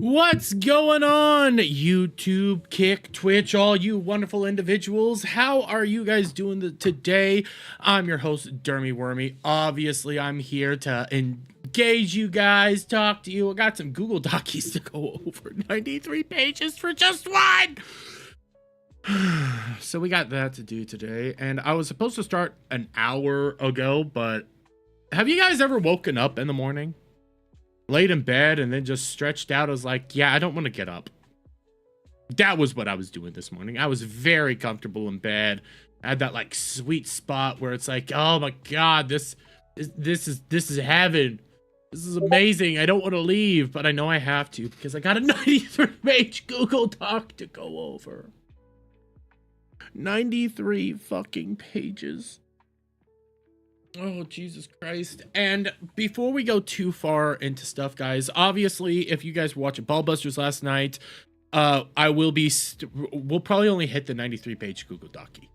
What's going on, YouTube, Kick, Twitch, all you wonderful individuals? How are you guys doing today? I'm your host, Dermy Wormy. Obviously, I'm here to engage you guys, talk to you. I got some Google Docs to go over. 93 pages for just one! So we got that to do today, and I was supposed to start an hour ago, but have you guys ever woken up in the morning? Laid in bed and then just stretched out. I was like, yeah, I don't want to get up. That was what I was doing this morning. I was very comfortable in bed. I had that like sweet spot where it's like, oh my god, this is heaven. This is amazing. I don't want to leave, but I know I have to because I got a 93-page Google Doc to go over. 93 fucking pages. Oh, Jesus Christ. And before we go too far into stuff, guys, obviously, if you guys were watching Ballbusters last night, we'll probably only hit the 93-page Google Docie.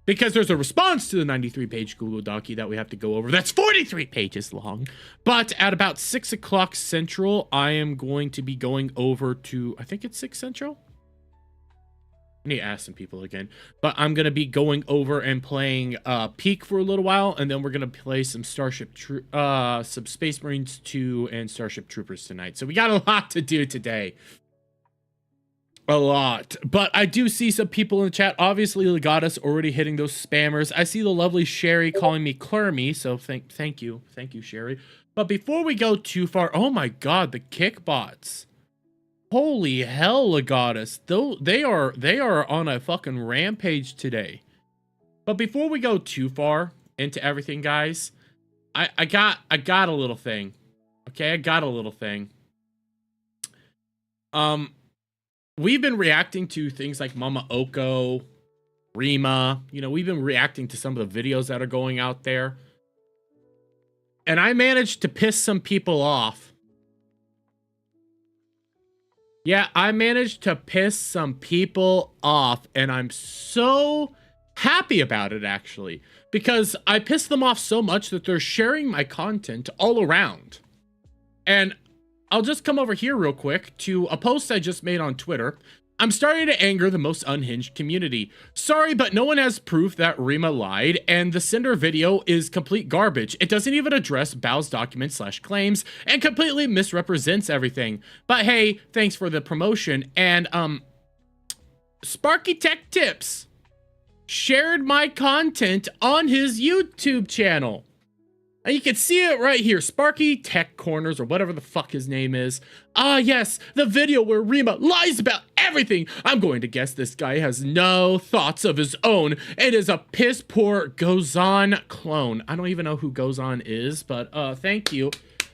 Because there's a response to the 93-page Google Docie that we have to go over. That's 43 pages long. But at about 6 o'clock Central, I am going to be going over to, I think it's 6 Central? I need to ask some people again, but I'm gonna be going over and playing Peak for a little while, and then we're gonna play some some Space Marines 2 and Starship Troopers tonight. So we got a lot to do today. A lot. But I do see some people in the chat. Obviously, Legatus already hitting those spammers. I see the lovely Sherry calling me Clermy, so thank you, Sherry. But before we go too far, oh my god, the kickbots. Holy hell, Legatus. They are on a fucking rampage today. But before we go too far into everything, guys, I got a little thing. Okay, I got a little thing. We've been reacting to things like Mama Oko, Rima. You know, we've been reacting to some of the videos that are going out there. And I managed to piss some people off. Yeah, I managed to piss some people off, and I'm so happy about it, actually, because I pissed them off so much that they're sharing my content all around. And I'll just come over here real quick to a post I just made on Twitter. I'm starting to anger the most unhinged community. Sorry, but no one has proof that Rima lied, and the Cinder video is complete garbage. It doesn't even address Bao's documents / claims, and completely misrepresents everything. But hey, thanks for the promotion. And, Sparky Tech Tips shared my content on his YouTube channel. And you can see it right here, Sparky Tech Corners, or whatever the fuck his name is. Ah, yes, the video where Rima lies about everything. I'm going to guess this guy has no thoughts of his own. It is a piss poor Gozan clone. I don't even know who Gozan is, but thank you.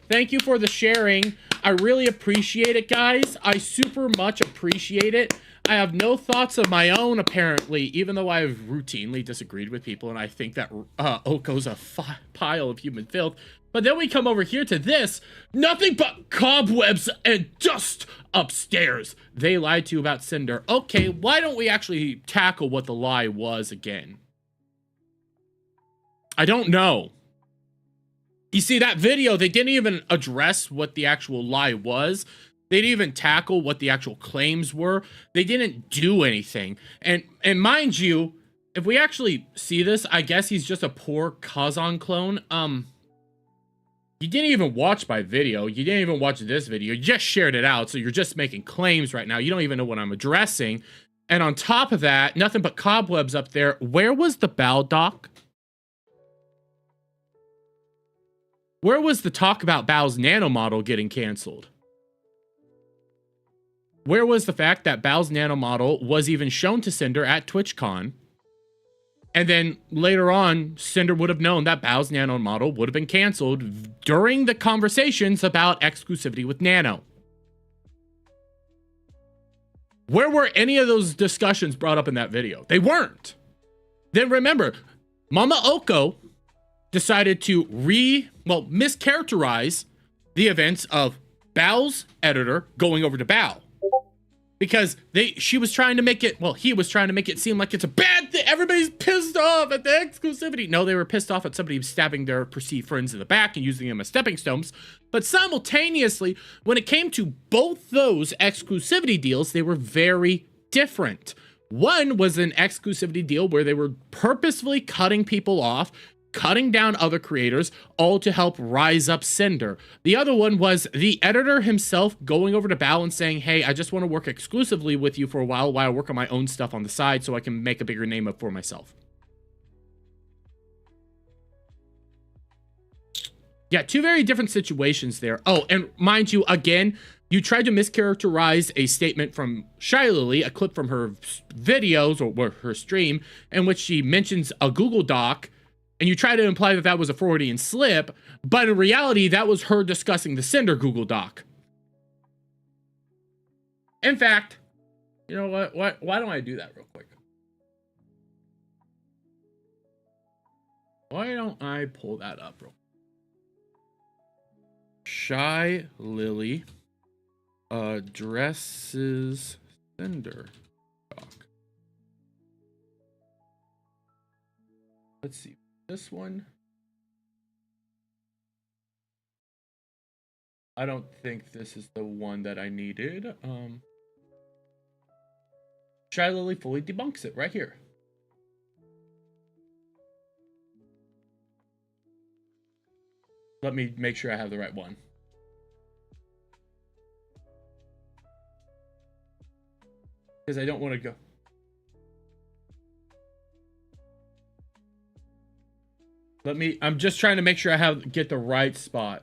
Thank you for the sharing. I really appreciate it, guys. I super much appreciate it. I have no thoughts of my own, apparently, even though I've routinely disagreed with people, and I think that Oko's a pile of human filth. But then we come over here to this. Nothing but cobwebs and dust upstairs. They lied to you about Cinder. Okay, why don't we actually tackle what the lie was again? I don't know. You see, that video, they didn't even address what the actual lie was. They didn't even tackle what the actual claims were. They didn't do anything. And mind you, if we actually see this, I guess he's just a poor Kazan clone. You didn't even watch my video. You didn't even watch this video. You just shared it out, so you're just making claims right now. You don't even know what I'm addressing. And on top of that, nothing but cobwebs up there. Where was the Bao doc? Where was the talk about Bao's nano model getting canceled? Where was the fact that Bao's nano model was even shown to Cinder at TwitchCon? And then later on, Cinder would have known that Bao's nano model would have been canceled during the conversations about exclusivity with Nano. Where were any of those discussions brought up in that video? They weren't. Then remember, Mama Oko decided to mischaracterize the events of Bao's editor going over to Bao. because she was trying to make it, well, he was trying to make it seem like it's a bad thing. Everybody's pissed off at the exclusivity. No, they were pissed off at somebody stabbing their perceived friends in the back and using them as stepping stones. But simultaneously, when it came to both those exclusivity deals, they were very different. One was an exclusivity deal where they were purposefully cutting people off, cutting down other creators, all to help rise up Cinder. The other one was the editor himself going over to Bao and saying, hey, I just want to work exclusively with you for a while I work on my own stuff on the side so I can make a bigger name up for myself. Yeah, two very different situations there. Oh, and mind you, again, you tried to mischaracterize a statement from Shy Lily, a clip from her videos or her stream, in which she mentions a Google Doc, and you try to imply that that was a Freudian slip, but in reality, that was her discussing the Cinder Google Doc. In fact, you know what? Why don't I do that real quick? Why don't I pull that up real quick? Shy Lily addresses Cinder Doc. Let's see. This one, I don't think this is the one that I needed. Shy Lily fully debunks it right here. Let me make sure I have the right one. Because I don't want to go. I'm just trying to make sure I get the right spot.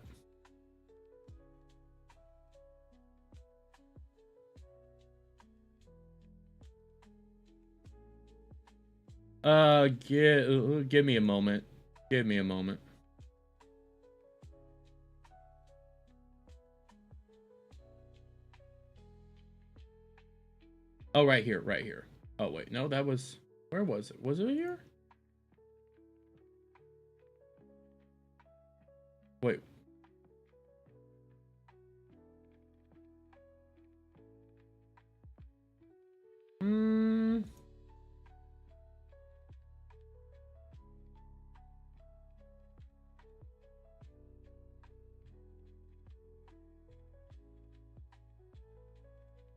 Give me a moment. Give me a moment. Oh, right here, right here. Oh, wait, no, that was, where was it? Was it here? Wait.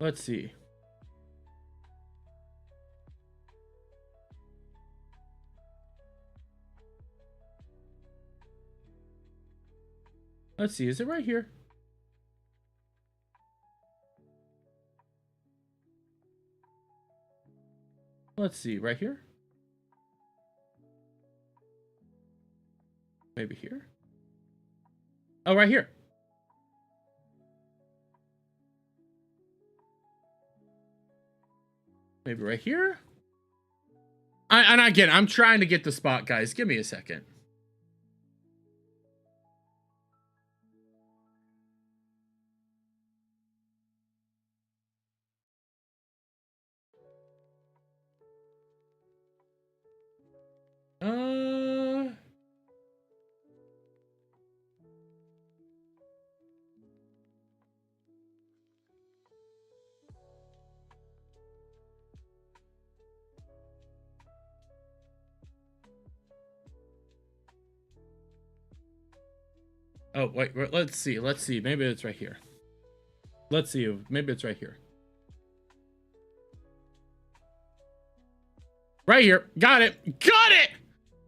Let's see. Let's see, is it right here? Let's see, right here? Maybe here? Oh, right here. Maybe right here? And again, I'm trying to get the spot, guys. Give me a second. Oh, wait, let's see. Let's see. Maybe it's right here. Let's see. Maybe it's right here. Right here. Got it. Got it!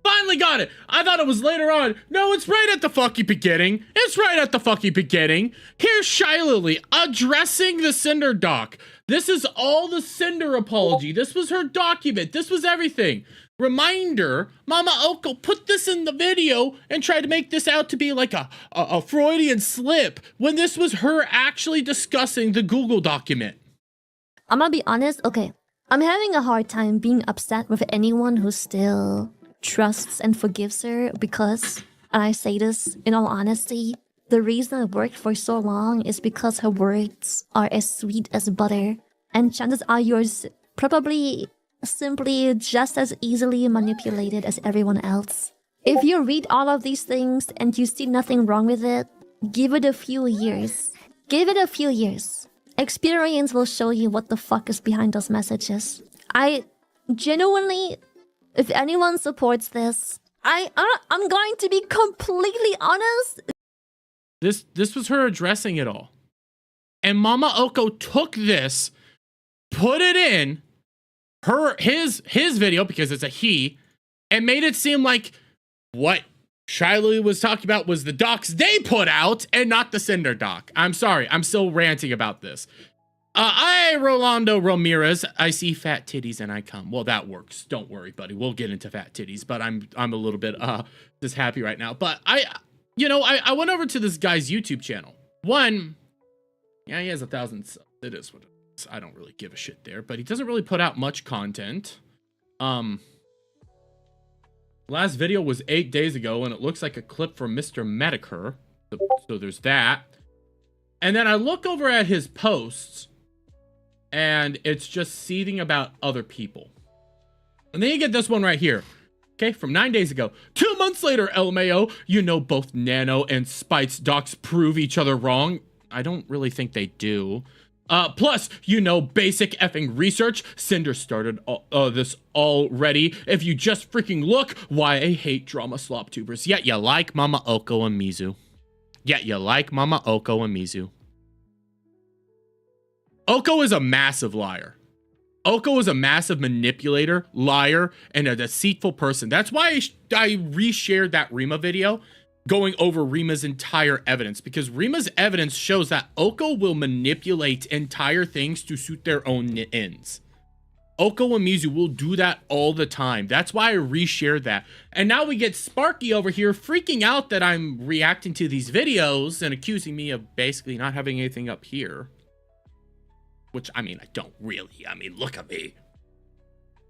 Finally got it. I thought it was later on. No, it's right at the fucking beginning. It's right at the fucking beginning. Here's Shy Lily addressing the Cinder Doc. This is all the Cinder apology. This was her document. This was everything. Reminder, Mama Oko put this in the video and tried to make this out to be like a Freudian slip when this was her actually discussing the Google document. I'm gonna be honest, okay. I'm having a hard time being upset with anyone who still trusts and forgives her because, and I say this in all honesty, the reason it worked for so long is because her words are as sweet as butter, and chances are yours probably simply just as easily manipulated as everyone else. If you read all of these things and you see nothing wrong with it, give it a few years. Give it a few years. Experience will show you what the fuck is behind those messages. I genuinely, if anyone supports this, I'm going to be completely honest. This was her addressing it all. And Mama Oko took this, put it in his video, because it's a he, and made it seem like what Shiloh was talking about was the docs they put out and not the Cinder doc. I'm sorry, I'm still ranting about this. Rolando Ramirez, I see fat titties and I come. Well, that works. Don't worry, buddy. We'll get into fat titties, but I'm a little bit just happy right now. But I went over to this guy's YouTube channel. Yeah, he has 1,000 subs. It is what it is. I don't really give a shit there, but he doesn't really put out much content. Last video was 8 days ago, and it looks like a clip from Mr. Medicare. So there's that. And then I look over at his posts, and it's just seething about other people. And then you get this one right here. Okay, from 9 days ago. 2 months later, LMAO, you know both Nano and Spite's docs prove each other wrong. I don't really think they do. Plus, you know, basic effing research. Cinder started this already. If you just freaking look, why I hate drama slop tubers. Yet you like Mama Oko and Mizu. Oko is a massive liar. Oko is a massive manipulator, liar, and a deceitful person. That's why I reshared that Rima video, going over Rima's entire evidence, because Rima's evidence shows that Oko will manipulate entire things to suit their own ends. Oko and Mizu will do that all the time. That's why I reshared that. And now we get Sparky over here freaking out that I'm reacting to these videos and accusing me of basically not having anything up here. Which, I mean, I don't really. I mean, look at me.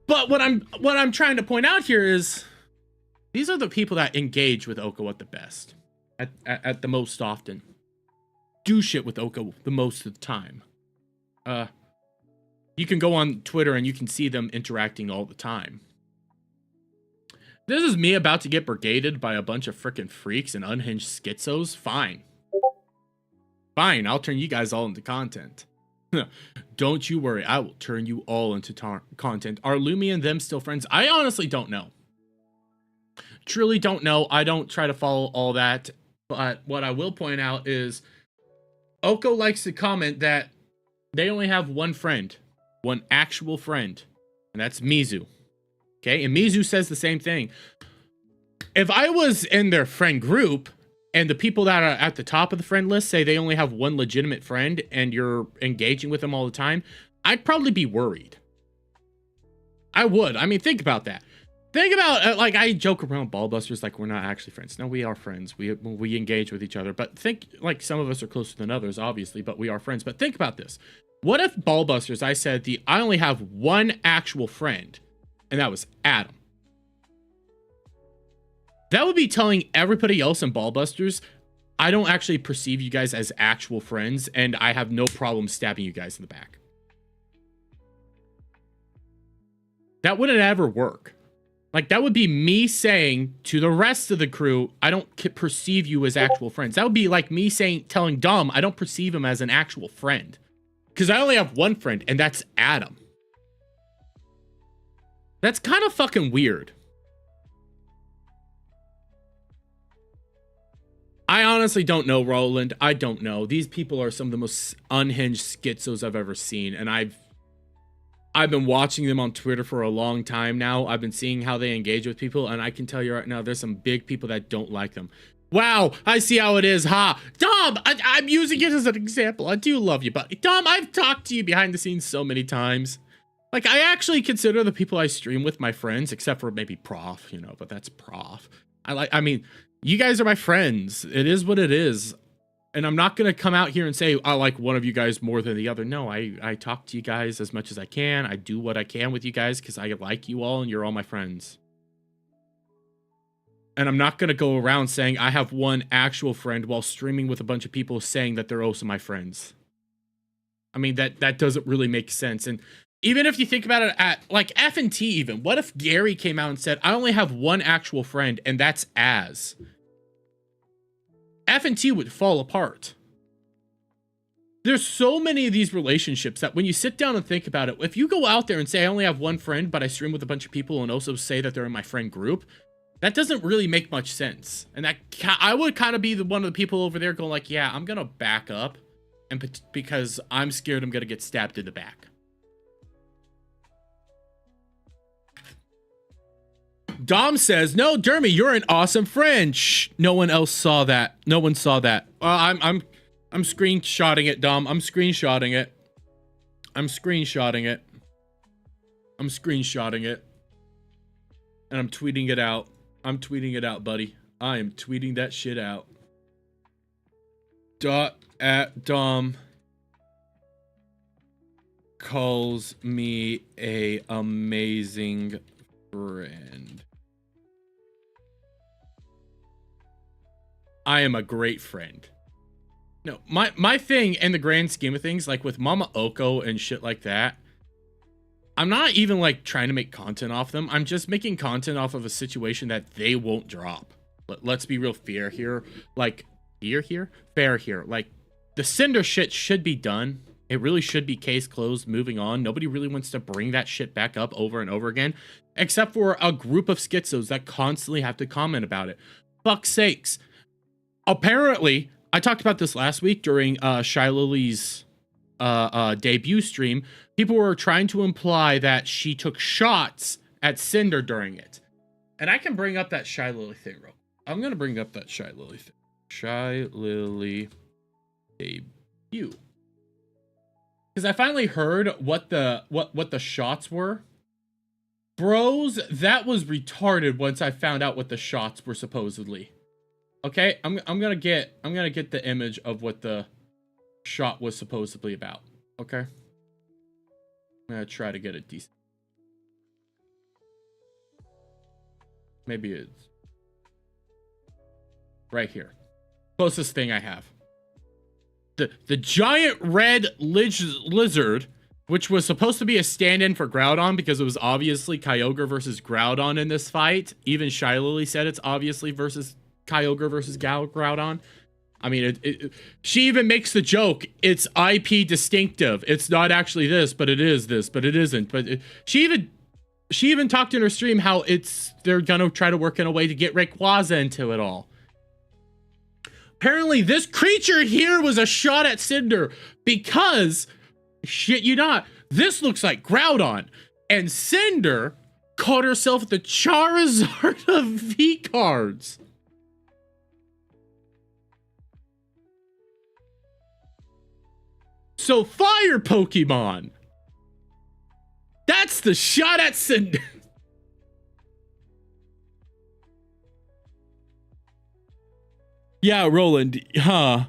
But what I'm trying to point out here is, these are the people that engage with Oko at the best, at the most often. Do shit with Oko the most of the time. You can go on Twitter and you can see them interacting all the time. This is me about to get brigaded by a bunch of frickin' freaks and unhinged schizos. Fine. Fine, I'll turn you guys all into content. Don't you worry, I will turn you all into content. Are Lumi and them still friends? I honestly don't know. Truly don't know. I don't try to follow all that. But what I will point out is Oko likes to comment that they only have one friend. One actual friend. And that's Mizu. Okay? And Mizu says the same thing. If I was in their friend group, and the people that are at the top of the friend list say they only have one legitimate friend, and you're engaging with them all the time, I'd probably be worried. I would. I mean, think about that. Think about, like, I joke around Ballbusters like we're not actually friends. No, we are friends. We engage with each other. But think, like, some of us are closer than others, obviously, but we are friends. But think about this. What if Ballbusters, I said, I only have one actual friend, and that was Adam? That would be telling everybody else in Ballbusters, I don't actually perceive you guys as actual friends, and I have no problem stabbing you guys in the back. That wouldn't ever work. Like, that would be me saying to the rest of the crew, I don't perceive you as actual friends. That would be like me telling Dom, I don't perceive him as an actual friend. Because I only have one friend, and that's Adam. That's kind of fucking weird. I honestly don't know, Roland. I don't know. These people are some of the most unhinged schizos I've ever seen, and I've been watching them on Twitter for a long time now. I've been seeing how they engage with people, and I can tell you right now, there's some big people that don't like them. Wow, I see how it is, ha. Dom, I'm using it as an example. I do love you, but Dom, I've talked to you behind the scenes so many times. Like, I actually consider the people I stream with my friends, except for maybe Prof, you know, but that's Prof. I mean, you guys are my friends. It is what it is. And I'm not going to come out here and say I like one of you guys more than the other. No, I talk to you guys as much as I can. I do what I can with you guys because I like you all and you're all my friends. And I'm not going to go around saying I have one actual friend while streaming with a bunch of people saying that they're also my friends. I mean, that doesn't really make sense. And even if you think about it at, like, F&T even, what if Gary came out and said, I only have one actual friend, and that's Az? F&T would fall apart. there's so many of these relationships that when you sit down and think about it, if you go out there and say I only have one friend, but I stream with a bunch of people and also say that they're in my friend group, that doesn't really make much sense. And that I would kind of be one of the people over there going like, yeah, I'm gonna back up, and because I'm scared I'm gonna get stabbed in the back. Dom says, "No, Dermy, you're an awesome friend." Shh, no one else saw that. No one saw that. I'm screenshotting it, Dom. I'm screenshotting it. I'm screenshotting it. I'm screenshotting it. And I'm tweeting it out. I'm tweeting it out, buddy. I am tweeting that shit out. Dom calls me a amazing friend. I am a great friend. No, my thing in the grand scheme of things, like with Mama Oko and shit like that, I'm not even like trying to make content off them. I'm just making content off of a situation that they won't drop. Let's be real fair here. Like, fair here. Like, the Cinder shit should be done. It really should be case closed, moving on. Nobody really wants to bring that shit back up over and over again, except for a group of schizos that constantly have to comment about it. Fuck's sakes. Apparently, I talked about this last week during Shy Lily's debut stream. People were trying to imply that she took shots at Cinder during it. And I can bring up that Shy Lily thing, bro. I'm going to bring up that Shy Lily thing. Shy Lily debut. Because I finally heard what the shots were. Bros, that was retarded once I found out what the shots were supposedly. Okay, I'm gonna get the image of what the shot was supposedly about. Okay, I'm gonna try to get it decent. Maybe it's right here. Closest thing I have. The giant red lizard, which was supposed to be a stand-in for Groudon because it was obviously Kyogre versus Groudon in this fight. Even Shy Lily said it's obviously versus Kyogre versus Groudon. I mean, she even makes the joke, it's IP distinctive. It's not actually this, but it is this, but it isn't. But she even talked in her stream how they're gonna try to work in a way to get Rayquaza into it all. Apparently, this creature here was a shot at Cinder because, shit you not, this looks like Groudon. And Cinder caught herself the Charizard of V-Cards. So fire Pokemon. That's the shot at Cinder. Yeah, Roland. Huh.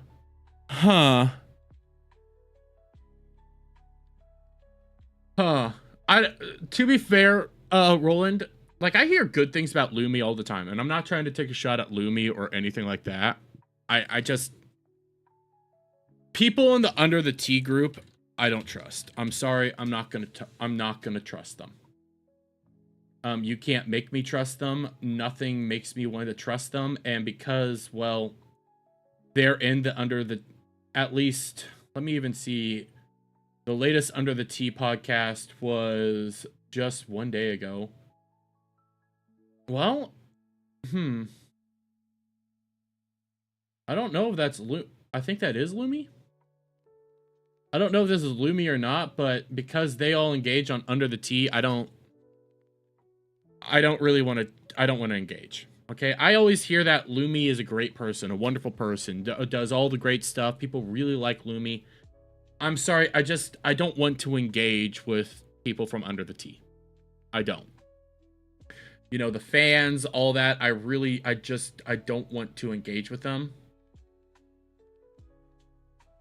To be fair, Roland, like, I hear good things about Lumi all the time, and I'm not trying to take a shot at Lumi or anything like that. I just, people in the Under the T group, I don't trust. I'm sorry, I'm not gonna trust them. You can't make me trust them. Nothing makes me want to trust them, and because, well, they're in the Under the, at least, let me even see. The latest Under the T podcast was just 1 day ago. Well, I don't know if that's I think that is Lumi. I don't know if this is Lumi or not, but because they all engage on Under the T, I don't really want to engage. Okay, I always hear that Lumi is a great person, a wonderful person, does all the great stuff. People really like Lumi. I'm sorry, I don't want to engage with people from Under the T. I don't. You know, the fans, all that, I don't want to engage with them.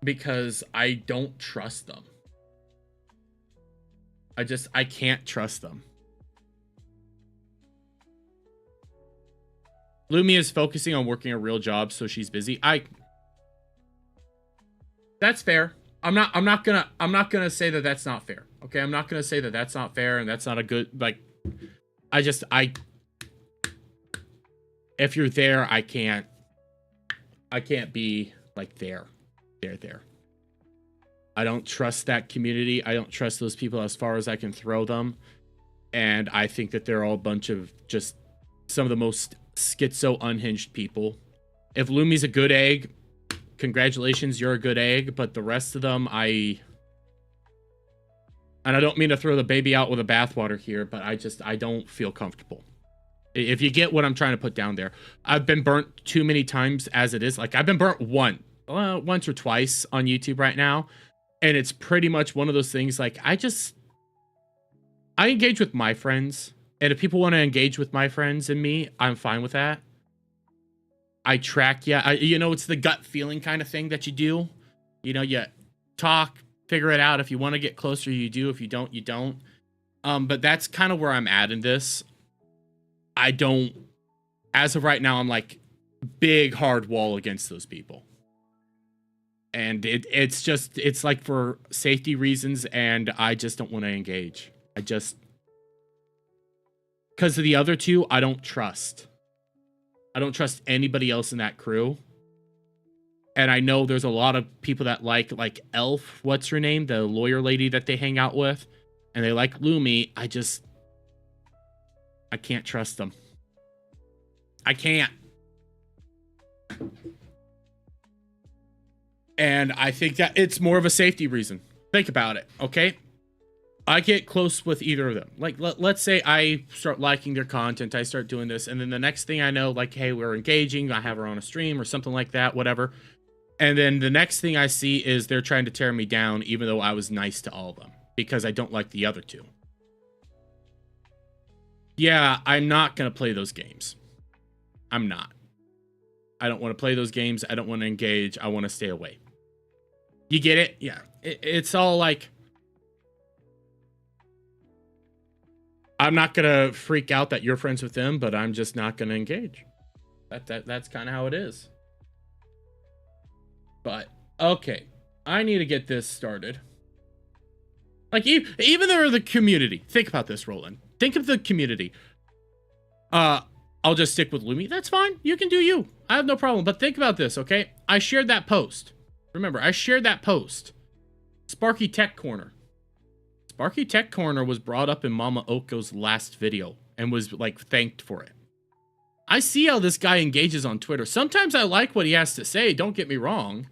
Because I don't trust them. I can't trust them. Lumi is focusing on working a real job, so she's busy. That's fair. I'm not gonna say that that's not fair. Okay, I'm not gonna say that that's not fair and that's not a good, like, if you're there, I can't be like there. I don't trust that community. I don't trust those people as far as I can throw them. And I think that they're all a bunch of just some of the most schizo unhinged people. If Lumi's a good egg, congratulations, you're a good egg. But the rest of them, and I don't mean to throw the baby out with the bathwater here, but I don't feel comfortable. If you get what I'm trying to put down there. I've been burnt too many times as it is. Like, I've been burnt once or twice on YouTube right now. And it's pretty much one of those things, like, I engage with my friends. And if people want to engage with my friends and me, I'm fine with that. I track, yeah. It's the gut feeling kind of thing that you do. You talk, figure it out. If you want to get closer, you do. If you don't, you don't. But that's kind of where I'm at in this. I don't, as of right now, I'm like big hard wall against those people. And it's like for safety reasons, and I just don't want to engage. Because of the other two, I don't trust. I don't trust anybody else in that crew. And I know there's a lot of people that like Elf, what's her name? The lawyer lady that they hang out with. And they like Lumi. I can't trust them. I can't. And I think that it's more of a safety reason. Think about it, okay? I get close with either of them. Like, let's say I start liking their content, I start doing this, and then the next thing I know, like, hey, we're engaging, I have her on a stream or something like that, whatever. And then the next thing I see is they're trying to tear me down, even though I was nice to all of them, because I don't like the other two. Yeah, I'm not going to play those games. I'm not. I don't want to play those games. I don't want to engage. I want to stay away. You get it? Yeah. It's all like, I'm not going to freak out that you're friends with them, but I'm just not going to engage. That's kind of how it is. But, okay. I need to get this started. Like, even though the community. Think about this, Roland. Think of the community. I'll just stick with Lumi. That's fine. You can do you. I have no problem. But think about this, okay? I shared that post. Remember, I shared that post. Sparky Tech Corner. Sparky Tech Corner was brought up in Mama Oko's last video and was, like, thanked for it. I see how this guy engages on Twitter. Sometimes I like what he has to say, don't get me wrong.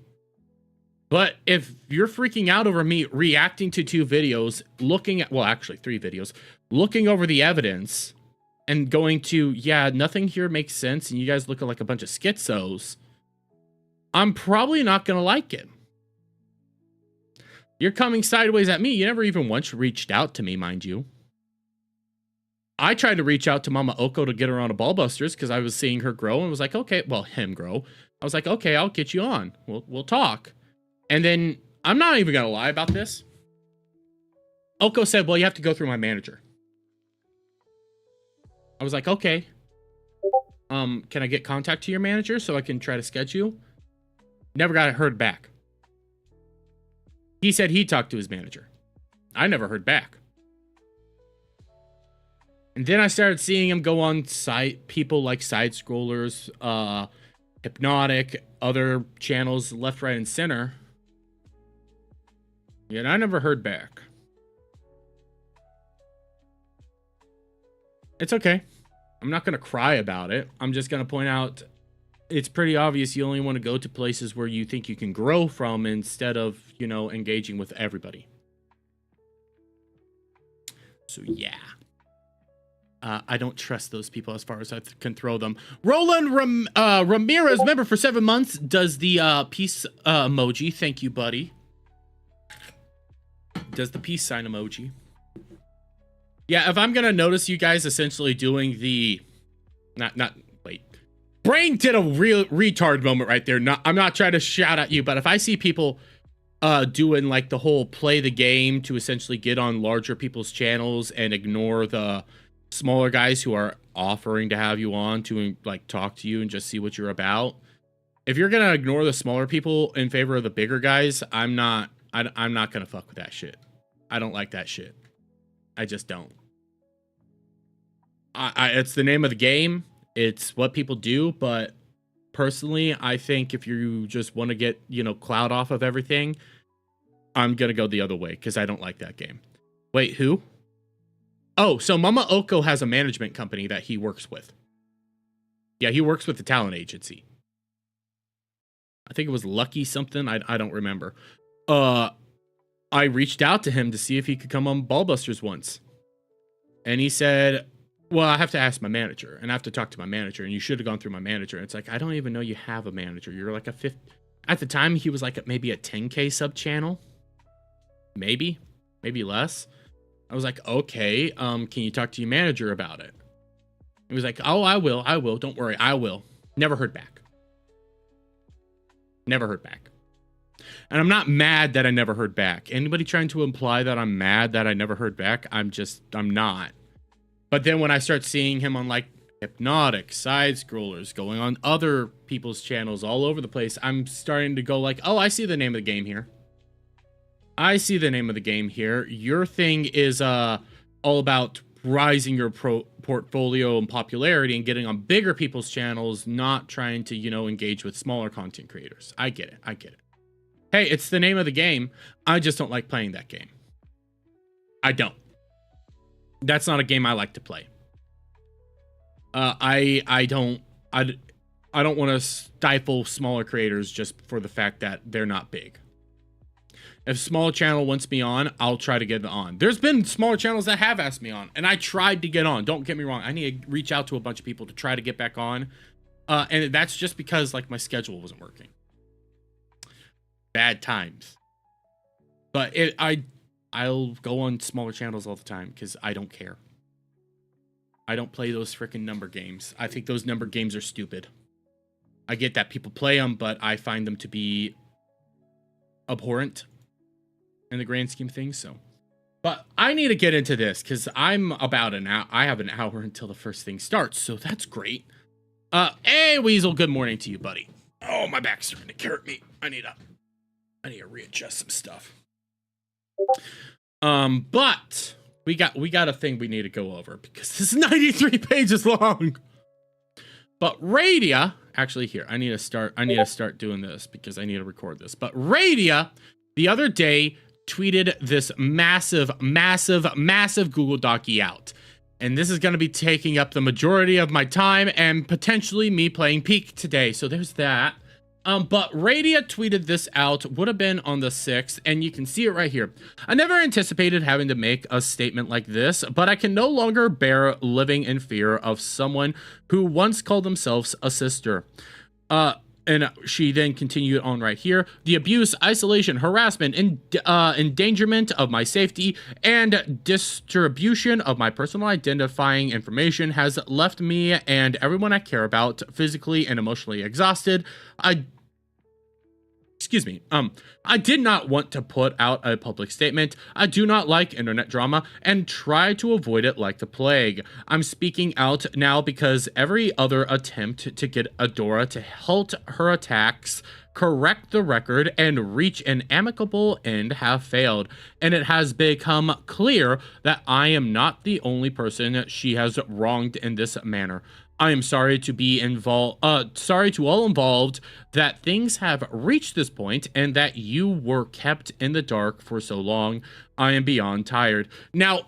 But if you're freaking out over me reacting to 2 videos, looking at, well, actually 3 videos, looking over the evidence and going to, yeah, nothing here makes sense and you guys look like a bunch of schizos, I'm probably not going to like it. You're coming sideways at me. You never even once reached out to me, mind you. I tried to reach out to Mama Oko to get her on a Ballbusters because I was seeing her grow and was like, okay, well, him grow. I was like, okay, I'll get you on. We'll talk. And then, I'm not even going to lie about this. Oko said, well, you have to go through my manager. I was like, okay. Can I get contact to your manager so I can try to schedule? Never got heard back. He said he talked to his manager. I never heard back. And then I started seeing him go on people like Side Scrollers, Hypnotic, other channels left, right, and center. Yet I never heard back. It's okay. I'm not going to cry about it. I'm just going to point out it's pretty obvious you only want to go to places where you think you can grow from instead of, engaging with everybody. So, yeah. I don't trust those people as far as I can throw them. Roland Ramirez, member for 7 months, does the peace emoji. Thank you, buddy. Does the peace sign emoji. Yeah, if I'm going to notice you guys essentially doing the... Wait. Brain did a real retard moment right there. I'm not trying to shout at you, but if I see people doing like the whole play the game to essentially get on larger people's channels and ignore the smaller guys who are offering to have you on to like talk to you and just see what you're about. If you're going to ignore the smaller people in favor of the bigger guys, I'm not going to fuck with that shit. I don't like that shit. I just don't. It's the name of the game. It's what people do, but personally, I think if you just want to get, clout off of everything, I'm gonna go the other way because I don't like that game. Wait, who? Oh, so Mama Oko has a management company that he works with. Yeah, he works with the talent agency. I think it was Lucky something. I don't remember. I reached out to him to see if he could come on Ballbusters once. And he said, well, I have to ask my manager. And I have to talk to my manager. And you should have gone through my manager. And it's like, I don't even know you have a manager. You're like a fifth. At the time, he was like maybe a 10K sub channel. Maybe less. I was like, okay, can you talk to your manager about it? He was like, oh, I will. Don't worry, I will. Never heard back. Never heard back. And I'm not mad that I never heard back. Anybody trying to imply that I'm mad that I never heard back, I'm not. But then when I start seeing him on like Hypnotic, side scrollers, going on other people's channels all over the place, I'm starting to go like, oh, I see the name of the game here. I see the name of the game here. Your thing is all about rising your portfolio and popularity and getting on bigger people's channels, not trying to, engage with smaller content creators. I get it. Hey, it's the name of the game. I just don't like playing that game. I don't. That's not a game I like to play. I don't want to stifle smaller creators just for the fact that they're not big. If a smaller channel wants me on, I'll try to get on. There's been smaller channels that have asked me on, and I tried to get on. Don't get me wrong. I need to reach out to a bunch of people to try to get back on. And that's just because like my schedule wasn't working. Bad times. But I'll go on smaller channels all the time because I don't care. I don't play those freaking number games. I think those number games are stupid. I get that people play them, but I find them to be abhorrent in the grand scheme of things. So, but I need to get into this because I'm about an hour. I have an hour until the first thing starts, so that's great. Hey Weasel, good morning to you, buddy. Oh, my back's starting to hurt me. I need to readjust some stuff. But we got a thing we need to go over because this is 93 pages long. But Radia, actually here, I need to start doing this because I need to record this. But Radia the other day tweeted this massive Google Docie out. And this is going to be taking up the majority of my time and potentially me playing Peak today. So there's that. But Radia tweeted this out, would have been on the 6th, and you can see it right here. I never anticipated having to make a statement like this, but I can no longer bear living in fear of someone who once called themselves a sister. And she then continued on right here. The abuse, isolation, harassment, and endangerment of my safety and distribution of my personal identifying information has left me and everyone I care about physically and emotionally exhausted. I did not want to put out a public statement. I do not like internet drama and try to avoid it like the plague. I'm speaking out now because every other attempt to get Adora to halt her attacks, correct the record, and reach an amicable end have failed. And it has become clear that I am not the only person she has wronged in this manner. I am sorry to be sorry to all involved that things have reached this point and that you were kept in the dark for so long. I am beyond tired. Now,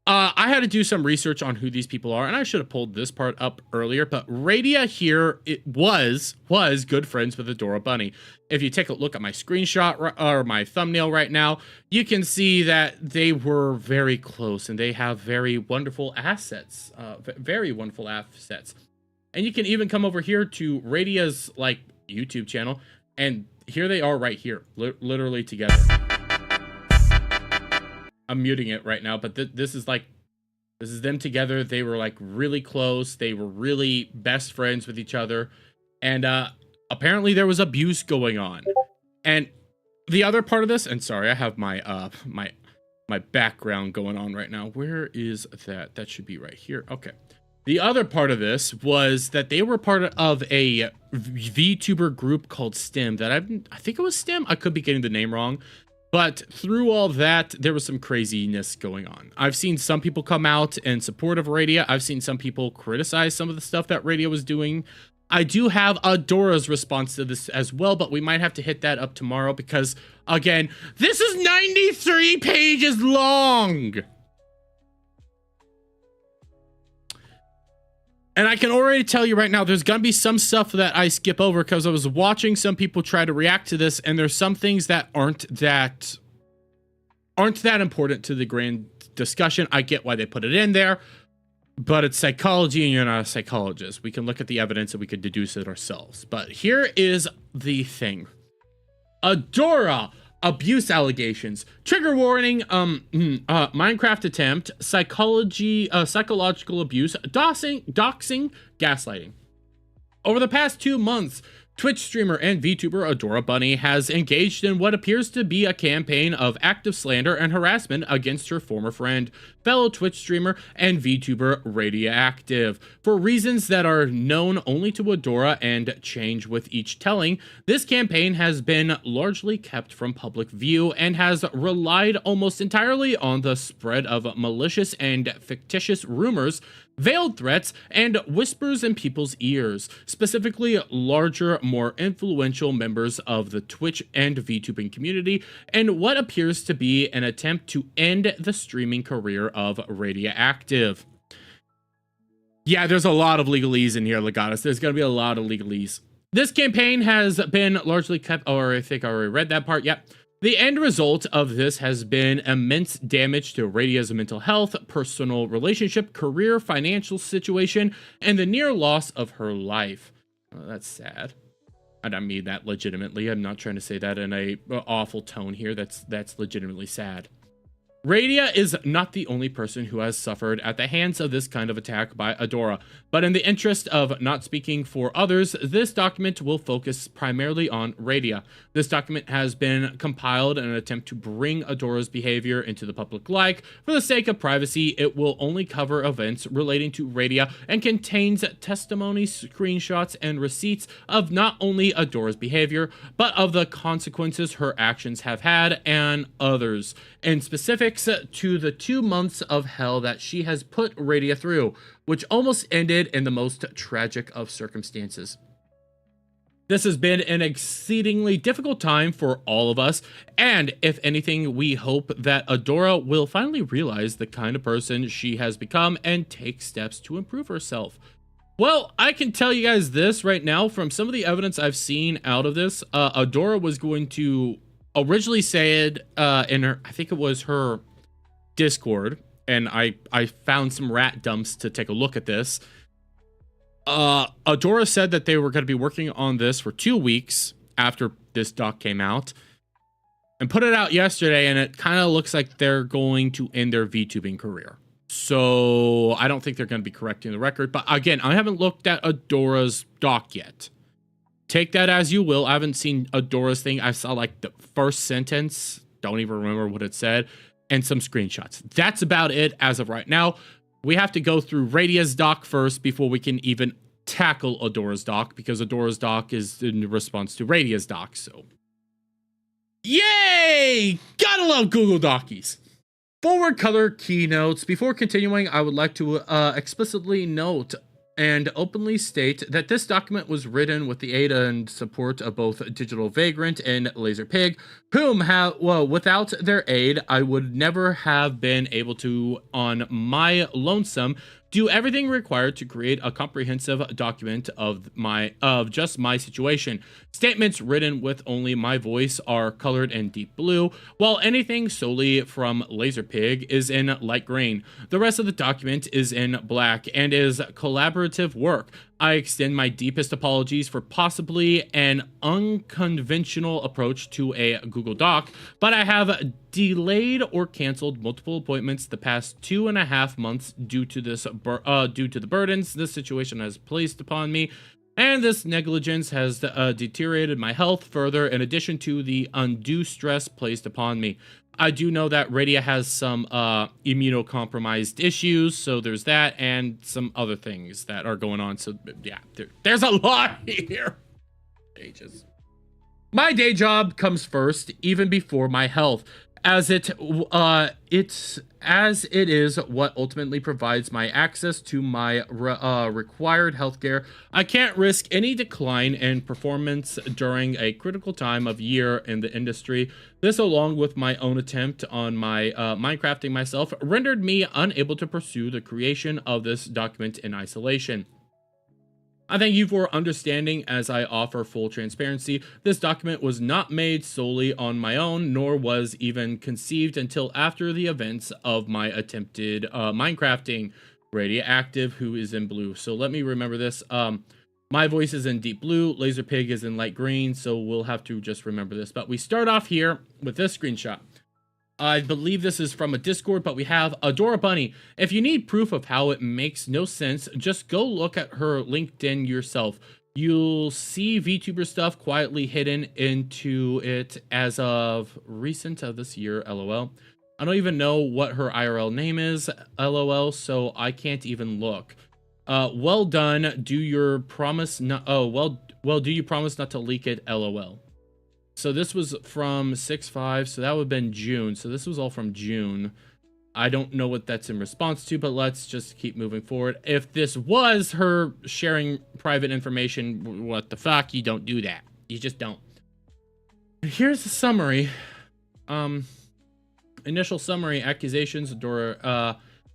I had to do some research on who these people are, and I should have pulled this part up earlier, but Radia here was good friends with Adora Bunny. If you take a look at my screenshot or my thumbnail right now, you can see that they were very close, and they have very wonderful assets, And you can even come over here to Radia's, like, YouTube channel, and here they are right here, literally together. I'm muting it right now, but this is them together. They were like really close. They were really best friends with each other. And apparently there was abuse going on. And the other part of this, and sorry, I have my my background going on right now. Where is that? That should be right here. Okay. The other part of this was that they were part of a VTuber group called STEM that I think it was STEM. I could be getting the name wrong. But through all that, there was some craziness going on. I've seen some people come out in support of Radia. I've seen some people criticize some of the stuff that Radia was doing. I do have Adora's response to this as well, but we might have to hit that up tomorrow because, again, this is 93 pages long. And I can already tell you right now, there's going to be some stuff that I skip over because I was watching some people try to react to this, and there's some things that aren't that important to the grand discussion. I get why they put it in there. But it's psychology and you're not a psychologist. We can look at the evidence and we could deduce it ourselves. But here is the thing. Adora, abuse allegations, trigger warning, Minecraft attempt, psychological abuse, doxing, gaslighting. Over the past 2 months, Twitch streamer and VTuber Adora Bunny has engaged in what appears to be a campaign of active slander and harassment against her former friend, fellow Twitch streamer and VTuber Radioactive. For reasons that are known only to Adora and change with each telling, this campaign has been largely kept from public view and has relied almost entirely on the spread of malicious and fictitious rumors, veiled threats, and whispers in people's ears, specifically larger, more influential members of the Twitch and VTubing community, and what appears to be an attempt to end the streaming career of Radioactive. Yeah, there's a lot of legalese in here, Legatus. There's going to be a lot of legalese. This campaign has been largely kept, or I think I already read that part, yep. The end result of this has been immense damage to Radia's mental health, personal relationship, career, financial situation, and the near loss of her life. Oh, that's sad. And I mean that legitimately. I'm not trying to say that in a awful tone here. That's legitimately sad. Radia is not the only person who has suffered at the hands of this kind of attack by Adora, but in the interest of not speaking for others, this document will focus primarily on Radia. This document has been compiled in an attempt to bring Adora's behavior into the public light. For the sake of privacy, it will only cover events relating to Radia and contains testimonies, screenshots, and receipts of not only Adora's behavior, but of the consequences her actions have had and others, and specifics to the 2 months of hell that she has put Radia through, which almost ended in the most tragic of circumstances. This has been an exceedingly difficult time for all of us, and if anything, we hope that Adora will finally realize the kind of person she has become and take steps to improve herself. Well, I can tell you guys this right now, from some of the evidence I've seen out of this, Adora was going to originally said in her, I think it was her Discord, and I found some rat dumps to take a look at this. Adora said that they were going to be working on this for 2 weeks after this doc came out, and put it out yesterday, and it kind of looks like they're going to end their VTubing career. So I don't think they're going to be correcting the record, but again, I haven't looked at Adora's doc yet. Take that as you will. I haven't seen Adora's thing. I saw like the first sentence, don't even remember what it said, and some screenshots. That's about it as of right now. We have to go through Radia's doc first before we can even tackle Adora's doc, because Adora's doc is in response to Radia's doc, so. Yay! Gotta love Google Docies. Forward color keynotes. Before continuing, I would like to explicitly note and openly state that this document was written with the aid and support of both Digital Vagrant and Laserpig, whom without their aid, I would never have been able to, on my lonesome, do everything required to create a comprehensive document of just my situation. Statements written with only my voice are colored in deep blue, while anything solely from Laserpig is in light green. The rest of the document is in black and is collaborative work. I extend my deepest apologies for possibly an unconventional approach to a Google Doc, but I have delayed or canceled multiple appointments the past 2.5 months due to the burdens this situation has placed upon me, and this negligence has deteriorated my health further, in addition to the undue stress placed upon me. I do know that Radia has some immunocompromised issues, so there's that, and some other things that are going on. So yeah, there's a lot here. Pages. My day job comes first, even before my health. It is what ultimately provides my access to my required healthcare. I can't risk any decline in performance during a critical time of year in the industry. This, along with my own attempt on my Minecrafting myself, rendered me unable to pursue the creation of this document in isolation. I thank you for understanding as I offer full transparency. This document was not made solely on my own, nor was even conceived until after the events of my attempted Minecrafting. Radioactive, who is in blue. So let me remember this. My voice is in deep blue, Laser Pig is in light green, so we'll have to just remember this. But we start off here with this screenshot. I believe this is from a Discord, but we have Adora Bunny. If you need proof of how it makes no sense, just go look at her LinkedIn yourself. You'll see VTuber stuff quietly hidden into it as of recent of this year, LOL. I don't even know what her IRL name is, LOL, so I can't even look. Well done. Do your promise not? Oh, well, do you promise not to leak it, LOL. So this was from 6/5, so that would have been June. So this was all from June. I don't know what that's in response to, but let's just keep moving forward. If this was her sharing private information, what the fuck? You don't do that. You just don't. Here's the summary. Initial summary: accusations,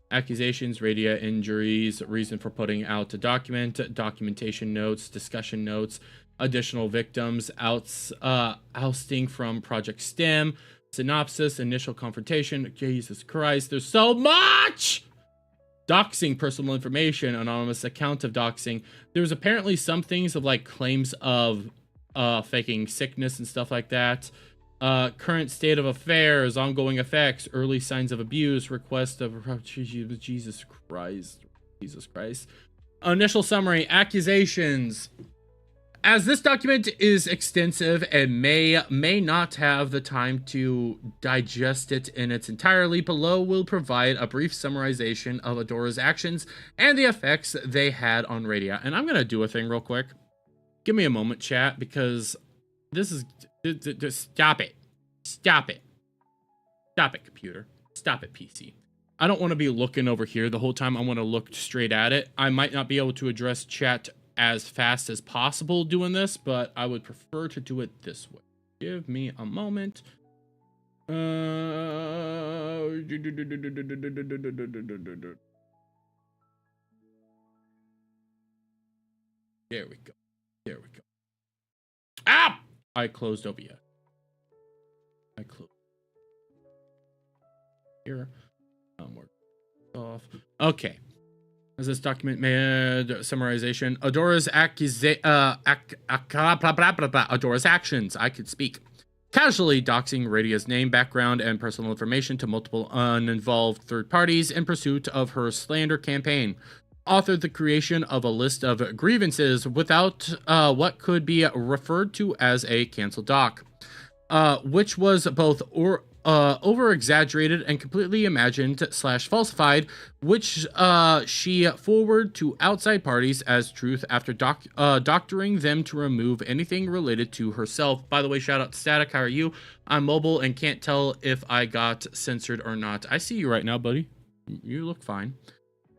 accusations, Radia injuries, reason for putting out a document, documentation notes, discussion notes, additional victims, ousting from Project STEM, synopsis, initial confrontation. Jesus Christ, there's so much! Doxing personal information, anonymous account of doxing. There's apparently some things of like claims of faking sickness and stuff like that. Current state of affairs, ongoing effects, early signs of abuse, request of Jesus Christ. Initial summary, accusations. As this document is extensive and may not have the time to digest it in its entirety, below will provide a brief summarization of Adora's actions and the effects they had on Radia. And I'm gonna do a thing real quick. Give me a moment, chat, because this is stop it, computer, stop it, PC. I don't want to be looking over here the whole time. I want to look straight at it. I might not be able to address chat as fast as possible doing this, but I would prefer to do it this way. Give me a moment. There we go. There we go. Ah! I closed OBS. I closed. Here. We're off. Okay. As this document made summarization, Adora's Adora's actions. I could speak. Casually doxing Radia's name, background, and personal information to multiple uninvolved third parties in pursuit of her slander campaign. Authored the creation of a list of grievances without what could be referred to as a cancel doc, which was both over-exaggerated and completely imagined / falsified, which she forwarded to outside parties as truth after doctoring them to remove anything related to herself. By the way, shout out to Static, how are you? I'm mobile and can't tell if I got censored or not. I see you right now, buddy. You look fine.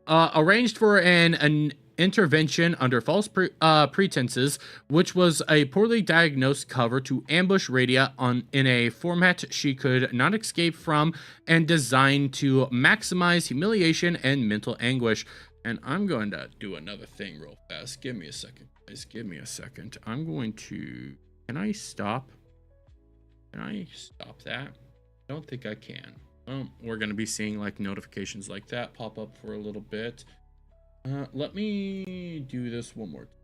Arranged for an intervention under false pretenses, which was a poorly diagnosed cover to ambush Radia in a format she could not escape from, and designed to maximize humiliation and mental anguish. And I'm going to do another thing real fast. Give me a second, guys. Give me a second. I'm going to... Can I stop? Can I stop that? I don't think I can. Well, we're going to be seeing like notifications like that pop up for a little bit. Let me do this one more time.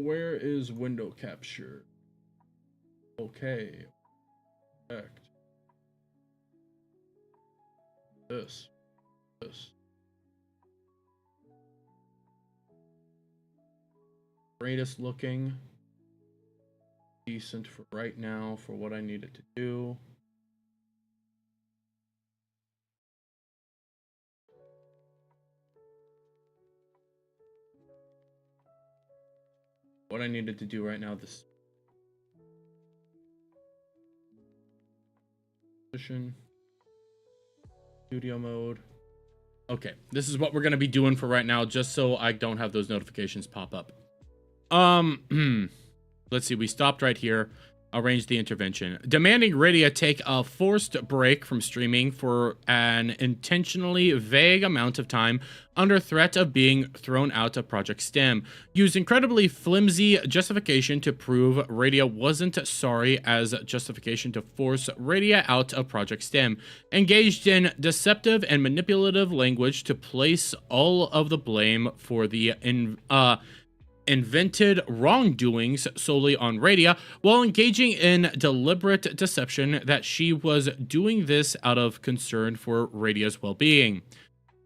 Where is window capture? Okay. Perfect. This. Greatest looking. Decent for right now for what I needed to do. I needed to do right now. This position, studio mode. Okay, this is what we're gonna be doing for right now, just so I don't have those notifications pop up. Let's see. We stopped right here. Arrange the intervention. Demanding Radia take a forced break from streaming for an intentionally vague amount of time under threat of being thrown out of Project STEM. Used incredibly flimsy justification to prove Radia wasn't sorry as justification to force Radia out of Project STEM. Engaged in deceptive and manipulative language to place all of the blame for the invented wrongdoings solely on Radia, while engaging in deliberate deception that she was doing this out of concern for Radia's well-being.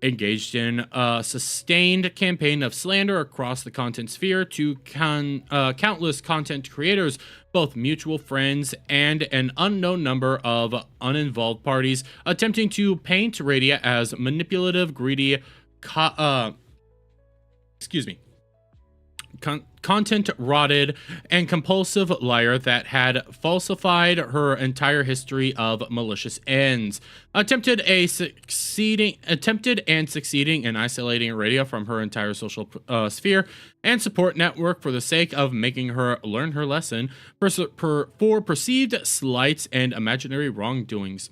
Engaged in a sustained campaign of slander across the content sphere to countless content creators, both mutual friends and an unknown number of uninvolved parties, attempting to paint Radia as manipulative, greedy, content rotted and compulsive liar that had falsified her entire history of malicious ends. Attempted and succeeding in isolating Radia from her entire social sphere and support network for the sake of making her learn her lesson for perceived slights and imaginary wrongdoings.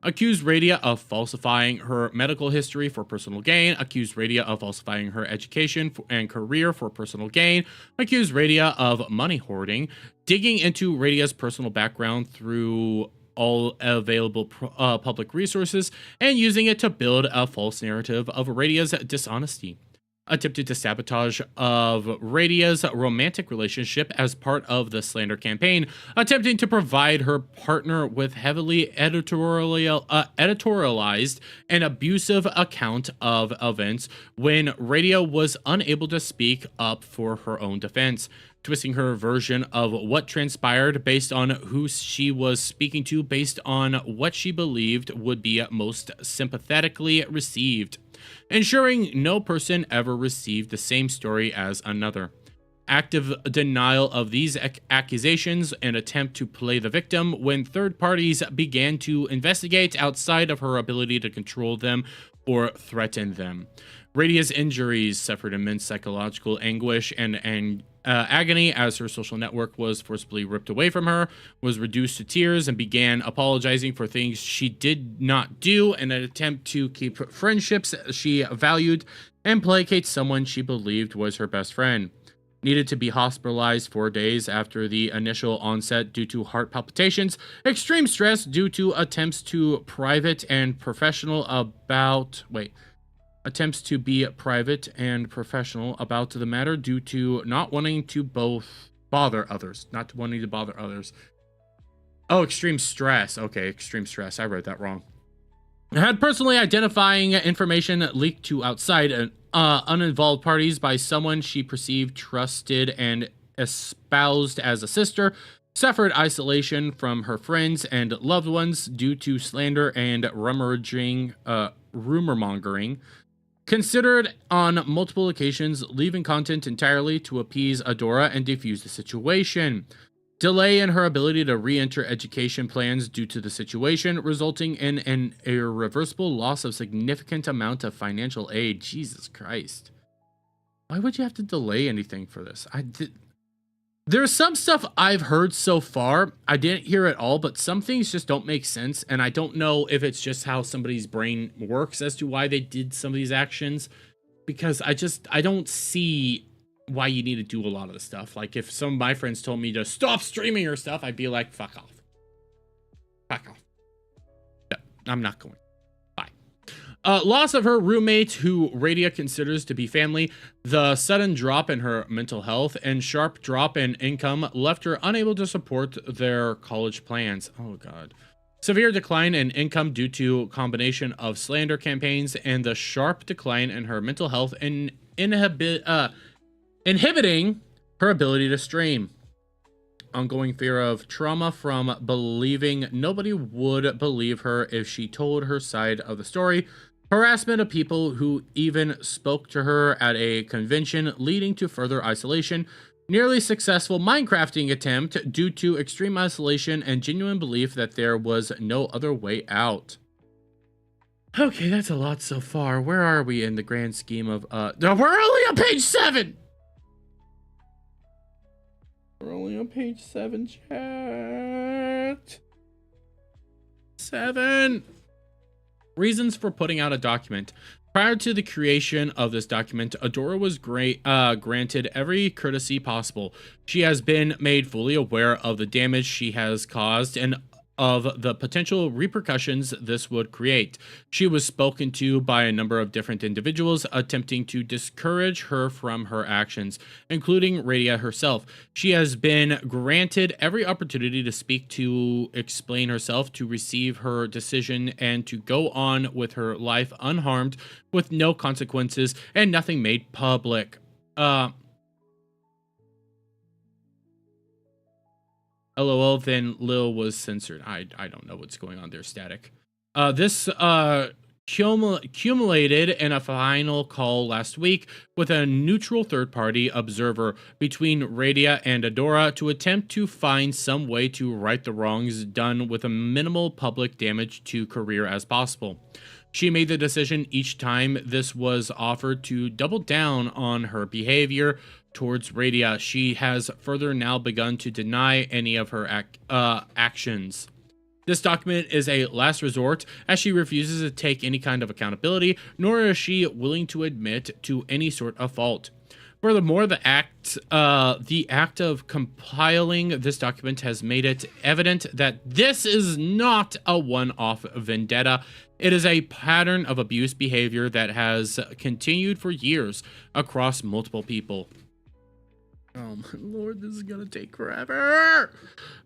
Accused Radia of falsifying her medical history for personal gain. Accused Radia of falsifying her education and career for personal gain. Accused Radia of money hoarding. Digging into Radia's personal background through all available public resources and using it to build a false narrative of Radia's dishonesty. Attempted to sabotage of Radia's romantic relationship as part of the slander campaign, attempting to provide her partner with heavily editorialized and abusive account of events when Radia was unable to speak up for her own defense, twisting her version of what transpired based on who she was speaking to based on what she believed would be most sympathetically received, ensuring no person ever received the same story as another. Active denial of these accusations and attempt to play the victim when third parties began to investigate outside of her ability to control them or threaten them. Radia's injuries suffered immense psychological anguish and agony as her social network was forcibly ripped away from her, was reduced to tears, and began apologizing for things she did not do in an attempt to keep friendships she valued and placate someone she believed was her best friend. Needed to be hospitalized 4 days after the initial onset due to heart palpitations, extreme stress due to attempts to be private and professional about the matter due to not wanting to bother others. Oh, extreme stress. Okay, extreme stress. I read that wrong. Had personally identifying information leaked to outside uninvolved parties by someone she perceived, trusted, and espoused as a sister, suffered isolation from her friends and loved ones due to slander and rumor mongering. Considered on multiple occasions leaving content entirely to appease Adora and defuse the situation. Delay in her ability to re-enter education plans due to the situation, resulting in an irreversible loss of significant amount of financial aid. Jesus Christ. Why would you have to delay anything for this? There's some stuff I've heard so far. I didn't hear it all, but some things just don't make sense, and I don't know if it's just how somebody's brain works as to why they did some of these actions, because I don't see why you need to do a lot of the stuff. Like, if some of my friends told me to stop streaming or stuff, I'd be like, fuck off. Fuck off. No, I'm not going. Bye. Loss of her roommate, who Radia considers to be family, the sudden drop in her mental health, and sharp drop in income left her unable to support their college plans. Oh, God. Severe decline in income due to combination of slander campaigns and the sharp decline in her mental health and inhibiting her ability to stream. Ongoing fear of trauma from believing nobody would believe her if she told her side of the story. Harassment of people who even spoke to her at a convention, leading to further isolation. nearly successful Minecrafting attempt due to extreme isolation and genuine belief that there was no other way out. Okay, that's a lot so far. Where are we in the grand scheme of, we're only on page 7! We're only on page 7, chat. 7! Reasons for putting out a document. Prior to the creation of this document, Adora was granted every courtesy possible. She has been made fully aware of the damage she has caused and of the potential repercussions this would create. She was spoken to by a number of different individuals attempting to discourage her from her actions, including Radia herself. She has been granted every opportunity to speak, to explain herself, to receive her decision, and to go on with her life unharmed with no consequences and nothing made public. LOL, then Lil was censored. I don't know what's going on there, static. This accumulated in a final call last week with a neutral third-party observer between Radia and Adora to attempt to find some way to right the wrongs done with a minimal public damage to career as possible. She made the decision each time this was offered to double down on her behavior towards Radia. She has further now begun to deny any of her actions. This document is a last resort, as she refuses to take any kind of accountability, nor is she willing to admit to any sort of fault. Furthermore, the act of compiling this document has made it evident that this is not a one-off vendetta. It is a pattern of abuse behavior that has continued for years across multiple people. Oh my lord, this is gonna take forever.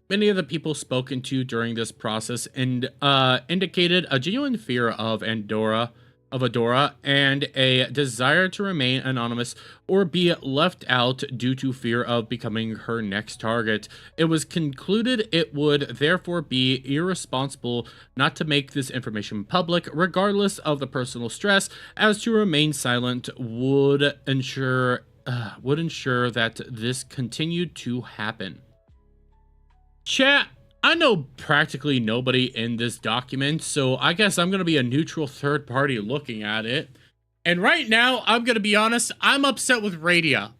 Many of the people spoken to during this process indicated a genuine fear of Adora and a desire to remain anonymous or be left out due to fear of becoming her next target. It was concluded it would therefore be irresponsible not to make this information public, regardless of the personal stress, as to remain silent would ensure that this continued to happen. Chat, I know practically nobody in this document, so I guess I'm going to be a neutral third party looking at it. And right now, I'm going to be honest, I'm upset with Radia.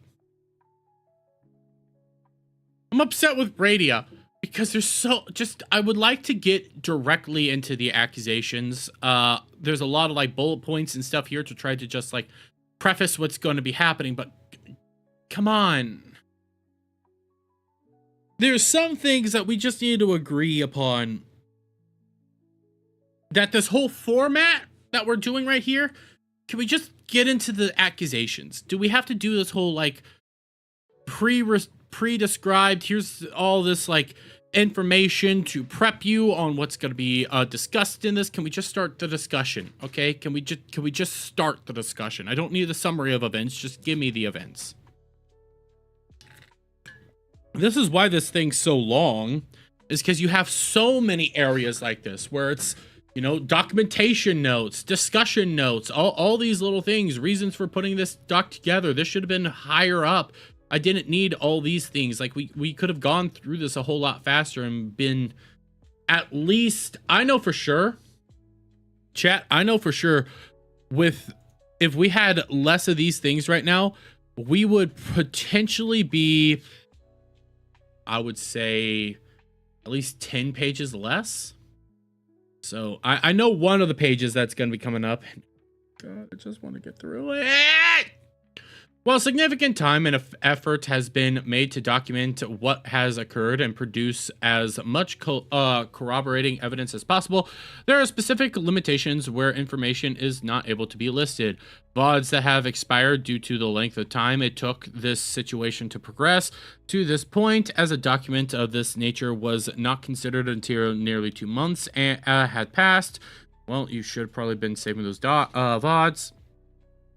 I'm upset with Radia because there's I would like to get directly into the accusations. There's a lot of like bullet points and stuff here to try to just like preface what's going to be happening, but come on. There's some things that we just need to agree upon. That this whole format that we're doing right here, can we just get into the accusations? Do we have to do this whole like pre-described, here's all this like information to prep you on what's going to be discussed in this? Can we just start the discussion? Okay, can we just start the discussion? I don't need a summary of events, just give me the events. This is why this thing's so long, is because you have so many areas like this where it's, you know, documentation notes, discussion notes, all these little things, reasons for putting this doc together. This should have been higher up. I didn't need all these things. Like we could have gone through this a whole lot faster and been at least, I know for sure, chat, I know for sure if we had less of these things right now, we would potentially be, I would say, at least 10 pages less. So I know one of the pages that's going to be coming up. God, I just want to get through it. While significant time and effort has been made to document what has occurred and produce as much corroborating evidence as possible, there are specific limitations where information is not able to be listed. VODs that have expired due to the length of time it took this situation to progress to this point, as a document of this nature was not considered until nearly 2 months had passed. Well, you should have probably been saving those VODs.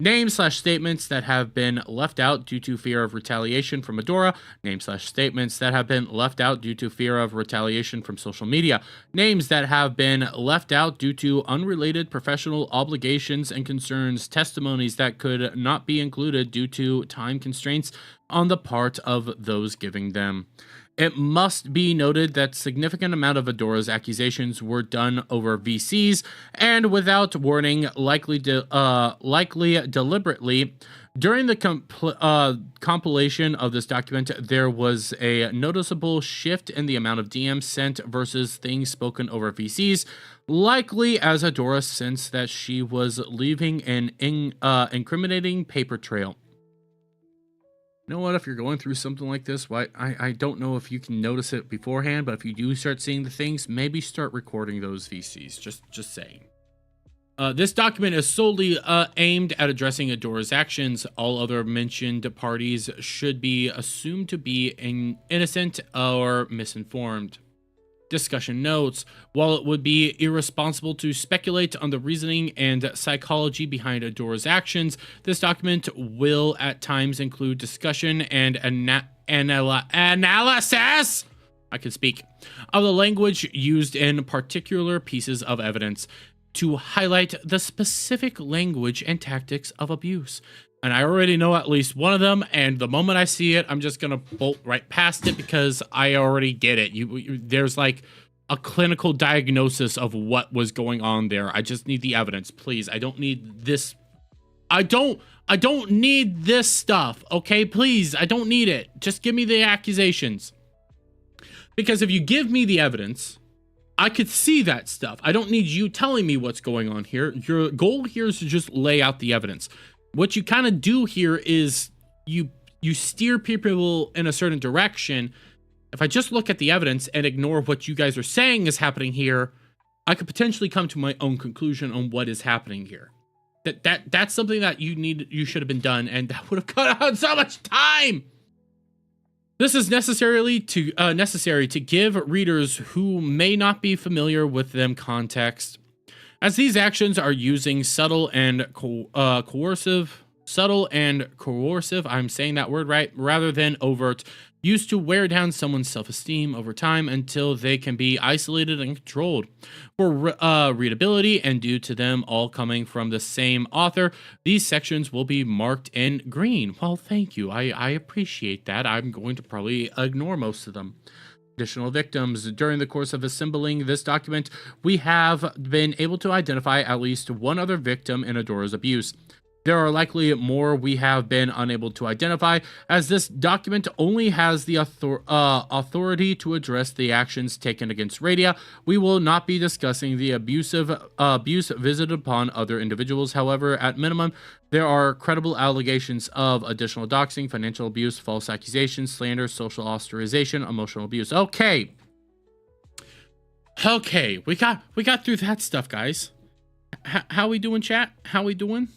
Names/statements that have been left out due to fear of retaliation from Adora. Names/statements that have been left out due to fear of retaliation from social media. Names that have been left out due to unrelated professional obligations and concerns. Testimonies that could not be included due to time constraints on the part of those giving them. It must be noted that significant amount of Adora's accusations were done over VCs and without warning, likely deliberately. During the compilation of this document, there was a noticeable shift in the amount of DMs sent versus things spoken over VCs, likely as Adora sensed that she was leaving an incriminating paper trail. You know what, if you're going through something like this, I don't know if you can notice it beforehand, but if you do start seeing the things, maybe start recording those VCs. Just saying. This document is solely aimed at addressing Adora's actions. All other mentioned parties should be assumed to be innocent or misinformed. Discussion notes. While it would be irresponsible to speculate on the reasoning and psychology behind Adora's actions, this document will at times include discussion and analysis, I can speak, of the language used in particular pieces of evidence to highlight the specific language and tactics of abuse. And I already know at least one of them, and the moment I see it, I'm just gonna bolt right past it because I already get it. There's like a clinical diagnosis of what was going on there. I just need the evidence, please. I don't need this. I don't need this stuff, okay? Please, I don't need it. Just give me the accusations. Because if you give me the evidence, I could see that stuff. I don't need you telling me what's going on here. Your goal here is to just lay out the evidence. What you kind of do here is you steer people in a certain direction. If I just look at the evidence and ignore what you guys are saying is happening here, I could potentially come to my own conclusion on what is happening here. That's something that you should have been done, and that would have cut out so much time. This is necessary to give readers who may not be familiar with them context, as these actions are using subtle and coercive, I'm saying that word right, rather than overt, used to wear down someone's self-esteem over time until they can be isolated and controlled. For readability and due to them all coming from the same author, these sections will be marked in green. Well, thank you. I appreciate that. I'm going to probably ignore most of them. Additional victims. During the course of assembling this document, we have been able to identify at least one other victim in Adora's abuse. There are likely more we have been unable to identify, as this document only has the authority to address the actions taken against Radia. We will not be discussing the abuse visited upon other individuals. However, at minimum, there are credible allegations of additional doxing, financial abuse, false accusations, slander, social ostracization, emotional abuse. Okay, we got through that stuff, guys. How we doing, chat? How we doing?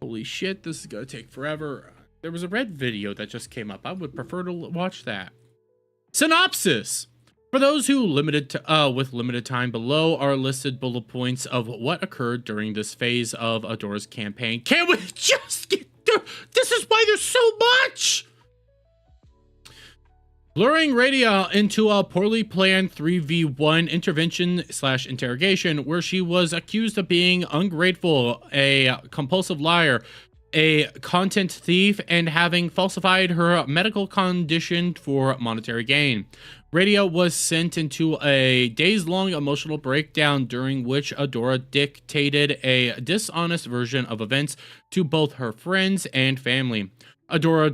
Holy shit, this is gonna take forever. There was a red video that just came up. I would prefer to watch that. Synopsis! For those who with limited time, below are listed bullet points of what occurred during this phase of Adora's campaign. Can we just get through? This is why there's so much! Luring Radia into a poorly planned 3v1 intervention/interrogation where she was accused of being ungrateful, a compulsive liar, a content thief, and having falsified her medical condition for monetary gain. Radia was sent into a days-long emotional breakdown during which Adora dictated a dishonest version of events to both her friends and family. Adora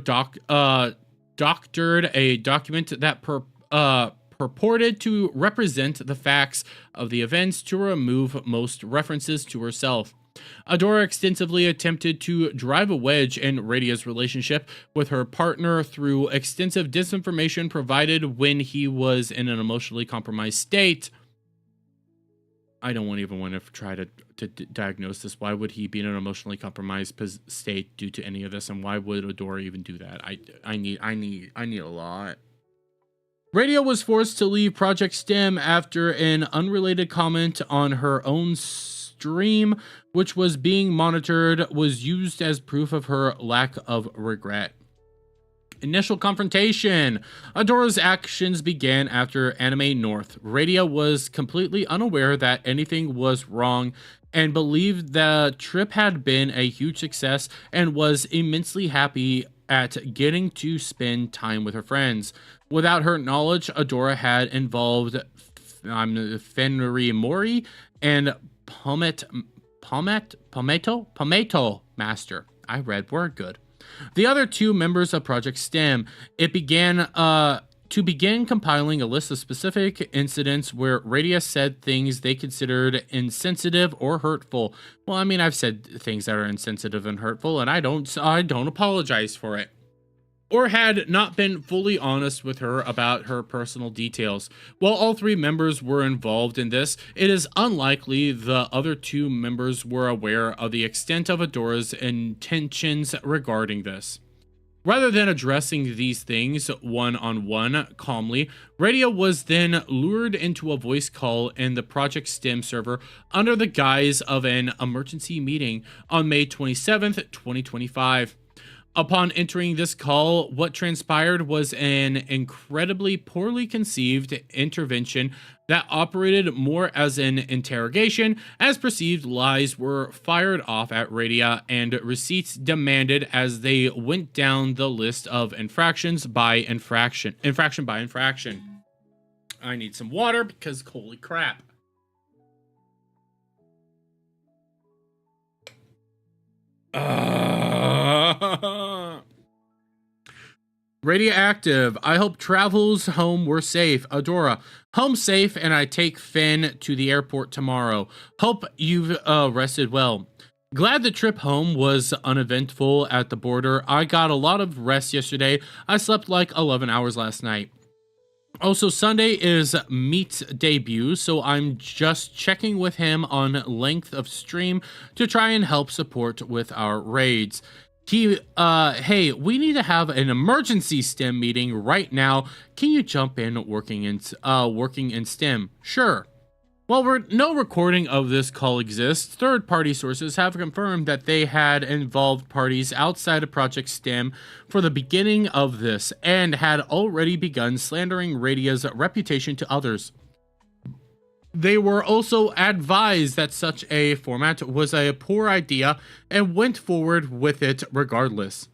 doctored a document that purported to represent the facts of the events to remove most references to herself. Adora extensively attempted to drive a wedge in Radia's relationship with her partner through extensive disinformation provided when he was in an emotionally compromised state. I don't even want to try to diagnose this. Why would he be in an emotionally compromised state due to any of this, and why would Adora even do that? I need a lot. Radia was forced to leave Project STEM after an unrelated comment on her own stream which was being monitored, was used as proof of her lack of regret. Initial confrontation. Adora's actions began after Anime North. Radia was completely unaware that anything was wrong and believed the trip had been a huge success and was immensely happy at getting to spend time with her friends. Without her knowledge, Adora had involved Fenri Mori and Pometo Master. I read word good. The other two members of Project STEM. It began to begin compiling a list of specific incidents where Radia said things they considered insensitive or hurtful. Well, I mean, I've said things that are insensitive and hurtful, and I don't apologize for it. Or had not been fully honest with her about her personal details. While all three members were involved in this, it is unlikely the other two members were aware of the extent of Adora's intentions regarding this. Rather than addressing these things one-on-one calmly, Radia was then lured into a voice call in the Project STEM server under the guise of an emergency meeting on May 27th, 2025. Upon entering this call, what transpired was an incredibly poorly conceived intervention that operated more as an interrogation, as perceived lies were fired off at Radia and receipts demanded as they went down the list of infractions by infraction. I need some water because holy crap. Radioactive. I hope travels home were safe. Adora. Home safe, and I take Finn to the airport tomorrow. Hope you've rested well. Glad the trip home was uneventful at the border. I got a lot of rest yesterday. I slept like 11 hours last night. Also, Sunday is Meat's debut, so I'm just checking with him on length of stream to try and help support with our raids. Hey, we need to have an emergency STEM meeting right now. Can you jump in working in STEM? Sure. While no recording of this call exists, third-party sources have confirmed that they had involved parties outside of Project STEM for the beginning of this and had already begun slandering Radia's reputation to others. They were also advised that such a format was a poor idea and went forward with it regardless.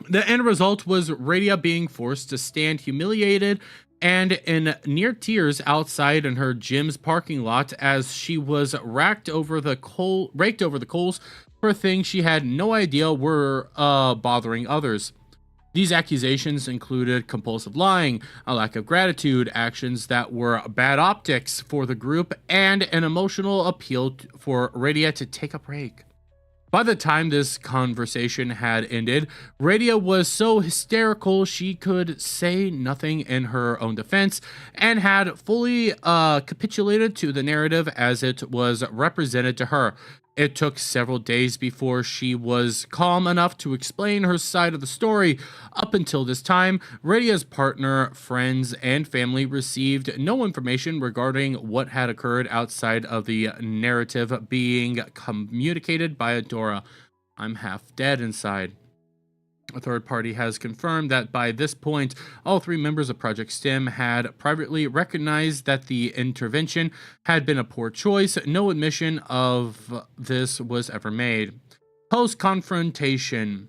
The end result was Radia being forced to stand humiliated and in near tears outside in her gym's parking lot as she was raked over the coals for things she had no idea were bothering others. These accusations included compulsive lying, a lack of gratitude, actions that were bad optics for the group, and an emotional appeal for Radia to take a break. By the time this conversation had ended, Radia was so hysterical she could say nothing in her own defense and had fully capitulated to the narrative as it was represented to her. It took several days before she was calm enough to explain her side of the story. Up until this time, Radia's partner, friends, and family received no information regarding what had occurred outside of the narrative being communicated by Adora. I'm half dead inside. A third party has confirmed that by this point, all three members of Project STEM had privately recognized that the intervention had been a poor choice. No admission of this was ever made. Post-confrontation.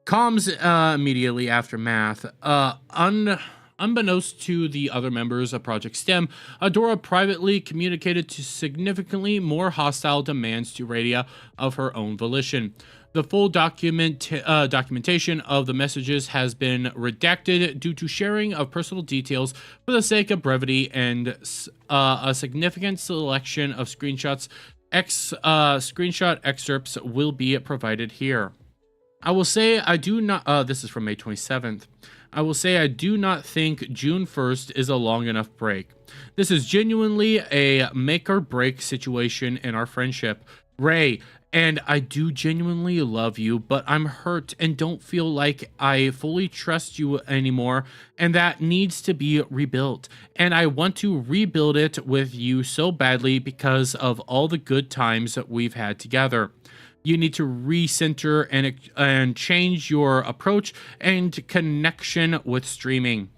Comms immediately aftermath. Unbeknownst to the other members of Project STEM, Adora privately communicated to significantly more hostile demands to Radia of her own volition. The full documentation of the messages has been redacted due to sharing of personal details for the sake of brevity, and a significant selection of screenshot excerpts will be provided here. I will say I do not, this is from May 27th. I will say I do not think June 1st is a long enough break. This is genuinely a make or break situation in our friendship. Ray, And I do genuinely love you, but I'm hurt and don't feel like I fully trust you anymore. And that needs to be rebuilt. And I want to rebuild it with you so badly because of all the good times that we've had together. You need to recenter and change your approach and connection with streaming.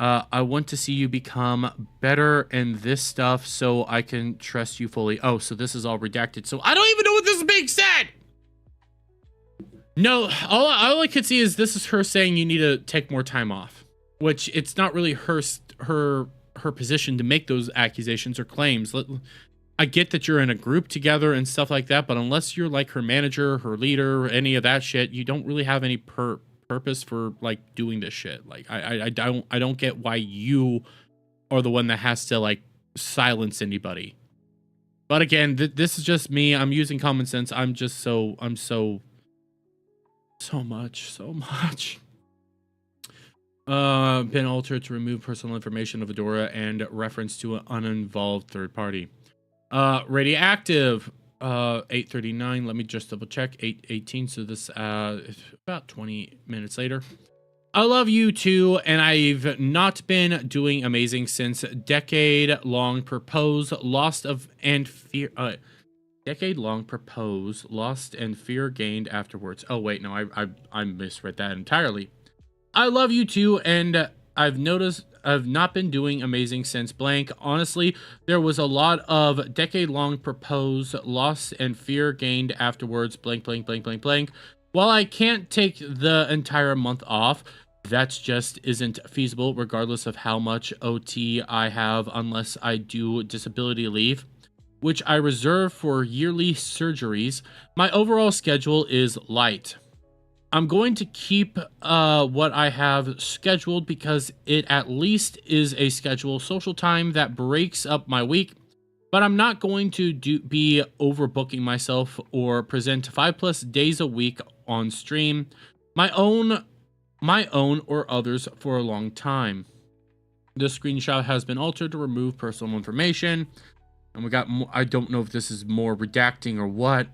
I want to see you become better in this stuff so I can trust you fully. Oh, so this is all redacted. So I don't even know what this is being said. No, all I could see is this is her saying you need to take more time off, which it's not really her position to make those accusations or claims. I get that you're in a group together and stuff like that, but unless you're like her manager, her leader, any of that shit, you don't really have any purpose for like doing this shit. Like I don't get why you are the one that has to like silence anybody. But again, this is just me. I'm using common sense. I'm so much. Been altered to remove personal information of Adora and reference to an uninvolved third party. Radioactive. 8:39. Let me just double check. 8:18. So this is about 20 minutes later. I love you too, and I've not been doing amazing since decade-long propose, lost of and fear. Decade-long propose, lost and fear gained afterwards. Oh wait, no, I misread that entirely. I love you too, and I've noticed I've not been doing amazing since blank. Honestly, there was a lot of decade-long propose, loss, and fear gained afterwards. Blank, blank, blank, blank, blank. While I can't take the entire month off, that's just isn't feasible regardless of how much OT I have unless I do disability leave, which I reserve for yearly surgeries. My overall schedule is light. I'm going to keep what I have scheduled because it at least is a scheduled social time that breaks up my week, but I'm not going to be overbooking myself or present 5+ days a week on stream, my own or others for a long time. This screenshot has been altered to remove personal information, and we got more. I don't know if this is more redacting or what.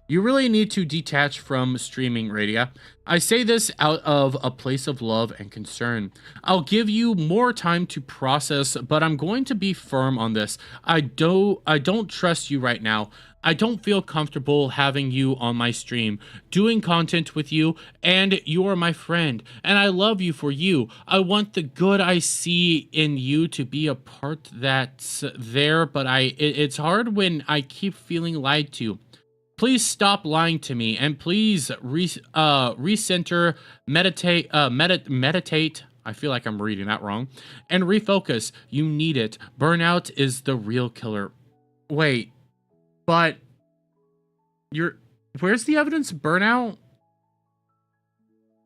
You really need to detach from streaming, Radia. I say this out of a place of love and concern. I'll give you more time to process, but I'm going to be firm on this. I don't trust you right now. I don't feel comfortable having you on my stream, doing content with you, and you are my friend, and I love you for you. I want the good I see in you to be a part that's there, but it's hard when I keep feeling lied to. Please stop lying to me, and please recenter, meditate. I feel like I'm reading that wrong. And refocus. You need it. Burnout is the real killer. Wait, but where's the evidence of burnout?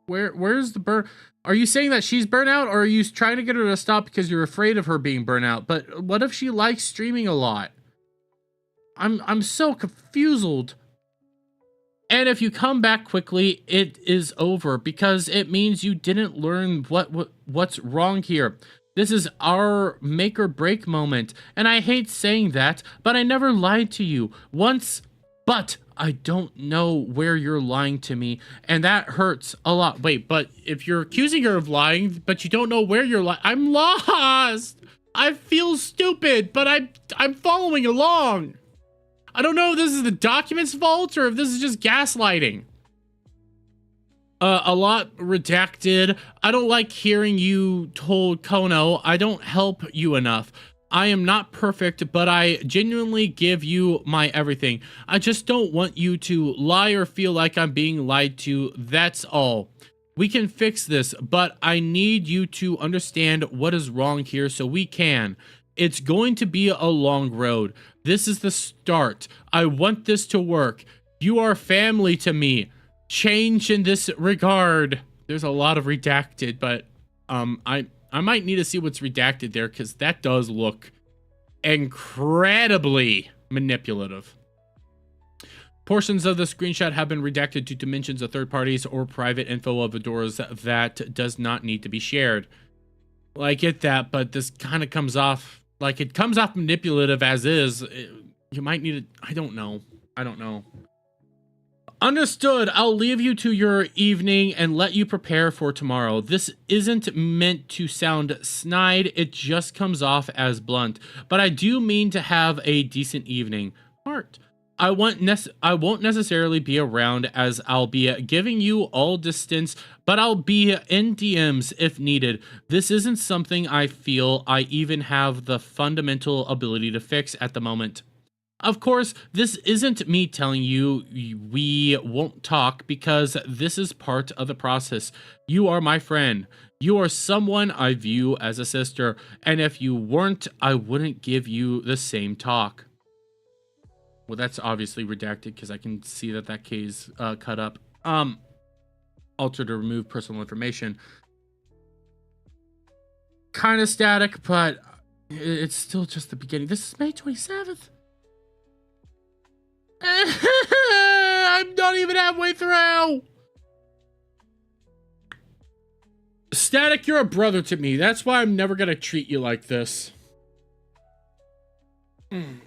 Where's the burn? Are you saying that she's burnout, or are you trying to get her to stop because you're afraid of her being burnout? But what if she likes streaming a lot? I'm so confused. And if you come back quickly, it is over because it means you didn't learn what's wrong here. This is our make or break moment. And I hate saying that, but I never lied to you once, but I don't know where you're lying to me, and that hurts a lot. Wait, but if you're accusing her of lying, but you don't know where you're lying, I'm lost. I feel stupid, but I'm following along. I don't know if this is the document's fault or if this is just gaslighting. A lot redacted. I don't like hearing you told Kono I don't help you enough. I am not perfect, but I genuinely give you my everything. I just don't want you to lie or feel like I'm being lied to. That's all. We can fix this, but I need you to understand what is wrong here so we can. It's going to be a long road. This is the start. I want this to work. You are family to me. Change in this regard. There's a lot of redacted, but I might need to see what's redacted there because that does look incredibly manipulative. Portions of the screenshot have been redacted due to mentions of third parties or private info of Adora's that does not need to be shared. Well, I get that, but this kind of comes off like it comes off manipulative as is. You might need to, I don't know. Understood. I'll leave you to your evening and let you prepare for tomorrow. This isn't meant to sound snide, it just comes off as blunt. But I do mean to have a decent evening. Heart. I won't necessarily be around, as I'll be giving you all distance, but I'll be in DMs if needed. This isn't something I feel I even have the fundamental ability to fix at the moment. Of course, this isn't me telling you we won't talk, because this is part of the process. You are my friend. You are someone I view as a sister, and if you weren't, I wouldn't give you the same talk. Well, that's obviously redacted because I can see that K is cut up. Alter to remove personal information. Kind of static, but it's still just the beginning. This is May 27th. I'm not even halfway through. Static, you're a brother to me. That's why I'm never gonna treat you like this.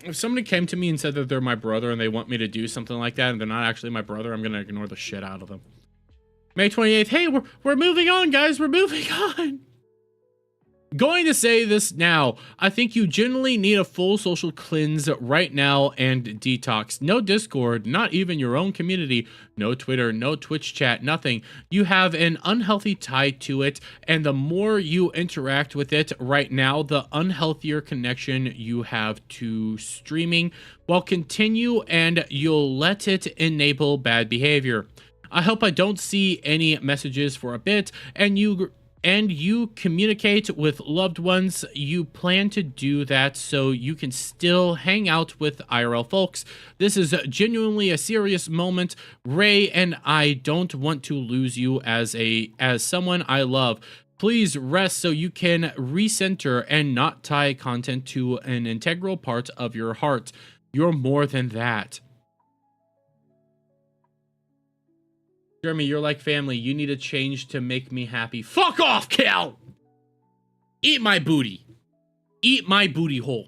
If somebody came to me and said that they're my brother and they want me to do something like that and they're not actually my brother, I'm gonna ignore the shit out of them. May 28th. Hey, we're moving on, guys. We're moving on. Going to say this now. I think you generally need a full social cleanse right now and detox. No Discord, not even your own community. No Twitter, no Twitch chat, nothing. You have an unhealthy tie to it, and the more you interact with it right now, the unhealthier connection you have to streaming will continue, and you'll let it enable bad behavior. I hope I don't see any messages for a bit, and you communicate with loved ones. You plan to do that so you can still hang out with IRL folks. This is genuinely a serious moment, Ray, and I don't want to lose you as someone I love. Please rest so you can recenter and not tie content to an integral part of your heart. You're more than that. Jeremy, you're like family. You need a change to make me happy. Fuck off, Cal! Eat my booty. Eat my booty hole.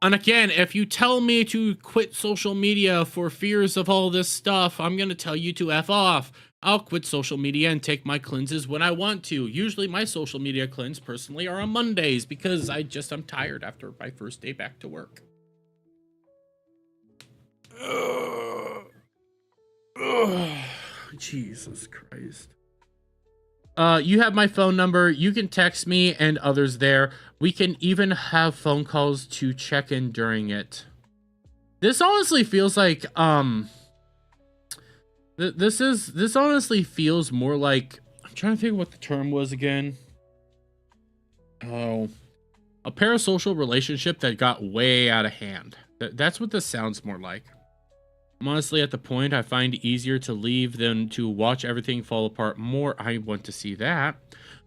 And again, if you tell me to quit social media for fears of all this stuff, I'm going to tell you to F off. I'll quit social media and take my cleanses when I want to. Usually my social media cleanse, personally, are on Mondays because I'm tired after my first day back to work. Jesus Christ. You have my phone number. You can text me and others there. We can even have phone calls to check in during it. This honestly feels like this honestly feels more like, I'm trying to think what the term was again. Oh, a parasocial relationship that got way out of hand. That's what this sounds more like. I'm honestly at the point I find easier to leave than to watch everything fall apart more. I want to see that.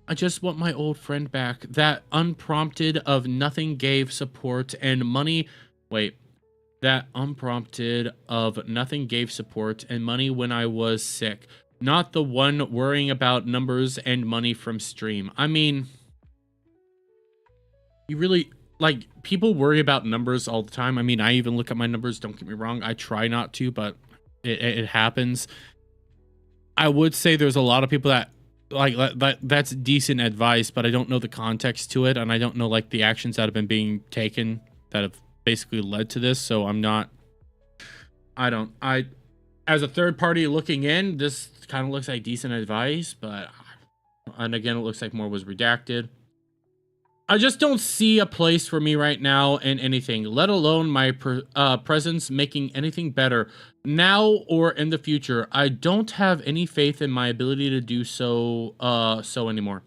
I just want my old friend back. That unprompted of nothing gave support and money. Wait. That unprompted of nothing gave support and money when I was sick. Not the one worrying about numbers and money from stream. I mean, you really... Like, people worry about numbers all the time. I mean, I even look at my numbers, don't get me wrong. I try not to, but it happens. I would say there's a lot of people that, like, that's decent advice, but I don't know the context to it, and I don't know, like, the actions that have been being taken that have basically led to this, so I'm not... As a third party looking in, this kind of looks like decent advice, but... And again, it looks like more was redacted. I just don't see a place for me right now in anything, let alone my presence making anything better now or in the future. I don't have any faith in my ability to do so anymore.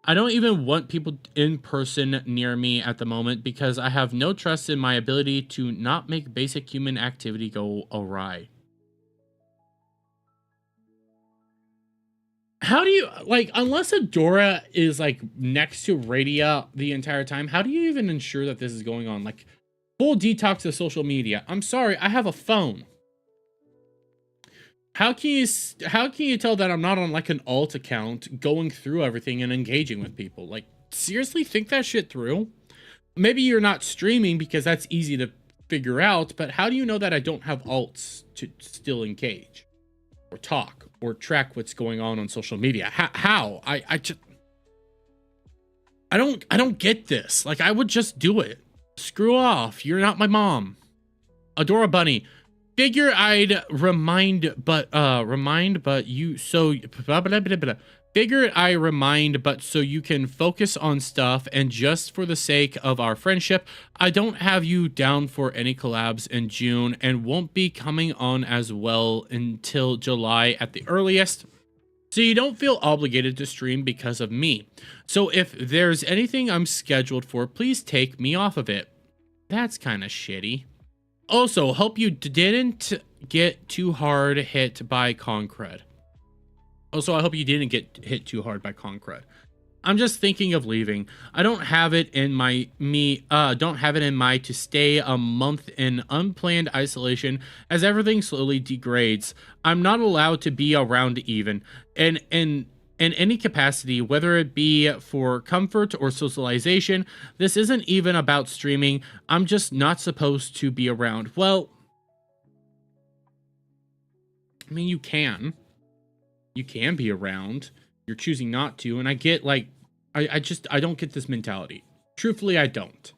I don't even want people in person near me at the moment because I have no trust in my ability to not make basic human activity go awry. How do you, like, unless Adora is, like, next to Radia the entire time, how do you even ensure that this is going on? Like, full detox of social media. I'm sorry, I have a phone. How can you tell that I'm not on, like, an alt account going through everything and engaging with people? Like, seriously, think that shit through? Maybe you're not streaming because that's easy to figure out, but how do you know that I don't have alts to still engage or talk or track what's going on social media? How? I don't get this. Like, I would just do it. Screw off. You're not my mom. Adora Bunny. Figure I'd remind, but you so blah, blah, blah, blah. Figured I remind, but so you can focus on stuff, and just for the sake of our friendship, I don't have you down for any collabs in June and won't be coming on as well until July at the earliest. So you don't feel obligated to stream because of me. So if there's anything I'm scheduled for, please take me off of it. That's kind of shitty. Also, hope you didn't get too hard hit by Concred. Also, I hope you didn't get hit too hard by Concred. I'm just thinking of leaving. I don't have it in my to stay a month in unplanned isolation as everything slowly degrades. I'm not allowed to be around even in any capacity, whether it be for comfort or socialization. This isn't even about streaming. I'm just not supposed to be around. Well, I mean, you can be around. You're choosing not to, and I get, like, I don't get this mentality. Truthfully, I don't.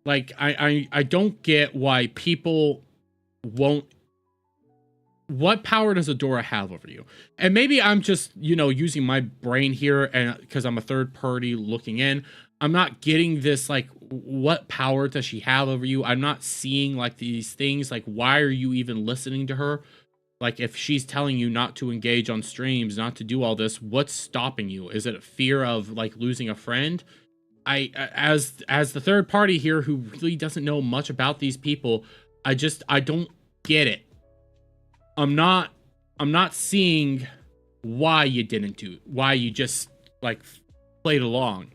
Like, I don't get why people won't. What power does Adora have over you? And maybe I'm just, using my brain here, and because I'm a third party looking in, I'm not getting this, like, what power does she have over you? I'm not seeing, like, these things, like, why are you even listening to her? Like, if she's telling you not to engage on streams, not to do all this, what's stopping you? Is it a fear of, like, losing a friend? As the third party here who really doesn't know much about these people, I don't get it. I'm not seeing why you didn't do it, why you just, like, played along.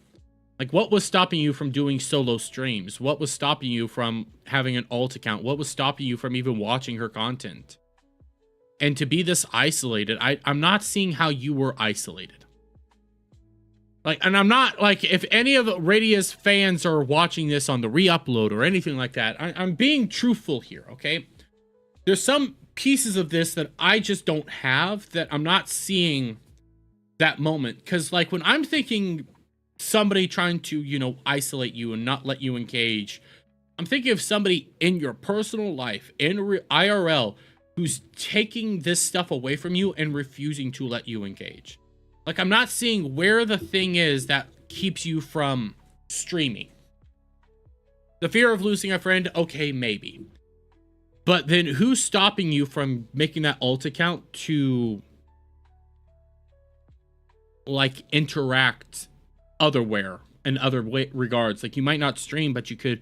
Like, what was stopping you from doing solo streams? What was stopping you from having an alt account? What was stopping you from even watching her content? And to be this isolated, I'm not seeing how you were isolated. Like, and I'm not, like, if any of Radia's fans are watching this on the re-upload or anything like that, I'm being truthful here, okay? There's some pieces of this that I just don't have, that I'm not seeing that moment. Because, like, when I'm thinking somebody trying to, isolate you and not let you engage, I'm thinking of somebody in your personal life, in IRL, who's taking this stuff away from you and refusing to let you engage. Like, I'm not seeing where the thing is that keeps you from streaming. The fear of losing a friend, okay, maybe. But then who's stopping you from making that alt account to, like, interact otherwhere in other regards? Like, you might not stream, but you could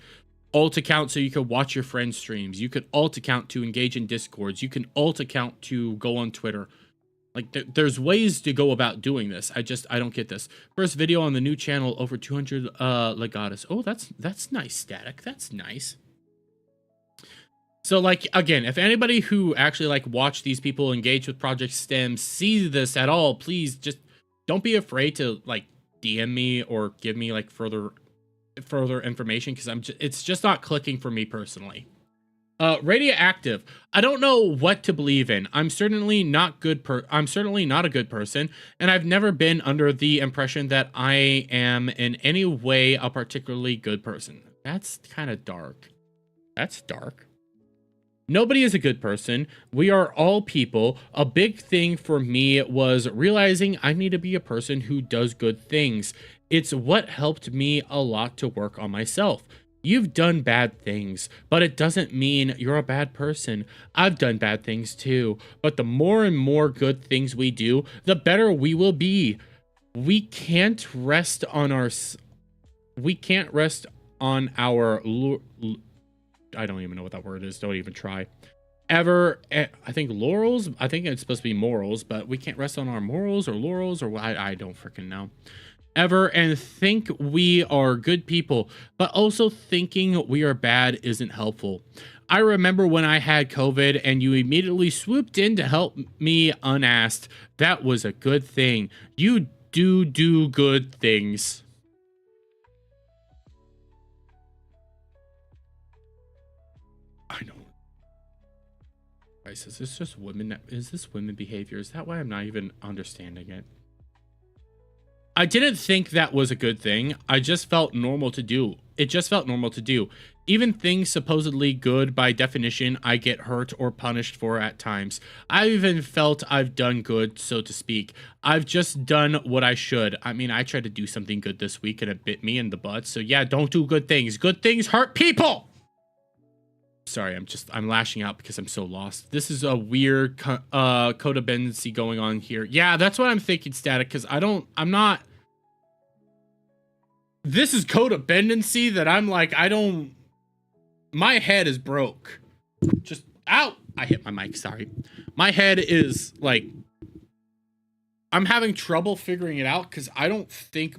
alt account so you could watch your friends' streams. You could alt account to engage in Discords. You can alt account to go on Twitter. Like, there's ways to go about doing this. I don't get this. First video on the new channel, over 200 legatus. Oh, that's nice, Static. That's nice. So, like, again, if anybody who actually, like, watch these people engage with Project STEM sees this at all, please just don't be afraid to, like, DM me or give me, like, further information, because it's just not clicking for me personally. Radioactive. I don't know what to believe in. I'm certainly not a good person, and I've never been under the impression that I am in any way a particularly good person. That's kind of dark. That's dark. Nobody is a good person. We are all people. A big thing for me was realizing I need to be a person who does good things. It's what helped me a lot to work on myself. You've done bad things, but it doesn't mean you're a bad person. I've done bad things too, but the more and more good things we do, the better we will be. We can't rest on our I don't even know what that word is. Don't even try. I think laurels. I think it's supposed to be morals, but we can't rest on our morals or laurels, or I don't freaking know. Ever and think we are good people, but also thinking we are bad isn't helpful. I remember when I had COVID and you immediately swooped in to help me unasked. That was a good thing. You do good things. Guys, is this just women? Is this women behavior? Is that why I'm not even understanding it? I didn't think that was a good thing. I just felt normal to do. It just felt normal to do. Even things supposedly good by definition, I get hurt or punished for at times. I even felt I've done good, so to speak. I've just done what I should. I mean, I tried to do something good this week and it bit me in the butt. So yeah, don't do good things. Good things hurt people. Sorry, I'm lashing out because I'm so lost. This is a weird codependency going on here. Yeah, that's what I'm thinking, Static, because I'm not. This is codependency that I'm like, my head is broke. Just, ow! I hit my mic, sorry. My head is like, I'm having trouble figuring it out because I don't think.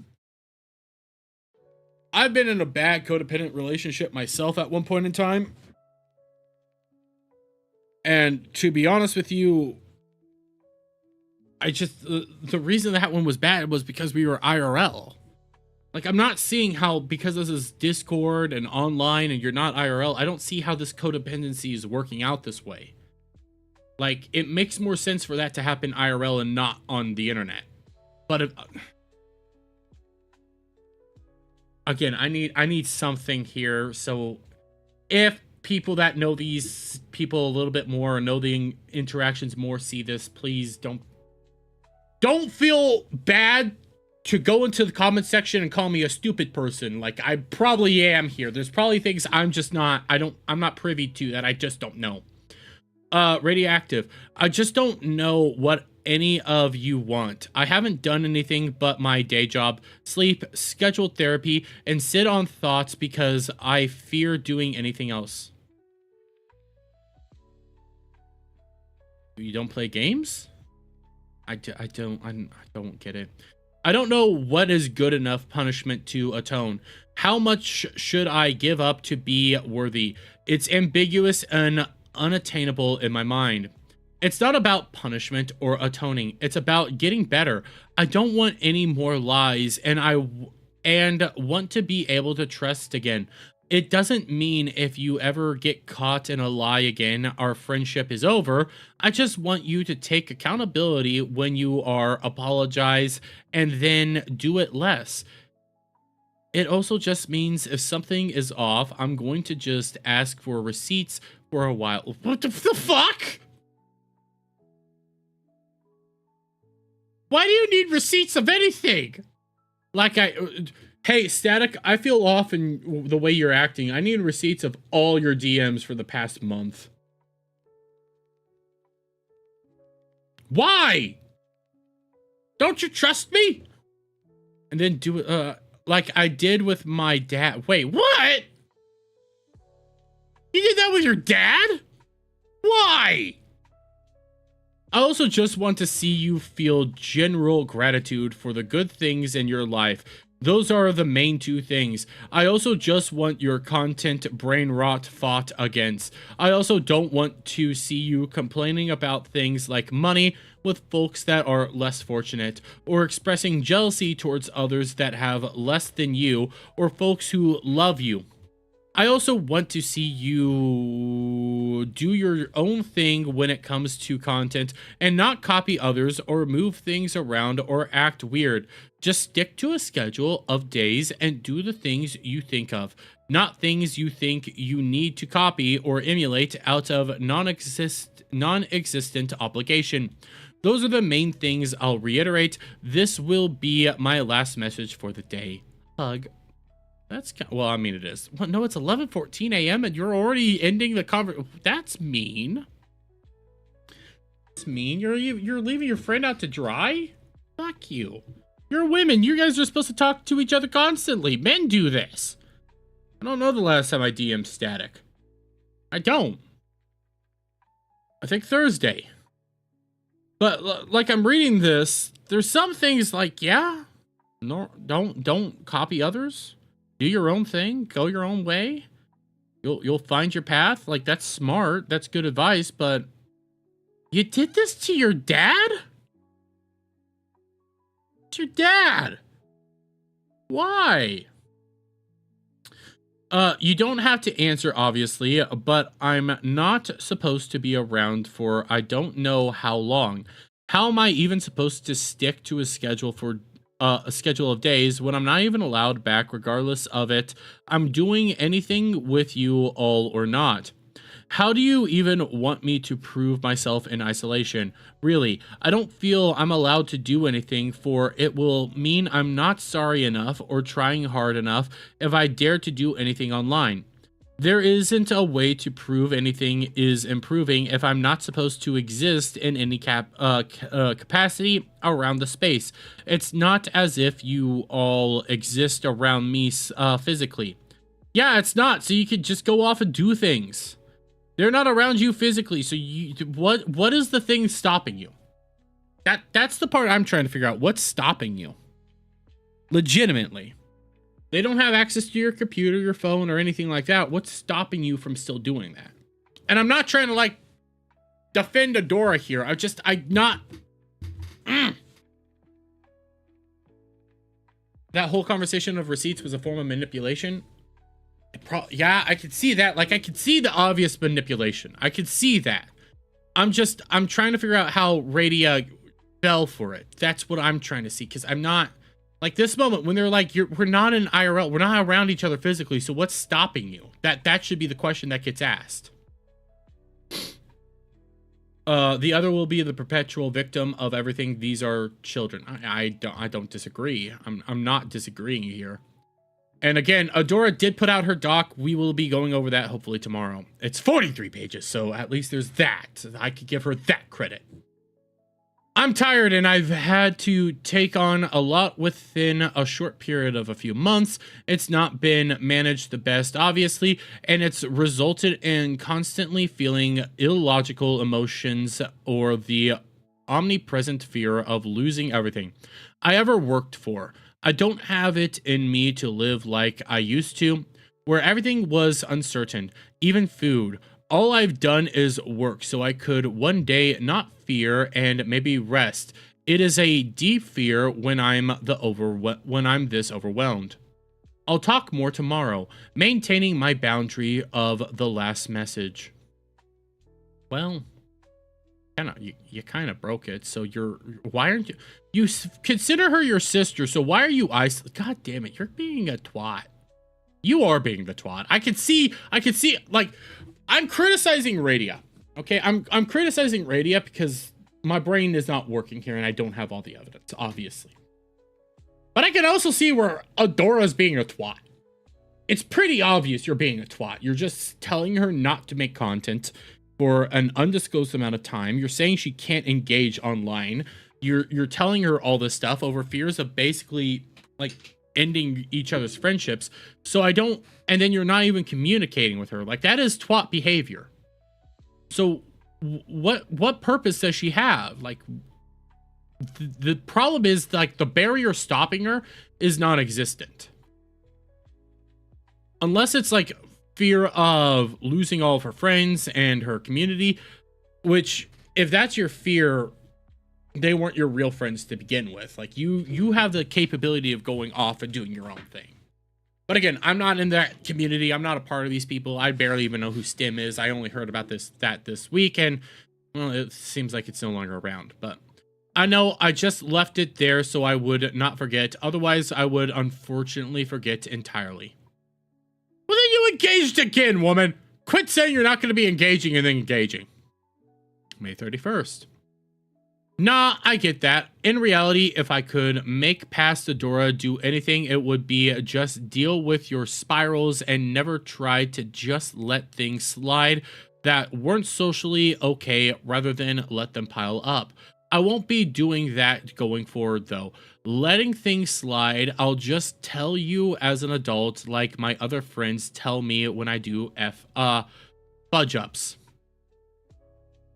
I've been in a bad codependent relationship myself at one point in time. And to be honest with you, the reason that one was bad was because we were IRL. Like, I'm not seeing how, because this is Discord and online and you're not IRL, I don't see how this codependency is working out this way. Like, it makes more sense for that to happen IRL and not on the internet. But again, I need something here. So if people that know these people a little bit more or know the interactions more see this, please don't feel bad to go into the comment section and call me a stupid person. Like, I probably am here. There's probably things I'm not privy to that I just don't know. Radioactive. I just don't know what any of you want. I haven't done anything but my day job, sleep, scheduled therapy, and sit on thoughts because I fear doing anything else. You don't play games? I don't get it. I don't know what is good enough punishment to atone. How much should I give up to be worthy? It's ambiguous and unattainable in my mind. It's not about punishment or atoning. It's about getting better. I don't want any more lies, and want to be able to trust again. It doesn't mean if you ever get caught in a lie again, our friendship is over. I just want you to take accountability when you are, apologize, and then do it less. It also just means if something is off, I'm going to just ask for receipts for a while. What the fuck? Why do you need receipts of anything? Like hey, Static, I feel off in the way you're acting. I need receipts of all your DMs for the past month. Why? Don't you trust me? And then do it, like I did with my dad. Wait, what? You did that with your dad? Why? I also just want to see you feel general gratitude for the good things in your life. Those are the main two things. I also just want your content brain rot fought against. I also don't want to see you complaining about things like money with folks that are less fortunate, or expressing jealousy towards others that have less than you, or folks who love you. I also want to see you do your own thing when it comes to content and not copy others or move things around or act weird. Just stick to a schedule of days and do the things you think of, not things you think you need to copy or emulate out of non-existent obligation. Those are the main things I'll reiterate. This will be my last message for the day. Hug. That's, well, I mean, it is. Well, no, it's 11:14 a.m. and you're already ending the conversation. That's mean. That's mean. You're leaving your friend out to dry? Fuck you. You're women. You guys are supposed to talk to each other constantly. Men do this. I don't know the last time I DM'd Static. I don't. I think Thursday. But like, I'm reading this. There's some things like, yeah, no, don't copy others. Do your own thing. Go your own way. You'll find your path. Like, that's smart. That's good advice. But you did this to your dad? It's your dad. Why? You don't have to answer, obviously, but I'm not supposed to be around for I don't know how long. How am I even supposed to stick to a schedule for a schedule of days when I'm not even allowed back regardless of it? I'm doing anything with you all or not. How do you even want me to prove myself in isolation? Really, I don't feel I'm allowed to do anything, for it will mean I'm not sorry enough or trying hard enough if I dare to do anything online. There isn't a way to prove anything is improving if I'm not supposed to exist in any capacity around the space. It's not as if you all exist around me physically. Yeah, it's not, so you could just go off and do things. They're not around you physically, so what is the thing stopping you? That's the part I'm trying to figure out. What's stopping you? Legitimately. They don't have access to your computer, your phone, or anything like that. What's stopping you from still doing that? And I'm not trying to, like, defend Adora here. I'm not... That whole conversation of receipts was a form of manipulation. Yeah, I could see that. Like, I could see the obvious manipulation. I could see that. I'm trying to figure out how Radia fell for it. That's what I'm trying to see, because I'm not... Like, this moment, when they're like, we're not in IRL, we're not around each other physically, so what's stopping you? That should be the question that gets asked. The other will be the perpetual victim of everything. These are children. I don't disagree. I'm not disagreeing here. And again, Adora did put out her doc. We will be going over that hopefully tomorrow. It's 43 pages, so at least there's that. I could give her that credit. I'm tired, and I've had to take on a lot within a short period of a few months. It's not been managed the best, obviously, and it's resulted in constantly feeling illogical emotions or the omnipresent fear of losing everything I ever worked for. I don't have it in me to live like I used to, where everything was uncertain, even food. All I've done is work so I could one day not fear and maybe rest. It is a deep fear when I'm this overwhelmed. I'll talk more tomorrow, maintaining my boundary of the last message. Well, you kind of broke it. So why aren't you consider her your sister? So why are you God damn it, you're being a twat. You are being the twat. I can see like I'm criticizing Radia. Okay, I'm criticizing Radia because my brain is not working here and I don't have all the evidence, obviously. But I can also see where Adora's being a twat. It's pretty obvious you're being a twat. You're just telling her not to make content for an undisclosed amount of time. You're saying she can't engage online. You're telling her all this stuff over fears of basically like ending each other's friendships. So and then you're not even communicating with her. Like, that is twat behavior. So what purpose does she have? Like, the problem is, like, the barrier stopping her is non-existent. Unless it's like fear of losing all of her friends and her community, which, if that's your fear, they weren't your real friends to begin with. Like, you have the capability of going off and doing your own thing. But again, I'm not in that community. I'm not a part of these people. I barely even know who Stim is. I only heard about this week, and well, it seems like it's no longer around. But I know I just left it there so I would not forget. Otherwise, I would unfortunately forget entirely. Well, then you engaged again, woman. Quit saying you're not going to be engaging and then engaging. May 31st. Nah, I get that. In reality, if I could make past Adora do anything, it would be just deal with your spirals and never try to just let things slide that weren't socially okay rather than let them pile up. I won't be doing that going forward, though. Letting things slide, I'll just tell you as an adult, like my other friends tell me when I do fudge ups.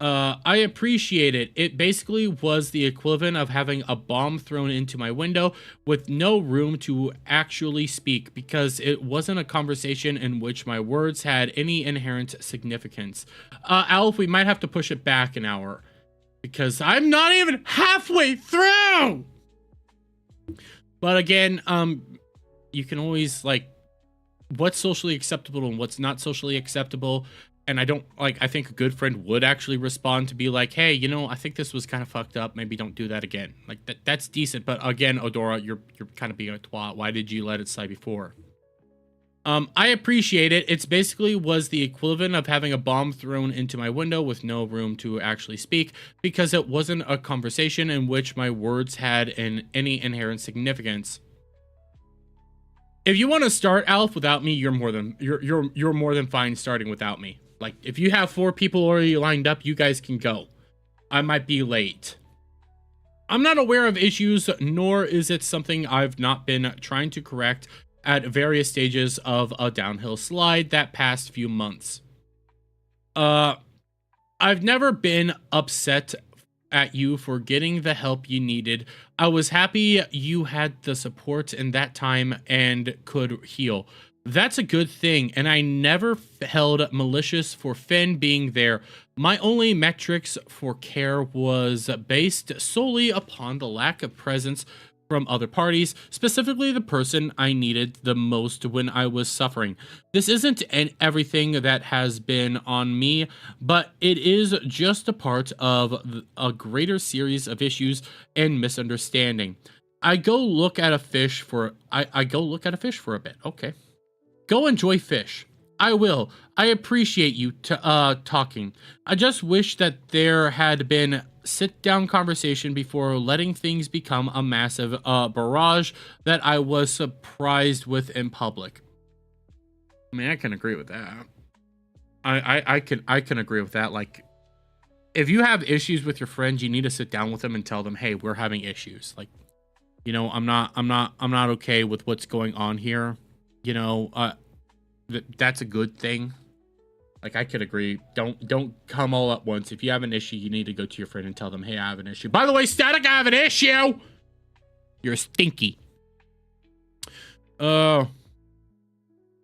I appreciate it. It basically was the equivalent of having a bomb thrown into my window with no room to actually speak, because it wasn't a conversation in which my words had any inherent significance. Alf, we might have to push it back an hour, because I'm not even halfway through! But again, you can always, like, what's socially acceptable and what's not socially acceptable. And I don't like, I think a good friend would actually respond to be like, hey, you know, I think this was kind of fucked up. Maybe don't do that again. Like that's decent. But again, Odora, you're kind of being a twat. Why did you let it slide before? I appreciate it. It's basically was the equivalent of having a bomb thrown into my window with no room to actually speak, because it wasn't a conversation in which my words had any inherent significance. If you want to start, Alf, without me, you're more than fine starting without me. Like, if you have 4 people already lined up, you guys can go. I might be late. I'm not aware of issues, nor is it something I've not been trying to correct at various stages of a downhill slide that past few months. I've never been upset at you for getting the help you needed. I was happy you had the support in that time and could heal. That's a good thing, and I never held malicious for Finn being there. My only metrics for care was based solely upon the lack of presence from other parties, specifically the person I needed the most when I was suffering. This isn't everything that has been on me, but it is just a part of a greater series of issues and misunderstanding. I go look at a fish for a bit. Okay. Go enjoy fish. I will. I appreciate you talking. I just wish that there had been sit-down conversation before letting things become a massive barrage that I was surprised with in public. I mean, I can agree with that. I can agree with that. Like, if you have issues with your friends, you need to sit down with them and tell them, hey, we're having issues. Like, you know, I'm not okay with what's going on here. You know, that's a good thing. Like, I could agree. Don't come all at once. If you have an issue, you need to go to your friend and tell them, hey, I have an issue. By the way, Static, I have an issue. You're stinky. One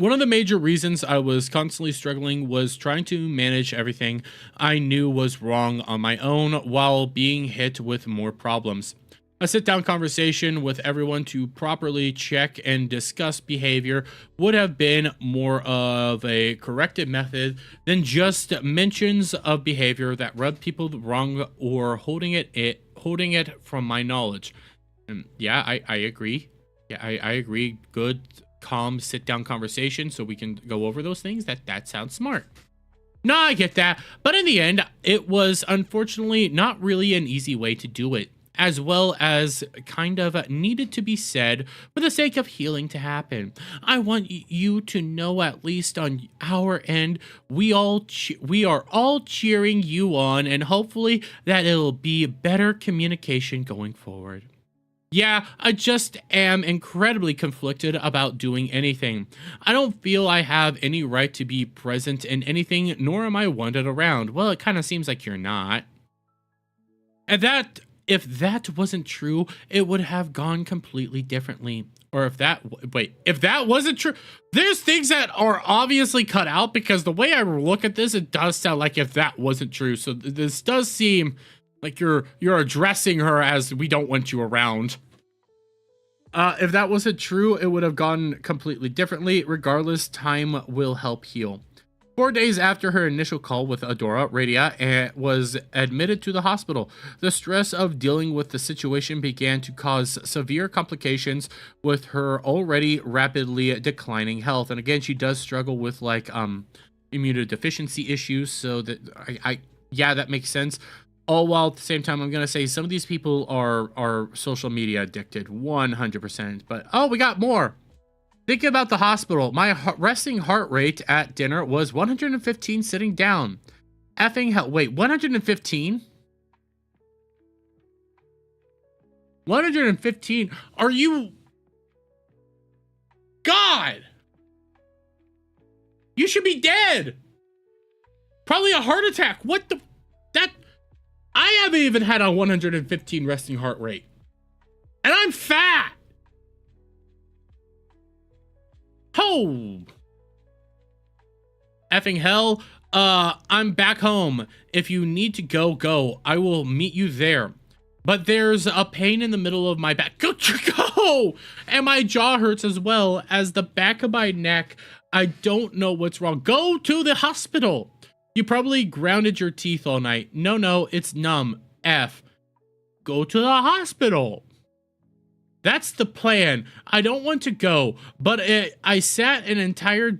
of the major reasons I was constantly struggling was trying to manage everything I knew was wrong on my own while being hit with more problems. A sit-down conversation with everyone to properly check and discuss behavior would have been more of a corrective method than just mentions of behavior that rubbed people wrong or holding it from my knowledge. And yeah, I agree. Yeah, I agree. Good, calm, sit-down conversation so we can go over those things. That sounds smart. No, I get that. But in the end, it was unfortunately not really an easy way to do it, as well as kind of needed to be said for the sake of healing to happen. I want you to know, at least on our end, we are all cheering you on, and hopefully that it'll be better communication going forward. Yeah, I just am incredibly conflicted about doing anything. I don't feel I have any right to be present in anything, nor am I wanted around. Well, it kind of seems like you're not. And if that wasn't true, it would have gone completely differently. Or if that wasn't true, there's things that are obviously cut out, because the way I look at this, it does sound like if that wasn't true. So this does seem like you're addressing her as we don't want you around. If that wasn't true, it would have gone completely differently. Regardless, time will help heal. 4 days after her initial call with Adora, Radia was admitted to the hospital. The stress of dealing with the situation began to cause severe complications with her already rapidly declining health. And again, she does struggle with like immunodeficiency issues, so that yeah, that makes sense. All while at the same time, I'm gonna say some of these people are social media addicted, 100%. But oh, we got more. Thinking about the hospital, my resting heart rate at dinner was 115 sitting down. Effing hell. Wait, 115? 115? Are you... God! You should be dead! Probably a heart attack. What the... That... I haven't even had a 115 resting heart rate. And I'm fat! Oh, effing hell. I'm back home. If you need to go. I will meet you there. But there's a pain in the middle of my back. Go. Oh, and my jaw hurts as well as the back of my neck. I don't know what's wrong. Go to the hospital. You probably grounded your teeth all night. No, it's numb. F. Go to the hospital. That's the plan. I don't want to go, but I sat an entire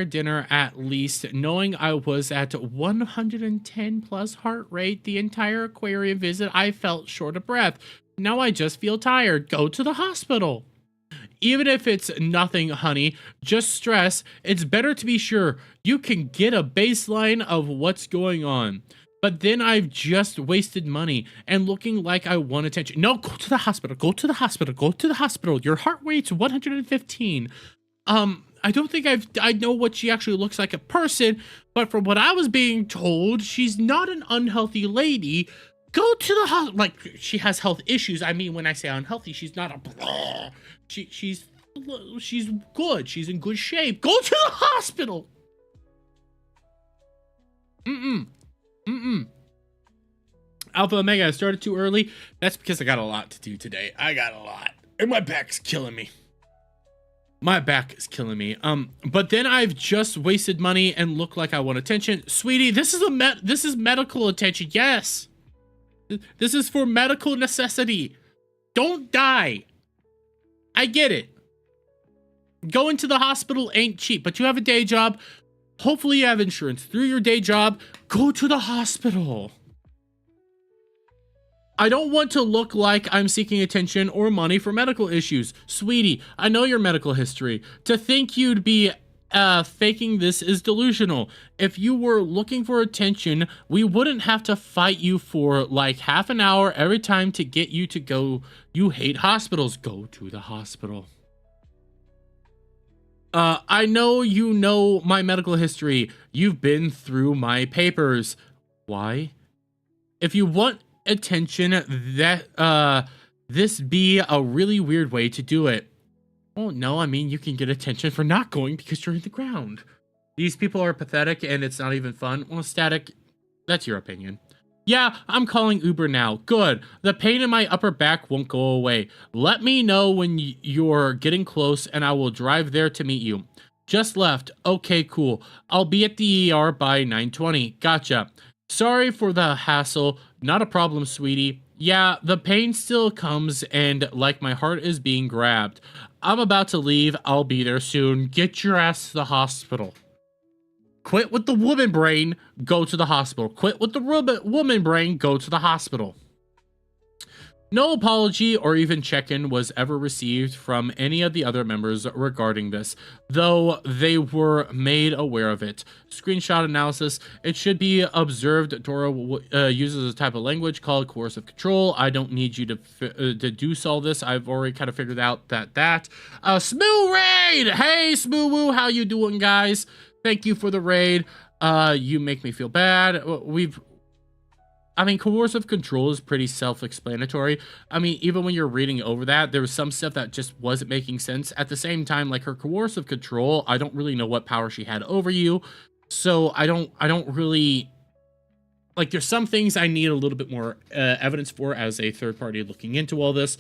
dinner at least, knowing I was at 110 plus heart rate the entire aquarium visit. I felt short of breath. Now I just feel tired. Go to the hospital. Even if it's nothing, honey, just stress. It's better to be sure. You can get a baseline of what's going on. But then I've just wasted money and looking like I want attention. No, go to the hospital. Go to the hospital. Go to the hospital. Your heart rate's 115. I don't think I know what she actually looks like a person, but from what I was being told, she's not an unhealthy lady. Go to the hospital. Like, she has health issues. I mean, when I say unhealthy, she's not a she's good. She's in good shape. Go to the hospital. Alpha Omega, I started too early. That's because I got a lot to do today. I got a lot. And my back's killing me. My back is killing me. But then I've just wasted money and look like I want attention. Sweetie, this is medical attention. Yes. This is for medical necessity. Don't die. I get it. Going to the hospital ain't cheap, but you have a day job. Hopefully you have insurance through your day job. Go to the hospital. I don't want to look like I'm seeking attention or money for medical issues. Sweetie, I know your medical history. To think you'd be faking this is delusional. If you were looking for attention, we wouldn't have to fight you for like half an hour every time to get you to go. You hate hospitals. Go to the hospital. I know you know my medical history. You've been through my papers. Why? If you want attention, that this be a really weird way to do it. Oh no, I mean you can get attention for not going because you're in the ground. These people are pathetic and it's not even fun. Well, Static, that's your opinion. Yeah, I'm calling Uber now. Good. The pain in my upper back won't go away. Let me know when you're getting close and I will drive there to meet you. Just left. Okay, cool. I'll be at the ER by 9:20. Gotcha. Sorry for the hassle. Not a problem, sweetie. Yeah, the pain still comes and like my heart is being grabbed. I'm about to leave. I'll be there soon. Get your ass to the hospital. Quit with the woman brain, go to the hospital. Quit with the woman brain, go to the hospital. No apology or even check-in was ever received from any of the other members regarding this, though they were made aware of it. Screenshot analysis. It should be observed Dora uses a type of language called coercive control. I don't need you to deduce all this. I've already kind of figured out that. Smoo Raid! Hey, Smoo Woo, how you doing, guys? Thank you for the raid. You make me feel bad. I mean, coercive control is pretty self-explanatory. I mean, even when you're reading over that, there was some stuff that just wasn't making sense. At the same time, like her coercive control, I don't really know what power she had over you. So I don't really, like, there's some things I need a little bit more evidence for as a third party looking into all this.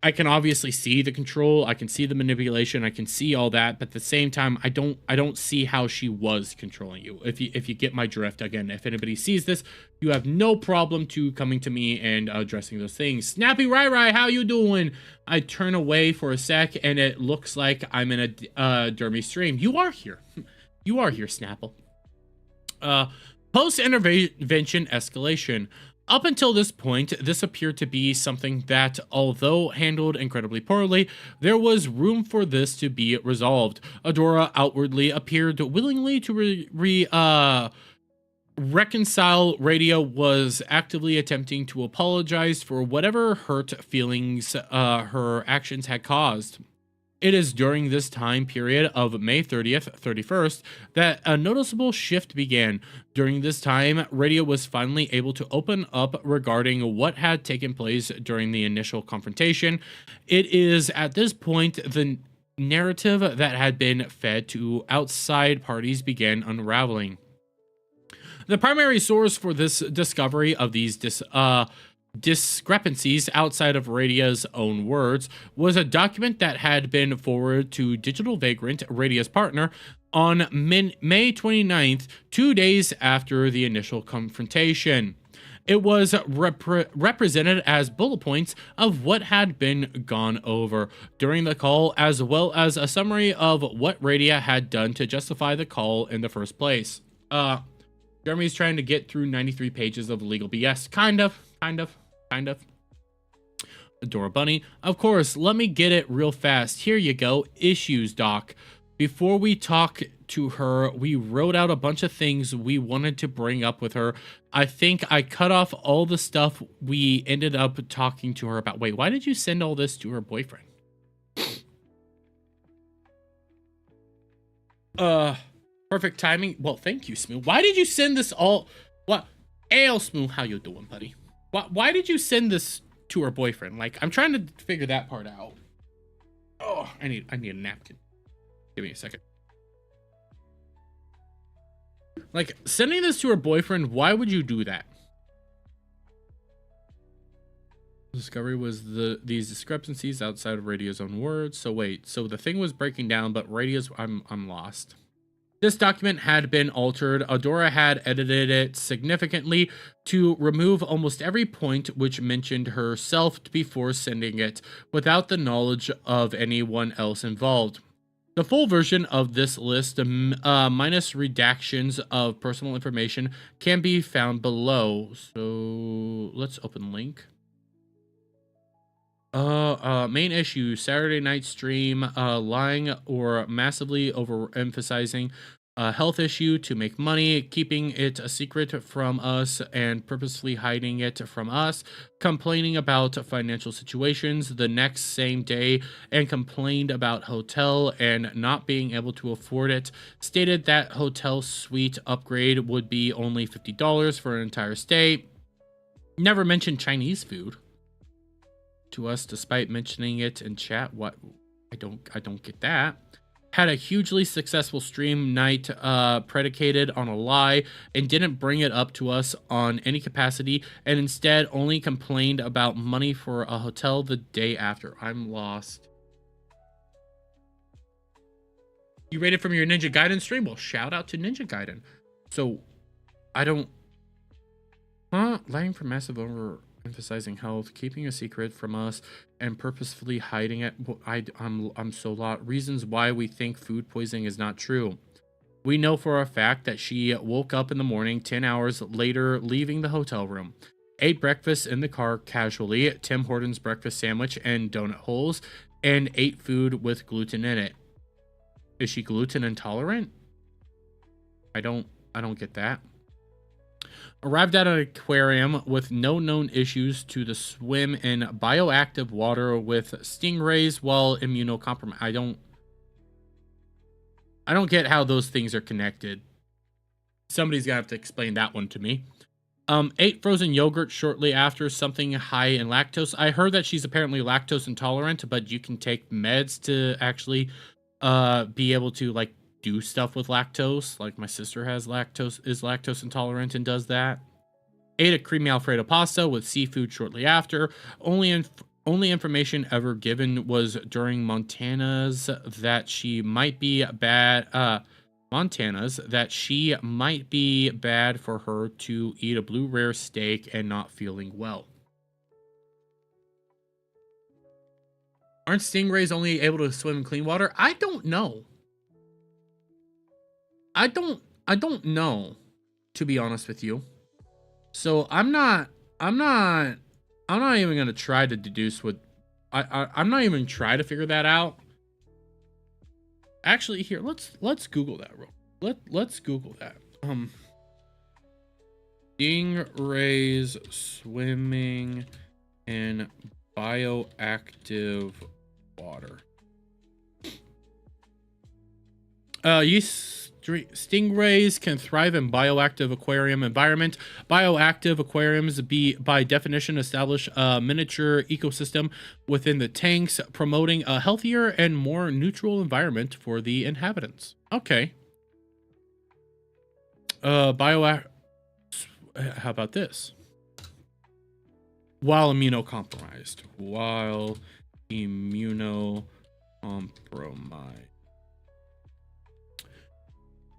I can obviously see the control, I can see the manipulation, I can see all that, but at the same time, I don't see how she was controlling you. If you get my drift, again, if anybody sees this, you have no problem to coming to me and addressing those things. Snappy Rai, how you doing? I turn away for a sec, and it looks like I'm in a dermy stream. You are here. You are here, Snapple. Post-intervention escalation. Up until this point, this appeared to be something that, although handled incredibly poorly, there was room for this to be resolved. Adora outwardly appeared willingly to reconcile. Radio was actively attempting to apologize for whatever hurt feelings her actions had caused. It is during this time period of May 30th, 31st, that a noticeable shift began. During this time, Radio was finally able to open up regarding what had taken place during the initial confrontation. It is at this point the narrative that had been fed to outside parties began unraveling. The primary source for this discovery of these discrepancies outside of Radia's own words was a document that had been forwarded to Digital Vagrant, Radia's partner, on May 29th, 2 days after the initial confrontation. It was represented as bullet points of what had been gone over during the call, as well as a summary of what Radia had done to justify the call in the first place. Jeremy's trying to get through 93 pages of legal BS. Kind of. Adora Bunny. Of course, let me get it real fast. Here you go. Issues, Doc. Before we talk to her, we wrote out a bunch of things we wanted to bring up with her. I think I cut off all the stuff we ended up talking to her about. Wait, why did you send all this to her boyfriend? Perfect timing. Well, thank you, Smooth. Why did you send this all? What? Ayo, Smooth, how you doing, buddy? Why did you send this to her boyfriend? Like, I'm trying to figure that part out. Oh, I need a napkin. Give me a second. Like, sending this to her boyfriend, why would you do that? Discovery was these discrepancies outside of Radia's own words. So wait, so the thing was breaking down, but Radia's I'm lost. This document had been altered. Adora had edited it significantly to remove almost every point which mentioned herself before sending it, without the knowledge of anyone else involved. The full version of this list, minus redactions of personal information, can be found below. So let's open link. Main issue, Saturday night stream, lying or massively overemphasizing a health issue to make money, keeping it a secret from us and purposely hiding it from us, complaining about financial situations the next same day, and complained about hotel and not being able to afford it, stated that hotel suite upgrade would be only $50 for an entire stay, never mentioned Chinese food to us despite mentioning it in chat. What? I don't get that. Had a hugely successful stream night predicated on a lie and didn't bring it up to us on any capacity, and instead only complained about money for a hotel the day after. I'm lost. You rated from your Ninja Gaiden stream? Well, shout out to Ninja Gaiden. So I don't lying for massive overemphasizing health, keeping a secret from us, and purposefully hiding it. I'm so lost. Reasons why we think food poisoning is not true. We know for a fact that she woke up in the morning 10 hours later, leaving the hotel room, ate breakfast in the car casually, Tim Hortons breakfast sandwich and donut holes, and ate food with gluten in it. Is she gluten intolerant? I don't get that. Arrived at an aquarium with no known issues to the swim in bioactive water with stingrays while immunocompromised. I don't get how those things are connected. Somebody's gonna have to explain that one to me. Ate frozen yogurt shortly after, something high in lactose. I heard that she's apparently lactose intolerant, but you can take meds to actually be able to like do stuff with lactose. Like my sister is lactose intolerant and does that. Ate a creamy Alfredo pasta with seafood shortly after. Only information ever given was during Montana's that she might be bad for her to eat a blue rare steak and not feeling well. Aren't stingrays only able to swim in clean water? I don't know. I don't know, to be honest with you. So I'm not even gonna try to deduce what I'm not even try to figure that out. Actually, here, let's Google that let's Google that. Stingrays swimming in bioactive water. Stingrays can thrive in bioactive aquarium environment. Bioactive aquariums by definition establish a miniature ecosystem within the tanks, promoting a healthier and more neutral environment for the inhabitants. Okay. How about this? while immunocompromised. While immunocompromised.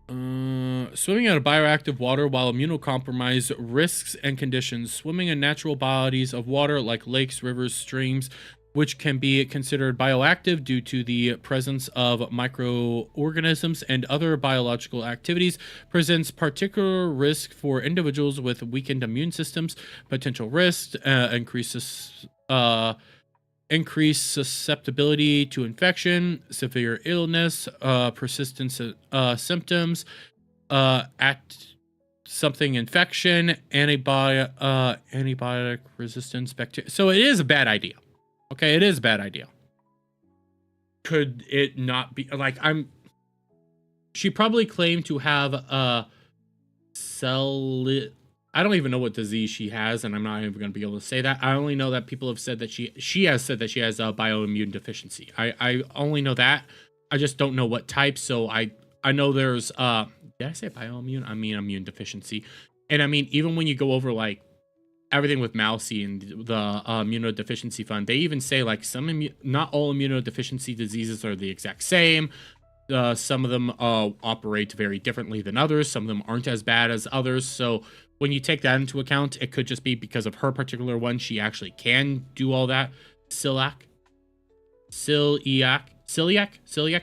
Swimming in a bioactive water while immunocompromised risks and conditions. Swimming in natural bodies of water like lakes, rivers, streams, which can be considered bioactive due to the presence of microorganisms and other biological activities, presents particular risk for individuals with weakened immune systems. Potential risk increased susceptibility to infection, severe illness, persistent symptoms, infection, antibiotic resistance, bacteria. So it is a bad idea. Okay, it is a bad idea. Could it not be like she probably claimed to have a I don't even know what disease she has, and I'm not even going to be able to say that. I only know that people have said that she has said that she has a bioimmune deficiency. I only know that. I just don't know what type. So I know there's did I say bioimmune? I mean immune deficiency. And I mean, even when you go over like everything with Mousy and the immunodeficiency fund, they even say like not all immunodeficiency diseases are the exact same. Some of them operate very differently than others. Some of them aren't as bad as others. So when you take that into account, it could just be because of her particular one. She actually can do all that. Celiac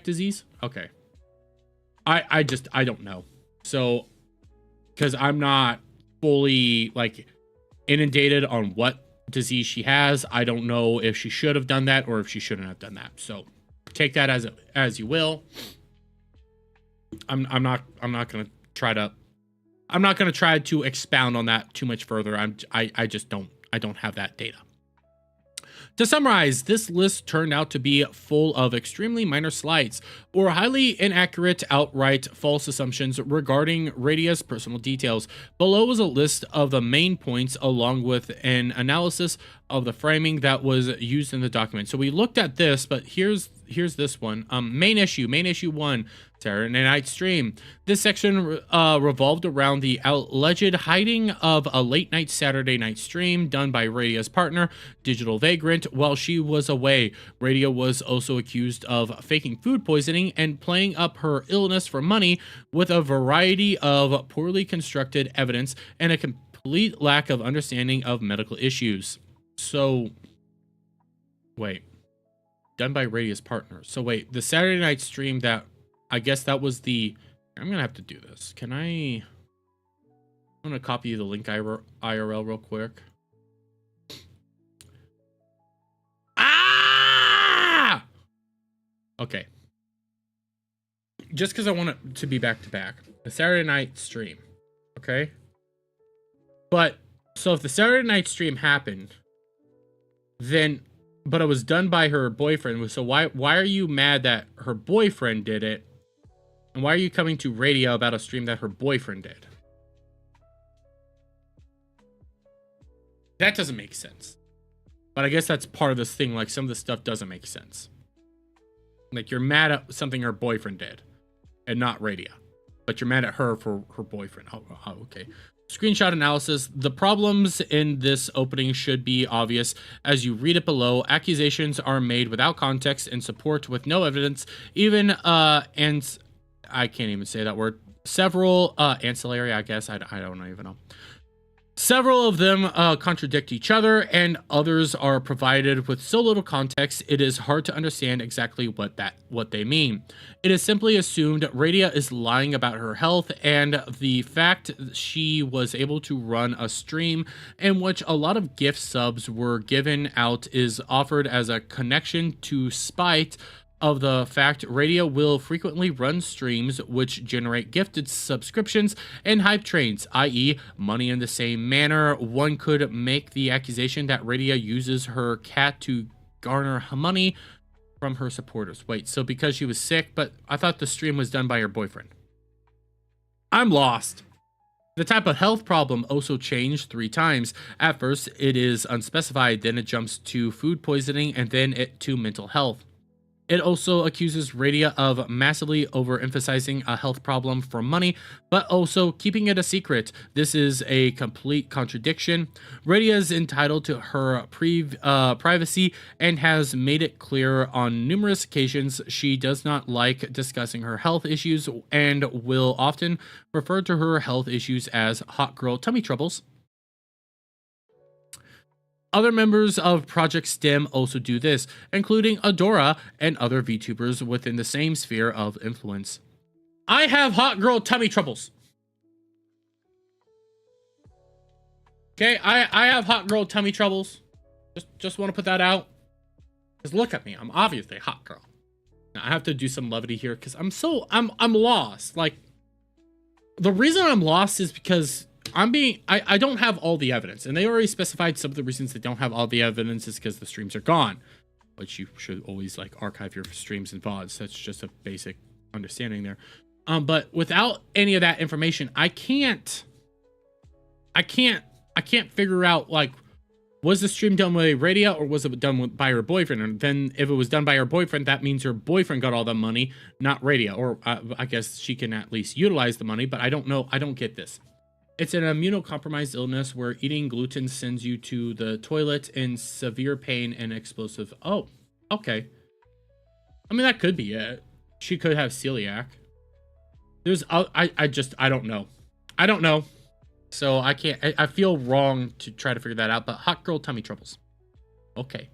disease. Okay. I don't know. So, because I'm not fully like inundated on what disease she has, I don't know if she should have done that or if she shouldn't have done that. So take that as you will. I'm not gonna try to expound on that too much further. I just don't have that data. To summarize, this list turned out to be full of extremely minor slights or highly inaccurate, outright false assumptions regarding Radia's personal details. Below is a list of the main points along with an analysis of the framing that was used in the document. So we looked at this, but here's this one. Main issue 1, Saturday night stream. This section revolved around the alleged hiding of a late night Saturday night stream done by Radia's partner, Digital Vagrant, while she was away. Radia was also accused of faking food poisoning and playing up her illness for money with a variety of poorly constructed evidence and a complete lack of understanding of medical issues. So, wait. Done by Radia's partner. So wait, the Saturday night stream that, I guess that was the, I'm gonna have to do this. I'm gonna copy the link IRL real quick. Ah! Okay. Just because I want it to be back to back. The Saturday night stream. Okay? But, so if the Saturday night stream happened, then, but it was done by her boyfriend. So why are you mad that her boyfriend did it? And why are you coming to Radio about a stream that her boyfriend did? That doesn't make sense. But I guess that's part of this thing. Like, some of this stuff doesn't make sense. Like, you're mad at something her boyfriend did and not Radio. But you're mad at her for her boyfriend. Oh, okay. Screenshot analysis. The problems in this opening should be obvious as you read it below. Accusations are made without context and support with no evidence. Even, and I can't even say that word. Several, ancillary, I guess. I don't even know. Several of them contradict each other, and others are provided with so little context it is hard to understand exactly what they mean. It is simply assumed Radia is lying about her health, and the fact she was able to run a stream in which a lot of gift subs were given out is offered as a connection to spite of the fact Radia will frequently run streams which generate gifted subscriptions and hype trains, i.e. money in the same manner. One could make the accusation that Radia uses her cat to garner money from her supporters. Wait, so because she was sick, but I thought the stream was done by her boyfriend. I'm lost. The type of health problem also changed 3 times. At first, it is unspecified, then it jumps to food poisoning, and then it to mental health. It also accuses Radia of massively overemphasizing a health problem for money, but also keeping it a secret. This is a complete contradiction. Radia is entitled to her privacy and has made it clear on numerous occasions she does not like discussing her health issues and will often refer to her health issues as hot girl tummy troubles. Other members of Project STEM also do this, including Adora and other VTubers within the same sphere of influence. I have hot girl tummy troubles. Okay, I have hot girl tummy troubles. Just want to put that out. Because look at me, I'm obviously a hot girl. Now, I have to do some levity here because I'm lost. Like, the reason I'm lost is because I don't have all the evidence, and they already specified some of the reasons they don't have all the evidence is because the streams are gone, which you should always like archive your streams and VODs. That's just a basic understanding there. But without any of that information, I can't figure out, like, was the stream done by Radia or was it done by her boyfriend? And then if it was done by her boyfriend, that means her boyfriend got all the money, not Radia. Or I guess she can at least utilize the money, but I don't know. I don't get this. It's an immunocompromised illness where eating gluten sends you to the toilet in severe pain and explosive. Oh, okay. I mean, that could be it. She could have celiac. I don't know. I don't know. So I can't, I feel wrong to try to figure that out, but hot girl tummy troubles. Okay.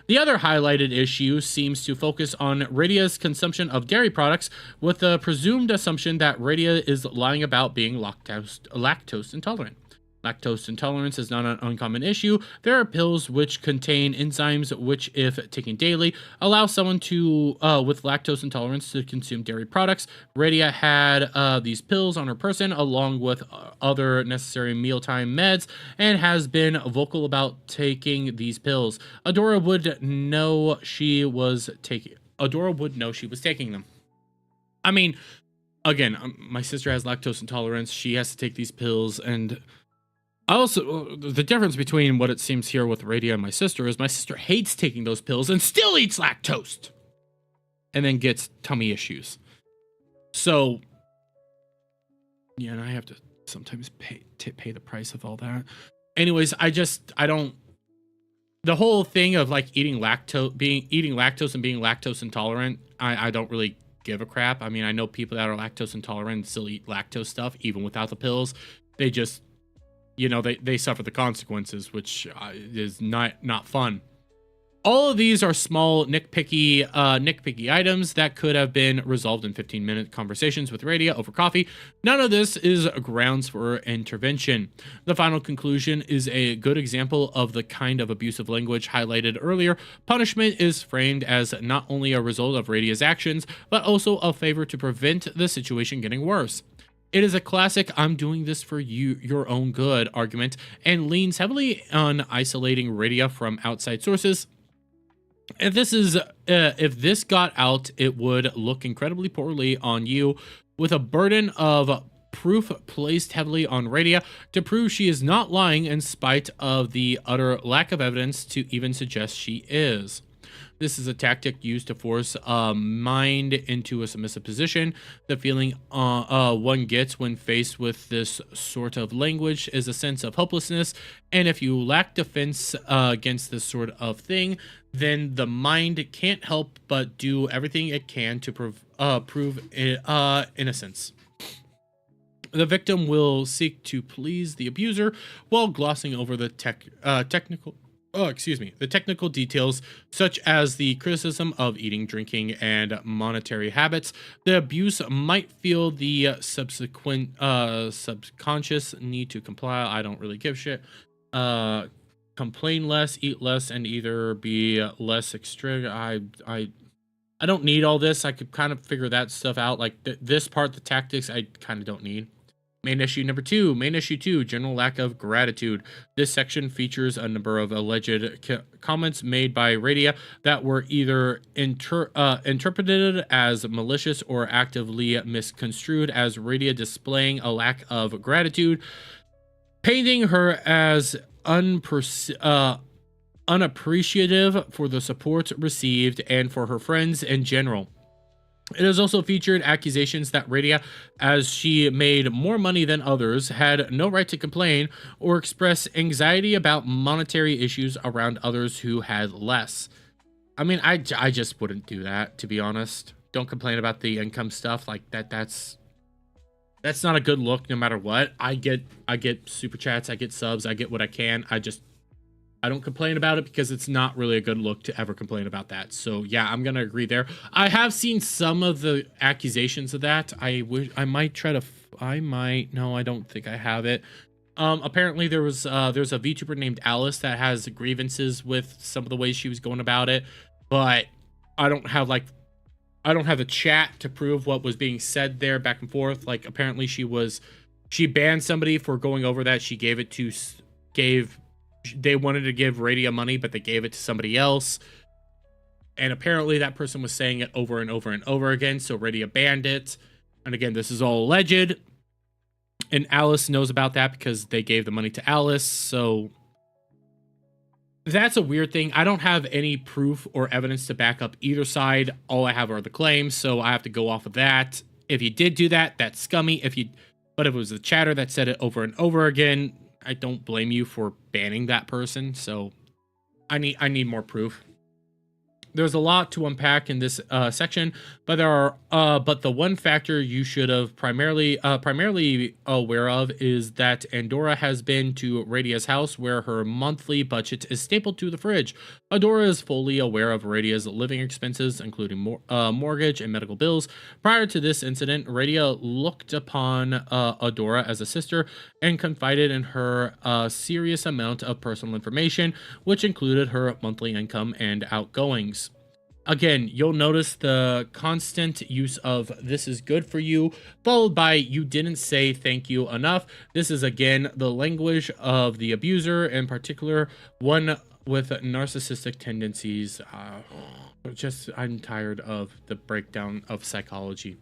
The other highlighted issue seems to focus on Radia's consumption of dairy products with the presumed assumption that Radia is lying about being lactose intolerant. Lactose intolerance is not an uncommon issue. There are pills which contain enzymes which, if taken daily, allow someone to with lactose intolerance to consume dairy products. Radia had these pills on her person along with other necessary mealtime meds and has been vocal about taking these pills. Adora would know she was taking them. I mean, again, my sister has lactose intolerance. She has to take these pills, and also, the difference between what it seems here with Radia and my sister is my sister hates taking those pills and still eats lactose and then gets tummy issues. So, yeah, and I have to sometimes pay the price of all that. Anyways, I don't, the whole thing of like eating lactose and being lactose intolerant, I don't really give a crap. I mean, I know people that are lactose intolerant and still eat lactose stuff even without the pills. They just, you know, they suffer the consequences, which is not fun. All of these are small nitpicky items that could have been resolved in 15-minute conversations with Radia over coffee. None of this is grounds for intervention. The final conclusion is a good example of the kind of abusive language highlighted earlier. Punishment is framed as not only a result of Radia's actions, but also a favor to prevent the situation getting worse. It is a classic "I'm doing this for you, your own good" argument, and leans heavily on isolating Radia from outside sources. If this got out, it would look incredibly poorly on you, with a burden of proof placed heavily on Radia to prove she is not lying in spite of the utter lack of evidence to even suggest she is. This is a tactic used to force a mind into a submissive position. The feeling one gets when faced with this sort of language is a sense of hopelessness, and if you lack defense against this sort of thing, then the mind can't help but do everything it can to prove innocence. The victim will seek to please the abuser while glossing over the technical details, such as the criticism of eating, drinking, and monetary habits. The abuse might feel the subsequent subconscious need to comply. I don't really give a shit. Complain less, eat less, and either be less extreme. I don't need all this. I could kind of figure that stuff out. Like this part, the tactics, I kind of don't need. Main issue number 2. Main issue 2, general lack of gratitude. This section features a number of alleged comments made by Radia that were either interpreted as malicious or actively misconstrued as Radia displaying a lack of gratitude, painting her as unappreciative for the support received and for her friends in general. It has also featured accusations that Radia, as she made more money than others, had no right to complain or express anxiety about monetary issues around others who had less. I mean, I just wouldn't do that, to be honest. Don't complain about the income stuff like that. That's not a good look no matter what. I get super chats, I get subs, I get what I can. I don't complain about it because it's not really a good look to ever complain about that. So yeah, I'm gonna agree there. I have seen some of the accusations of that. No, I don't think I have it. Apparently there's a VTuber named Alice that has grievances with some of the ways she was going about it, but I don't have the chat to prove what was being said there back and forth. Like apparently she banned somebody for going over that. They wanted to give Radia money, but they gave it to somebody else. And apparently that person was saying it over and over and over again, so Radia banned it. And again, this is all alleged. And Alice knows about that because they gave the money to Alice, so that's a weird thing. I don't have any proof or evidence to back up either side. All I have are the claims, so I have to go off of that. If you did do that, that's scummy. But if it was a chatter that said it over and over again, I don't blame you for banning that person. So I need more proof. There's a lot to unpack in this section, but the one factor you should have primarily aware of is that Andorra has been to Radia's house, where her monthly budget is stapled to the fridge. Andorra is fully aware of Radia's living expenses, including mortgage and medical bills. Prior to this incident, Radia looked upon Andorra as a sister and confided in her a serious amount of personal information, which included her monthly income and outgoings. Again, you'll notice the constant use of "this is good for you," followed by "you didn't say thank you enough." This is again the language of the abuser, in particular one with narcissistic tendencies. I'm tired of the breakdown of psychology.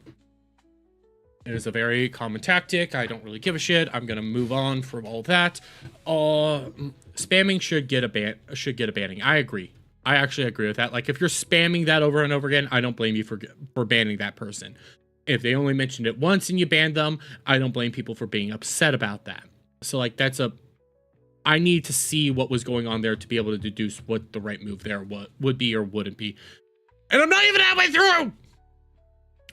It is a very common tactic. I don't really give a shit. I'm gonna move on from all that. Spamming should get a banning. I agree. I actually agree with that. Like, if you're spamming that over and over again, I don't blame you for banning that person. If they only mentioned it once and you banned them, I don't blame people for being upset about that. So, like, I need to see what was going on there to be able to deduce what the right move there would be or wouldn't be. And I'm not even halfway through!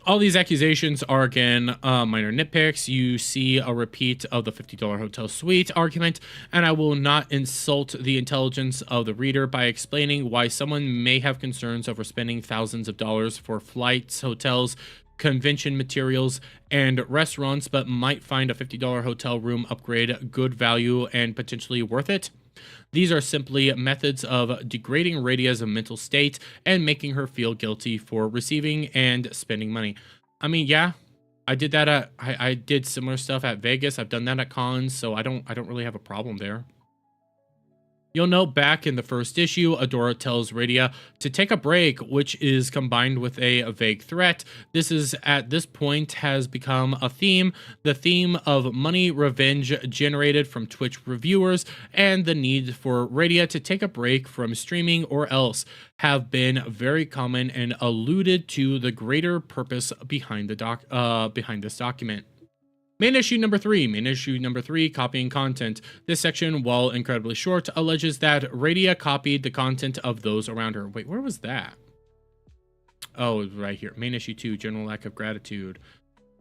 All these accusations are, again, minor nitpicks. You see a repeat of the $50 hotel suite argument, and I will not insult the intelligence of the reader by explaining why someone may have concerns over spending thousands of dollars for flights, hotels, convention materials, and restaurants, but might find a $50 hotel room upgrade good value and potentially worth it. These are simply methods of degrading Radia's mental state and making her feel guilty for receiving and spending money. I mean, yeah, I did that I did similar stuff at Vegas. I've done that at cons, so I don't really have a problem there. You'll note back in the first issue, Andorra tells Radia to take a break, which is combined with a vague threat. This is, at this point, has become a theme. The theme of money revenge generated from Twitch reviewers and the need for Radia to take a break from streaming or else have been very common and alluded to the greater purpose behind this document. Main issue number 3, copying content. This section, while incredibly short, alleges that Radia copied the content of those around her. Wait, where was that? Oh, it was right here. Main issue 2, general lack of gratitude.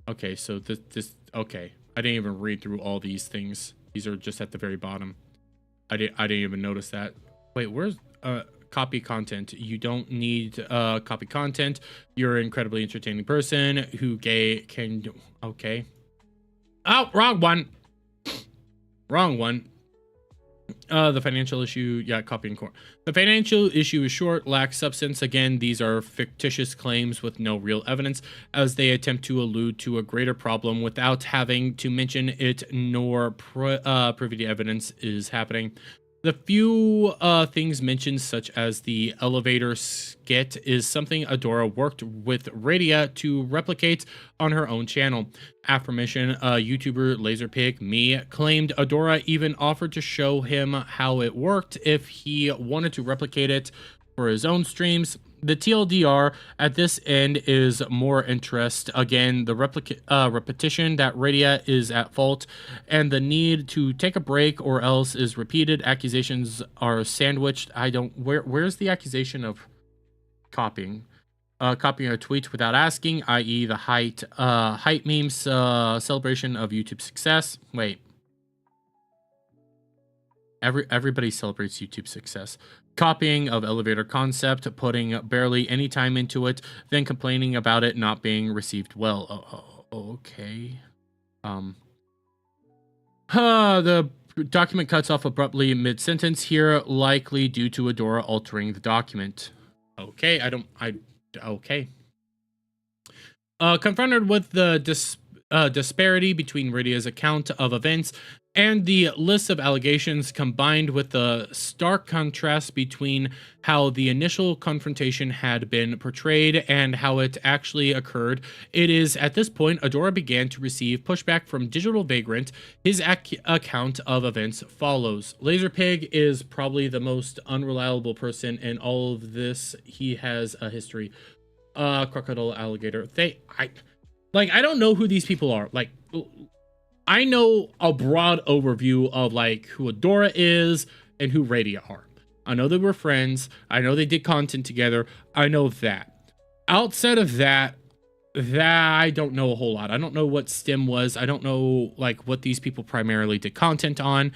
Okay, so okay. I didn't even read through all these things. These are just at the very bottom. I didn't even notice that. Wait, where's copy content? You don't need copy content. You're an incredibly entertaining person who can okay. Oh, wrong one. Wrong one. The financial issue, yeah, copying core. The financial issue is short, lacks substance. Again, these are fictitious claims with no real evidence, as they attempt to allude to a greater problem without having to mention it, nor privy evidence is happening. The few things mentioned, such as the elevator skit, is something Adora worked with Radia to replicate on her own channel. Aforementioned YouTuber Laserpig Me claimed Adora even offered to show him how it worked if he wanted to replicate it for his own streams. The TLDR at this end is more interest. Again, the repetition that Radia is at fault, and the need to take a break or else is repeated. Accusations are sandwiched. I don't. Where's the accusation of copying? Copying a tweet without asking, i.e., the height memes celebration of YouTube success. Wait. Everybody celebrates YouTube success. Copying of elevator concept, putting barely any time into it, then complaining about it not being received well. Okay. The document cuts off abruptly mid-sentence here, likely due to Adora altering the document. Okay, okay. Confronted with the disparity between Radia's account of events and the list of allegations, combined with the stark contrast between how the initial confrontation had been portrayed and how it actually occurred, it is at this point Adora began to receive pushback from Digital Vagrant. His account of events follows. Laserpig is probably the most unreliable person in all of this. He has a history. Crocodile Alligator. I don't know who these people are. Like, I know a broad overview of like who Adora is and who Radia are. I know they were friends. I know they did content together. I know that. Outside of that I don't know a whole lot. I don't know what STEM was. I don't know like what these people primarily did content on.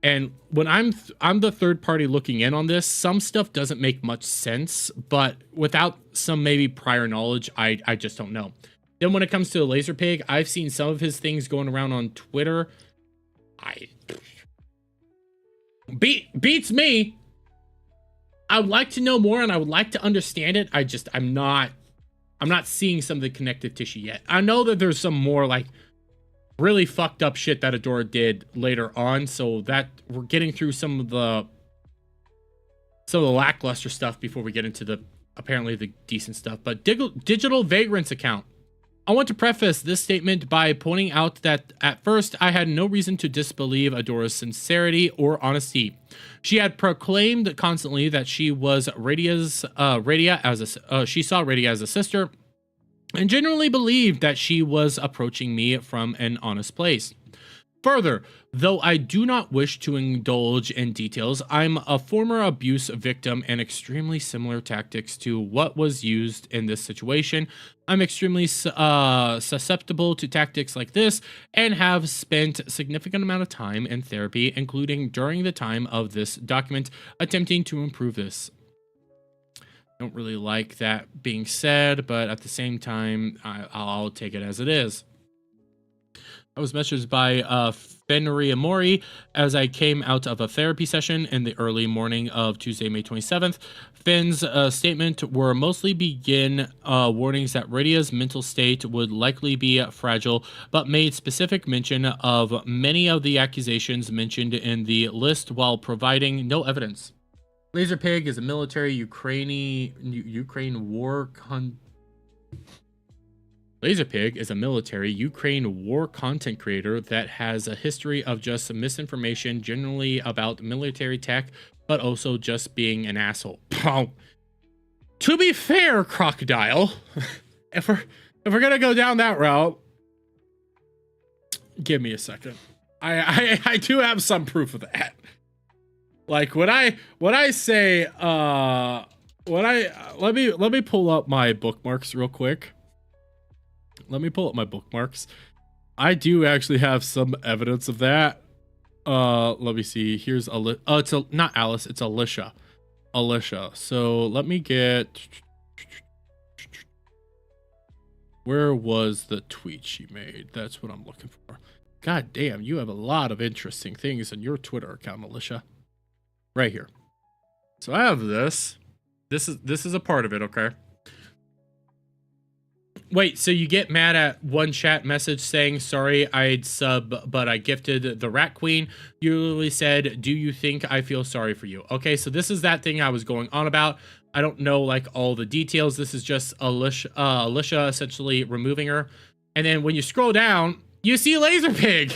And when I'm the third party looking in on this, some stuff doesn't make much sense, but without some maybe prior knowledge, I just don't know. Then when it comes to Laserpig, I've seen some of his things going around on Twitter. Beats me. I would like to know more and I would like to understand it. I'm not seeing some of the connective tissue yet. I know that there's some more like really fucked up shit that Adora did later on, so that we're getting through some of the lackluster stuff before we get into the apparently the decent stuff. But Digital Vagrant's account. I want to preface this statement by pointing out that at first I had no reason to disbelieve Adora's sincerity or honesty. She had proclaimed constantly that she was she saw Radia as a sister, and genuinely believed that she was approaching me from an honest place. Further, though I do not wish to indulge in details, I'm a former abuse victim and extremely similar tactics to what was used in this situation. I'm extremely susceptible to tactics like this and have spent a significant amount of time in therapy, including during the time of this document, attempting to improve this. Don't really like that being said, but at the same time, I'll take it as it is. I was messaged by Fenry Amori as I came out of a therapy session in the early morning of Tuesday, May 27th. Finn's statement were mostly begin warnings that Radia's mental state would likely be fragile, but made specific mention of many of the accusations mentioned in the list while providing no evidence. Laserpig is a military Ukraine war Laserpig is a military Ukraine war content creator that has a history of just misinformation generally about military tech, but also just being an asshole. To be fair, Crocodile, if we're gonna go down that route, give me a second. I do have some proof of that. Like when I say let me pull up my bookmarks real quick. Let me pull up my bookmarks. I do actually have some evidence of that. Let me see. Here's it's not Alice, it's Alicia. So let me get, where was the tweet she made? That's what I'm looking for. God damn, you have a lot of interesting things in your Twitter account, Alicia. Right here. So I have this. This is a part of it, okay? Wait, so you get mad at one chat message saying, sorry, I'd sub, but I gifted the Rat Queen. You literally said, do you think I feel sorry for you? Okay, so this is that thing I was going on about. I don't know, like, all the details. This is just Alicia essentially removing her. And then when you scroll down, you see Laser Pig.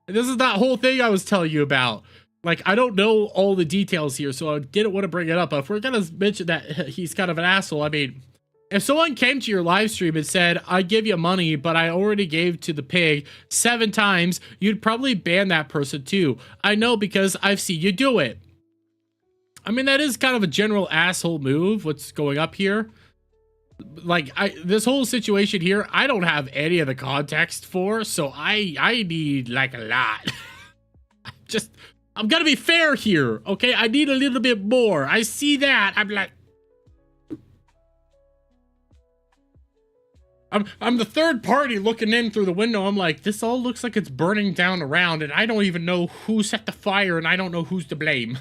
And this is that whole thing I was telling you about. Like, I don't know all the details here, so I didn't want to bring it up. But if we're going to mention that he's kind of an asshole, I mean, if someone came to your live stream and said, I give you money, but I already gave to the pig 7 times, you'd probably ban that person too. I know because I've seen you do it. I mean, that is kind of a general asshole move, what's going up here. Like, this whole situation here, I don't have any of the context for, so I need, like, a lot. I'm gonna be fair here, okay? I need a little bit more. I see that. I'm like... I'm the third party looking in through the window. I'm like, this all looks like it's burning down around, and I don't even know who set the fire, and I don't know who's to blame.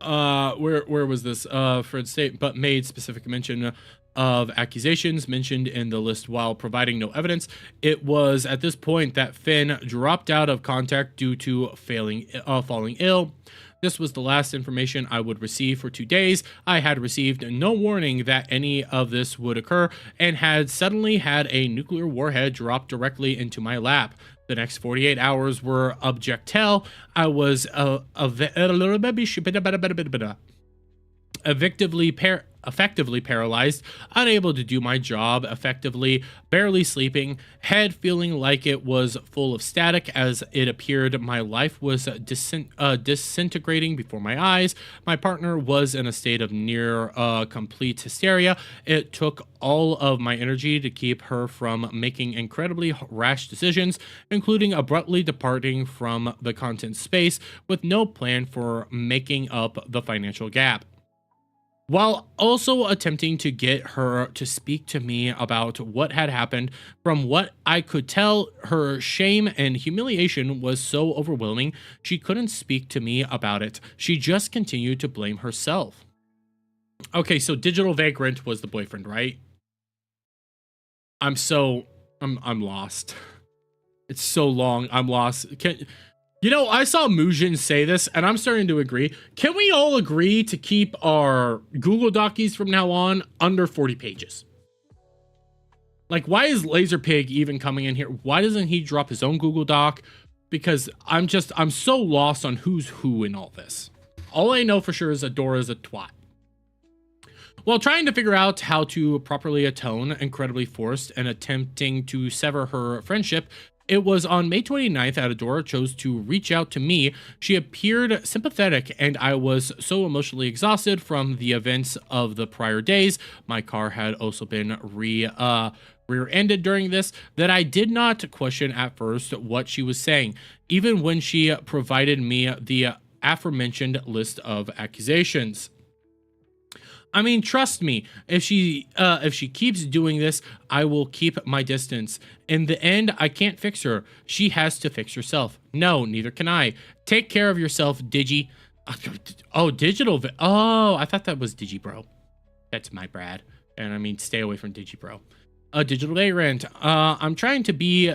Where was this? Fred State, but made specific mention of accusations mentioned in the list while providing no evidence. It was at this point that Finn dropped out of contact due to falling ill. This was the last information I would receive for 2 days. I had received no warning that any of this would occur and had suddenly had a nuclear warhead drop directly into my lap. The next 48 hours were abject hell. I was effectively paralyzed, unable to do my job effectively, barely sleeping, head feeling like it was full of static as it appeared my life was disintegrating before my eyes. My partner was in a state of near complete hysteria. It took all of my energy to keep her from making incredibly rash decisions, including abruptly departing from the content space with no plan for making up the financial gap, while also attempting to get her to speak to me about what had happened. From what I could tell, her shame and humiliation was so overwhelming, she couldn't speak to me about it. She just continued to blame herself. Okay, so Digital Vagrant was the boyfriend, right? I'm lost. It's so long. I'm lost. You know, I saw Mujin say this, and I'm starting to agree. Can we all agree to keep our Google Docs from now on under 40 pages? Like, why is Laserpig even coming in here? Why doesn't he drop his own Google Doc? Because I'm so lost on who's who in all this. All I know for sure is Adora's a twat. While trying to figure out how to properly atone, incredibly forced, and attempting to sever her friendship, it was on May 29th that Adora chose to reach out to me. She appeared sympathetic, and I was so emotionally exhausted from the events of the prior days. My car had also been rear-ended during this, that I did not question at first what she was saying, even when she provided me the aforementioned list of accusations. I mean, trust me, if she keeps doing this, I will keep my distance. In the end, I can't fix her. She has to fix herself. No, neither can I. Take care of yourself, Digi. Oh, I thought that was Digibro. That's my Brad. And I mean, stay away from Digibro. Digital Vagrant. I'm trying to be...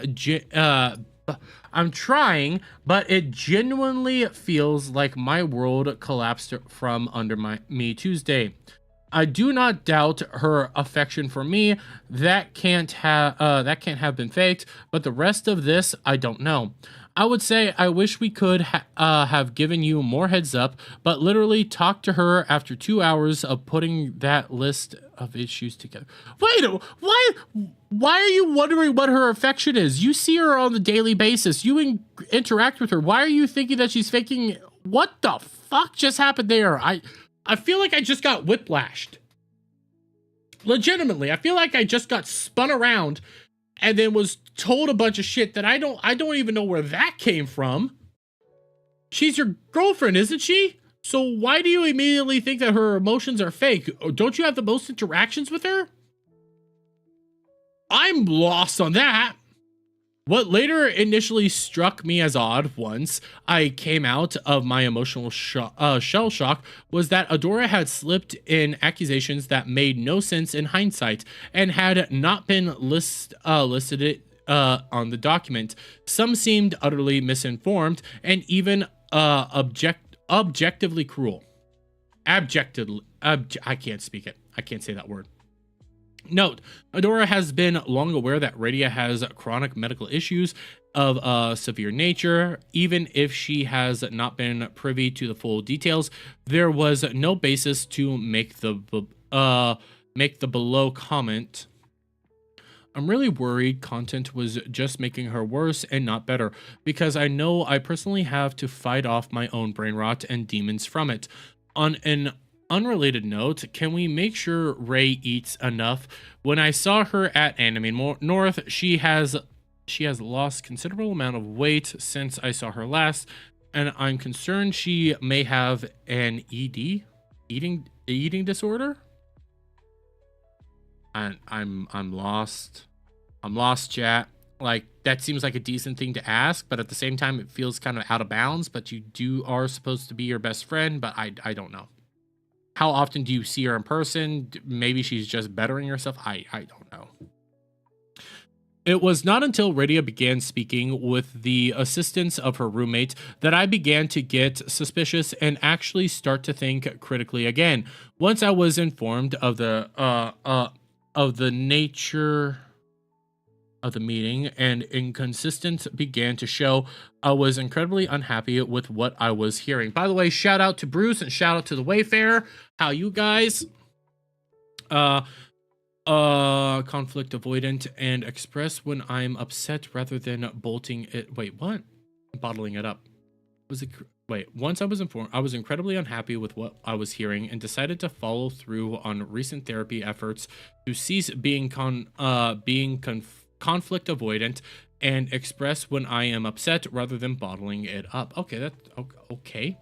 I'm trying, but it genuinely feels like my world collapsed from under me Tuesday. I do not doubt her affection for me. That can't have been faked, but the rest of this, I don't know. I would say I wish we could have given you more heads up, but literally talked to her after 2 hours of putting that list of issues together. Wait, why are you wondering what her affection is? You see her on the daily basis. You interact with her. Why are you thinking that she's faking? What the fuck just happened there? I feel like I just got whiplashed. Legitimately, I feel like I just got spun around and then was told a bunch of shit that I don't even know where that came from. She's your girlfriend, isn't she? So why do you immediately think that her emotions are fake? Don't you have the most interactions with her? I'm lost on that. What later initially struck me as odd once I came out of my emotional shell shock was that Adora had slipped in accusations that made no sense in hindsight and had not been listed on the document. Some seemed utterly misinformed and even objectively cruel. I can't speak it. I can't say that word. Note, Adora has been long aware that Radia has chronic medical issues of a severe nature. Even if she has not been privy to the full details, there was no basis to make the below comment. I'm really worried content was just making her worse and not better, because I know I personally have to fight off my own brain rot and demons from it. On an unrelated note, can we make sure Ray eats enough? When I saw her at Anime North, she has lost considerable amount of weight since I saw her last, and I'm concerned she may have an eating disorder. I'm lost. I'm lost, chat. Like, that seems like a decent thing to ask, but at the same time, it feels kind of out of bounds. But you are supposed to be your best friend, but I don't know. How often do you see her in person? Maybe she's just bettering herself. I don't know. It was not until Radia began speaking with the assistance of her roommate that I began to get suspicious and actually start to think critically again. Once I was informed of the nature of the meeting and inconsistent began to show, I was incredibly unhappy with what I was hearing. By the way, shout out to Bruce and shout out to the Wayfarer. How you guys? Conflict avoidant and express when I'm upset rather than bolting it. Wait, what? Bottling it up. Was it? Wait, once I was informed, I was incredibly unhappy with what I was hearing and decided to follow through on recent therapy efforts to cease being conflict avoidant and express when I am upset rather than bottling it up. Okay, that's okay.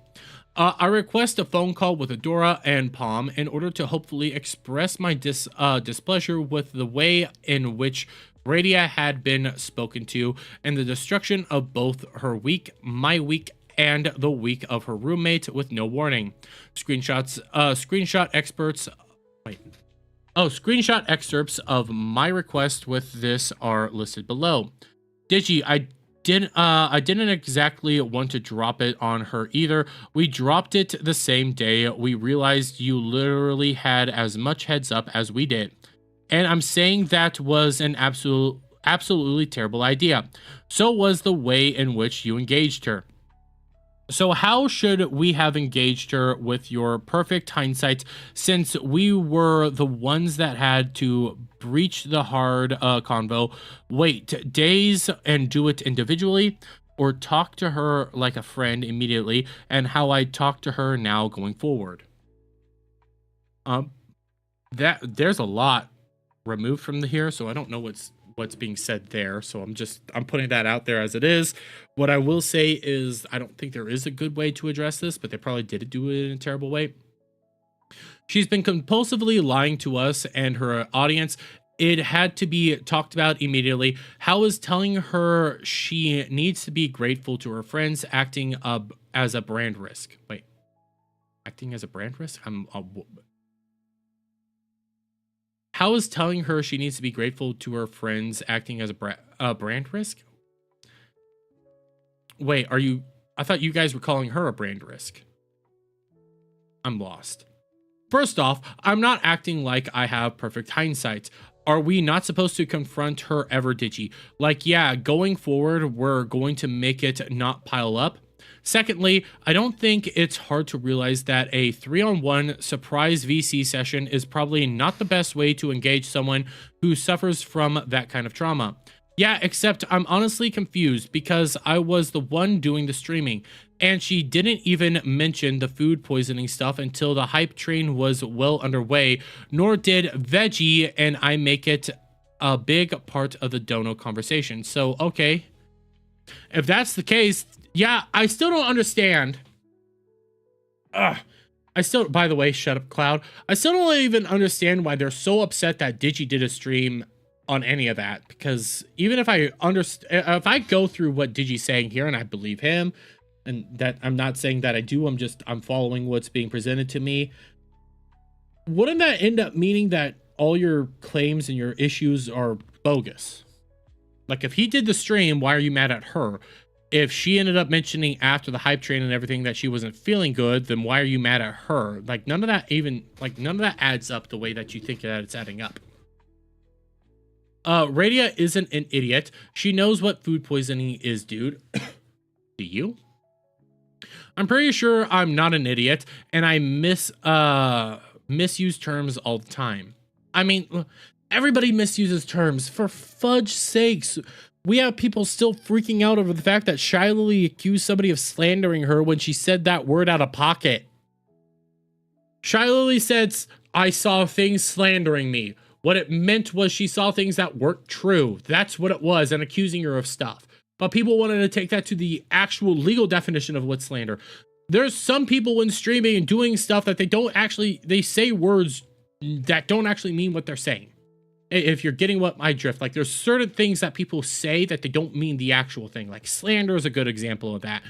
I request a phone call with Adora and Palm in order to hopefully express my displeasure with the way in which Radia had been spoken to and the destruction of both her week, my week, and the week of her roommate with no warning. Screenshot excerpts of my request with this are listed below. Digi, I didn't exactly want to drop it on her either. We dropped it the same day we realized you literally had as much heads up as we did. And I'm saying that was an absolutely terrible idea. So was the way in which you engaged her. So how should we have engaged her with your perfect hindsight, since we were the ones that had to breach the hard convo, wait days and do it individually, or talk to her like a friend immediately, and how I talk to her now going forward? That there's a lot removed from here, so I don't know what's being said there, so I'm putting that out there as it is. What I will say is I don't think there is a good way to address this, but they probably did do it in a terrible way. She's been compulsively lying to us and her audience. It had to be talked about immediately. How is telling her she needs to be grateful to her friends acting as a brand risk? Wait, acting as a brand risk? How is telling her she needs to be grateful to her friends acting as a brand risk? Wait, I thought you guys were calling her a brand risk. I'm lost. First off, I'm not acting like I have perfect hindsight. Are we not supposed to confront her ever, Digi? Like, yeah, going forward, we're going to make it not pile up. Secondly, I don't think it's hard to realize that a 3-on-1 surprise VC session is probably not the best way to engage someone who suffers from that kind of trauma. Yeah, except I'm honestly confused because I was the one doing the streaming, and she didn't even mention the food poisoning stuff until the hype train was well underway, nor did Veggie and I make it a big part of the dono conversation. So, okay. If that's the case, yeah, I still don't understand. By the way, shut up, Cloud. I still don't even understand why they're so upset that Digi did a stream on any of that, because even if I understand, if I go through what Digi's saying here and I believe him, and that I'm not saying that I do, I'm following what's being presented to me, wouldn't that end up meaning that all your claims and your issues are bogus? Like, if he did the stream, why are you mad at her? If she ended up mentioning after the hype train and everything that she wasn't feeling good, then why are you mad at her? Like, none of that adds up the way that you think that it's adding up. Radia isn't an idiot. She knows what food poisoning is, dude. Do you? I'm pretty sure I'm not an idiot, and I misuse terms all the time. I mean, everybody misuses terms. For fudge sakes, we have people still freaking out over the fact that Shiley accused somebody of slandering her when she said that word out of pocket. Shiley said, I saw things slandering me. What it meant was she saw things that weren't true. That's what it was, and accusing her of stuff. But people wanted to take that to the actual legal definition of what slander. There's some people when streaming and doing stuff that they say words that don't actually mean what they're saying. If you're getting what my drift, like there's certain things that people say that they don't mean the actual thing. Like slander is a good example of that.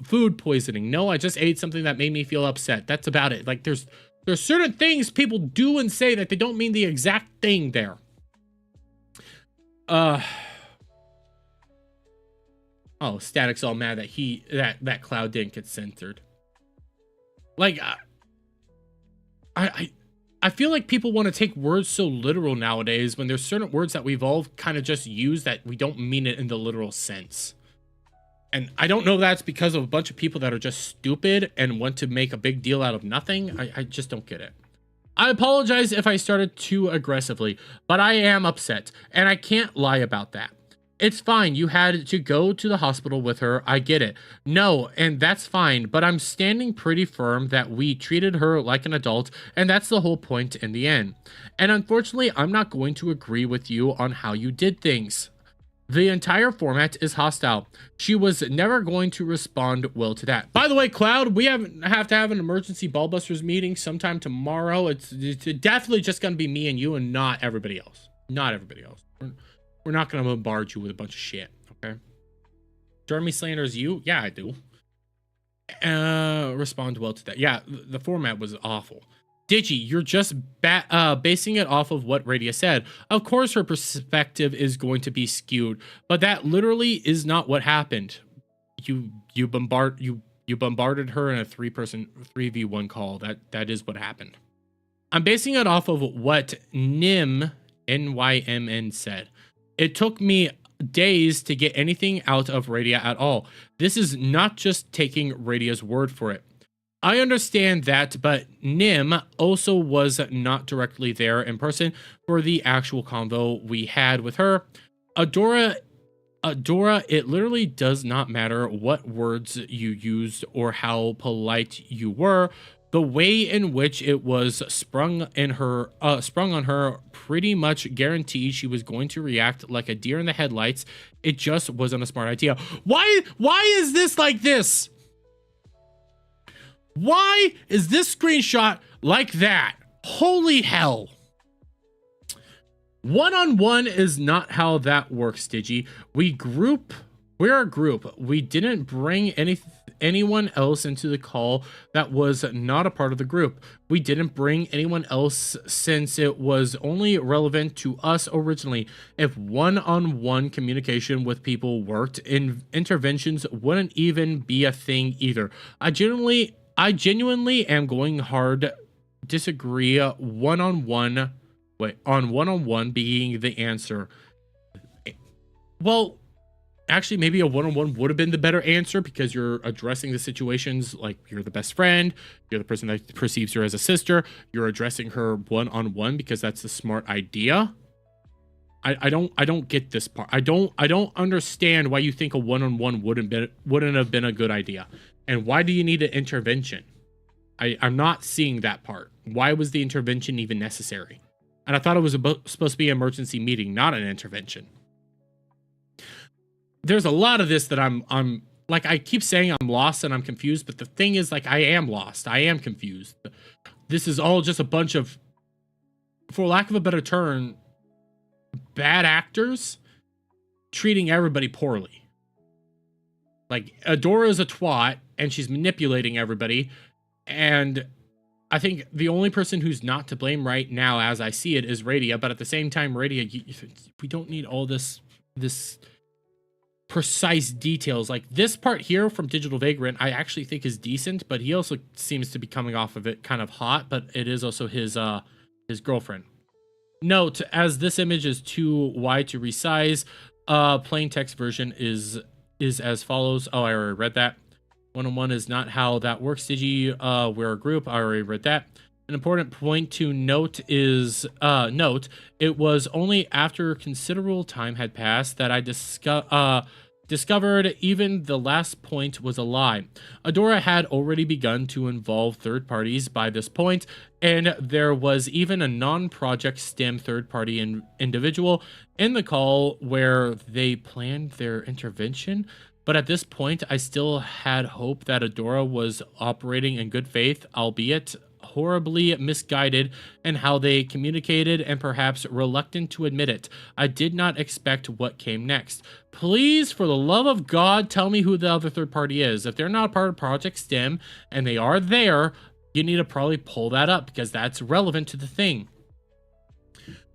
Food poisoning. No, I just ate something that made me feel upset. That's about it. Like there's certain things people do and say that they don't mean the exact thing there. Oh, Static's all mad that that Cloud didn't get censored. Like, I feel like people want to take words so literal nowadays when there's certain words that we've all kind of just used that we don't mean it in the literal sense. And I don't know if that's because of a bunch of people that are just stupid and want to make a big deal out of nothing. I just don't get it. I apologize if I started too aggressively, but I am upset, and I can't lie about that. It's fine, you had to go to the hospital with her, I get it. No, and that's fine, but I'm standing pretty firm that we treated her like an adult, and that's the whole point in the end. And unfortunately, I'm not going to agree with you on how you did things. The entire format is hostile. She was never going to respond well to that. By the way, Cloud, we have to have an emergency Ballbusters meeting sometime tomorrow. It's definitely just going to be me and you and not everybody else. Not everybody else. We're not going to bombard you with a bunch of shit, okay? Jeremy slanders you? Yeah, I do. Respond well to that. Yeah, the format was awful. Digi, you're just basing it off of what Radia said. Of course her perspective is going to be skewed, but that literally is not what happened. You bombarded her in a 3v1 call. That is what happened. I'm basing it off of what NYMN said. It took me days to get anything out of Radia at all. This is not just taking Radia's word for it. I understand that, but Nim also was not directly there in person for the actual convo we had with her. Adora, it literally does not matter what words you used or how polite you were. The way in which it was sprung on her pretty much guaranteed she was going to react like a deer in the headlights. It just wasn't a smart idea. Why is this like this? Why is this screenshot like that? Holy hell. One-on-one is not how that works, Digi. We're a group. We didn't bring anyone else into the call that was not a part of the group. We didn't bring anyone else since it was only relevant to us originally. If one-on-one communication with people worked, interventions wouldn't even be a thing either. I genuinely am going hard disagree one-on-one being the answer. Well, actually, maybe a one-on-one would have been the better answer because you're addressing the situations like you're the best friend, you're the person that perceives her as a sister, you're addressing her one-on-one because that's the smart idea. I don't get this part. I don't understand why you think a one-on-one wouldn't have been a good idea. And why do you need an intervention? I'm not seeing that part. Why was the intervention even necessary? And I thought it was supposed to be an emergency meeting, not an intervention. There's a lot of this that I'm like, I keep saying I'm lost and I'm confused, but the thing is, like, I am lost. I am confused. This is all just a bunch of, for lack of a better term, bad actors treating everybody poorly. Like, Adora's a twat, and she's manipulating everybody, and I think the only person who's not to blame right now, as I see it, is Radia, but at the same time, Radia, we don't need all this precise details. Like, this part here from Digital Vagrant, I actually think is decent, but he also seems to be coming off of it kind of hot, but it is also his girlfriend. Note, as this image is too wide to resize, plain text version is as follows. Oh, I already read that. One-on-one is not how that works, Digi. We're a group. I already read that. An important point to note is, it was only after considerable time had passed that I discovered even the last point was a lie. Adora had already begun to involve third parties by this point, and there was even a non-project STEM third-party individual in the call where they planned their intervention. But at this point, I still had hope that Adora was operating in good faith, albeit horribly misguided in how they communicated and perhaps reluctant to admit it. I did not expect what came next. Please, for the love of God, tell me who the other third party is. If they're not part of Project STEM and they are there, you need to probably pull that up because that's relevant to the thing.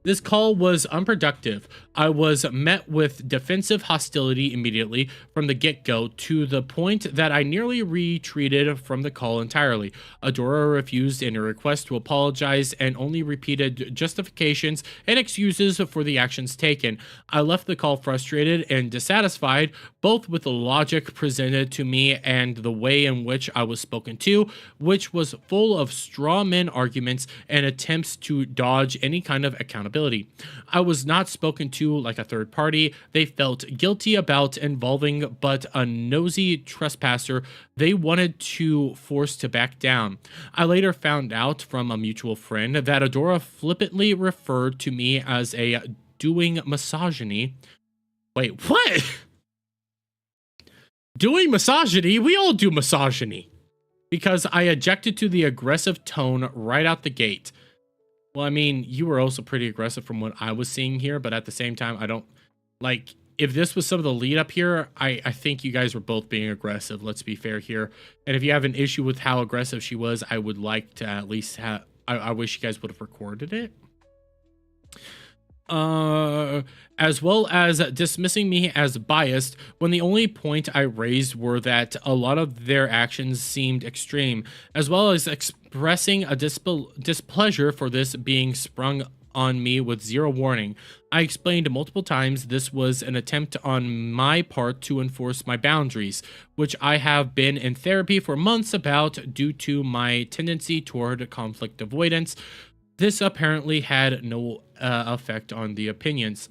This call was unproductive. I was met with defensive hostility immediately from the get-go, to the point that I nearly retreated from the call entirely. Adora refused any request to apologize and only repeated justifications and excuses for the actions taken. I left the call frustrated and dissatisfied, both with the logic presented to me and the way in which I was spoken to, which was full of straw man arguments and attempts to dodge any kind of accountability. I was not spoken to like a third party they felt guilty about involving, but a nosy trespasser they wanted to force to back down. I later found out from a mutual friend that Adora flippantly referred to me as a doing misogyny. Wait, what? Doing misogyny? We all do misogyny. Because I objected to the aggressive tone right out the gate. Well, I mean, you were also pretty aggressive from what I was seeing here, but at the same time, I don't, like, if this was some of the lead up here, I think you guys were both being aggressive, let's be fair here. And if you have an issue with how aggressive she was, I would like to at least have, I wish you guys would have recorded it. As well as dismissing me as biased, when the only point I raised were that a lot of their actions seemed extreme, as well as expressing a displeasure for this being sprung on me with zero warning. I explained multiple times this was an attempt on my part to enforce my boundaries, which I have been in therapy for months about due to my tendency toward conflict avoidance. This apparently had no effect on the opinions.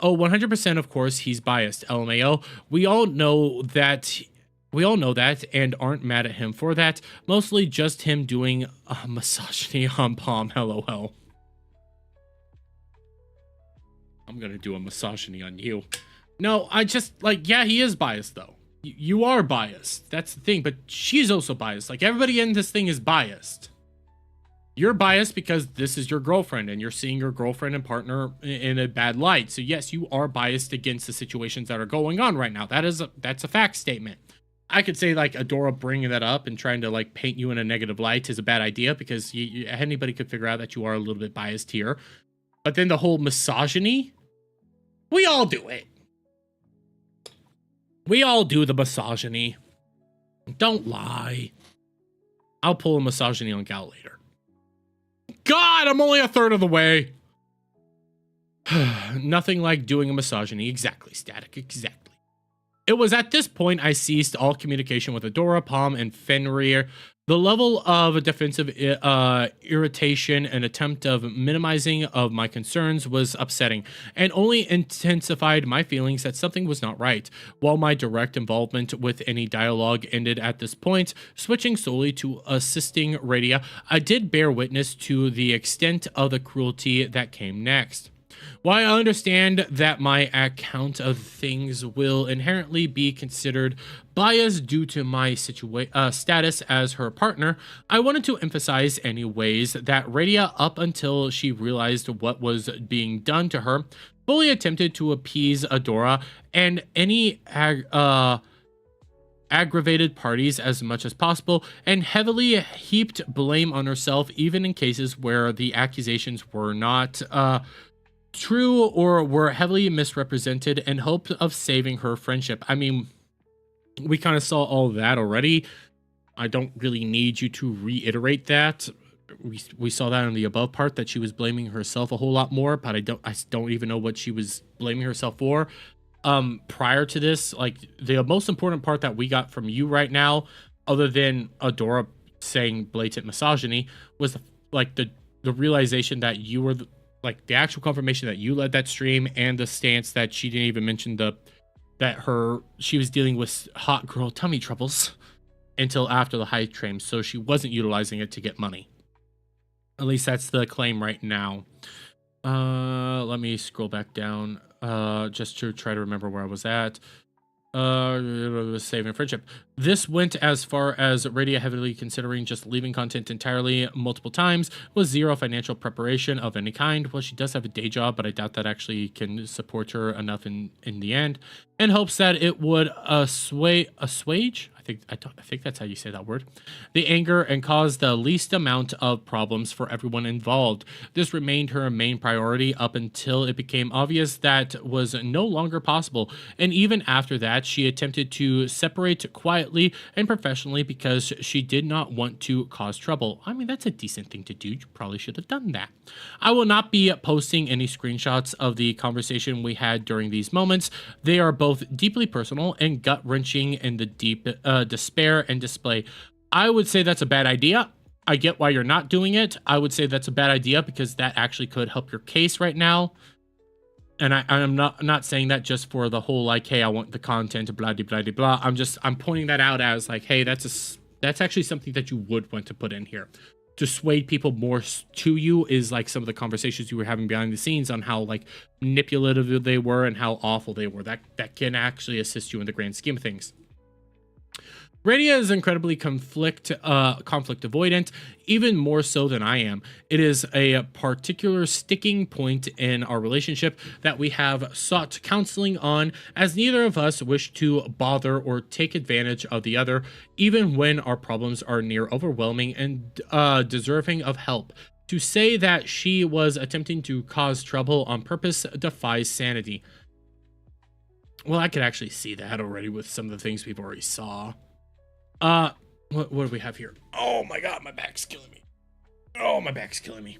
Oh, 100% of course he's biased, LMAO. We all know that and aren't mad at him for that. Mostly just him doing a misogyny on Palm, LOL. I'm gonna do a misogyny on you. No, I just, like, yeah, he is biased though. You are biased. That's the thing, but she's also biased. Like, everybody in this thing is biased. You're biased because this is your girlfriend and you're seeing your girlfriend and partner in a bad light. So yes, you are biased against the situations that are going on right now. That's a fact statement. I could say, like, Adora bringing that up and trying to, like, paint you in a negative light is a bad idea because anybody could figure out that you are a little bit biased here. But then the whole misogyny, we all do it. We all do the misogyny. Don't lie. I'll pull a misogyny on Gal later. God, I'm only a third of the way. Nothing like doing a misogyny. Exactly, Static, exactly. It was at this point I ceased all communication with Adora, Palm, and Fenrir. The level of defensive irritation and attempt of minimizing of my concerns was upsetting, and only intensified my feelings that something was not right. While my direct involvement with any dialogue ended at this point, switching solely to assisting Radia, I did bear witness to the extent of the cruelty that came next. While I understand that my account of things will inherently be considered biased due to my status as her partner, I wanted to emphasize anyways that Radia, up until she realized what was being done to her, fully attempted to appease Adora and any aggravated parties as much as possible, and heavily heaped blame on herself, even in cases where the accusations were not true or were heavily misrepresented, in hope of saving her friendship. I mean, we kind of saw all that already. I don't really need you to reiterate that. We saw that in the above part, that she was blaming herself a whole lot more, but I don't even know what she was blaming herself for. Prior to this, like, the most important part that we got from you right now, other than Adora saying blatant misogyny, was the realization that you were the actual confirmation that you led that stream, and the stance that she didn't even mention she was dealing with hot girl tummy troubles until after the hype train, so she wasn't utilizing it to get money. At least that's the claim right now. Let me scroll back down just to try to remember where I was at. Saving friendship. This went as far as Radia heavily considering just leaving content entirely multiple times, with zero financial preparation of any kind. Well, she does have a day job, but I doubt that actually can support her enough in the end, and hopes that it would assuage. I think that's how you say that word. The anger, and cause the least amount of problems for everyone involved. This remained her main priority up until it became obvious that was no longer possible. And even after that, she attempted to separate quietly and professionally because she did not want to cause trouble. I mean, that's a decent thing to do. You probably should have done that. I will not be posting any screenshots of the conversation we had during these moments. They are both deeply personal and gut-wrenching in the deep despair and display. I would say that's a bad idea. I get why you're not doing it. I would say that's a bad idea because that actually could help your case right now. And I'm not saying that just for the whole, like, hey, I want the content, blah, blah, blah, blah. I'm pointing that out as like, hey, that's actually something that you would want to put in here. To sway people more to you is like some of the conversations you were having behind the scenes on how like manipulative they were and how awful they were. That can actually assist you in the grand scheme of things. Radia is incredibly conflict avoidant, even more so than I am. It is a particular sticking point in our relationship that we have sought counseling on, as neither of us wish to bother or take advantage of the other, even when our problems are near overwhelming and deserving of help. To say that she was attempting to cause trouble on purpose defies sanity. Well, I could actually see that already with some of the things we've already saw. What do we have here? Oh my god, my back's killing me. Oh, my back's killing me.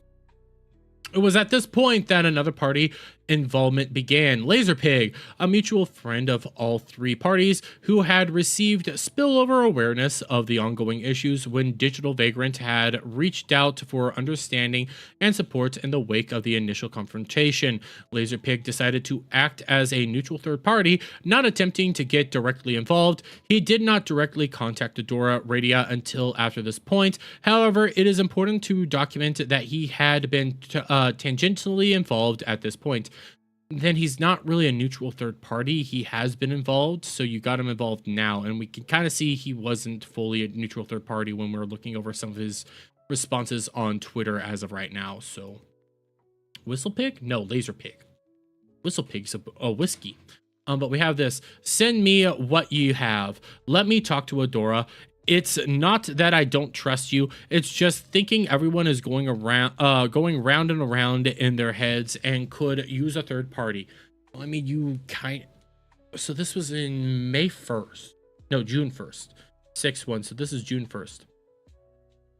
It was at this point that another party involvement began. Laserpig, a mutual friend of all three parties who had received spillover awareness of the ongoing issues when Digital Vagrant had reached out for understanding and support in the wake of the initial confrontation. Laserpig decided to act as a neutral third party, not attempting to get directly involved. He did not directly contact Adora Radia until after this point. However, it is important to document that he had been tangentially involved at this point. Then he's not really a neutral third party. He has been involved, so you got him involved now. And we can kind of see he wasn't fully a neutral third party when we're looking over some of his responses on Twitter as of right now. So, Whistlepig? No, Laserpig. Whistlepig's a whiskey. But we have this. Send me what you have. Let me talk to Adora. It's not that I don't trust you. It's just thinking everyone is going round and around in their heads and could use a third party. Well, I mean, so this was in May 1st. No, June 1st. 6-1. So this is June 1st.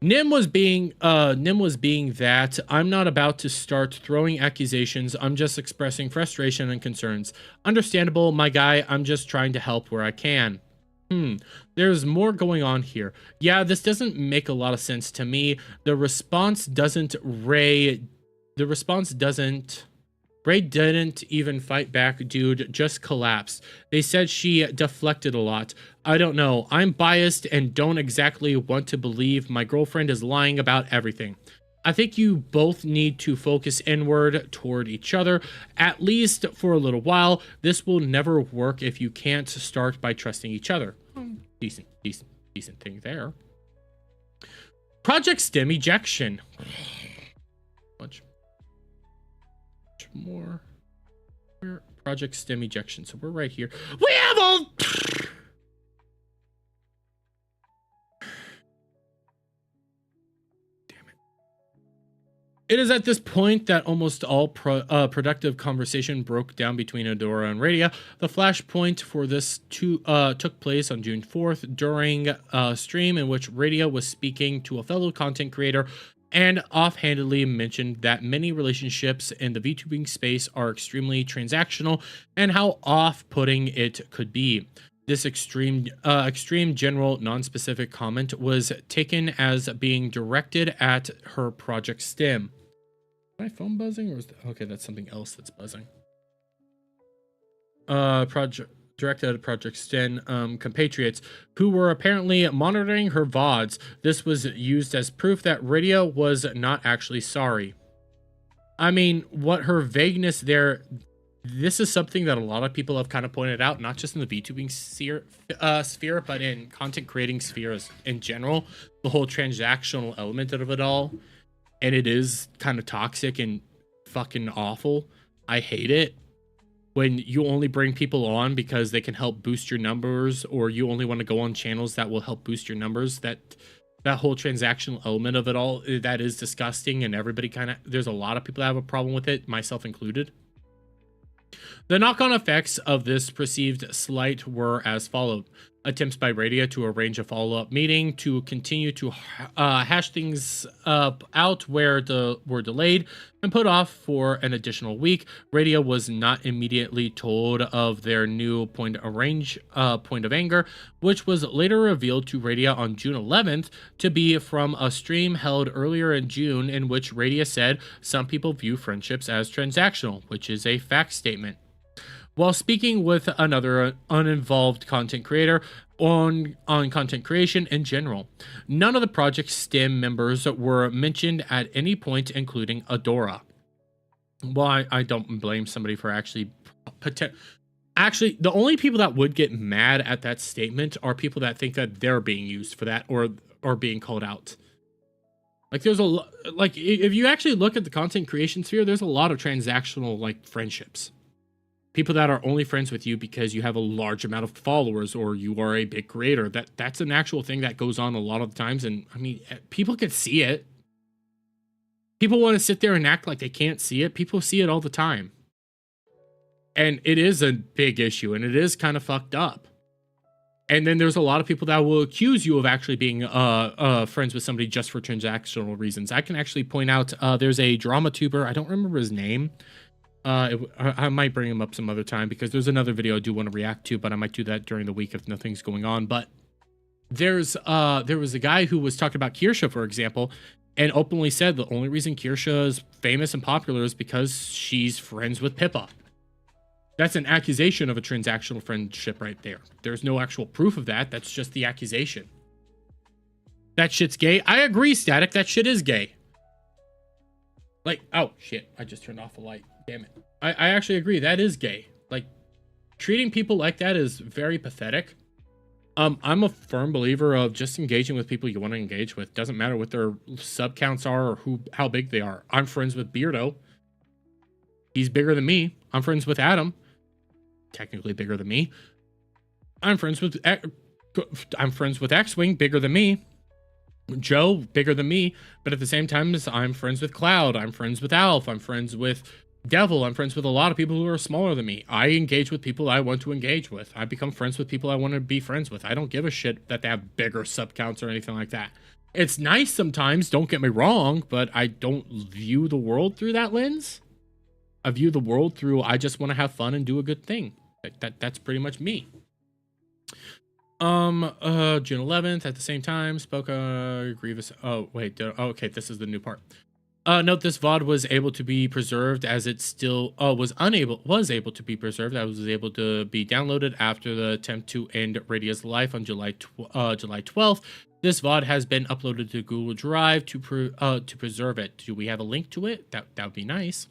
Nim was being that I'm not about to start throwing accusations. I'm just expressing frustration and concerns. Understandable, my guy. I'm just trying to help where I can. There's more going on here. Yeah, this doesn't make a lot of sense to me. Ray didn't even fight back, dude, just collapsed. They said she deflected a lot. I don't know. I'm biased and don't exactly want to believe my girlfriend is lying about everything. I think you both need to focus inward toward each other, at least for a little while. This will never work if you can't start by trusting each other. Decent thing there. Project Stem ejection. Much more. Project stem ejection. So we're right here. We have all. It is at this point that almost all productive conversation broke down between Adora and Radia. The flashpoint for this took place on June 4th during a stream in which Radia was speaking to a fellow content creator and offhandedly mentioned that many relationships in the VTubing space are extremely transactional and how off-putting it could be. This extreme general non-specific comment was taken as being directed at her Project Stem. Is my phone buzzing, or is that, okay, that's something else that's buzzing. Directed at Project Stem compatriots who were apparently monitoring her VODs. This was used as proof that Radia was not actually sorry. I mean, what her vagueness there, this is something that a lot of people have kind of pointed out, not just in the VTubing sphere, but in content creating spheres in general, the whole transactional element of it all. And it is kind of toxic and fucking awful. I hate it. When you only bring people on because they can help boost your numbers, or you only want to go on channels that will help boost your numbers, that whole transactional element of it all, that is disgusting, and everybody kind of, there's a lot of people that have a problem with it, myself included. The knock-on effects of this perceived slight were as followed. Attempts by Radia to arrange a follow-up meeting to continue to hash things out were delayed and put off for an additional week. Radia was not immediately told of their new point of anger, which was later revealed to Radia on June 11th to be from a stream held earlier in June in which Radia said some people view friendships as transactional, which is a fact statement. While speaking with another uninvolved content creator on content creation in general, none of the Project Stem members were mentioned at any point, including Adora. Well, I don't blame somebody for actually, the only people that would get mad at that statement are people that think that they're being used for that or being called out. Like, there's if you actually look at the content creation sphere, there's a lot of transactional, like, friendships. People that are only friends with you because you have a large amount of followers or you are a big creator. That's an actual thing that goes on a lot of times. And I mean, people can see it. People want to sit there and act like they can't see it. People see it all the time. And it is a big issue, and it is kind of fucked up. And then there's a lot of people that will accuse you of actually being friends with somebody just for transactional reasons. I can actually point out there's a drama tuber. I don't remember his name. I might bring him up some other time because there's another video I do want to react to, but I might do that during the week if nothing's going on. But there was a guy who was talking about Kirsha, for example, and openly said the only reason Kirsha is famous and popular is because she's friends with Pippa. That's an accusation of a transactional friendship right there. There's no actual proof of that. That's just the accusation. That shit's gay. I agree, Static. That shit is gay. Like, oh shit, I just turned off the light. Damn it. I actually agree, that is gay. Like, treating people like that is very pathetic. I'm a firm believer of just engaging with people you want to engage with. Doesn't matter what their sub counts are or how big they are. I'm friends with Beardo. He's bigger than me. I'm friends with Adam. Technically bigger than me. I'm friends with X-Wing, bigger than me. Joe, bigger than me. But at the same time, I'm friends with Cloud. I'm friends with Alf. I'm friends with Devil. I'm friends with a lot of people who are smaller than me. I engage with people I want to engage with. I become friends with people I want to be friends with. I don't give a shit that they have bigger sub counts or anything like that. It's nice sometimes, don't get me wrong, but I don't view the world through that lens. I view the world through, I just want to have fun and do a good thing. That's pretty much me. June 11th at the same time spoke Grievous. Oh wait, okay, this is the new part. Note this VOD was able to be preserved as it still was able to be preserved. That was able to be downloaded after the attempt to end Radia's life on July 12th. This VOD has been uploaded to Google Drive to preserve it. Do we have a link to it? That would be nice.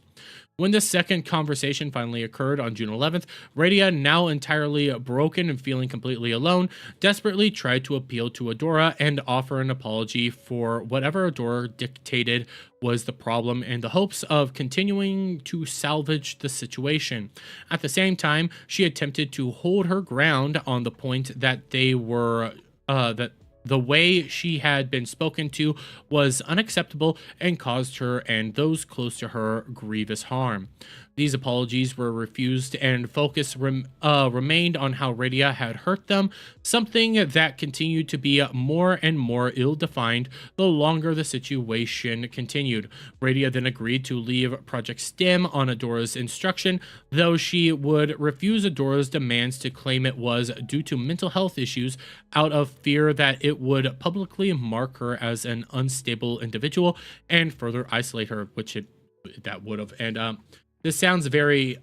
When the second conversation finally occurred on June 11th, Radia, now entirely broken and feeling completely alone, desperately tried to appeal to Adora and offer an apology for whatever Adora dictated was the problem in the hopes of continuing to salvage the situation. At the same time, she attempted to hold her ground on the point that they were that the way she had been spoken to was unacceptable and caused her and those close to her grievous harm. These apologies were refused and focus remained on how Radia had hurt them, something that continued to be more and more ill-defined the longer the situation continued. Radia then agreed to leave Project STEM on Adora's instruction, though she would refuse Adora's demands to claim it was due to mental health issues out of fear that it would publicly mark her as an unstable individual and further isolate her, which that would have. And this sounds very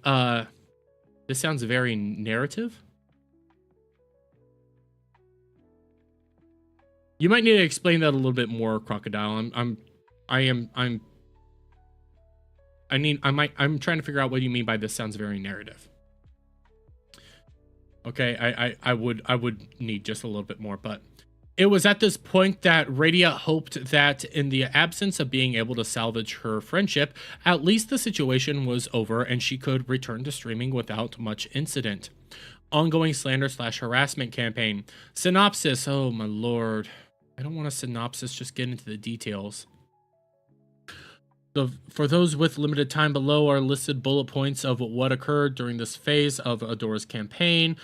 narrative. You might need to explain that a little bit more, Crocodile. I'm trying to figure out what you mean by this sounds very narrative. Okay, I would need just a little bit more, but it was at this point that Radia hoped that in the absence of being able to salvage her friendship, at least the situation was over and she could return to streaming without much incident. Ongoing slander/harassment campaign. Synopsis. Oh my lord. I don't want a synopsis, just get into the details. So for those with limited time, below are listed bullet points of what occurred during this phase of Adora's campaign,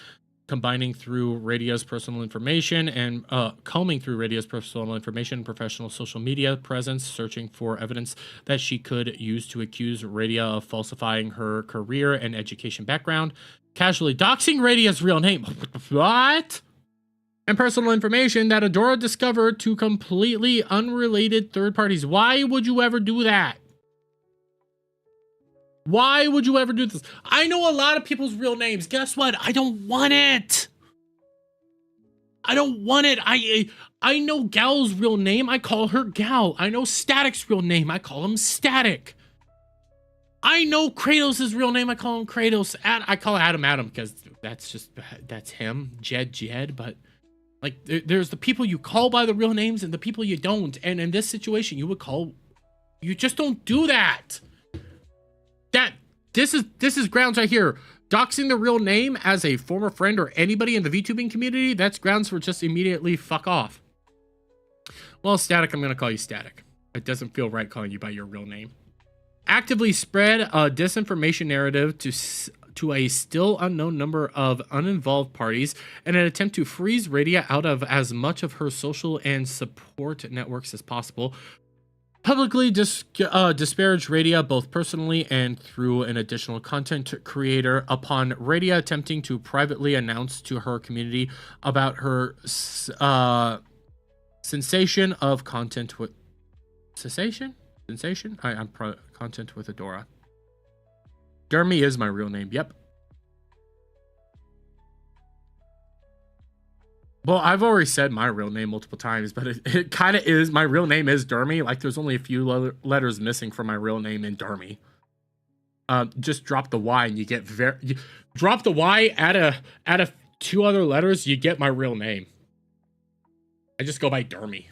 combining through Radia's personal information and combing through Radia's personal information, professional social media presence, searching for evidence that she could use to accuse Radia of falsifying her career and education background, casually doxing Radia's real name. What? And personal information that Adora discovered to completely unrelated third parties. Why would you ever do that? Why would you ever do this? I know a lot of people's real names. Guess what? I don't want it. I don't want it. I know Gal's real name. I call her Gal. I know Static's real name. I call him Static. I know Kratos' real name. I call him Kratos. I call Adam because that's him. Jed. But like, there's the people you call by the real names and the people you don't. And in this situation, you just don't do that. This is grounds right here. Doxing the real name as a former friend or anybody in the VTubing community, that's grounds for just immediately fuck off. Well, Static, I'm going to call you Static. It doesn't feel right calling you by your real name. Actively spread a disinformation narrative to a still unknown number of uninvolved parties in an attempt to freeze Radia out of as much of her social and support networks as possible. Publicly disparage Radia both personally and through an additional content creator upon Radia attempting to privately announce to her community about her sensation of content with content with Adora. Dermy is my real name. Yep. Well, I've already said my real name multiple times, but it kind of is. My real name is Dermy. Like, there's only a few letters missing from my real name in Dermy. Just drop the Y and you get drop the Y, add a 2 other letters, you get my real name. I just go by Dermy.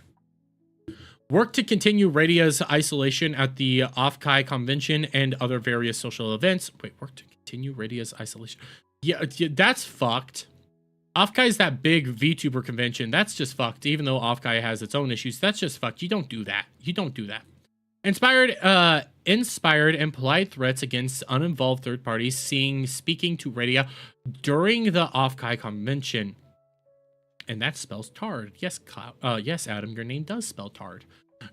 Work to continue Radia's isolation at the Off-Kai convention and other various social events. Wait, work to continue Radia's isolation. Yeah, that's fucked. Off-Kai is that big VTuber convention. That's just fucked. Even though Off-Kai has its own issues, that's just fucked. You don't do that. You don't do that. Inspired and polite threats against uninvolved third parties speaking to Radia during the Off-Kai convention. And that spells tard. Yes, yes, Adam, your name does spell tard.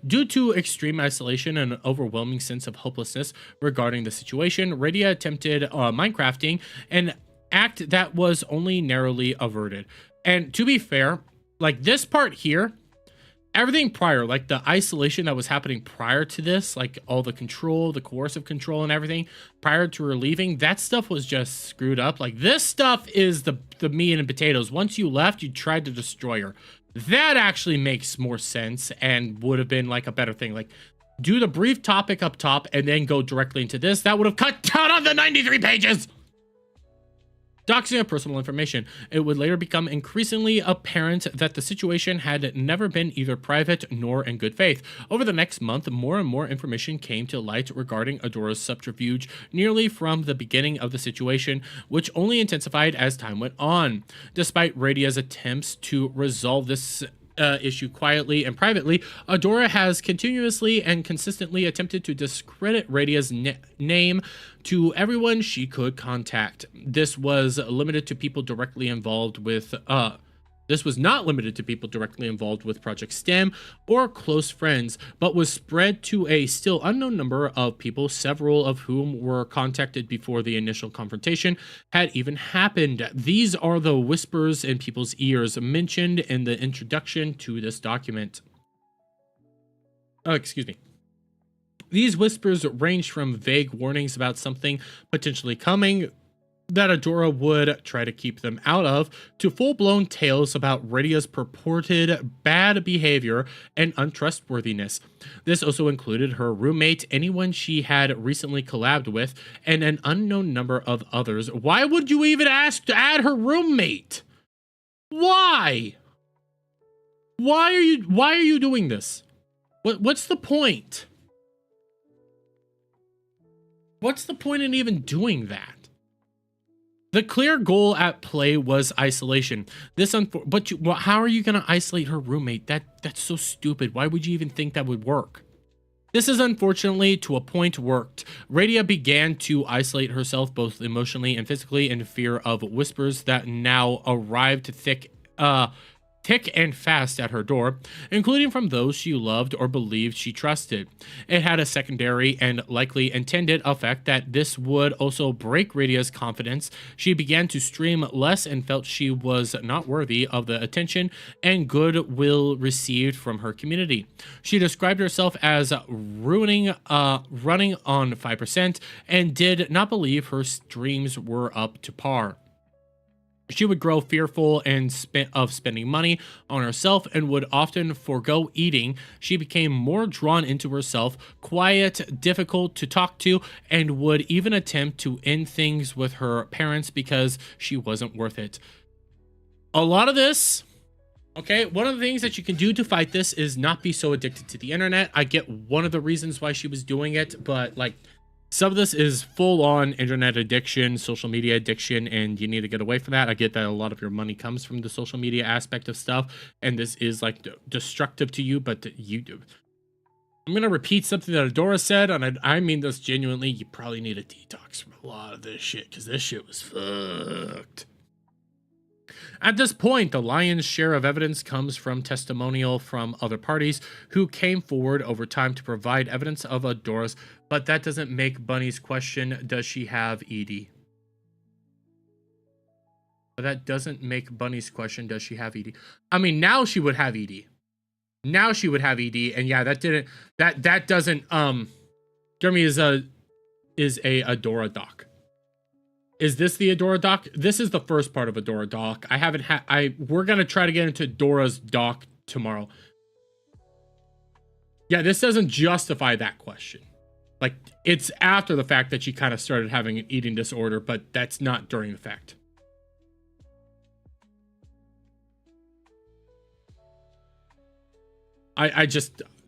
Due to extreme isolation and an overwhelming sense of hopelessness regarding the situation, Radia attempted Minecrafting, an act that was only narrowly averted. And to be fair, like this part here, everything prior, like the isolation that was happening prior to this, like all the control, the coercive control and everything prior to her leaving, that stuff was just screwed up. Like this stuff is the meat and potatoes. Once you left, you tried to destroy her. That actually makes more sense and would have been like a better thing. Like do the brief topic up top and then go directly into this, that would have cut down on the 93 pages. Doxing of personal information. It would later become increasingly apparent that the situation had never been either private nor in good faith. Over the next month, more and more information came to light regarding Adora's subterfuge nearly from the beginning of the situation, which only intensified as time went on. Despite Radia's attempts to resolve this issue quietly and privately, Adora has continuously and consistently attempted to discredit Radia's name to everyone she could contact. This was limited to people directly involved with This was not limited to people directly involved with Project STEM or close friends, but was spread to a still unknown number of people, several of whom were contacted before the initial confrontation had even happened. These are the whispers in people's ears mentioned in the introduction to this document. Oh, excuse me. These whispers ranged from vague warnings about something potentially coming that Adora would try to keep them out of, to full-blown tales about Radia's purported bad behavior and untrustworthiness. This also included her roommate, anyone she had recently collabed with, and an unknown number of others. Why would you even ask to add her roommate? Why? Why are you doing this? What's the point? What's the point in even doing that? The clear goal at play was isolation. How are you going to isolate her roommate? That's so stupid. Why would you even think that would work? This is unfortunately to a point worked. Radia began to isolate herself both emotionally and physically in fear of whispers that now arrived thick and fast at her door, including from those she loved or believed she trusted. It had a secondary and likely intended effect that this would also break Radia's confidence. She began to stream less and felt she was not worthy of the attention and goodwill received from her community. She described herself as running on 5% and did not believe her streams were up to par. She would grow fearful of spending money on herself and would often forego eating. She became more drawn into herself, quiet, difficult to talk to, and would even attempt to end things with her parents because she wasn't worth it. A lot of this, okay, one of the things that you can do to fight this is not be so addicted to the internet. I get one of the reasons why she was doing it, but like, some of this is full-on internet addiction, social media addiction, and you need to get away from that. I get that a lot of your money comes from the social media aspect of stuff, and this is like destructive to you, but you do. I'm going to repeat something that Adora said, and I mean this genuinely. You probably need a detox from a lot of this shit, because this shit was fucked. At this point, the lion's share of evidence comes from testimonial from other parties who came forward over time to provide evidence of Adora's, but that doesn't make Bunny's question, does she have ED? But that doesn't make Bunny's question, does she have ED? I mean, now she would have ED. Now she would have ED, and yeah, that doesn't, Jeremy is a Adora doc. Is this the Adora doc? This is the first part of Adora doc. We're gonna try to get into Dora's doc tomorrow. Yeah, this doesn't justify that question. Like, it's after the fact that she kind of started having an eating disorder, but that's not during the fact.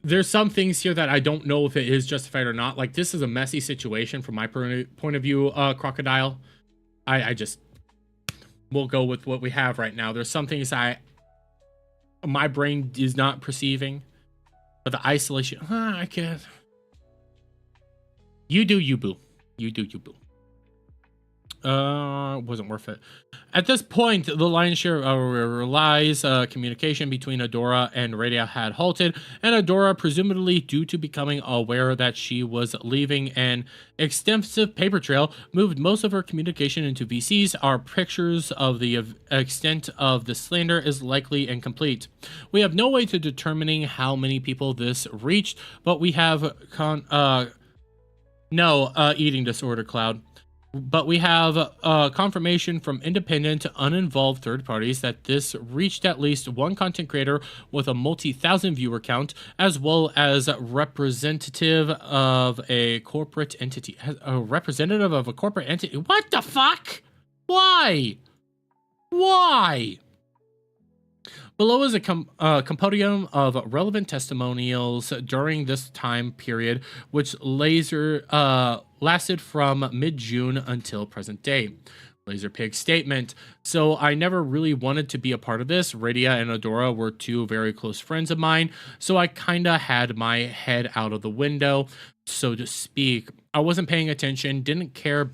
There's some things here that I don't know if it is justified or not. Like, this is a messy situation from my point of view, Crocodile. We'll go with what we have right now. There's some things my brain is not perceiving. But the isolation, I can't. You do you, boo. You do you, boo. Wasn't worth it. At this point, the lion's share relies communication between Adora and Radia had halted, and Adora, presumably due to becoming aware that she was leaving an extensive paper trail, moved most of her communication into VCs. Our pictures of the extent of the slander is likely incomplete. We have no way to determining how many people this reached, but we have eating disorder, Cloud. But we have confirmation from independent, uninvolved third parties that this reached at least one content creator with a multi-thousand viewer count, as well as representative of a corporate entity. A representative of a corporate entity? What the fuck? Why? Why? Below is a compendium of relevant testimonials during this time period, which lasted from mid-June until present day. Laserpig statement. So I never really wanted to be a part of this. Radia and Adora were two very close friends of mine, so I kinda had my head out of the window, so to speak. I wasn't paying attention, didn't care,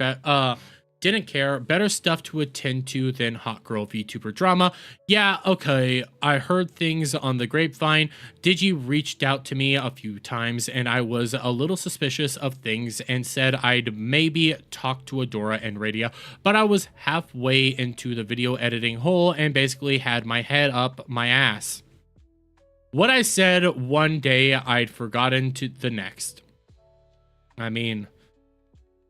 better stuff to attend to than hot girl VTuber drama. Yeah, okay, I heard things on the grapevine. Digi reached out to me a few times and I was a little suspicious of things and said I'd maybe talk to Adora and Radia, but I was halfway into the video editing hole and basically had my head up my ass. What I said one day, I'd forgotten to the next. I mean,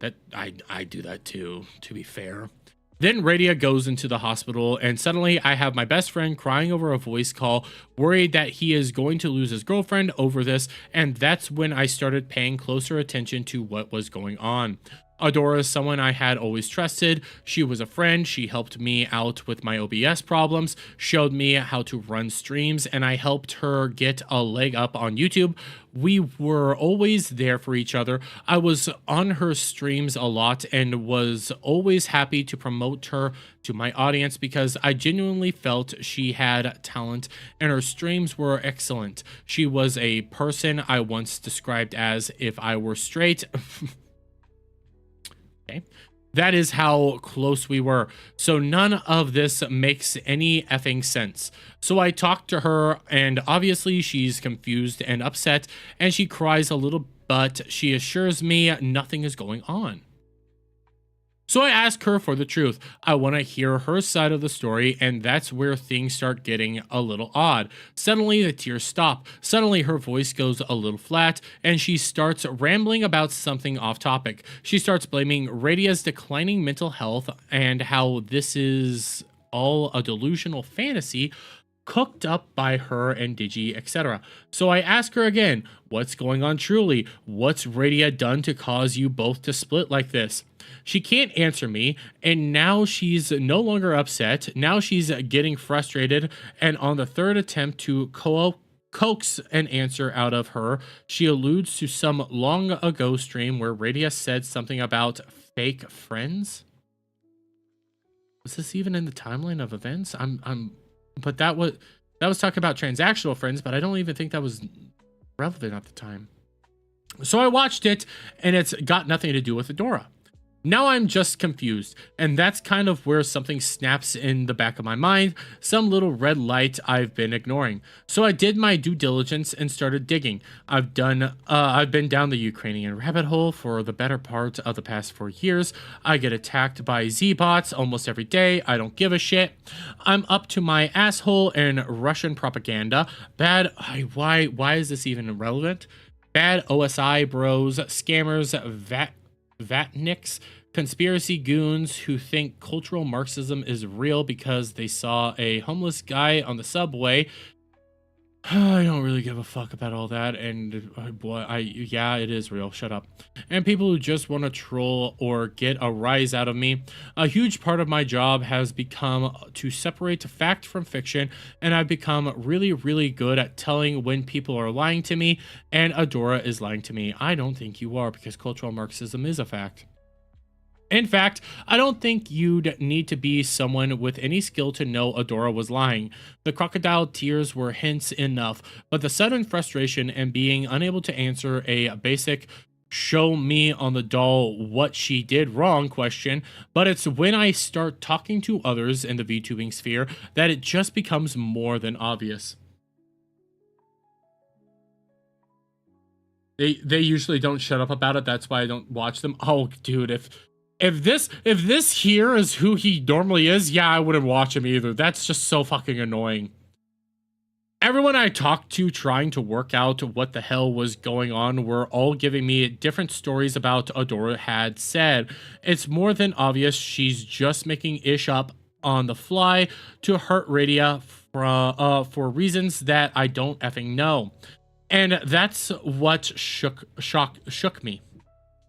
that I do that too, to be fair. Then Radia goes into the hospital and suddenly I have my best friend crying over a voice call, worried that he is going to lose his girlfriend over this, and that's when I started paying closer attention to what was going on. Adora is someone I had always trusted. She was a friend. She helped me out with my OBS problems, showed me how to run streams, and I helped her get a leg up on YouTube. We were always there for each other. I was on her streams a lot and was always happy to promote her to my audience because I genuinely felt she had talent and her streams were excellent. She was a person I once described as if I were straight. Okay. That is how close we were. So none of this makes any effing sense. So I talked to her and obviously she's confused and upset and she cries a little, but she assures me nothing is going on. So I ask her for the truth. I want to hear her side of the story, and that's where things start getting a little odd. Suddenly the tears stop. Suddenly her voice goes a little flat, and she starts rambling about something off topic. She starts blaming Radia's declining mental health and how this is all a delusional fantasy cooked up by her and Digi, etc. So I ask her again, what's going on truly? What's Radia done to cause you both to split like this? She can't answer me, and now she's no longer upset. Now she's getting frustrated, and on the third attempt to coax an answer out of her, she alludes to some long ago stream where Radia said something about fake friends. Was this even in the timeline of events? But that was talking about transactional friends, but I don't even think that was relevant at the time. So I watched it, and it's got nothing to do with Adora. Now I'm just confused, and that's kind of where something snaps in the back of my mind, some little red light I've been ignoring. So I did my due diligence and started digging. I've been down the Ukrainian rabbit hole for the better part of the past 4 years. I get attacked by Z-bots almost every day. I don't give a shit. I'm up to my asshole in Russian propaganda. Why is this even relevant? Bad OSI bros, scammers, Vatniks, conspiracy goons who think cultural Marxism is real because they saw a homeless guy on the subway. I don't really give a fuck about all that, and yeah, it is real. Shut up. And people who just want to troll or get a rise out of me. A huge part of my job has become to separate fact from fiction, and I've become really, really good at telling when people are lying to me, and Adora is lying to me. I don't think you are, because cultural Marxism is a fact. In fact, I don't think you'd need to be someone with any skill to know Adora was lying. The crocodile tears were hints enough, but the sudden frustration and being unable to answer a basic show me on the doll what she did wrong question, but it's when I start talking to others in the VTubing sphere that it just becomes more than obvious. They usually don't shut up about it, that's why I don't watch them. Oh, dude, if this here is who he normally is, yeah, I wouldn't watch him either. That's just so fucking annoying. Everyone I talked to trying to work out what the hell was going on were all giving me different stories about Adora had said. It's more than obvious she's just making ish up on the fly to hurt Radia for reasons that I don't effing know. And that's what shook me.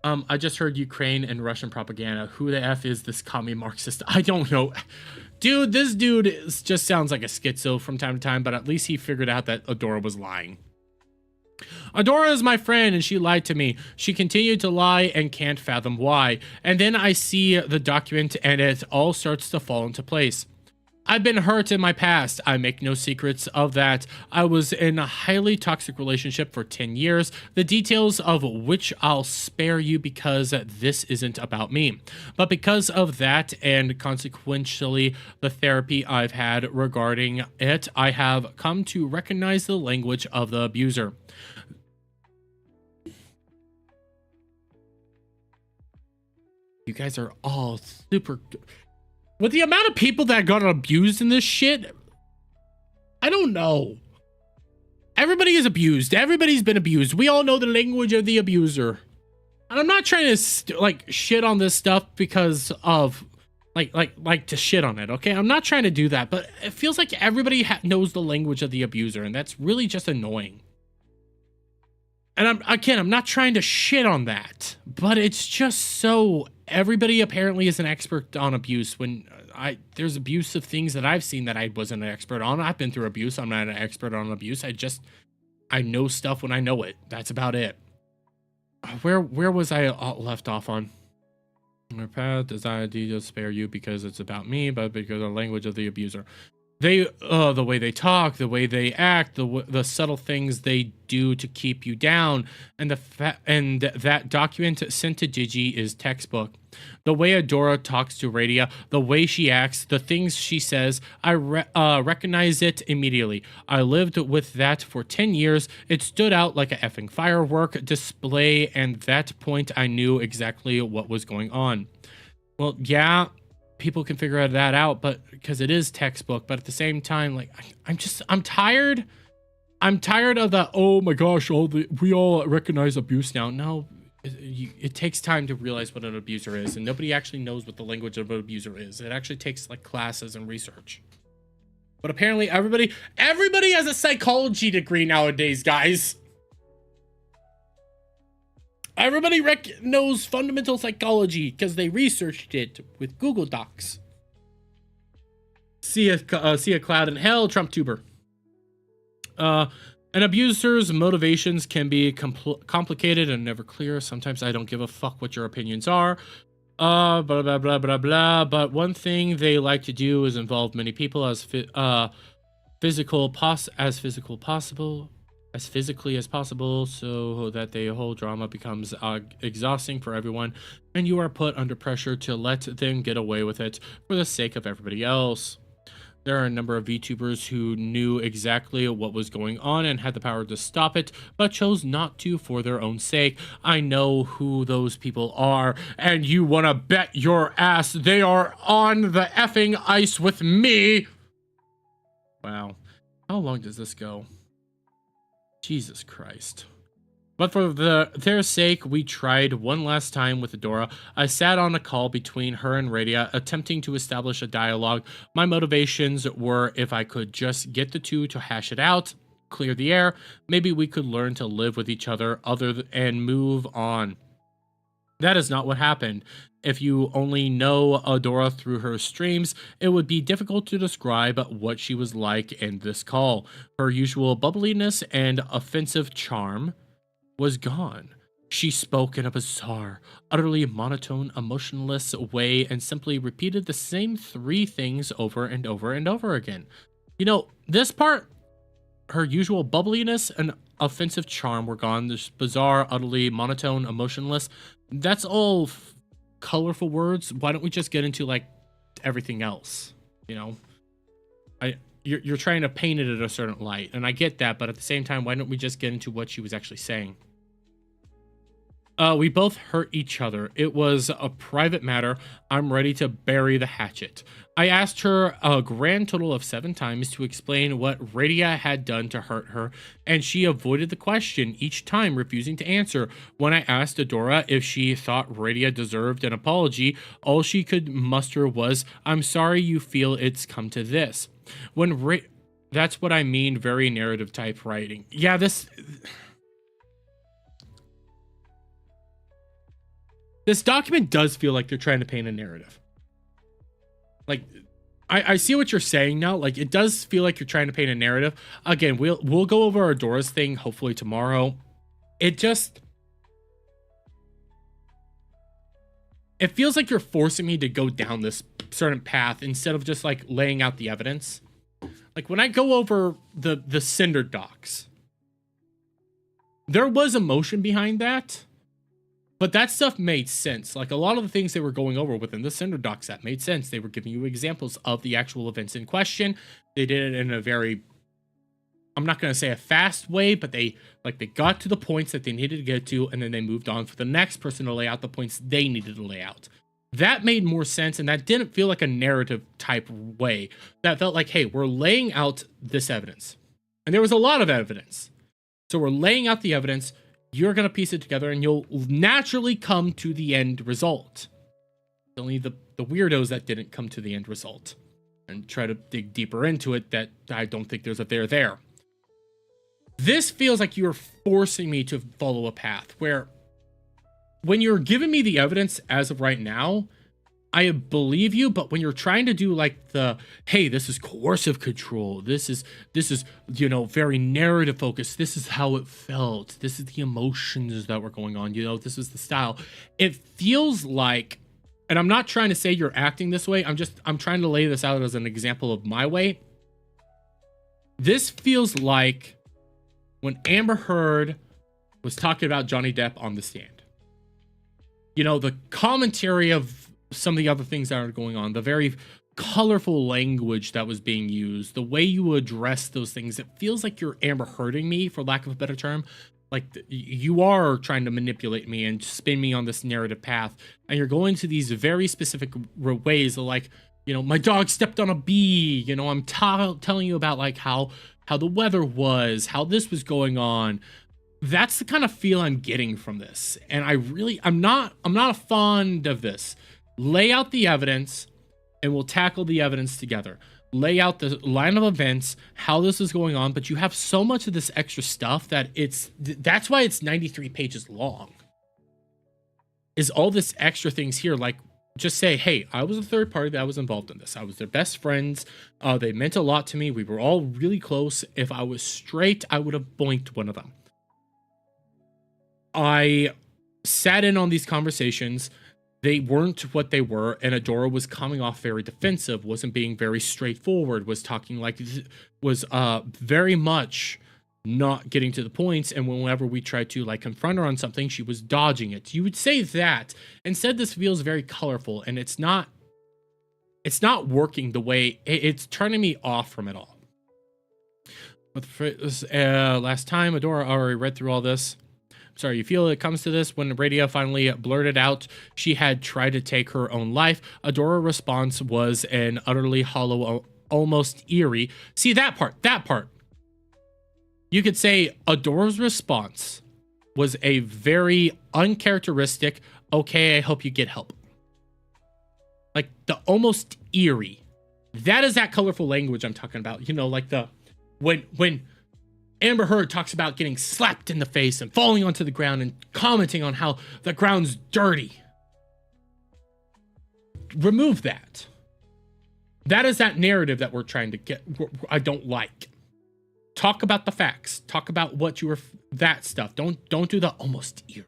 I just heard Ukraine and Russian propaganda. Who the F is this commie Marxist? I don't know. Dude, this dude just sounds like a schizo from time to time, but at least he figured out that Adora was lying. Adora is my friend and she lied to me. She continued to lie and can't fathom why. And then I see the document and it all starts to fall into place. I've been hurt in my past. I make no secrets of that. I was in a highly toxic relationship for 10 years, the details of which I'll spare you because this isn't about me. But because of that and consequentially the therapy I've had regarding it, I have come to recognize the language of the abuser. You guys are all super... With the amount of people that got abused in this shit, I don't know. Everybody is abused. Everybody's been abused. We all know the language of the abuser. And I'm not trying to like shit on this stuff because of like to shit on it, okay? I'm not trying to do that, but it feels like everybody knows the language of the abuser, and that's really just annoying. And I'm not trying to shit on that, but it's just so... Everybody apparently is an expert on abuse when there's abusive things that I've seen that I wasn't an expert on. I've been through abuse. I'm not an expert on abuse. I know stuff when I know it. That's about it. Where was I left off on? My path desire to spare you because it's about me, but because of the language of the abuser. They, the way they talk, the way they act, the subtle things they do to keep you down, and that document sent to Digi is textbook. The way Adora talks to Radia, the way she acts, the things she says, I recognize it immediately. I lived with that for 10 years. It stood out like a effing firework display, and at that point I knew exactly what was going on. Well, yeah. People can figure that out, but because it is textbook, but at the same time, like I'm tired of the, oh my gosh, we all recognize abuse now. No, it takes time to realize what an abuser is, and nobody actually knows what the language of an abuser is. It actually takes like classes and research. But apparently everybody has a psychology degree nowadays, guys. Everybody knows fundamental psychology because they researched it with Google Docs. See a cloud in hell, Trump tuber. An abuser's motivations can be complicated and never clear. Sometimes I don't give a fuck what your opinions are. Blah, blah, blah, blah, blah. But one thing they like to do is involve many people as physically as possible, so that the whole drama becomes exhausting for everyone, and you are put under pressure to let them get away with it for the sake of everybody else. There are a number of VTubers who knew exactly what was going on and had the power to stop it, but chose not to for their own sake. I know who those people are, and you wanna bet your ass they are on the effing ice with me. Wow. How long does this go? Jesus Christ. But for their sake, we tried one last time with Adora. I sat on a call between her and Radia, attempting to establish a dialogue. My motivations were if I could just get the two to hash it out, clear the air, maybe we could learn to live with each other and move on. That is not what happened. If you only know Adora through her streams, it would be difficult to describe what she was like in this call. Her usual bubbliness and offensive charm was gone. She spoke in a bizarre, utterly monotone, emotionless way and simply repeated the same three things over and over and over again. You know, this part, her usual bubbliness and offensive charm were gone. This bizarre, utterly monotone, emotionless. That's all colorful words. Why don't we just get into like everything else? You know, you're trying to paint it at a certain light, and I get that, but at the same time, why don't we just get into what she was actually saying? We both hurt each other. It was a private matter. I'm ready to bury the hatchet. I asked her a grand total of 7 times to explain what Radia had done to hurt her, and she avoided the question each time, refusing to answer. When I asked Adora if she thought Radia deserved an apology, all she could muster was, "I'm sorry you feel it's come to this." That's what I mean, very narrative type writing. Yeah, this document does feel like they're trying to paint a narrative. Like, I see what you're saying now. Like, it does feel like you're trying to paint a narrative. Again, we'll go over Adora's thing hopefully tomorrow. It feels like you're forcing me to go down this certain path instead of just like laying out the evidence. Like, when I go over the Cinder docs, there was emotion behind that. But that stuff made sense. Like, a lot of the things they were going over within the Cinder docs, that made sense. They were giving you examples of the actual events in question. They did it in a very, I'm not going to say a fast way, but they got to the points that they needed to get to, and then they moved on for the next person to lay out the points they needed to lay out. That made more sense, and that didn't feel like a narrative type way. That felt like, hey, we're laying out this evidence. And there was a lot of evidence. So we're laying out the evidence. You're going to piece it together and you'll naturally come to the end result. Only the weirdos that didn't come to the end result and try to dig deeper into it, that I don't think there's a there. This feels like you're forcing me to follow a path where when you're giving me the evidence as of right now, I believe you, but when you're trying to do like hey, this is coercive control, this is, very narrative focused, this is how it felt, this is the emotions that were going on, this is the style. It feels like, and I'm not trying to say you're acting this way, I'm trying to lay this out as an example of my way. This feels like when Amber Heard was talking about Johnny Depp on the stand. The commentary of some of the other things that are going on, the very colorful language that was being used, the way you address those things, it feels like you're Amber Hearding me, for lack of a better term. Like, you are trying to manipulate me and spin me on this narrative path, and you're going to these very specific ways of like, my dog stepped on a bee, I'm telling you about like how the weather was, how this was going on. That's the kind of feel I'm getting from this, and I'm not fond of this. Lay out the evidence and we'll tackle the evidence together. Lay out the line of events, how this is going on, but you have so much of this extra stuff that that's why it's 93 pages long. Is all this extra things here, like, just say, hey, I was a third party that was involved in this. I was their best friends. They meant a lot to me. We were all really close. If I was straight, I would have boinked one of them. I sat in on these conversations. They weren't what they were, and Adora was coming off very defensive, wasn't being very straightforward, was talking like, was very much not getting to the points, and whenever we tried to like confront her on something, she was dodging it. You would say that. Instead, this feels very colorful, and it's not working the way, it's turning me off from it all. But last time, Adora already read through all this. Sorry, you feel it comes to this when Radia finally blurted out she had tried to take her own life. Adora's response was an utterly hollow, almost eerie. See, that part. You could say Adora's response was a very uncharacteristic, okay, I hope you get help. Like, the almost eerie. That is that colorful language I'm talking about. Like when Amber Heard talks about getting slapped in the face and falling onto the ground and commenting on how the ground's dirty. Remove that. That is that narrative that we're trying to get. I don't like. Talk about the facts. Talk about what you were, that stuff. Don't do the almost eerie.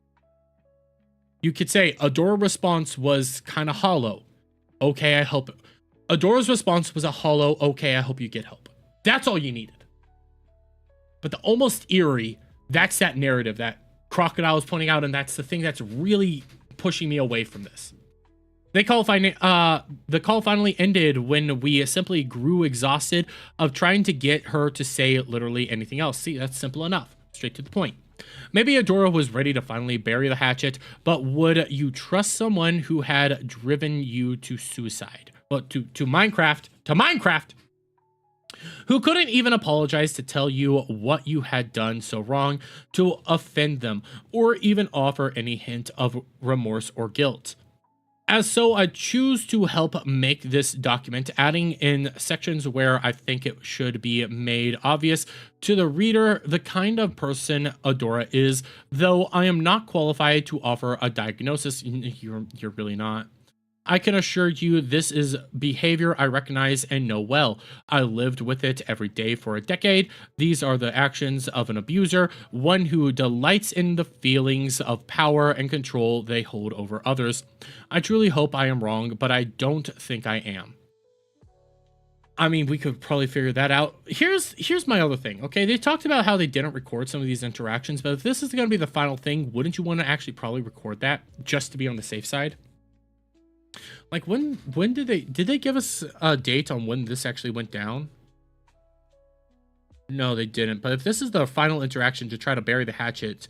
You could say Adora's response was kind of hollow. Okay, I hope. Adora's response was a hollow, okay, I hope you get help. That's all you needed. But the almost eerie, that's that narrative that Crocodile was pointing out, and that's the thing that's really pushing me away from this. The call finally ended when we simply grew exhausted of trying to get her to say literally anything else. See, that's simple enough. Straight to the point. Maybe Adora was ready to finally bury the hatchet, but would you trust someone who had driven you to suicide? but to Minecraft, who couldn't even apologize to tell you what you had done so wrong to offend them, or even offer any hint of remorse or guilt. As so, I choose to help make this document, adding in sections where I think it should be made obvious to the reader the kind of person Adora is, though I am not qualified to offer a diagnosis. You're really not. I can assure you this is behavior I recognize and know well. I lived with it every day for a decade. These are the actions of an abuser, one who delights in the feelings of power and control they hold over others. I truly hope I am wrong, but I don't think I am. I mean, we could probably figure that out. Here's my other thing, okay? They talked about how they didn't record some of these interactions, but if this is going to be the final thing, wouldn't you want to actually probably record that just to be on the safe side? Like, when did they give us a date on when this actually went down? No, they didn't. But if this is the final interaction to try to bury the hatchet,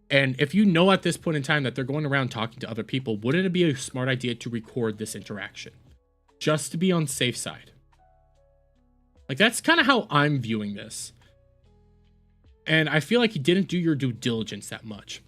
and if you know at this point in time that they're going around talking to other people, wouldn't it be a smart idea to record this interaction? Just to be on safe side. Like, that's kind of how I'm viewing this. And I feel like you didn't do your due diligence that much.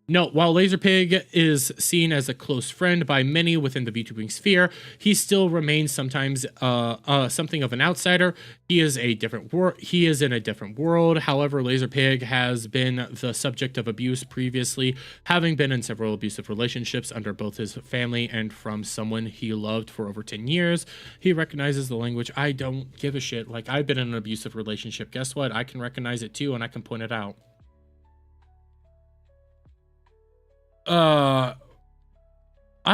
Note, while Laserpig is seen as a close friend by many within the VTubing sphere, he still remains sometimes something of an outsider. He is in a different world. However, Laserpig has been the subject of abuse previously, having been in several abusive relationships under both his family and from someone he loved for over 10 years. He recognizes the language. I don't give a shit. Like, I've been in an abusive relationship. Guess what? I can recognize it too, and I can point it out. I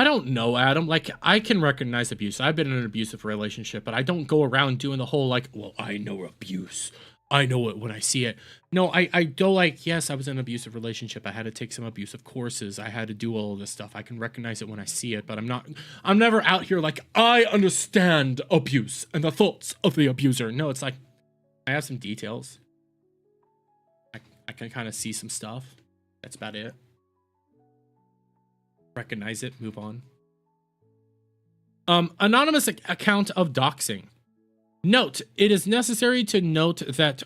don't know, Adam. Like, I can recognize abuse. I've been in an abusive relationship, but I don't go around doing the whole, like, well, I know abuse. I know it when I see it. No, I don't, like, yes, I was in an abusive relationship. I had to take some abusive courses. I had to do all of this stuff. I can recognize it when I see it, but I'm never out here like, I understand abuse and the thoughts of the abuser. No, it's like, I have some details. I can kind of see some stuff. That's about it. Recognize it, move on. Anonymous account of doxing. Note, it is necessary to note that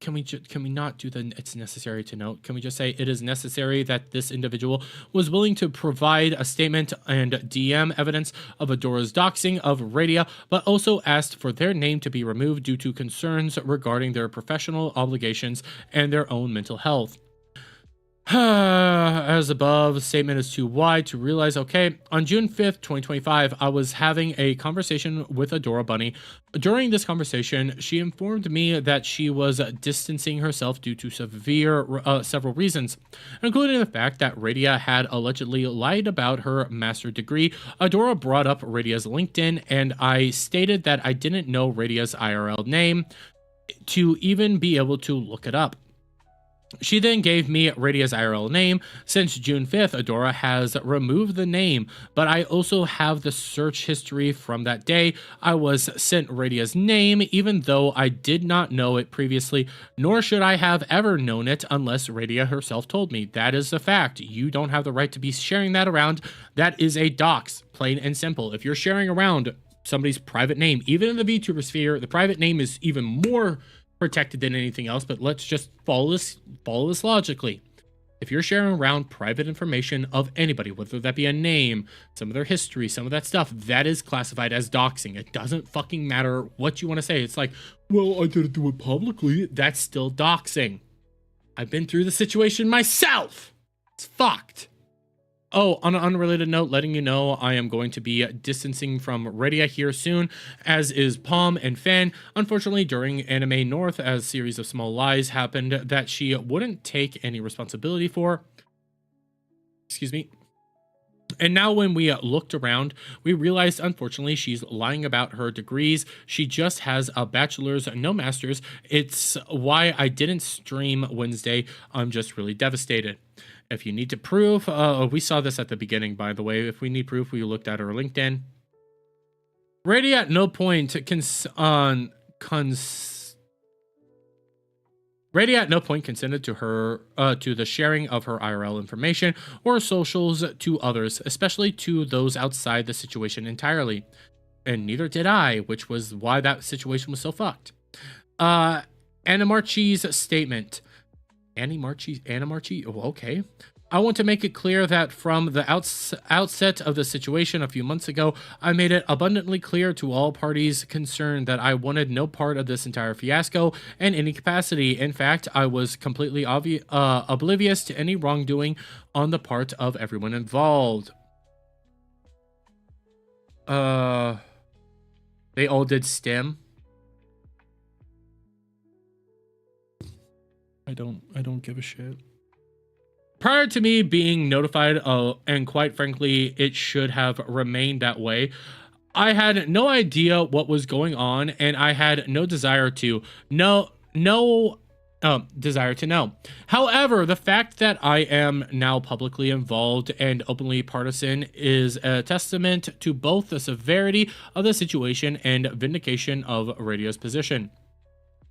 can we not do the it's necessary to note? Can we just say it is necessary that this individual was willing to provide a statement and DM evidence of Adora's doxing of Radia, but also asked for their name to be removed due to concerns regarding their professional obligations and their own mental health. As above, the statement is too wide to realize. Okay, on June 5th, 2025, I was having a conversation with Adora Bunny. During this conversation, she informed me that she was distancing herself due to several reasons, including the fact that Radia had allegedly lied about her master's degree. Adora brought up Radia's LinkedIn, and I stated that I didn't know Radia's IRL name to even be able to look it up. She then gave me Radia's IRL name. Since June 5th, Adora has removed the name, but I also have the search history from that day. I was sent Radia's name, even though I did not know it previously, nor should I have ever known it unless Radia herself told me. That is a fact. You don't have the right to be sharing that around. That is a dox, plain and simple. If you're sharing around somebody's private name, even in the VTuber sphere, the private name is even more protected than anything else, but let's just follow this logically. If you're sharing around private information of anybody, whether that be a name, some of their history, some of that stuff, that is classified as doxing. It doesn't fucking matter what you want to say. It's like, well, I didn't do it publicly. That's still doxing. I've been through the situation myself. It's fucked. Oh, on an unrelated note, letting you know I am going to be distancing from Radia here soon, as is Palm and Fan. Unfortunately, during Anime North, a series of small lies happened that she wouldn't take any responsibility for. Excuse me. And now when we looked around, we realized, unfortunately, she's lying about her degrees. She just has a bachelor's, no master's. It's why I didn't stream Wednesday. I'm just really devastated. If you need to prove, we saw this at the beginning, by the way. If we need proof, we looked at her LinkedIn. Radia at no point Radia at no point consented to her to the sharing of her IRL information or socials to others, especially to those outside the situation entirely. and neither did I, which was why that situation was so fucked. Anna Marchi's statement. Anna Marchi? Oh, okay. I want to make it clear that from the outset of the situation a few months ago, I made it abundantly clear to all parties concerned that I wanted no part of this entire fiasco in any capacity. In fact, I was completely oblivious to any wrongdoing on the part of everyone involved. They all did STEM. I don't give a shit. Prior to me being notified, and quite frankly, it should have remained that way, I had no idea what was going on, and I had no desire to know. However, the fact that I am now publicly involved and openly partisan is a testament to both the severity of the situation and vindication of radio's position.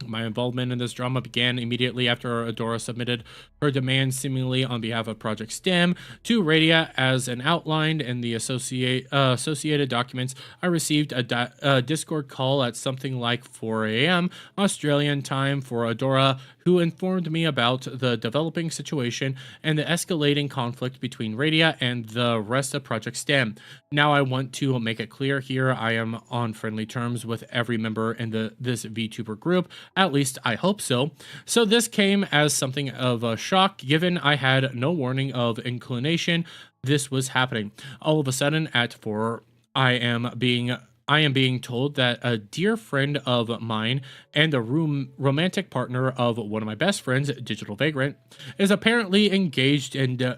My involvement in this drama began immediately after Adora submitted her demands seemingly on behalf of Project STEM to Radia as an outlined in the associated documents. I received a Discord call at something like 4 a.m. Australian time for Adora, who informed me about the developing situation and the escalating conflict between Radia and the rest of Project STEM. Now I want to make it clear here, I am on friendly terms with every member in this VTuber group. At least I hope so. So this came as something of a shock, given I had no warning of inclination this was happening. All of a sudden at 4, I am being told that a dear friend of mine and the romantic partner of one of my best friends, Digital Vagrant, is apparently engaged in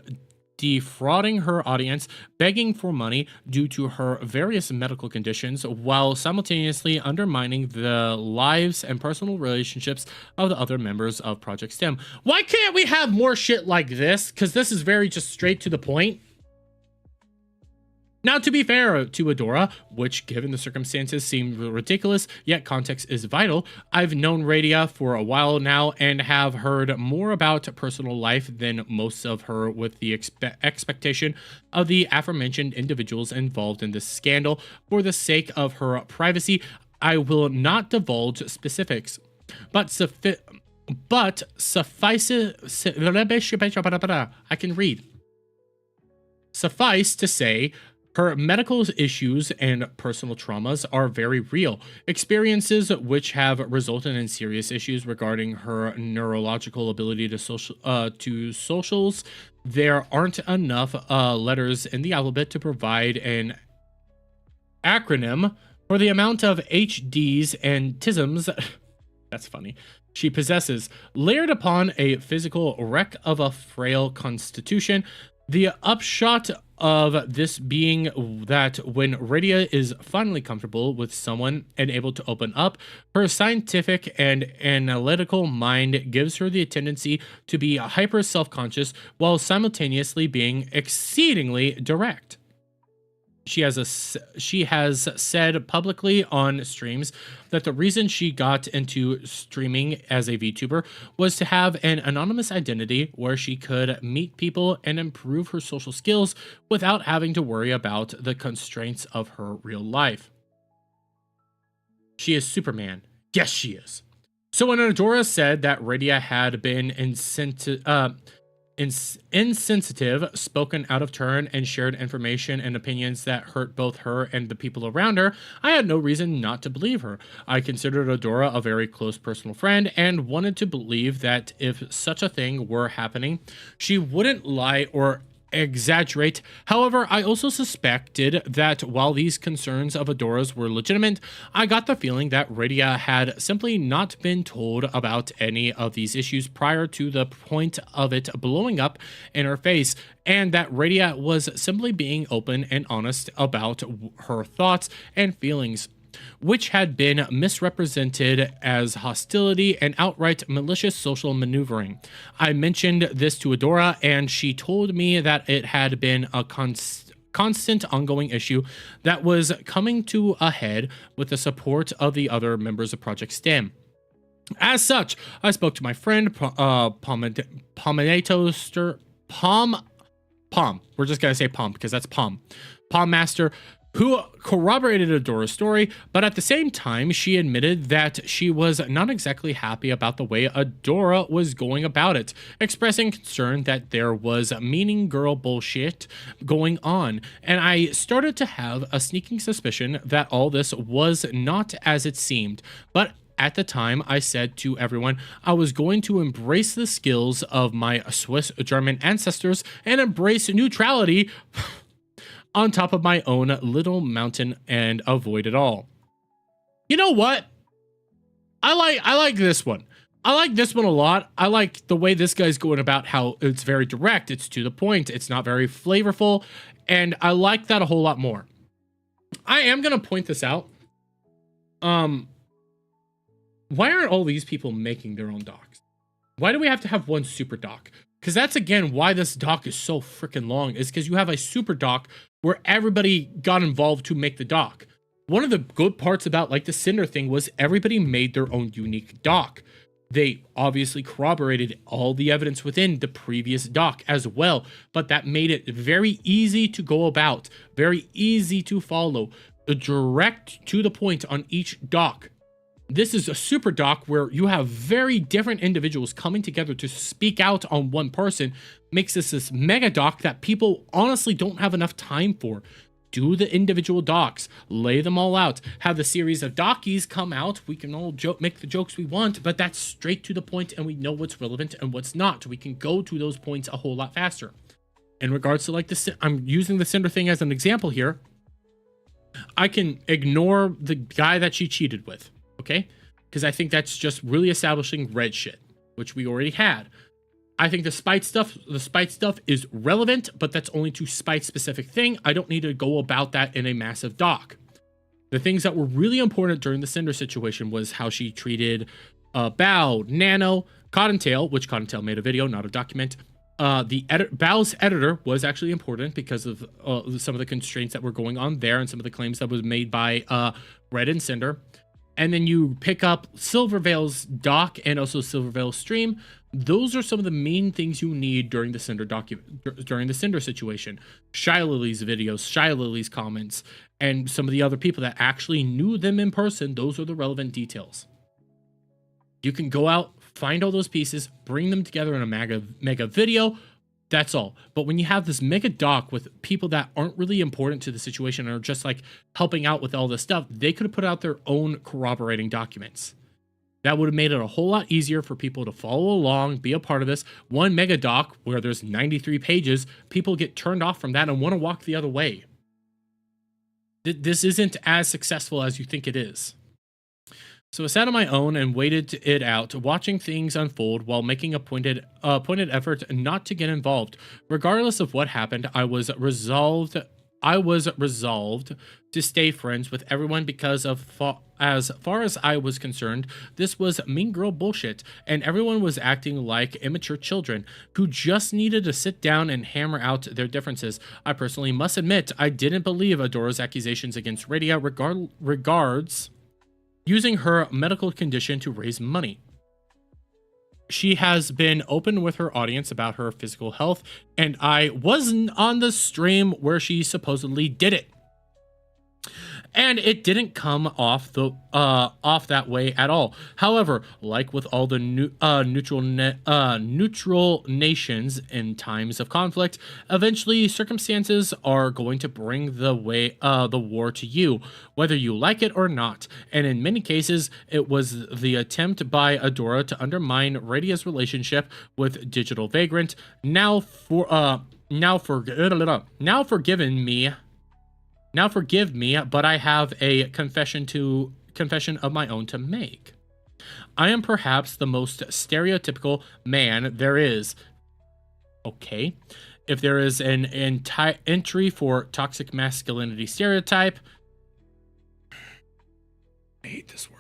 defrauding her audience, begging for money due to her various medical conditions, while simultaneously undermining the lives and personal relationships of the other members of Project STEM. Why can't we have more shit like this? Because this is very just straight to the point. Now, to be fair to Adora, which given the circumstances seemed ridiculous, yet context is vital, I've known Radia for a while now and have heard more about personal life than most of her, with the expectation of the aforementioned individuals involved in this scandal. For the sake of her privacy, I will not divulge specifics, but suffice to say, her medical issues and personal traumas are very real, experiences which have resulted in serious issues regarding her neurological ability to socials. There aren't enough letters in the alphabet to provide an acronym for the amount of HDs and TISMs. That's funny. She possesses, layered upon a physical wreck of a frail constitution. The upshot of this being that when Radia is finally comfortable with someone and able to open up, her scientific and analytical mind gives her the tendency to be hyper self-conscious while simultaneously being exceedingly direct. She has said publicly on streams that the reason she got into streaming as a VTuber was to have an anonymous identity where she could meet people and improve her social skills without having to worry about the constraints of her real life. She is Superman. Yes, she is. So when Adora said that Radia had been insensitive, spoken out of turn, and shared information and opinions that hurt both her and the people around her, I had no reason not to believe her. I considered Adora a very close personal friend and wanted to believe that if such a thing were happening, she wouldn't lie or exaggerate. However, I also suspected that while these concerns of Adora's were legitimate, I got the feeling that Radia had simply not been told about any of these issues prior to the point of it blowing up in her face, and that Radia was simply being open and honest about her thoughts and feelings, which had been misrepresented as hostility and outright malicious social maneuvering. I mentioned this to Adora, and she told me that it had been a constant ongoing issue that was coming to a head with the support of the other members of Project STEM. As such, I spoke to my friend, Pom. We're just going to say Pom because that's Pom. Pom Master, who corroborated Adora's story, but at the same time, she admitted that she was not exactly happy about the way Adora was going about it, expressing concern that there was meaning girl bullshit going on. And I started to have a sneaking suspicion that all this was not as it seemed, but at the time, I said to everyone I was going to embrace the skills of my Swiss German ancestors and embrace neutrality on top of my own little mountain and avoid it all. You know what? I like this one. I like this one a lot. I like the way this guy's going about how it's very direct, it's to the point, it's not very flavorful, and I like that a whole lot more. I am gonna point this out. Why aren't all these people making their own docs? Why do we have to have one super doc? Because that's, again, why this doc is so freaking long, is because you have a super doc where everybody got involved to make the doc. One of the good parts about, like, the Cinder thing was everybody made their own unique doc. They obviously corroborated all the evidence within the previous doc as well, but that made it very easy to go about, very easy to follow, direct to the point on each doc. This is a super doc where you have very different individuals coming together to speak out on one person, makes this mega doc that people honestly don't have enough time for. Do the individual docs, lay them all out, have the series of docies come out. We can all make the jokes we want, but that's straight to the point and we know what's relevant and what's not. We can go to those points a whole lot faster. In regards to, like, I'm using the Cinder thing as an example here. I can ignore the guy that she cheated with. Okay, because I think that's just really establishing red shit, which we already had. I think the spite stuff is relevant, but that's only to spite specific thing. I don't need to go about that in a massive doc. The things that were really important during the Cinder situation was how she treated Bao, Nano, Cottontail, which Cottontail made a video, not a document. Bao's editor was actually important because of some of the constraints that were going on there and some of the claims that was made by Red and Cinder. And then you pick up Silverveil's doc and also Silverveil's stream. Those are some of the main things you need during the Cinder situation. Shylili's videos, Shylili's comments, and some of the other people that actually knew them in person. Those are the relevant details. You can go out, find all those pieces, bring them together in a mega video. That's all. But when you have this mega doc with people that aren't really important to the situation or just like helping out with all this stuff, they could have put out their own corroborating documents. That would have made it a whole lot easier for people to follow along, be a part of this. One mega doc where there's 93 pages, people get turned off from that and want to walk the other way. This isn't as successful as you think it is. So I sat on my own and waited it out, watching things unfold while making a pointed effort not to get involved. Regardless of what happened, I was resolved to stay friends with everyone because as far as I was concerned, this was mean girl bullshit, and everyone was acting like immature children who just needed to sit down and hammer out their differences. I personally must admit I didn't believe Adora's accusations against Radia regards using her medical condition to raise money. She has been open with her audience about her physical health, and I wasn't on the stream where she supposedly did it. And it didn't come off that way at all. However, like with all the neutral nations in times of conflict, eventually circumstances are going to bring the war to you, whether you like it or not. And in many cases, it was the attempt by Adora to undermine Radia's relationship with Digital Vagrant. Now forgive me, but I have a confession of my own to make. I am perhaps the most stereotypical man there is. Okay. If there is an entry for toxic masculinity stereotype, I hate this word.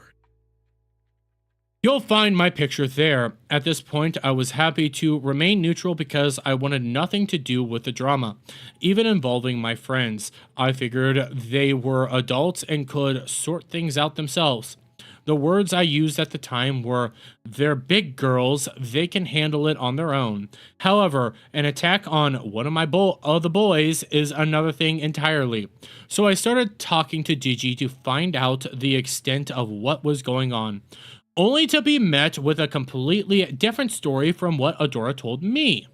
You'll find my picture there. At this point, I was happy to remain neutral because I wanted nothing to do with the drama, even involving my friends. I figured they were adults and could sort things out themselves. The words I used at the time were, "They're big girls, they can handle it on their own." However, an attack on one of the boys is another thing entirely. So I started talking to Gigi to find out the extent of what was going on, only to be met with a completely different story from what Adora told me.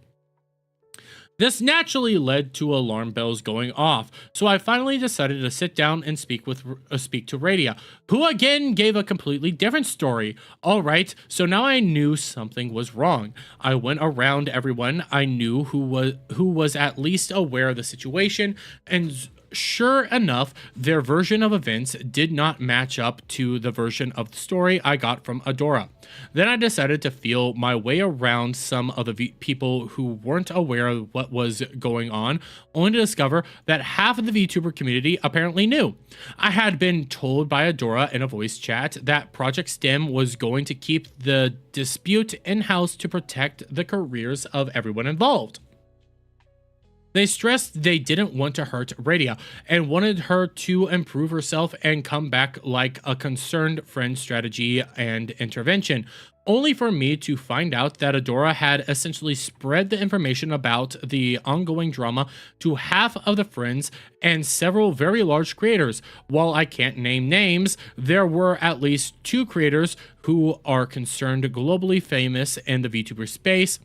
This naturally led to alarm bells going off, so I finally decided to sit down and speak to Radia, who again gave a completely different story. All right, so now I knew something was wrong. I went around everyone I knew who was at least aware of the situation, and sure enough, their version of events did not match up to the version of the story I got from Adora. Then I decided to feel my way around some of the people who weren't aware of what was going on, only to discover that half of the VTuber community apparently knew. I had been told by Adora in a voice chat that Project STEM was going to keep the dispute in-house to protect the careers of everyone involved. They stressed they didn't want to hurt Radia and wanted her to improve herself and come back like a concerned friend strategy and intervention, only for me to find out that Adora had essentially spread the information about the ongoing drama to half of the friends and several very large creators. While I can't name names, there were at least 2 creators who are concerned globally famous in the VTuber space,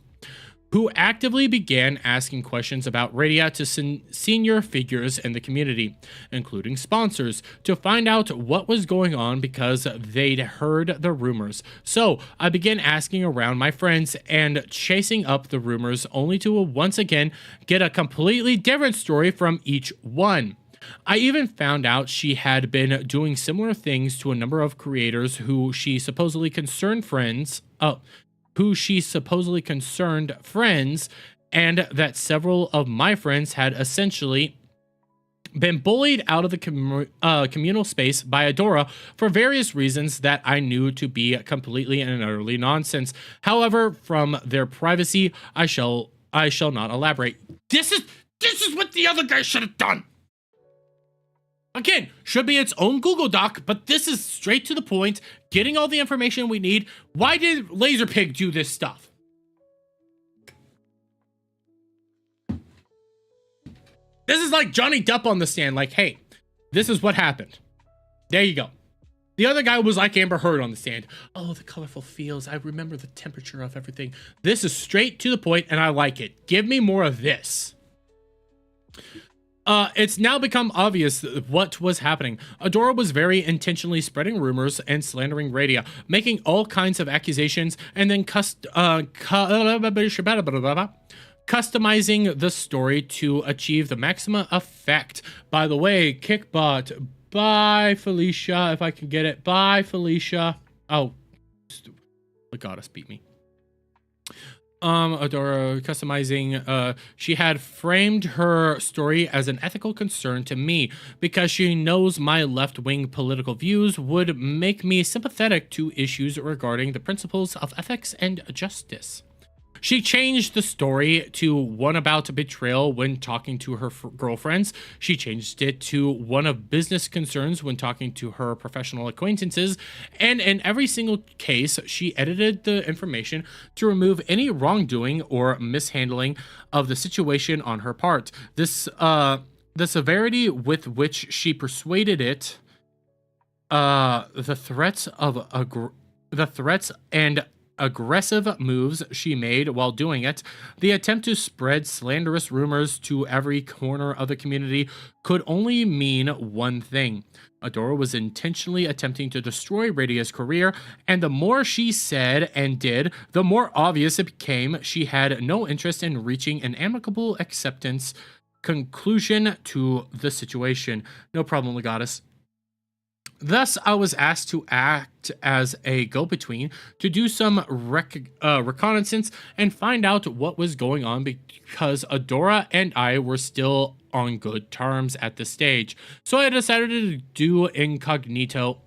who actively began asking questions about Radia to senior figures in the community, including sponsors, to find out what was going on because they'd heard the rumors. So I began asking around my friends and chasing up the rumors, only to once again get a completely different story from each one. I even found out she had been doing similar things to a number of creators who she supposedly concerned friends, and that several of my friends had essentially been bullied out of the communal space by Adora for various reasons that I knew to be completely and utterly nonsense. However, from their privacy, I shall not elaborate. This is what the other guy should have done. Again, should be its own Google Doc, but this is straight to the point, getting all the information we need. Why did Laserpig do this stuff? This is like Johnny Depp on the stand, like, hey, this is what happened. There you go. The other guy was like Amber Heard on the stand. Oh, the colorful feels. I remember the temperature of everything. This is straight to the point, and I like it. Give me more of this. It's now become obvious what was happening. Adora was very intentionally spreading rumors and slandering Radia, making all kinds of accusations, and then customizing the story to achieve the maximum effect. By the way, Kickbot, bye Felicia, if I can get it. Bye Felicia. Oh, the goddess beat me. Adora customizing, she had framed her story as an ethical concern to me because she knows my left-wing political views would make me sympathetic to issues regarding the principles of ethics and justice. She changed the story to one about betrayal when talking to her girlfriends. She changed it to one of business concerns when talking to her professional acquaintances. And in every single case, she edited the information to remove any wrongdoing or mishandling of the situation on her part. The severity with which she persuaded it, the threats and aggressive moves she made while doing it, the attempt to spread slanderous rumors to every corner of the community could only mean one thing. Adora was intentionally attempting to destroy Radia's career, and the more she said and did, the more obvious it became she had no interest in reaching an amicable acceptance conclusion to the situation. No problem, Legatus. Thus, I was asked to act as a go-between to do some reconnaissance and find out what was going on because Adora and I were still on good terms at this stage. So I decided to go incognito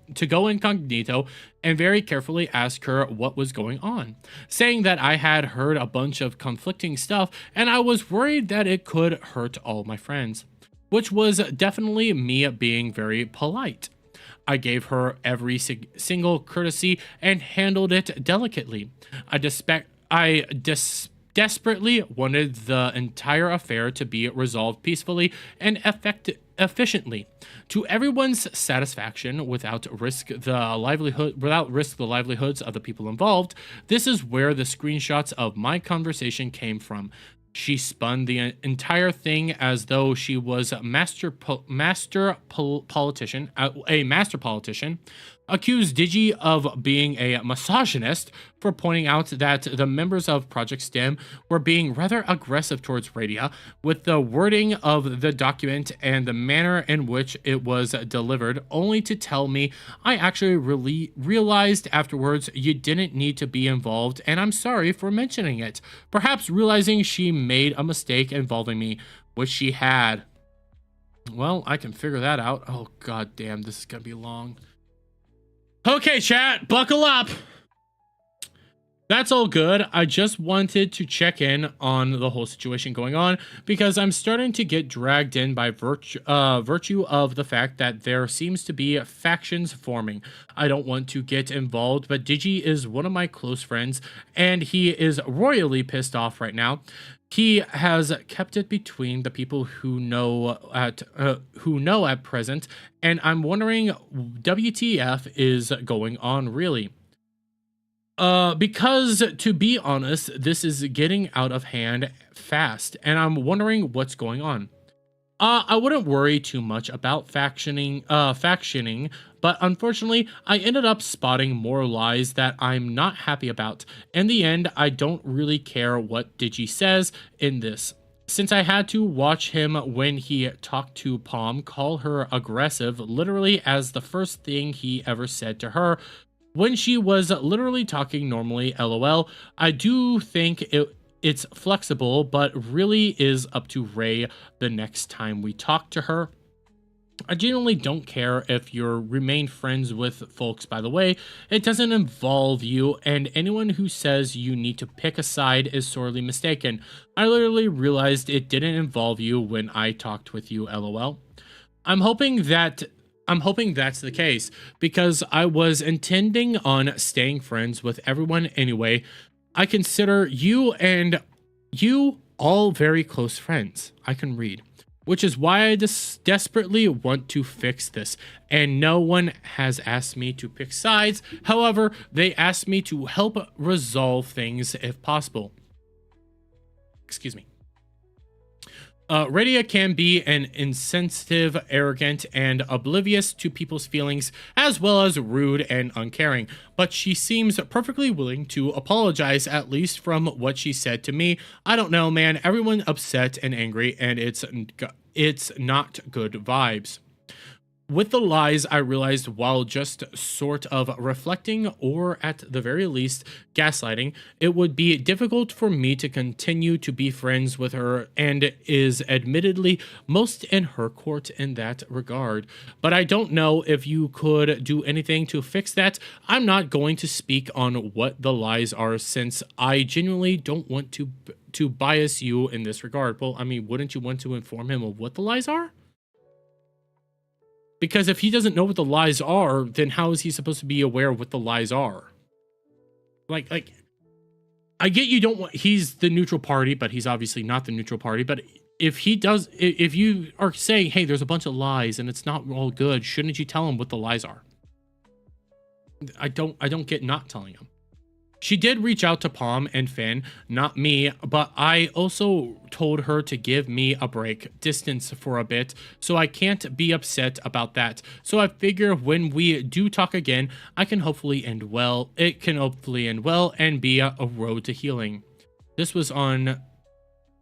and very carefully ask her what was going on, saying that I had heard a bunch of conflicting stuff and I was worried that it could hurt all my friends, which was definitely me being very polite. I gave her every single courtesy and handled it delicately. I desperately wanted the entire affair to be resolved peacefully and efficiently, to everyone's satisfaction, without risk the livelihoods of the people involved. This is where the screenshots of my conversation came from. She spun the entire thing as though she was a master politician, accused Digi of being a misogynist for pointing out that the members of Project STEM were being rather aggressive towards Radia with the wording of the document and the manner in which it was delivered, only to tell me I actually really realized afterwards you didn't need to be involved, and I'm sorry for mentioning it. Perhaps realizing she made a mistake involving me, which she had. Well, I can figure that out. Oh, god damn, this is gonna be long. Okay, chat, buckle up. That's all good. I just wanted to check in on the whole situation going on because I'm starting to get dragged in by virtue of the fact that there seems to be factions forming. I don't want to get involved, but Digi is one of my close friends and he is royally pissed off right now. He has kept it between the people who know at present, and I'm wondering WTF is going on really. Because to be honest, this is getting out of hand fast, and I'm wondering what's going on. I wouldn't worry too much about factioning, but unfortunately, I ended up spotting more lies that I'm not happy about. In the end, I don't really care what Digi says in this, since I had to watch him when he talked to Palm call her aggressive, literally as the first thing he ever said to her, when she was literally talking normally, lol. I do think it's flexible, but really is up to Ray the next time we talk to her. I genuinely don't care if you remain friends with folks, by the way. It doesn't involve you, and anyone who says you need to pick a side is sorely mistaken. I literally realized it didn't involve you when I talked with you, lol. I'm hoping that's the case, because I was intending on staying friends with everyone anyway. I consider you all very close friends. I can read. Which is why I just desperately want to fix this, and no one has asked me to pick sides. However, they asked me to help resolve things if possible. Excuse me. Radia can be an insensitive, arrogant, and oblivious to people's feelings, as well as rude and uncaring, but she seems perfectly willing to apologize, at least from what she said to me. I don't know, man. Everyone upset and angry, and it's not good vibes. With the lies, I realized while just sort of reflecting, or at the very least gaslighting, it would be difficult for me to continue to be friends with her, and is admittedly most in her court in that regard. But I don't know if you could do anything to fix that. I'm not going to speak on what the lies are, since I genuinely don't want to bias you in this regard. Well, I mean, wouldn't you want to inform him of what the lies are? Because if he doesn't know what the lies are, then how is he supposed to be aware of what the lies are? Like, I get you don't want, he's the neutral party, but he's obviously not the neutral party. But if you are saying, hey, there's a bunch of lies and it's not all good, shouldn't you tell him what the lies are? I don't get not telling him. She did reach out to Palm and Finn, not me, but I also told her to give me a break, distance for a bit, so I can't be upset about that. So I figure when we do talk again, it can hopefully end well and be a road to healing. This was on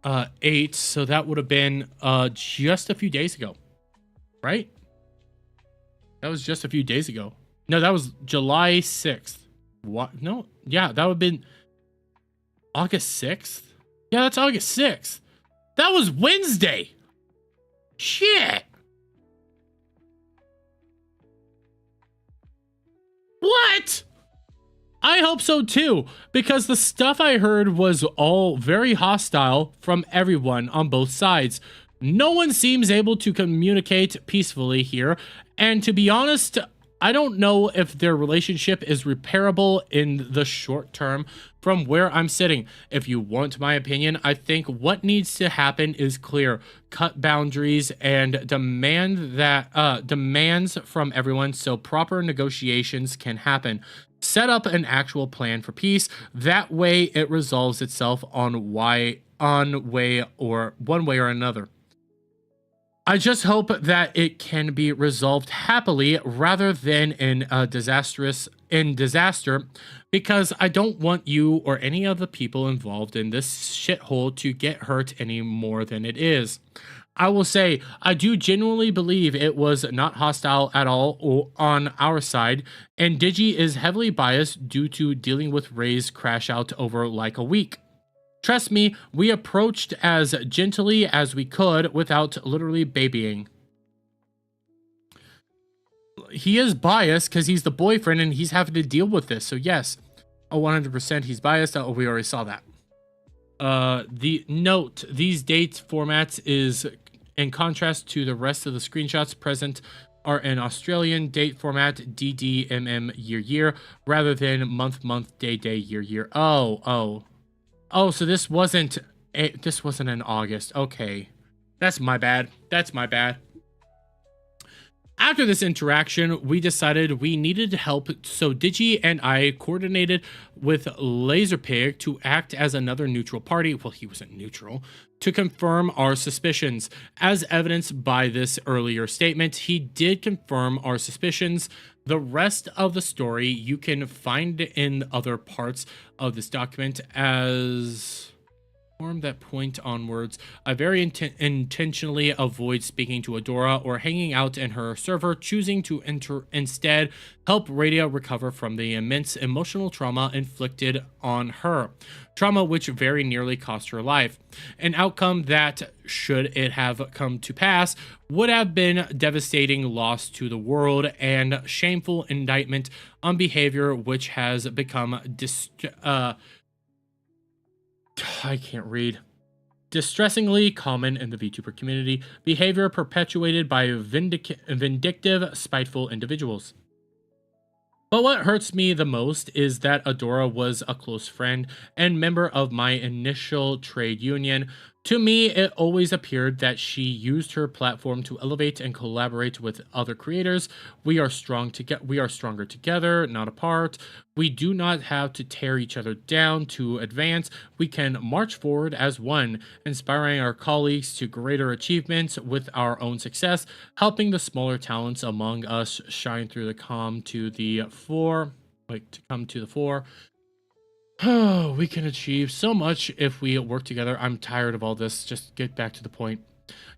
8, so that would have been just a few days ago, right? That was just a few days ago. No, that was July 6th. What? No, yeah, that would have been August 6th. Yeah, that's August 6th. That was Wednesday. Shit. What? I hope so too, because the stuff I heard was all very hostile from everyone on both sides. No one seems able to communicate peacefully here, and to be honest, I don't know if their relationship is repairable in the short term from where I'm sitting. If you want my opinion, I think what needs to happen is clear, cut boundaries and demands from everyone so proper negotiations can happen. Set up an actual plan for peace. That way it resolves itself one way or another. I just hope that it can be resolved happily rather than in disaster, because I don't want you or any of the people involved in this shithole to get hurt any more than it is. I will say, I do genuinely believe it was not hostile at all on our side, and Digi is heavily biased due to dealing with Ray's crash out over like a week. Trust me, we approached as gently as we could without literally babying. He is biased because he's the boyfriend and he's having to deal with this. So yes, 100% he's biased. Oh, we already saw that. The note, these date formats is in contrast to the rest of the screenshots present are in Australian date format, DDMM year, rather than month, day, year. Oh, so this wasn't in August. Okay. That's my bad. After this interaction, we decided we needed help, so Digi and I coordinated with Laserpig to act as another neutral party. Well, he wasn't neutral. To confirm our suspicions. As evidenced by this earlier statement, he did confirm our suspicions. The rest of the story you can find in other parts of this document as form that point onwards. I very intentionally avoid speaking to Adora or hanging out in her server, choosing to instead help Radia recover from the immense emotional trauma inflicted on her. Trauma which very nearly cost her life. An outcome that, should it have come to pass, would have been devastating loss to the world and shameful indictment on behavior which has become I can't read. Distressingly common in the VTuber community, behavior perpetuated by vindictive, spiteful individuals. But what hurts me the most is that Adora was a close friend and member of my initial trade union. To me, it always appeared that she used her platform to elevate and collaborate with other creators. We are stronger together, not apart. We do not have to tear each other down to advance. We can march forward as one, inspiring our colleagues to greater achievements with our own success, helping the smaller talents among us shine through come to the fore. Oh, we can achieve so much if we work together. I'm tired of all this. Just get back to the point.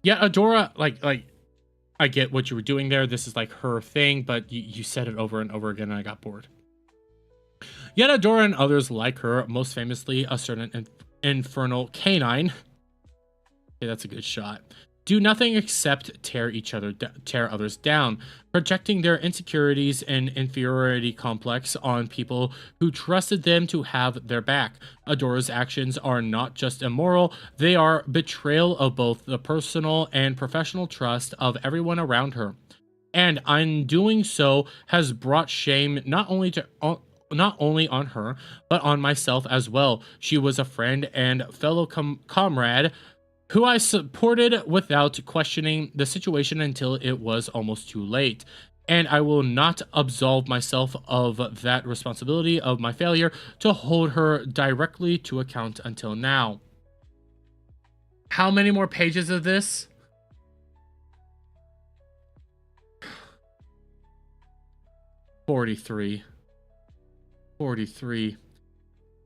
Yeah, Adora, like I get what you were doing there. This is like her thing, but you said it over and over again and I got bored. Yet Adora and others like her, most famously a certain infernal canine. Okay, that's a good shot. Do nothing except tear others down, projecting their insecurities and inferiority complex on people who trusted them to have their back. Adora's actions are not just immoral, they are betrayal of both the personal and professional trust of everyone around her. And in doing so has brought shame not only on her, but on myself as well. She was a friend and fellow comrade who I supported without questioning the situation until it was almost too late. And I will not absolve myself of that responsibility of my failure to hold her directly to account until now. How many more pages of this? Forty-three.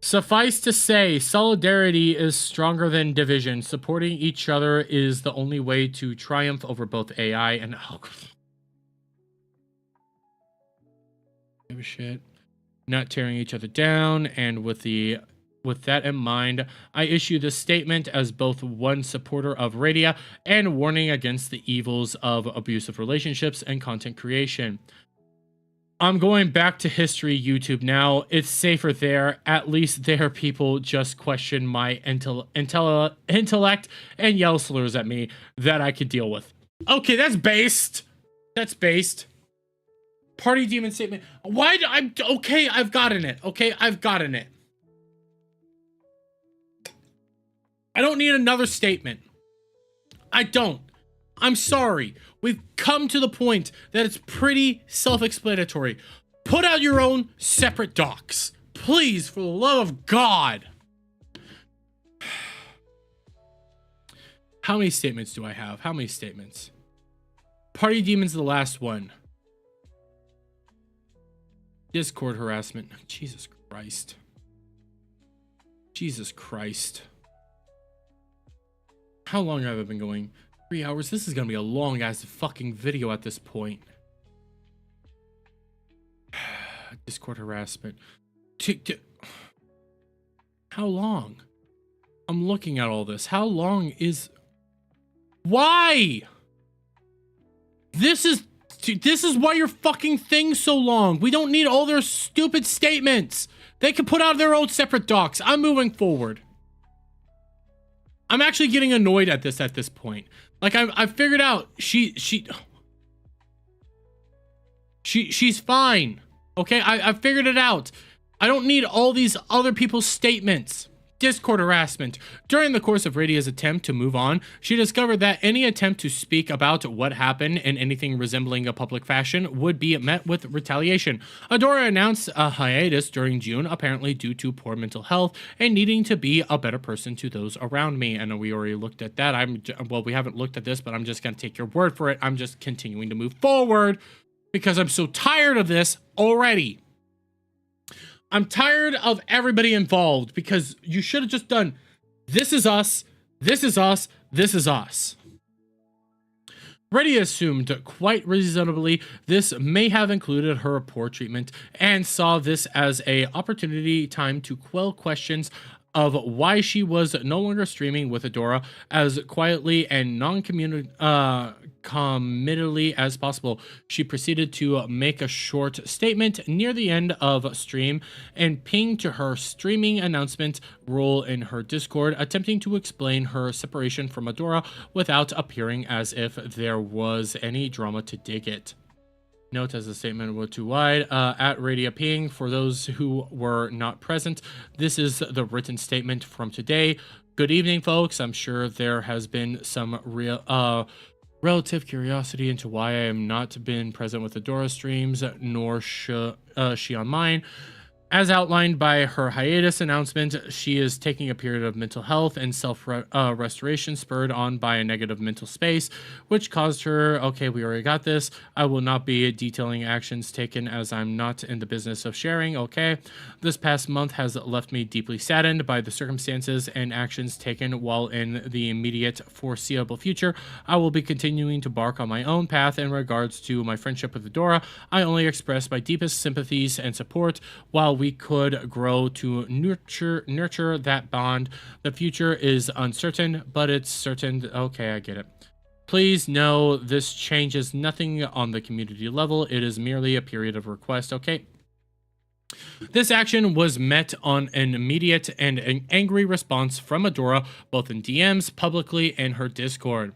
Suffice to say, solidarity is stronger than division. Supporting each other is the only way to triumph over both AI and... Oh, give a shit. Not tearing each other down, and with that in mind, I issue this statement as both one supporter of Radia and warning against the evils of abusive relationships and content creation. I'm going back to history YouTube now. It's safer there. At least there people just question my intellect and yell slurs at me that I could deal with. Okay, that's based. Party demon statement. Why do I'm okay, I've gotten it. Okay, I've gotten it. I don't need another statement. I don't. I'm sorry. We've come to the point that it's pretty self-explanatory. Put out your own separate docs. Please, for the love of God. How many statements do I have? How many statements? Party demon's the last one. Discord harassment. Jesus Christ. Jesus Christ. How long have I been going? 3 hours? This is gonna be a long ass fucking video at this point. Discord harassment. How long? I'm looking at all this. How long is... Why? This is why your fucking thing's so long. We don't need all their stupid statements. They can put out their own separate docs. I'm moving forward. I'm actually getting annoyed at this point. Like I figured out she's fine. Okay, I figured it out. I don't need all these other people's statements. Discord harassment. During the course of Radia's attempt to move on, she discovered that any attempt to speak about what happened in anything resembling a public fashion would be met with retaliation. Adora announced a hiatus during June, apparently due to poor mental health and needing to be a better person to those around me. And we already looked at that. Well, we haven't looked at this, but I'm just going to take your word for it. I'm just continuing to move forward because I'm so tired of this already. I'm tired of everybody involved because you should have just done, this is us, this is us, this is us. Reddy assumed quite reasonably this may have included her poor treatment and saw this as an opportunity time to quell questions of why she was no longer streaming with Adora as quietly and non-committally as possible. She proceeded to make a short statement near the end of stream and ping to her streaming announcement role in her Discord, attempting to explain her separation from Adora without appearing as if there was any drama to dig it. Note as the statement was too wide. At Radia Ping, for those who were not present, this is the written statement from today. Good evening, folks. I'm sure there has been some relative curiosity into why I am not been present with Adora streams, nor she on mine. As outlined by her hiatus announcement, she is taking a period of mental health and self-restoration spurred on by a negative mental space, which caused her, okay, we already got this. I will not be detailing actions taken as I'm not in the business of sharing, okay? This past month has left me deeply saddened by the circumstances and actions taken while in the immediate foreseeable future. I will be continuing to bark on my own path in regards to my friendship with Adora. I only express my deepest sympathies and support while we could grow to nurture that bond. The future is uncertain, but it's certain. Okay, I get it. Please know this changes nothing on the community level. It is merely a period of request, okay? This action was met on an immediate and an angry response from Adora, both in DMs, publicly, and her Discord.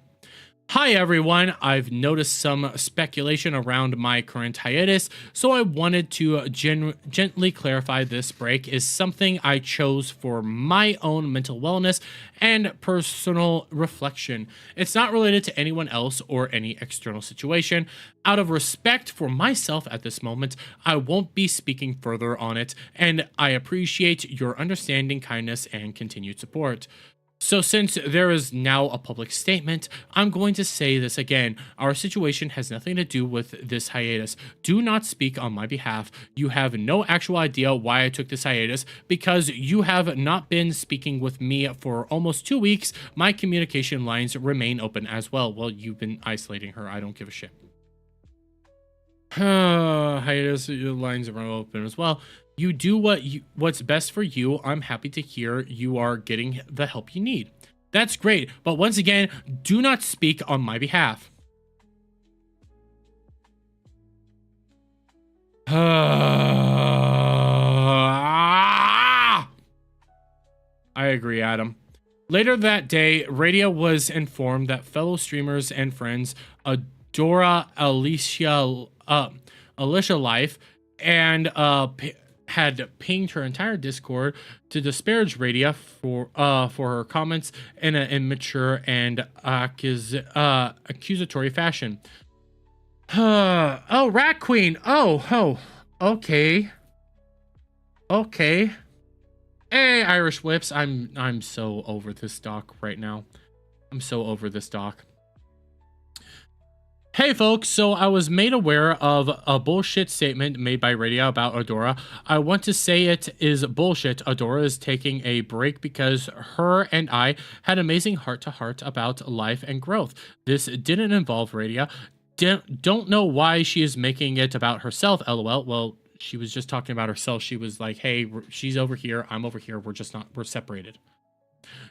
Hi everyone, I've noticed some speculation around my current hiatus, so I wanted to gently clarify this break is something I chose for my own mental wellness and personal reflection. It's not related to anyone else or any external situation. Out of respect for myself at this moment, I won't be speaking further on it, and I appreciate your understanding, kindness, and continued support. So since there is now a public statement, I'm going to say this again. Our situation has nothing to do with this hiatus. Do not speak on my behalf. You have no actual idea why I took this hiatus because you have not been speaking with me for almost 2 weeks. My communication lines remain open as well. Well, you've been isolating her. I don't give a shit. Hiatus lines are open as well. You do what's best for you. I'm happy to hear you are getting the help you need. That's great. But once again, do not speak on my behalf. I agree, Adam. Later that day, Radio was informed that fellow streamers and friends Adora, Alicia life and had pinged her entire Discord to disparage Radia for her comments in an immature and accusatory fashion. Oh, Rat Queen. Oh, okay. Okay. Hey, Irish Whips. I'm so over this doc right now. I'm so over this doc. Hey folks, so I was made aware of a bullshit statement made by Radia about Adora. I want to say it is bullshit. Adora is taking a break because her and I had amazing heart-to-heart about life and growth. This didn't involve Radia. Don't know why she is making it about herself, lol. Well, she was just talking about herself. She was like, hey, she's over here, I'm over here, we're separated.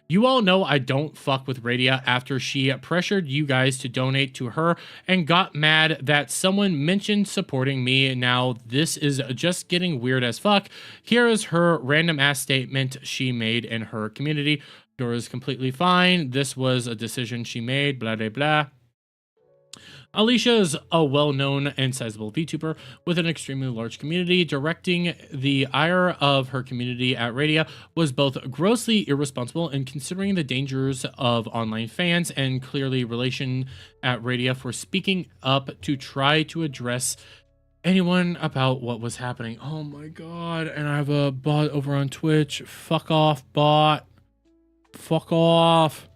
You all know I don't fuck with Radia after she pressured you guys to donate to her and got mad that someone mentioned supporting me. Now this is just getting weird as fuck. Here is her random ass statement she made in her community. Dora is completely fine. This was a decision she made, blah, blah, blah. Alicia is a well-known and sizable VTuber with an extremely large community. Directing the ire of her community at Radia was both grossly irresponsible and considering the dangers of online fans, and clearly relation at Radia for speaking up to try to address anyone about what was happening. Oh my god, and I have a bot over on Twitch. Fuck off, bot. Fuck off.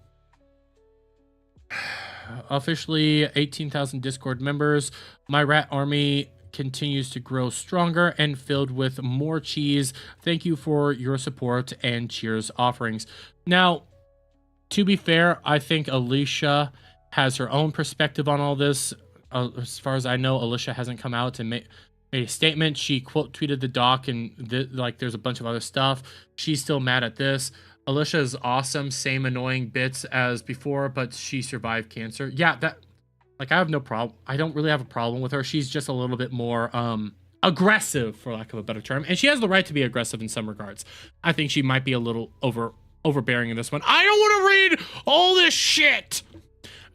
Officially 18,000 Discord members. My rat army continues to grow stronger and filled with more cheese. Thank you for your support and cheers offerings. Now, to be fair, I think Alicia has her own perspective on all this. As far as I know, Alicia hasn't come out and made a statement. She quote tweeted the doc and there's a bunch of other stuff. She's still mad at this. Alicia is awesome, same annoying bits as before, but she survived cancer. Yeah, I have no problem. I don't really have a problem with her. She's just a little bit more aggressive, for lack of a better term, and she has the right to be aggressive in some regards. I think she might be a little overbearing in this one. I don't want to read all this shit.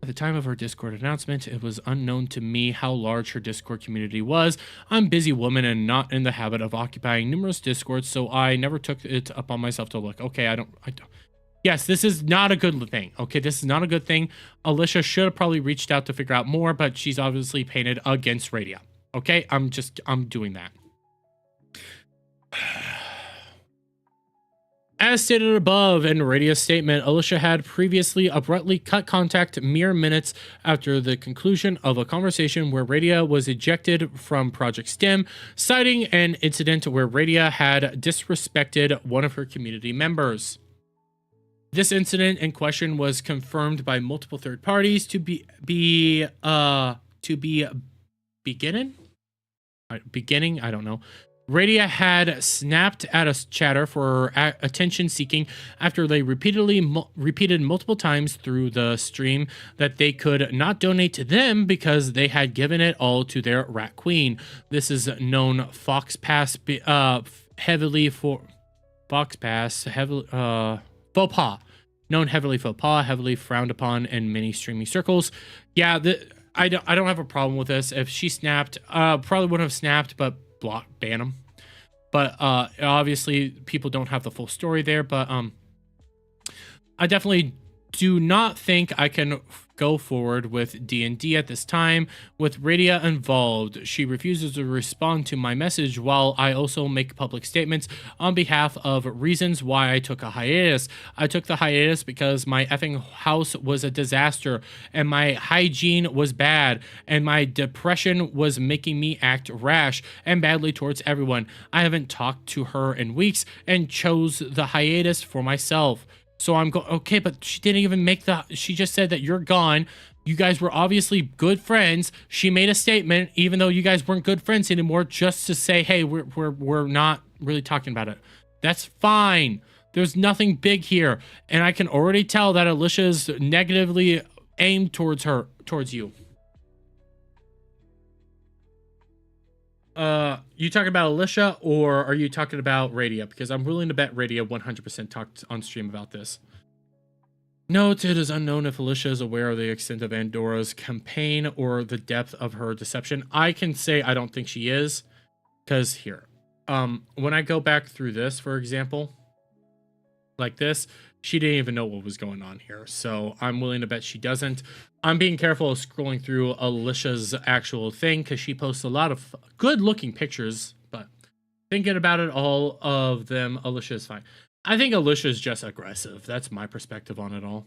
At the time of her Discord announcement, it was unknown to me how large her Discord community was. I'm a busy woman and not in the habit of occupying numerous Discords, so I never took it upon myself to look. Okay, I don't. Yes, this is not a good thing. Okay, this is not a good thing. Alicia should have probably reached out to figure out more, but she's obviously painted against Radia. Okay, I'm doing that. As stated above in Radia's statement, Alicia had previously abruptly cut contact mere minutes after the conclusion of a conversation where Radia was ejected from Project STEM, citing an incident where Radia had disrespected one of her community members. This incident in question was confirmed by multiple third parties to be beginning. I don't know. Radia had snapped at a chatter for attention seeking after they repeated multiple times through the stream that they could not donate to them because they had given it all to their rat queen. This is known faux pas heavily faux pas, known heavily faux pas, heavily frowned upon in many streaming circles. Yeah, I don't have a problem with this. If she snapped, probably wouldn't have snapped, but ban them. But obviously people don't have the full story there, but I definitely do not think I can go forward with D&D at this time with Radia involved. She refuses to respond to my message while I also make public statements on behalf of reasons why I took a hiatus. I took the hiatus because my effing house was a disaster and my hygiene was bad and my depression was making me act rash and badly towards everyone. I haven't talked to her in weeks and chose the hiatus for myself. So I'm going, okay, but she didn't even make she just said that you're gone. You guys were obviously good friends. She made a statement, even though you guys weren't good friends anymore, just to say, hey, we're not really talking about it. That's fine. There's nothing big here. And I can already tell that Alicia's negatively aimed towards you. You talking about Alicia or are you talking about Radia? Because I'm willing to bet Radia 100% talked on stream about this. Note, it is unknown if Alicia is aware of the extent of Adora's campaign or the depth of her deception. I can say I don't think she is, because here, when I go back through this, for example, like this, she didn't even know what was going on here. So I'm willing to bet she doesn't. I'm being careful of scrolling through Alicia's actual thing because she posts a lot of good looking pictures, but thinking about it, all of them, Alicia is fine. I think Alicia is just aggressive. That's my perspective on it all.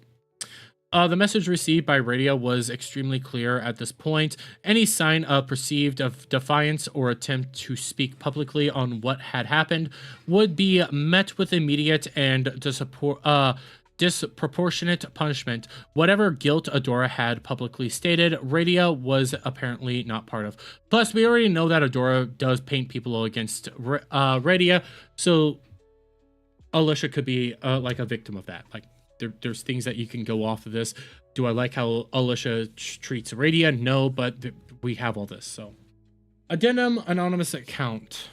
The message received by radio was extremely clear at this point. Any sign of perceived of defiance or attempt to speak publicly on what had happened would be met with immediate and disproportionate punishment. Whatever guilt Adora had publicly stated, radio was apparently not part of. Plus, we already know that Adora does paint people against radio, so Alicia could be like a victim of that. Like, there's things that you can go off of this. Do I like how Alicia treats Radia? No, but we have all this. So, addendum, anonymous account.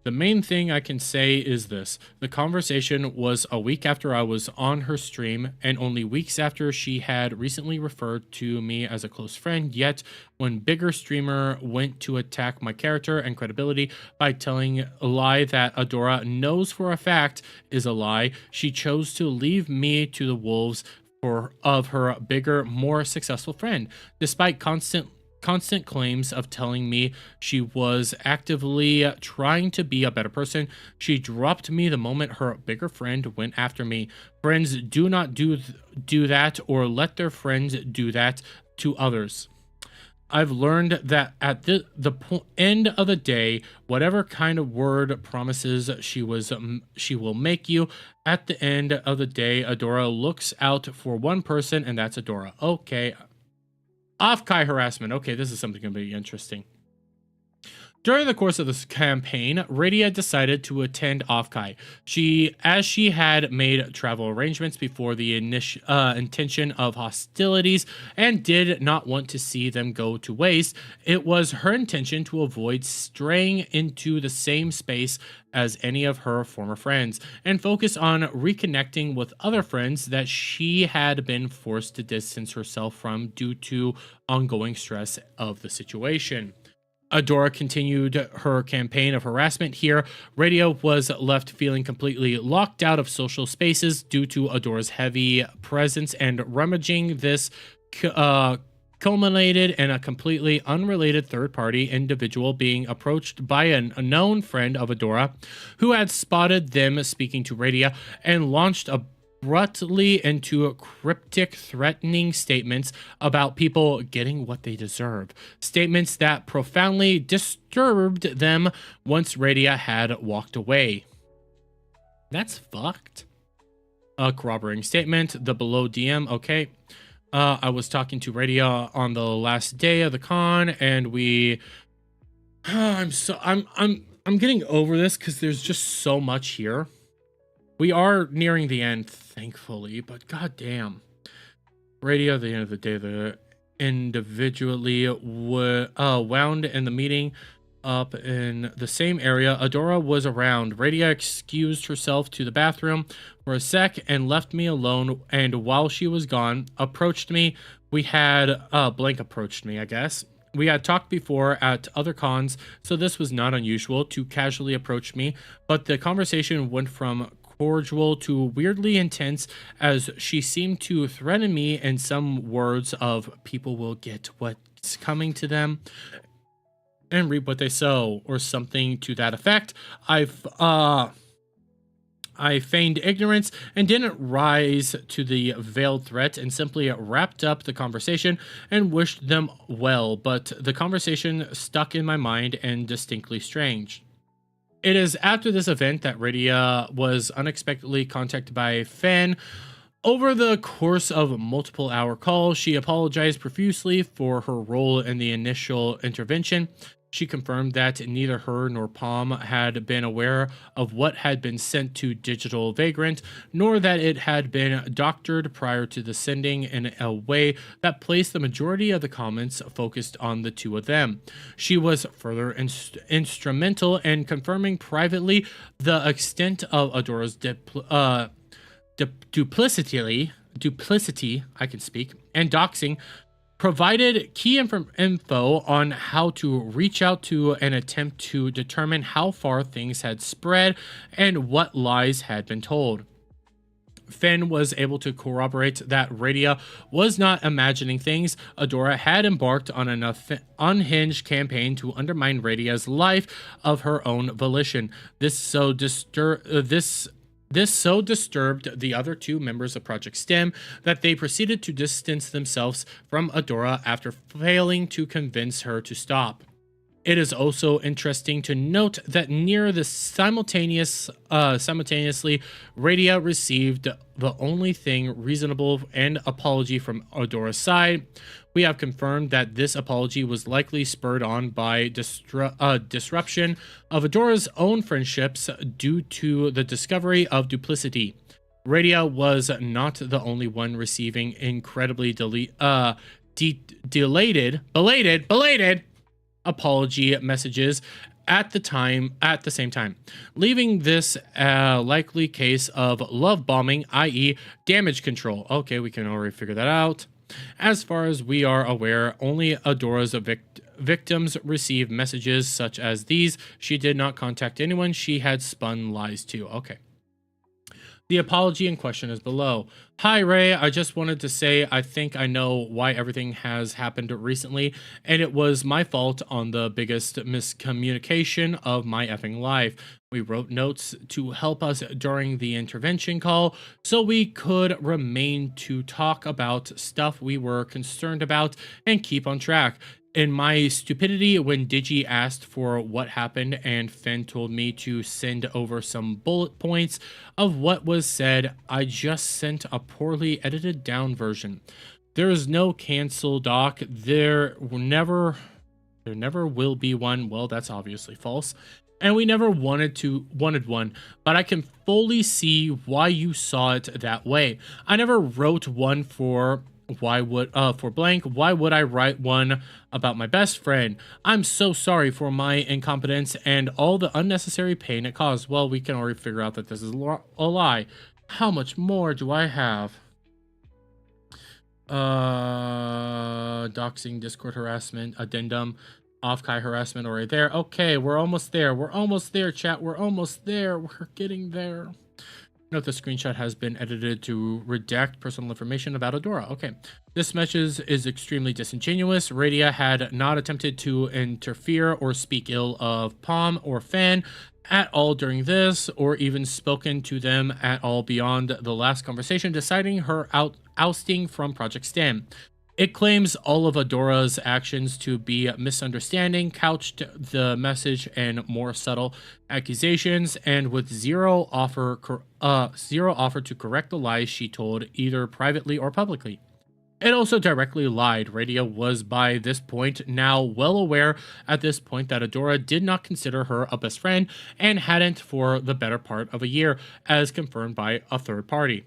The main thing I can say is this. The conversation was a week after I was on her stream, and only weeks after she had recently referred to me as a close friend. Yet, when bigger streamer went to attack my character and credibility by telling a lie that Adora knows for a fact is a lie, she chose to leave me to the wolves of her bigger, more successful friend. Despite constant claims of telling me she was actively trying to be a better person, she dropped me the moment her bigger friend went after me. Friends do not do that or let their friends do that to others. I've learned that at the end of the day, whatever kind of word promises she will make you, at the end of the day, Adora looks out for one person, and that's Adora. Okay. Off-Kai harassment. Okay, this is something going to be interesting. During the course of this campaign, Radia decided to attend Off-Kai. As she had made travel arrangements before the intention of hostilities and did not want to see them go to waste, it was her intention to avoid straying into the same space as any of her former friends and focus on reconnecting with other friends that she had been forced to distance herself from due to ongoing stress of the situation. Adora continued her campaign of harassment here. Radio was left feeling completely locked out of social spaces due to Adora's heavy presence, and rummaging this culminated in a completely unrelated third-party individual being approached by a known friend of Adora who had spotted them speaking to Radia and launched abruptly into cryptic, threatening statements about people getting what they deserve. Statements that profoundly disturbed them once Radia had walked away. That's fucked. A corroborating statement, the below DM, okay. I was talking to Radia on the last day of the con, and I'm getting over this because there's just so much here. We are nearing the end, thankfully, but goddamn. Radia, at the end of the day, the individually wound in the meeting up in the same area. Adora was around. Radia excused herself to the bathroom for a sec and left me alone, and while she was gone, approached me. We had, approached me, I guess. We had talked before at other cons, so this was not unusual to casually approach me, but the conversation went from cordial to weirdly intense as she seemed to threaten me in some words of people will get what's coming to them and reap what they sow, or something to that effect. I feigned ignorance and didn't rise to the veiled threat and simply wrapped up the conversation and wished them well, but the conversation stuck in my mind and distinctly strange. It is after this event that Radia was unexpectedly contacted by Fen. Over the course of a multiple-hour call, she apologized profusely for her role in the initial intervention. She confirmed that neither her nor Palm had been aware of what had been sent to Digital Vagrant, nor that it had been doctored prior to the sending in a way that placed the majority of the comments focused on the two of them. She was further instrumental in confirming privately the extent of Adora's duplicity, I can speak, and doxing, provided key info on how to reach out to and attempt to determine how far things had spread and what lies had been told. Finn was able to corroborate that Radia was not imagining things. Adora had embarked on an unhinged campaign to undermine Radia's life of her own volition. This so disturbed the other two members of Project STEM that they proceeded to distance themselves from Adora after failing to convince her to stop. It is also interesting to note that near the simultaneously, Radia received the only thing reasonable and apology from Adora's side. We have confirmed that this apology was likely spurred on by disruption of Adora's own friendships due to the discovery of duplicity. Radia was not the only one receiving incredibly belated apology messages at the same time, leaving this a likely case of love bombing, i.e. damage control. Okay, we can already figure that out. As far as we are aware, only Adora's victims receive messages such as these. She did not contact anyone she had spun lies to. Okay. The apology in question is below. Hi, Ray. I just wanted to say I think I know why everything has happened recently, and it was my fault on the biggest miscommunication of my effing life. We wrote notes to help us during the intervention call so we could remain to talk about stuff we were concerned about and keep on track. In my stupidity, when Digi asked for what happened and Finn told me to send over some bullet points of what was said, I just sent a poorly edited down version. There is no cancel doc. There never will be one. Well, that's obviously false. And we never wanted one, but I can fully see why you saw it that way. I never wrote one for blank. Why would I write one about my best friend? I'm so sorry for my incompetence and all the unnecessary pain it caused. Well, we can already figure out that this is a lie. How much more do I have? Doxing, Discord harassment, addendum, off-Kai harassment already there. Okay, we're almost there. We're almost there, chat. We're almost there. We're getting there. Note the screenshot has been edited to redact personal information about Adora. Okay. This message is extremely disingenuous. Radia had not attempted to interfere or speak ill of Palm or Fan at all during this, or even spoken to them at all beyond the last conversation, deciding her ousting from Project STEM. It claims all of Adora's actions to be misunderstanding, couched the message in more subtle accusations, and with zero offer to correct the lies she told either privately or publicly. It also directly lied. Radia was by this point now well aware at this point that Adora did not consider her a best friend and hadn't for the better part of a year, as confirmed by a third party.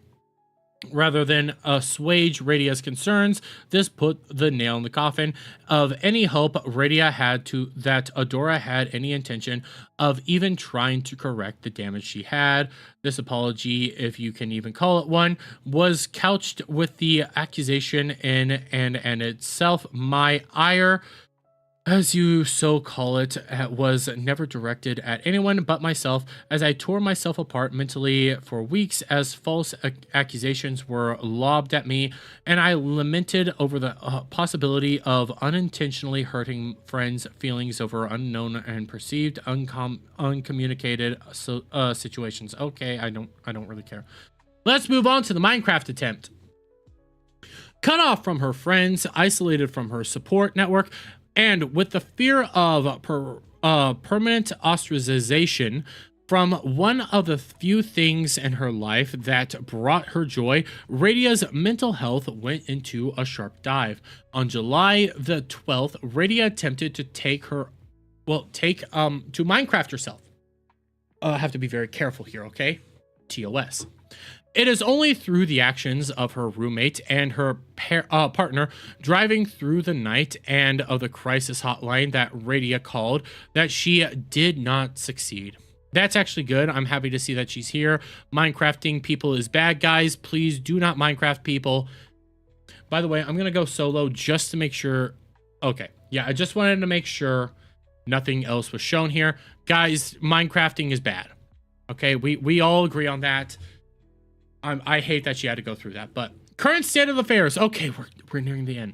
Rather than assuage Radia's concerns, this put the nail in the coffin of any hope Radia had that Adora had any intention of even trying to correct the damage she had. This apology, if you can even call it one, was couched with the accusation in and itself. My ire, as you so call it, was never directed at anyone but myself, as I tore myself apart mentally for weeks as false accusations were lobbed at me, and I lamented over the possibility of unintentionally hurting friends' feelings over unknown and perceived uncommunicated situations. Okay, I don't really care. Let's move on to the Minecraft attempt. Cut off from her friends, isolated from her support network, and with the fear of permanent ostracization from one of the few things in her life that brought her joy, Radia's mental health went into a sharp dive. On July the 12th, Radia attempted to to Minecraft herself. I have to be very careful here, okay? TOS. It is only through the actions of her roommate and her partner driving through the night and of the crisis hotline that Radia called that she did not succeed. That's actually good. I'm happy to see that she's here. Minecrafting people is bad, guys. Please do not Minecraft people. By the way, I'm going to go solo just to make sure. Okay. Yeah, I just wanted to make sure nothing else was shown here. Guys, Minecrafting is bad. Okay, we all agree on that. I hate that she had to go through that. But current state of affairs. Okay, we're nearing the end.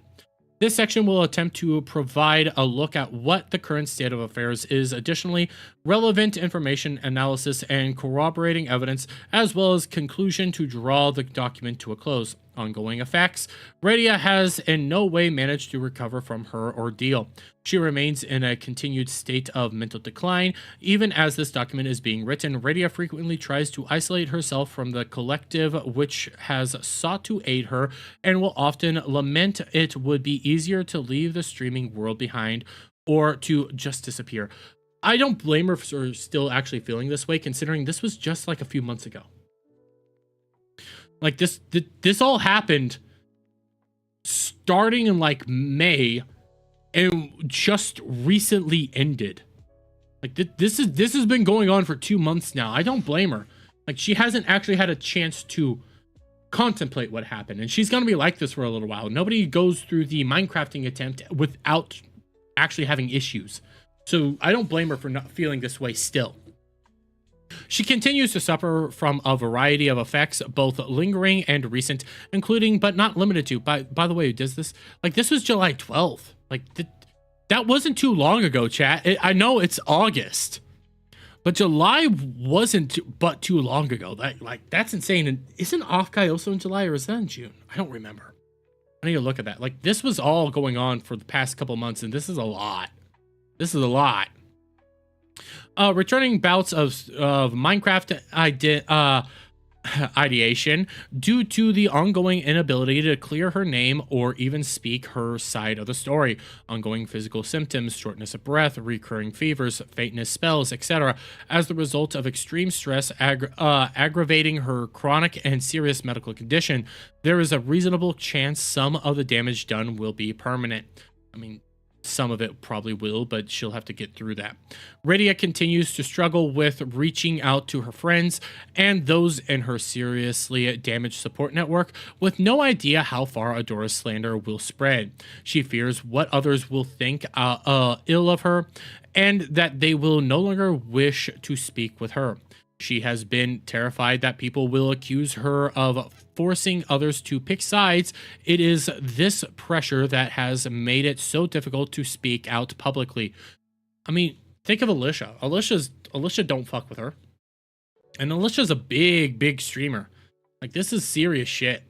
This section will attempt to provide a look at what the current state of affairs is, additionally, relevant information, analysis, and corroborating evidence, as well as conclusion to draw the document to a close. Ongoing effects. Radia has in no way managed to recover from her ordeal. She remains in a continued state of mental decline. Even as this document is being written, Radia frequently tries to isolate herself from the collective which has sought to aid her, and will often lament it would be easier to leave the streaming world behind or to just disappear. I don't blame her for still actually feeling this way, considering this was just like a few months ago. Like this all happened starting in like May and just recently ended. Like this has been going on for 2 months now. I don't blame her. Like she hasn't actually had a chance to contemplate what happened, and she's gonna be like this for a little while. Nobody goes through the Minecrafting attempt without actually having issues. So I don't blame her for not feeling this way still. She continues to suffer from a variety of effects, both lingering and recent, including but not limited to. By the way, does this like this was July 12th? Like that wasn't too long ago, chat. I know it's August, but July wasn't but too long ago. That's insane. And isn't Offkai also in July, or is that in June? I don't remember. I need to look at that. Like this was all going on for the past couple months, and this is a lot. This is a lot. Returning bouts of Minecraft ideation due to the ongoing inability to clear her name or even speak her side of the story. Ongoing physical symptoms, shortness of breath, recurring fevers, faintness spells, etc. as the result of extreme stress aggravating her chronic and serious medical condition. There is a reasonable chance some of the damage done will be permanent. I mean, some of it probably will, but she'll have to get through that. Radia continues to struggle with reaching out to her friends and those in her seriously damaged support network, with no idea how far Adora's slander will spread. She fears what others will think ill of her, and that they will no longer wish to speak with her. She has been terrified that people will accuse her of forcing others to pick sides. It is this pressure that has made it so difficult to speak out publicly. I mean, think of Alicia. Alicia don't fuck with her. And Alicia's a big streamer. Like, this is serious shit.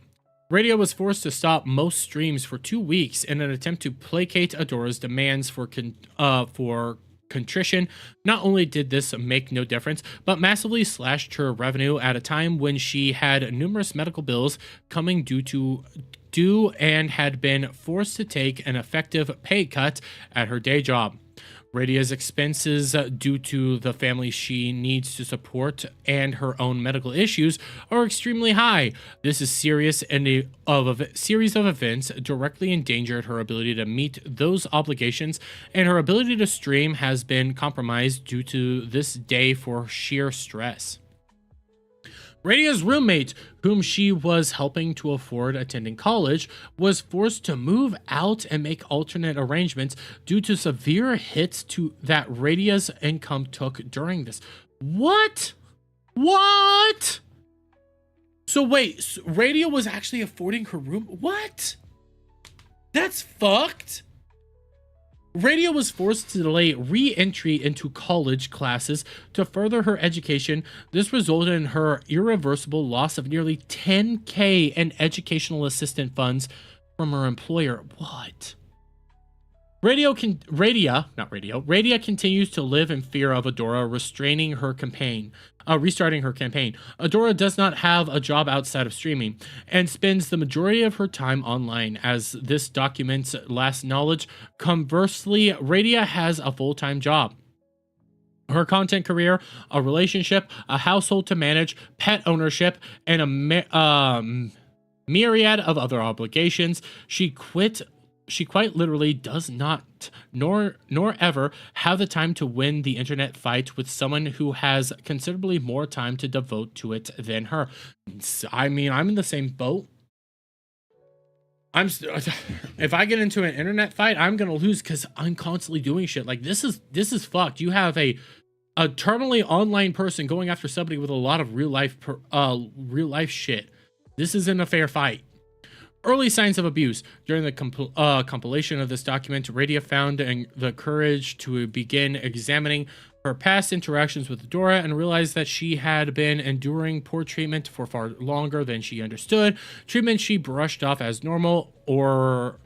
Radia was forced to stop most streams for 2 weeks in an attempt to placate Adora's demands for contrition. Not only did this make no difference, but massively slashed her revenue at a time when she had numerous medical bills coming due and had been forced to take an effective pay cut at her day job. Radia's expenses due to the family she needs to support and her own medical issues are extremely high. This is serious and a series of events directly endangered her ability to meet those obligations, and her ability to stream has been compromised due to this day for sheer stress. Radia's roommate, whom she was helping to afford attending college, was forced to move out and make alternate arrangements due to severe hits that Radia's income took during this. What? So wait, Radia was actually affording her room? What? That's fucked. Radia was forced to delay re-entry into college classes to further her education. This resulted in her irreversible loss of nearly $10,000 in educational assistance funds from her employer. What? Radia continues to live in fear of Adora restarting her campaign. Adora does not have a job outside of streaming and spends the majority of her time online, as this documents last knowledge. Conversely, Radia has a full-time job. Her content career, a relationship, a household to manage, pet ownership, and a myriad of other obligations. She quit she quite literally does not, nor ever have the time to win the internet fight with someone who has considerably more time to devote to it than her. I mean, I'm in the same boat. If I get into an internet fight, I'm gonna lose because I'm constantly doing shit. Like this is fucked. You have a terminally online person going after somebody with a lot of real life shit. This isn't a fair fight. Early signs of abuse. During the compilation of this document, Radia found the courage to begin examining her past interactions with Dora and realized that she had been enduring poor treatment for far longer than she understood. Treatment she brushed off as normal, or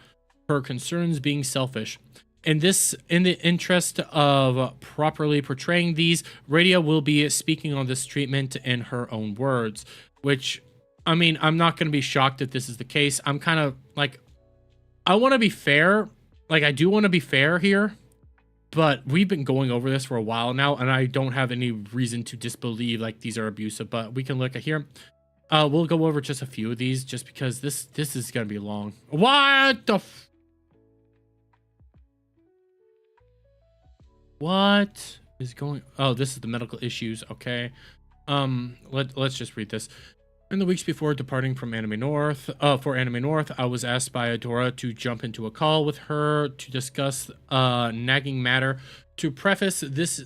her concerns being selfish. In the interest of properly portraying these, Radia will be speaking on this treatment in her own words, which, I mean, I'm not going to be shocked that this is the case. I'm kind of like, I want to be fair. Like, I do want to be fair here, but we've been going over this for a while now, and I don't have any reason to disbelieve like these are abusive, but we can look at here. We'll go over just a few of these just because this is going to be long. What the What is going? Oh, this is the medical issues. Okay. Let's just read this. In the weeks before departing from Anime North, I was asked by Adora to jump into a call with her to discuss nagging matter. To preface this,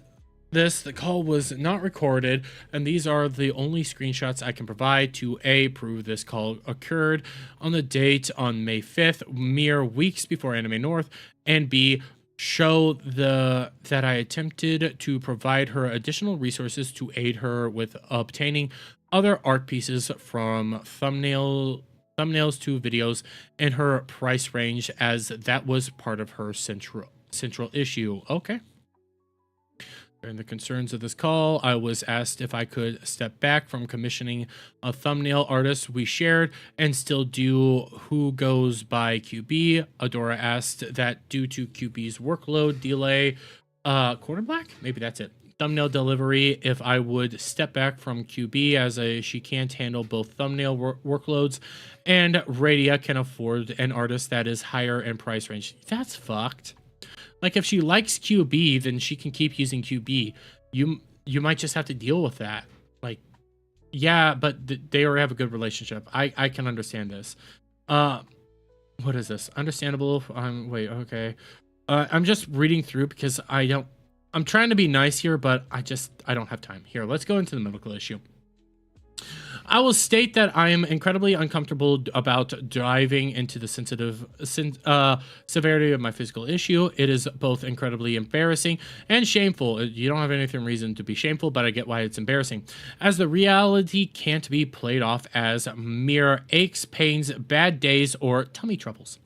the call was not recorded, and these are the only screenshots I can provide to A, prove this call occurred on the date on May 5th, mere weeks before Anime North, and B, show that I attempted to provide her additional resources to aid her with obtaining other art pieces from thumbnails to videos in her price range, as that was part of her central issue. Okay. During the concerns of this call, I was asked if I could step back from commissioning a thumbnail artist we shared and still do Who Goes by QB. Adora asked that due to QB's workload delay, Corner Black? Maybe that's it. Thumbnail delivery, if I would step back from QB as she can't handle both thumbnail workloads and Radia can afford an artist that is higher in price range. That's fucked. Like, if she likes QB, then she can keep using QB. You might just have to deal with that. Like, yeah, but they already have a good relationship. I can understand this. What is this? Understandable. Wait, okay. I'm just reading through because I'm trying to be nice here, but I don't have time. Here, let's go into the medical issue. I will state that I am incredibly uncomfortable about diving into the severity of my physical issue. It is both incredibly embarrassing and shameful. You don't have anything reason to be shameful, but I get why it's embarrassing, as the reality can't be played off as mere aches, pains, bad days, or tummy troubles.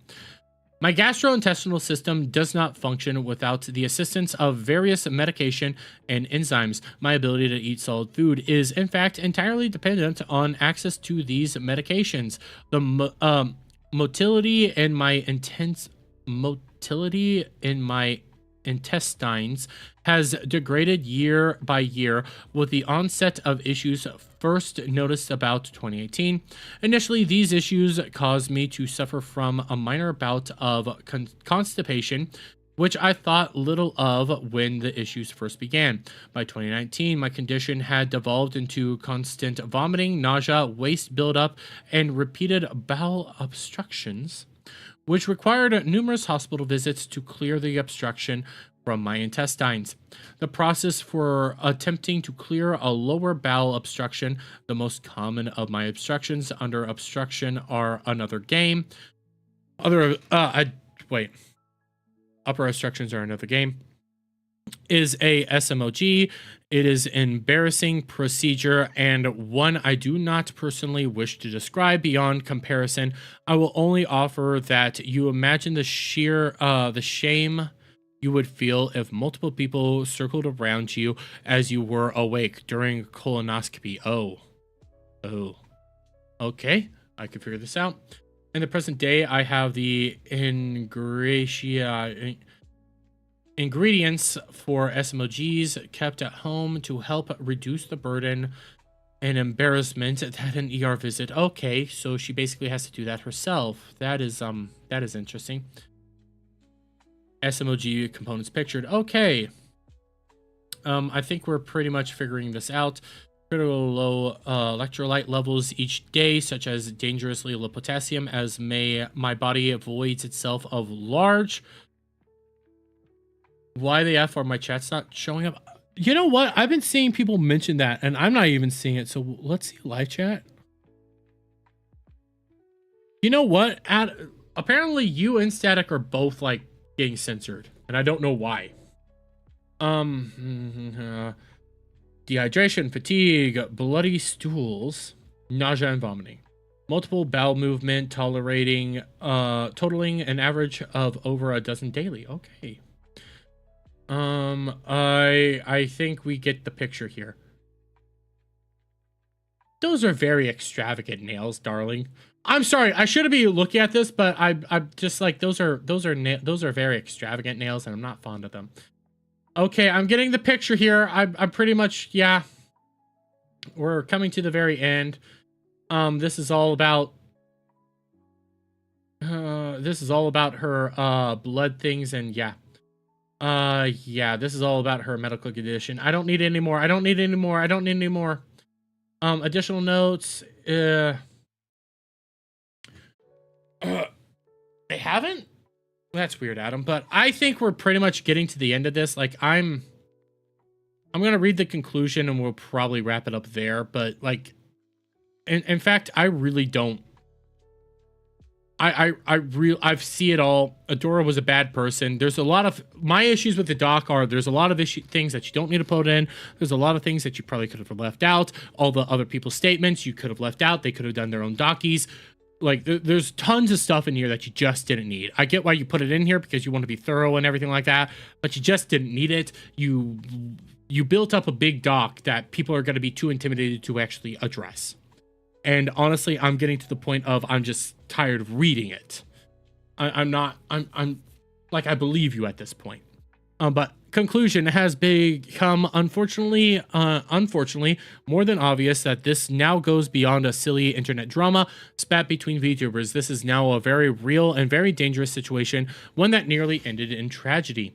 My gastrointestinal system does not function without the assistance of various medication and enzymes. My ability to eat solid food is, in fact, entirely dependent on access to these medications. The motility in my intestines has degraded year by year, with the onset of issues first noticed about 2018. Initially, these issues caused me to suffer from a minor bout of constipation, which I thought little of when the issues first began. By 2019, my condition had devolved into constant vomiting, nausea, waste buildup, and repeated bowel obstructions, which required numerous hospital visits to clear the obstruction from my intestines. The process for attempting to clear a lower bowel obstruction, the most common of my obstructions under obstruction are another game. Upper obstructions are another game. Is a SMOG. It is an embarrassing procedure and one I do not personally wish to describe beyond comparison. I will only offer that you imagine the shame you would feel if multiple people circled around you as you were awake during colonoscopy. Oh, okay. I can figure this out. In the present day, I have the ingredients for SMOGs kept at home to help reduce the burden and embarrassment that an ER visit. Okay, so she basically has to do that herself. That is interesting. SMOG components pictured. Okay. I think we're pretty much figuring this out. Critical low electrolyte levels each day, such as dangerously low potassium, as my body avoids itself of large. Why the F are my chats not showing up? You know what? I've been seeing people mention that, and I'm not even seeing it. So let's see live chat. You know what? Apparently you and Static are both like getting censored, and I don't know why. Dehydration, fatigue, bloody stools, nausea and vomiting, multiple bowel movement, totaling an average of over a dozen daily. Okay. I think we get the picture here. Those are very extravagant nails, darling. I'm sorry, I shouldn't be looking at this, but I'm just like those are very extravagant nails, and I'm not fond of them. Okay, I'm getting the picture here. I'm pretty much, yeah. We're coming to the very end. This is all about her blood things, and yeah. Yeah, this is all about her medical condition. I don't need any more. I don't need any more. I don't need any more. Additional notes. They haven't? That's weird, Adam. But I think we're pretty much getting to the end of this. Like, I'm gonna read the conclusion and we'll probably wrap it up there. But like, in fact, I really don't. I see it all. Adora was a bad person. There's a lot of my issues with the doc are there's a lot of things that you don't need to put in. There's a lot of things that you probably could have left out. All the other people's statements you could have left out. They could have done their own docies. Like there's tons of stuff in here that you just didn't need. I get why you put it in here because you want to be thorough and everything like that, but you just didn't need it. You built up a big doc that people are going to be too intimidated to actually address. And honestly, I'm getting to the point of I'm just tired of reading it. I'm like, I believe you at this point. But conclusion has become unfortunately more than obvious that this now goes beyond a silly internet drama spat between VTubers. This is now a very real and very dangerous situation, one that nearly ended in tragedy.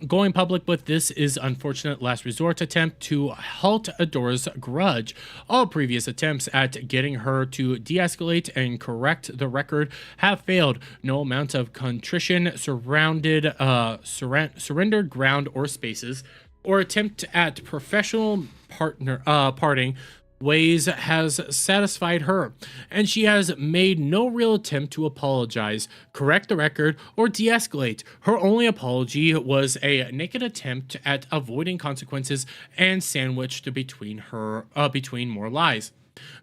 Going public with this is unfortunate last resort attempt to halt Adora's grudge. All previous attempts at getting her to de-escalate and correct the record have failed. No amount of contrition, surrendered ground or spaces, or attempt at professional parting ways has satisfied her, and she has made no real attempt to apologize, correct the record, or de-escalate. Her only apology was a naked attempt at avoiding consequences and sandwiched between more lies.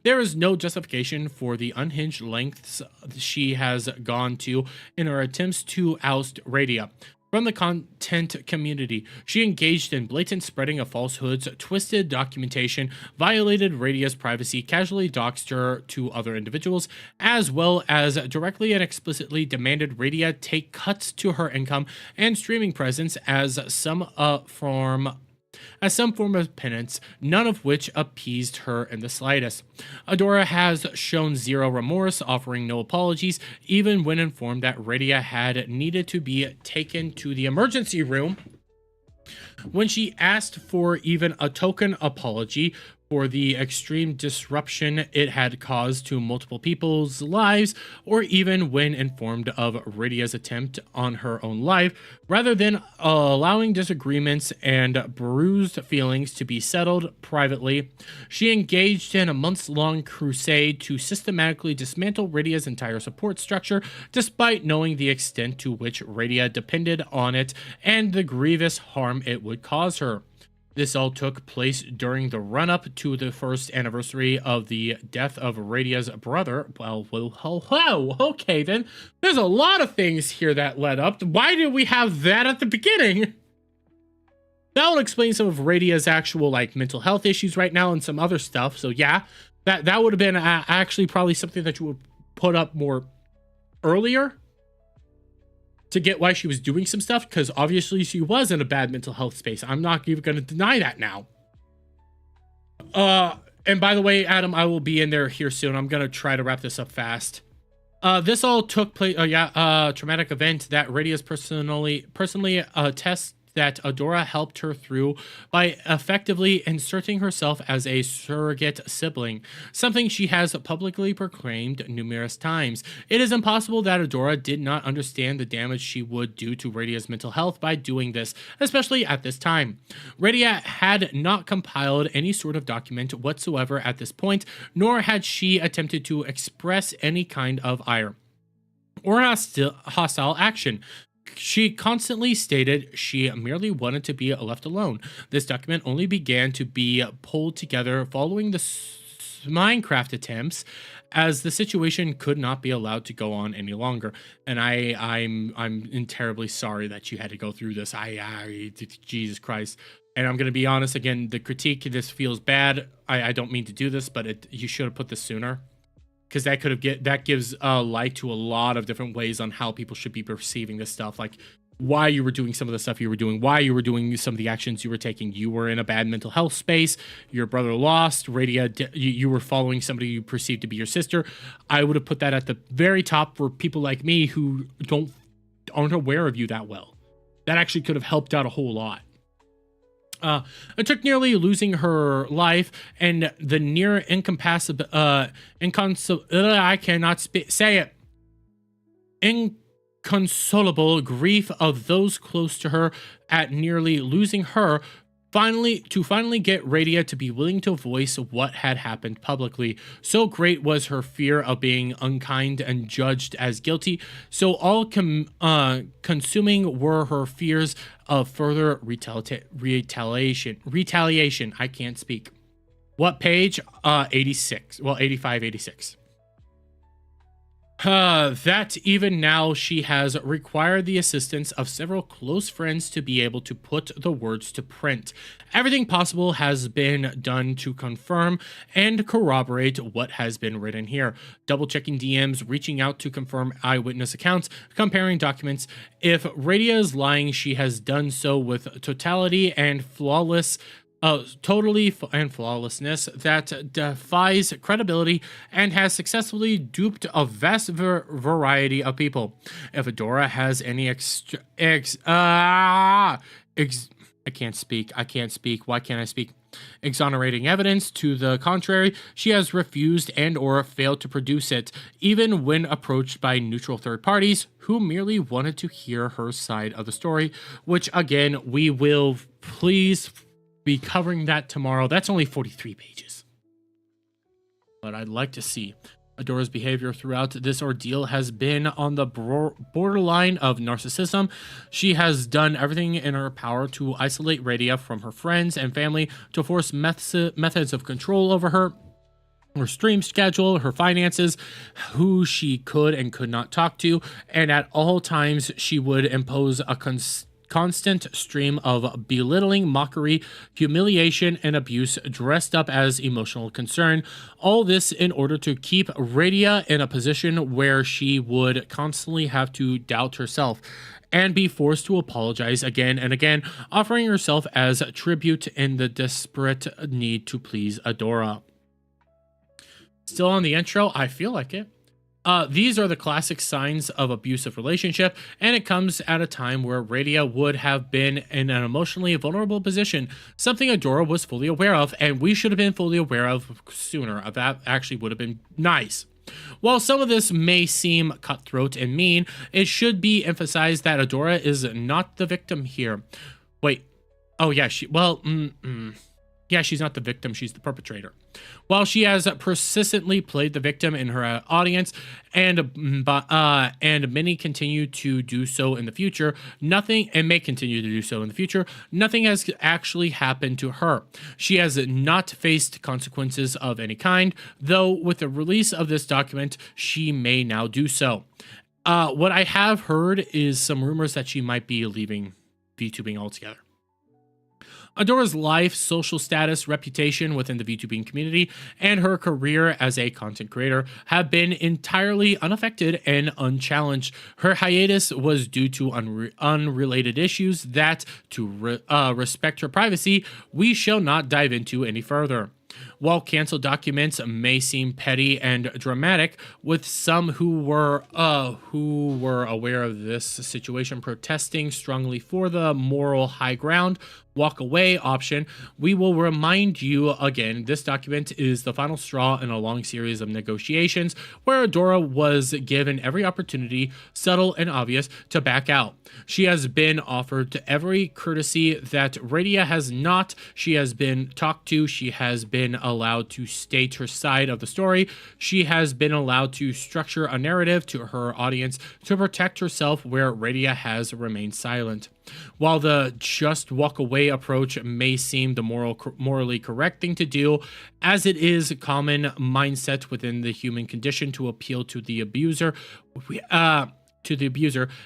There is no justification for the unhinged lengths she has gone to in her attempts to oust Radia from the content community. She engaged in blatant spreading of falsehoods, twisted documentation, violated Radia's privacy, casually doxed her to other individuals, as well as directly and explicitly demanded Radia take cuts to her income and streaming presence as some form of penance, none of which appeased her in the slightest. Adora has shown zero remorse, offering no apologies, even when informed that Radia had needed to be taken to the emergency room. When she asked for even a token apology for the extreme disruption it had caused to multiple people's lives, or even when informed of Radia's attempt on her own life, rather than allowing disagreements and bruised feelings to be settled privately, she engaged in a months-long crusade to systematically dismantle Radia's entire support structure, despite knowing the extent to which Radia depended on it and the grievous harm it would cause her. This all took place during the run-up to the first anniversary of the death of Radia's brother. Well, okay then. There's a lot of things here that led up. Why did we have that at the beginning? That will explain some of Radia's actual, like, mental health issues right now and some other stuff. So yeah, that would have been actually probably something that you would put up more earlier to get why she was doing some stuff, because obviously she was in a bad mental health space. I'm not even going to deny that now. And by the way, Adam, I will be in there here soon. I'm going to try to wrap this up fast. This all took place. Traumatic event that Radia's personally attests that Adora helped her through by effectively inserting herself as a surrogate sibling, something she has publicly proclaimed numerous times. It is impossible that Adora did not understand the damage she would do to Radia's mental health by doing this, especially at this time. Radia had not compiled any sort of document whatsoever at this point, nor had she attempted to express any kind of ire or hostile action. She constantly stated she merely wanted to be left alone. This document only began to be pulled together following the Minecraft attempts, as the situation could not be allowed to go on any longer. And I'm terribly sorry that you had to go through this. Jesus Christ. And I'm going to be honest again, the critique, this feels bad. I don't mean to do this, but you should have put this sooner. Because that gives light to a lot of different ways on how people should be perceiving this stuff, like why you were doing some of the stuff you were doing, why you were doing some of the actions you were taking. You were in a bad mental health space. Your brother lost. Radia, you were following somebody you perceived to be your sister. I would have put that at the very top for people like me who aren't aware of you that well. That actually could have helped out a whole lot. It took nearly losing her life and the near inconsolable grief of those close to her at nearly losing her, finally get Radia to be willing to voice what had happened publicly. So great was her fear of being unkind and judged as guilty, so all consuming were her fears of further retaliation. I can't speak. What page? 86. Well, 85, 86. That even now she has required the assistance of several close friends to be able to put the words to print. Everything possible has been done to confirm and corroborate what has been written here. Double checking DMs, reaching out to confirm eyewitness accounts, comparing documents. If Radia is lying, she has done so with totality and flawlessness that defies credibility and has successfully duped a vast variety of people. If Adora has any I can't speak. Why can't I speak? Exonerating evidence to the contrary, she has refused and or failed to produce it, even when approached by neutral third parties who merely wanted to hear her side of the story, which again, we will please be covering that tomorrow. That's only 43 pages. But I'd like to see. Adora's behavior throughout this ordeal has been on the borderline of narcissism. She has done everything in her power to isolate Radia from her friends and family, to force methods of control over her stream schedule, her finances, who she could and could not talk to, and at all times she would impose a constant stream of belittling, mockery, humiliation, and abuse dressed up as emotional concern. All this in order to keep Radia in a position where she would constantly have to doubt herself and be forced to apologize again and again, offering herself as tribute in the desperate need to please Adora. Still on the intro, I feel like it. These are the classic signs of abusive relationship, and it comes at a time where Radia would have been in an emotionally vulnerable position, something Adora was fully aware of, and we should have been fully aware of sooner. That actually would have been nice. While some of this may seem cutthroat and mean, it should be emphasized that Adora is not the victim here. Wait. Oh, yeah, yeah, she's not the victim, she's the perpetrator. While she has persistently played the victim in her audience, and many continue to do so in the future, nothing has actually happened to her. She has not faced consequences of any kind, though with the release of this document, she may now do so. What I have heard is some rumors that she might be leaving VTubing altogether. Adora's life, social status, reputation within the VTubing community, and her career as a content creator have been entirely unaffected and unchallenged. Her hiatus was due to unrelated issues that, to respect her privacy, we shall not dive into any further. While canceled documents may seem petty and dramatic, with some who were aware of this situation protesting strongly for the moral high ground walk away option, we will remind you again, this document is the final straw in a long series of negotiations where Adora was given every opportunity, subtle and obvious, to back out. She has been offered every courtesy that Radia has not. She has been talked to. She has been allowed to state her side of the story. She has been allowed to structure a narrative to her audience to protect herself where Radia has remained silent. While the just walk away approach may seem the morally correct thing to do, as it is a common mindset within the human condition to appeal to the abuser,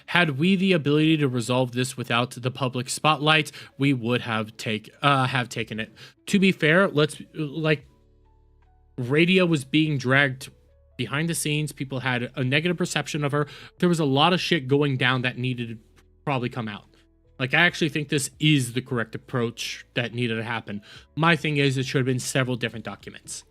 had we the ability to resolve this without the public spotlight, we would have taken it. To be fair, Radia was being dragged behind the scenes. People had a negative perception of her. There was a lot of shit going down that needed to probably come out. I actually think this is the correct approach that needed to happen. My thing is, it should have been several different documents.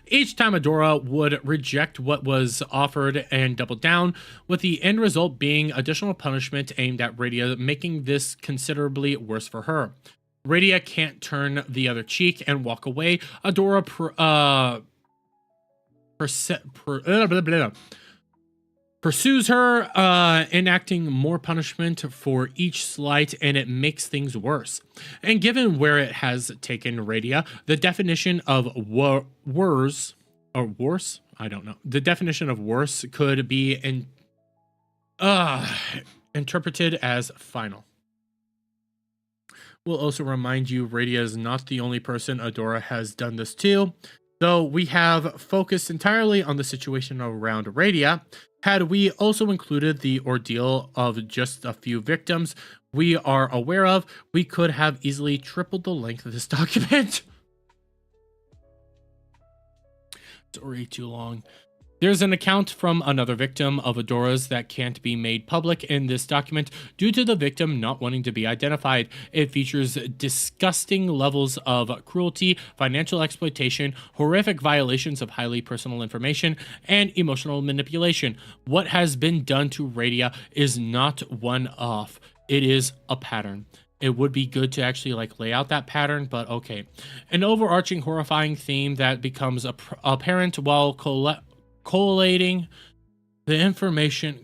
Each time Adora would reject what was offered and double down, with the end result being additional punishment aimed at Radia, making this considerably worse for her. Radia can't turn the other cheek and walk away. Adora pursues her, enacting more punishment for each slight, and it makes things worse. And given where it has taken Radia, the definition of worse, the definition of worse could be interpreted as final. We'll also remind you, Radia is not the only person Adora has done this to. Though we have focused entirely on the situation around Radia, had we also included the ordeal of just a few victims we are aware of, we could have easily tripled the length of this document. Story too long. There's an account from another victim of Adora's that can't be made public in this document due to the victim not wanting to be identified. It features disgusting levels of cruelty, financial exploitation, horrific violations of highly personal information, and emotional manipulation. What has been done to Radia is not one-off. It is a pattern. It would be good to actually lay out that pattern, but okay. An overarching horrifying theme that becomes apparent while collating the information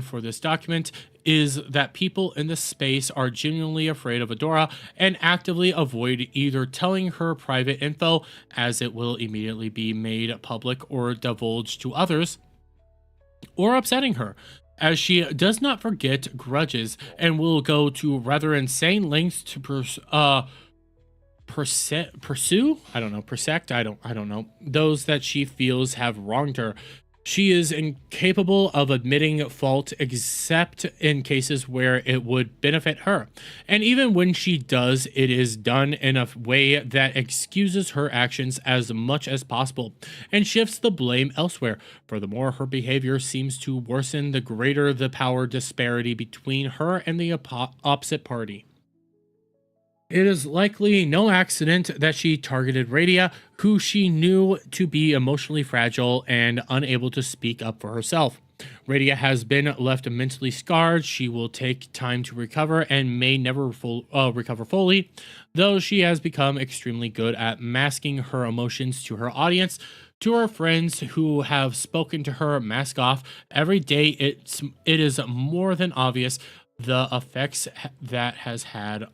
for this document is that people in this space are genuinely afraid of Adora and actively avoid either telling her private info, as it will immediately be made public or divulged to others, or upsetting her, as she does not forget grudges and will go to rather insane lengths to pursue those that she feels have wronged her. She is incapable of admitting fault except in cases where it would benefit her. And even when she does, it is done in a way that excuses her actions as much as possible and shifts the blame elsewhere. Furthermore, her behavior seems to worsen the greater the power disparity between her and the opposite party. It is likely no accident that she targeted Radia, who she knew to be emotionally fragile and unable to speak up for herself. Radia has been left mentally scarred. She will take time to recover and may never recover fully, though she has become extremely good at masking her emotions to her audience. To her friends who have spoken to her mask off every day, it is more than obvious the effects that has had.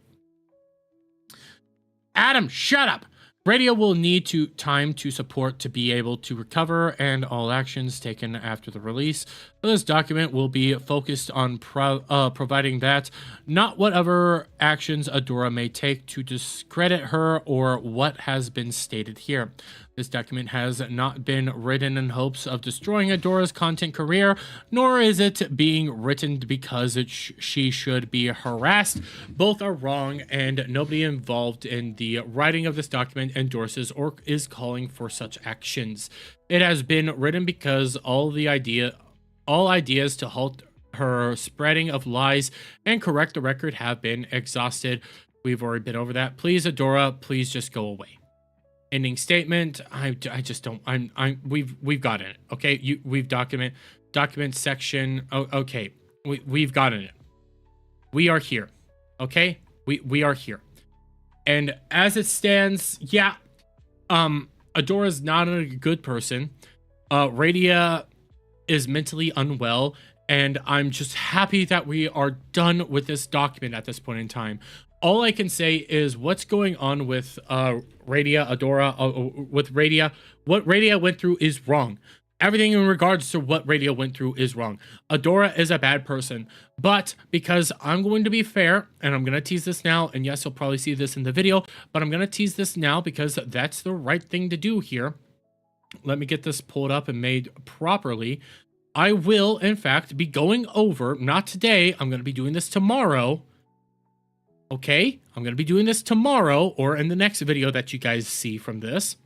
Adam, shut up! Radia will need time to support to be able to recover, and all actions taken after the release. This document will be focused on providing that, not whatever actions Adora may take to discredit her or what has been stated here. This document has not been written in hopes of destroying Adora's content career, nor is it being written because she should be harassed. Both are wrong, and nobody involved in the writing of this document endorses or is calling for such actions. It has been written because all ideas to halt her spreading of lies and correct the record have been exhausted. We've already been over that. Please, Adora, please just go away. Ending statement. I just don't. We've got it. Okay, we've document section. Oh, okay, we've gotten it. We are here. Okay, we are here. And as it stands, yeah, Adora's not a good person. Radia is mentally unwell, and I'm just happy that we are done with this document at this point in time. All I can say is what's going on with Radia, Adora, with Radia, what Radia went through is wrong. Everything in regards to what Radia went through is wrong. Adora is a bad person, but because I'm going to be fair, and I'm going to tease this now, and yes, you'll probably see this in the video, but I'm going to tease this now because that's the right thing to do here. Let me get this pulled up and made properly. I will, in fact, be going over, not today, I'm going to be doing this tomorrow. Okay, I'm going to be doing this tomorrow, or in the next video that you guys see from this.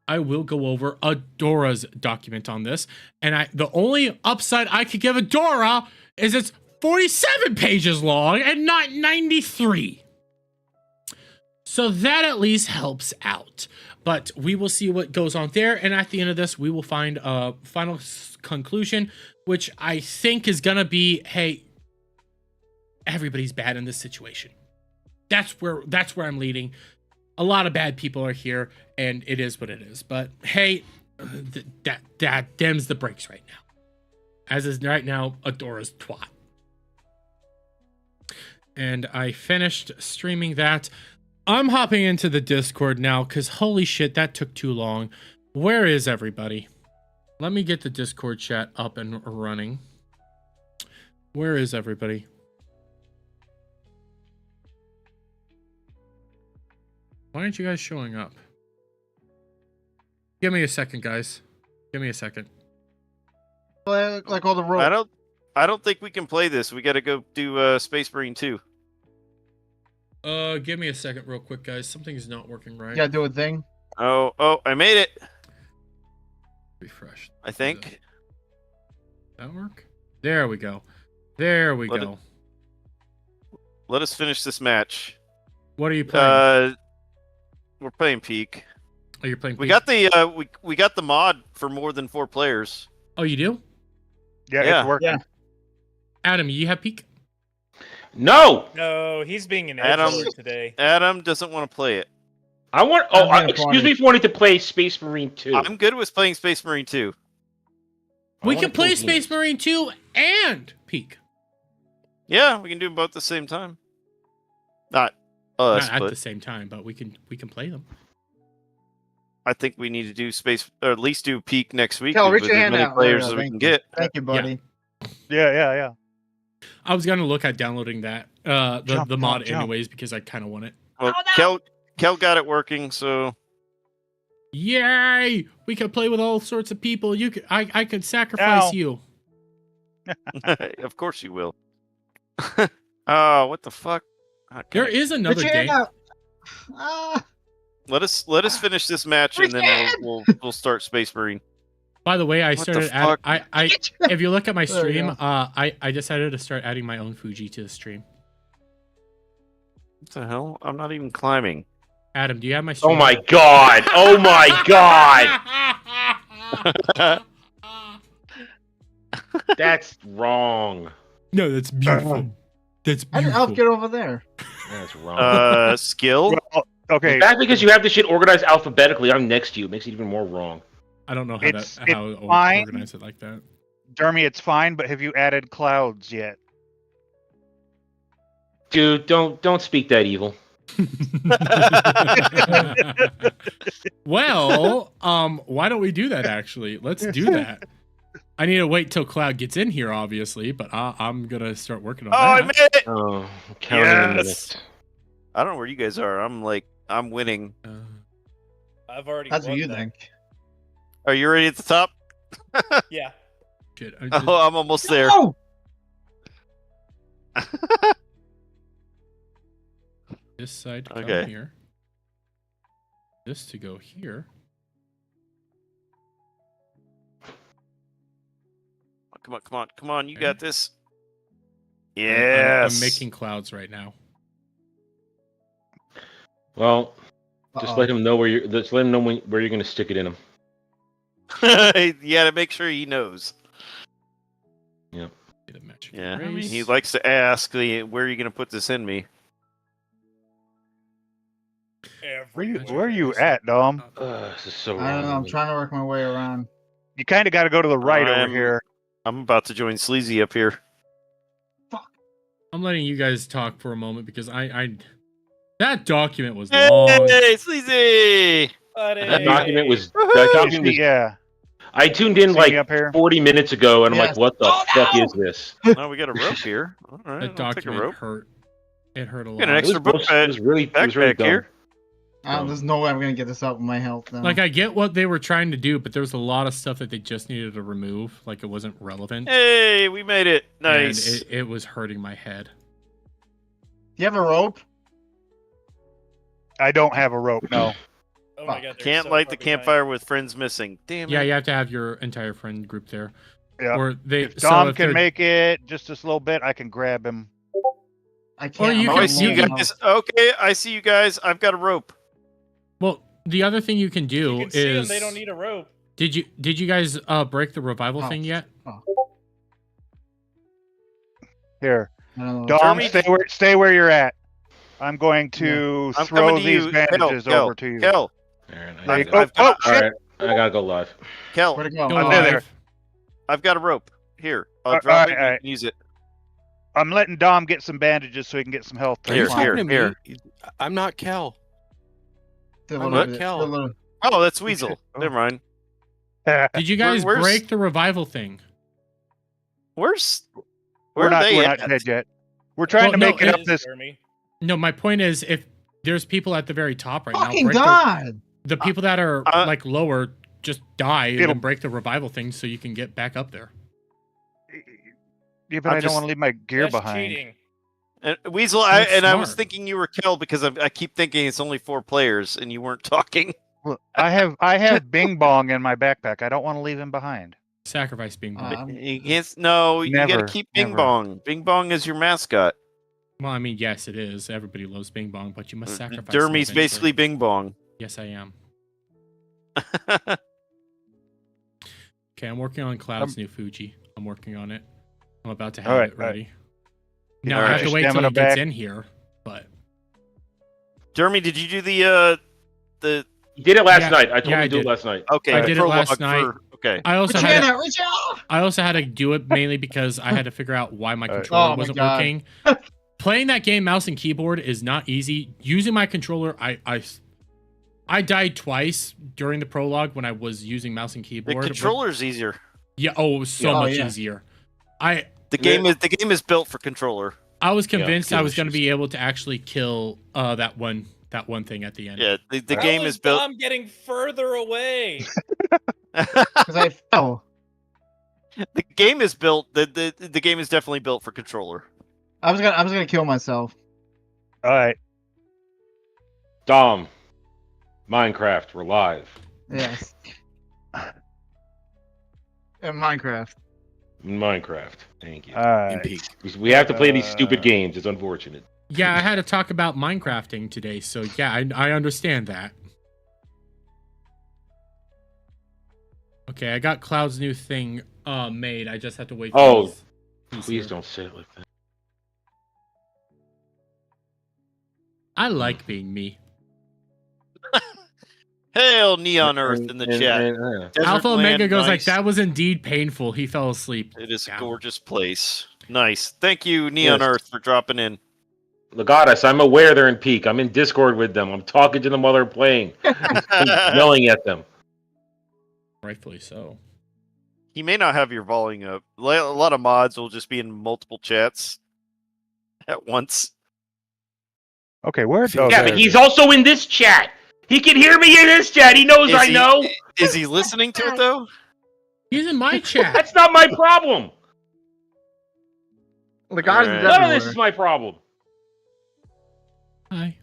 I will go over Adora's document on this, and the only upside I could give Adora is it's 47 pages long and not 93. So that at least helps out. But we will see what goes on there, and at the end of this, we will find a final conclusion, which I think is gonna be, hey, everybody's bad in this situation. That's where I'm leading. A lot of bad people are here, and it is what it is. But hey, that dims the brakes right now. As is right now, Adora's twat. And I finished streaming that. I'm hopping into the Discord now, because holy shit, that took too long. Where is everybody? Let me get the Discord chat up and running. Where is everybody? Why aren't you guys showing up? Give me a second, guys. Give me a second. Like all the roles. I don't think we can play this. We got to go do Space Marine 2. Give me a second real quick, guys. Something's not working right. You gotta do a thing. Oh, I made it. Refresh. I think. That work? There we go. There we go. Let us finish this match. What are you playing? We're playing Peak. Oh, you're playing Peak? We got the we got the mod for more than 4 players. Oh, you do? Yeah. It's working. Yeah. Adam, you have Peak? No, No, he's being an Adam- edgelord today. Adam doesn't want to play it. I want. I'm gonna Excuse play. me for wanting to play Space Marine 2. I'm good with playing Space Marine 2. We I can wanna play play Space Marine 2 and Peak. Yeah, we can do them both at the same time. Not us, Not at but the same time, but we can play them. I think we need to do Space, or at least do Peak next week Cal, with reach your as hand many out. players There as you we go. can get. Thank you, buddy. Yeah. I was gonna look at downloading that Jump, the mod jump. anyways because I kind of want it. Well, Kel got it working, so Yay! We can play with all sorts of people. I could sacrifice Ow. you. of course you will. Oh, what the fuck? There is another Reach your hand game. out. Ah, Let us finish this match and then we'll start Space Marine. By the way, I What the started fuck? I if you look at my There you stream, go. I decided to start adding my own Fuji to the stream. What the hell? I'm not even climbing. Adam, do you have my stream? Oh my god! Oh my god! That's wrong. No, that's beautiful. That's how did beautiful. Elf get over there? That's wrong. Skill? Well, okay. That's because you have this shit organized alphabetically. I'm next to you. It makes it even more wrong. I don't know how It's- that how it's to fine. organize it like that. Dermy, it's fine, but have you added clouds yet? Dude, don't speak that evil. Well, why don't we do that actually? Let's do that. I need to wait till Cloud gets in here, obviously, but I'm gonna start working on Oh, I that. made it! Oh, I'm counting the Yes! minutes. I don't know where you guys are. I'm winning. I've already. That's what won you that. think. Are you ready at the top? Yeah. Shit. Oh, I'm almost there. Oh! This side to Okay. come here. This to go here. Come on. You Okay. got this. I'm Yes. making clouds right now. Well, just Uh-oh. let him know where you're. Just let him know where you're gonna stick it in him. Yeah, to make sure he knows. Yeah. Get a magic Yeah, I mean, erase. he likes to ask, where are you going to put this in me? Where are you at, Dom? This is so I don't know. wrong. I'm trying to work my way around. You kind of got to go to the right over I'm- here. I'm about to join Sleazy up here. I'm letting you guys talk for a moment because I that document was long. Hey, Sleazy! That document was. Woohoo! That You document see- was. yeah. I tuned in See like me up here? 40 minutes ago, and I'm Yes. like, "What the Oh, fuck no! is this?" Oh, we got a rope here. All right, That I'll take a document rope. hurt. It hurt a Got an lot. extra book It was really. It was really backpack dumb. here. There's no way I'm gonna get this out with my health now. Like I get what they were trying to do, but there was a lot of stuff that they just needed to remove. Like it wasn't relevant. Hey, we made it. And Nice. it was hurting my head. Do you have a rope? I don't have a rope, no. Oh my god. Can't light the campfire with friends missing. Damn Yeah, it. you have to have your entire friend group there. Yeah. Or they. If Dom if can they're- make it just this little bit, I can grab him. I can't. Or you I'm Oh, I can- see you you can- guys. Okay, I see you guys. I've got a rope. Well, the other thing you can do You can see them, is they don't need a rope. Did you guys break the revival Oh. thing yet? Here. I don't know. Dom, Jeremy- stay where you're at. I'm going to I'm throw coming to these you. bandages Kel, over to you. Kel, All right, There you I, go. I've got- Oh, all shit. right, I gotta go live. Kel, Where'd it go? Go I'm live. there. I've got a rope. Here, I'll All drop right, it all and you right. can use it. I'm letting Dom get some bandages so he can get some health. Here, back. here, talking to here. me? I'm not Kel. Still a I'm little not bit- Kel. still a little- Oh, that's Weasel. Oh. Never mind. Did you guys where's- break the revival thing? Where's we're are not they we're at? not dead yet. We're trying Well, to no, make it up it- this. Jeremy. No, my point is if there's people at the very top right Fucking now, break God! the people that are like lower just die and It'll- then break the revival thing so you can get back up there. Yeah, but I'm I don't just- want to leave my gear That's behind. cheating. And Weasel, That's I was smart. thinking you were Kel because I keep thinking it's only 4 players and you weren't talking. Look, I have Bing Bong in my backpack. I don't want to leave him behind. Sacrifice being born. You can't. No, you got Never, to keep Bing never. Bong. Bing Bong is your mascot. Well, I mean, yes, it is. Everybody loves Bing Bong, but you must sacrifice. Dermy's them basically eventually. Bing Bong. Yes, I am. Okay, I'm working on Cloud's new Fuji. I'm working on it. I'm about to have Alright, it ready. Get Now your I have to wait till stamina it gets back. in here, but Dermy, did you do the You did it last Yeah, night. I told yeah, you I to do did. it last night. okay? I the did it prologue last night. Okay. I also Reach had in, to, reach out! I also had to do it mainly because I had to figure out why my Alright. controller Oh my wasn't God. working. Playing that game mouse and keyboard is not easy. Using my controller, I died twice during the prologue when I was using mouse and The keyboard. controller's easier. Yeah, oh, it was so Yeah. Oh, much yeah. easier. The game is built for controller. I was convinced I was going to issues. be able to actually kill that one thing at the end. Yeah, the How game is built. Dom getting further away. Because I fell. The game is built. The game is definitely built for controller. I was gonna kill myself. All right. Dom, Minecraft, we're live. Yes. In Minecraft. Minecraft. Thank you. All right. In peak. We have to play these stupid Uh, games. It's unfortunate. Yeah, I had to talk about Minecrafting today, so yeah, I understand that. Okay, I got Cloud's new thing made. I just have to wait. Oh, he's Please here. don't say it like that. I like being me. Hail Neon Earth in the chat. Desert Alpha land, Omega goes like, nice. "That was indeed painful." He fell asleep. It is a Yeah. gorgeous place. Nice. Thank you, Neon Yes. Earth, for dropping in. Legatus, I'm aware they're in peak. I'm in Discord with them. I'm talking to them while they're playing. I'm yelling at them. Rightfully so. He may not have your volume up. A lot of mods will just be in multiple chats at once. Okay, where? Yeah, Oh, Yeah, there but it he's is. also in this chat. He can hear me in this chat. He knows I know. Is he listening to it though? He's in my chat. That's not my problem. The guys Alright. is None of this everywhere. is my problem. Hi.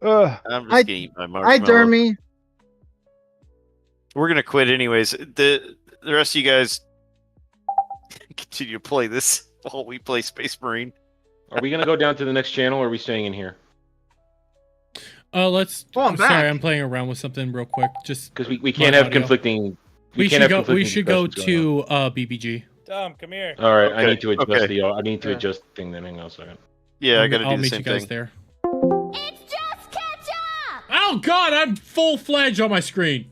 I'm just I- getting my Hi, marshmallow. Dermy. We're gonna quit anyways. The rest of you guys continue to play this while we play Space Marine. Are we gonna go down to the next channel, or are we staying in here? Let's. Oh, I'm sorry, back. I'm playing around with something real quick. Just Because we can't have audio. conflicting. We can't should have go. We conflicting should go discussions going to BBG. Tom, come here. on. All right, I Okay, need to adjust okay. the. I need to Yeah. adjust the thing. Then hang on a second. Yeah, I gotta I'll do the meet same you guys thing. there. It's just ketchup! Oh God, I'm full fledged on my screen.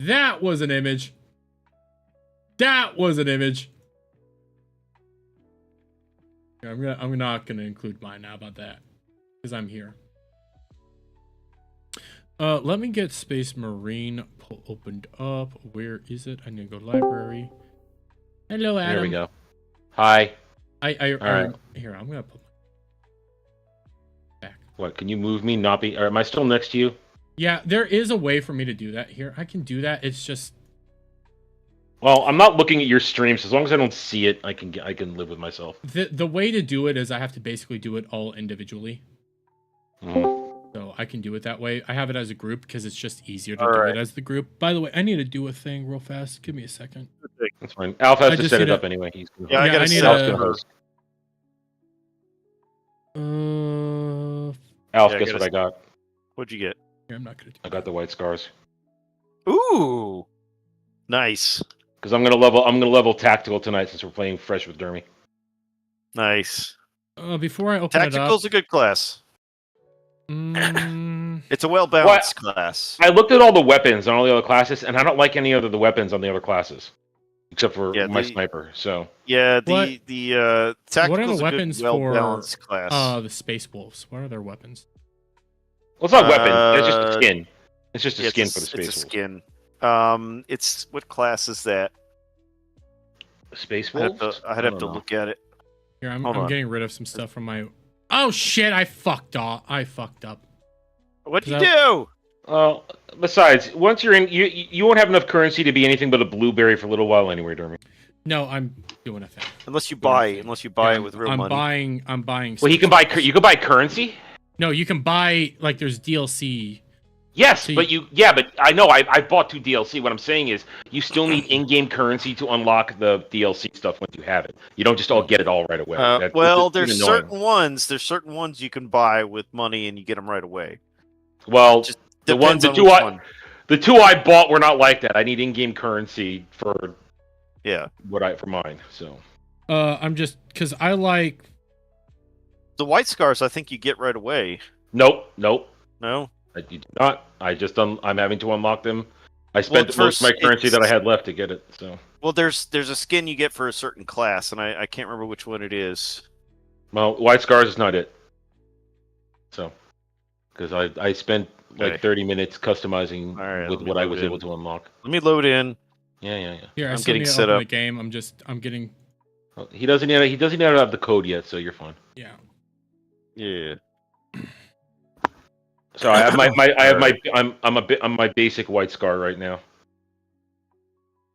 That was an image. That was an image. Yeah, I'm not gonna include mine now about that because I'm here. Let me get Space Marine opened up. Where is it? I need to go to library. Hello, Adam. There we go. Hi. I All right. Here, I'm gonna put back. What? Can you move me? Not be? Or am I still next to you? Yeah, there is a way for me to do that. Here, I can do that. It's just Well, I'm not looking at your streams. As long as I don't see it, I can live with myself. the way to do it is I have to basically do it all individually. Mhm. So I can do it that way. I have it as a group because it's just easier to All do right. it as the group. By the way, I need to do a thing real fast. Give me a second. That's fine. Alpha I has to just set need it up to- anyway. He's gonna Yeah, I Yeah, gotta I need set Alf's to- gonna host. Uh, Alf, Yeah, I guess gotta what I got? What'd you get? here, I'm not gonna do. I got the white scars. Ooh, nice, Because I'm gonna level tactical tonight since we're playing fresh with Dermy. nice. Before I open it up, Tactical's a good class. mm, It's a well balanced class. I looked at all the weapons on all the other classes, and I don't like any of the weapons on the other classes, except for Yeah, my the- sniper. So Yeah, What- the tactical's weapons a good, for, well balanced class. the Space Wolves. What are their weapons? well, it's not weapons. It's just a skin. It's just a Yeah, skin for the space. It's a Wolves. skin. It's what class is that? Space I'd have wolves. to, I'd have to look at it. Here, I'm Hold on. getting rid of some stuff from my. Oh shit! I fucked up. What'd you Is do? Besides, once you're in, you won't have enough currency to be anything but a blueberry for a little while anyway, Dermy. No, I'm doing a thing. Unless you buy it Yeah, with real I'm money. I'm buying. Well, he can buy. You can buy currency. No, you can buy like there's DLC. Yes, So but but I know I bought 2 DLC. What I'm saying is, you still need in-game currency to unlock the DLC stuff once you have it. You don't just all get it all right away. Well, it's there's annoying. certain ones you can buy with money and you get them right away. Well, Just the depends on two which one. the 2 I bought were not like that. I need in-game currency for Yeah. for mine. So I'm just because I like. The white scars I think you get right away. nope. No? You do not. I'm having to unlock them. I spent Well, most of my first, currency that I it's- had left to get it. So Well, there's a skin you get for a certain class, and I can't remember which one it is. well, white scars is not it. So because I spent Okay. like 30 minutes customizing All right, with let me what I load was in. able to unlock. Let me load in. Yeah. Here, I I'm still getting need to set open up. the game. I'm getting. Well, he doesn't even have the code yet, so you're fine. Yeah. Yeah. So I have I'm my basic white scar right now.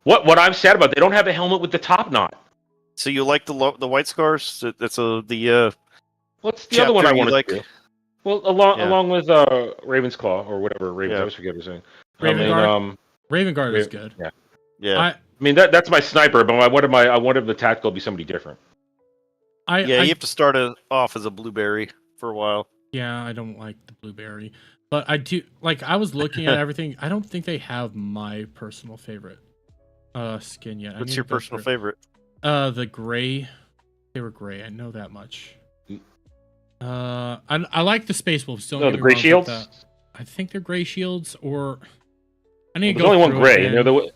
What I'm sad about, they don't have a helmet with the top knot. So you like the white scars? That's the What's the other one I chapter you want like? to do? Well, Yeah. along with Raven's Claw or whatever Ravens. Yeah. I always forget what I'm saying. Raven Guard? Raven Guard is Raven- good. Yeah. Yeah. I mean that's my sniper, but I wanted the tactical to be somebody different. You have to start off as a blueberry for a while. Yeah, I don't like the blueberry, but I do like. I was looking at everything. I don't think they have my personal favorite skin yet. I What's need your to go personal through it. favorite? The gray. They were gray. I know that much. I like the Space Wolves. Don't No, get the me gray wrong with shields. that. I think they're gray shields, or I need to There's go only one through gray. it, And man.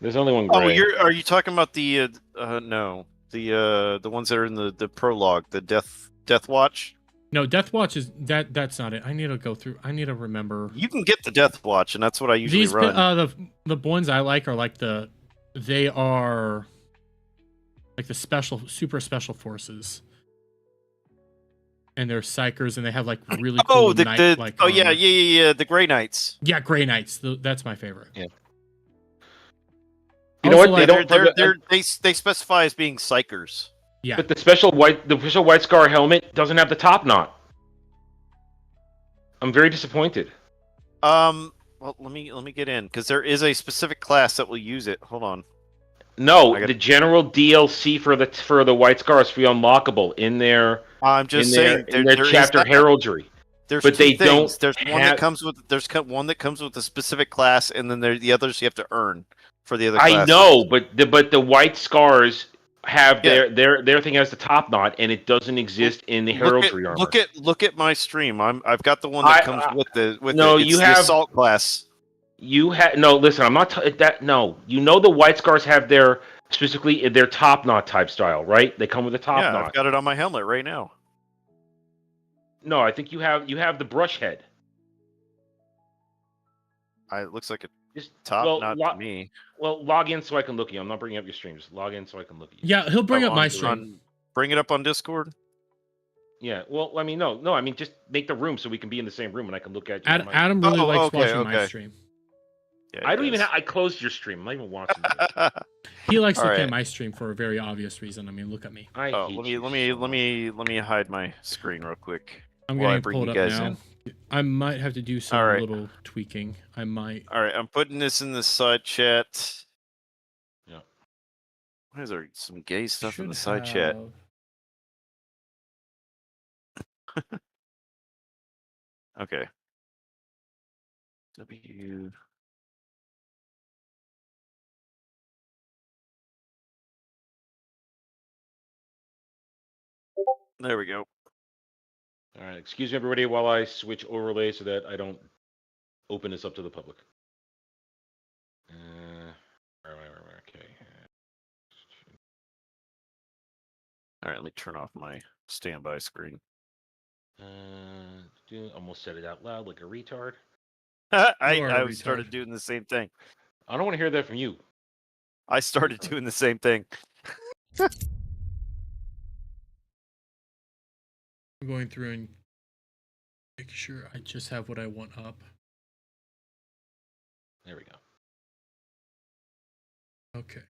there's only one gray. Oh, are you talking about the no, the ones that are in the prologue, the Death Watch? No, Death Watch is that's not it. I need to go through. I need to remember. You can get the Death Watch, and that's what I usually These run. the ones I like are like they are like the super special forces, and they're psychers, and they have like really cool night like. yeah, the Grey Knights. Yeah, Grey Knights. That's my favorite. Yeah. You know Also, what? They like, don't. They specify as being psychers. Yeah. But the official white scar helmet doesn't have the top knot. I'm very disappointed. Well, let me get in because there is a specific class that will use it. Hold on. No, I got- the general DLC for the White Scar is free unlockable in their I'm just saying in their there is chapter that. heraldry. There's but two they don't things. There's one that have- comes with one that comes with a specific class, and then the others you have to earn for the other I classes. know, but the White Scars have Yeah. their thing has the top knot, and it doesn't exist in the heraldry armor. Look at my stream. I've got the one that comes with no, it. It's you the have- assault class. You have no. Listen, I'm not that. No, you know the White Scars have their specifically their top knot type style, right? They come with a top Yeah, knot. I've got it on my helmet right now. No, I think you have the brush head. It looks like a Just top well, knot to me. Well, log in so I can look at you. I'm not bringing up your stream. Just log in so I can look at you. Yeah, he'll bring Oh, up my on- stream. on- Bring it up on Discord. Yeah. Well, I mean, no. I mean, just make the room so we can be in the same room and I can look at you. on my- Adam really Oh, likes okay, watching my okay. stream. Yeah, I don't it even. does. I closed your stream. I'm not even watching. it. He likes looking Alright. at my stream for a very obvious reason. I mean, look at me. I Oh, hate let you me so much. let me hide my screen real quick. I'm While I getting bring pulled you up guys now. in. I might have to do some Alright. little tweaking. I might. All right, I'm putting this in the side chat. Yeah. Why is there some gay stuff in should the side chat? have- Okay. W. There we go. All right. Excuse me, everybody, while I switch overlay so that I don't open this up to the public. Okay. All right, let me turn off my standby screen. Almost said it out loud like a retard. are a I started retard. doing the same thing. I don't want to hear that from you. I started doing the same thing. I'm going through and making sure I just have what I want up. There we go. Okay.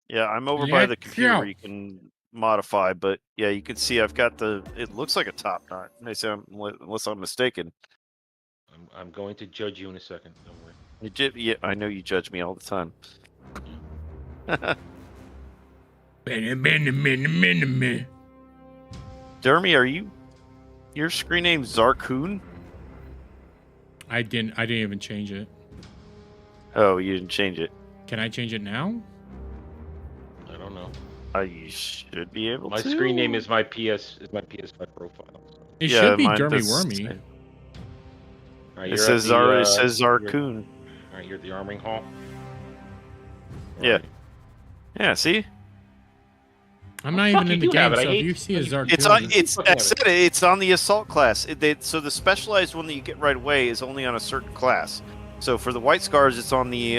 Yeah, I'm over by Yeah, the computer yeah. where you can modify, but yeah, you can see I've got it looks like a top knot. Unless I'm mistaken. I'm going to judge you in a second. Don't worry. Yeah, I know you judge me all the time. Dermy, are you? Your screen name's Zarkoon? I didn't even change it. Oh, you didn't change it. Can I change it now? I don't know. You should be able My to. screen name is my PS5 profile. It Yeah, should be mine Dermy does the Wormy. same. All right, It you're says at the, it says you're- Zarkoon. All right, you're at the armoring hall. Yeah. Alright. Yeah, see? I'm not fuck, even you in the do game, have it. so I if hate- you see a Zarkoon, It's on. It's. fucking I have it. said it's on the assault class. So the specialized one that you get right away is only on a certain class. So for the White Scars, it's on the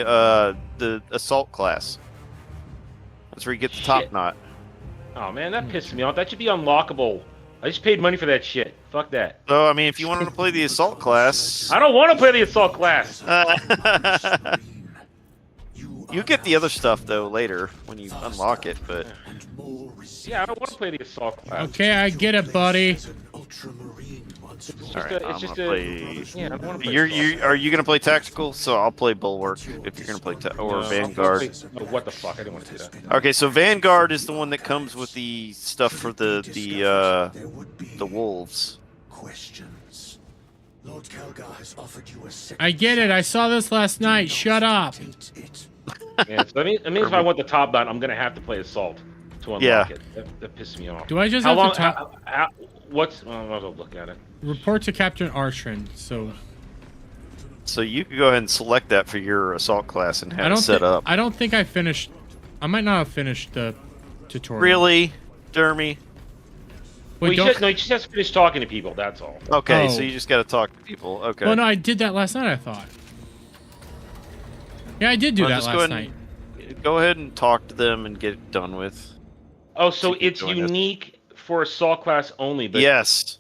assault class. That's where you get the top Shit. knot. Oh man, that pisses me off. That should be unlockable. I just paid money for that shit. Fuck that. So I mean, if you wanted to play the assault class, I don't want to play the assault class. you get the other stuff though later when you unlock it. But Yeah, I don't want to play the assault class. okay, I get it, buddy. It's just all right, a, I'm it's just gonna a. play. Yeah, I don't want to play. Are you gonna play tactical? So I'll play bulwark if you're gonna play or vanguard. Oh, what the fuck? I didn't want to do that. Okay, so Vanguard is the one that comes with the stuff for the wolves. Questions. Lord Kelgar has offered you a second I get it. I saw this last night. Shut up. Take it. Yeah, so that means if I want the top knot, I'm gonna have to play assault to unlock Yeah. it. That pisses me off. Do I just How have long? to top What's? I'll look at it. report to Captain Archran? So So you could go ahead and select that for your assault class and I have it don't set up. I don't think I finished. I might not have finished the tutorial. Really, Dermy? Well, Wait, you don't. just have to finish talking to people. That's all. Okay, Oh. so you just got to talk to people. Okay. Well, no, I did that last night. I thought. Yeah, I did do Well, that just go last ahead night. Go ahead and talk to them and get it done with. Oh, so keep it's doing this. unique for assault class only, but Yes.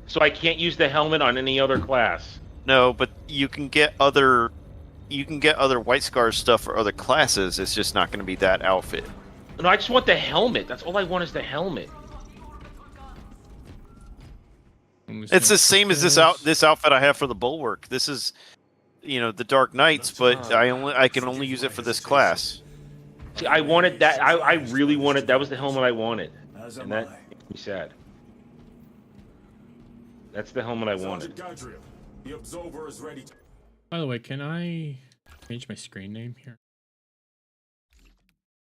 so I can't use the helmet on any other class. No, but you can get other White Scar stuff for other classes. It's just not going to be that outfit. No, I just want the helmet. That's all I want is the helmet. I'm just It's gonna the same as put this outfit I have for the bulwark. This is the Dark Knights, but I can only use it for this class. See, I wanted that. I really wanted. That was the helmet I wanted, As and am that I. makes me sad. That's the helmet I wanted. Sergeant Gadriel, the Absolver is ready. By the way, can I change my screen name here?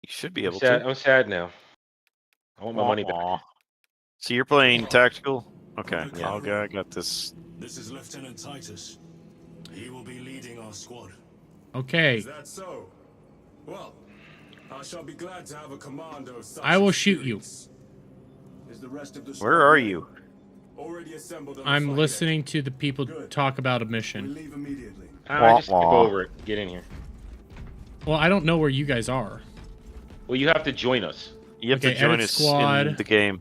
You should be I'm able sad. to. I'm sad now. I want my money back. Aw. So you're playing tactical? Okay, Yeah. I got this. This is Lieutenant Titus. He will be leading our squad. Okay, Is that so? Well, I shall be glad to have a commando of such I will shoot you. experience. Is the rest of the Where squad are ready? you? Already assembled on the I'm fight listening to the people Good. talk about a deck. We mission. leave immediately. Just skip Wah, wah. over it. Get in here. Well, I don't know where you guys are. Well, you have to join us. You have Okay, to join edit us squad. in the game.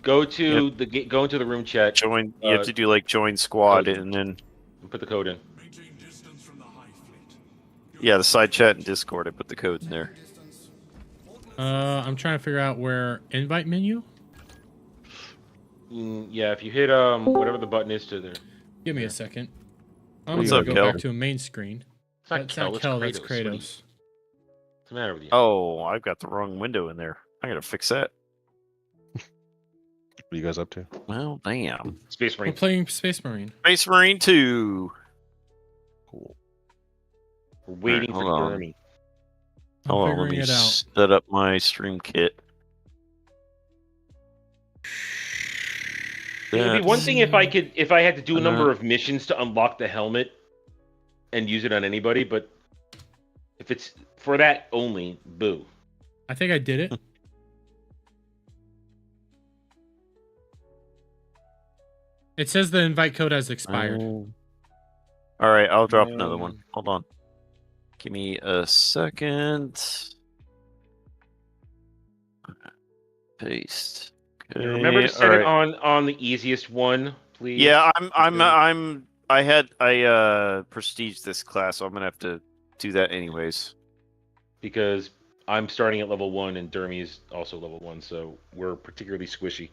Go to go into the room chat. Join. You have to do like join squad, and then And put the code in. Maintain distance from the High Fleet. yeah, the side chat and Discord. I put the code in there. I'm trying to figure out where invite menu. Yeah, if you hit whatever the button is to there. Give me a second. I'm What's gonna up, go Kel? back to a main screen. It's not That's Kel, not it's Kel, that's Kratos. What are you- Kratos. What's the matter with you? Oh, I've got the wrong window in there. I gotta fix that. What are you guys up to? Well, damn. Space We're Marine. playing Space Marine. Space Marine 2. Cool. We're waiting Alright, for hold on. Jeremy. I'm Hold on, let figuring me it out. set up my stream kit. It would be one thing if I had to do a Uh, number of missions to unlock the helmet and use it on anybody, but if it's for that only, boo. I think I did it. It says the invite code has expired. All right, I'll drop another one. Hold on. Give me a second. Paste. Okay. Remember to set it alright. on the easiest one, please. Yeah, I prestige this class, so I'm gonna have to do that anyways. Because I'm starting at level 1 and Dermy is also level 1, so we're particularly squishy.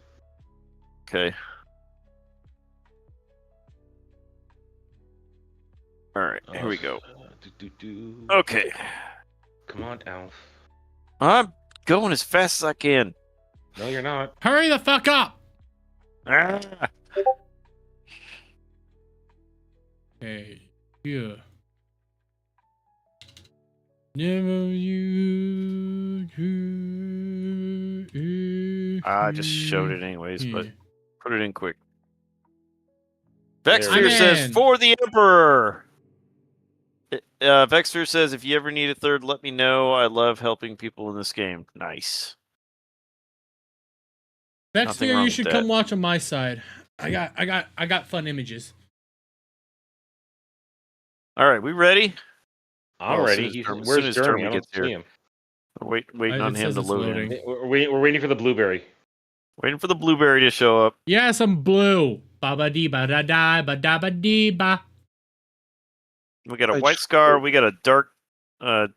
Okay. All right, here we go. Okay, Come on, Alf. I'm going as fast as I can. No, you're not. Hurry the fuck up! Ah. Okay, yeah. Never you. I just showed it anyways, but Yeah. put it in quick. There Vexter I'm says, in. "For the Emperor." Vexter says, "If you ever need a third, let me know. I love helping people in this game." Nice. Nothing Dexter, wrong you with should that. come watch on my side. I got fun images. All right, we ready? I'm Well, as ready. soon as Dermy- Where's as soon as Dermy? Dermy I don't gets here. see him. Waiting on It him says to it's load loading. in. We're waiting for the blueberry. Waiting for the blueberry to show up. Yes, I'm blue. Ba ba dee ba da da ba da ba dee ba. We got a I white just- scar. We got a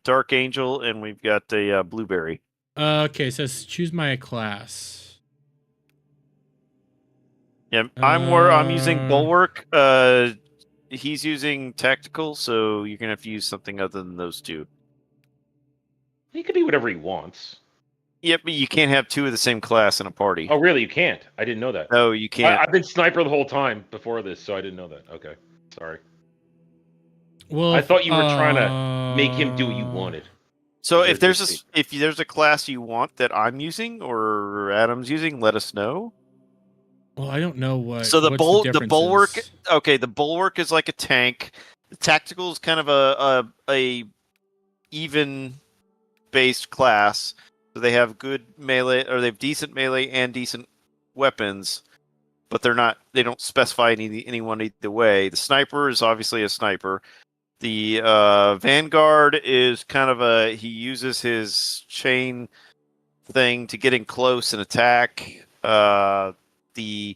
dark angel, and we've got a blueberry. Okay, it says choose my class. Yeah, I'm using Uh, bulwark. He's using tactical, so you're gonna have to use something other than those two. He could be whatever he wants. Yep, but you can't have two of the same class in a party. Oh, really? You can't? I didn't know that. No, you can't. I've been sniper the whole time before this, so I didn't know that. Okay, sorry. Well, I thought you were trying to make him do what you wanted. So Is if it there's just if there's a class you want that I'm using or Adam's using, let us know. Well, I don't know what. So the what's the bulwark. differences. Okay, the bulwark is like a tank. The tactical is kind of a even based class. So they have good melee, or they have decent melee and decent weapons, but they don't specify anyone either way. The sniper is obviously a sniper. The Vanguard is kind of he uses his chain thing to get in close and attack. The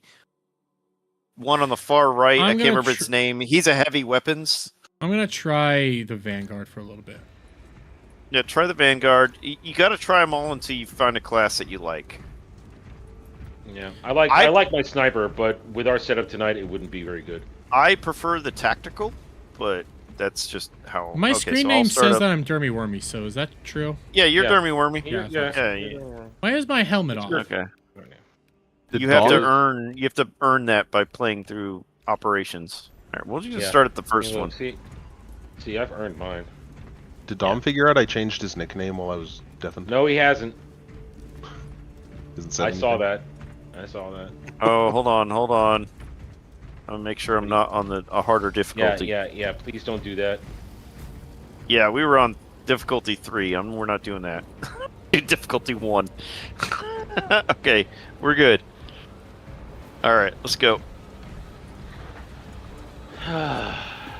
one on the far right, I I'm can't gonna remember its name. He's a heavy weapons. I'm gonna try the Vanguard for a little bit. Yeah, try the Vanguard. You got to try them all until you find a class that you like. Yeah, I like my sniper, but with our setup tonight, it wouldn't be very good. I prefer the tactical, but That's just how. My okay, screen so I'll name start says up- that I'm Dermy Wormy, so is that true? Yeah, you're Yeah. Dermy Wormy. Yeah, Yeah. Why is my helmet off? Okay. The You have to dog- earn. You have to earn that by playing through operations. All right, we'll just Yeah. start at the first Well, one. See, I've earned mine. Did Dom figure out I changed his nickname while I was deafened? No, he hasn't. Hasn't said I saw anything? that. I saw that. Oh, hold on. I'm gonna make sure I'm not on a harder difficulty. Yeah. Please don't do that. Yeah, we were on difficulty 3. We're not doing that. Difficulty 1. Okay, we're good. All right, let's go.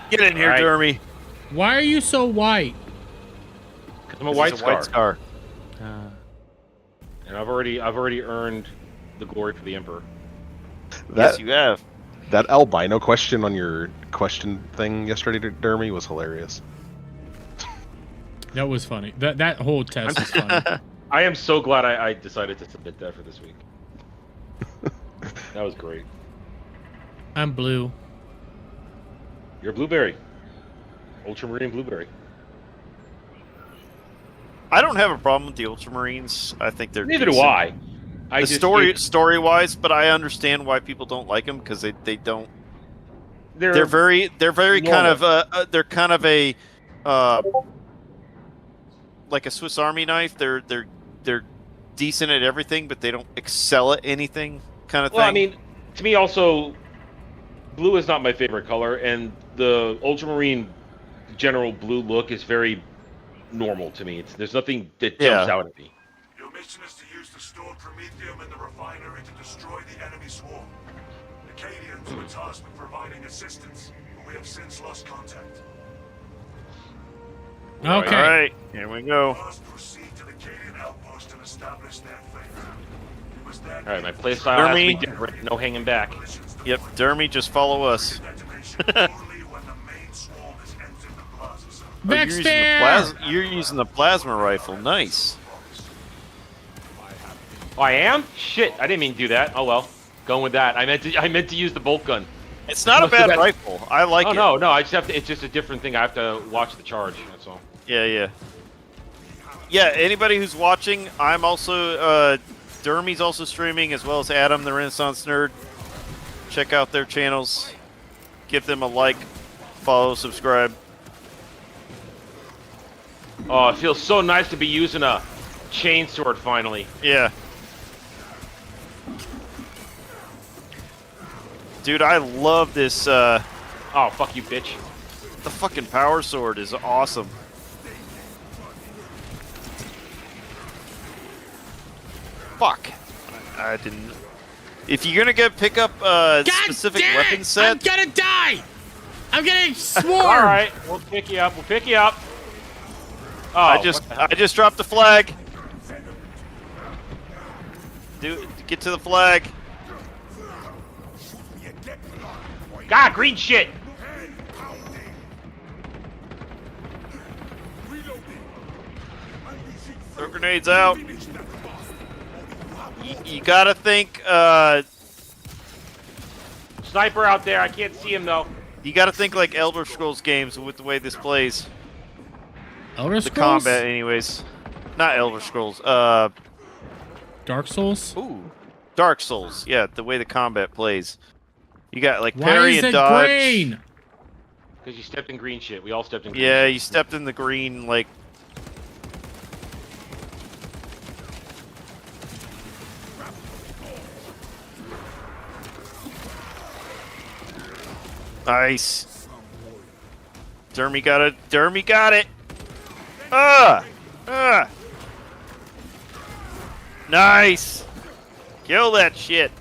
Get in here, All right. Dermy. Why are you so white? Cause I'm a This white is scar, White Scar. and I've already earned the glory for the Emperor. Yes, you have. That albino question on your question thing yesterday, Dermy, was hilarious. That was funny. That whole test was funny. I am so glad I decided to submit that for this week. That was great. I'm blue. You're blueberry, ultramarine blueberry. I don't have a problem with the Ultramarines. I think they're Neither do decent. I. I The just story wise, but I understand why people don't like them because they don't. They're They're very kind of they're kind of a like a Swiss Army knife. They're decent at everything, but they don't excel at anything, kind of thing. Well, I mean, to me also, blue is not my favorite color, and the ultramarine general blue look is very normal to me. There's nothing that jumps out at me. Your mission is to use the stored promethium in the refinery to destroy the enemy swarm. The Cadians were tasked with providing assistance, but we have since lost contact. Okay. All right, here we go. First, proceed to the Cadian outpost and establish their fate. You must then All right, my playstyle has to be Dermy. different. No hanging back. Yep, Dermy, just follow us. detonation only when the main swarm has entered the plaza zone. Oh, you're using the plasma rifle. Nice. Oh, I am? Shit, I didn't mean to do that. Oh well, going with that. I meant to use the bolt gun. It's not a Must have bad been- rifle. I like Oh it. no, I just have to. It's just a different thing. I have to watch the charge. That's all. Yeah. Anybody who's watching, I'm also Dermy's also streaming, as well as Adam, the Renaissance Nerd. Check out their channels. Give them a like, follow, subscribe. Oh, it feels so nice to be using a chainsword finally. Yeah. Dude, I love this. Oh, fuck you, bitch. The fucking power sword is awesome. Fuck. I didn't. If you're gonna pick up a specific weapon set, I'm gonna die! I'm getting swarmed! All right, we'll pick you up. Oh, I just dropped the flag. Get to the flag. God, green shit. Throw grenades out. You gotta think. Sniper out there. I can't see him though. You gotta think like Elder Scrolls games with the way this plays. Elder The Scrolls? combat, anyways. Not Elder Scrolls. Dark Souls? Ooh, Dark Souls. Yeah, the way the combat plays. You got like Why parry is and it dodge. green? Because you stepped in green shit. We all stepped in green Yeah, shit. you stepped in the green like. Nice. Dermy got it. Dermy got it. Nice. Kill that shit.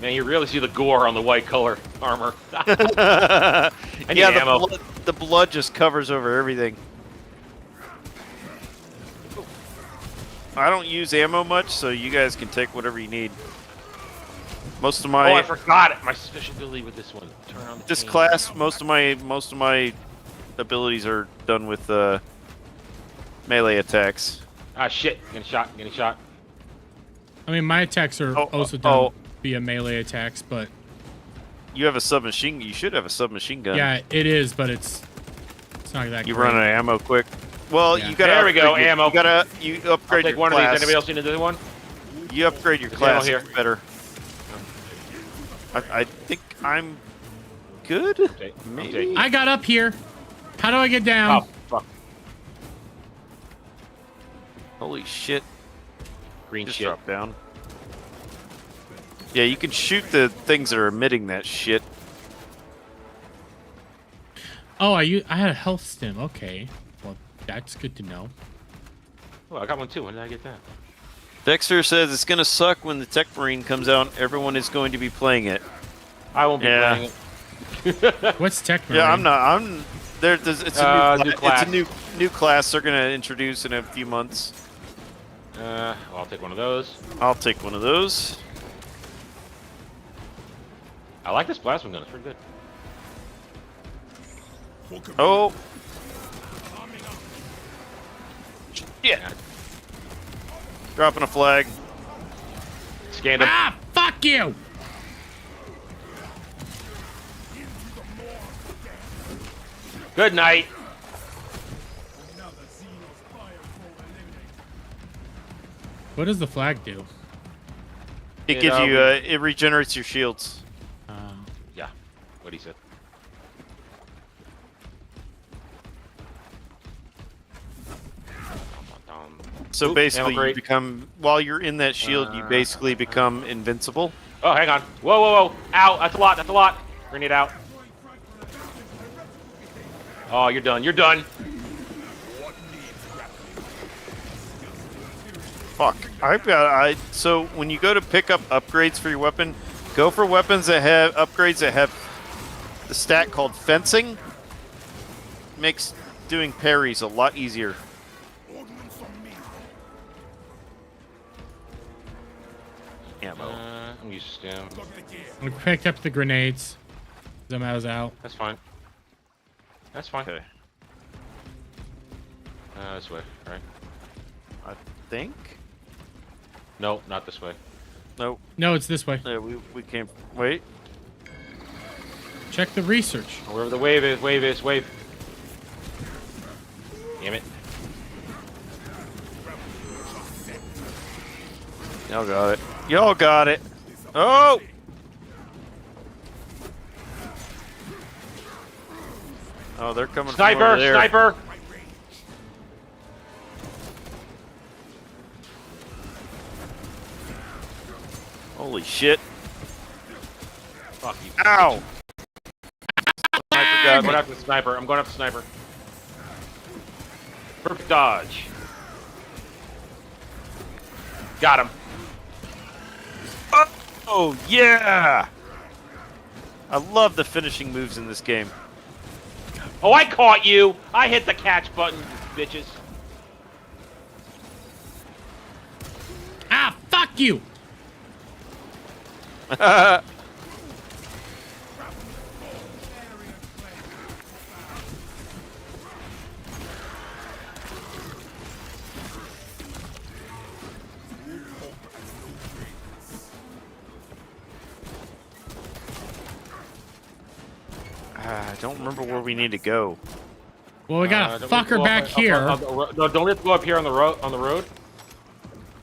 Man, you really see the gore on the white color armor. Yeah, need ammo. the blood just covers over everything. I don't use ammo much, so you guys can take whatever you need. Most of my Oh, I forgot it. My special ability with this one. Turn on the this chain. class, most of my abilities are done with melee attacks. Ah, shit. Getting shot. I mean, my attacks are also done via melee attacks, but You have a submachine. You should have a submachine gun. yeah, it is, but it's It's not that You great. run out of ammo quick. Well, Yeah. you gotta There we go, upgrade your- ammo. You I'll upgrade take your one of class. these. Anybody else need another one? You upgrade your There's ammo class here. it's better. I think I'm good. Okay, Maybe. I got up here. How do I get down? Oh, fuck. Holy shit! Green Just shit. drop down. Yeah, you can shoot the things that are emitting that shit. Oh, I had a health stim. Okay. Well, that's good to know. Oh, I got one too. When did I get that? Dexter says it's gonna suck when the Tech Marine comes out. Everyone is going to be playing it. I won't be Yeah. playing it. What's tech? Yeah, I'm not. I'm there. It's a new, New class. It's a new class they're gonna introduce in a few months. I'll take one of those. I'll take one of those. I like this plasma gun. It's pretty good. Oh. Yeah. Dropping a flag. Scanned him. Ah, fuck you! Good night. What does the flag do? It gives you. It regenerates your shields. Yeah. What he said. So Oop, basically, ammo you crate. become while you're in that shield, you basically become invincible. Oh, hang on. Whoa, whoa, whoa. Ow, that's a lot. That's a lot. Bring it out. Oh, you're done. You're done. Fuck. So when you go to pick up upgrades for your weapon, go for weapons that have upgrades that have the stat called fencing. Makes doing parries a lot easier. Ammo. I'm used to stem. I picked up the grenades. Them I was out. That's fine. That's fine. Okay. This way, right? I think. No, not this way. Nope. No, it's this way. Yeah, we can't. Wait. Check the research. Wherever the wave is, wave. Damn it. Y'all got it. Y'all got it. Oh! Oh, they're coming from over Sniper! there. Sniper! Holy shit. Fuck you. Ow! Sniper I'm got going me. after the sniper. I'm going after the sniper. Perfect dodge. Got him. Oh, yeah! I love the finishing moves in this game. Oh, I caught you! I hit the catch button, you bitches. Ah, fuck you! I don't remember where we need to go. Well, we got a Don't we fucker go back up here. on the no, don't we have to go up here on the road? On the road?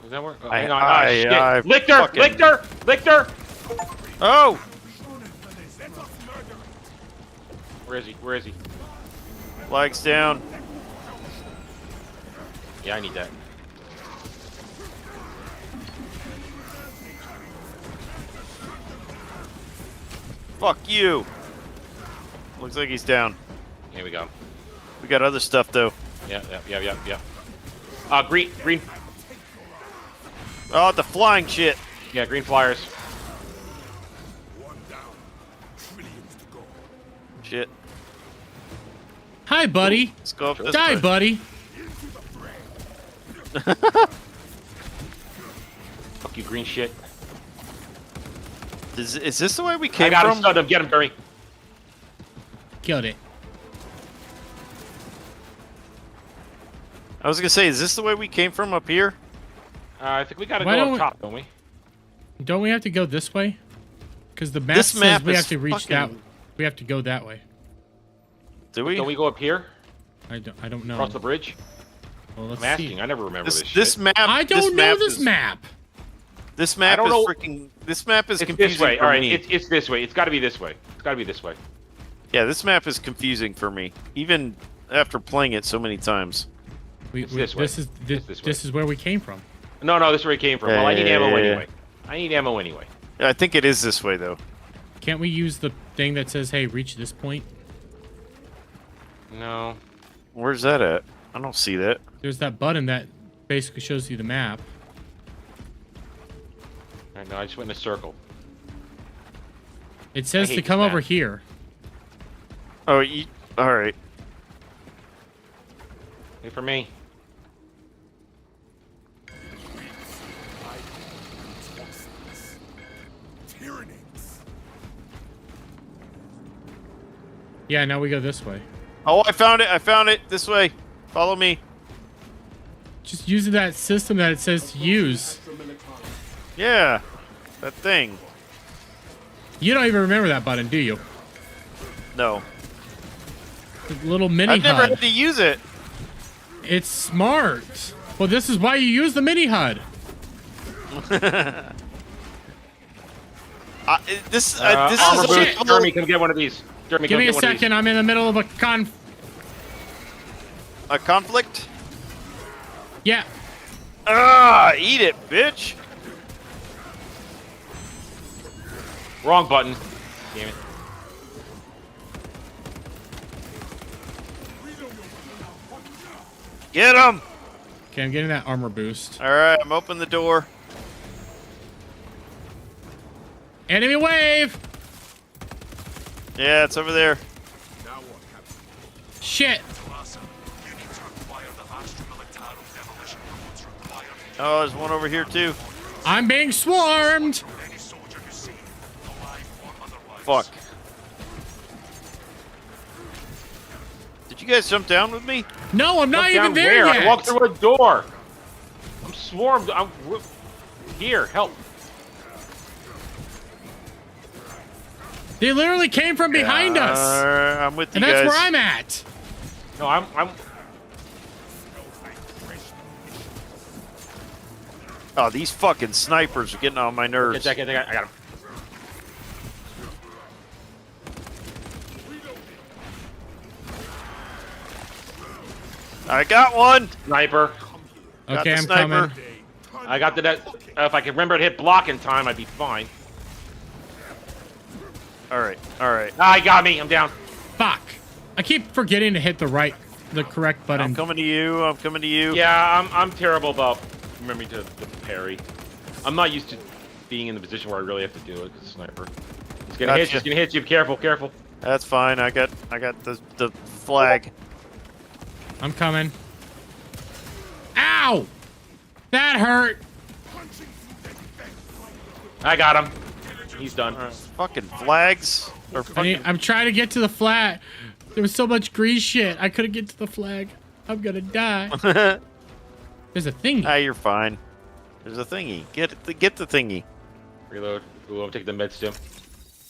Is that where? Oh, hang on. I- Shit. I Lichter! fucking- Lichter! Lichter! Oh! Where is he? Where is he? Flags down. Yeah, I need that. Fuck you. Looks like he's down. Here we go. We got other stuff though. Yeah. Green. Oh, the flying shit. Yeah, green flyers. Shit. Hi, buddy. Let's go up this Die, way. buddy. Fuck you, green shit. Is this the way we I came got him. from? Stunned him. Get him, Curry. Killed it. I was gonna say, is this the way we came from up here? I think we gotta Why go don't up we- top, don't we? Don't we have to go this way? Because the map This says map we is have to reach that. fucking- We have to go that way. Do we? Don't we go up here? I don't know. Across the bridge? Well, let's I'm see. asking. I never remember this This shit. map. I don't know this is- map. This map don't is know- freaking. This map is It's confusing this way. for All right, me. it's this way. It's got to be this way. It's got to be this way. Yeah, this map is confusing for me, even after playing it so many times. It's this way. This is It's this way. this is where we came from. No, this is where it came from. Well, I need ammo Yeah. anyway. I need ammo anyway. I think it is this way though. Can't we use the thing that says, "Hey, reach this point"? No. Where's that at? I don't see that. There's that button that basically shows you the map. I know. I just went in a circle. It says hate to come this over map. here. Oh, all right. Wait for me. Yeah, now we go this way. Oh, I found it. I found it. This way. Follow me. Just using that system that it says to use. Yeah, that thing. You don't even remember that button, do you? No, The little mini I've never HUD. had to use it. It's smart. Well, this is why you use the mini HUD. This Armor is boost. Jeremy, come get one of these. Jeremy, Give come me a get one of these. second. I'm in the middle of a conflict. Yeah. Eat it, bitch. Wrong button. Damn it. Get him. Okay, I'm getting that armor boost. All right, I'm opening the door. Enemy wave. Yeah, it's over there. Shit. Oh, there's one over here too. I'm being swarmed. Fuck. Did you guys jump down with me? No, I'm not Jump even down there where? yet. I walked through a door. I'm swarmed. Here, help. They literally came from behind us. I'm with you And that's guys. where I'm at. No, I'm. Oh, these fucking snipers are getting on my nerves. I got him. I got one. Sniper. Got Okay, the I'm sniper. coming. I got the net. If I could remember to hit block in time, I'd be fine. All right, all right. Ah, he got me. I'm down. Fuck. I keep forgetting to hit the correct button. I'm coming to you. I'm coming to you. Yeah, I'm terrible about remembering to parry. I'm not used to being in the position where I really have to do it because sniper. He's gonna hit you. Gotcha. He's gonna hit you. Careful, careful. That's fine. I got the flag. I'm coming. Ow! That hurt. I got him. He's done. Fucking flags. Or fucking, I'm trying to get to the flag. There was so much green shit. I couldn't get to the flag. I'm gonna die. There's a thing. Ah, you're fine. There's a thingy. Get the thingy. Reload. Ooh, I'm taking the med stim.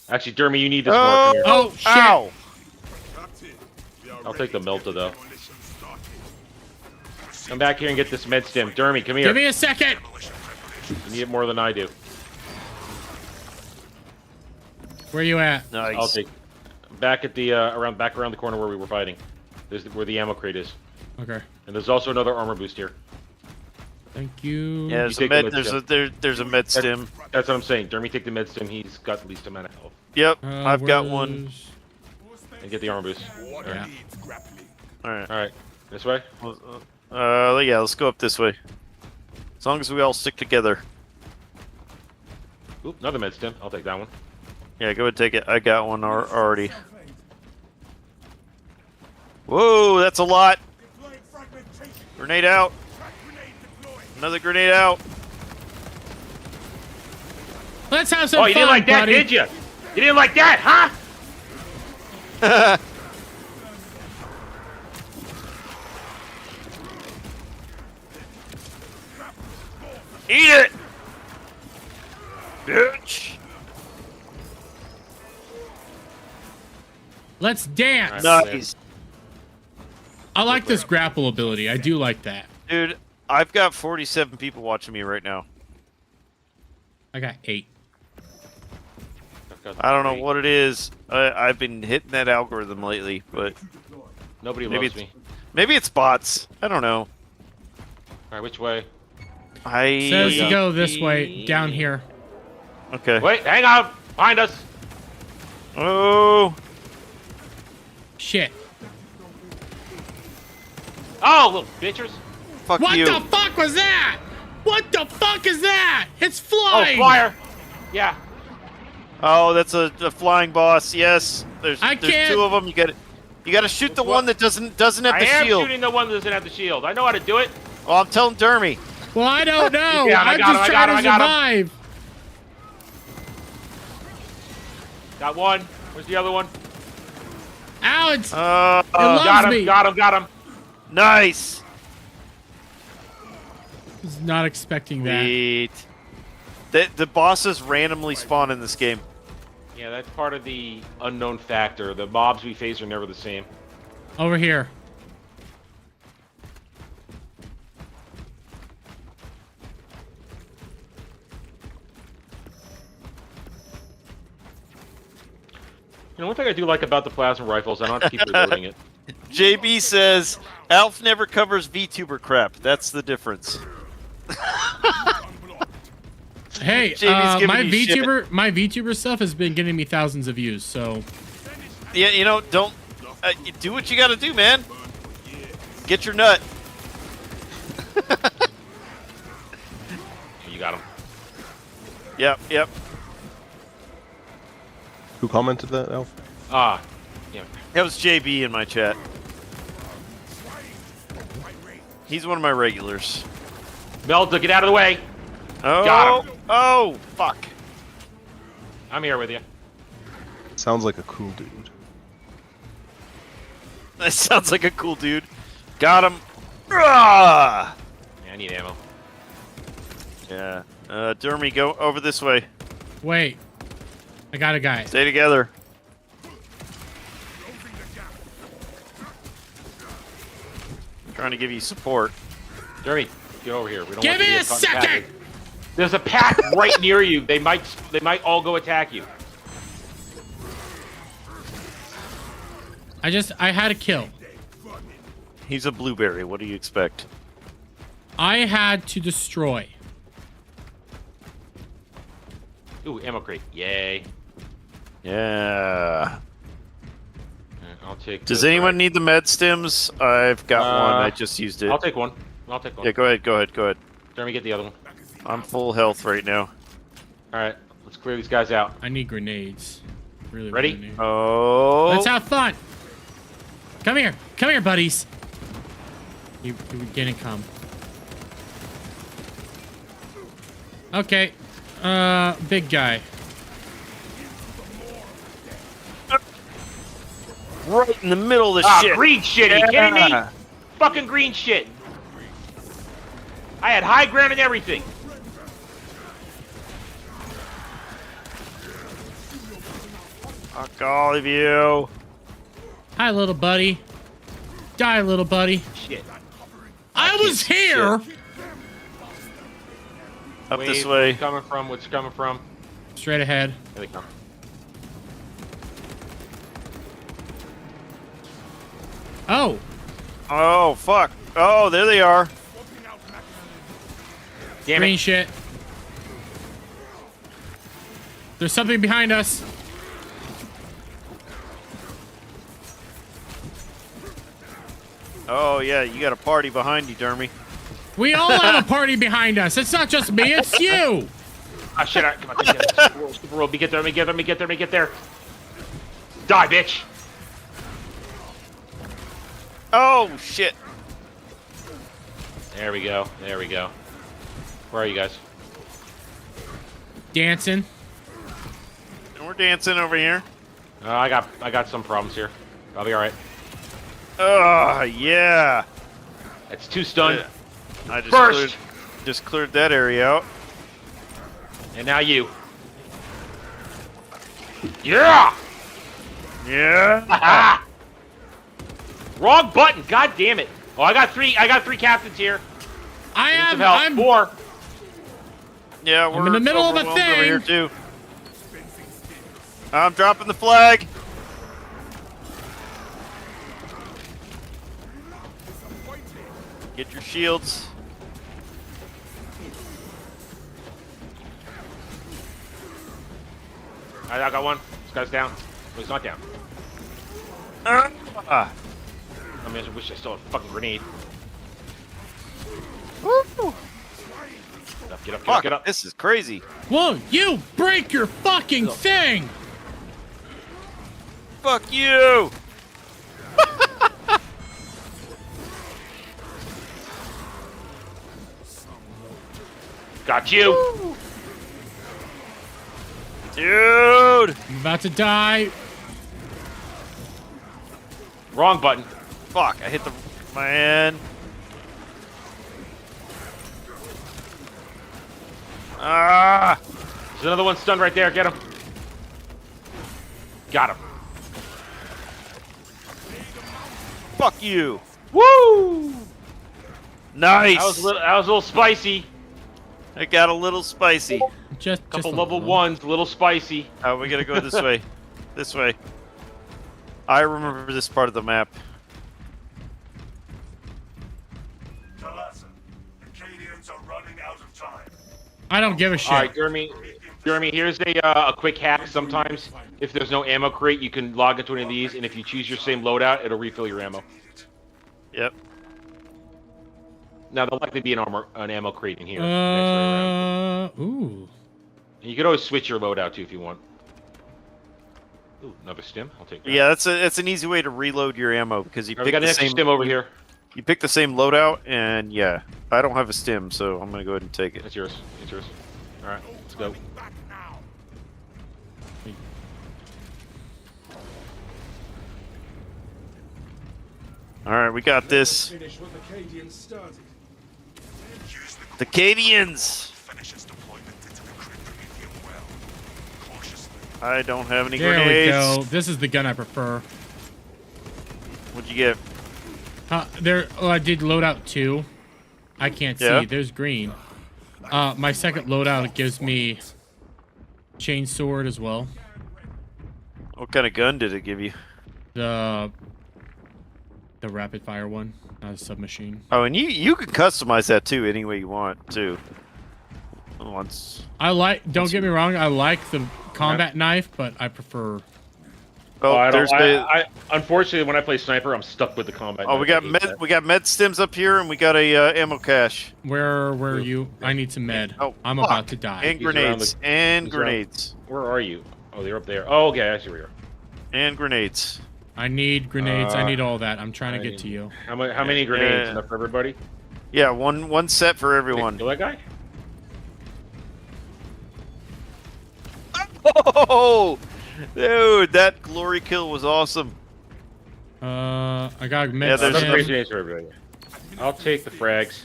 Actually, Jeremy, you need this Oh, more. Come here. Oh, shit. Ow! I'll take the Melta though. Come back here and get this med stim. Jeremy, come here. Give me a second. You need it more than I do. Where you at? Nice. I'll take. Back at the around the corner where we were fighting. There's where the ammo crate is. Okay. And there's also another armor boost here. Thank you. Yeah, there's a take the med. med There's a med stim. That's what I'm saying. Jeremy, take the med stim. He's got the least amount of health. Yep, I've got one. where's- And get the armor boost. Yeah. All right. All right. This way. Yeah, let's go up this way. As long as we all stick together. Oop, another med stim. I'll take that one. Yeah, go ahead and take it. I got one already. Whoa, that's a lot. Grenade out. Another grenade out. Let's have some Oh, fun, you didn't like that, buddy. did you? You didn't like that, huh? Eat it, bitch. Let's dance. Nice. Nice. I like this grapple ability. I do like that. Dude, I've got 47 people watching me right now. I got 8. I don't know what it is. I've been hitting that algorithm lately, but Nobody maybe loves me. maybe it's bots. I don't know. All right, which way? Says to go this way, down here. Okay. Wait, hang on. Behind us. Oh. Shit. Oh, little bitchers. Fuck What you. the fuck was that? What the fuck is that? It's Oh, flying. flyer. Yeah. Oh, that's a flying boss. Yes. There's I can't- 2 of them. You got to shoot the Which one? one that doesn't have I the am shield. shooting the one that doesn't have the shield. I know how to do it. Oh, I'm telling Dermy. Well, I don't know. Yeah, I I'm got just him, trying I to got him. survive. Got one. Where's the other one? Alex, it Got loves him. me. Got him. Nice. Was not expecting that. Sweet. The bosses randomly spawn in this game. Yeah, that's part of the unknown factor. The mobs we face are never the same. Over here. You know, one thing I do like about the plasma rifles, I don't have to keep reloading it. JB says, Alf never covers VTuber crap. That's the difference. Hey, JB's giving my you shit. VTuber stuff has been getting me thousands of views. So Yeah, you know, don't... you do what you gotta do, man. Get your nut. You got him. Yep. Who commented that, Alf? Ah, yeah. That was JB in my chat. He's one of my regulars. Melda, get out of the way. Oh, Got him. Oh, fuck. I'm here with you. Sounds like a cool dude. That sounds like a cool dude. Got him. Ah! Yeah, I need ammo. Yeah. Dermy, go over this way. wait, I got a guy. Stay together. Trying to give you support. Jeremy, get over here. We don't Give want you me to a get caught in the second. pack. There's a pack right near you. They might all go attack you. I had a kill. He's a blueberry. What do you expect? I had to destroy. Ooh, ammo crate. Yay. Yeah. I'll take. Does the anyone frag. need the med stims? I've got one. I just used it. I'll take one. I'll take one. Yeah, go ahead. Jeremy, get the other one. I'm full health right now. All right, let's clear these guys out. I need grenades. Really, Ready? really need. Oh. Let's have fun. Come here, buddies. You didn't come. Okay. Big guy. Right in the middle of the Ah, shit. green shit. Are you kidding me? Fucking green shit. I had high ground and everything. Fuck all of you. Hi, little buddy. Die, little buddy. Shit. I was here. Up Wave, this way. What's coming from? What's coming from? Straight ahead. Here they come. Oh, Oh, fuck. Oh, there they are. Damn green it. shit. There's something behind us. Oh, yeah, you got a party behind you, Dermy. We all have a party behind us. It's not just me, it's you. Ah, shit. Come on. Super roll. Get there. Let me get there. Die, bitch. Oh, shit. There we go. Where are you guys? Dancing. We're dancing over here. I got some problems here. I'll be all right. Oh, yeah. It's 2 stunned. I just First. cleared that area out. And now you. Yeah! Yeah. Ah! Wrong button. God damn it. Oh, I got three captains here. I Need am. some help. I'm. 4. Yeah, we're in the middle of a overwhelmed over here thing. too. I'm dropping the flag. Get your shields. I got one. This guy's down. No, he's not down. Ah. I mean, I wish I still had a fucking grenade. Get up, Fuck, get up. this is crazy. Won't you break your fucking thing? Fuck you. Got you. Dude. I'm about to die. Wrong button. Fuck, I hit the man. Ah. There's another one stunned right there. Get him. Got him. Fuck you. Woo! Nice. That was a little spicy. It got a little spicy. Just Couple a level little. ones, a little spicy. Oh, we gotta go this way. This way. I remember this part of the map. Talassa, the Cadians are running out of time. I don't give a shit. All right, Jeremy, here's a quick hack. Sometimes, if there's no ammo crate, you can log into one of these, and if you choose your same loadout, it'll refill your ammo. Yep. Now, there'll likely be an ammo crate in here. next way around. Ooh. And you can always switch your loadout, too, if you want. Ooh, another stim. I'll take that. Yeah, that's an easy way to reload your ammo because you All right, we pick got the an extra same stim over here. You pick the same loadout, and yeah, I don't have a stim, so I'm gonna go ahead and take it. That's yours. It's yours. All right, let's go. Back now. All right, we got this. Finish what the Cadians started. Use The Cadians. finish its deployment into the crypt medium well. Cautiously. I don't have any There grenades. we go. This is the gun I prefer. What'd you get? There. Oh, I did loadout 2. I can't Yeah. see. There's green. My second loadout gives me chainsword as well. What kind of gun did it give you? The rapid fire one, not a submachine. Oh, and you can customize that too any way you want too. Once. I like. Don't get me wrong. I like the combat knife, but I prefer. Oh, I there's don't. the. I unfortunately, when I play sniper, I'm stuck with the combat. Oh, we knife. got I hate med. that. We got med stims up here, and we got a ammo cache Where are you? I need some med. Oh, I'm fuck. about to die. and He's around grenades the- and he's around- grenades Where are you? Oh, they're up there. Oh, okay, I see where you are. and grenades. I need grenades. I need all that. I'm trying to I get to you. How many grenades? Yeah. Enough for everybody? Yeah, one set for everyone. Kill that guy? Oh, dude, that glory kill was awesome. I got med. Yeah, there's Enough stim. grenades for everybody. I'll take the frags.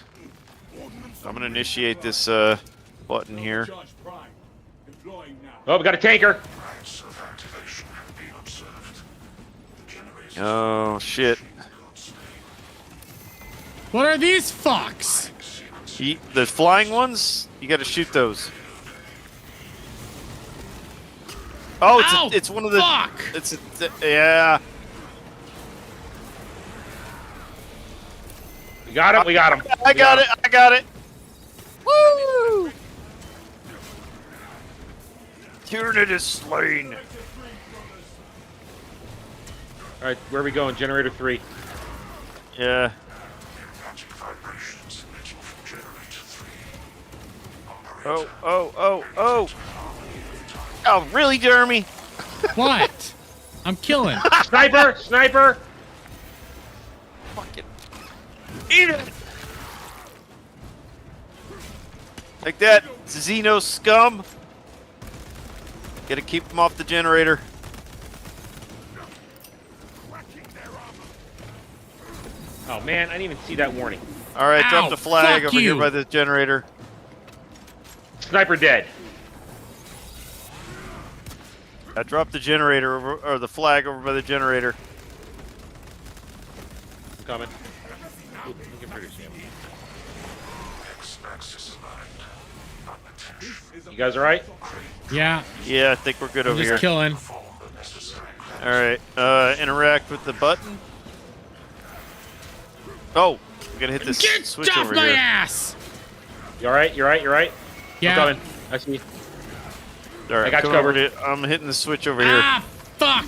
I'm gonna initiate this button here. Charge prime. Deploying now. Oh, we got a tanker. Rights of activation have been observed. The generators Oh shit! What are these fucks? The flying ones, you got to shoot those. Oh, Ow, it's one of the. fuck! Yeah. We got him. We got him. I got it. I got it. Woo! Tyranid is slain. All right, where are we going? Generator 3. Yeah. magic vibrations emitting from generator 3. Oh, oh, oh, oh. Oh, really, Jeremy? What? I'm killing. Sniper! Sniper! Fucking eat it. Like that, Xeno scum. Gotta keep them off the generator. Oh man, I didn't even see that warning. All right, Ow, drop the flag fuck over here you. by the generator. Sniper dead. I dropped the generator over, or the flag over by the generator. coming. Looking for this ammo. You guys all right? Yeah, Yeah, I think we're good I'm over just here. killing. All right, interact with the button. Oh, we gotta hit this Get switch off over my here. ass! You all right? You all right? You all right? Yeah. I'm coming. I see you. All right, I got you come over covered. to- I'm hitting the switch over here. Ah, fuck!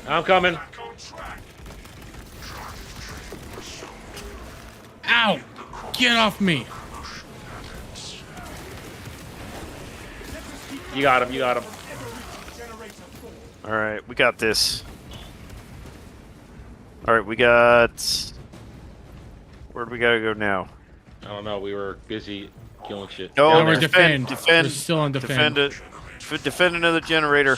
I'm coming. Ow! Get off me! You got him. You got him. All right, we got this. All right, we got. Where do we gotta go now? I don't know. We were busy killing shit. Oh, Now we're defend, defend. We're still on defend. Defend another generator.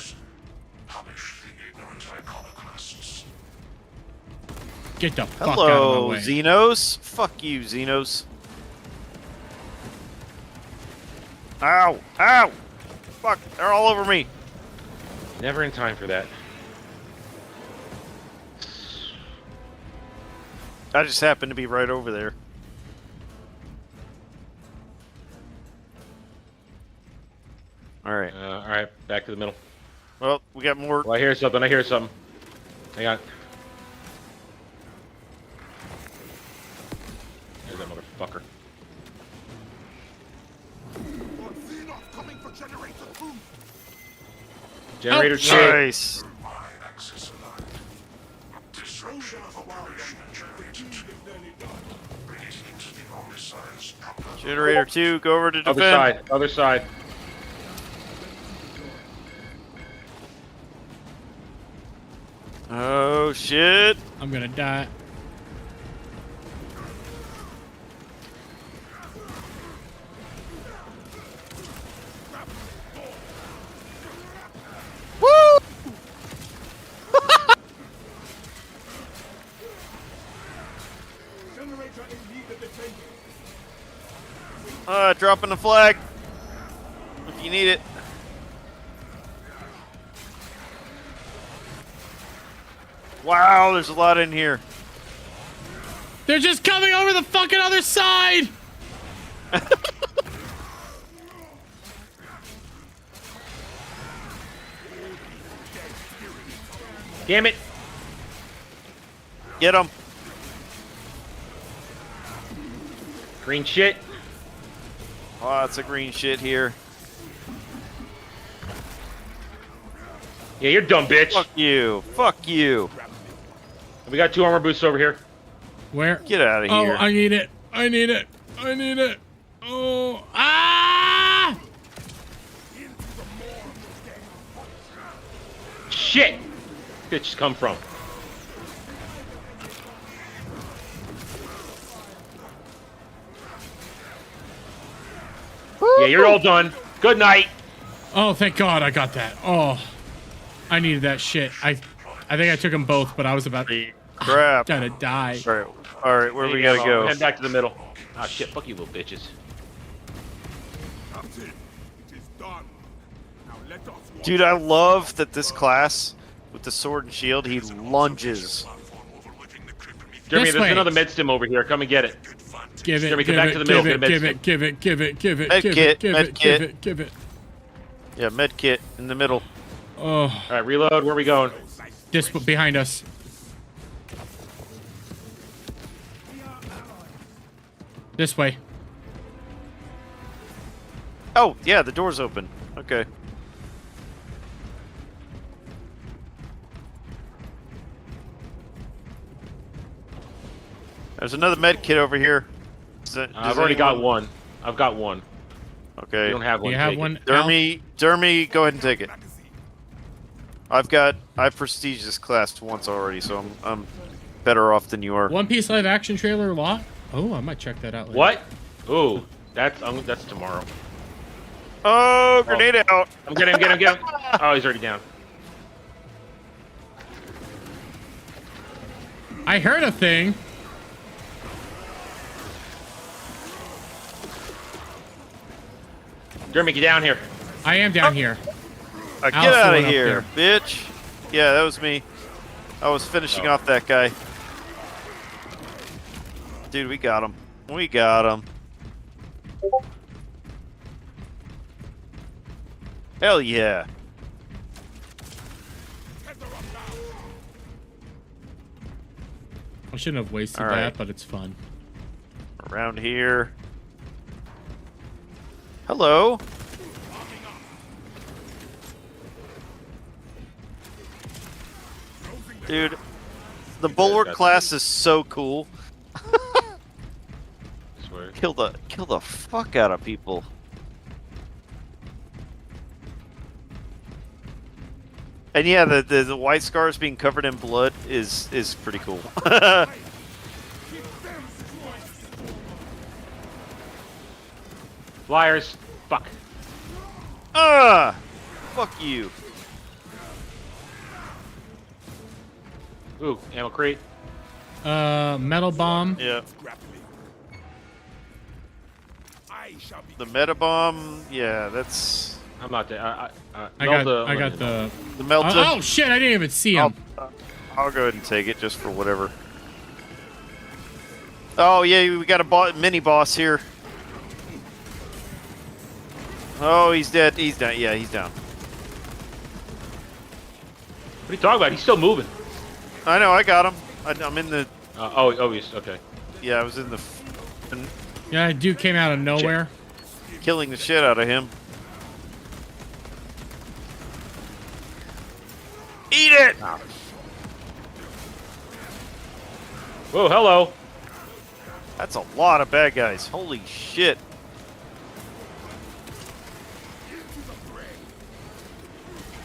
Get the fuck out of my Hello, way. Xenos. Fuck you, Xenos. Ow! Ow! Fuck! They're all over me. Never in time for that. I just happened to be right over there. All right. All right. Back to the middle. Well, we got more. Oh, I hear something. I hear something. Hang on. There's that motherfucker. Generator two. Nice. Generator 2, go over to defend. Other side. Other side. Oh shit. I'm gonna die. Woo! Dropping the flag. If you need it. Wow, there's a lot in here. They're just coming over the fucking other side! Damn it. Get him. Green shit. Lots of green shit here. Yeah, you're dumb, bitch. Fuck you. Fuck you. We got 2 armor boosts over here. Where? Get out of Oh, here. I need it. I need it. I need it. Oh, ah! Shit. Bitches come from. Yeah, you're all done. Good night. Oh, thank God I got that. Oh, I needed that shit. I think I took them both, but I was about Crap. to die. All right, where There we you gotta go? Head back to the middle. Ah, shit. Fuck you, little bitches. Dude, I love that this class, with the sword and shield, he lunges. Jeremy, This there's way. another med stim over here. Come and get it. Give it, Jeremy, give get back it, to the middle, give get a it, med give stick. it, give it, give it, give it, Med give kit, it, give med it, give kit. it, give it. Yeah, med kit in the middle. Oh, All right, reload. Where are we going? this behind us. This way. Oh, yeah, the door's open. Okay. There's another med kit over here. Does I've already got anyone- one. I've got one. Okay. You don't have Do one. you have take it. one? Al? Dermy, go ahead and take it. I've prestiged this class once already, so I'm better off than you are. One Piece live action trailer lot. Oh, I might check that out later. What? Ooh, that's tomorrow. Oh, grenade out! I'm getting him. Oh, he's already down. I heard a thing. Jeremy, get down here. I am down here. Get Al's the out one of up here, bitch! Yeah, that was me. I was finishing off that guy. Dude, we got him. We got him. Hell yeah. I shouldn't have wasted All right. that, but it's fun. Around here. Hello. Dude, the Bulwark class is so cool. Swear. Kill the fuck out of people. And yeah, the white scars being covered in blood is pretty cool. Flyers. Fuck. Ah! Fuck you. Ooh, ammo crate. Metal bomb. Yeah. I shall be The meta bomb, yeah, that's I Melt got the. the melta. Oh shit! I didn't even see him. I'll go ahead and take it just for whatever. Oh yeah, we got a mini boss here. Oh, he's dead. He's down. Yeah, he's down. What are you talking about? He's still moving. I know. I got him. I'm in the. He's okay. Yeah, I was in the. Yeah, that dude came out of nowhere. Killing the shit out of him. Eat it! Whoa, hello. That's a lot of bad guys. Holy shit.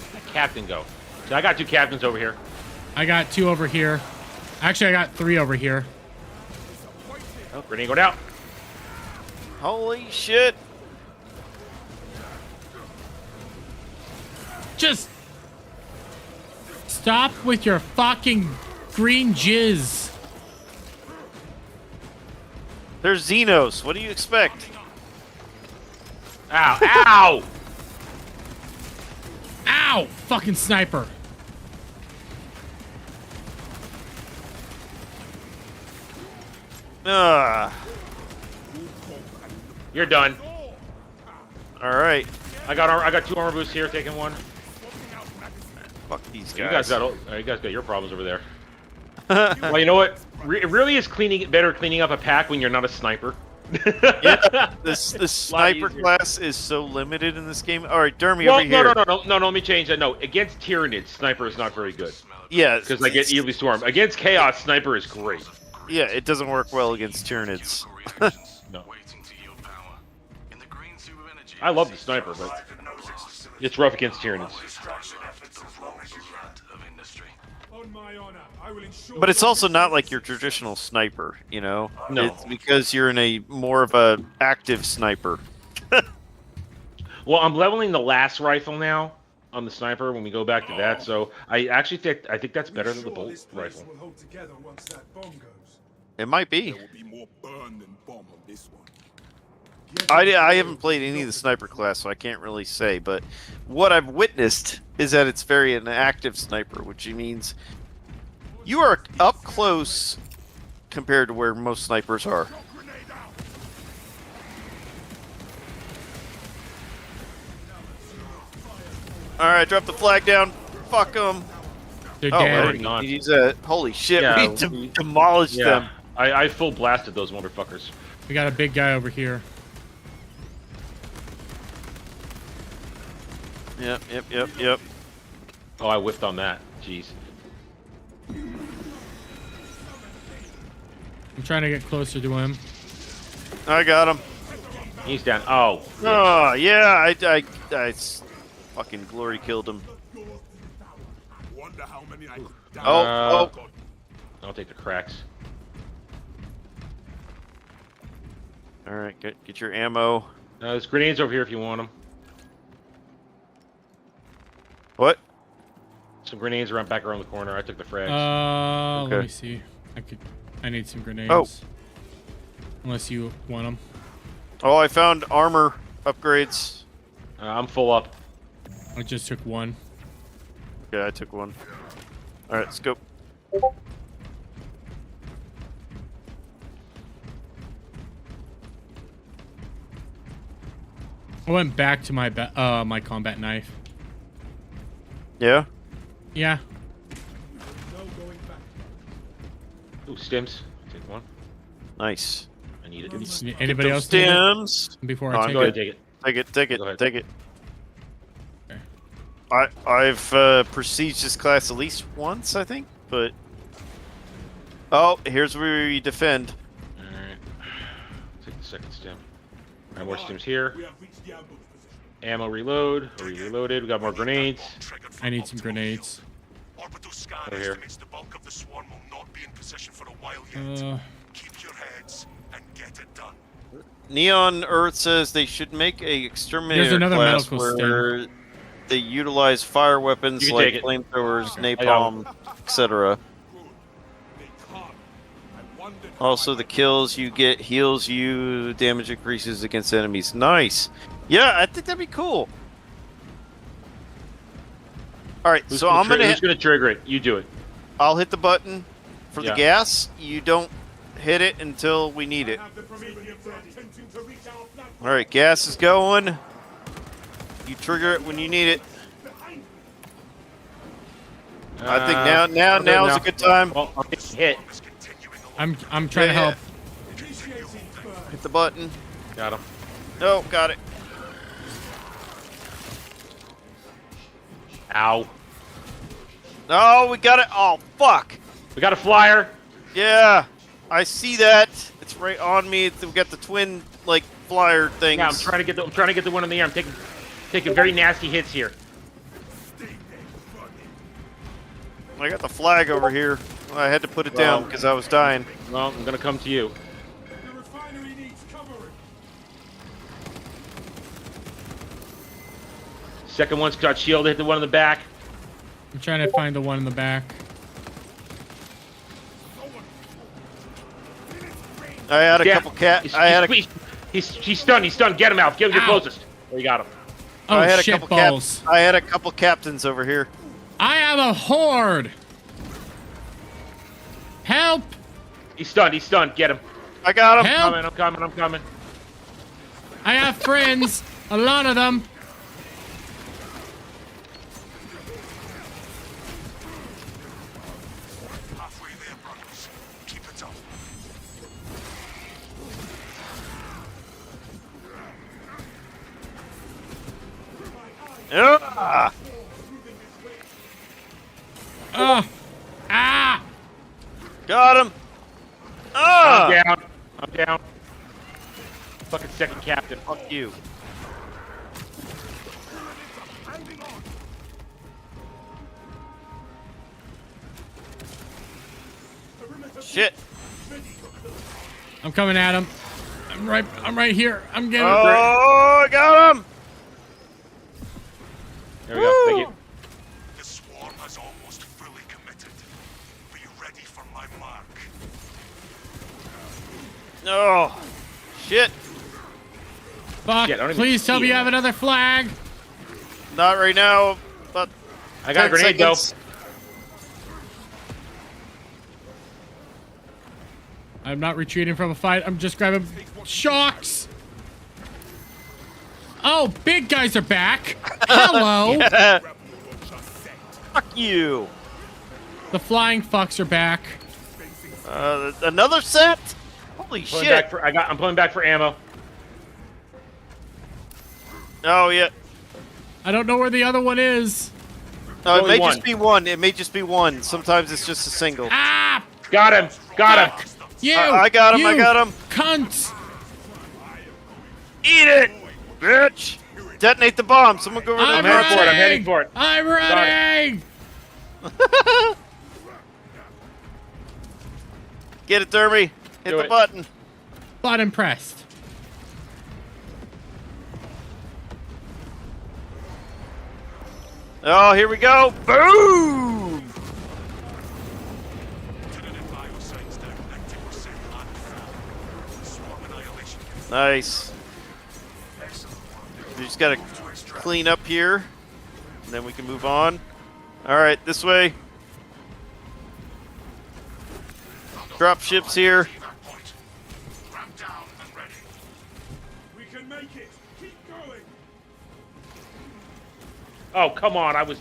Where'd that captain go? So I got 2 captains over here. I got 2 over here. Actually, I got 3 over here. Oh, grenade going out. Holy shit. Just stop with your fucking green jizz. There's Xenos. What do you expect? Ow, ow! Ow! Fucking sniper. Ah. You're done. All right. I got 2 armor boosts here, taking 1. Fuck these You guys guys. got your problems over there. Well, you know what? It really is better cleaning up a pack when you're not a sniper. Yeah, this sniper easier. class is so limited in this game. All right, Dermy Well, over here. no. Let me change that. No, against Tyranids, sniper is not very good Yeah, because I get easily swarmed. Against Chaos, sniper is great. yeah, it doesn't work well against Tyranids. No. I love the sniper, but it's rough against Tyranids. on my honor. I will ensure But it's also not like your traditional sniper, you know? No. It's because you're in a more of a active sniper. Well, I'm leveling the last rifle now on the sniper when we go back to that. So I think that's better than the bolt rifle. will hold together once that bomb goes. It might be. There will be more burn than bomb on this one. I haven't played any of the sniper class, so I can't really say. But what I've witnessed is that it's very an active sniper, which means you are up close compared to where most snipers are. All right, drop the flag down. Fuck them. They're Oh, dead. Already not. he's holy shit! Yeah, we demolished them. Yeah, I full blasted those motherfuckers. We got a big guy over here. Yep. Oh, I whiffed on that. Jeez. I'm trying to get closer to him. I got him. He's down. Oh. Oh yeah, I fucking glory killed him. Wonder how many I could down. Oh. I'll take the cracks. All right, get your ammo. There's grenades over here if you want them. What? Some grenades around back around the corner. I took the frags. Okay. Let me see. I need some grenades. Oh. Unless you want them. Oh, I found armor upgrades. I'm full up. I just took one. Yeah, I took one. All right, let's go. I went back to my my combat knife. Yeah. Yeah. Ooh, stims. Take one. Nice. I need it. Anybody else need it Stems. before No, I I'm take Go it? ahead, take it. Take it. Go ahead. Take it. Okay. I've prestiged this class at least once, I think, but oh, here's where we defend. All right. Take the second stim. All right, more stims here. We have reached the ambush position. Ammo reload. We reloaded. We got more grenades. I need some grenades. Orbital scan Over here. estimates the bulk of the swarm will not be in position for a while yet. Keep your heads and get it done. Neon Earth says they should make a exterminator There's another class medical where they utilize fire weapons You can like take it. flamethrowers, I got napalm, etc. They come. I wondered how Also, I the might- kills you get heals you, damage increases against enemies. Nice. Yeah, I think that'd be cool. All right, Who's so I'm gonna. who's gonna trigger it? You do it. I'll hit the button for the Yeah. gas. You don't hit it until we need it. Have the Prometheans attempting to reach our platform. All right, gas is going. You trigger it when you need it. I think I'll do it now's now. a good time. Well, I'll get hit. Is continuing along. I'm trying to Yeah. help. Hit the button. Got him. Oh, got it. Ow. Oh, we got it. Oh, fuck. We got a flyer. Yeah, I see that. It's right on me. We got the twin like flyer things. Yeah, I'm trying to get the one in the air. I'm taking very nasty hits here. I got the flag over here. I had to put it down because I was dying. Well, I'm gonna come to you. The refinery needs covering. Second one's got shield. Hit the one in the back. I'm trying to find the one in the back. I had a Yeah. couple cat. He's stunned. He's stunned. Get him out. Get him your Ow. closest. There you got him. Oh I had a shit couple balls! I had a couple captains over here. I have a horde. Help! He's stunned. He's stunned. Get him. I got him. Help! I'm coming. I have friends. A lot of them. Halfway there, brothers. Keep it up. Ah! Ah! Got him. Ah! I'm down. I'm down. Fucking second captain. Fuck you. Shit. I'm coming at him. I'm right here. I'm getting. Oh, I got him. There we go. Thank you. The swarm has almost fully committed. Be ready for my mark. Oh, shit. Fuck! Shit, I don't even Please tell see me you him. have another flag. Not right now, but I got a 10 grenade though. seconds. I'm not retreating from a fight. I'm just grabbing shocks. Oh, big guys are back. Hello. Fuck you. The flying fucks are back. Another set? Holy Pulling shit. back for, I'm pulling back for ammo. Oh, yeah. I don't know where the other one is. No, it only may one. just be one. It may just be one. Sometimes it's just a single. Ah! Got him. Got him. You! I got him, I you got him. Cunts! Eat it, bitch. Detonate the bomb. Someone go over I'm there. heading for it, I'm heading for it. I'm running! Get it, Derby. Hit Do the it. button. Button pressed. Oh, here we go. Boom. Tentative biosigns down 90% and full. Swarm annihilation. Nice. We just gotta clean up here, and then we can move on. All right, this way. Drop ships here. That point. Ramp down and ready. We can make it. Keep going. Oh, come on. I was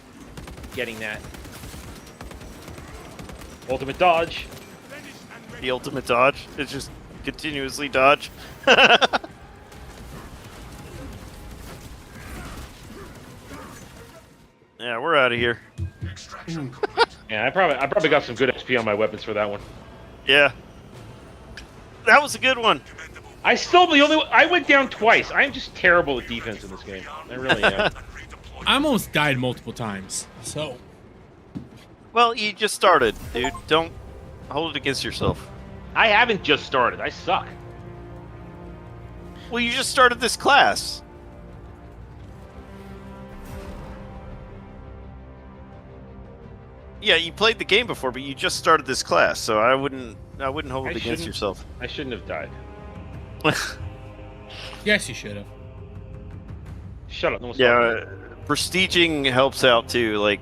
getting that. Ultimate dodge. The ultimate dodge. It's just continuously dodge. Yeah, we're out of here. Yeah, I probably got some good XP on my weapons for that one. Yeah. That was a good one. I still the only I went down twice. I'm just terrible at defense in this game. I really am. I almost died multiple times. So Well, you just started, dude. Don't hold it against yourself. I haven't just started. I suck. Well, you just started this class. Yeah, you played the game before, but you just started this class, so I wouldn't hold it against yourself. I shouldn't have died. yes, you should have. Shut up. No one's Yeah, talking. prestiging helps out too. Like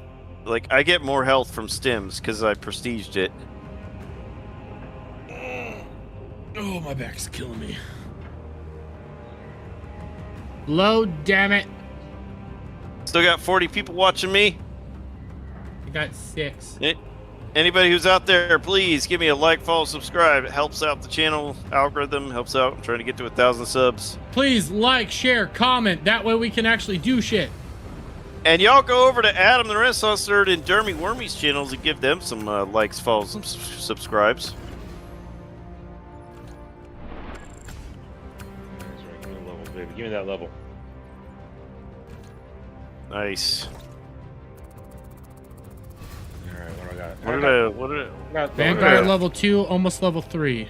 I get more health from stims because I prestiged it. Oh, my back's killing me. Load, damn it. Still got 40 people watching me. I got 6. Anybody who's out there, please give me a like, follow, subscribe. It helps out the channel algorithm. Helps out. I'm trying to get to 1,000 subs. Please like, share, comment. That way we can actually do shit. And y'all go over to Adam the Renaissance Nerd and Dermy Wormy's channels and give them some likes, follows, and subscribes. That's right. Give me the level, baby. Give me that level. Nice. All right, what do I got? What did I? Vanguard level 2, almost level 3.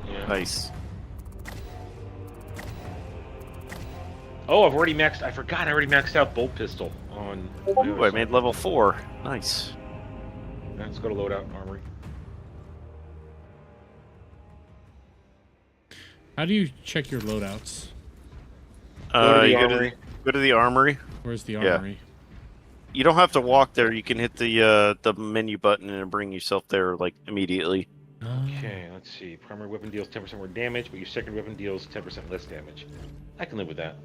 Yeah. Nice. Oh, I've already maxed. I forgot. I already maxed out bolt pistol on. Ooh, I made level 4. Nice. Let's go to loadout armory. How do you check your loadouts? You go to the armory. Where's the Yeah. armory? You don't have to walk there. You can hit the menu button and bring yourself there like immediately. Okay, let's see. Primary weapon deals 10% more damage, but your second weapon deals 10% less damage. I can live with that.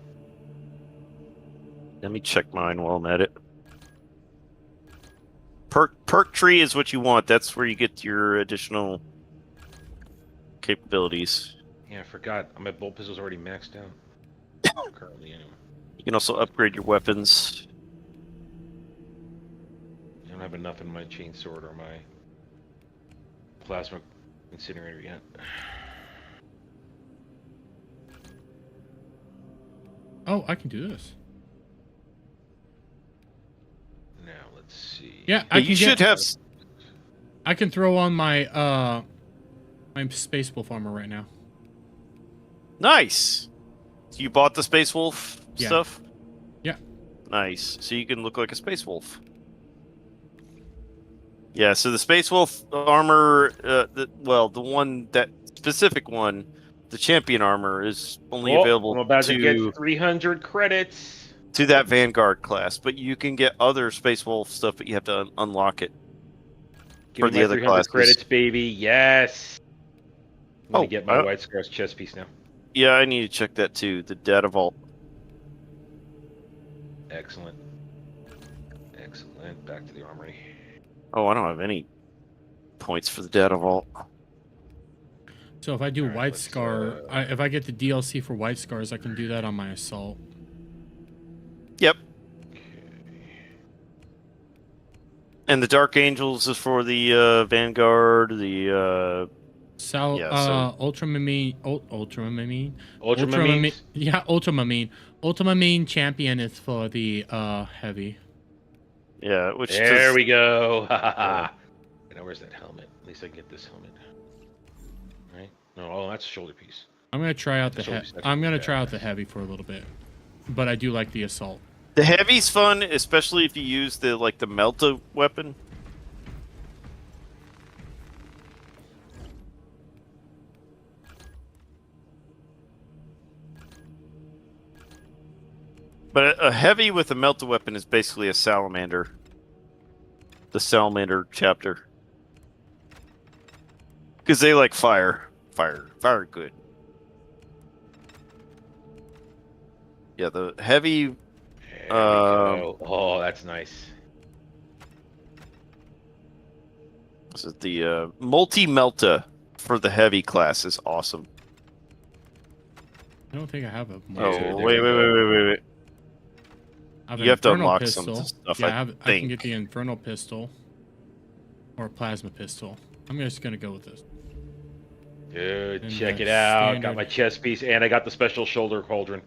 Let me check mine while I'm at it. Perk tree is what you want. That's where you get your additional capabilities. Yeah, I forgot. My bolt pistol's already maxed out. Currently, anyway. You can also upgrade your weapons. I don't have enough in my chain sword or my plasma incinerator yet. Oh, I can do this. Now, let's see. Yeah, But you should have. I can throw on my my Space Wolf armor right now. Nice. So you bought the Space Wolf Yeah. stuff? Yeah. Nice. So you can look like a Space Wolf. Yeah, so the Space Wolf armor, the one, that specific one, the champion armor, is only available I'm about to get to 300 credits. that Vanguard class, but you can get other Space Wolf stuff, but you have to unlock it. Give For me the my other 300 classes. credits, baby. Yes. I'm gonna Oh, get my White Scar's chest piece now. Yeah, I need to check that too, the data vault. Excellent. Excellent. Back to the armory. Oh, I don't have any points for the data vault. So if I do Alright, White let's, Scar, if I get the DLC for White Scars, I can do that on my Assault. Yep. And the Dark Angels is for the Vanguard, the Ultramamine, Ultramamines? yeah, Ultramamine champion is for the heavy. yeah, which There we go. Now, where's that helmet? At least I can get this helmet. Right? No, oh, that's a shoulder piece. I'm gonna try out the Shoulder piece, that's I'm gonna pretty try out badass. the heavy for a little bit, but I do like the Assault. The heavy's fun, especially if you use the Melta weapon. But a heavy with a Melta weapon is basically a salamander. The salamander chapter. Because they like fire. Fire good. Yeah, the heavy There we go. Oh, that's nice. This is the multi-melta for the heavy class is awesome. I don't think I have a. Oh, there wait. we go. I have You an have to infernal unlock pistol. some stuff, Yeah, I I can get think. the infernal pistol or plasma pistol. I'm just gonna go with this. Dude, And check the it out. Got standard- my chest piece, and I got the special shoulder cauldron.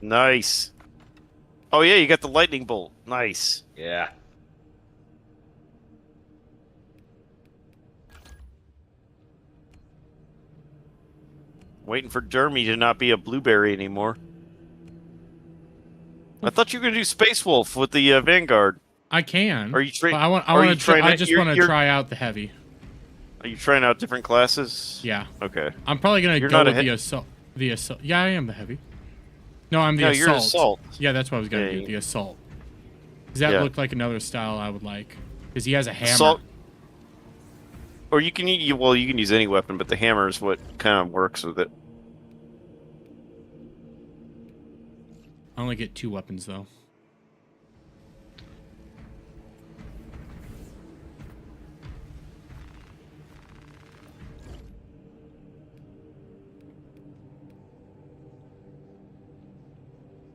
Nice. Oh yeah, you got the lightning bolt. Nice. Yeah. Waiting for Jeremy to not be a blueberry anymore. I thought you were gonna do Space Wolf with the Vanguard. I can. Are you But I want. I are want you to. I trying just you're- want to you're- try out the heavy. Are you trying out different classes? Yeah. Okay. I'm probably gonna You're go not a with he- the assault. The assault. Yeah, I am the heavy. No, I'm the No, assault. you're assault. Yeah, that's what I was gonna Yeah, do. you- The assault. Does that Yeah. look like another style I would like? Because he has a hammer. Assault. Or you can well, you can use any weapon, but the hammer is what kind of works with it. I only get 2 weapons though.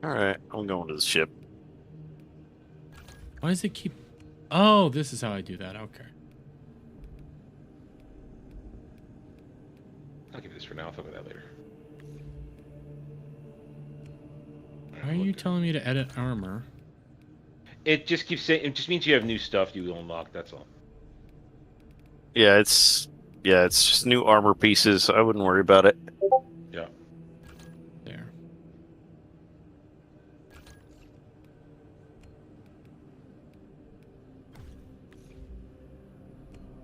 All right, I'm going to the ship. Why does it keep? Oh, this is how I do that. Okay. I'll give you this for now. I'll talk about that later. Why are you telling me to edit armor? It just keeps saying. It just means you have new stuff you will unlock. That's all. Yeah, it's just new armor pieces. I wouldn't worry about it. Yeah. There.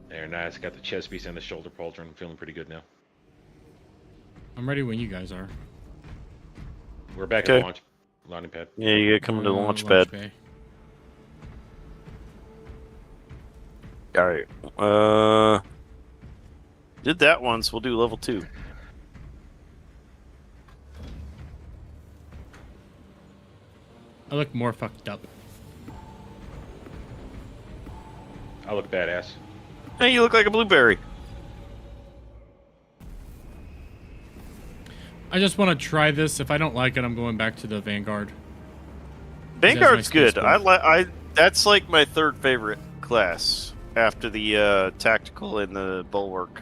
There, nice. Got the chest piece and the shoulder pauldron. I'm feeling pretty good now. I'm ready when you guys are. We're back Okay. at launch. Landing pad. Yeah, you gotta come to the launch Launch pad. bay. All right. Did that once. We'll do level 2. I look more fucked up. I look badass. Hey, you look like a blueberry. I just want to try this. If I don't like it, I'm going back to the Vanguard. Vanguard's my good. space I that's like my third favorite class after the tactical and the bulwark.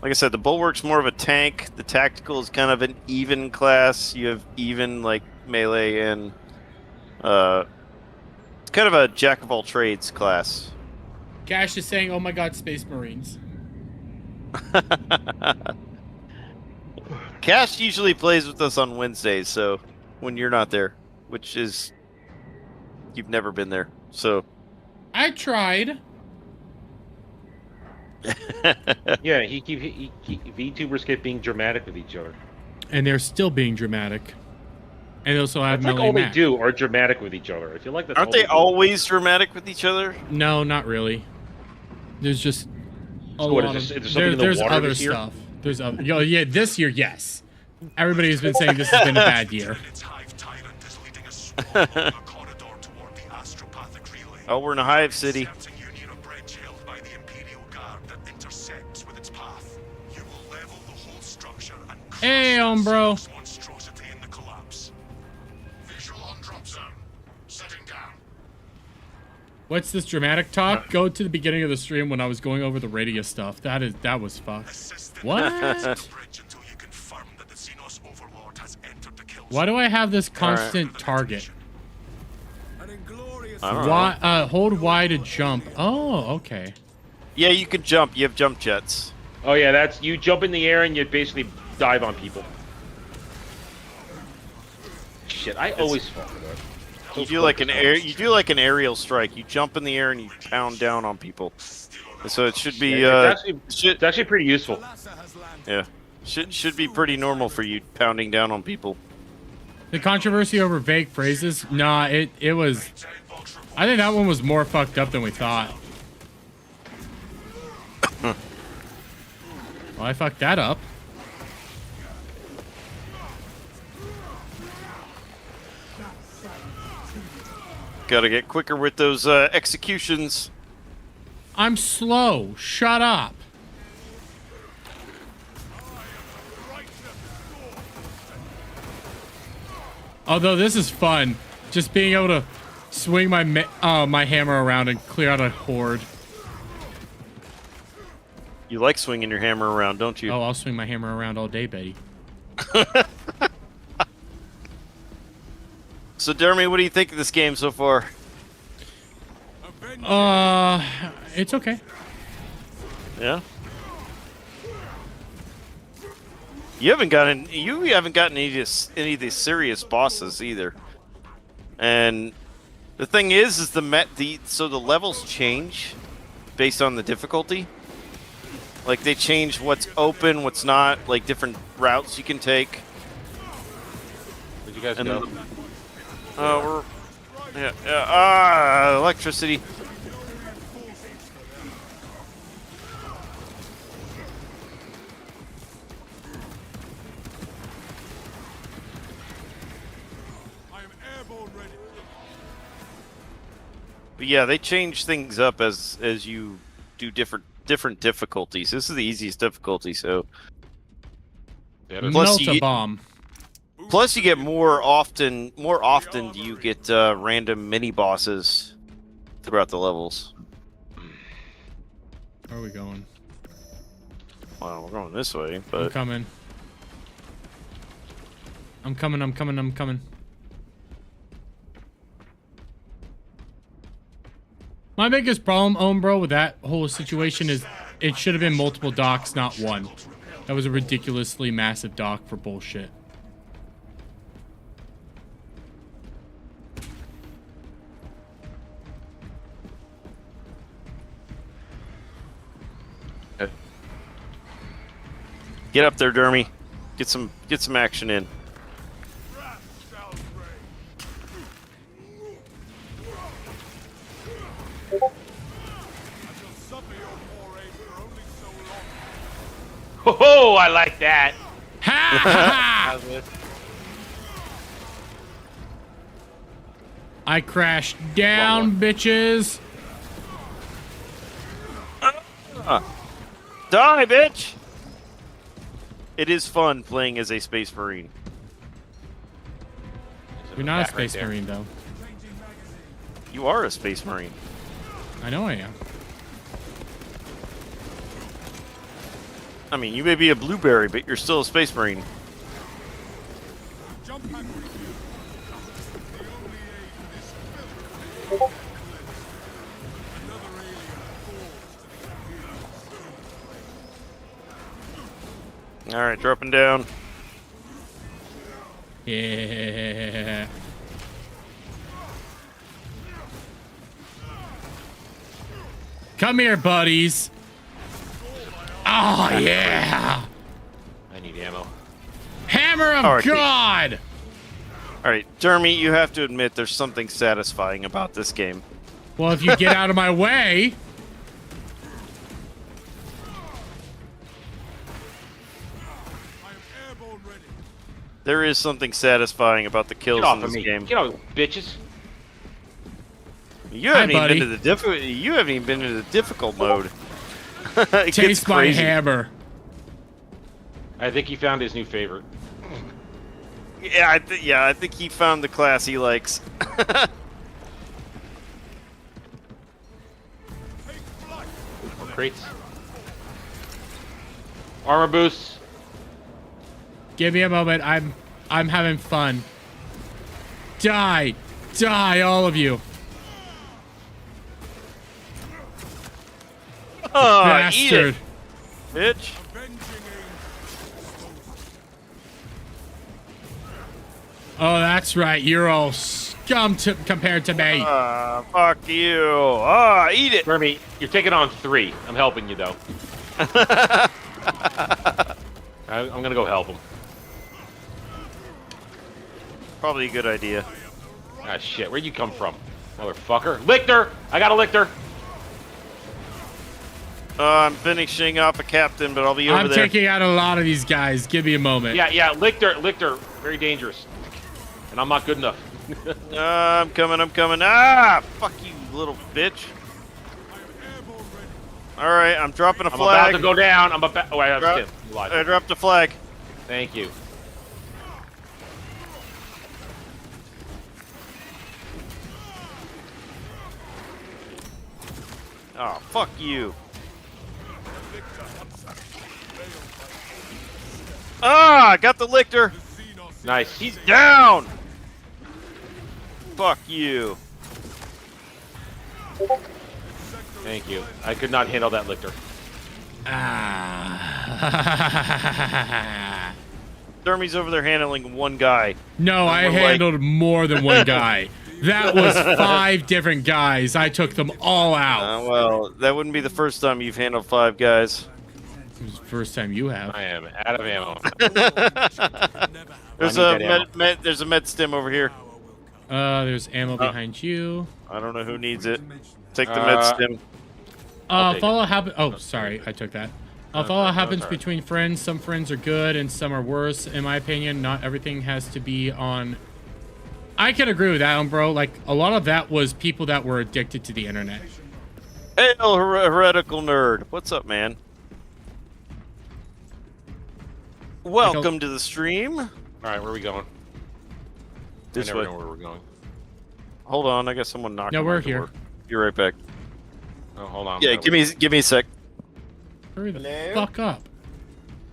Like I said, the bulwark's more of a tank. The tactical is kind of an even class. You have even like melee and it's kind of a jack of all trades class. Cash is saying, "Oh my God, Space Marines." Cash usually plays with us on Wednesdays, so when you're not there, which is you've never been there, so I tried. Yeah, VTubers keep being dramatic with each other. And they're still being dramatic. And they also have That's like melee all they mac. do are dramatic with each other. I feel like that's aren't all they do. always dramatic with each other? No, not really. There's just a So what, lot is of. there something in the there's water other this year? stuff. There's other. Yeah, this year, yes. Everybody's been saying this has been a bad year. Its hive tyrant is leading a swarm along a corridor toward the astropathic relay. Oh, we're in a hive city. Intercepts a union of bridge held by the Imperial Guard that intersects with its path. You will level the whole structure and crush Hey, that bro. Xenos monstrosity in the collapse. Visual on drop zone. Setting down. What's this dramatic talk? Go to the beginning of the stream when I was going over the radio stuff. That was fucked. Assist in What? the bridge until you confirm that the Xenos overlord has entered the kill Why do I have this constant target? I don't know. Why? Hold Y to jump. Oh, okay. Yeah, you can jump. You have jump jets. Oh yeah, that's you jump in the air and you basically dive on people. Shit, I always fall for that. You do like an aerial strike. You jump in the air and you pound down on people. So it should be Yeah, it's actually pretty useful. yeah. Should be pretty normal for you pounding down on people. The controversy over vague phrases? Nah, it was. I think that one was more fucked up than we thought. Well, I fucked that up. Gotta get quicker with those executions. I'm slow. Shut up. Although this is fun, just being able to swing my hammer around and clear out a horde. You like swinging your hammer around, don't you? Oh, I'll swing my hammer around all day, Betty. So, Jeremy, what do you think of this game so far? It's okay. Yeah. You haven't gotten any of these serious bosses either. And the thing is so the levels change based on the difficulty. Like they change what's open, what's not, like different routes you can take. Where'd you guys And go? Electricity. But yeah, they change things up as you do different difficulties. This is the easiest difficulty, so Plus Melt you a get- bomb. plus you get more often do you get random mini bosses throughout the levels. Where are we going? Well, we're going this way, I'm but coming. I'm coming. My biggest problem, bro, with that whole situation is it should have been multiple docks, not one. That was a ridiculously massive dock for bullshit. get up there, Dermy. Get some action in. Oh, I like that. Ha ha! I crashed down, bitches. Die, bitch! It is fun playing as a Space Marine. You're not a Back right space there. marine, though. You are a Space Marine. I know I am. I mean, you may be a blueberry, but you're still a Space Marine. Alright, dropping down. Yeah. Come here, buddies. Oh, yeah. I need ammo. Hammer of Alright. God. Alright, Jeremy, you have to admit there's something satisfying about this game. Well, if you get out of my way. There is something satifying about the kills Get off in of this me. game. Get off, bitches. You haven't even buddy. been to the You haven't even been to the difficult mode. It gets Taste my crazy. hammer. I think he found his new favorite. Yeah, I think he found the class he likes. More crates. Armor boosts. Give me a moment. I'm having fun. Die. Die, all of you. Oh, Bastard. eat it, bitch. Oh, that's right. You're all scum compared to me. Fuck you. Eat it. Jeremy, you're taking on 3. I'm helping you, though. I'm gonna go help him. Probably a good idea. Ah, shit. Where'd you come from, motherfucker? Lictor! I got a Lictor! I'm finishing up a captain, but I'll be over I'm there. taking out a lot of these guys. Give me a moment. Yeah, Lictor, very dangerous. and I'm not good enough. I'm coming. Ah, fuck you, little bitch. All right, I'm dropping a I'm flag. about to go down. I'm about. Oh, wait, that's Tim. You lied. I dropped a flag. Thank you. Oh, fuck you. Ah, got the lictor. Nice. He's down. Fuck you. Thank you. I could not handle that lictor. Ah. Dermy's over there handling one guy. No, I we're handled more than one guy. That was 5 different guys. I took them all out. Well, that wouldn't be the first time you've handled 5 guys. It was the first time you have. I am out of ammo. There's I a need that ammo. there's a med stim over here. There's ammo behind you. I don't know who needs it. Take the med stim. I'll take Follow happen. Oh, sorry, I took that. Follow happens sorry. between friends. Some friends are good and some are worse. In my opinion, not everything has to be on. I can agree with that, bro. Like a lot of that was people that were addicted to the internet. Hail, heretical nerd. What's up, man? Welcome to the stream. All right, where are we going? This I never way. know where we're going. Hold on, I got someone knocking. No, we're on my here. door. Be right back. Oh, hold on. Yeah, give me a sec. Hurry the Hello? fuck up.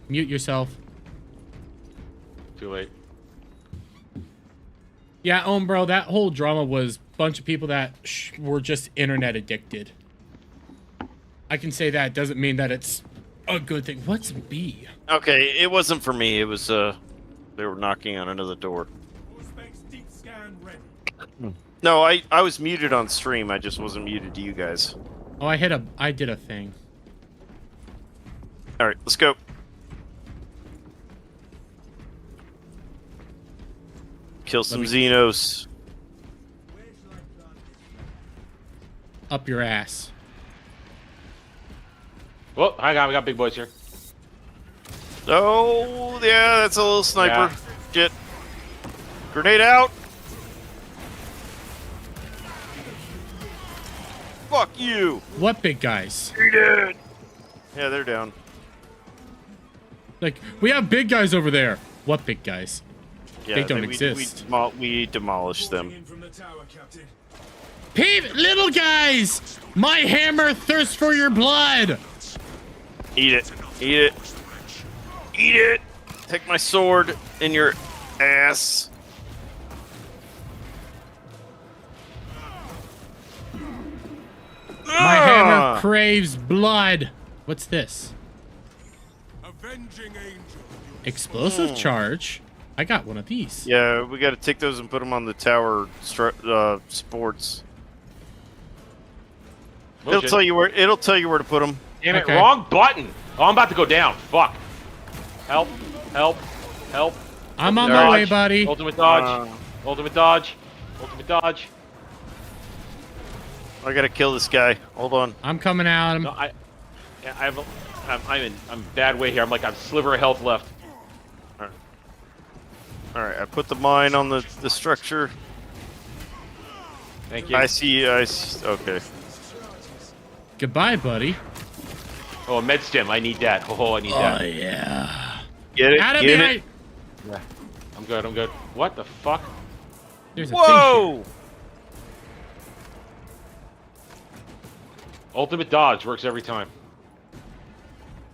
Mute yourself. Too late. Yeah, bro, that whole drama was a bunch of people that were just internet addicted. I can say that. Doesn't mean that it's a good thing. What's B? Okay, it wasn't for me. It was they were knocking on another door. No, I was muted on stream. I just wasn't muted to you guys. Oh, I did a thing. All right, let's go. Kill some Xenos. Up your ass. Well, hang on. We got big boys here. Oh, yeah, that's a little sniper. Shit. Grenade out. Fuck you. What big guys? Eat it. Yeah, they're down. Like, we have big guys over there. What big guys? Yeah, They don't we exist. We demolished them. Little guys! My hammer thirsts for your blood! Eat it. Eat it. Eat it. Take my sword in your ass. My hammer craves blood. What's this? Explosive charge? I got one of these. Yeah, we got to take those and put them on the tower sports. Bullshit. It'll tell you where to put them. Damn it! Okay. Wrong button. Oh, I'm about to go down. Fuck. Help! Help! Help! I'm on Ultimate my way, dodge. buddy. Ultimate dodge. Ultimate dodge. Ultimate dodge. I gotta kill this guy. Hold on. I'm coming out. No, I'm in bad way here. I'm like a sliver of health left. All right, I put the mine on the structure. Thank you. I see. Okay. Goodbye, buddy. Oh, a med stim. I need that. Oh, I need that. Yeah. Get it. Out of Get the it. Yeah. I'm good. I'm good. What the fuck? There's a thing Whoa! Ultimate dodge works every time.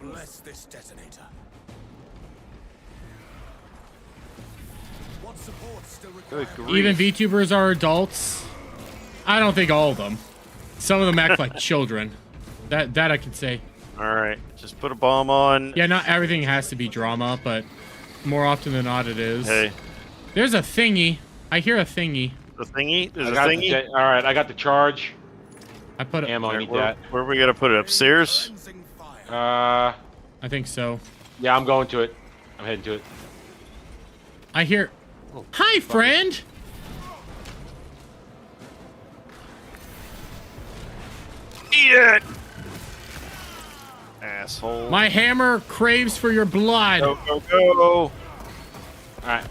Bless this detonator. What support still required? Good here. Even grief. VTubers are adults. I don't think all of them. Some of them act like children. That I can say. All right, just put a bomb on. Yeah, not everything has to be drama, but more often than not it is. Hey, There's a thingy. I hear a thingy. the thingy. There's I a got thingy. all right, I got the charge. I put it. Ammo. I All right, need where, that. where are we gonna put it? Upstairs? Cleansing fire. I think so. Yeah, I'm going to it. I'm heading to it. I hear. Hi, friend. Eat it, asshole. My hammer craves for your blood. Go, go, go. All right.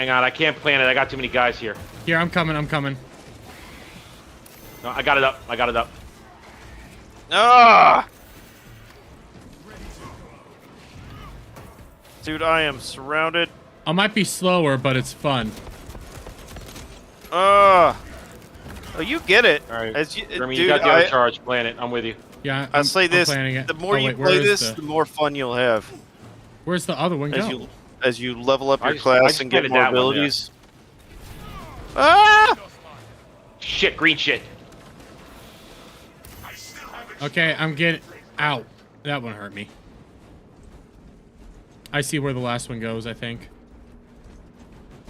Hang on, I can't plant it. I got too many guys here. Here, I'm coming. I'm coming. No, I got it up. I got it up. Ah! Dude, I am surrounded. I might be slower, but it's fun. Oh, you get it. All right. As you, Jeremy, dude, you got the other charge. Plant it. I'm with you. Yeah, I'll say I'm this: planning it. the more Oh, you wait, play where is this, the more fun you'll have Where's the other one go? as you level up I your just class and get planted more that one there. abilities. Ah! Shit, green shit. Okay, I'm getting out. That one hurt me. I see where the last one goes, I think.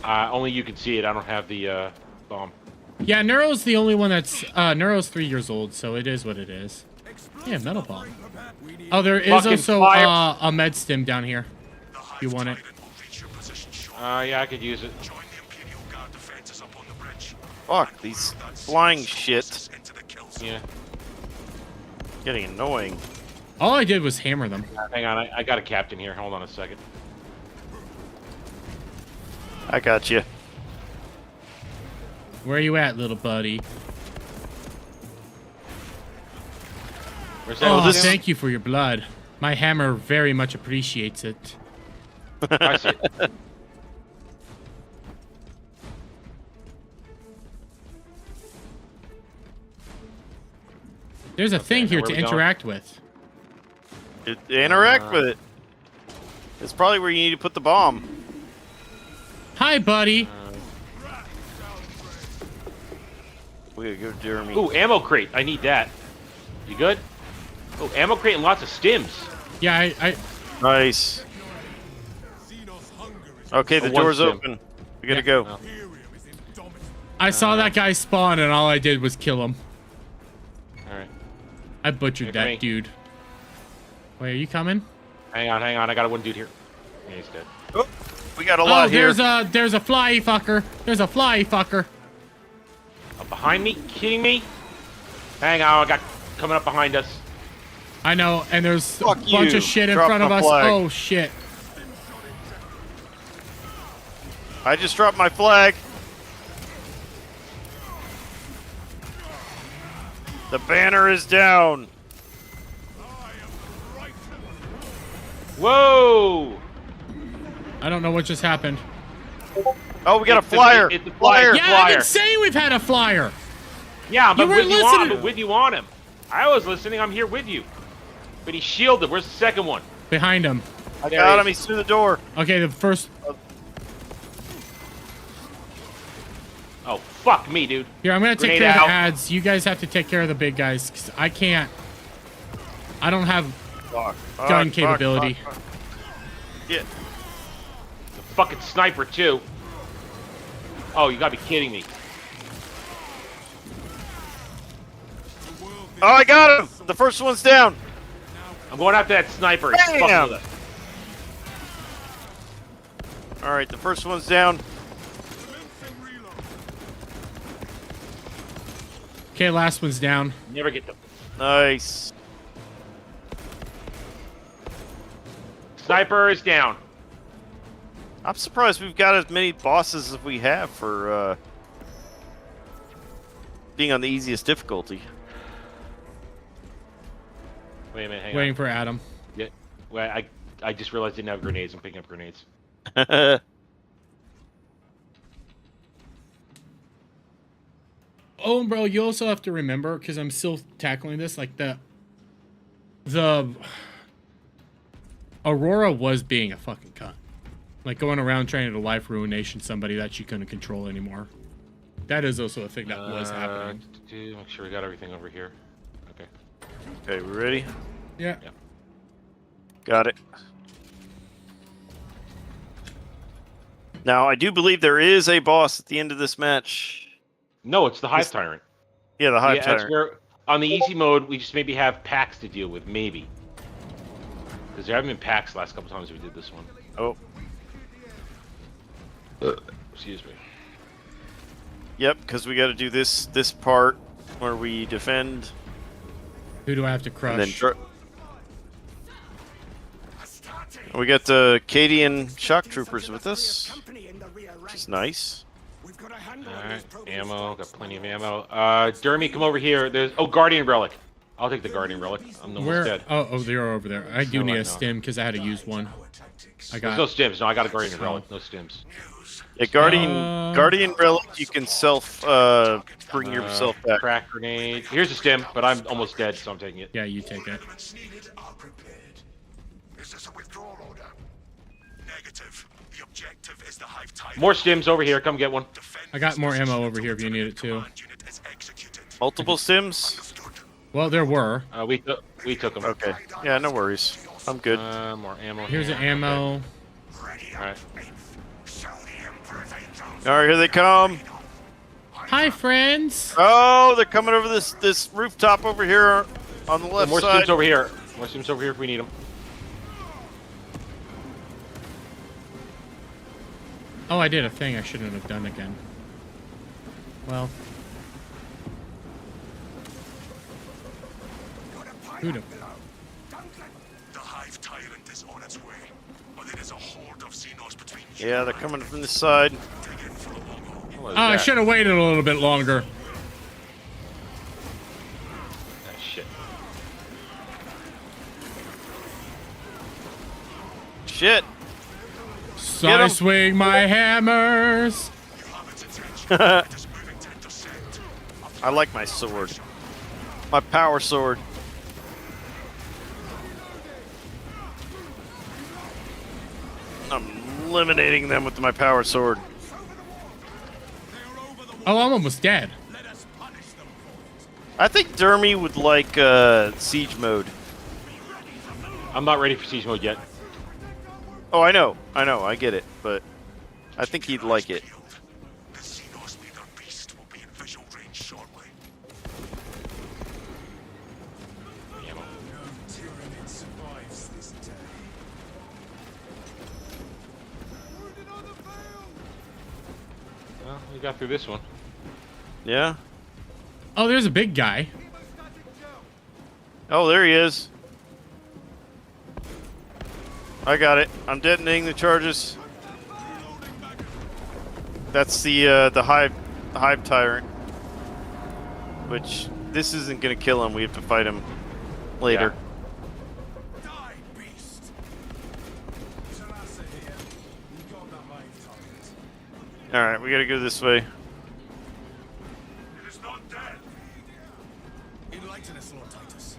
Only you can see it. I don't have the bomb. Yeah, Neuro's the only one that's... Neuro's 3 years old, so it is what it is. Yeah, metal bomb. Oh, there is Fucking also fire. a med stim down here. If you want it. Yeah, I could use it. Fuck these flying shit. Yeah. Getting annoying. All I did was hammer them. Hang on, I got a captain here. Hold on a second. I got you. Where are you at, little buddy? Where's that? Oh, this- thank you for your blood. My hammer very much appreciates it. I see it. There's a thing here where to we going? interact with. Interact with it. It's probably where you need to put the bomb. Hi, buddy. We gotta go, Jeremy. Ooh, ammo crate. I need that. You good? Oh, ammo crate and lots of stims. Yeah, I Nice. Okay, the Oh, one door's stim. open. We gotta Yeah. go. Oh. saw that guy spawn and all I did was kill him. Alright. I butchered Here, that me. dude. Wait, are you coming? Hang on. I got one dude here. Yeah, he's dead. Oh, we got a lot here. there's a fly fucker. There's a fly fucker. Oh, behind me? Kidding me? Hang on, I got coming up behind us. I know, and there's Fuck a bunch you. of shit in Drop front of my us. flag. Oh shit. I just dropped my flag. The banner is down. Whoa! I don't know what just happened. Oh, we got a It's the- flyer. it's the flyer. Yeah, I've been saying we've had a flyer. Yeah, but You weren't with you, on, listening. but with you on him. I was listening. I'm here with you. But he's shielded. Where's the second one? Behind him. I There got he him. is. He's through the door. Okay, the first. Oh, fuck me, dude. Here, I'm gonna take Grenade care of out. the ads. You guys have to take care of the big guys. 'Cause I can't. I don't have Fuck, gun fuck, capability. fuck, fuck. Yeah. The fucking sniper, too. Oh, you gotta be kidding me. Oh, I got him. The first one's down. I'm going after that sniper. He's Bam! fucking with us. All right, the first one's down. Okay, last one's down. Never get them. Nice. Sniper is down. I'm surprised we've got as many bosses as we have for being on the easiest difficulty. Wait a minute, hang Waiting on. for Adam. Yeah. Well, I just realized I didn't have grenades. I'm picking up grenades. Oh, bro, you also have to remember, because I'm still tackling this, like the Aurora was being a fucking cunt. Like going around trying to life ruination somebody that she couldn't control anymore. That is also a thing that was happening. Make sure we got everything over here. Okay. Okay, we ready? Yeah. Got it. Now, I do believe there is a boss at the end of this match. No, it's the Hive Tyrant. Yeah, the Hive Yeah, Tyrant. that's where, on the easy mode, we just maybe have packs to deal with, maybe. Because there haven't been packs the last couple times we did this one. Oh, Excuse me. yep, because we got to do this part where we defend Who do I have to and then crush? we got the Cadian shock troopers with us. which is nice. Alright, ammo. Got plenty of ammo. Dermy, come over here. There's Guardian Relic. I'll take the Guardian Relic. I'm almost Where? dead. Oh, they're over there. I do No, need I a know. stim because I had to use one. I There's got. no stims. No, I got a Guardian Relic. No stims. Yeah, Guardian Relic, you can bring yourself back. Crack grenade. Here's a stim, but I'm almost dead, so I'm taking it. Yeah, you take it. Elements needed are prepared. Is this a withdrawal order? Negative. The objective is the hive tide. More stims over here. Come get one. I got more ammo over here if you need it too. Unit is executed. Multiple sims? Understood. Well, there were. We took them. Okay. Yeah, no worries. I'm good. More ammo. Here's the here. ammo. Okay. Alright. Alright, here they come. Hi, friends. Oh, they're coming over this rooftop over here on the left More side. stims over here. More stims over here if we need them. Oh, I did a thing I shouldn't have done again. Well. Who the... The hive tyrant is on its way, but it is a horde of Xenos between you. Yeah, they're coming from this side. Dig in for the long haul. What is Oh, I that? should have waited a little bit longer. Ah, shit. Shit. So I swing my hammers. You have its attention. It is moving to intercept. I like my sword. My power sword. I'm eliminating them with my power sword. Oh, I'm almost dead. I think Dermy would like siege mode. I'm not ready for siege mode yet. Oh, I know, I get it, but I think he'd like it. The Xenos leader beast will be in visual range shortly. Ammo. Tyranid survives this day. Well, we got through this one. Yeah? Oh, there's a big guy. Oh, there he is. I got it. I'm detonating the charges. That's the hive tyrant. Which this isn't gonna kill him. We have to fight him later. Die, beast! Sarasa here. You got the hive tyrant. All right, we gotta go this way. It is not dead. Enlighten us, Lord Titus.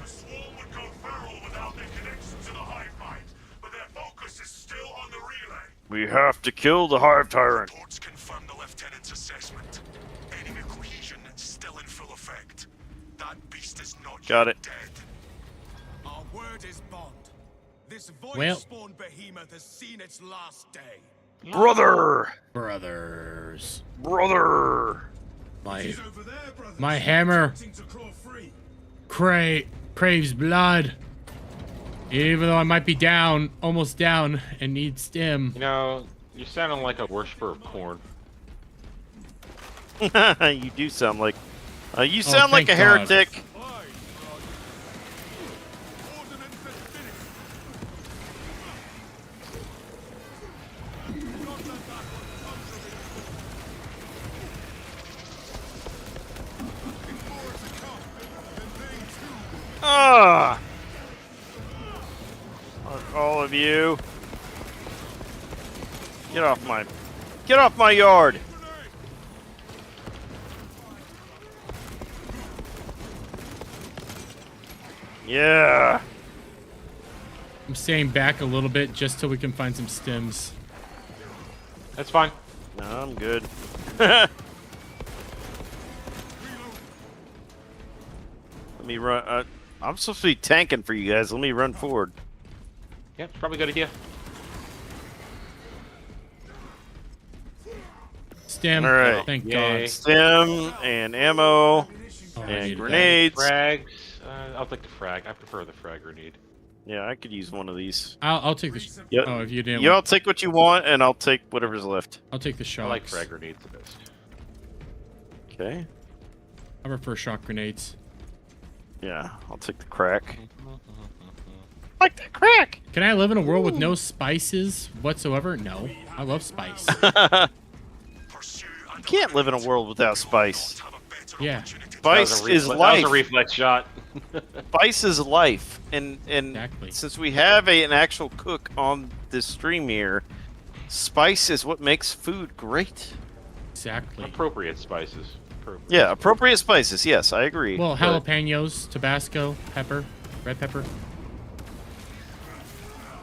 The swarm would go feral without their connection to the hive mind, but their focus is still on the relay. We have to kill the hive tyrant. Reports confirm the lieutenant's assessment. Enemy cohesion still in full effect. That beast is not Got yet it. dead. Our word is bond. This Well- void-spawn behemoth has seen its last day. Brother! Brothers. Brother! My Over there, brothers. my hammer Attempting to claw free. craves blood. Even though I might be down, almost down, and need stim. You know, you're sounding like a worshiper of porn. You do sound like... you sound like thank a God. heretic. Ah! All of you. Get off my yard. Yeah. I'm staying back a little bit just till we can find some stims. That's fine. No, I'm good. Let me run. I'm supposed to be tanking for you guys. Let me run forward. Yeah, it's probably a good idea. Stim. All right. Thank Yay. God. Stim and ammo Oh, I and needed that. grenades. Frags. I'll take the frag. I prefer the frag grenade. Yeah, I could use one of these. I'll take the. Yep. Oh, if you didn't. You all take what you want, and I'll take whatever's left. I'll take the I shocks. like frag grenades the best. Okay. I prefer shock grenades. Yeah, I'll take the crack. Like that crack. Can I live in a world with no spices whatsoever? No. I love spice. You can't live in a world without spice. Yeah. Spice is That was life. a reflex shot. Spice is life, and Exactly. since we have an actual cook on this stream here, spice is what makes food great. Exactly. Appropriate spices. Yeah, appropriate spices. Yes, I agree. Well, but- jalapenos, Tabasco, pepper, red pepper.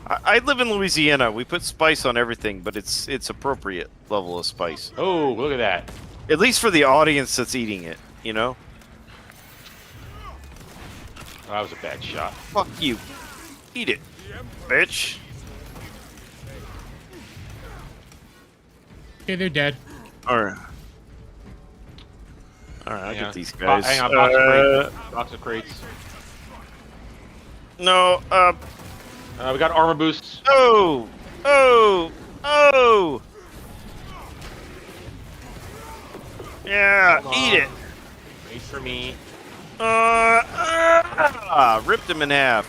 I live in Louisiana. We put spice on everything, but it's appropriate level of spice. Oh, look at that. At least for the audience that's eating it, you know? Oh, that was a bad shot. Fuck you. Eat it, bitch. Okay, they're dead. Alright. Alright, I'll Hang get on. these guys. Hang on, box of crates. Box of crates. No, We got armor boosts. oh! Oh! Oh! Yeah, Hold eat on. it! Wait for me. Ripped him in half.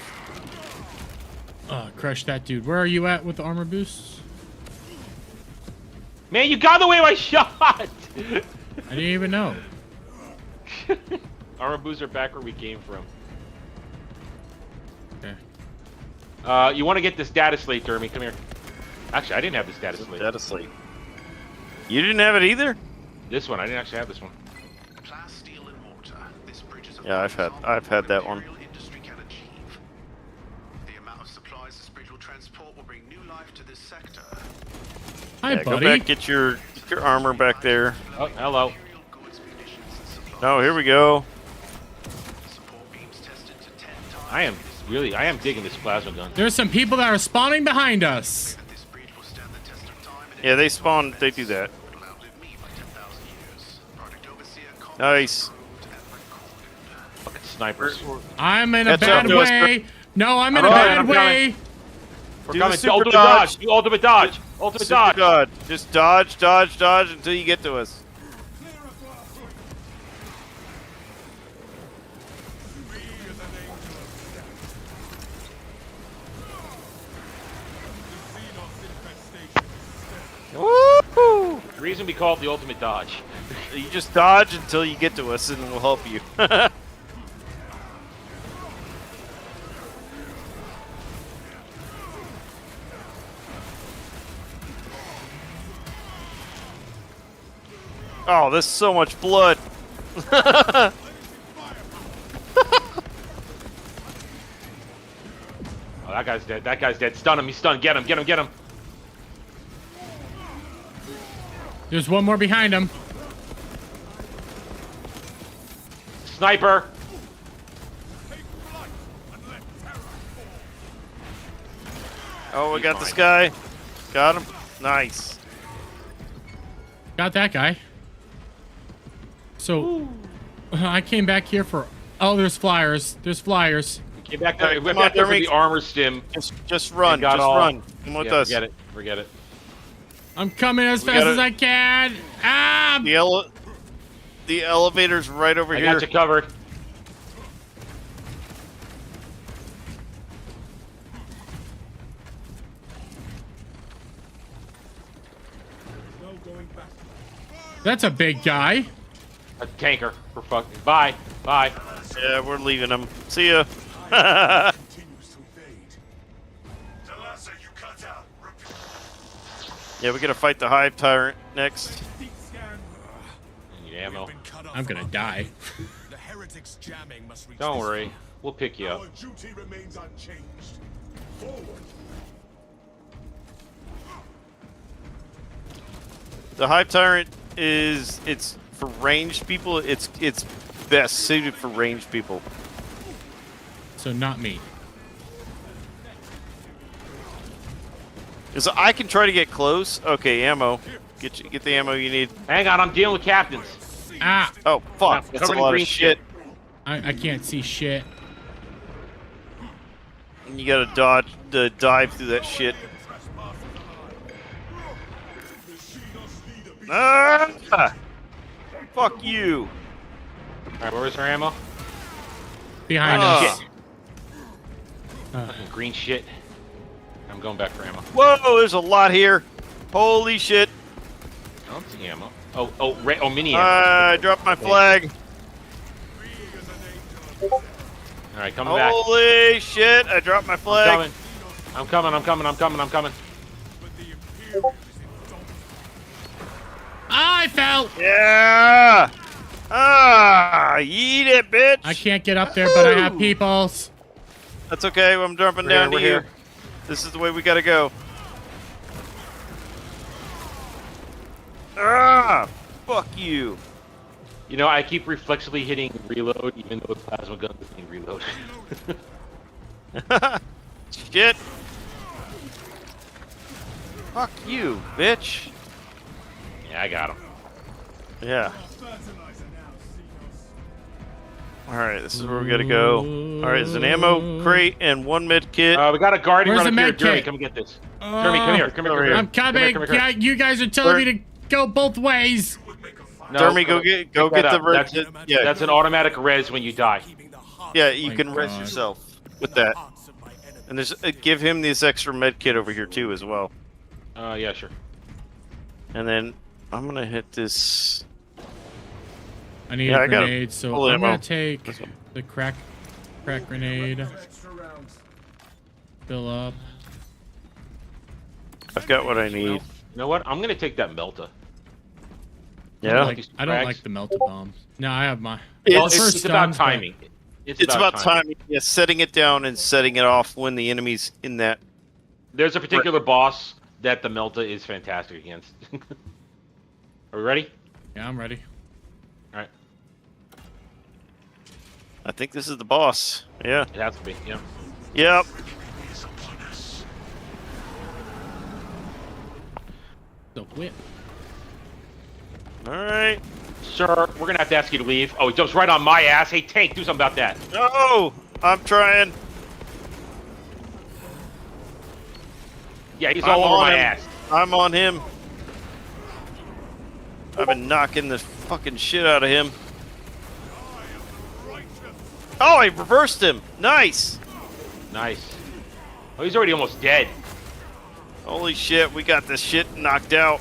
Crush that dude. Where are you at with the armor boosts? Man, you got away my shot! I didn't even know. Armor boosts are back where we came from. Okay. You want to get this data slate, Dermy. Come here. Actually, I didn't have this data slate. Dead asleep. You didn't have it either? This one, I didn't actually have this one. Yeah, I've had that one. Hi, Yeah, go buddy. back, get your armor back there. Oh, hello. Oh, here we go. I am digging this plasma gun. There's some people that are spawning behind us. Yeah, they spawn. They do that. Nice. Fucking snipers. I'm in a Catch up bad to us, way. No, I'm in a I'm bad coming. way. We're Do the coming. super Ultimate dodge. dodge. Do ultimate dodge. Ultimate Super dodge. dodge. Just dodge, dodge, dodge until you get to us. Woo! The reason we call it the ultimate dodge. You just dodge until you get to us, and we'll help you. Oh, there's so much blood. Oh, that guy's dead. That guy's dead. Stun him. He's stunned. Get him. Get him. Get him. There's one more behind him. Sniper. Oh, we He's got mine. this guy. Got him. Nice. Got that guy. So, I came back here for... Oh, there's flyers. There's flyers. Get back there. Come We're on, back there for Dermy. the armor stim. Just run. got Just all- run. Come with Yeah, us. forget it. Forget it. I'm coming as We fast gotta- as I can. Ah! The elevator's right over I here. got you covered. That's a big guy. A tanker. We're fucking. Bye. Bye. Yeah, we're leaving him. See ya. Talassa, you cut out. Repeat. Yeah, we gotta fight the Hive Tyrant next. I need ammo. I'm gonna die. The heretics jamming must reach Don't this worry. We'll pick you up. Our duty remains unchanged. Forward. The Hive Tyrant it's for ranged people. It's best suited for ranged people. So not me. Cause I can try to get close. Okay, ammo. Get the ammo you need. Hang on. I'm dealing with captains. Ah! Oh fuck, Yeah, that's a covered in lot green of shit. I can't see shit. And you gotta dive through that shit. Ah! Fuck you. All right. Where's our ammo? Behind Ah. us. Fucking green shit. I'm going back for ammo. Whoa, there's a lot here. Holy shit. I don't see ammo. Oh, mini ammo. I dropped my flag. All right, coming back. Holy shit, I dropped my flag. I'm coming. I fell. Yeah. Eat it, bitch. I can't get up there, but I have peoples. That's okay. I'm jumping down to we're you. here. This is the way we gotta go. Fuck you. You know, I keep reflexively hitting reload, even though the plasma gun is being reloaded. Shit. Fuck you, bitch. Yeah, I got him. Yeah. Alright, this is where we gotta go. Alright, there's an ammo crate and one med kit. We got a guardian Where's running the here. med Jeremy, kit? come get this. Jeremy, come here. Come Over here. here. I'm coming. Come here. Yeah, you guys are telling me to go both ways. No, Jeremy, go get the red kit. Yeah, That's an automatic res when you die. yeah, you My can res God. yourself with that. And there's give him this extra med kit over here too as well. Yeah, sure. And then I'm gonna hit this. I need Yeah, a I got a grenade, so full I'm ammo. gonna take the crack grenade. Fill up. I've got what I need. You know what? I'm gonna take that Melta. Yeah. I don't like the melted bombs. No, I have my. Well, It's- it's about timing. It's about timing. Yeah, setting it down and setting it off when the enemy's in that. There's a particular boss that the Melta is fantastic against. Are we ready? Yeah, I'm ready. All right. I think this is the boss. Yeah. It has to be. Yeah. Yep. The whip. All right. Sir, we're gonna have to ask you to leave. Oh, he jumps right on my ass. Hey, Tank, do something about that. No, I'm trying. Yeah, he's I'm all over on my him. ass. I'm on him. I've been knocking the fucking shit out of him. Oh, I reversed him. Nice. Nice. Oh, he's already almost dead. Holy shit, we got this shit knocked out.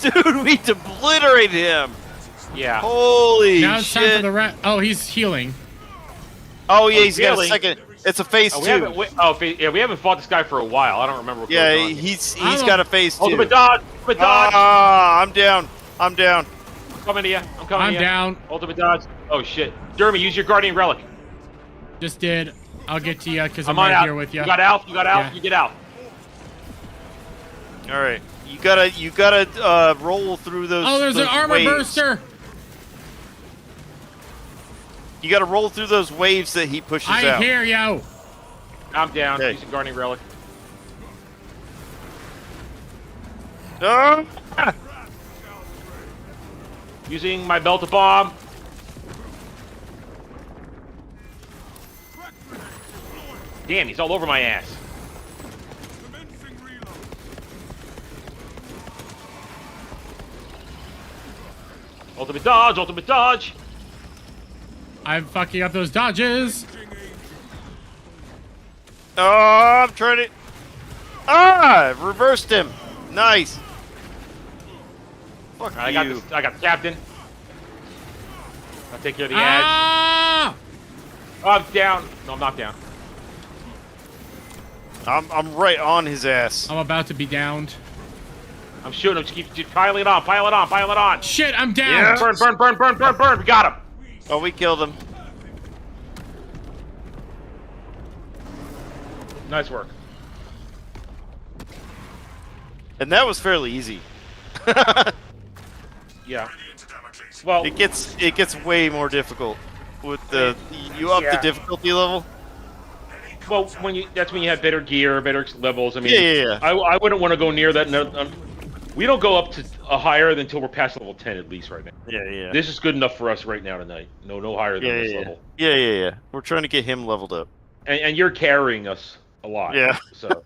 Dude, we obliterated him. Yeah. Holy Now it's time shit. for the rat. Oh, he's healing. Oh yeah, he's got a really? second. It's a phase Oh, two. we haven't fought this guy for a while. I don't remember what Yeah, goes on. he's don't- got a phase two. Ultimate dodge! Ultimate dodge! Ah, I'm down. I'm down. I'm coming to you. I'm coming I'm to you. down. Ultimate dodge. Oh, shit. Jeremy, use your guardian relic. Just did. I'll get to you because I'm I'm on right out. here with you. You got out. You got out. Yeah. You get out. All right, you gotta roll through those. Oh, there's an those armor waves. burster. You gotta roll through those waves that he pushes I out. hear you. I'm down. Okay. Using guardian relic. Ah! Using my belt bomb. Damn, he's all over my ass. Ultimate dodge, ultimate dodge. I'm fucking up those dodges. Oh, I'm trying to. Ah, reversed him. Nice. Fuck I you. got this. I got the captain. I'll take care of the edge. Ah! Oh, I'm down. No, I'm not down. I'm right on his ass. I'm about to be downed. I'm shooting him. Just keep piling it on. Pile it on. Pile it on. Shit, I'm down. Yeah. Burn, burn, burn, burn, burn, burn. We got him. Oh, we killed him. Nice work. And that was fairly easy. Yeah. Well, It gets way more difficult with the you up the Yeah. difficulty level. well, that's when you have better gear, better levels. I mean, Yeah. I wouldn't want to go near that. No, we don't go up to a higher until we're past level 10 at least right now. Yeah. This is good enough for us right now tonight. No higher than this level. Yeah. We're trying to get him leveled up. And you're carrying us a lot. Yeah. So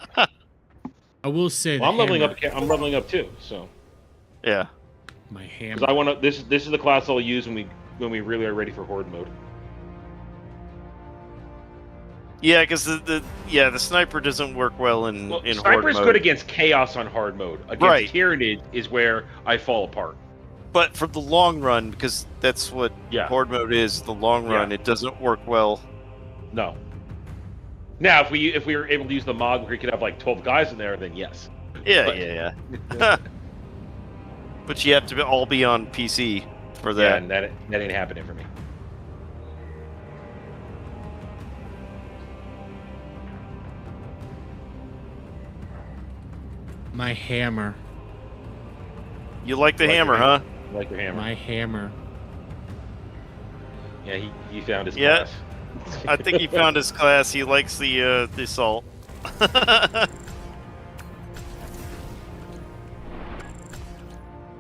I will say well, the I'm leveling hammer. up. I'm leveling up too. So Yeah. My because hammer. I want to. This is the class I'll use when we really are ready for horde mode. Yeah, because the sniper doesn't work well in Well, horde sniper's mode. good against chaos on hard mode. Against Right. Tyranid is where I fall apart. But for the long run, because that's what Yeah. horde mode is, the long run, Yeah. it doesn't work well. No. Now, if we were able to use the mod where we could have like 12 guys in there, then yes. Yeah, But- yeah. But you have to all be on PC for Yeah, that. and that ain't happening for me. My hammer. You like the Like hammer, your huh? I like your hammer. My hammer. Yeah, he found his Yeah. class. I think he found his class. He likes the assault.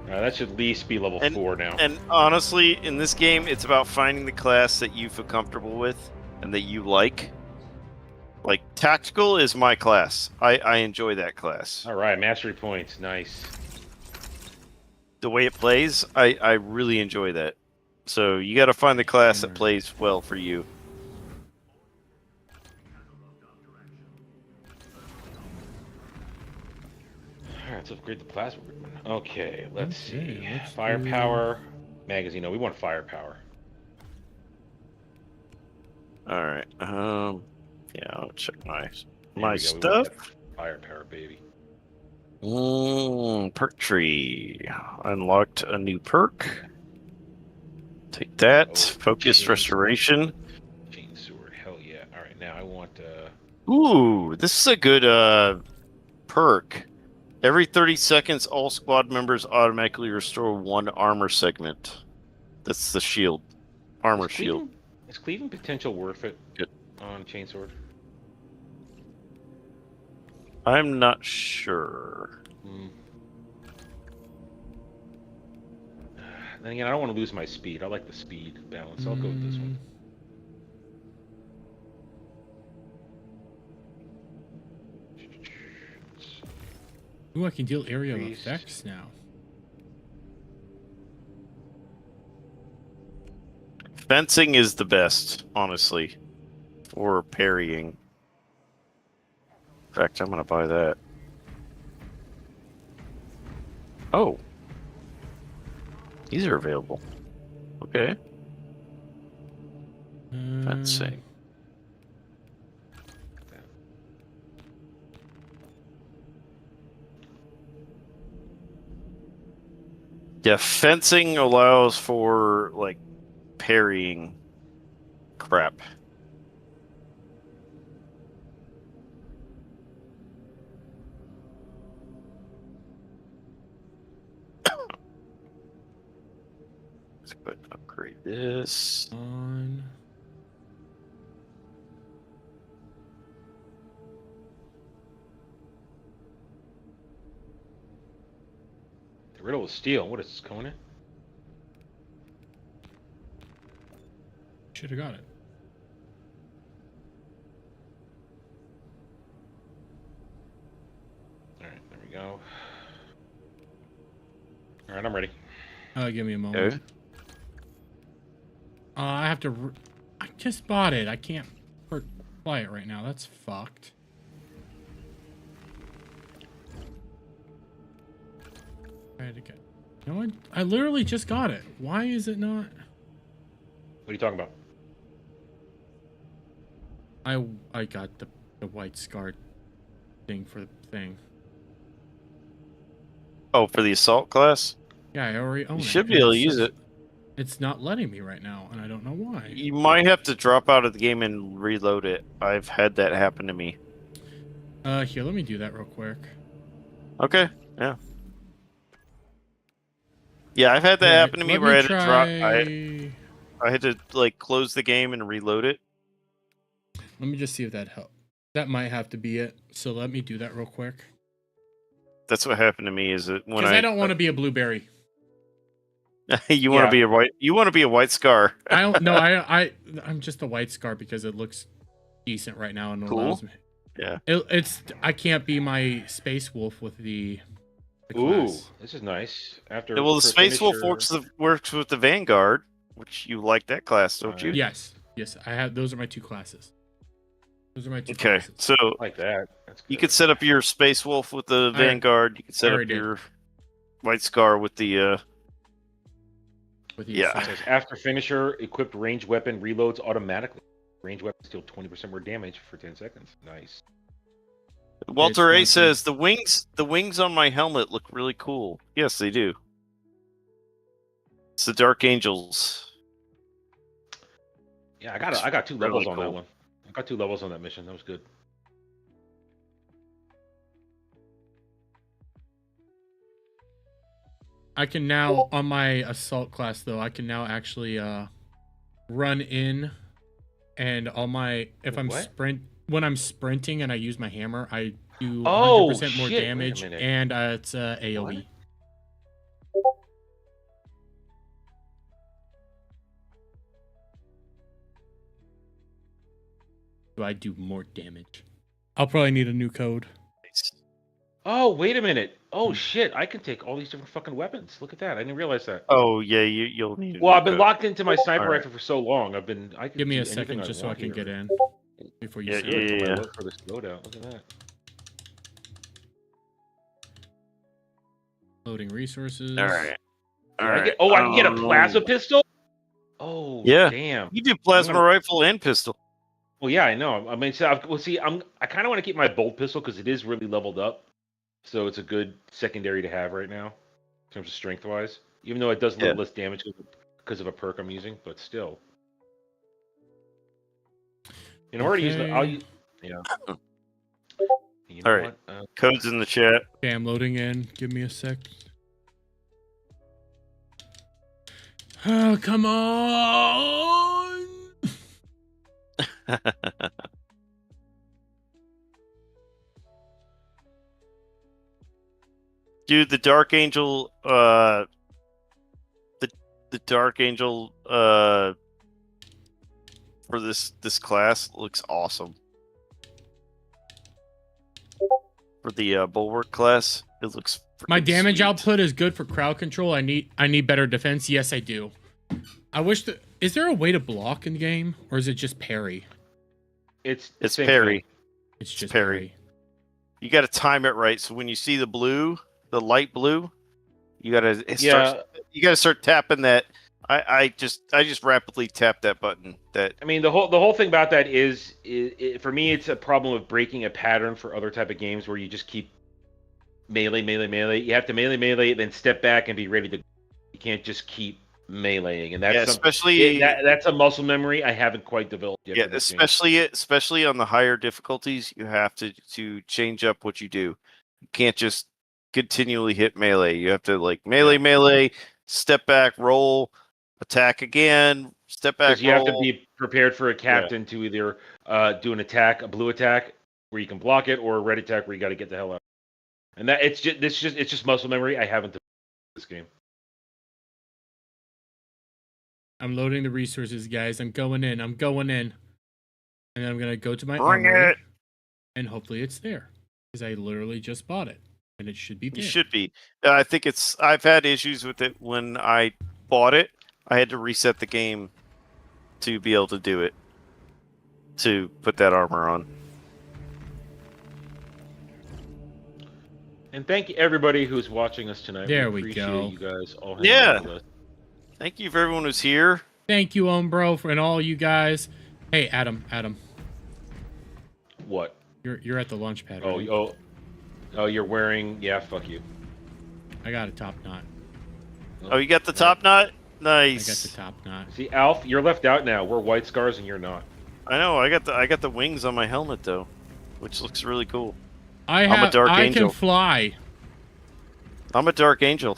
That should at least be level 4 now. And honestly, in this game, it's about finding the class that you feel comfortable with and that you like. Like, tactical is my class. I enjoy that class. All right, mastery points, nice. The way it plays, I really enjoy that. So you got to find the class that plays well for you. All right, let's upgrade the plasma. Okay, let's Okay, see. let's Firepower, magazine. No, we want firepower. All right. Yeah, I'll check my There we my go, we want stuff. that firepower, baby. Perk tree. Unlocked a new perk. Take that. Oh, Focus chain- restoration. Chain sword, hell yeah. All right, now I want. Ooh, this is a good perk. Every 30 seconds, all squad members automatically restore 1 armor segment. That's the shield. Armor is shield. Cleaving, is cleaving potential worth it? Good. On chainsword. I'm not sure. Then again, I don't want to lose my speed. I like the speed balance. I'll go with this one. Ooh, I can deal area of Priest. effects now. Fencing is the best, honestly, for parrying. In fact, I'm going to buy that. Oh. These are available. Okay. Fencing. Yeah, fencing allows for, like, parrying crap. Let's go ahead and upgrade this. On. The riddle of steel. What is this, Conan? Should have got it. All right, there we go. All right, I'm ready. Give me a moment. Okay. I have to. I just bought it. I can't buy it right now. That's fucked. Try to get. You know what? I literally just got it. Why is it not? What are you talking about? I got the white scar thing for the thing. Oh, for the assault class? Yeah, I already own it. You should be and able to it's use just- it. It's not letting me right now, and I don't know why. You might have to drop out of the game and reload it. I've had that happen to me. Here, let me do that real quick. Okay, yeah. Yeah, I've had that happen to me Let where I had to drop. try- I had to like close the game and reload it. Let me just see if that helps. That might have to be it. So let me do that real quick. That's what happened to me. Is it when Because I don't want to be a blueberry. you want to Yeah. be a white? You want to be a white scar? I don't. No, I'm just a white scar because it looks decent right now and Cool. allows me. Yeah. It's. I can't be my space wolf with the Ooh, class. this is nice. After Yeah, well, the for Space Wolf finisher- works with the Vanguard, which you like that class, don't you? Yes. Yes. I have. Those are my 2 classes. Those are my two. Okay, classes. so Like that. That's good. you could set up your Space Wolf with the I- Vanguard. You could set I up already did. your White Scar with the. With the Yeah. assault. It says after finisher, equipped ranged weapon reloads automatically. Ranged weapons deal 20% more damage for 10 seconds. Nice. Walter A It's says the wings on my helmet look really cool. Yes, they do. It's the Dark Angels. Yeah, I got 2 really levels on that cool. one. I got 2 levels on that mission. That was good. I can now on my assault class though. I can now actually run in, and on my What? when I'm sprinting and I use my hammer, I do 100% Oh, more shit, wait a damage, minute. and it's AOE. So I do more damage. I'll probably need a new code. Oh, wait a minute. Oh, shit. I can take all these different fucking weapons. Look at that. I didn't realize that. Oh yeah, you'll need. Well, I've been locked into my sniper Alright. rifle for so long. I can Give me do a second anything just so I want can here. get in before you Yeah, say yeah, it. yeah. I look for this loadout. Look at that. Loading resources. All right. All I right. get, I can get a plasma pistol? Oh, Yeah. damn. You do plasma gonna- rifle and pistol. Well, yeah, I know. I mean, I kind of want to keep my bolt pistol because it is really leveled up. So it's a good secondary to have right now in terms of strength-wise. Even though it does a little less damage because of a perk I'm using, but still. In order to use the... I'll use... Yeah. You know All right. what? Codes in the chat. Okay, I'm loading in. Give me a sec. Oh, come on! Dude, the Dark Angel, the Dark Angel, for this class looks awesome. For the Bulwark class, it looks. My freaking damage sweet. output is good for crowd control. I need better defense. Yes, I do. I wish that. Is there a way to block in the game, or is it just parry? It's It's same parry. thing. It's just parry. parry. You got to time it right. So when you see the blue, the light blue, you got to You got to start tapping that. I just rapidly tap that button. That I mean, the whole thing about that is for me, it's a problem of breaking a pattern for other type of games where you just keep melee. You have to melee, then step back and be ready to. You can't just keep meleeing, and that's that's a muscle memory I haven't quite developed yet. yeah, for this game. especially on the higher difficulties, you have to change up what you do. You can't just continually hit melee. You have to like melee, step back, roll, attack again, step back. Because you have to be prepared for a captain to either do an attack, a blue attack where you can block it, or a red attack where you got to get the hell out. And that it's just muscle memory. I haven't developed this game. I'm loading the resources, guys. I'm going in. And then I'm gonna go to my Bring armory, it. and hopefully it's there, because I literally just bought it, and it should be there. You should be. I think it's. I've had issues with it when I bought it. I had to reset the game to be able to do it. To put that armor on. And thank you everybody who's watching us tonight. There we we appreciate go. you guys all hanging Yeah. out with us. Thank you for everyone who's here. Thank you, Umbro, and all you guys. Hey, Adam. What? You're at the launch pad. Right? Oh, you're wearing. Yeah, fuck you. I got a top knot. Oh, you got the top knot? I Nice. got the top knot. See, Alf, you're left out now. We're White Scars and you're not. I know. I got the wings on my helmet though, which looks really cool. I Angel. can fly. I'm a Dark Angel.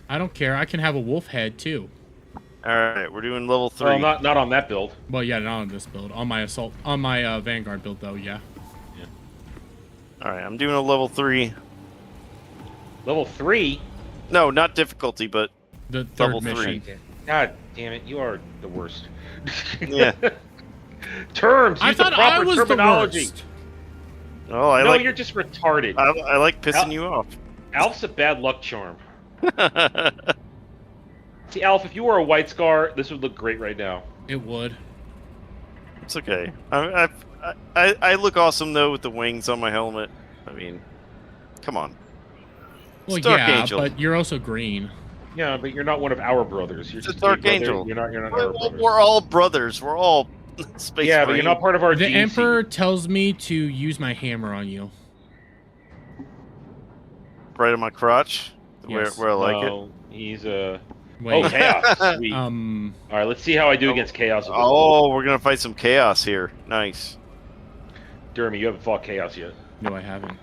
I don't care. I can have a wolf head too. All right, we're doing level 3. Well, not on that build. Well, yeah, not on this build. On my Vanguard build though, yeah. All right, I'm doing a level 3. Level 3. No, not difficulty, but The third level mission. 3. God damn it, you are the worst. Yeah. Terms. I Use the thought proper I was terminology. the worst. Oh, I No, like. you're just retarded. I like pissing you off. Alf's a bad luck charm. See, Alf, if you were a White Scar, this would look great right now. It would. It's okay. I I look awesome though with the wings on my helmet. I mean, come on. Well, It's Dark yeah, Angel. but you're also green. Yeah, but you're not one of our brothers. You're It's just a Dark a brother. Angel. You're not our We're, brothers. we're all brothers. We're all space. Yeah, but you're not part of our The gene Emperor seed. tells me to use my hammer on you. Right on my crotch, Yes. where I like it. No, he's a. Wait. Oh, chaos. Sweet. All right, let's see how I do against chaos. Oh, we're gonna fight some chaos here. Nice. Jeremy, you haven't fought chaos yet. No, I haven't.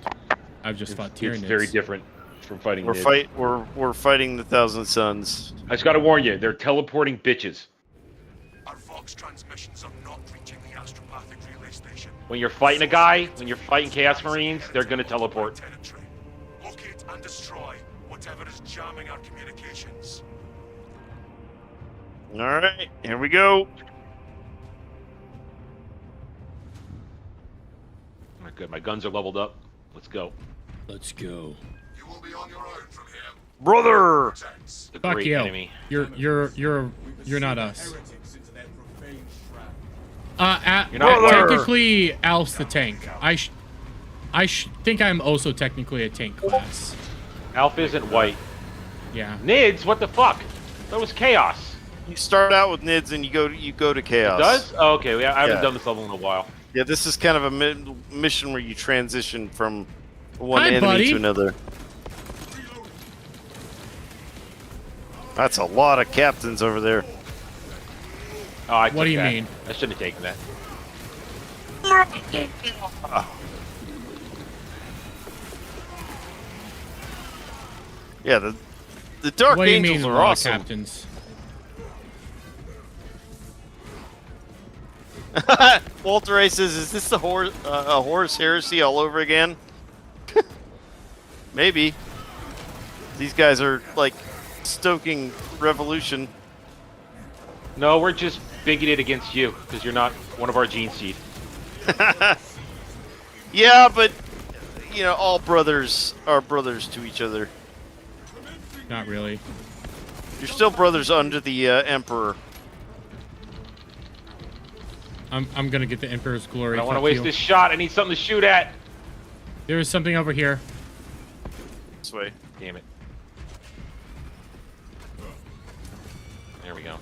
I've just fought It's Tyranids. very different from fighting. We're Nids. we're fighting the Thousand Suns. I just gotta warn you, they're teleporting bitches. Our Vox transmissions are not reaching the astropathic relay station. When you're fighting a guy, when you're fighting Chaos Marines, they're gonna teleport. Territory. Locate and destroy whatever is jamming our communications. All right, here we go. Alright, good. My guns are leveled up. Let's go. Let's go. You will be on your own from here. Brother! Protects. The Fuck great you. enemy. You're not us. You're not Technically, Alf's the tank. I think I'm also technically a tank class. Alpha isn't white. Yeah. Nids, what the fuck? That was Chaos. You start out with Nids and you go to chaos. It does? Oh, okay. I haven't Yeah. done this level in a while. Yeah, this is kind of a mission where you transition from one Hi, enemy buddy. to another. That's a lot of captains over there. Oh, I What took do you that. mean? I shouldn't have taken that. Yeah, the Dark What do you Angels mean, a are lot of awesome. captains? Walter A says, "Is this the a Horus heresy all over again?" Maybe. These guys are like stoking revolution. No, we're just bigoted against you because you're not one of our gene seed. Yeah, but you know, all brothers are brothers to each other. Not really. You're still brothers under the Emperor. I'm gonna get the Emperor's glory. I don't want to fuck waste you. this shot. I need something to shoot at. There is something over here. This way. Damn it. There we go.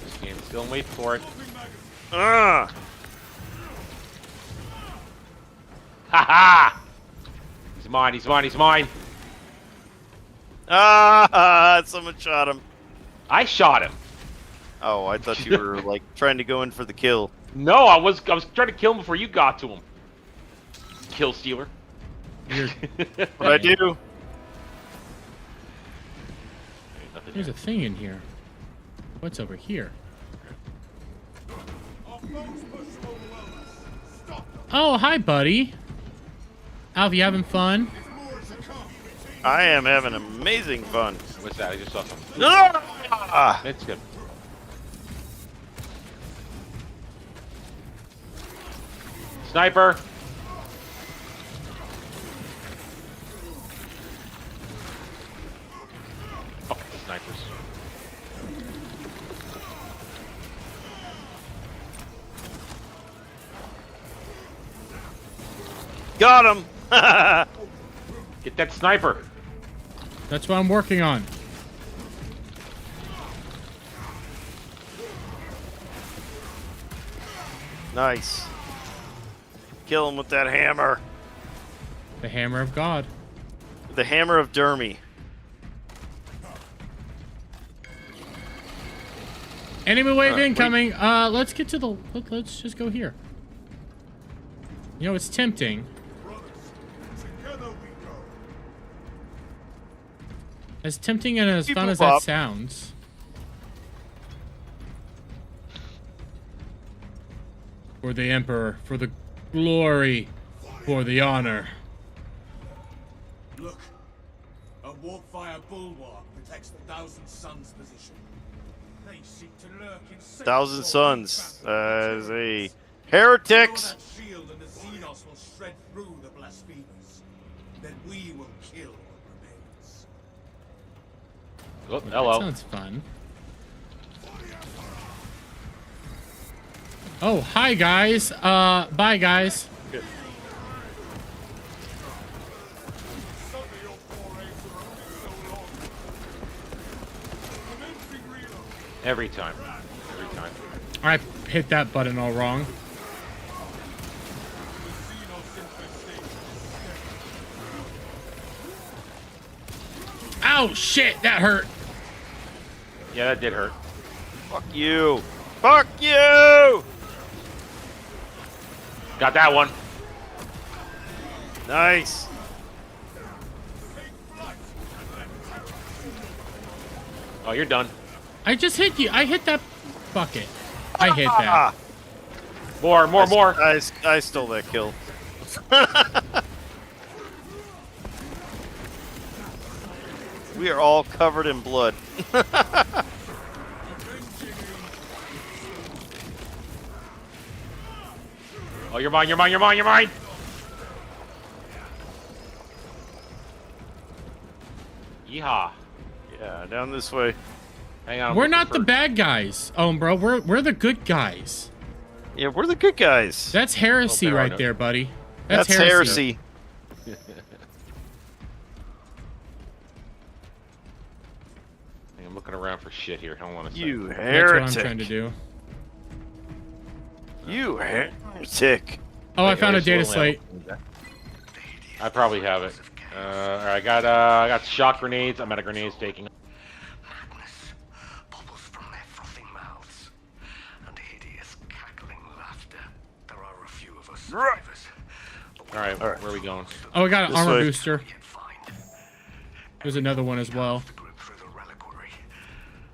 Just stand still and wait for it. Ah! Ha ha! He's mine, he's mine, he's mine. Ah! Someone shot him. I shot him. Oh, I thought you were like trying to go in for the kill. No, I was trying to kill him before you got to him. Kill stealer. You're, What I do? Nothing there's here. a thing in here. What's over here? Oh, hi, buddy. Alf, you having fun? I am having amazing fun. What's that? I just saw something. Ah! It's good. Sniper! Oh, snipers. Got him! Get that sniper! That's what I'm working on. Nice. Kill him with that hammer. The hammer of God. The hammer of Dermy. Enemy wave Wait. incoming. Let's get to the. Let's just go here. You know, it's tempting. As tempting and as fun as that Bebop. sounds. For the Emperor, for the glory, for the honor. Look, a warpfire bulwark protects the Thousand Suns position. They seek to lurk in safe Thousand swamps Suns. and battles. As a heretics. Throw that shield and the Xenos will shred through the blasphemers. Then we will kill what remains. Oh, That hello. sounds fun. Oh, hi guys. Bye guys. Every time. Every time. I hit that button all wrong. Ow, shit, that hurt. Yeah, that did hurt. Fuck you. Fuck you. Got that one. Nice. Oh, you're done. I just hit you. I hit that bucket. I hit that. More. I stole that kill. We are all covered in blood. Oh, you're mine. You're mine. Yeehaw. Yeah, down this way. Hang on. We're not the bad guys. Oh, bro, we're the good guys. Yeah, we're the good guys. That's heresy there are right no- there, buddy. That's heresy. I'm looking around for shit here. Hold on a second. You That's heretic. what I'm trying to do. You heretic. Oh, I Wait, found a there's data little slate. ammo. I probably have it. Alright, I got shock grenades. I'm out of grenades taking. Madness bubbles from their frothing mouths, and hideous cackling laughter. There are a few of us survivors. Alright, where are we going? Oh, I got an This armor way. booster. There's another one as well. Through the reliquary.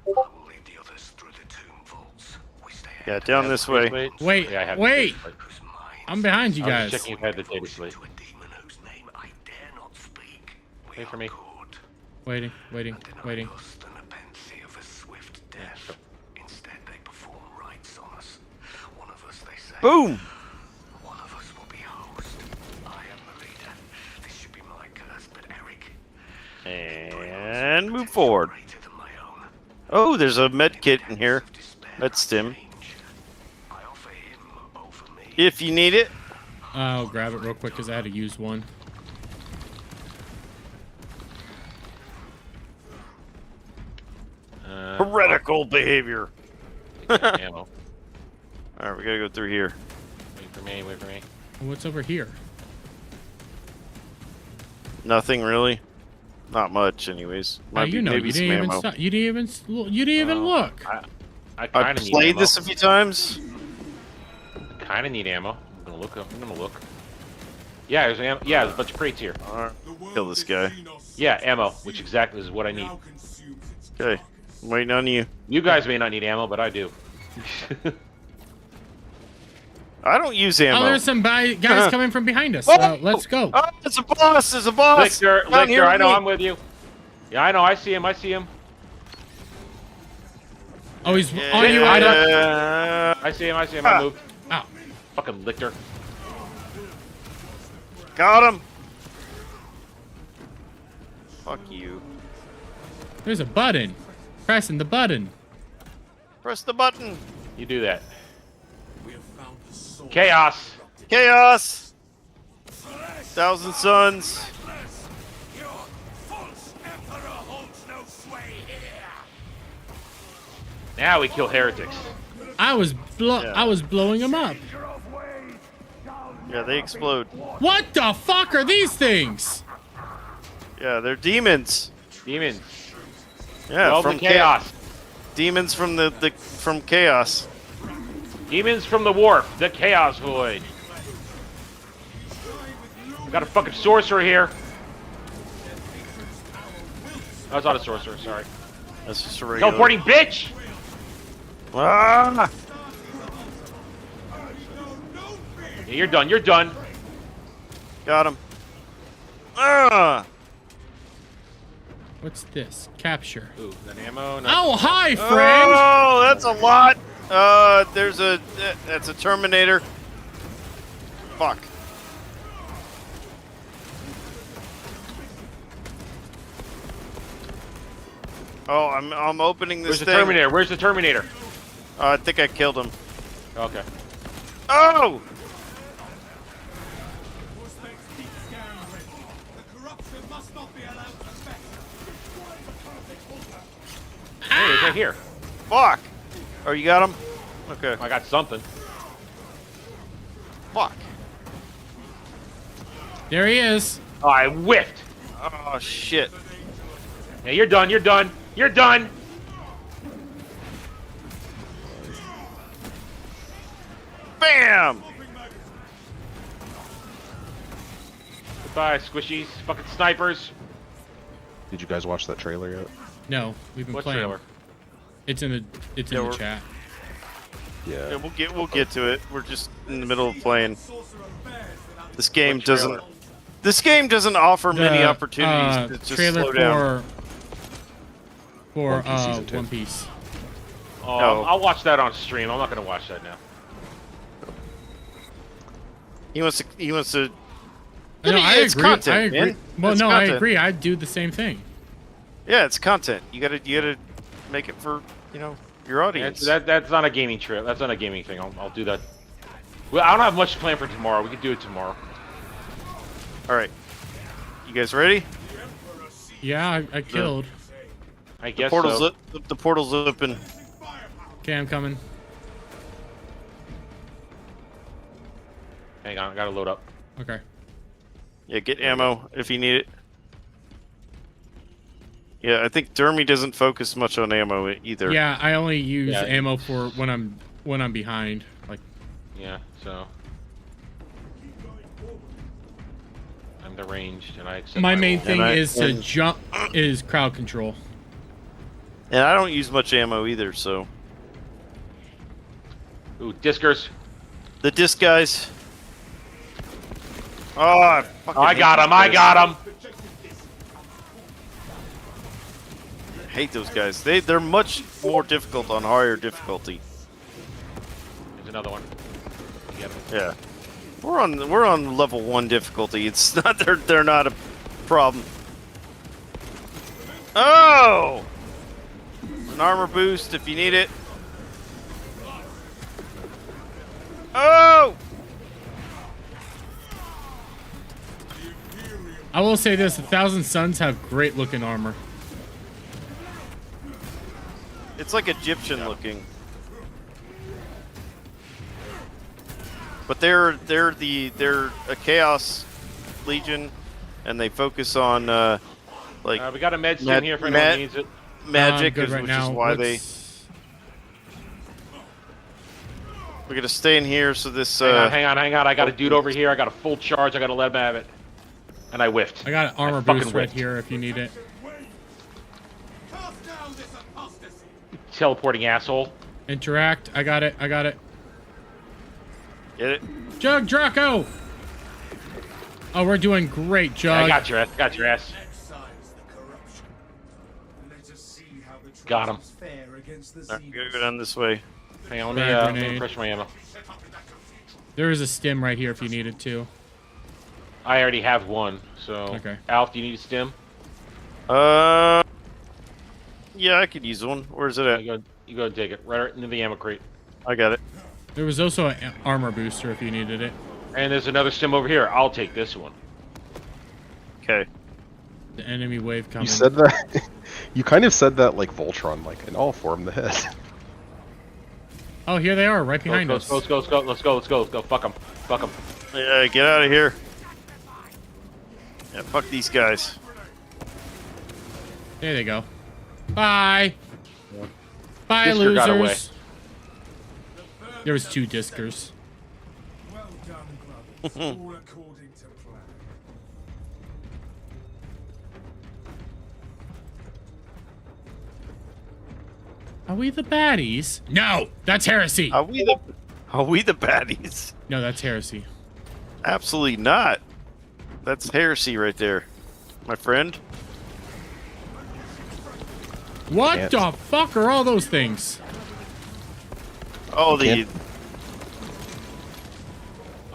I will lead the others through the tomb vaults. We stay Yeah, down this way. Wait, Yeah, I have wait. the data slate. I'm behind you I was guys. checking if I had the data slate. To a demon whose name I dare not speak. We Wait for are me. caught. Waiting. And in August, the nepenthe of a swift death. Instead, they perform rites on us. One of us, they say. Boom. One of us will be host. I am the leader. This should be my curse, but Eric. And move forward. Greater than my own. Oh, there's a med kit in here. Med stim. I offer him over me. If you need it. I'll grab it real quick because I had to use one. Heretical behavior. Ammo. Alright, we gotta go through here. Wait for me. What's over here? Nothing really. Not much, anyways. Now, Might be you know, maybe you some didn't even ammo. stop. You didn't even Oh, look. I I kind of need played ammo. this a few times. Kind of need ammo. I'm gonna look. Yeah, there's ammo. Yeah, there's a bunch of crates here. Alright, kill this guy. Yeah, ammo, which exactly is what I need. Okay, I'm waiting on you. You guys may not need ammo, but I do. I don't use ammo. Oh, there's some guys coming from behind us. Oh! Let's go. Oh, it's a boss! There's a boss! Lictor, Down here I with know, me. I'm with you. Yeah, I know, I see him. Oh, he's on Yeah. you, I Ida. I see him, I Ah. moved. Ow. Fucking Lictor. Got him! Fuck you. There's a button. Pressing the button. Press the button. You do that. We have found the soul. Chaos! Chaos! Thousand Suns. Your false emperor holds no sway here. Now we kill heretics. I was Yeah. blowing him up. Yeah, they explode. What the fuck are these things? Yeah, they're demons. Demons. Yeah, Well, from the chaos. Demons from from chaos. Demons from the wharf. The chaos void. Got a fucking sorcerer here. Oh, it's not a sorcerer, sorry. That's just a regular. Teleporting bitch! Ah! Yeah, you're done, you're done. Got him. Ah! What's this? Capture. Ooh, that ammo. No. Oh, hi, friend. Oh, that's a lot. There's a that's a Terminator. Fuck. Oh, I'm opening this Where's the thing. Terminator? Where's the Terminator? I think I killed him. Okay. Oh! The corruption must not be allowed to affect. Hey, he's right here. Fuck! Oh, you got him? Okay. I got something. Fuck. There he is. Oh, I whiffed. Oh, shit. Yeah, you're done. You're done. You're done. Bam! Goodbye, squishies. Fucking snipers. Did you guys watch that trailer yet? No, we've been What playing. trailer? It's in the chat. Yeah, Yeah. we'll get to it. We're just in the middle of playing. This game doesn't offer many The, opportunities to just trailer slow down. for One Piece season 2. One Piece. Oh, No. I'll watch that on stream. I'm not gonna watch that now. He wants to. No, I It's agree. content, I agree. man. Well, It's no, I content. agree. I'd do the same thing. Yeah, it's content. You gotta make it for your audience. That's not a gaming trip. That's not a gaming thing. I'll do that. Well, I don't have much planned for tomorrow. We could do it tomorrow. All right, you guys ready? Yeah, I killed. I guess Portal's so. the portal's open. Okay, I'm coming. Hang on, I gotta load up. Okay. Yeah, get ammo if you need it. Yeah, I think Dermy doesn't focus much on ammo either. Yeah, I only use Yeah. ammo for when I'm behind. Like, Yeah, so I'm the ranged, and I accept my main role. thing And is to jump is crowd control. And I don't use much ammo either, so Ooh, Diskers. the disc guys. Oh, I fucking I hate got these him. I guys. got him. I hate those guys. They're much more difficult on higher difficulty. There's another one. You get him. Yeah, we're on level 1 difficulty. It's not they're not a problem. Oh, an armor boost if you need it. Oh, I will say this: 1,000 Suns have great looking armor. it's like Egyptian looking. But they're a Chaos Legion, and they focus on like We got a med stim here if anyone needs it. magic, good is, right which now. is why we're gonna stay in here. So this Hang on. I got a dude over here. I got a full charge. I got to let him have it. And I whiffed. I got an armor fucking boost right whiffed. here if you need it. Cast down this apostasy. Teleporting asshole. Interact. I got it. get it. Jug Draco. Oh, we're doing great, I Jug. got your ass. Got your ass. Excise the corruption. Let us see how the Got him. Trojans fare against the All right, Xenos. gotta go down this way. Hang on. Frag Let me grenade. refresh my ammo. There is a stim right here if you need it too. I already have one. So, Okay. Alf, do you need a stim? Yeah, I could use one. Where's it at? You go take it. Right into the ammo crate. I got it. There was also an armor booster if you needed it. And there's another stim over here. I'll take this one. Okay. The enemy wave coming. You said that. You kind of said that like Voltron, like in all form the head. Oh, here they are, right behind Let's us. go. Let's go. Fuck them. Fuck them. Yeah, get out of here. Yeah, fuck these guys. There they go. Bye. Bye, Disker got away. losers. There was 2 Diskers. Well done, brothers. All according to plan. Are we the baddies? No, that's heresy. Are we the baddies? No, that's heresy. Absolutely not. That's heresy right there, my friend. What Can't. the fuck are all those things? Oh, the Can't-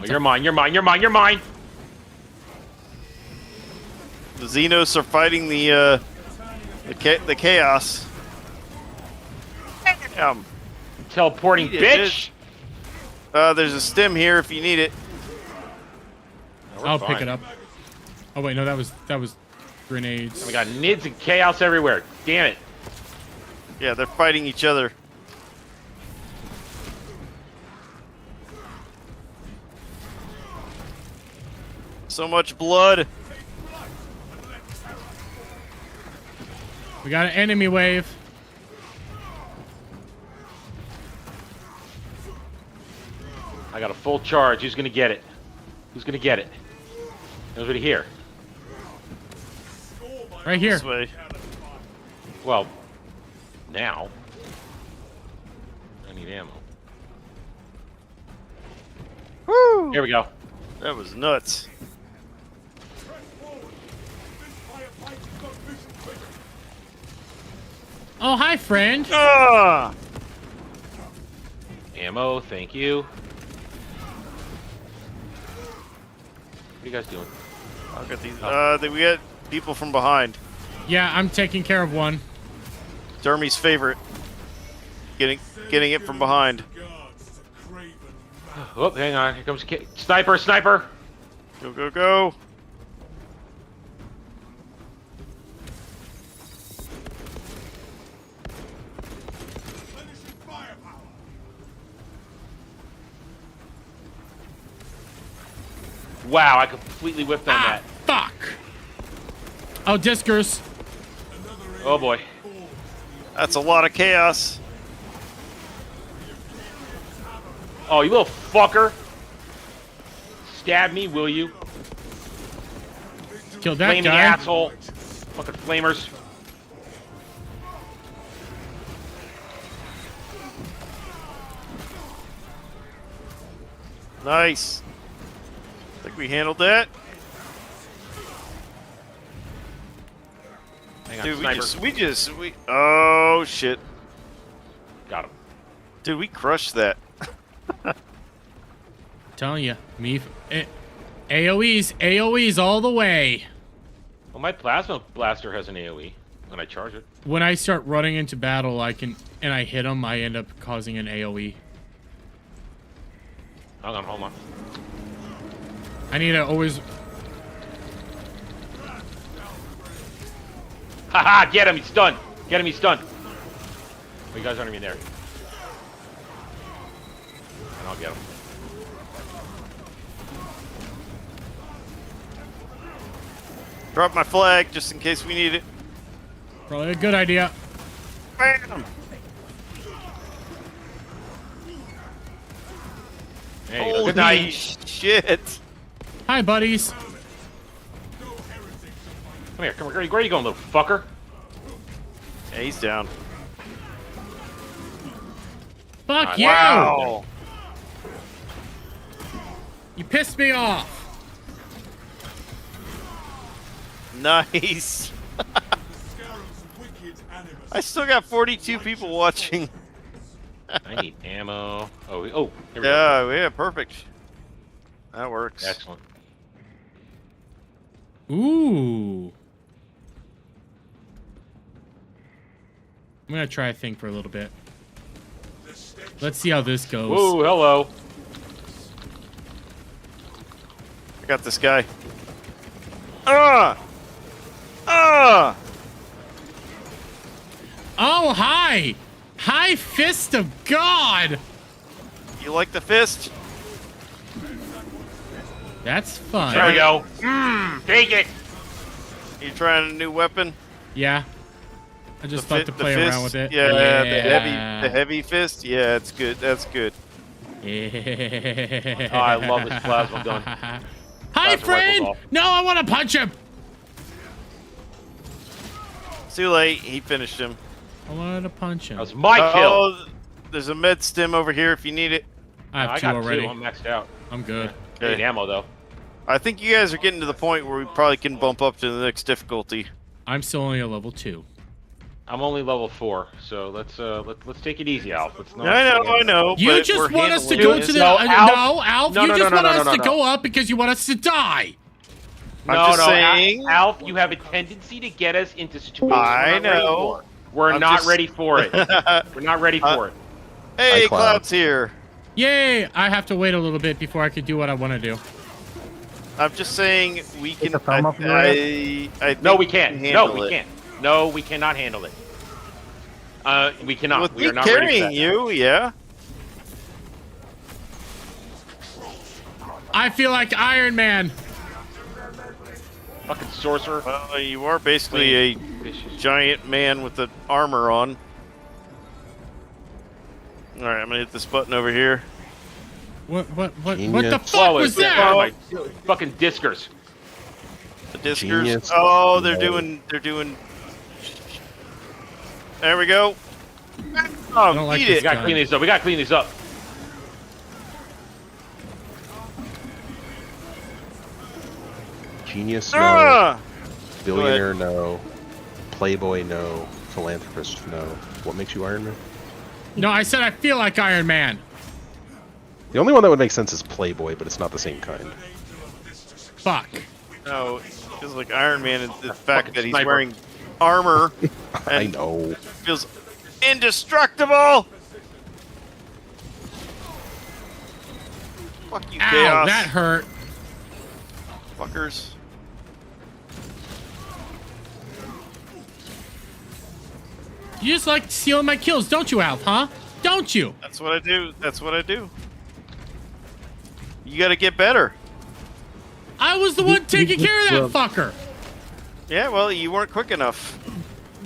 Oh, you're mine. You're mine. Xenos are fighting the chaos. Damn. Teleporting He did bitch. There's a stem here if you need it. No, we're I'll fine. pick it up. Oh wait, no, that was grenades. We got nids and chaos everywhere. Damn it. Yeah, they're fighting each other. So much blood. We got an enemy wave. I got a full charge. Who's gonna get it? Who's gonna get it? Nobody here. Right here. This way. Well, now. I need ammo. Woo! Here we go. That was nuts. Oh, hi, friend. Ah! Ammo, thank you. What are you guys doing? I'll get these. We got people from behind. Yeah, I'm taking care of one. Dermy's favorite. Getting it from behind. Oh, hang on. Here comes sniper, sniper. Go, go, go. Wow, I completely whiffed on that. Fuck. Oh, Discers. Oh boy. That's a lot of chaos. Oh, you little fucker. Stab me, will you? Kill that Flaming guy. asshole. Fucking flamers. Nice. Think we handled that. Hang on, Dude, sniper. oh shit. Got him. Dude, we crushed that. Telling you, AOE's all the way. Well, my plasma blaster has an AoE when I charge it. When I start running into battle, I hit them, I end up causing an AOE. Hold on, hold on. I need to always. Haha, get him, he's stunned. Get him, he's stunned. Oh, you guys aren't even there. And I'll get him. Drop my flag just in case we need it. Probably a good idea. Bam! There you go. Holy Good night. shit. Hi, buddies. Come here, come here. Where are you going, little fucker? Yeah, he's down. Fuck you! Wow. You pissed me off. Nice. I still got 42 people watching. I need ammo. Oh, here we go. Yeah, perfect. That works. Excellent. Ooh. I'm gonna try a thing for a little bit. Let's see how this goes. Whoa, hello. I got this guy. Ah! Ah! Oh, hi! Hi, Fist of God! You like the fist? That's fun. There we go. Take it. You trying a new weapon? Yeah. I just thought to play fist? around with it. Yeah, the heavy fist. Yeah, it's good. That's good. Yeah. Oh, I love this plasma gun. Hi, Plasma friend! rifle's No, I want to punch him! It's too late. He finished him. I wanted to punch him. That was my kill. Oh, there's a med stim over here if you need it. I have I two got already. two. I'm maxed out. I'm good. I need ammo though. I think you guys are getting to the point where we probably can bump up to the next difficulty. I'm still only a level 2. I'm only level 4, so let's take it easy, Alf. Let's not. I know. You but just we're want us to handling go it. to the... No, Alf. no, Alf, No, you no, just no, want no, us no, to no. go up because you want us to die! I'm No, just no, saying. Alf, you have a tendency to get us into situations I we're not ready know. for. We're I'm not just- ready for it. We're not ready for it. Hey, Hi, Cloud. Cloud's here. Yay! I have to wait a little bit before I could do what I want to do. I'm just saying we can. the thumb up your I No, think we can't. No, handle we it. can't. No, we cannot handle it. We cannot. With We me are not ready for carrying that. you, yeah. I feel like Iron Man. Fucking sorcerer. Well, you are basically a giant man with the armor on. All right, I'm gonna hit this button over here. What the Genius. fuck was it's that? my fucking discers. The discers. Genius. Oh, they're No. doing. There we go. I Oh, don't like eat this We it. gotta clean these up. We gotta clean these up. Genius, no. Ah! Billionaire, no. Playboy, no. Philanthropist, no. What makes you Iron Man? No, I said I feel like Iron Man. The only one that would make sense is Playboy, but it's not the same kind. Fuck. No, it feels like Iron Man. And the fact that he's sniper. wearing armor I and know. feels indestructible. Fuck you, Ow, chaos. that hurt. Fuckers. You just like stealing my kills, don't you, Alf, huh? Don't you? That's what I do. That's what I do. You gotta get better. I was the one taking care of that fucker. Yeah, well, you weren't quick enough.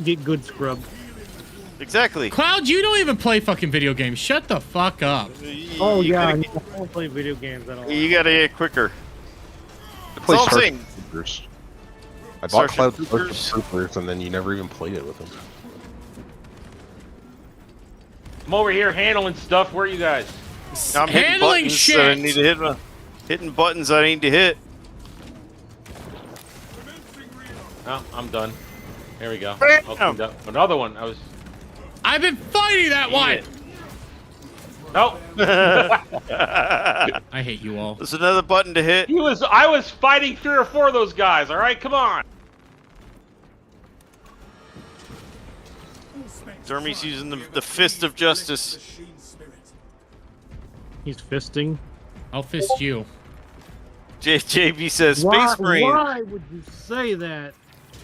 Get good scrub. Exactly. Cloud, you don't even play fucking video games. Shut the fuck up. Oh You yeah, gotta I don't play video games at all. You gotta get quicker. I play all I'm Starship saying. Troopers. I bought Starship Cloud Troopers. Troopers, and then you never even played it with him. I'm over here handling stuff. Where are you guys? I'm hitting Handling buttons that I shit. need to hit. Hitting buttons I need to hit. Oh, I'm done. There we go. Bam! Oh, cleaned up. Another one. I was. I've been fighting that one. Nope. I hate you all. There's another button to hit. I was fighting 3 or 4 of those guys. All right, come on. Dermy's using the fist of justice. He's fisting. I'll fist you. JB says Space Marine. Why would you say that?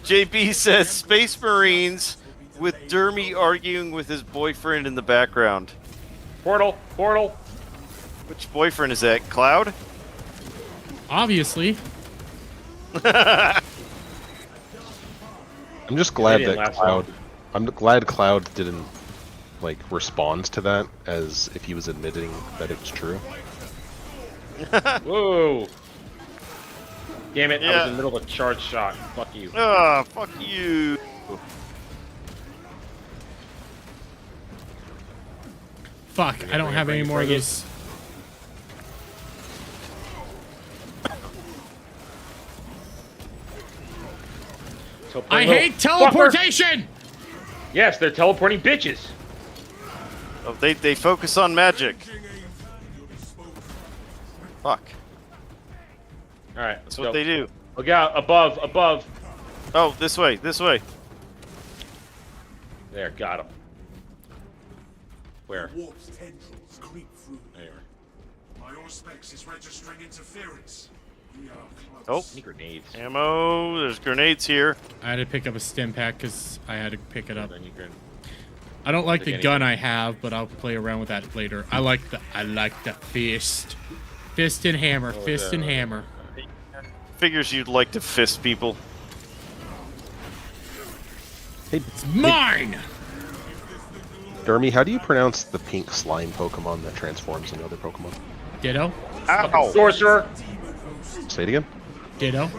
JB says Space Marines with Dermy arguing with his boyfriend in the background. Portal. Portal. Which boyfriend is that? Cloud? Obviously. I'm just glad didn't that last Cloud. long. I'm glad Cloud didn't like respond to that as if he was admitting that it was true. Whoa. Damn it! I Yeah. was in the middle of a charge shot. Fuck you. Ah, fuck you. Fuck, I don't have any more of those. So I little hate fucker. teleportation! Yes, they're teleporting bitches. Oh, they focus on magic. Fuck. All right, That's what they do. Look out! Above, above. Oh, this way, this way. There, got him. Where? Warp's tendrils creep through. There. My Auspex is registering interference. We are Oh, close. Any grenades? ammo. There's grenades here. I had to pick up a stim pack because I had to pick it up. Then you can. I don't like the Take gun I have, but I'll play around with that later. I like the fist. Fist and hammer, fist and hammer. Figures you'd like to fist people. Hey, Mine! Dermy, how do you pronounce the pink slime Pokemon that transforms into other Pokemon? Ditto. Ow! Sorcerer. Say it again. Ditto.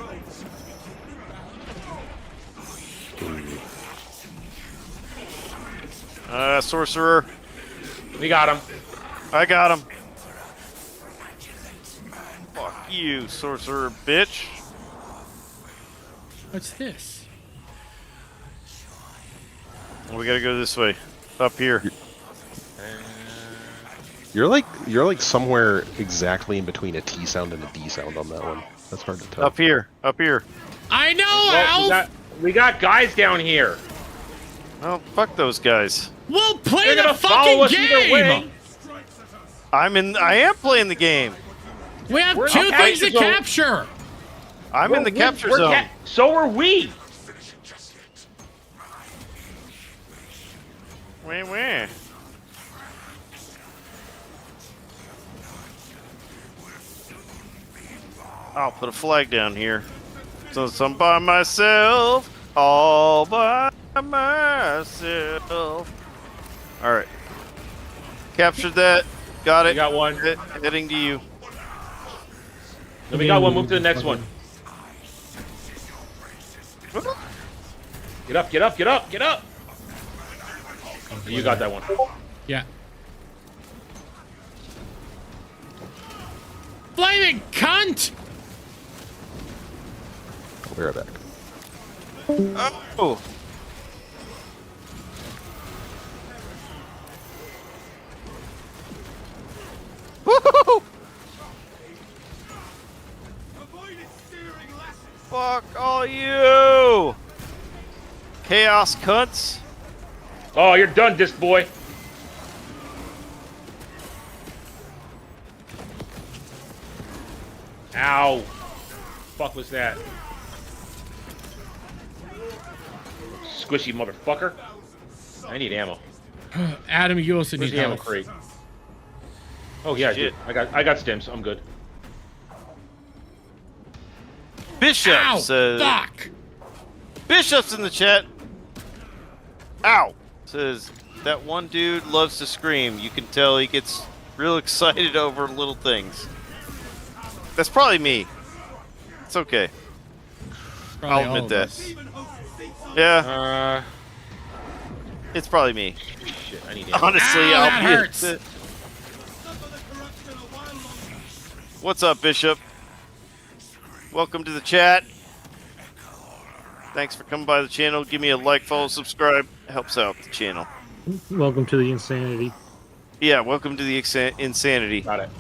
Sorcerer. We got him. I got him. Fuck you, sorcerer bitch. What's this? We gotta go this way. Up here. You're like somewhere exactly in between a T sound and a D sound on that one. That's hard to tell. Up here. Up here. I know, Well, Alf! we got guys down here. Oh, fuck those guys. We'll play They're the gonna follow fucking us either way. game! I am playing the game. We have We're 2 in the things to capture zone. capture. I'm in the capture zone. So are we. Where? I'll put a flag down here. Since I'm by myself, all by myself. All right. Captured that. Got it. We got one. Heading to you. Then we got one. Move to the next one. Get up, get up, get up, get up. You got that one. Yeah. Flaming cunt! We're back. Oh. Woohoo! Fuck all you! Chaos cunts. Oh, you're done, disc boy. Ow. Fuck was that? Squishy motherfucker. I need ammo. Adam, you also Where's need the ammo health. crate? Oh yeah, Shit. I got stims. I'm good. Bishop Ow! says. Fuck! Bishop's in the chat. Ow! Says that one dude loves to scream. You can tell he gets real excited over little things. That's probably me. It's okay. Probably I'll all admit of that. us. Yeah, it's probably me. Shit, I need ammo. Honestly, Ow, that I'll hurts. admit it. What's up, Bishop? Welcome to the chat. Thanks for coming by the channel. Give me a like, follow, subscribe. Helps out the channel. Welcome to the insanity. Yeah, welcome to the insanity. Got it.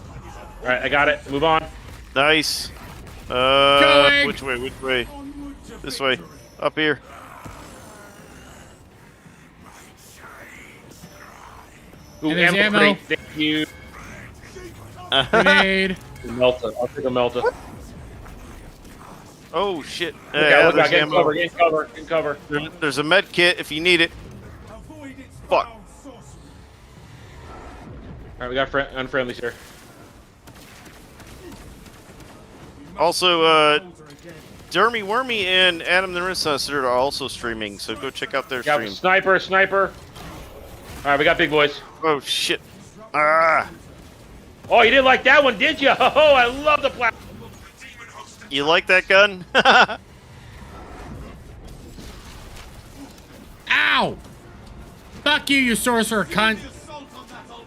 All right, I got it. Move on. Nice. Going. Which way? Which way? This way. Up here. Ooh, And there's ammo. crate. Thank you. Grenade. Melta. I'll take a Melta. Oh shit! Look Yeah, out, there's get in ammo. cover, get in cover, get in cover. There's a med kit if you need it. Fuck. Alright, we got unfriendlies here. Also, Jeremy Wormy and Adam the Renaissance are also streaming, so go check out their Got stream. sniper. Alright, we got big boys. Oh shit! Ah! Oh, you didn't like that one, did you? Oh, I love the plat. You like that gun? Ow! Fuck you, you sorcerer cunt.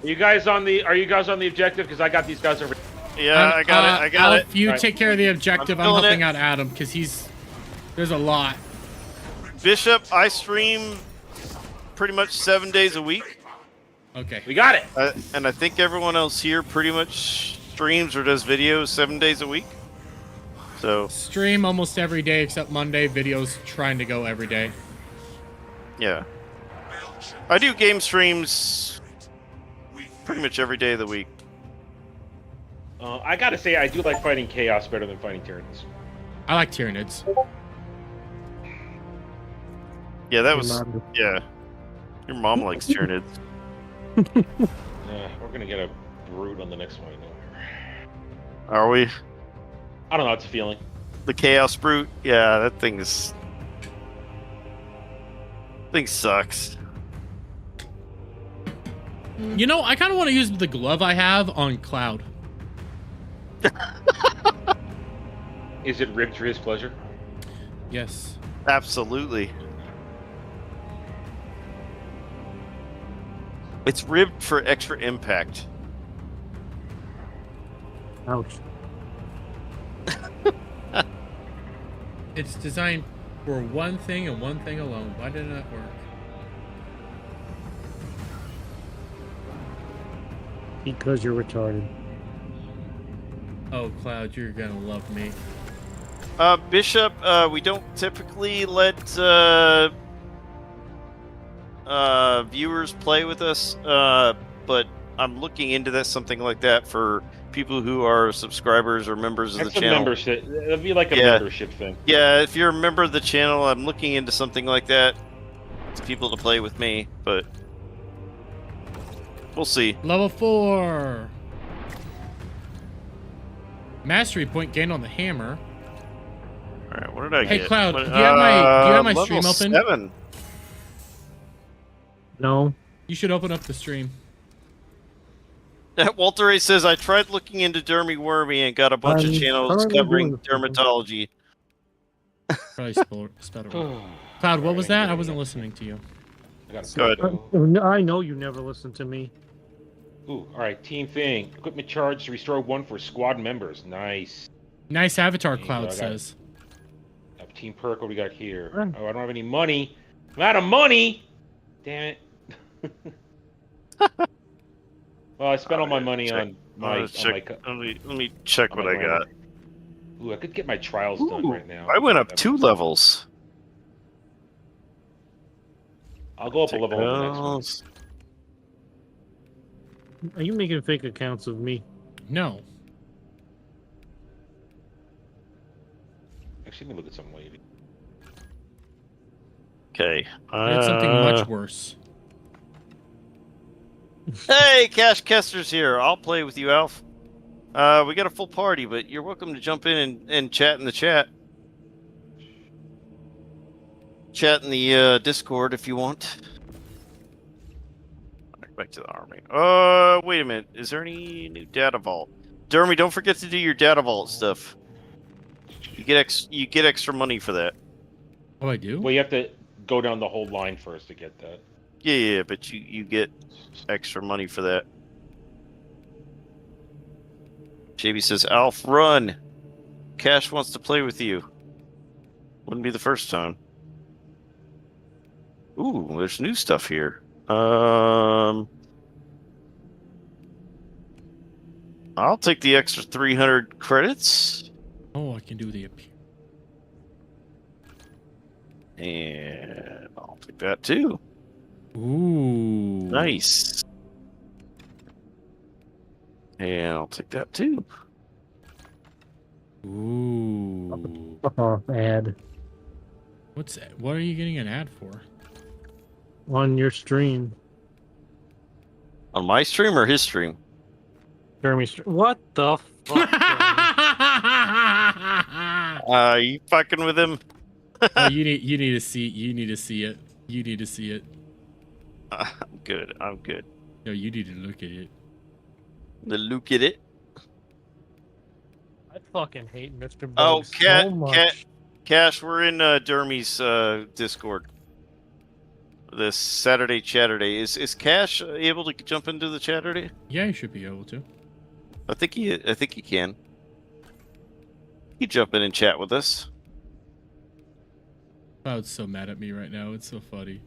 Are you guys on the objective? Because I got these guys over. Yeah, I got it. I got Alf, it. you Alright. take care of the objective. I'm feeling helping it. out Adam because there's a lot. Bishop, I stream pretty much 7 days a week, Okay. We got it. and I think everyone else here pretty much streams or does videos 7 days a week. So Stream almost every day except Monday. Videos trying to go every day. yeah, I do game streams pretty much every day of the week. I gotta say, I do like fighting chaos better than fighting Tyranids. I like Tyranids. Yeah, that was yeah. Your mom likes Tyranids. We're gonna get a brute on the next one. Are we? I don't know. It's a feeling. The Chaos Brute? Yeah, that thing sucks. You know, I kind of want to use the glove I have on Cloud. Is it ribbed for his pleasure? Yes. Absolutely. It's ribbed for extra impact. Ouch. It's designed for one thing and one thing alone. Why did it not work? Because you're retarded. Oh, Cloud, you're gonna love me. Bishop, we don't typically let viewers play with us, but I'm looking into that, something like that, for people who are subscribers or members of That's the a channel. membership. It'll be like a Yeah. membership thing. Yeah, if you're a member of the channel, I'm looking into something like that to people to play with me, but we'll see. Level 4. Mastery point gained on the hammer. All right, what did I Hey, get? Cloud, What- do you have my level stream open? 7. No. You should open up the stream. Walter A says, I tried looking into Dermy Wormy and got a bunch of I'm channels currently covering doing something. dermatology. Probably spelled it wrong. Cloud, what was that? I wasn't listening to you. I got Go ahead. I know you never listen to me. Ooh, all right. Team thing. Equipment charge to restore 1 for squad members. Nice. Nice avatar, There you Cloud go, I got says. Team perk. What do we got here? Run. Oh, I don't have any money. I'm out of money. Damn it. Well, I spent all my money on my. Let me check on what my I got. grinder. Ooh, I could get my trials done Ooh, right now. I went up 2 levels. I'll go up a Take level on the next one. those. Are you making fake accounts of me? No. Actually, let me look at some lady. Okay. I had something much worse. Hey, Cash Kester's here. I'll play with you, Alf. We got a full party, but you're welcome to jump in and chat in the chat. Chat in the Discord if you want. Back to the army. Wait a minute. Is there any new data vault? Dermy, don't forget to do your data vault stuff. You get extra money for that. Oh, I do? Well, you have to go down the whole line first to get that. Yeah, but you get extra money for that. JB says, Alf, run. Cash wants to play with you. Wouldn't be the first time. Ooh, there's new stuff here. I'll take the extra 300 credits. Oh, I can do the appear. And I'll take that too. Ooh. Nice. And I'll take that too. Ooh. Ad What are you getting an ad for? on your stream. On my stream or his stream? Jeremy, what the fuck? You fucking with him? Oh, you need to see it. You need to see it. I'm good. No, you need to look at it. Look at it. I fucking hate Mr. Oh, Bug so much. Cash, we're in Dermy's Discord. This Saturday Chaturday. Is Cash able to jump into the Chaturday? Yeah, you should be able to. I think he can. He jump in and chat with us. Cloud's so mad at me right now. It's so funny.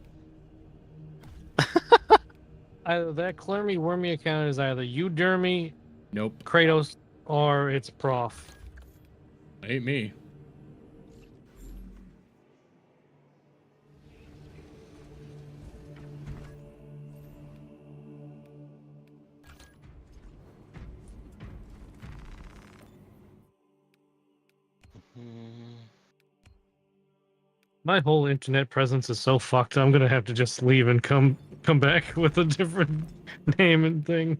That Clermy Wormy account is either you, Dermy, Nope. Kratos, or it's Prof. Ain't me. My whole internet presence is so fucked. I'm gonna have to just leave and come back with a different name and thing.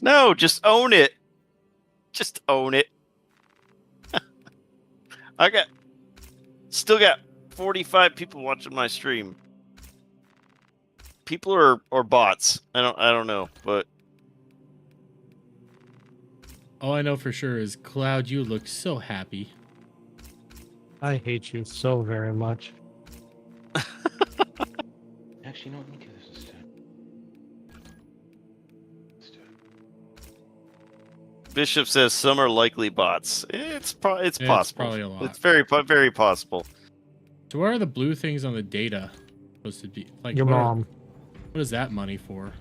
No, just own it. Just own it. Still got 45 people watching my stream. People or bots. I don't know, but All I know for sure is Cloud, you look so happy. I hate you so very much. Actually, no, let me do this instead. Bishop says some are likely bots. It's possible. It's probably a lot. It's very possible. So where are the blue things on the data supposed to be? Like Your mom. What is that money for?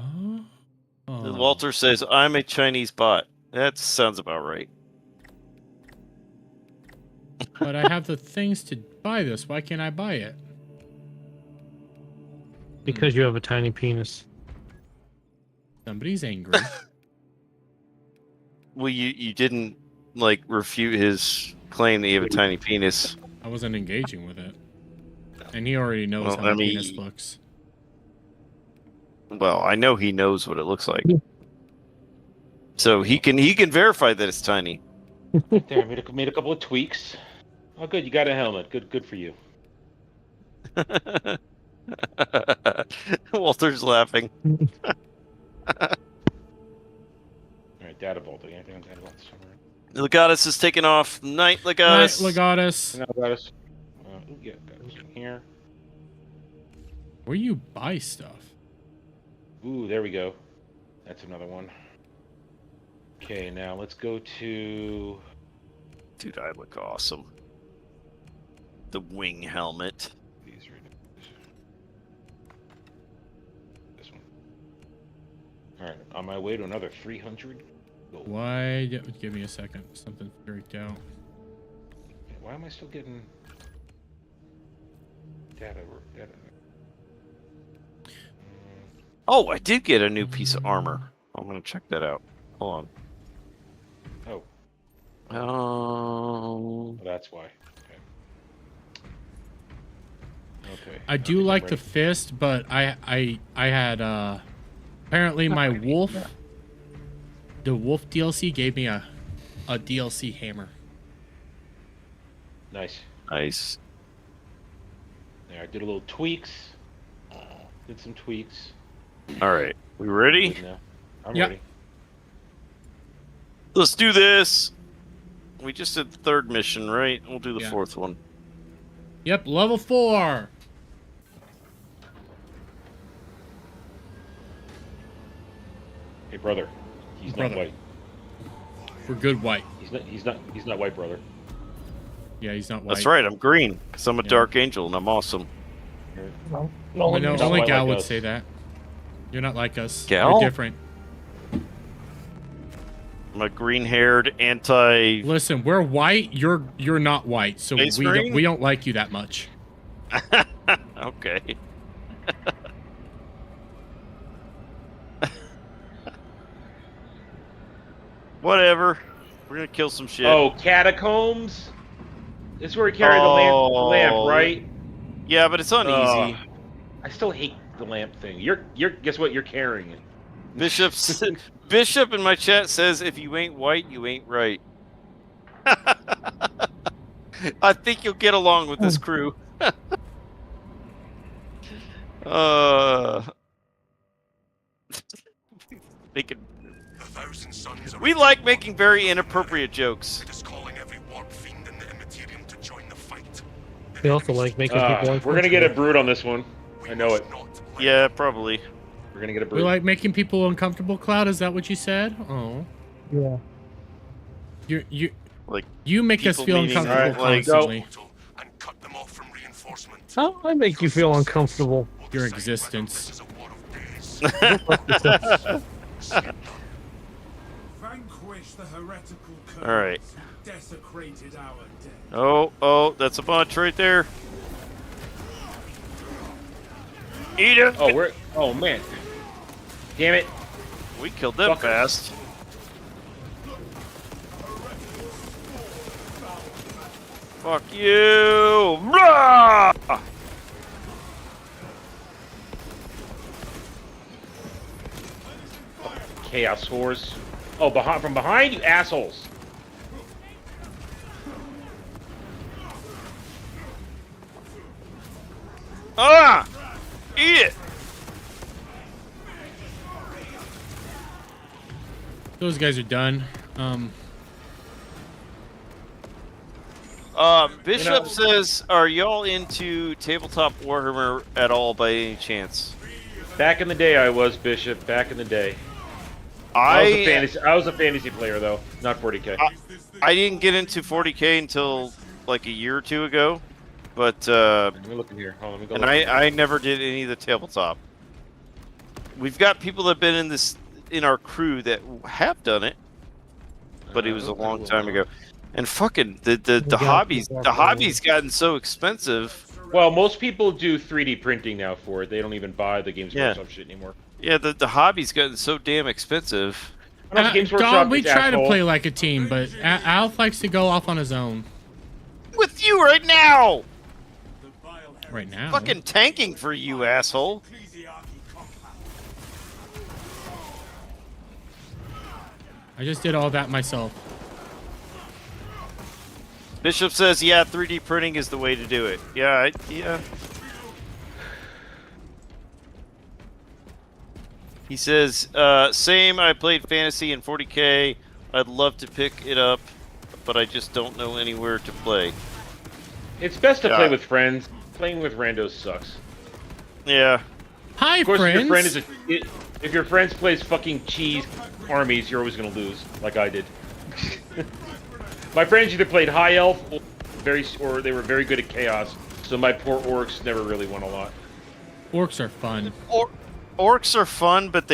Oh. Walter says I'm a Chinese bot. That sounds about right. But I have the things to buy this. Why can't I buy it? Because you have a tiny penis. Somebody's angry. Well, you didn't like refute his claim that you have a tiny penis. I wasn't engaging with it. And he already knows Well, how my I mean- penis looks. Well, I know he knows what it looks like. So he can verify that it's tiny. There, made a couple of tweaks. Oh, good, you got a helmet. Good for you. Walter's laughing. All right, data vault. Anything on data vault? Legatus is taking off. Night, Legatus. Night, Legatus. No, got us. Yeah, got us in here. Where you buy stuff? Ooh, there we go. That's another one. Okay, now let's go to. Dude, I look awesome. The wing helmet. These right. This one. All right, on my way to another 300 gold. Why? Give me a second. Something freaked out. Why am I still getting data? Oh, I did get a new piece of armor. I'm gonna check that out. Hold Oh, on. Oh. that's why. Okay. I do like the fist, but I had apparently my wolf. The wolf DLC gave me a DLC hammer. Nice. Nice. There, I did a little tweaks. Did some tweaks. All right, we ready? Good now. I'm Yep. ready. Let's do this. We just did the third mission, right? We'll do the Yeah. fourth one. Yep, level 4. Hey, brother. He's Brother. not white. We're good white. He's not white, brother. Yeah, he's not white. That's right. I'm green because I'm a Yeah. dark angel and I'm awesome. I know Not only white Gal like would us. say that. You're not like us. Gal? You're different. I'm a green-haired anti. Listen, we're white. You're not white, so Space we Marine? don't like you that much. Okay. Whatever. We're gonna kill some shit. Oh, catacombs. This is where we carry the lamp, right? Yeah, but it's uneasy. I still hate the lamp thing. You're. Guess what? You're carrying it. Bishop in my chat says, "If you ain't white, you ain't right." I think you'll get along with this crew. Making. We like making very inappropriate jokes. They also like making people. We're gonna get a brood on this one. I know it. Yeah, probably. We're gonna get a We brood. like making people uncomfortable, Cloud. Is that what you said? Oh, Yeah. Like you make us people feel meaning, uncomfortable like- constantly. How I make you feel uncomfortable? Your existence. Vanquish the heretical curse. All right. who desecrated our dead. Oh, that's a bunch right there. Eat it. Oh man. Damn it. We killed them Fuckers. fast. Fuck you! Rah! Chaos horse. Oh, from behind, you assholes. Ah! Eat it! Those guys are done. Bishop says, "Are y'all into tabletop Warhammer at all by any chance?" Back in the day, I was Bishop. Back in the day. I was a fantasy player though, not 40k. I didn't get into 40k until like a year or two ago, but Let me look in here. Hold on, let me go. and I never did any of the tabletop. We've got people that have been in our crew that have done it, but it was a long time ago. And fucking the hobby's gotten so expensive Well, most people do 3D printing now for it. They don't even buy the Games Yeah. Workshop shit anymore. Yeah, the hobby's gotten so damn expensive. I know, Games Dom, Workshop we is try to asshole. play like a team, but Alf likes to go off on his own. With you right now! Right now. Fucking tanking for you, asshole. I just did all that myself. Bishop says, yeah, 3D printing is the way to do it. Yeah, yeah. He says, same, I played Fantasy in 40K. I'd love to pick it up, but I just don't know anywhere to play. It's best to play with friends. Playing with randos sucks. Yeah. Hi, of course, friends. If your friends plays fucking cheese armies, you're always gonna lose, like I did. My friends either played high elf or they were very good at chaos. So my poor orcs never really won a lot. Orcs are fun. Orcs are fun, but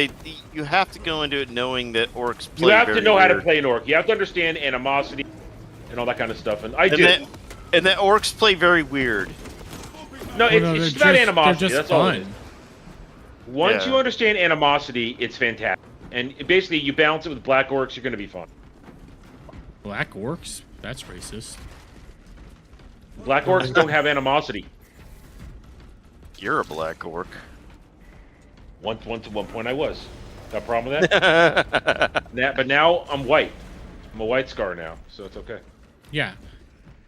you have to go into it knowing that orcs play. You have to very know how to weird. play an orc. You have to understand animosity and all that kind of stuff. And I do. And that orcs play very weird. No, it's about animosity. They're just That's all it fun. is. Once Yeah. you understand animosity, it's fantastic. And basically, you balance it with black orcs, you're going to be fine. Black orcs? That's racist. Black orcs don't have animosity. You're a black orc. At one point I was. Got a problem with that? But now I'm white. I'm a white scar now, so it's okay. Yeah.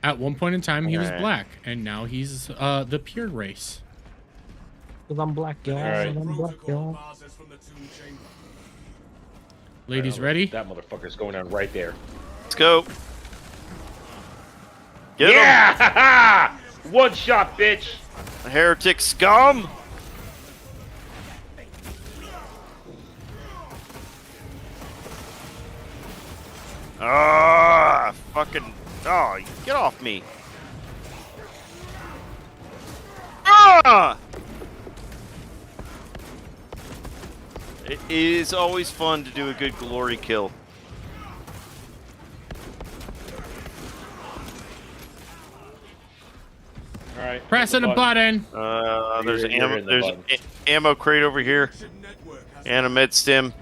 At one point in time, he was Alright. black, and now he's the pure race. Because I'm black, y'all. Alright. I'm black, y'all. Ladies ready? That motherfucker's going on right there. Let's go. Get Yeah! One shot, bitch! him, heretic scum. Ah, fucking. Oh, get off me. Ah! It is always fun to do a good glory kill. All right. Pressing a button. There's You're ammo. hitting the There's button. ammo crate over here, and a med stim.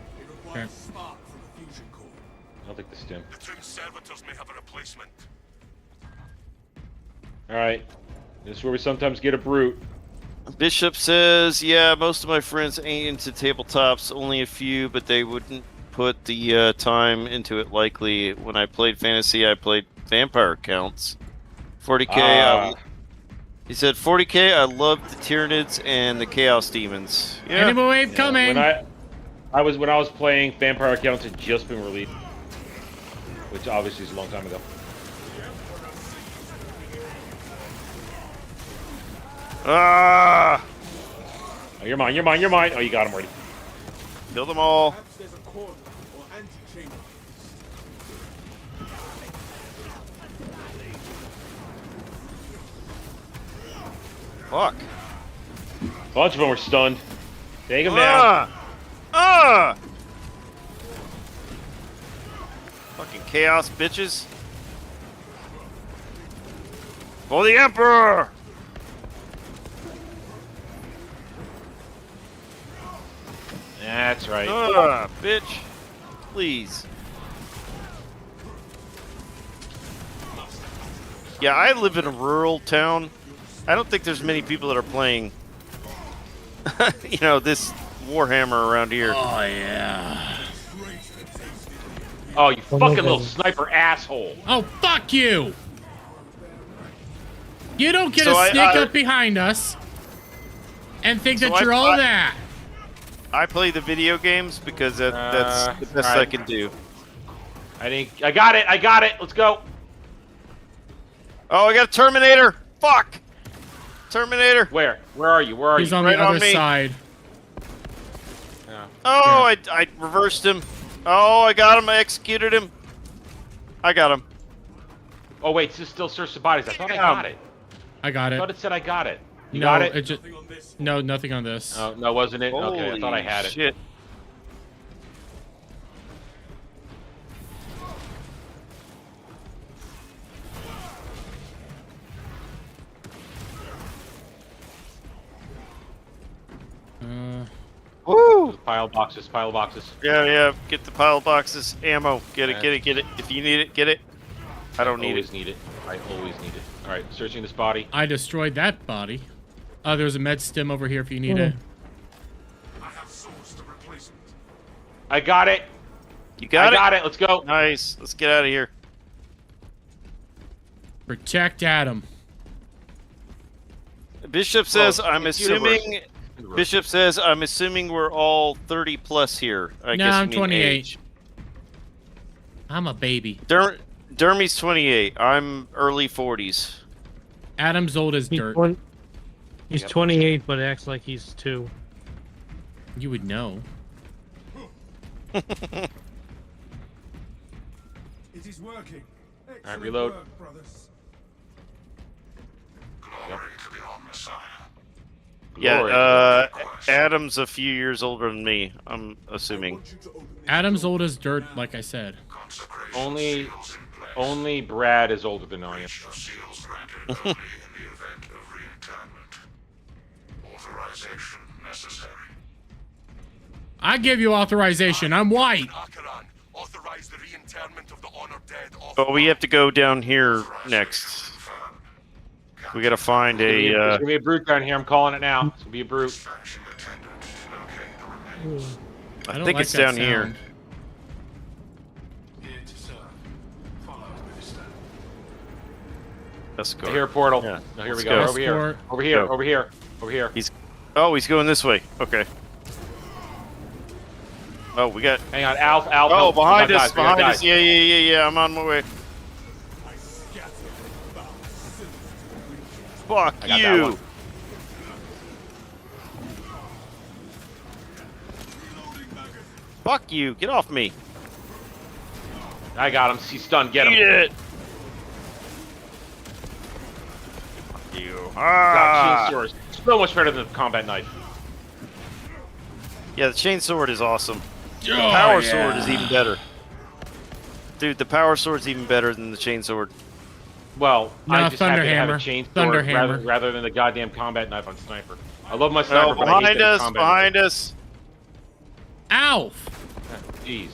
Okay. I'll take the stim. The twin servitors may have a replacement. All right. This is where we sometimes get a brute. Bishop says, yeah, most of my friends ain't into tabletops, only a few, but they wouldn't put the time into it likely. When I played fantasy, I played vampire accounts. 40k, he said 40k, I loved the Tyranids and the Chaos Demons. Yeah. Enemy wave coming. When I was playing, vampire accounts had just been released, which obviously is a long time ago. Ah! Oh, you're mine. You're mine. You're mine. Oh, you got him already. Kill them all. Fuck. A bunch of them were stunned. Take him down. Fucking chaos bitches. For the Emperor! That's right. Bitch. Please. Yeah, I live in a rural town. I don't think there's many people that are playing, you know, this Warhammer around here. Oh, yeah. Oh, you fucking little sniper asshole. Oh, fuck you. You don't get So to sneak I- up behind us and think So that you're all that. I play the video games because that's the best I alright. can do. I got it. I got it. Let's go. Oh, I got a Terminator! Fuck! Terminator! Where? Where are you? Where are He's you? on Right the on other me. side. Yeah. Oh, I reversed him. Oh, I got him. I executed him. I got him. Oh wait, this is still search the bodies. I thought I Yeah. got it. I got I it. thought it said I got it. You No, got it? no, nothing on this. Oh, no, wasn't it? Okay, I thought I Holy had it. shit. Pile of boxes. Pile of boxes. Yeah. Get the pile of boxes. Ammo. Get it. If you need it, get it. I don't need always it. need it. I always need it. All right, searching this body. I destroyed that body. Oh, there's a med stim over here if you need it. I have source to replace it. I got it. You got it? I got it. Let's go. Nice. Let's get out of here. Protect Adam. Bishop says, Well, I'm it's assuming... universe. Bishop says, I'm assuming we're all 30 plus here. I No, guess you I'm mean 28. age. I'm a baby. Dermy's 28. I'm early 40s. Adam's old as dirt. He's 28, but acts like he's 2. You would know. It is working. Alright, reload. Work, brothers. Glory to the Omnissiah. Yeah, Adam's a few years older than me, I'm assuming. Adam's old as dirt, like I said. Only Brad is older than I am. Seals granted only in the event of reinternment. Authorization necessary. I give you authorization. I'm white. Akaran, authorize the reinternment of the honored dead. But we have to go down here next. We gotta find There's a... gonna be a brute down here. I'm calling it now. It's gonna be a brute. I I don't think like it's that down here. sound. Here to serve. Follow, Minister. Let's go. Here, portal. Yeah. No, here we Let's go. go. Over here. Escort. Over here. Go. Over here. Over here. He's going this way. Okay. Oh, we got... Hang on, Alf. Oh, help. behind We got us, guys, we got behind us. guys. Yeah, I'm on my way. Fuck I got that you. one. Fuck you. Get off me. I got him. He's stunned. Get him. Eat it. Fuck you. God, Ah. chainsaw is so much better than the combat knife. Yeah, the chain sword is awesome. The Oh, power yeah. sword is even better. Dude, the power sword's even better than the chain sword. Well, No, I just happen to have a Thunderhammer. chainsaw Thunderhammer. rather than the goddamn combat knife on sniper. I love my sniper, Oh, but I hate behind that us, combat behind us. Alf. knife. Jeez.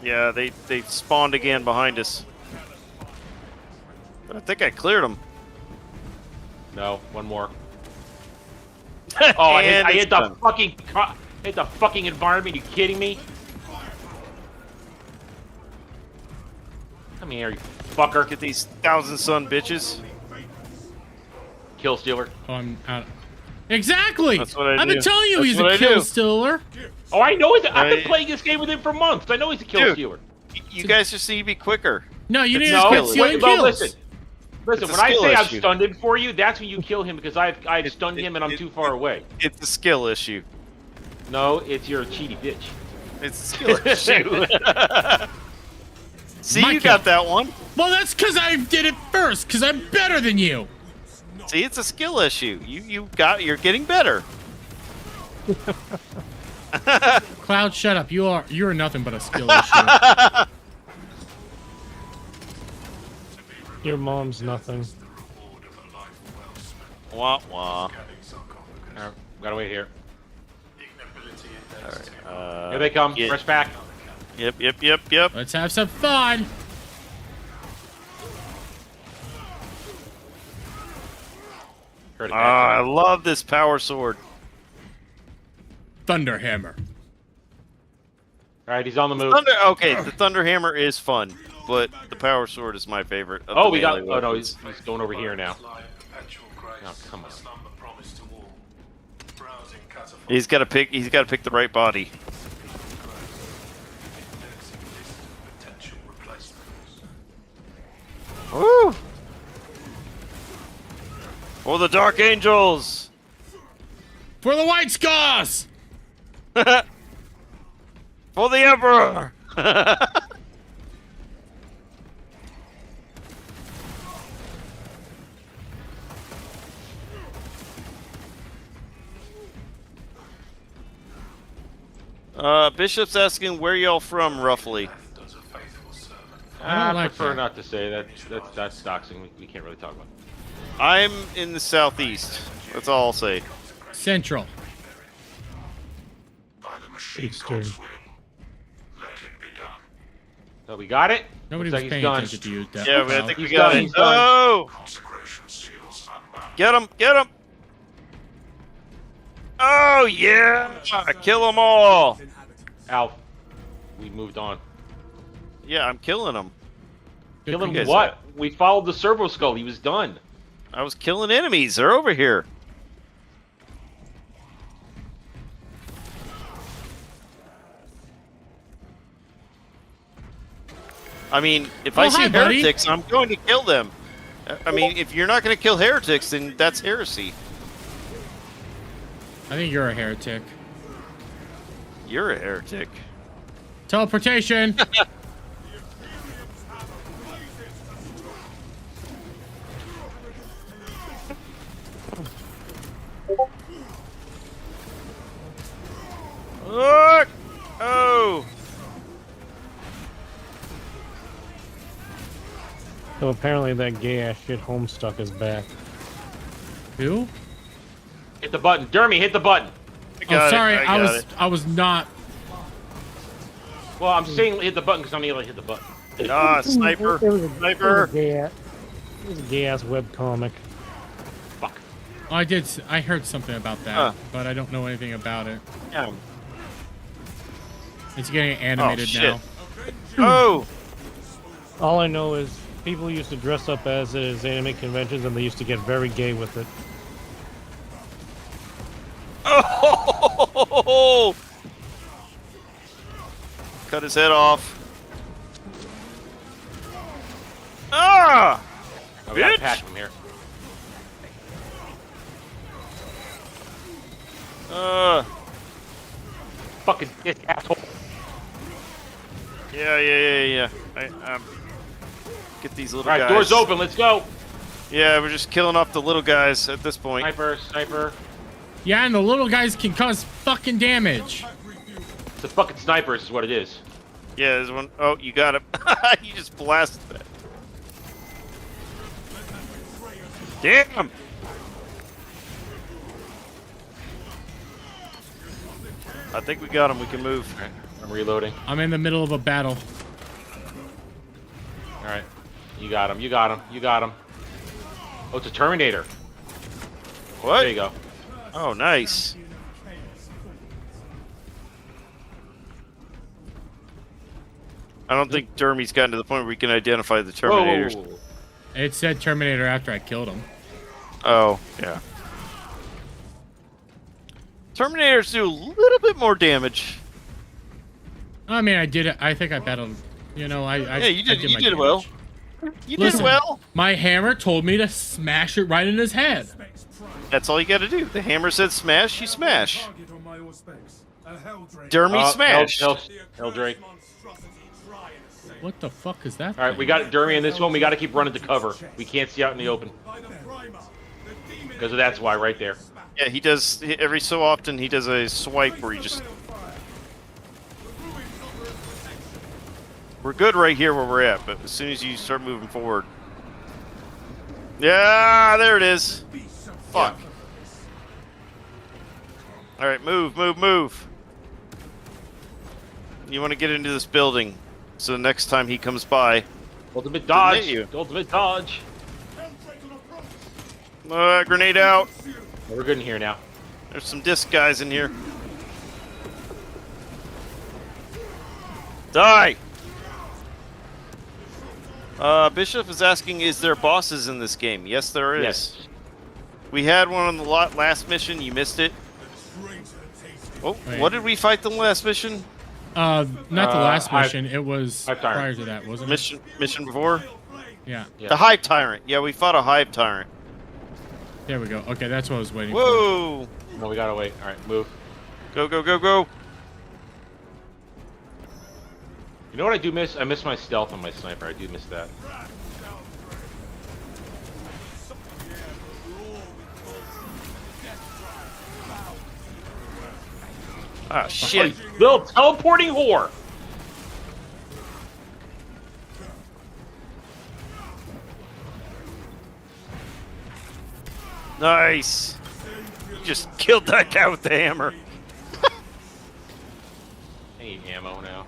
Yeah, they spawned again behind us. But I think I cleared them. No, one more. Oh, I And hit it's the done. fucking environment. You kidding me? Come here, you fucker. Look at these 1,000 son bitches. Kill stealer. Oh, I'm out. Exactly. That's what I I've been do. telling you That's he's a what I kill do. stealer. Oh, I know it. I've been Right. playing this game with him for months. I know he's a kill Dude. stealer. You guys just need to be quicker. No, you It's need a to quit skill. stealing Wait, no, kills. listen, It's a when I skill say I've issue. stunned him for you, that's when you kill him because I've stunned him and I'm too far away. It's a skill issue. No, it's your cheaty bitch. It's a skill issue. See, My you kill. got that one. Well, that's because I did it first. Because I'm better than you. See, it's a skill issue. You're getting better. Cloud, shut up. You're nothing but a skill issue. Your mom's nothing. Wah wah. Alright, gotta wait here. Alright. Here they come. yeah. Fresh back. Yep. Let's have some fun. Heard it I back. love this power sword. Thunderhammer. Alright, he's on the move. Okay, the Thunderhammer is fun, but the power sword is my favorite. Of Oh, the we got. melee Oh no, weapons. he's going over here now. Oh, come on. He's got to pick. He's got to pick the right body. Woo! For the Dark Angels. For the White Scars. For the Emperor. Bishop's asking where y'all from, roughly. I don't like prefer that. not to say that. That's doxing. We can't really talk about it. I'm in the southeast. That's all I'll say. Central. Eastern. So we got it. Nobody Looks was like he's paying done. attention to you. Yeah, I think we He's got done, it. he's done. Oh! Get him! Get him! Oh yeah! Kill them all! Alf, we moved on. Yeah, I'm killing them. Good Kill for him you. what? We followed the servo skull. He was done. I was killing enemies. They're over here. I mean, if I Oh, see hi, buddy. heretics, I'm going to kill them. I mean, if you're not going to kill heretics, then that's heresy. I think you're a heretic. You're a heretic. Teleportation. Look! Oh! So apparently that gay ass shit Homestuck is back. Who? Hit the button. Dermy, hit the button. Oh, sorry. I got it. I was not. Well, I'm saying hit the button because I'm able to hit the button. Ah, sniper! Sniper! It was a gay ass webcomic. Fuck. Oh, I heard something about that, Huh. but I don't know anything about it. Yeah. It's getting animated shit. now. Oh! All I know is people used to dress up as it as anime conventions, and they used to get very gay with it. Oh! Cut his head off. Ah! Oh, we gotta Bitch! patch him here. Fucking this asshole. Yeah. Get these little All right, guys. doors open. Let's go. Yeah, we're just killing off the little guys at this point. Sniper. Yeah, and the little guys can cause fucking damage. The fucking snipers is what it is. Yeah, there's one. Oh, you got him. You just blasted that. Damn! I think we got him. We can move. All right, I'm reloading. I'm in the middle of a battle. All right, you got him. You got him. You got him. Oh, it's a Terminator. What? There you go. Oh, nice. I don't think Dermy's gotten to the point where we can identify the Terminators. Whoa. It said Terminator after I killed him. Oh, yeah. Terminators do a little bit more damage. I mean, I did it. I think I battled. You know, Yeah, you did. I You my did well. damage. You Listen, did well. My hammer told me to smash it right in his head. That's all you got to do. The hammer said smash, you smash. Dermy smash. Helldrake. What the fuck is that? All right, we got Dermy in this one. We got to keep running to cover. We can't see out in the open. Because that's why, right there. Yeah, he does. Every so often, he does a swipe where he just. We're good right here where we're at, but as soon as you start moving forward. Yeah, there it is. Fuck. All right, move. You want to get into this building, so the next time he comes by, Ultimate dodge. hit you. Ultimate dodge. Grenade out. We're good in here now. There's some disc guys in here. Die! Bishop is asking, is there bosses in this game? Yes, there is. Yes. We had one on the last mission. You missed it. Oh, Wait. what did we fight the last mission? Not the last Hive- mission. It was Hive Tyrant. prior to that, wasn't it? Mission before? Yeah. Yeah. The Hive Tyrant. Yeah, we fought a Hive Tyrant. There we go. Okay, that's what I was waiting for. Whoa! No, we gotta wait. All right, move. Go. You know what I do miss? I miss my stealth on my sniper. I do miss that. Ah, shit. Little teleporting whore. Nice. just killed that guy with the hammer. I need ammo now.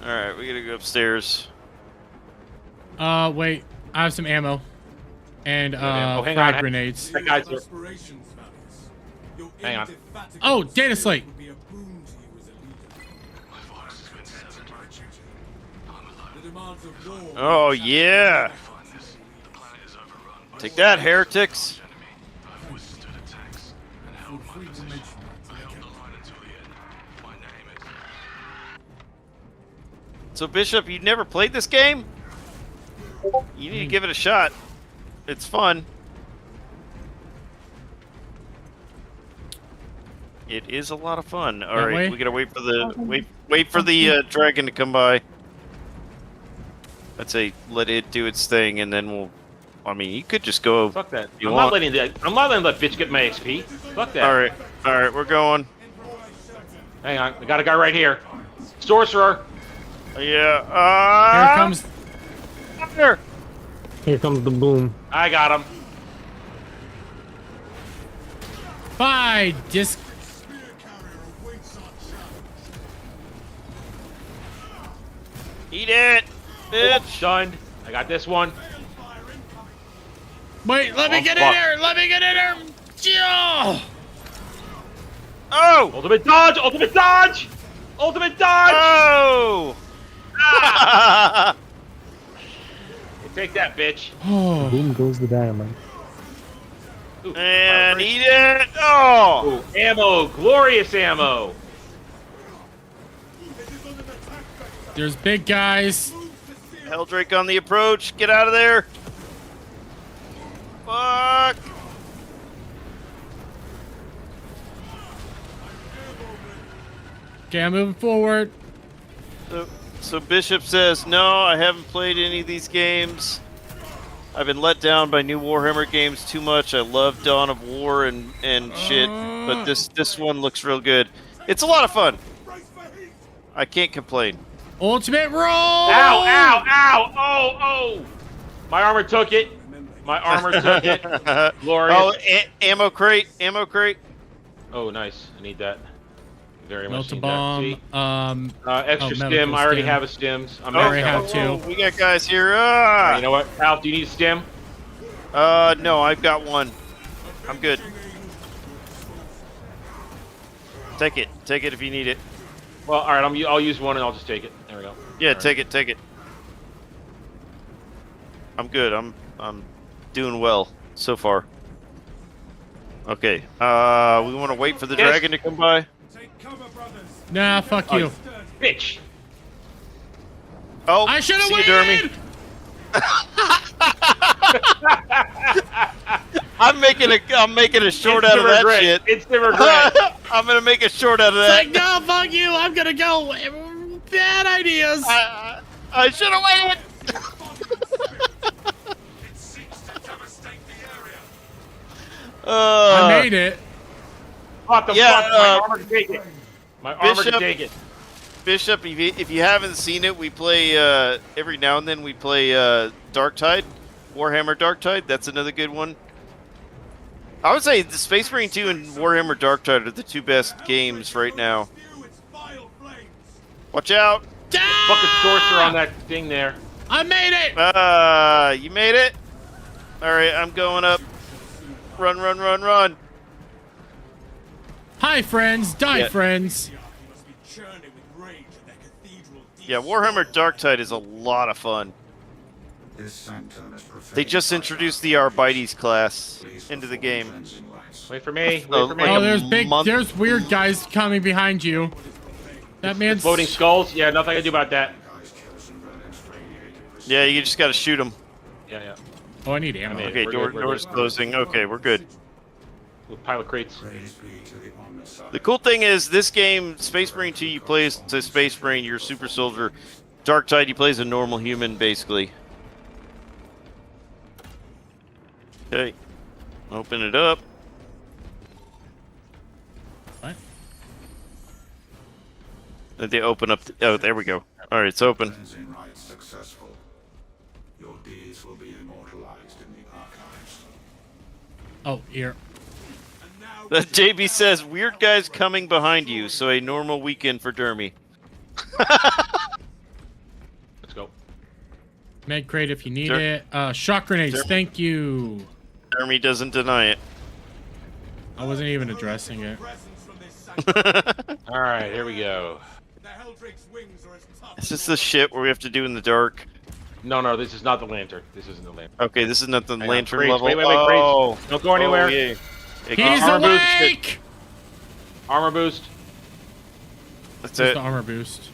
Alright, we gotta go upstairs. Wait. I have some ammo. And, Oh, hang frag on. grenades. That guy's here. Aspirations, Valles. Your Hang on. indefatigable Oh, data slate. would be a boon to you as a leader. My voice has been severed by duty. I'm alone. The demands of war. Oh, yeah. Find this. The planet is overrun by Take that, heretics. enemy. I've withstood attacks and held my position. I held the line until the end. My name is... So, Bishop, you never played this game? You need to give it a shot. It's fun. It is a lot of fun. All That right, way? we gotta wait for the wait for the dragon to come by. I'd say let it do its thing, and then we'll. I mean, you could just go. Fuck that. You I'm want- not letting that bitch get my XP. Fuck that. All right, we're going. Hang on. I got a guy right here. Sorcerer. Yeah. Here comes. Here. Here comes the boom. I got him. Bye, disc. Eat it, bitch. Stunned. I got this one. Wait, let me Oh, get fuck. in here. Let me get in here. Yeah. Oh. Ultimate dodge. Ultimate dodge. Ultimate dodge. Oh. Take that, bitch. Oh. Boom goes the dynamite. Ooh, And fire eat it. Oh. Ooh, ammo. Glorious ammo. There's big guys. Helldrake on the approach. Get out of there. Fuck. Okay, I'm moving forward. So Bishop says, no, I haven't played any of these games. I've been let down by new Warhammer games too much. I love Dawn of War and shit, but this one looks real good. It's a lot of fun. I can't complain. Ultimate roll. Ow! Ow! Ow! Oh! Oh! My armor took it. My armor took it. Glorious. Oh, ammo crate, ammo crate. Oh, nice. I need that. Very much Melt a need bomb. that. See? Extra medical stim. I already stim. have a stims. I'm I already maxed have out. two. We got guys here. Ah! You know what, Alf? Do you need a stim? No, I've got one. I'm good. Take it if you need it. Well, all right. I'll use one and I'll just take it. There we go. Yeah, All right. take it. I'm good. I'm doing well so far. Okay. We want to wait for the Yes. dragon to come by. Take cover, brothers. Nah, fuck you. Bitch. Oh, I should have see you, Dermy. waited. I'm making a short out of that regret. shit. It's the regret. I'm gonna make a short out of It's that. like, no, fuck you. I'm gonna go. Bad ideas. I should have waited. It seeks to devastate the area. I made it. What the Yeah, fuck? My armor can take it. My armor Bishop. can take it. Bishop, if you haven't seen it, we play every now and then. We play Darktide, Warhammer Darktide. That's another good one. I would say the Space Marine 2 and Warhammer Darktide are the two best games right now. Watch out! Fucking sorcerer on that thing there. I made it. You made it. All right, I'm going up. Run, run, run, run! Hi, friends. Die, Yeah. friends. Yeah, Warhammer Darktide is a lot of fun. They just introduced the Arbites class into the game. Wait for me. Wait Oh, for me. like Oh, a month- there's weird guys coming behind you. That man's Floating skulls. Yeah, nothing I can do about that. Yeah, you just gotta shoot them. Yeah, yeah. Oh, I need ammo. I mean- Okay, We're good, we're door's good. closing. Okay, we're good. With pile of crates. The cool thing is, this game, Space Marine 2, you play as a Space Marine, you're a super soldier. Darktide, you play as a normal human, basically. Okay. Open it up. What? They open up. Oh, there we go. All right, it's open. Successful. Your deeds will be immortalized in the archives. Oh, here. And now JB says, weird guys coming behind you, so a normal weekend for Dermy. Let's go. Med crate if you need Sure. it. Shock grenades, Sure. thank you. Dermy doesn't deny it. I wasn't even addressing it. All right, here we go. Is this the shit where we have to do in the dark? No, this is not the lantern. This isn't the lantern. Okay, this is not the Hang on, lantern crates. level. Wait, oh. crates. Don't go anywhere. Oh, yeah. He's armor boost. awake! Armor boost. That's Just it. the armor boost.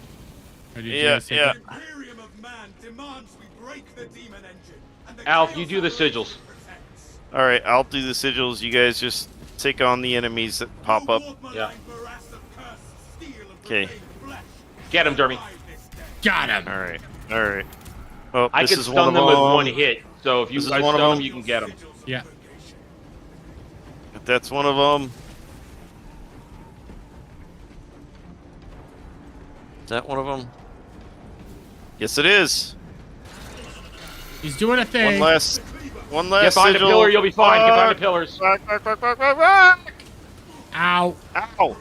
Or did you Yeah, guys take yeah. it? Imperium of man demands we break the demon engine. And the Alf, chaos you do the element sigils. protects. Alright, I'll do the sigils. You guys just take on the enemies that pop up. Yeah. Okay. Get him, Dermy. Got him! Alright. Alright. Oh, I this can is one stun of them with them. one hit. So if you This is guys one of stun them, them. you can get them. Yeah. That's one of them. Is that one of them? Yes, it is. He's doing a thing. One last Get behind the sigil. pillar, you'll be fine. Get behind the pillars. Ow. Ow!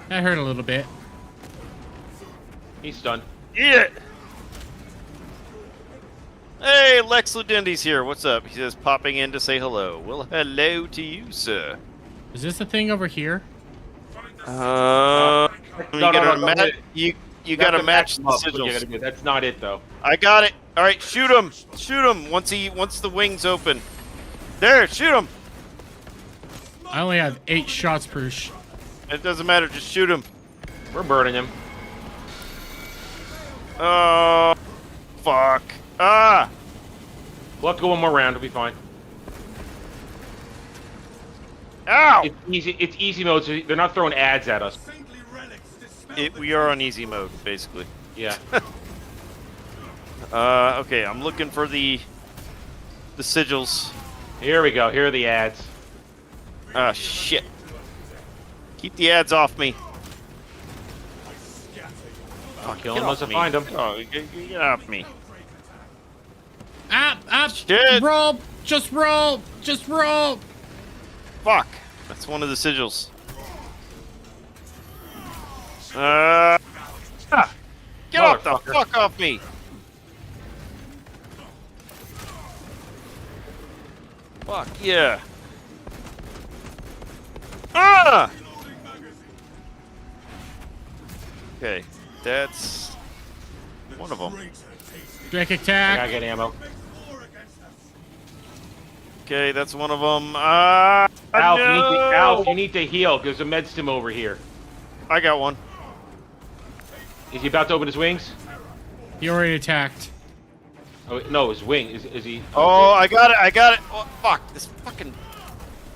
That hurt a little bit. He's stunned. Yeah. Hey, Lex Ludendi's here. What's up? He says popping in to say hello. Well, hello to you, sir. Is this the thing over here? You No, gotta no, match. You have gotta to match them the up, but you gotta sigils. do- That's not it, though. I got it. All right, shoot him. Shoot him. Once the wings open. There, shoot him. I only have 8 shots per. It doesn't matter. Just shoot him. We're burning him. Oh, fuck. Ah. We'll have to go one more round. It'll be fine. Ow. It's easy mode, so they're not throwing ads at us. Saintly relics dispel We are on easy mode, basically. Yeah. Okay, I'm looking for the sigils. Here we go. Here are the ads. Ah, shit. Keep the ads off me. I'll kill Get him once I off me. find him. Oh, get off me. Up! Shit. Roll! Just roll! Just roll! Fuck. That's one of the sigils. Get off the Motherfucker. fuck off me. Fuck yeah. Ah! Okay, that's one of them. Drake I attack! gotta get ammo. Okay, that's one of them. Alf, no! Alf, you need to heal. There's a med stim over here. I got one. Is he about to open his wings? He already attacked. Oh, no, his wing. Is he? Oh, I got it. I got it. Oh, fuck. This fucking...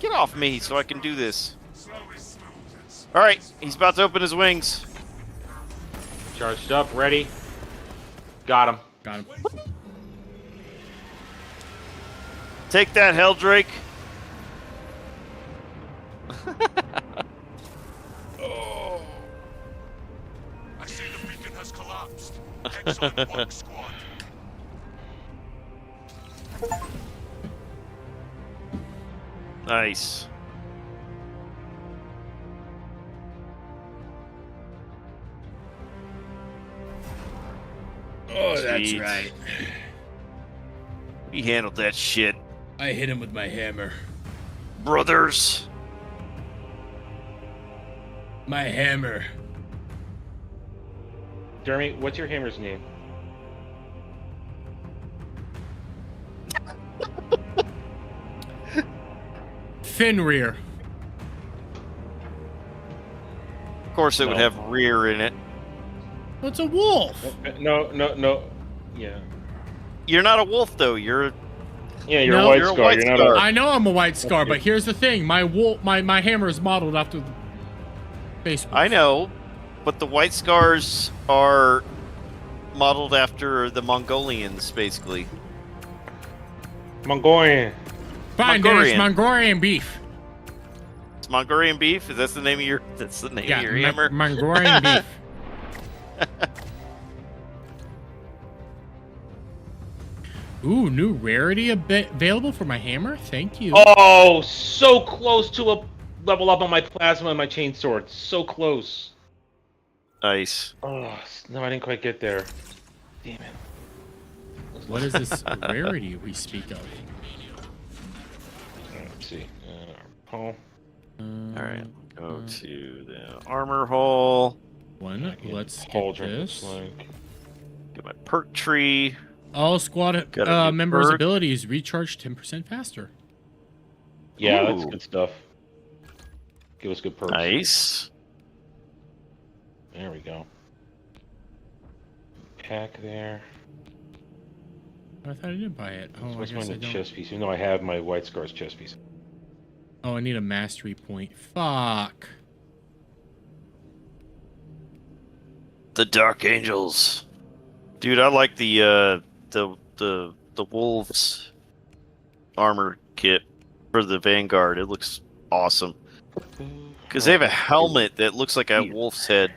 Get off me so I can do this. Alright, he's about to open his wings. Charged up, ready. Got him. Got him. Take that, Helldrake. Oh. I see the beacon has collapsed. Excellent work, squad. Nice. Oh, that's right. We handled that shit, I hit him with my hammer. brothers. My hammer. Jeremy, what's your hammer's name? Fenrir. Of course, it would No. have rear in it. Oh, it's a wolf. No. Yeah. You're not a wolf, though. You're Yeah, you're No, a white you're a scar. white You're not scar. a. I know I'm a white scar, Okay. but here's the thing: my hammer is modeled after the base wolf. I know, but the white scars are modeled after the Mongolians, basically. Mongolian. Fine, Mongolian. Dennis, Mongolian beef. It's Mongolian beef. Is that the name of your? That's the name Yeah, of your hammer. Mongolian beef. Ooh, new rarity available for my hammer. Thank you. Oh, so close to a level up on my plasma and my chainsword. So close. Nice. Oh no, I didn't quite get there. Damn it. What is this rarity we speak of? Let's see. Hall. All right, go to the armor hall. Let's Hall get drink this. looks like. Get my perk tree. All squad Got a new members' perk. abilities recharge 10% faster. Yeah, that's Ooh. good stuff. Give us good perks. Nice. There we go. Pack there. I thought I didn't buy it. Oh, I What's guess my I don't. chest piece? Even though I have my White Scars chest piece. Oh, I need a mastery point. Fuck. The Dark Angels. Dude, I like the wolves armor kit for the Vanguard. It looks awesome. Because they have a helmet that looks like a wolf's head.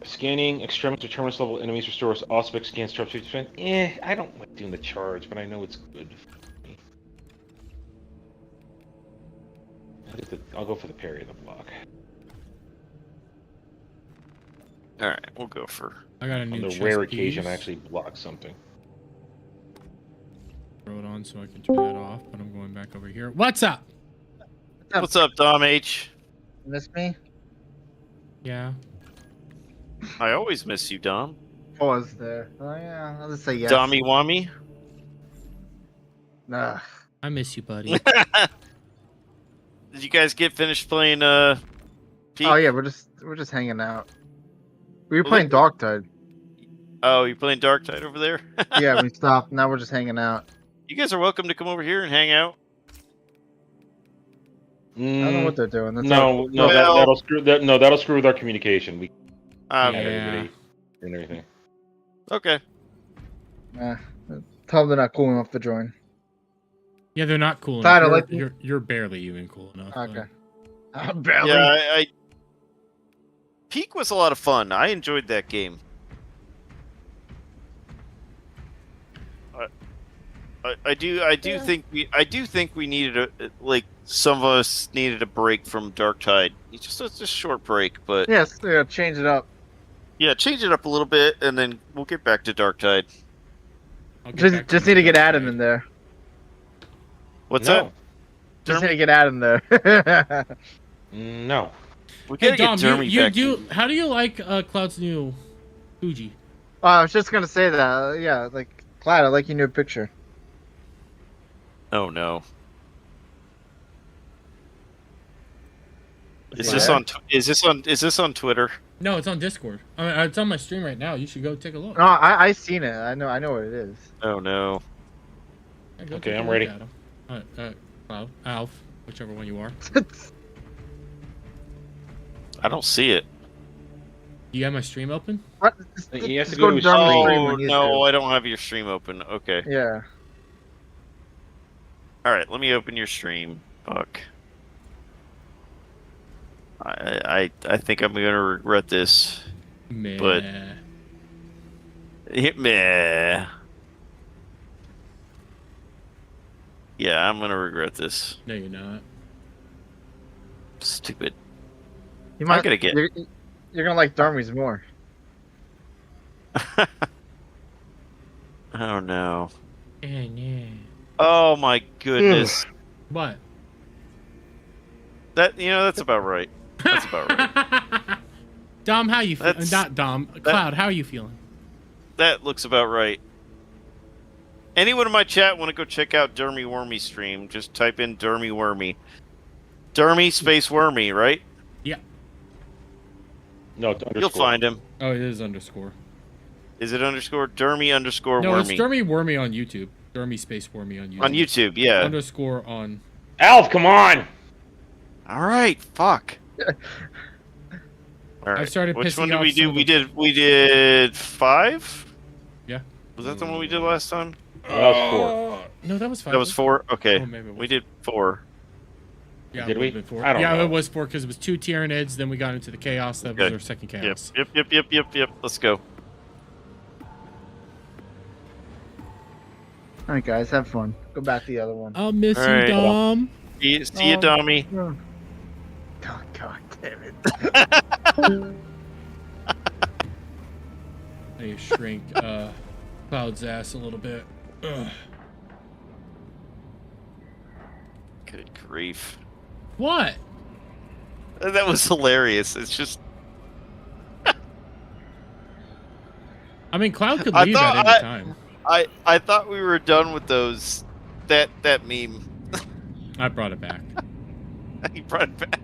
Scanning extremis or terminus level enemies restores aspect scan structure defense. I don't like doing the charge, but I know it's good for me. I'll go for the parry of the block. Alright, we'll go for... I got a new On the chest rare piece. occasion, I actually block something. Throw it on so I can turn that off, but I'm going back over here. What's up? What's up, Dom H? Miss me? Yeah. I always miss you, Dom. Pause there. Oh yeah, I'll just say yes. Dommy Wammy? Nah. I miss you, buddy. Did you guys get finished playing Peak? Oh yeah, we're just hanging out. We were Well, playing Darktide. Oh, you playing Darktide over there? Yeah, we stopped. Now we're just hanging out. You guys are welcome to come over here and hang out. I don't know what they're doing. That's No, no, Well- that'll screw. That'll screw with our communication. We Um, have Yeah. everybody and everything. Okay. Nah, tell them they're not cool enough to join. Yeah, they're not cool Title, enough. like- You're barely even cool enough. Okay. Barely. Yeah, I Peak was a lot of fun. I enjoyed that game. I do think we needed some of us needed a break from Darktide. It's just a short break, but Yes, yeah, change it up. yeah, change it up a little bit, and then we'll get back to Darktide. I'll get back Just to need to my get dark Adam side. in there. What's No. that? Just need Jeremy? to get Adam there. No. We Hey gotta Dom, get Jeremy you back. do. How do you like Cloud's new Fuji? Oh, I was just gonna say that. Yeah, like Clyde, I like your new picture. Oh no. Is Yeah. this on? Is this on Twitter? No, it's on Discord. I mean, it's on my stream right now. You should go take a look. No, I seen it. I know what it is. Oh no. Yeah, go Okay, take a I'm look ready. at 'em. Cloud, Alf, whichever one you are. I don't see it. Do you have my stream open? What? He has to Just go to his Dermot's stream. stream Oh on YouTube. no, I don't have your stream open. Okay. Yeah. All right, let me open your stream. Fuck. I think I'm gonna regret this. Meh. But- Meh. Yeah, I'm gonna regret this. No, you're not. Stupid. You I gotta get- You're gonna like Darmies more. Oh no. Yeah. Oh my goodness. What? That's about right. That's about right. Dom, how you feeling? That's- Not Dom. Cloud, how are you feeling? That looks about right. Anyone in my chat want to go check out Dermy Wormy stream? Just type in Dermy Wormy. Dermy space Wormy, right? Yeah. No, it's underscore. You'll find him. Oh, it is underscore. Is it underscore? Dermy underscore No, Wormy. it's Dermy Wormy on YouTube. Dermy space Wormy on YouTube. On YouTube, yeah. Underscore on. Alf, come on! All right, fuck. All right. I've started Which pissing one did off we do? some of We did 5? Yeah. Was that the one we did last time? That was 4. No, that was 5. That was 4? Okay. Oh, maybe it was. We did 4. Yeah, Did it we? would've been 4. I don't yeah, know. it was 4 because it was 2 Tyranids, then we got into the Chaos. That was Okay. our second Yep, Chaos. yep. Let's go. Alright, guys, have fun. Go back to the other one. I'll miss All you, right. Dom. See you, Tommy. Oh, God damn it. I need to shrink Cloud's ass a little bit. Ugh. Good grief. What? That was hilarious. It's just. I mean, Cloud could leave at any time. I thought we were done with those. That meme. I brought it back. He brought it back.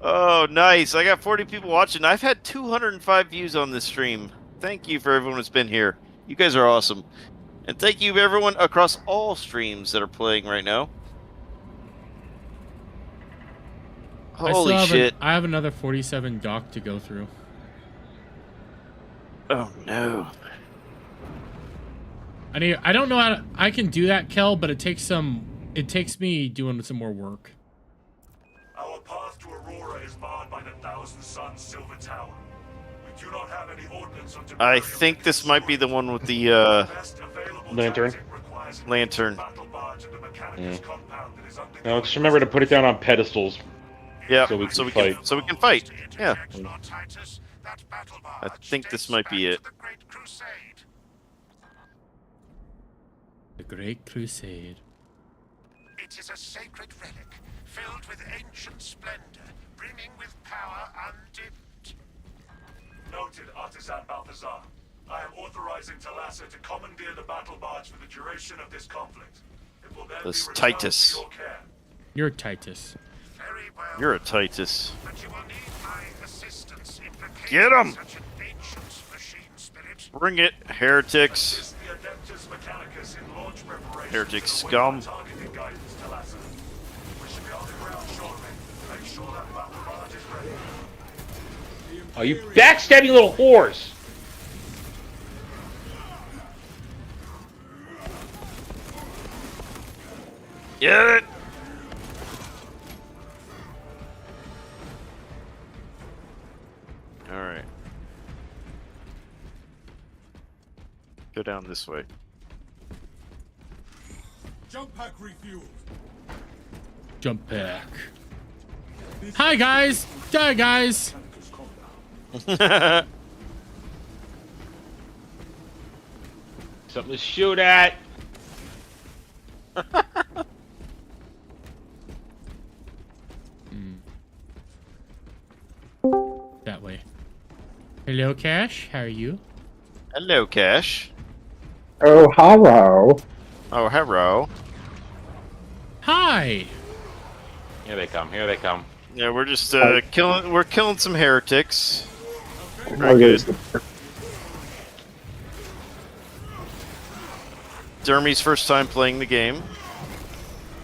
Oh, nice. I got 40 people watching. I've had 205 views on this stream. Thank you for everyone who's been here. You guys are awesome. And thank you everyone across all streams that are playing right now. Holy shit. I have another 47 dock to go through. Oh no. I don't know how to, I can do that, Kel, but it takes me doing some more work. Our path to Aurora is barred by the Thousand Suns Silver Tower. We do not have any ordnance on I think this might be the one with the Lantern. lantern. Now just remember to put it down on pedestals. Yeah, so we can fight. Yeah. I think this might be it. The Great Crusade. It is a sacred relic, filled with ancient splendor, brimming with power undimmed. Noted, Artisan Balthazar. I am authorizing Talassa to commandeer the battle barge for the duration of this conflict. It will then This be returned Titus. to your care. You're Titus. Very well, You're a Titus. but you will need my assistance in Get 'em! such an ancient machine spirit. Bring it, heretics. Assist the Adeptus Mechanicus in launch preparations Heretic to scum. await my targeting guidance, Talassa. We should be on the ground shortly. Make sure that battle barge is ready. Oh, you backstabbing little whores! Get it! Alright. Go down this way. Jump pack refueled. Jump back. Hi guys! Hi guys! Something to shoot at. That way. Hello, Cash. How are you? Hello, Cash. Oh, hello. Oh, hello. Hi! Here they come. Here they come. Yeah, we're just killing some heretics. Very Okay. good. Dermy's first time playing the game.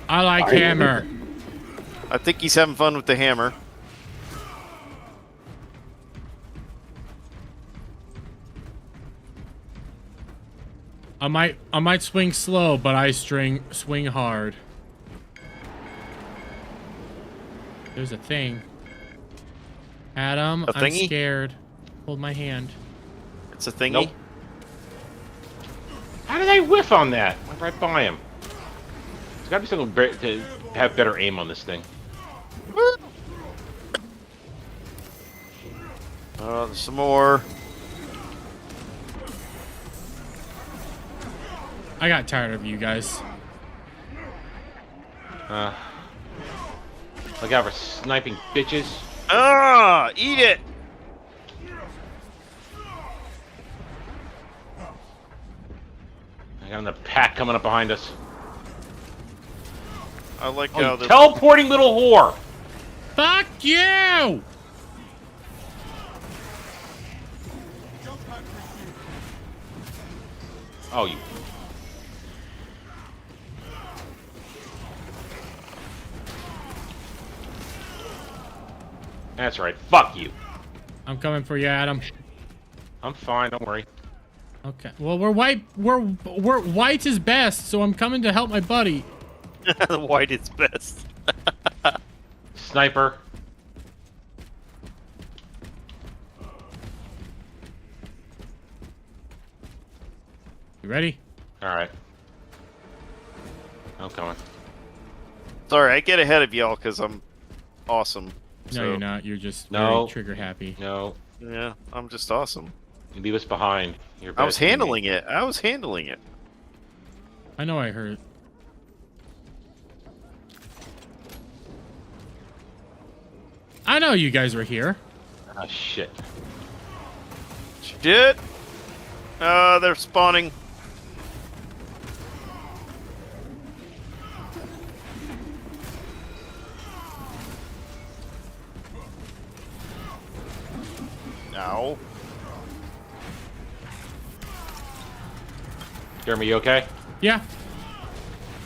I like hammer. I think he's having fun with the hammer. I might swing slow, but I swing hard. There's a thing. Adam, A I'm thingy? scared. Hold my hand. It's a thingy. Nope. How did I whiff on that? Went right by him. There's gotta be something to have better aim on this thing. There's some more. I got tired of you guys. Look out for sniping bitches. Ah, eat it. I got another pack coming up behind us. I like Oh, how you the teleporting little whore! Fuck you! Oh, you. That's right. Fuck you. I'm coming for you, Adam. I'm fine. Don't worry. Okay. Well, we're white. We're white is best, so I'm coming to help my buddy. the white is best. Sniper. You ready? All right. I'm coming. Sorry, I get ahead of y'all because I'm awesome. No, so, you're not. You're just No. very trigger happy. No, Yeah, I'm just awesome. you leave us behind. You're I was bad teammate. handling it. I was handling it. I know I heard. I know you guys were here. Ah, shit. Shit. They're spawning. Ow. Jeremy, you okay? Yeah.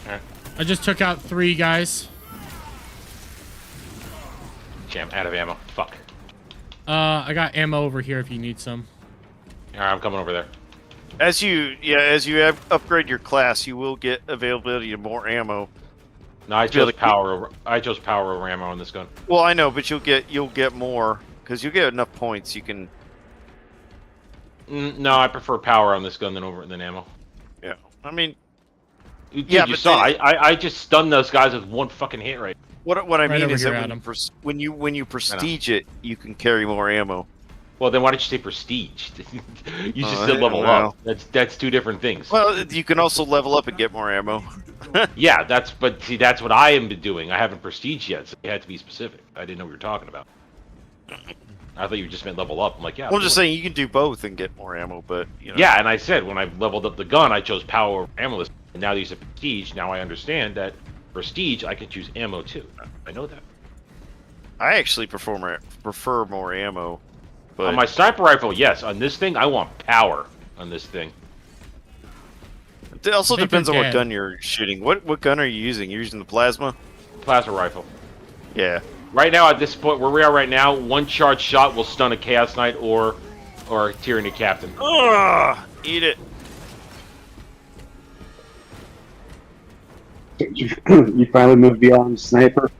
Alright. I just took out 3 guys. Jam, out of ammo. Fuck. I got ammo over here if you need some. Alright, I'm coming over there. As you upgrade your class, you will get availability to more ammo. No, I chose power over. I chose power over ammo on this gun. Well, I know, but you'll get more because you'll get enough points. You can. No, I prefer power on this gun than ammo. Yeah, I mean, Dude, yeah, you but saw. I just stunned those guys with one fucking hit right. what I Right mean over is here, that Adam. when you prestige it, you can carry more ammo. Well, then why did you say prestige? You just said level well. up. That's two different things. Well, you can also level up and get more ammo. Yeah, that's what I am doing. I haven't prestige yet, so you had to be specific. I didn't know what you were talking about. I thought you just meant level up. I'm like, yeah. I'm just saying you can do both and get more ammo, but you know. Yeah, and I said when I leveled up the gun, I chose power over ammo. And now these are prestige. Now I understand that prestige, I can choose ammo too. I know that. I actually prefer more ammo. But On my sniper rifle, yes. On this thing, I want power on this thing. it also I think depends on you're what dead. gun you're shooting. What gun are you using? You're using the plasma? Plasma rifle. Yeah. Right now, at this point, where we are right now, one charged shot will stun a Chaos Knight or Tyranny Captain. Ugh! Eat it. You finally moved beyond sniper.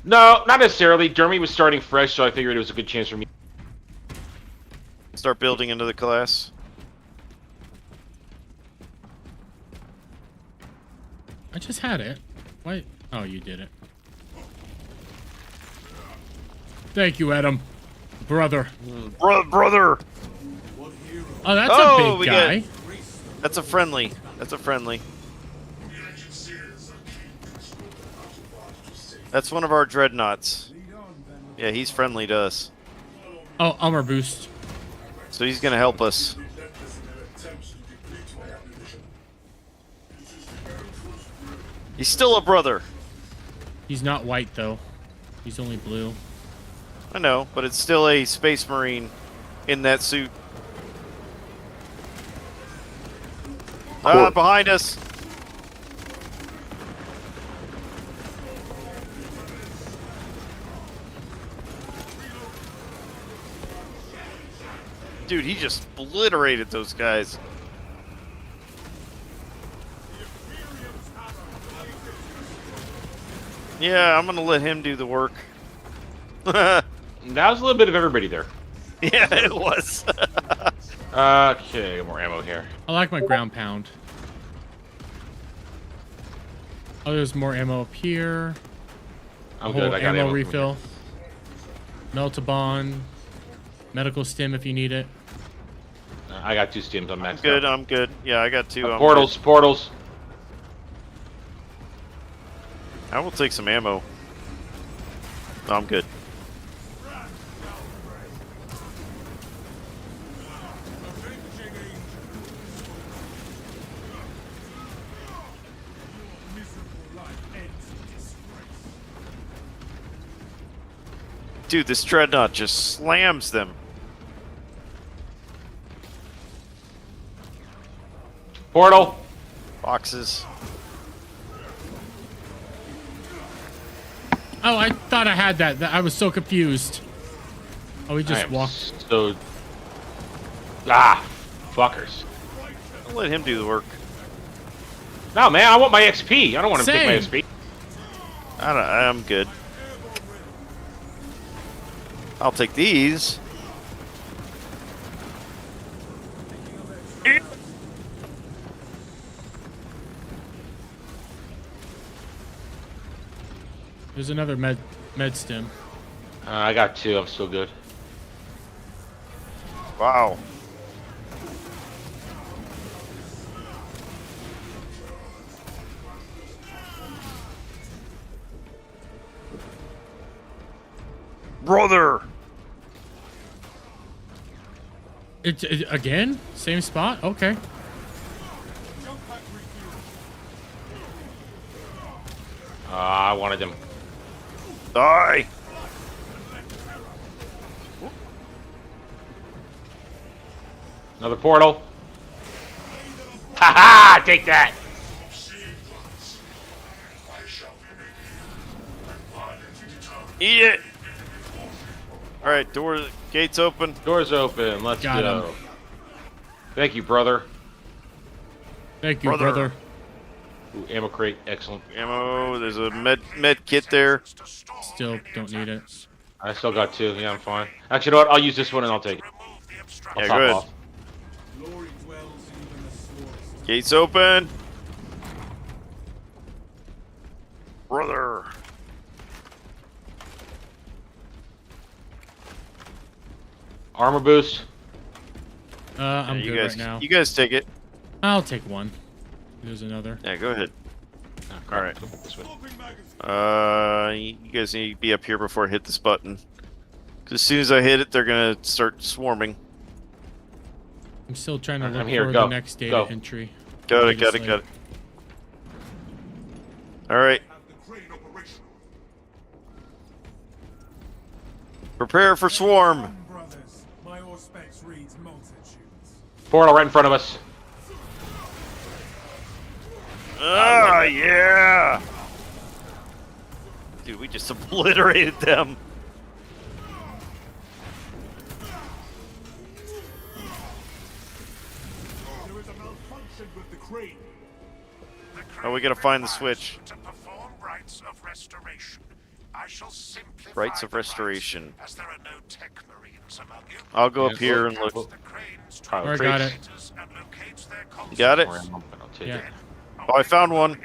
No, not necessarily. Jeremy was starting fresh, so I figured it was a good chance for me. Start building into the class. I just had it. Why? Oh, you did it. Thank you, Adam. Brother. Brother! Oh, that's Oh, a we big guy. get- That's a friendly. That's a friendly. That's one of our dreadnoughts. Yeah, he's friendly to us. Oh, armor boost. So he's gonna help us. He's still a brother. He's not white, though. He's only blue. I know, but it's still a space marine in that suit. Behind us. Dude, he just obliterated those guys. Yeah, I'm gonna let him do the work. That was a little bit of everybody there. Yeah, it was. Okay, more ammo here. I like my ground pound. Oh, there's more ammo up here. I'm A good. whole I got ammo ammo refill. Melt-a-bond. Medical stim if you need it. I got 2 stims. I'm maxed Good, out. I'm good. Yeah, I got 2. I'm Portals, portals. good. I will take some ammo. No, I'm good. Dude, this dreadnought just slams them. Portal. Boxes. Oh, I thought I had that. I was so confused. Oh, we I just am walked. So. Fuckers. I'll let him do the work. No, man, I want my XP. I don't want him to take my Same. XP. I'm good. I'll take these. There's another med stim. I got 2. I'm still good. Wow. Brother. It again? Same spot? Okay. I wanted him. Die. Another portal. Ha ha! Take that. Eat it. All right, gates open. Doors open. Let's Got go. him. Thank you, brother. Thank you, brother. Ooh, ammo crate. Excellent. Ammo. There's a med kit there. Still don't need it. I still got 2. Yeah, I'm fine. Actually, you know what? I'll use this one and I'll take it. I'll Yeah, top good. off. Gates open. Brother. Armor boost. I'm you good guys, right now. You guys take it. I'll take one. There's another. Yeah, go ahead. Oh, All right. This way. You guys need to be up here before I hit this button. Because as soon as I hit it, they're gonna start swarming. I'm still trying to I'm look here, for go, the next data go. entry. Got it. Data slate. All right. Prepare for swarm. Portal right in front of us. Ah, yeah. Dude, we just obliterated them. Oh, we gotta find the switch. Rites of restoration. As there are no tech marines among you. I'll go up here and look. I got it. You got it? Yeah. Oh, I found one.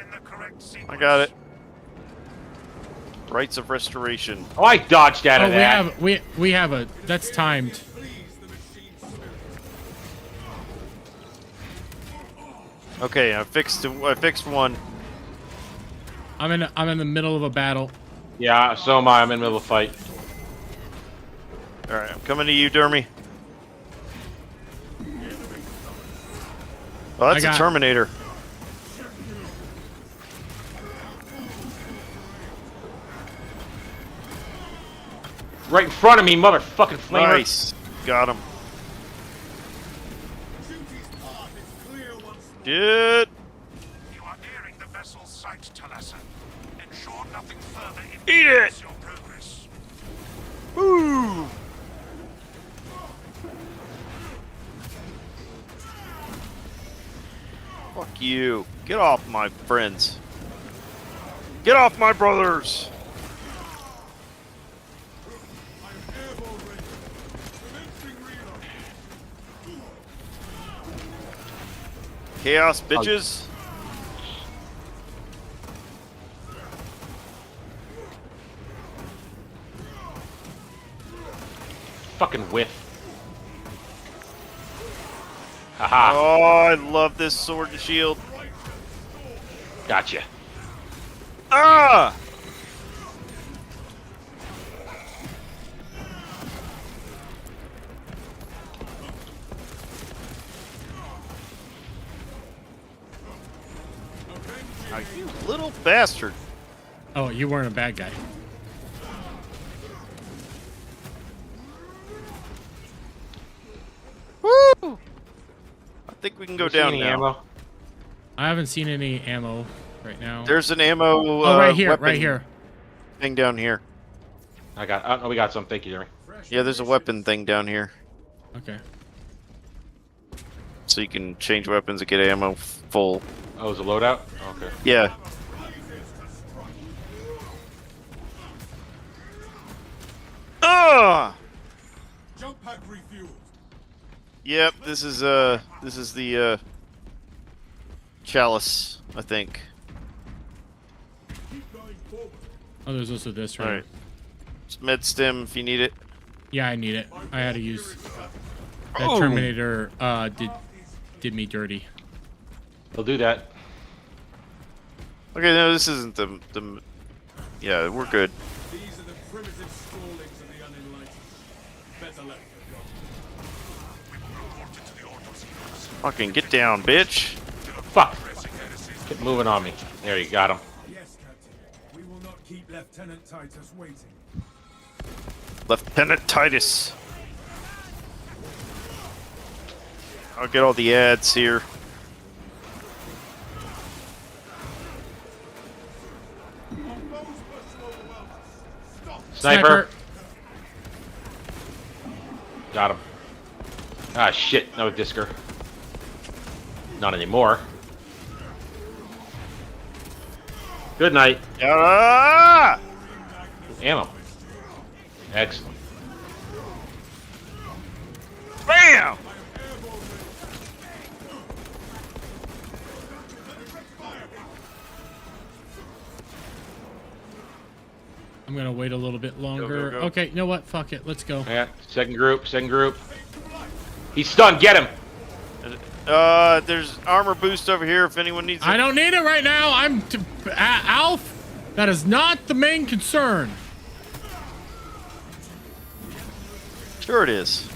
I got it. Rites of restoration. Oh, I dodged out Oh, of that. we have a. That's timed. Okay, I fixed one. I'm in the middle of a battle. Yeah, so am I. I'm in the middle of a fight. All right, I'm coming to you, Dermy. Oh, that's a Terminator. Right in front of me, motherfucking flamer. Nice. Got him. Good. You are nearing the vessel's site, Talassa. Ensure nothing further Eat it. your progress. Woo. Fuck you. Get off my friends. Get off my brothers. Chaos, bitches. Fucking whiff. Haha. Oh, I love this sword and shield. Gotcha. Ah! Oh, you little bastard. Oh, you weren't a bad guy. Woo! I think we can go You see down any now. ammo? I haven't seen any ammo right now. There's an ammo. Oh, right here, weapon right here. Thing down here. I got. Oh, no, we got some. Thank you, Jeremy. Yeah, there's a weapon thing down here, Okay. so you can change weapons and get ammo full. Oh, is a loadout? Okay. Yeah. Ah! Jump pack refueled. Yep. This is the chalice, I think. Keep going forward. Oh, there's also this, right? Alright. Just med stim if you need it. Yeah, I need it. I had to use that Oh. Terminator. Did me dirty. He'll do that. Okay, no, this isn't the. Yeah, we're good. These are the primitive scrawlings of the unenlightened. Better left forgotten. Fucking get down, bitch. Fuck. Get moving on me. There, you got him. Yes, Captain. We will not keep Lieutenant Titus waiting. Lieutenant Titus. I'll get all the ads here. Sniper. Got him. Ah, shit. No Disker. Not anymore. Good night. Ah! Ammo. Excellent. Bam! I'm gonna wait a little bit longer. go. Okay, you know what? Fuck it. Let's go. Yeah, second group, second group. He's stunned, get him! There's armor boost over here if anyone needs it. I don't need it right now. Alf. That is not the main concern. Sure it is.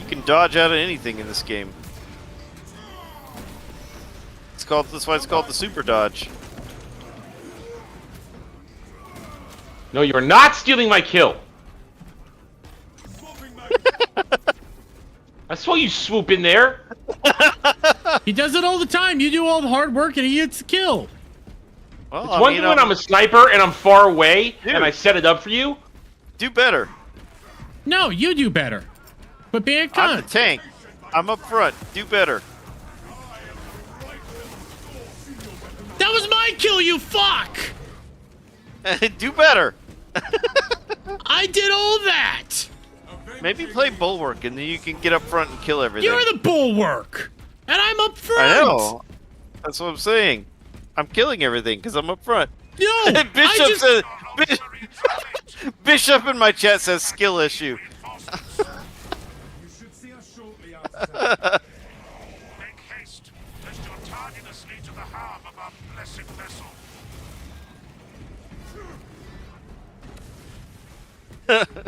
You can dodge out of anything in this game. That's why it's called the super dodge. No, you're not stealing my kill! I saw you swoop in there! He does it all the time. You do all the hard work and he gets the kill. Well, It's one thing when I'm a sniper and I'm far away and I set it up for you. Do better. No, you do better. But be a I'm the cunt. tank. I'm up front. Do better. That was my kill, you fuck! Do better. I did all that. Maybe play Bulwark and then you can get up front and kill everything. You're the bulwark, and I'm up front. I know. That's what I'm saying. I'm killing everything because I'm up front. No, Bishop says. Bishop in my chat says skill issue. You should see us shortly after. Make haste, lest your tardiness lead to the harm of our blessed vessel.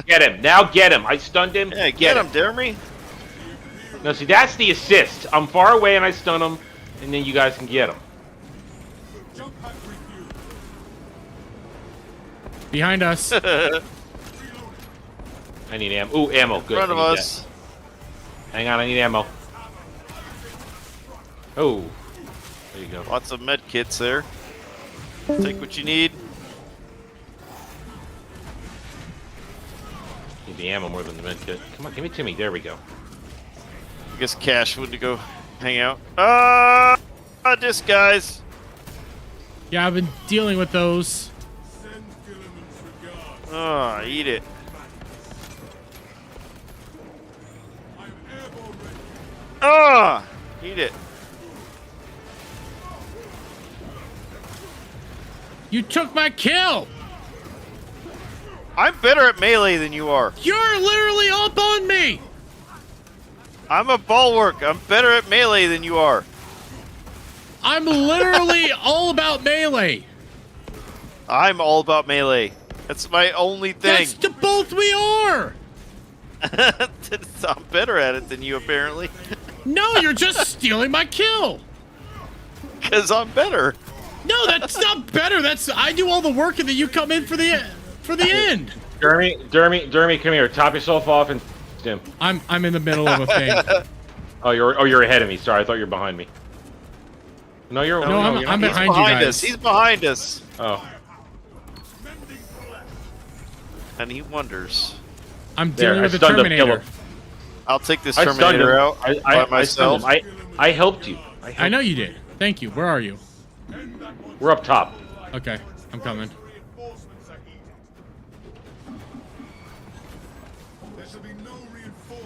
Get him, now get him. I stunned him. Yeah, get him, Jeremy. No, see, that's the assist. I'm far away and I stun him, and then you guys can get him. Behind us. I need ammo. Ooh, ammo. Good. In front of I need us. that. Hang on, I need ammo. Oh. There you go. Lots of med kits there. Take what you need. Need the ammo more than the med kit. Come on, give it to me. There we go. I guess Cash went to go hang out. This guys. Yeah, I've been dealing with those. Oh, eat it. Eat it. You took my kill. I'm better at melee than you are. You're literally up on me. I'm a bulwark. I'm better at melee than you are. I'm literally all about melee. I'm all about melee. That's my only thing. That's the both we are. I'm better at it than you, apparently. No, you're just stealing my kill. Because I'm better. No, that's not better. That's I do all the work and then you come in for the end. Dermy, come here. Top yourself off and stim. I'm in the middle of a thing. Oh, you're ahead of me. Sorry, I thought you were behind me. No, you're No, I'm you're not. behind you guys. He's behind us. Oh, And he wonders. I'm there. dealing I with the stunned him. Kill Terminator. him. I'll take this I stunned Terminator him. out I by myself. stunned him. I helped you. I know you did. Thank you. Where are you? We're up top. Okay, I'm coming.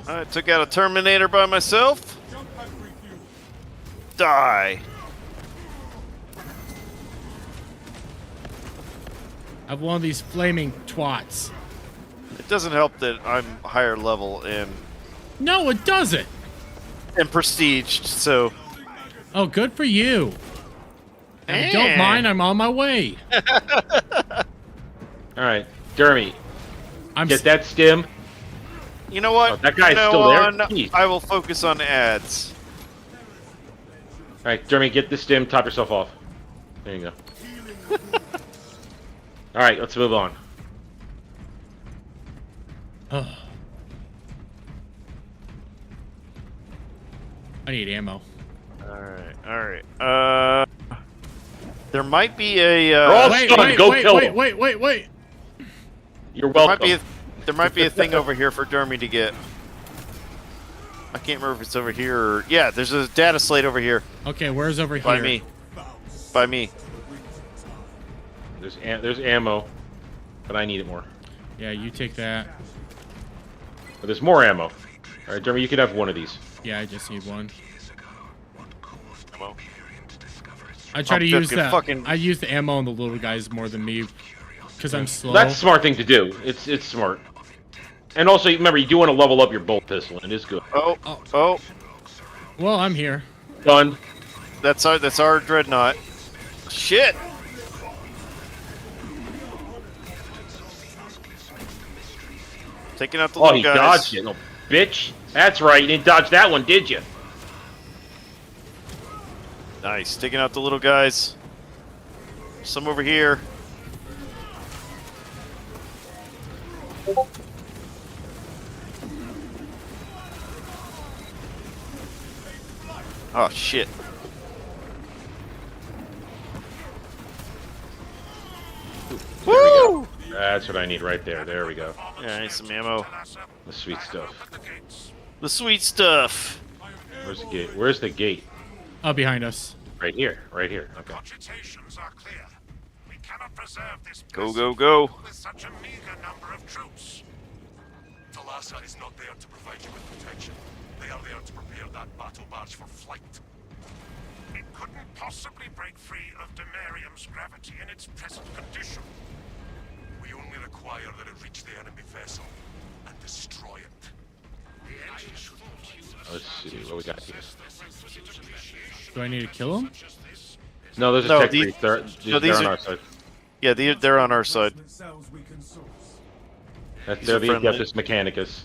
I took out a Terminator by myself. Die. I have one of these flaming twats. It doesn't help that I'm higher level and No, it doesn't. prestiged, so. Oh, good for you. And I don't mind. I'm on my way. All right, Dermy, I'm get that stim. You know what? Oh, that guy's From still now there? on, Jeez. I will focus on ads. All right, Dermy, get the stim. Top yourself off. There you go. All right, let's move on. Oh. I need ammo. All right. There might be a. They're all stunned. Go kill them. Wait. You're welcome. There might be a thing over here for Dermy to get. I can't remember if it's over here or... Yeah, there's a data slate over here. Okay, where's over here? By me. By me. There's ammo, but I need it more. Yeah, you take that. But there's more ammo. All right, Dermy, you can have one of these. Yeah, I just need one. Ammo. I try to I'm use just that. fucking- I use the ammo on the little guys more than me, because I'm slow. That's a smart thing to do. It's smart. And also, remember, you do want to level up your bolt pistol, and it is good. Oh. Well, I'm here. Done. That's our dreadnought. Shit. Taking out the Oh, little he guys. dodged it. No, bitch. That's right. You didn't dodge that one, did you? Nice. Taking out the little guys. Some over here. Oh, shit. Woo! That's what I need right there. There we go. Yeah, I need some ammo. The sweet stuff. The sweet stuff. Where's the gate? Where's the gate? Oh, behind us. Right here. Right here. Okay. Cogitations are clear. We cannot preserve this Go, go, go. with such a meager number of troops. Thalassa is not there to provide you with protection. They are there to prepare that battle barge for flight. It couldn't possibly break free of Demarium's gravity in its present condition. We only require that it reach the enemy vessel and destroy it. The engine should Let's see what we got here. Do I need to kill him? No, there's a tech brief. They're these on are- our side. Yeah, they're on our side. That's These they're are the friendly. Adeptus Mechanicus.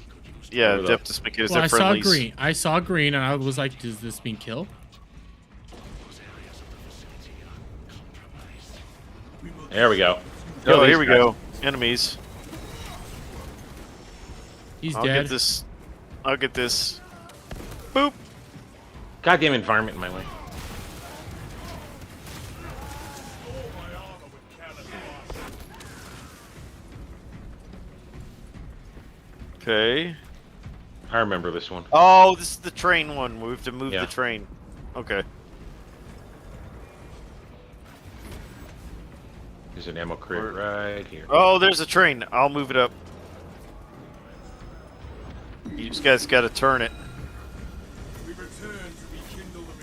Yeah, Over there. Adeptus Mechanicus, Well, I they're saw friendlies. green. I saw green, and I was like, "Does this mean kill?" There we go. Oh, These here we guys. go. Enemies. He's I'll dead. get this. I'll get this. Boop. Goddamn environment in my way. Okay. I remember this one. Oh, this is the train one. We have to move Yeah. the train. Okay. There's an ammo crate right here. Oh, there's a train. I'll move it up. You just guys got to turn it.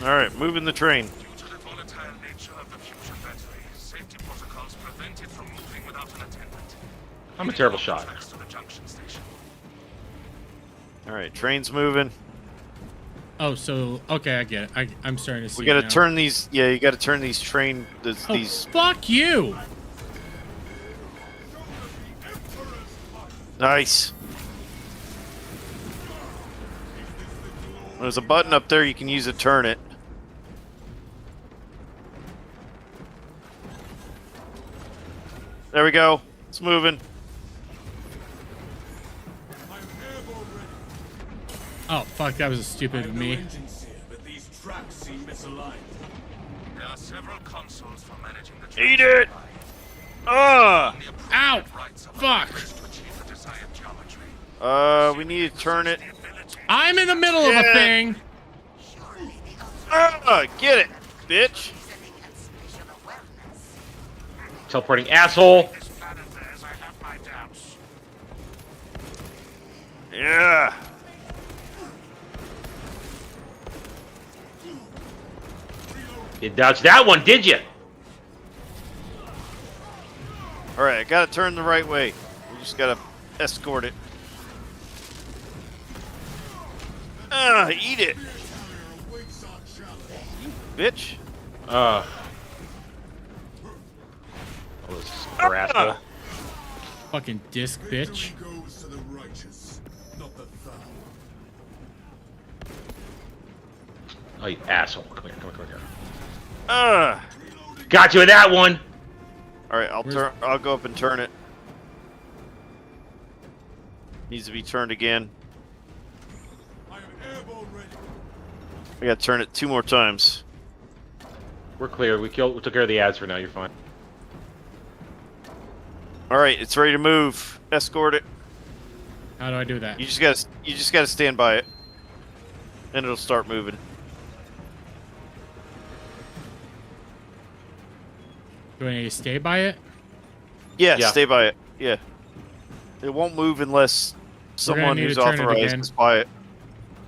All right, moving the train. Due to the volatile nature of the future battery, safety protocols prevent it from moving without an attendant. I'm a terrible shot. Next to the junction station. All right, train's moving. Oh, so okay, I get it. I'm starting to see. We got it to now. turn these. Yeah, you got to turn these train. Oh, These. fuck you! Nice. There's a button up there. You can use to turn it. There we go. It's moving. Oh, fuck! That was stupid of me. But these tracks seem misaligned. There are several consoles for managing the Eat it! Ah! Ow! Fuck! We need to turn it. I'm in the middle of a Yeah. thing. Get it, bitch. Teleporting asshole. Yeah. You dodged that one, did you? All right, I gotta turn the right way. We just gotta escort it. Eat it, bitch. Oh, this rascal. Fucking disc bitch. Goes to the righteous, not the foul. Oh, you asshole. Come here, come here. Ugh. Got you with that one. All right, I'll go up and turn it. Needs to be turned again. I am airborne ready. I gotta turn it 2 more times. We're clear. We took care of the ads for now. You're fine. All right, it's ready to move. Escort it. How do I do that? You just gotta stand by it, and it'll start moving. Do I need to stay by it? Yeah, Yeah. stay by it. Yeah. It won't move unless someone need who's to turn it authorized again. is by it.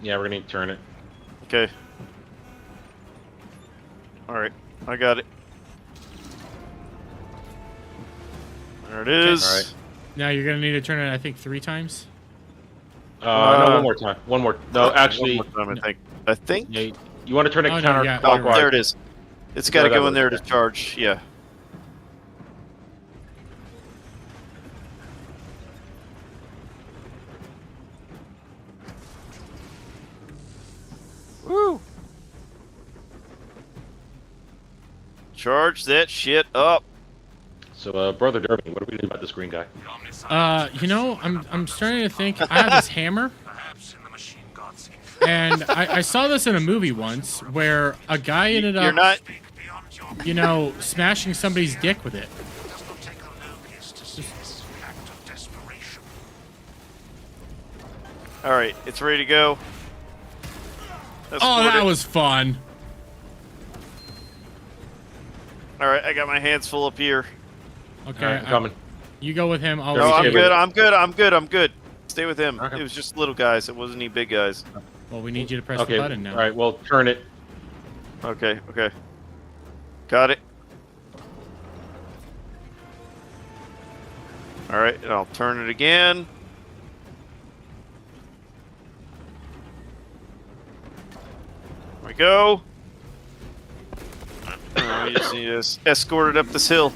Yeah, we're gonna need to turn it. Okay. All right, I got it. There it is. All right. Now you're gonna need to turn it, I think, 3 times. No, one more time. One more. No, actually, One more time, I think. yeah, you want to turn it Oh, no, yeah, Oh, counterclockwise. there it is. It's got to that go in way. there to charge. Yeah. Woo! Charge that shit up. So, Brother Derby, what do we do about this green guy? You know, I'm starting to think I have this hammer, and I saw this in a movie once where a guy ended You're up, not. you know, smashing somebody's dick with it. All right, it's ready to go. Oh, Escort that it. was fun. All right, I got my hands full up here. Okay, All right, I'm coming. You go with him. I'll No, No, I'm stay with good. it. I'm good. Stay with him. Okay. It was just little guys. It wasn't any big guys. Well, we need you to press Okay. the button now. All right. Well, turn it. Okay. Got it. All right, and I'll turn it again. There we go. We just need to escort it up this hill.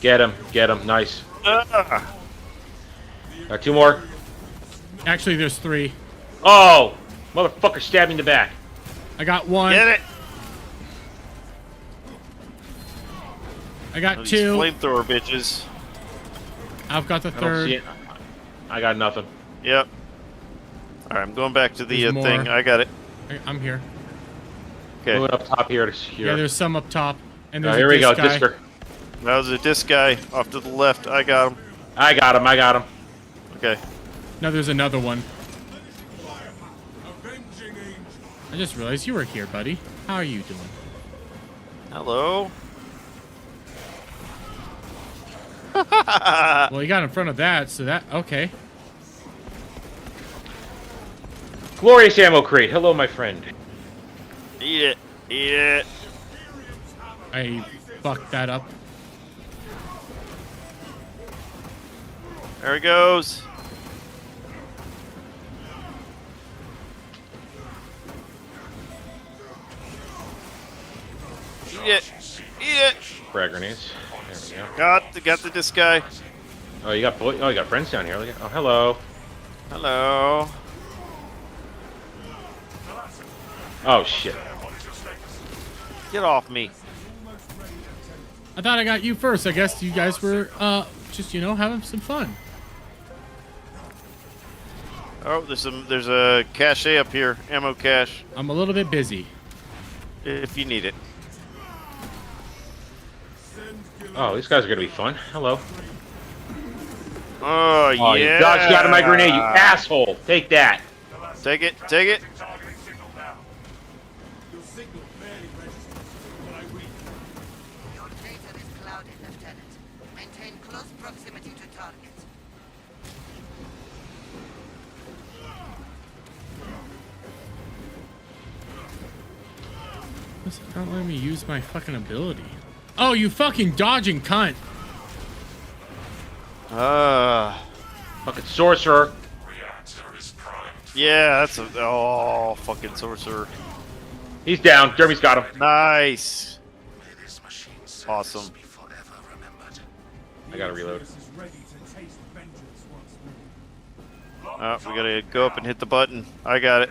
Get him. Get him. Nice. Ah, Got 2 more. Actually, there's 3. Oh, motherfucker! Stabbed me in the back. I got 1. get it. I got These 2. flamethrower bitches. I've got the I don't see 3rd. it. I got nothing. Yep. All right, I'm going back to the There's thing. more. I got it. I'm here. Okay. Moving up top here to here. Yeah, there's some up top, and there's Here a we go. disc guy. Disker. That was a disc guy off to the left. I got him. I got him. I got him. Okay. No, there's another one. Avenging angel. I just realized you were here, buddy. How are you doing? Hello. Well, you got in front of that, so that okay. Glorious ammo crate. Hello, my friend. Eat it. Eat it. I fucked that up. There it goes. Eat it. Eat it. Frag grenades. There we go. Got the disc guy. Oh, you got you got friends down here. Look at, oh, hello. Hello. Oh shit. Get off me. I thought I got you first. I guess you guys were just, you know, having some fun. Oh, there's a cache up here. Ammo cache. I'm a little bit busy. If you need it. Oh, these guys are gonna be fun. Hello. Oh, Oh, yeah. you dodged out of my grenade, you asshole. Take that. Take it. Take it. Targeting signal now. Your signal barely registered, but I read. Your data is clouded, Lieutenant. Maintain close proximity to target. is it not letting me use my fucking ability? Oh, you fucking dodging cunt. Fucking sorcerer. Yeah, that's a fucking sorcerer. He's down. Jeremy's got him. Nice. Awesome. I gotta reload. Oh, we gotta go up and hit the button. I got it.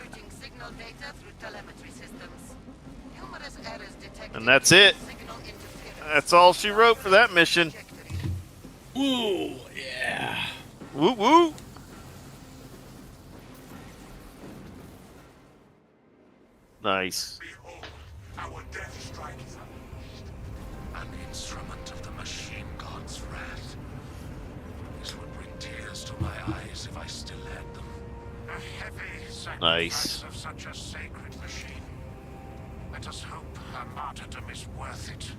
And that's it. That's all she wrote for that mission. Ooh, yeah. Woo woo. Nice. Behold, our death strike is unleashed. An instrument of the machine god's wrath. This would bring tears to my eyes if I still had them. A heavy sacrifice Nice. of such a sacred machine. Let us hope her martyrdom is worth it.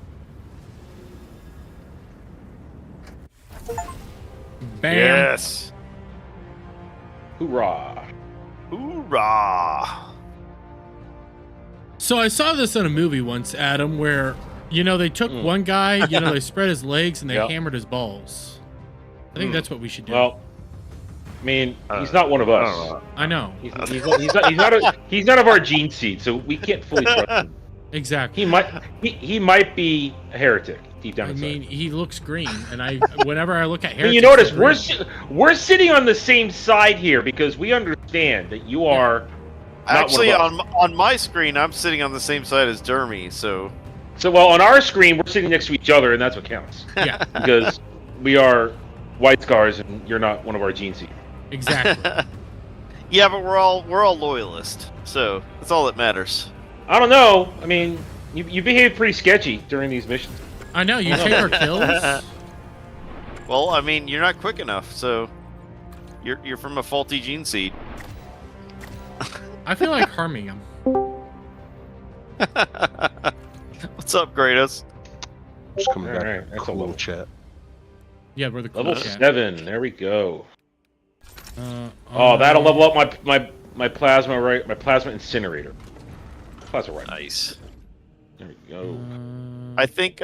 Bam. Yes. Hoorah. Hoorah. So I saw this in a movie once, Adam, where, you know, they took one guy, you know, they spread his legs and they hammered his balls. I think that's what we should do. Well, I mean, he's not one of us. I know. He's not of our gene seed, so we can't fully trust him. Exactly. He might be a heretic deep down I inside. mean, he looks green, and whenever I look at I hair, mean, you notice we're sitting on the same side here because we understand that you are. Actually, on my screen, I'm sitting on the same side as Jeremy, so. So, well, on our screen, we're sitting next to each other, and that's what counts. Yeah. Because we are white scars, and you're not one of our gene seed. Exactly. Yeah, but we're all loyalists, so that's all that matters. I don't know. I mean, you behave pretty sketchy during these missions. I know, you take our kills. Well, I mean, you're not quick enough, so you're from a faulty gene seed. I feel like harming him. What's up, Kratos? Just coming back. Alright, that's cool a little chat. Yeah, we're the cool Level chat. 7. There we go. Oh, that'll level up my plasma my plasma incinerator. Plasma right. Nice. There we go. I think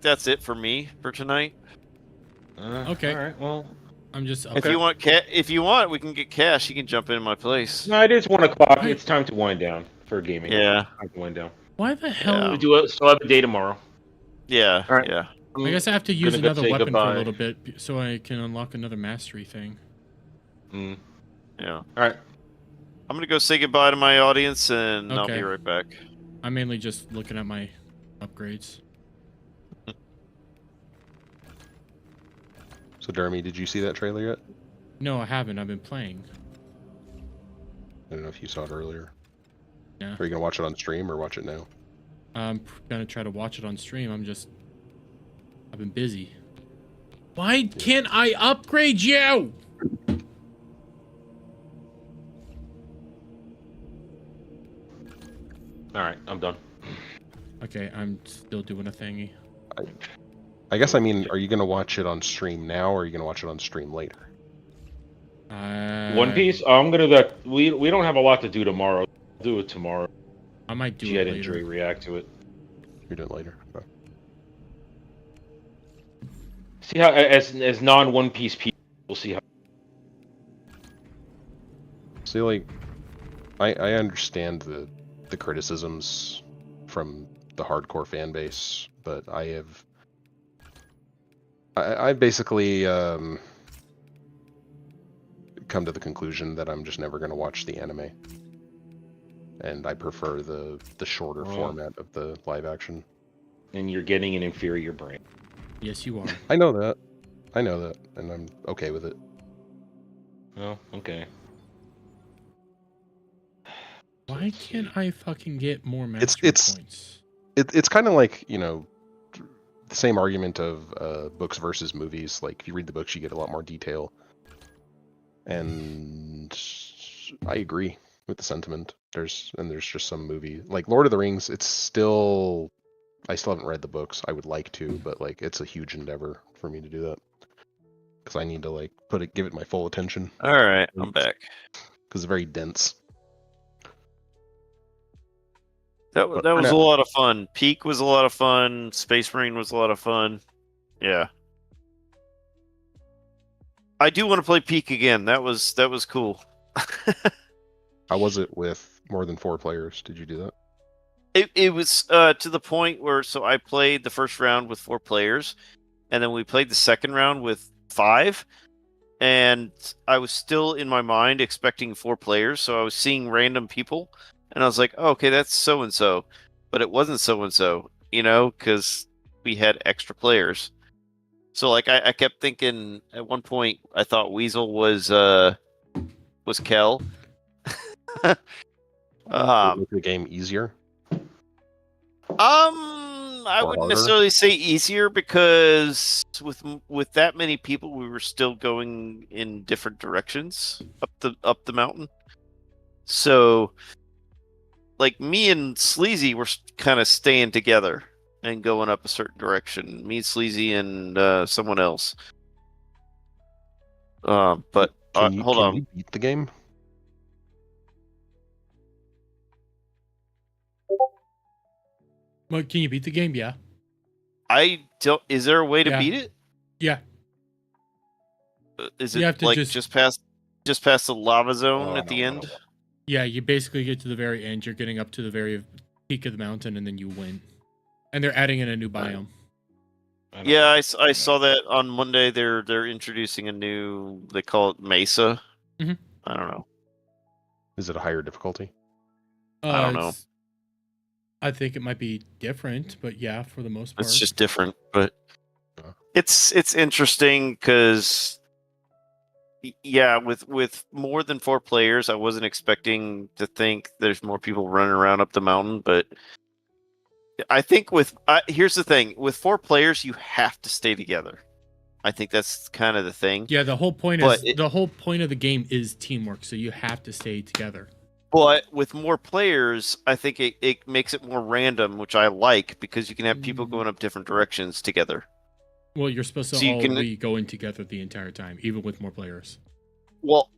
that's it for me for tonight. Okay. All right. Well, I'm just. If you want, we can get Cash. He can jump in my place. no, it is 1 o'clock. It's time to wind down for gaming. Yeah. Time to wind down. Why the hell? We still have a day tomorrow. Yeah. All right. Yeah. I guess I have to use Gonna go another say weapon for goodbye. a little bit so I can unlock another mastery thing. Yeah. All right. I'm gonna go say goodbye to my audience, and I'll Okay. be right back. I'm mainly just looking at my upgrades. So, Jeremy, did you see that trailer yet? No, I haven't. I've been playing. I don't know if you saw it earlier. Yeah. Are you gonna watch it on stream or watch it now? I'm gonna try to watch it on stream. I've been busy. Why can't I upgrade you? All right. I'm done. Okay, I'm still doing a thingy. I guess I mean, are you gonna watch it on stream now, or are you gonna watch it on stream later? One Piece. I'm gonna do that. We don't have a lot to do tomorrow. I'll do it tomorrow. I might do Jet it and Dre later. react to it. You're doing it later. Okay. See how as non One Piece people, we'll see how. See, like, I understand the criticisms from the hardcore fan base, but I've basically come to the conclusion that I'm just never going to watch the anime, and I prefer the shorter format of the live action. And you're getting an inferior brain. Yes, you are. I know that, and I'm okay with it. Oh, okay. Why can't I fucking get more mastery points? It's kind of like, you know, the same argument of books versus movies. Like, if you read the books, you get a lot more detail. And I agree with the sentiment. There's just some movie like Lord of the Rings. I still haven't read the books. I would like to, but like it's a huge endeavor for me to do that because I need to like give it my full attention. All right, I'm back. Because it's very dense. That But that for was a now- lot of fun. Peak was a lot of fun. Space Marine was a lot of fun. Yeah. I do want to play Peak again. That was cool. How was it with more than 4 players? Did you do that? It was to the point where I played the first round with 4 players, and then we played the second round with 5, and I was still in my mind expecting 4 players, so I was seeing random people, and I was like, oh, okay, that's so and so, but it wasn't so and so, because we had extra players. So like I kept thinking at one point I thought Weasel was Kel. Make the game easier? I Or wouldn't harder? necessarily say easier because with that many people, we were still going in different directions up the mountain. So, like me and Sleazy were kind of staying together and going up a certain direction. Me, Sleazy, and someone else. But hold on. You beat the game? Well, can you beat the game? Yeah. I don't. Is there a way to Yeah. beat it? Yeah. Is You it have to like just- just past the lava zone at the end? Yeah, you basically get to the very end. You're getting up to the very peak of the mountain, and then you win. And they're adding in a new biome. Yeah, I saw that on Monday. They're introducing a new. They call it Mesa. Mhm. I don't know. Is it a higher difficulty? I don't know. It's- I think it might be different, but yeah, for the most part. It's just different, but it's interesting because yeah, with more than 4 players, I wasn't expecting to think there's more people running around up the mountain, but I think here's the thing: with 4 players, you have to stay together. I think that's kind of the thing. Yeah, the whole point But is the whole point of the game is teamwork, so you have to stay together. But with more players, I think it makes it more random, which I like because you can have people going up different directions together. Well, you're supposed to So you all can- be going together the entire time, even with more players. Well,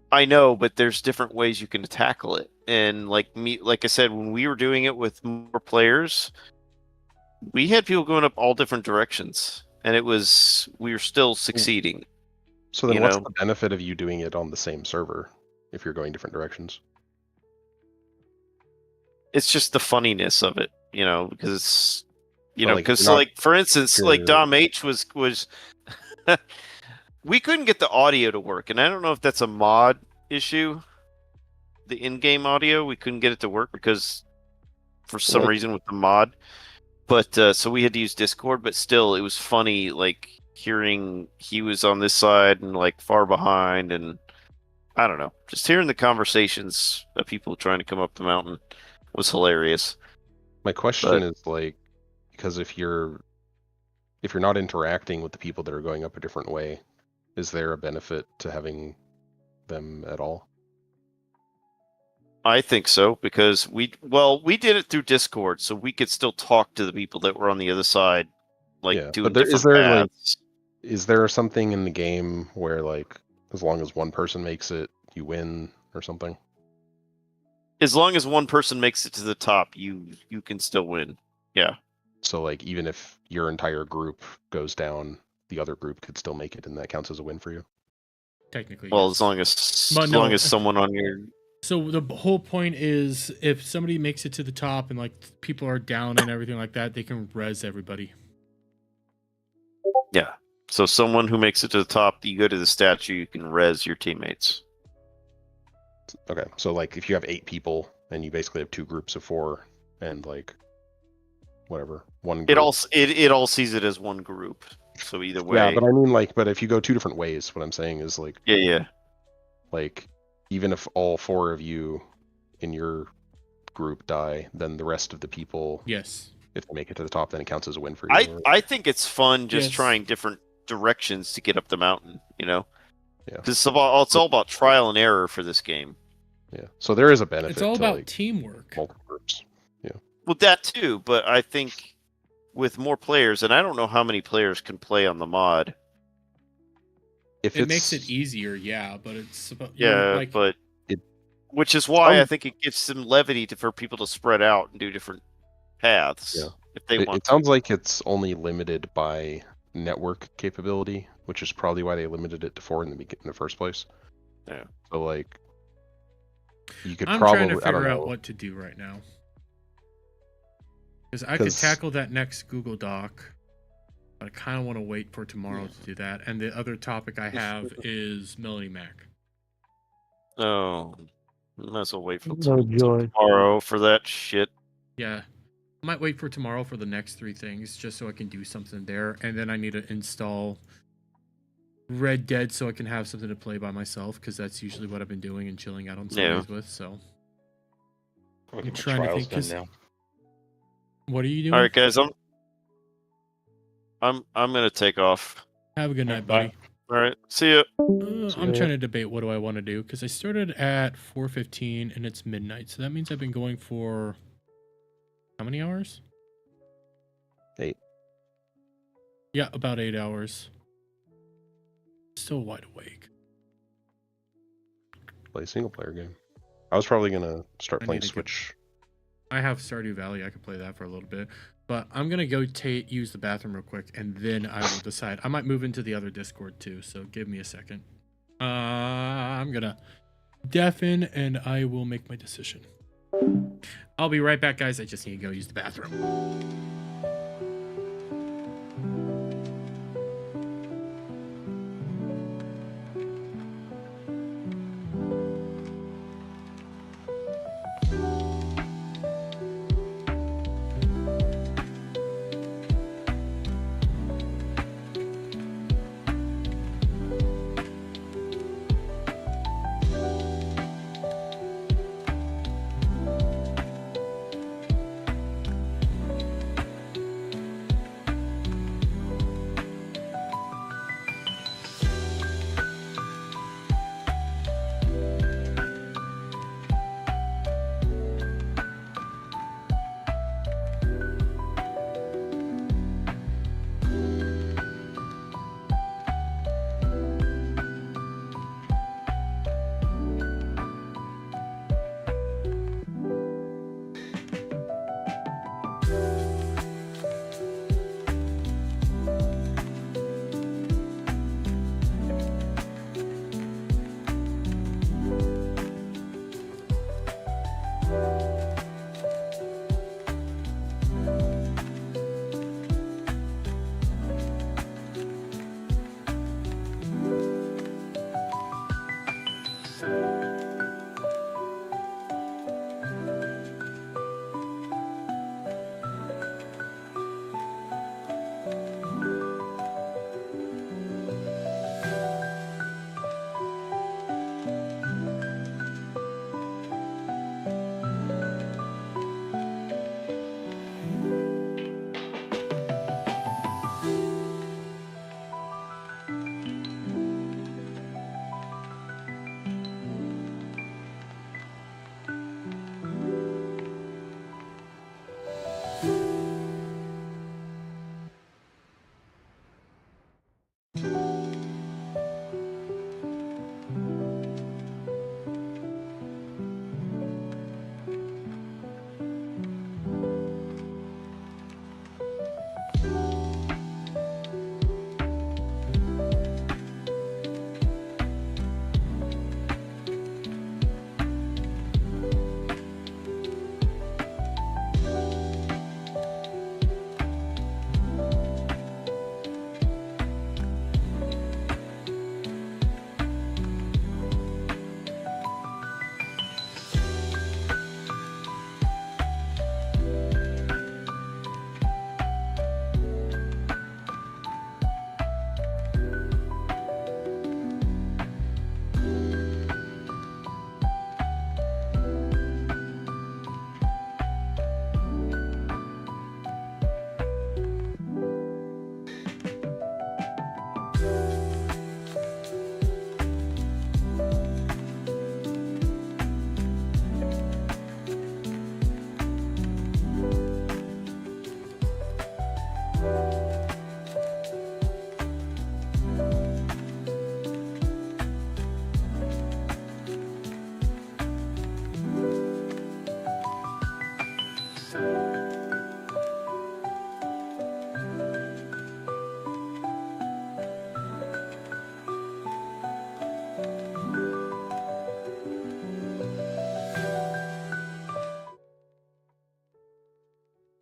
I know, but there's different ways you can tackle it. And like I said, when we were doing it with more players, we had people going up all different directions, and we were still succeeding. So then You what's know? the benefit of you doing it on the same server if you're going different directions? It's just the funniness of it, because it's But, like, because you're not- like for instance, like you're- Dom H was we couldn't get the audio to work, and I don't know if that's a mod issue. The in-game audio, we couldn't get it to work because for some Like- reason with the mod. But so we had to use Discord, but still it was funny like hearing he was on this side and like far behind, and I don't know, just hearing the conversations of people trying to come up the mountain was hilarious. My question But- is like, because if you're not interacting with the people that are going up a different way, is there a benefit to having them at all? I think so because we did it through Discord, so we could still talk to the people that were on the other side, like Yeah, doing but there, different is there like, paths. is there something in the game where like, as long as one person makes it, you win or something? As long as one person makes it to the top, you can still win. Yeah. So like, even if your entire group goes down, the other group could still make it, and that counts as a win for you. Technically. Well, yes. as long as someone on your So the whole point is, if somebody makes it to the top and like people are down and everything like that, they can res everybody. yeah. So someone who makes it to the top, you go to the statue, you can res your teammates. Okay, so like if you have 8 people and you basically have 2 groups of 4, and like whatever, one group. It all sees it as one group. So either way. Yeah, but I mean like, but if you go 2 different ways, what I'm saying is like, yeah. like even if all 4 of you in your group die, then the rest of the people, Yes. if they make it to the top, then it counts as a win for you. I think it's fun just Yes. trying different directions to get up the mountain, Yeah. Because it's all about trial and error for this game. Yeah. So there is a benefit. It's all to, about like, teamwork. multiple groups. Yeah. Well, that too, but I think with more players, and I don't know how many players can play on the mod. If It it's, makes it easier, yeah, but it's about Yeah, like but Which is why I think it gives some levity for people to spread out and do different paths Yeah. if they want. It sounds like it's only limited by network capability, which is probably why they limited it to 4 in the first place. Yeah. So like, you could I'm probably trying to I don't figure out know. what to do right now. Because I could tackle that next Google Doc, but I kind of want to wait for tomorrow to do that. And the other topic I have is Melody Mac. Oh, might as well wait for No joy. tomorrow for that shit. Yeah. I might wait for tomorrow for the next 3 things, just so I can do something there. And then I need to install Red Dead so I can have something to play by myself, because that's usually what I've been doing and chilling out on Sundays with. So I'm trying to think. 'Cause what are you doing? All right, guys, I'm gonna take off. Have a good night, buddy. All right, see ya. I'm trying to debate what do I want to do, because I started at 4:15 and it's midnight, so that means I've been going for how many hours? 8. Yeah, about 8 hours. Still wide awake. Play a single player game. I was probably gonna start I playing need to Switch. I have Stardew Valley. I could play that for a little bit, but I'm gonna go use the bathroom real quick, and then I will decide. I might move into the other Discord too, so give me a second. I'm gonna deafen, and I will make my decision. I'll be right back, guys. I just need to go use the bathroom.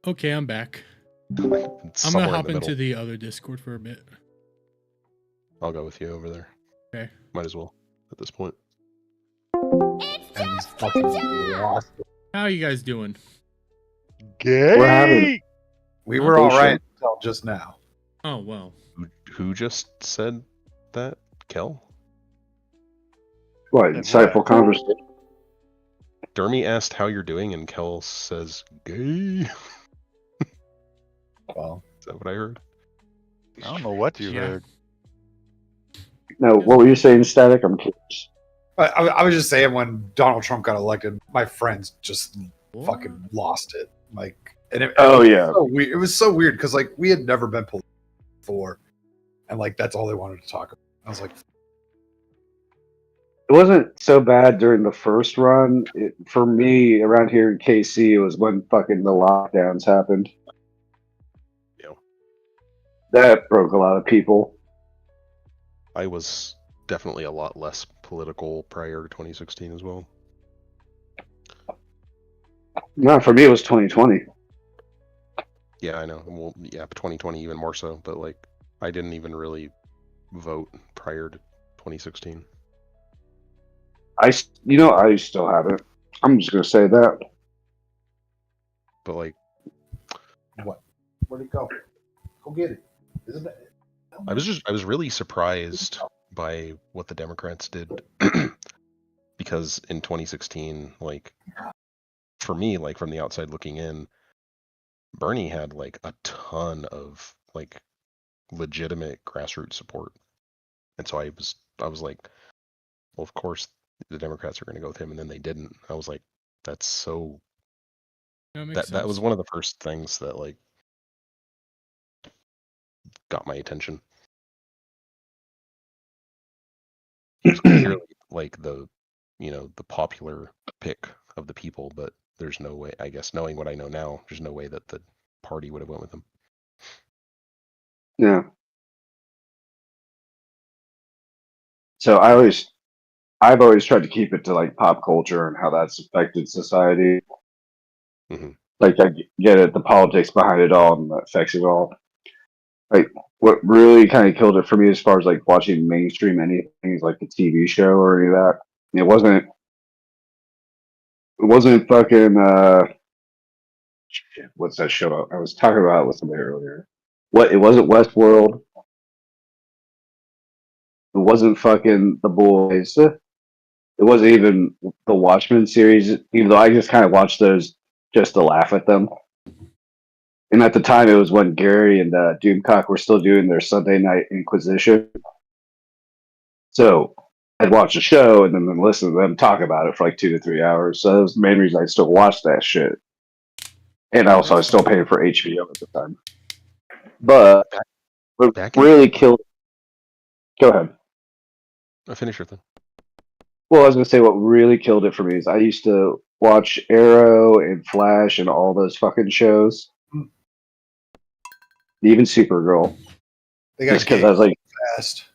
Okay, I'm back. I'm Somewhere gonna hop in the into middle. the other Discord for a bit. I'll go with you over there. Okay. Might as well at this point. And he's fucking lost. How are you guys doing? Gay. We're having We were all right until just now. Oh well. Who just said that? Kel? what insightful conversation. Dermy asked how you're doing, and Kel says gay. Well, is that what I heard? I don't know what you heard. No, what were you saying, Static? I'm curious. I was just saying when Donald Trump got elected, my friends just fucking lost it. Like, and it was so weird because like we had never been political before, and like that's all they wanted to talk about. I was like, It wasn't so bad during the first run. For me, around here in KC, it was when fucking the lockdowns happened. Yeah. That broke a lot of people. I was definitely a lot less political prior to 2016 as well. No, for me, it was 2020. Yeah, I know. Well, yeah, 2020 even more so. But like, I didn't even really vote prior to 2016. I still haven't. I'm just gonna say that. But like, what? Where'd it go? Go get it. Isn't it? I was really surprised by what the Democrats did because in 2016, like, for me, like from the outside looking in, Bernie had like a ton of like legitimate grassroots support, and so I was like, well, of course the Democrats are going to go with him, and then they didn't. I was like, that's so. That was one of the first things that like got my attention. It's clearly like the popular pick of the people, but there's no way. I guess knowing what I know now, there's no way that the party would have went with him. Yeah. So I've always tried to keep it to like pop culture and how that's affected society. Mm-hmm. Like I get it, the politics behind it all and the effects of it all. Like what really kind of killed it for me as far as like watching mainstream anything like the TV show or any of that. It wasn't fucking shit, what's that show? I was talking about it with somebody earlier. It wasn't Westworld. It wasn't fucking The Boys. It wasn't even the Watchmen series, even though I just kind of watched those just to laugh at them. And at the time, it was when Gary and Doomcock were still doing their Sunday Night Inquisition. So I'd watch the show and then listen to them talk about it for like 2 to 3 hours. So that was the main reason I still watched that shit. And also, I was still paying for HBO at the time. But what really killed. Go ahead. Finish your thing. Well, I was gonna say what really killed it for me is I used to watch Arrow and Flash and all those fucking shows, even Supergirl. They got Just because I was like, fast.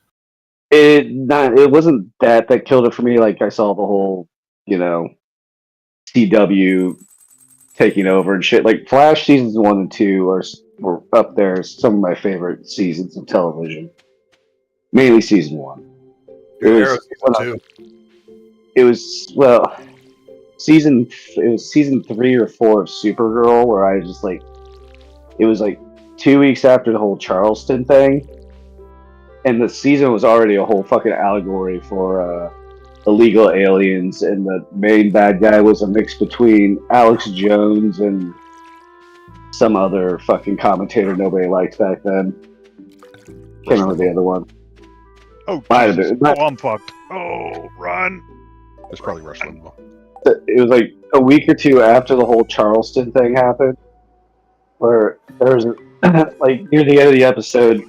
it wasn't that killed it for me. Like I saw the whole, CW taking over and shit. Like Flash seasons 1 and 2 were up there as some of my favorite seasons of television. Mainly season 1. Arrow season 2. It was season 3 or 4 of Supergirl where I just like it was like 2 weeks after the whole Charleston thing, and the season was already a whole fucking allegory for illegal aliens, and the main bad guy was a mix between Alex Jones and some other fucking commentator nobody liked back then. Can't remember the other one. Oh, I'm fucked. Oh, run. It's probably Rush Limbaugh. It was like a week or 2 after the whole Charleston thing happened, where there's like near the end of the episode,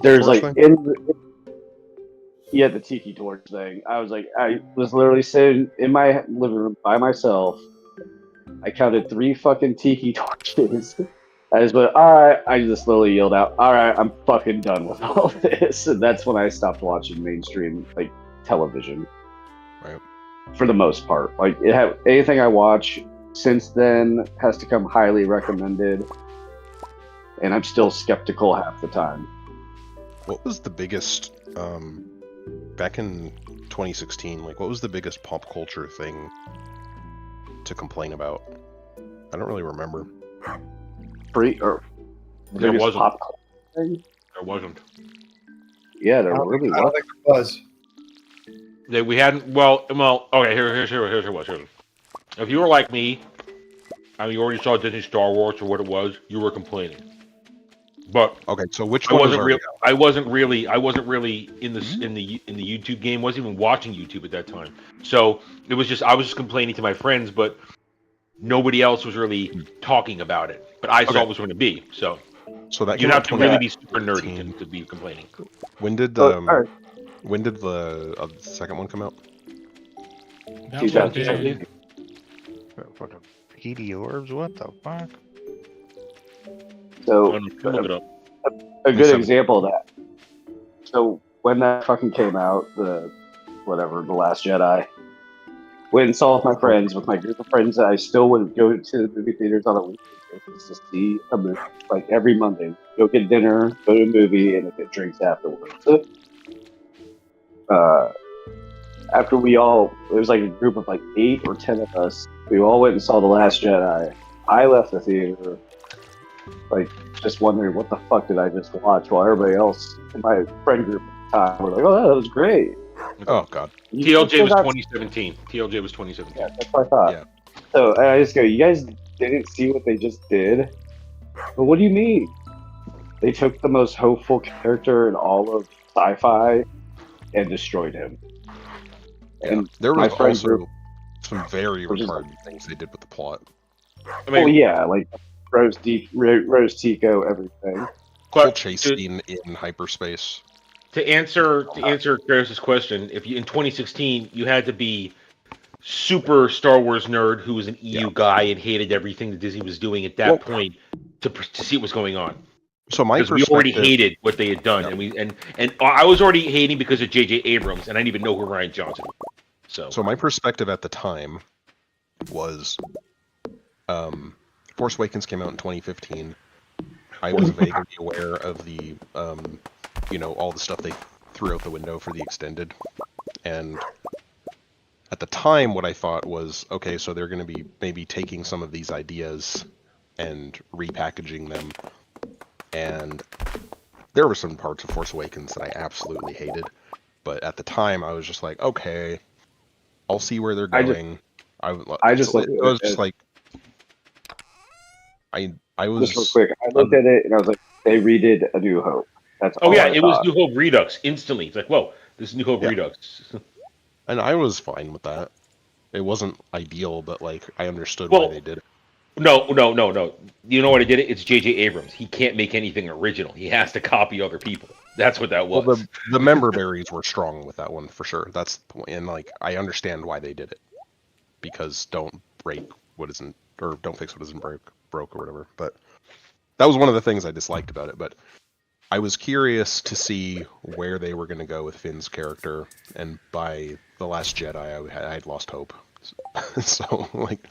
there's like the tiki torch thing. I was literally sitting in my living room by myself. I counted 3 fucking tiki torches. I just went, all right. I just literally yelled out, all right, I'm fucking done with all this. And that's when I stopped watching mainstream television. Right. For the most part, like anything I watch since then has to come highly recommended, and I'm still skeptical half the time. What was the biggest back in 2016? Like, what was the biggest pop culture thing to complain about? I don't really remember. There wasn't. Pop culture thing? There wasn't. Yeah, there really I don't was. think there was. We hadn't. Well. Okay. Here's what it was. If you were like me, and you already saw Disney Star Wars for what it was, you were complaining. But okay, so which one was already out? I wasn't really in the in the YouTube game. Wasn't even watching YouTube at that time. So it was just I was just complaining to my friends, but nobody else was really talking about it. But I saw it was going to be. So that you'd have to really be super nerdy to be complaining. When did when did the second one come out? 2017. What the PD orbs? What the fuck? So, a good example of that. So, when that fucking came out, The Last Jedi, went and saw with my friends, with my group of friends that I still would go to the movie theaters on a weekly basis to see a movie, like every Monday. Go get dinner, go to a movie, and get drinks afterwards. After it was like a group of like 8 or 10 of us, we all went and saw The Last Jedi. I left the theater, like, just wondering what the fuck did I just watch, while everybody else in my friend group at the time were like, oh, that was great. Oh, God. TLJ was 2017. TLJ was 2017. Yeah, that's what I thought. Yeah. So I just go, you guys didn't see what they just did? But what do you mean? They took the most hopeful character in all of sci-fi and destroyed him. And there was also group, some very retarded things they did with the plot. I mean, yeah, like Rose Tico, everything. Whole chase scene in hyperspace. To answer Chris's question, if you in 2016 you had to be super Star Wars nerd who was an EU guy and hated everything that Disney was doing at that point to see what was going on. So my perspective, we already hated what they had done, and I was already hating because of J.J. Abrams, and I didn't even know who Rian Johnson was. So my perspective at the time was, Force Awakens came out in 2015. I was vaguely aware of the, all the stuff they threw out the window for the extended, and at the time, what I thought was, okay, so they're going to be maybe taking some of these ideas and repackaging them. And there were some parts of Force Awakens that I absolutely hated, but at the time I was just like, okay, I'll see where they're going. I was just like, I was just real quick. I looked at it and I was like, they redid A New Hope. That's all it was New Hope Redux instantly. It's like, whoa, this is New Hope Redux. And I was fine with that. It wasn't ideal, but like I understood why they did it. No. You know what I did it? It's J.J. Abrams. He can't make anything original. He has to copy other people. That's what that was. Well, the member berries were strong with that one for sure. That's the point. And like I understand why they did it, because don't break what isn't, or don't fix what isn't broke or whatever. But that was one of the things I disliked about it. But I was curious to see where they were going to go with Finn's character, and by The Last Jedi, I had lost hope. So like.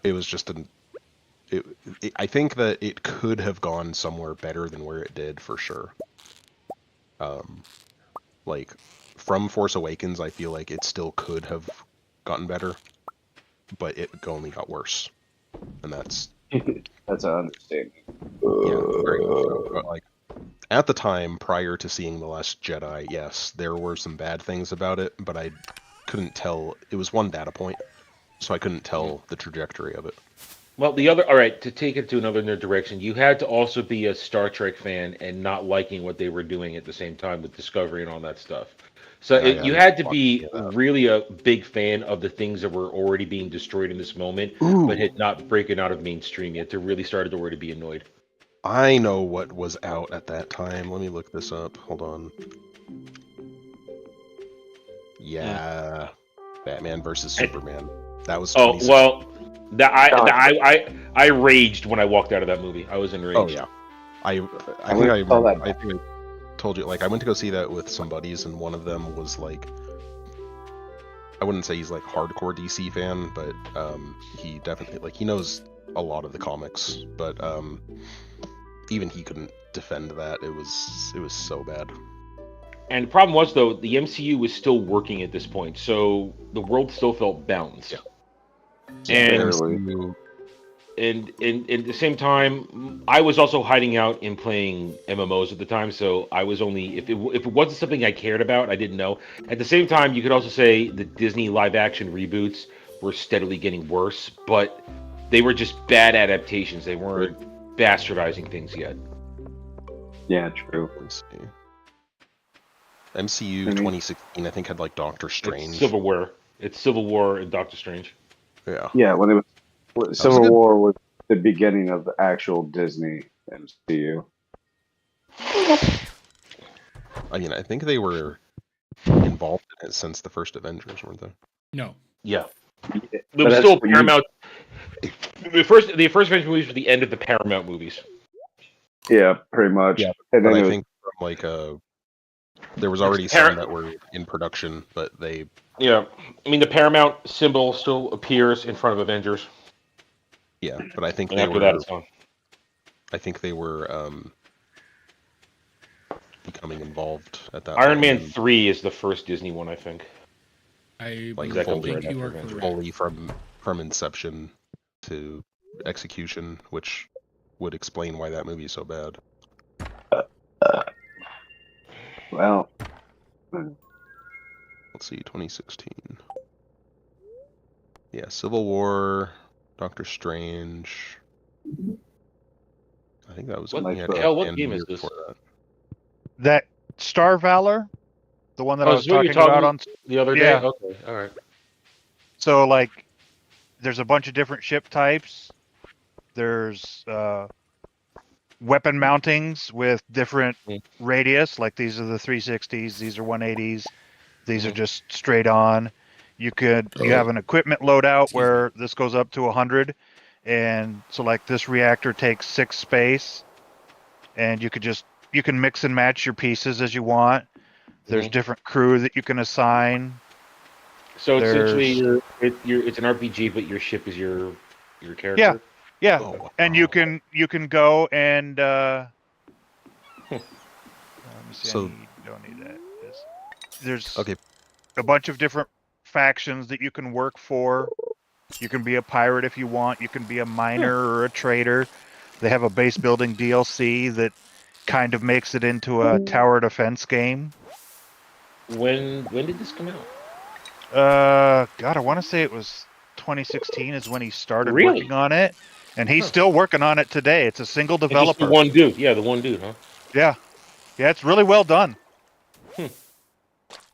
It was just I think that it could have gone somewhere better than where it did for sure. Like from Force Awakens, I feel like it still could have gotten better, but it only got worse, and that's an understatement. Yeah, very much so. But like at the time, prior to seeing The Last Jedi, yes, there were some bad things about it, but I couldn't tell. It was one data point. So I couldn't tell the trajectory of it. Well, to take it to another direction, you had to also be a Star Trek fan and not liking what they were doing at the same time with Discovery and all that stuff. So you had to be really a big fan of the things that were already being destroyed in this moment, but had not broken out of mainstream yet to really start to already be annoyed. I know what was out at that time. Let me look this up. Hold on. Yeah. Batman versus Superman. That was. I raged when I walked out of that movie. I was enraged. Oh yeah, I think I told you, like I went to go see that with some buddies, and one of them was like, I wouldn't say he's like hardcore DC fan, but he definitely like he knows a lot of the comics, but even he couldn't defend that. It was so bad. And the problem was, though, the MCU was still working at this point, so the world still felt balanced. Yeah. And at the same time, I was also hiding out and playing MMOs at the time, so I was only if it wasn't something I cared about, I didn't know. At the same time, you could also say the Disney live-action reboots were steadily getting worse, but they were just bad adaptations. They weren't bastardizing things yet. Yeah, true. Let's see. MCU 2016, I think, had like Doctor Strange. It's Civil War. It's Civil War and Doctor Strange. Yeah. Yeah, when it was Civil War was the beginning of the actual Disney MCU. I mean, I think they were involved in it since the first Avengers, weren't they? No. Yeah. It was still Paramount. The first Avengers movies were the end of the Paramount movies. Yeah, pretty much. Yeah, and but then I think from like there was already some that were in production, but they. Yeah, I mean the Paramount symbol still appears in front of Avengers. Yeah, but I think And they after were. that, it's gone. I think they were becoming involved at that. Iron point. Man 3 is the first Disney one, I think. I Like think you are correct. fully from inception to execution, which would explain why that movie is so bad. Well, let's see, 2016. Yeah, Civil War, Doctor Strange. I think that was What yeah, the hell? What game is this? That Star Valor, the one that I was what you're talking about on the other day. Okay, all right. So like, there's a bunch of different ship types. There's weapon mountings with different radius. Like these are the 360s. These are 180s. These are just straight on. You have an equipment loadout where this goes up to 100, and so like this reactor takes 6 space, and you can mix and match your pieces as you want. There's different crew that you can assign. So essentially, it's an RPG, but your ship is your character. Yeah, yeah, and you can go and. Let me see. So don't need that. There's a bunch of different factions that you can work for. You can be a pirate if you want. You can be a miner or a trader. They have a base building DLC that kind of makes it into a tower defense game. When did this come out? God, I want to say it was 2016 is when he started Really? working on it, and he's still working on it today. It's a single It's just developer. the one dude. Yeah, the one dude, huh? Yeah, it's really well done.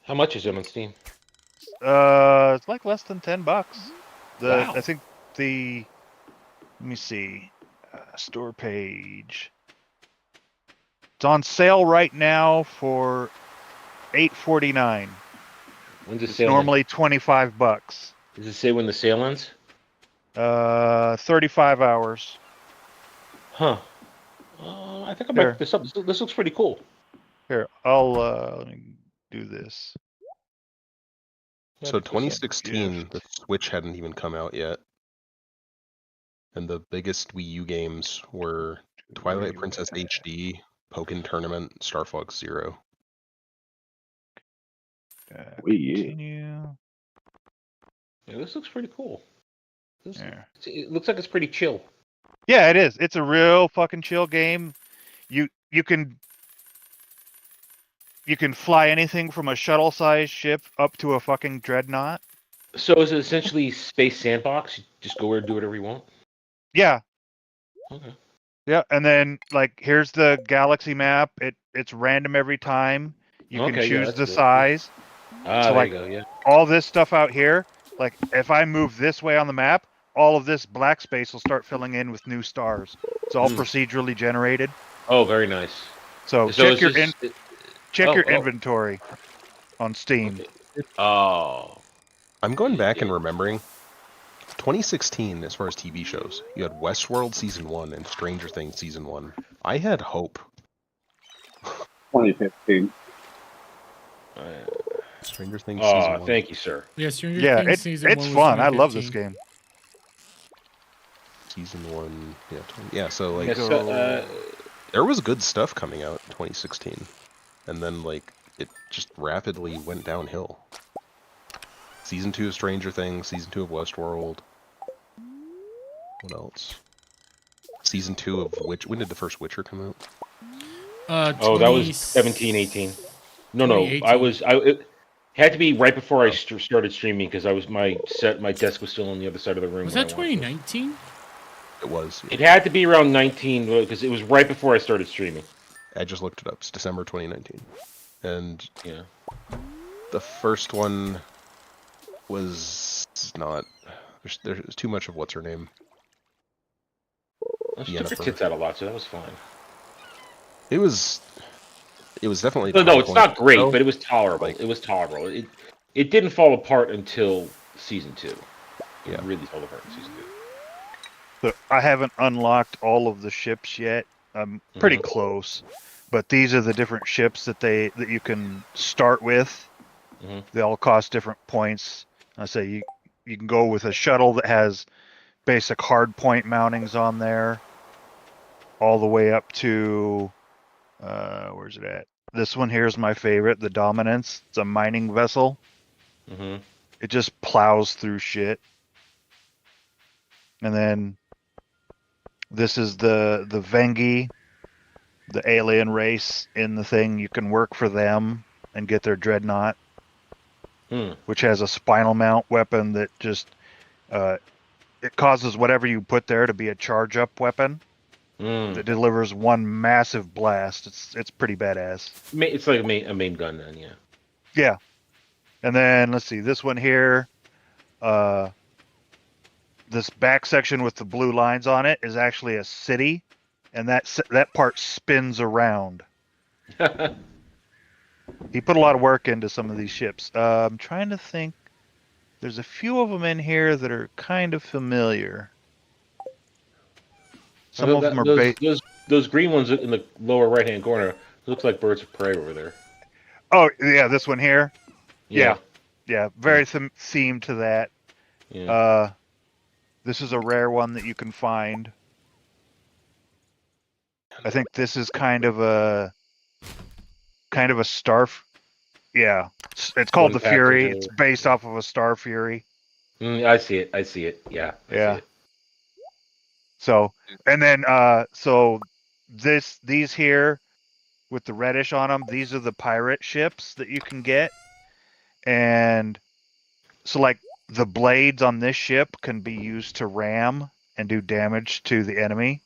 How much is it on Steam? It's like less than $10. Wow. I think let me see, store page. It's on sale right now for $8.49. When's the It's sale? normally $25. Does it say when the sale ends? 35 hours. Huh. I think I might pick this up. This looks pretty cool. Here, I'll let me do this. So 2016, the Switch hadn't even come out yet, and the biggest Wii U games were Twilight Princess HD, Pokken Tournament, Star Fox Zero. Continue. Yeah, this looks pretty cool. It looks like it's pretty chill. Yeah, it is. It's a real fucking chill game. You can fly anything from a shuttle-sized ship up to a fucking dreadnought. So is it essentially Space Sandbox? You just go where and do whatever you want? Yeah. Okay. Yeah, and then like here's the galaxy map. It's random every time. You can choose the size. Ah, so there like you go, yeah. all this stuff out here, like if I move this way on the map, all of this black space will start filling in with new stars. It's all procedurally generated. Oh, very nice. So check your inventory on Steam. Okay. Oh. I'm going back and remembering 2016 as far as TV shows. You had Westworld Season 1 and Stranger Things Season 1. I had hope. 2015. Stranger Things season 1. Thank you, sir. Yeah, Stranger Yeah, Things it's season 1 was fun. I love this 2015. game. Season 1, yeah, yeah. So like, Yes, there was good stuff coming out in 2016, and then like it just rapidly went downhill. Season 2 of Stranger Things, Season 2 of Westworld. What else? Season 2 of when did the first Witcher come out? That was 17, 18. No, it had to be right before I started streaming because my desk was still on the other side of the room. Was that 2019? It was. It had to be around 19 because it was right before I started streaming. I just looked it up. It's December 2019, and yeah, the first one was not. There's too much of what's her name. She took her tits out a lot, so that was fine. It was definitely. No, it's not great, but it was tolerable. It was tolerable. It didn't fall apart until season 2. It really fell apart in season 2. So I haven't unlocked all of the ships yet. I'm pretty close, but these are the different ships that you can start with. They all cost different points. I say you can go with a shuttle that has basic hard point mountings on there, all the way up to where's it at? This one here is my favorite, the Dominance. It's a mining vessel. It just plows through shit. And then this is the Vengi, the alien race in the thing. You can work for them and get their dreadnought, which has a spinal mount weapon that just it causes whatever you put there to be a charge up weapon. That delivers one massive blast. It's pretty badass. It's like a main gun then, yeah. Yeah. And then let's see, this one here, this back section with the blue lines on it is actually a city, and that part spins around. He put a lot of work into some of these ships. I'm trying to think. There's a few of them in here that are kind of familiar. Some of them are those green ones in the lower right-hand corner. Looks like birds of prey over there. Oh yeah, this one here. Yeah. Very themed to that. Yeah. This is a rare one that you can find. I think this is kind of a star. Yeah, it's called the Fury. It's based off of a Star Fury. I see it. Yeah. Yeah. So, and then these here with the reddish on them, these are the pirate ships that you can get. And so like the blades on this ship can be used to ram and do damage to the enemy.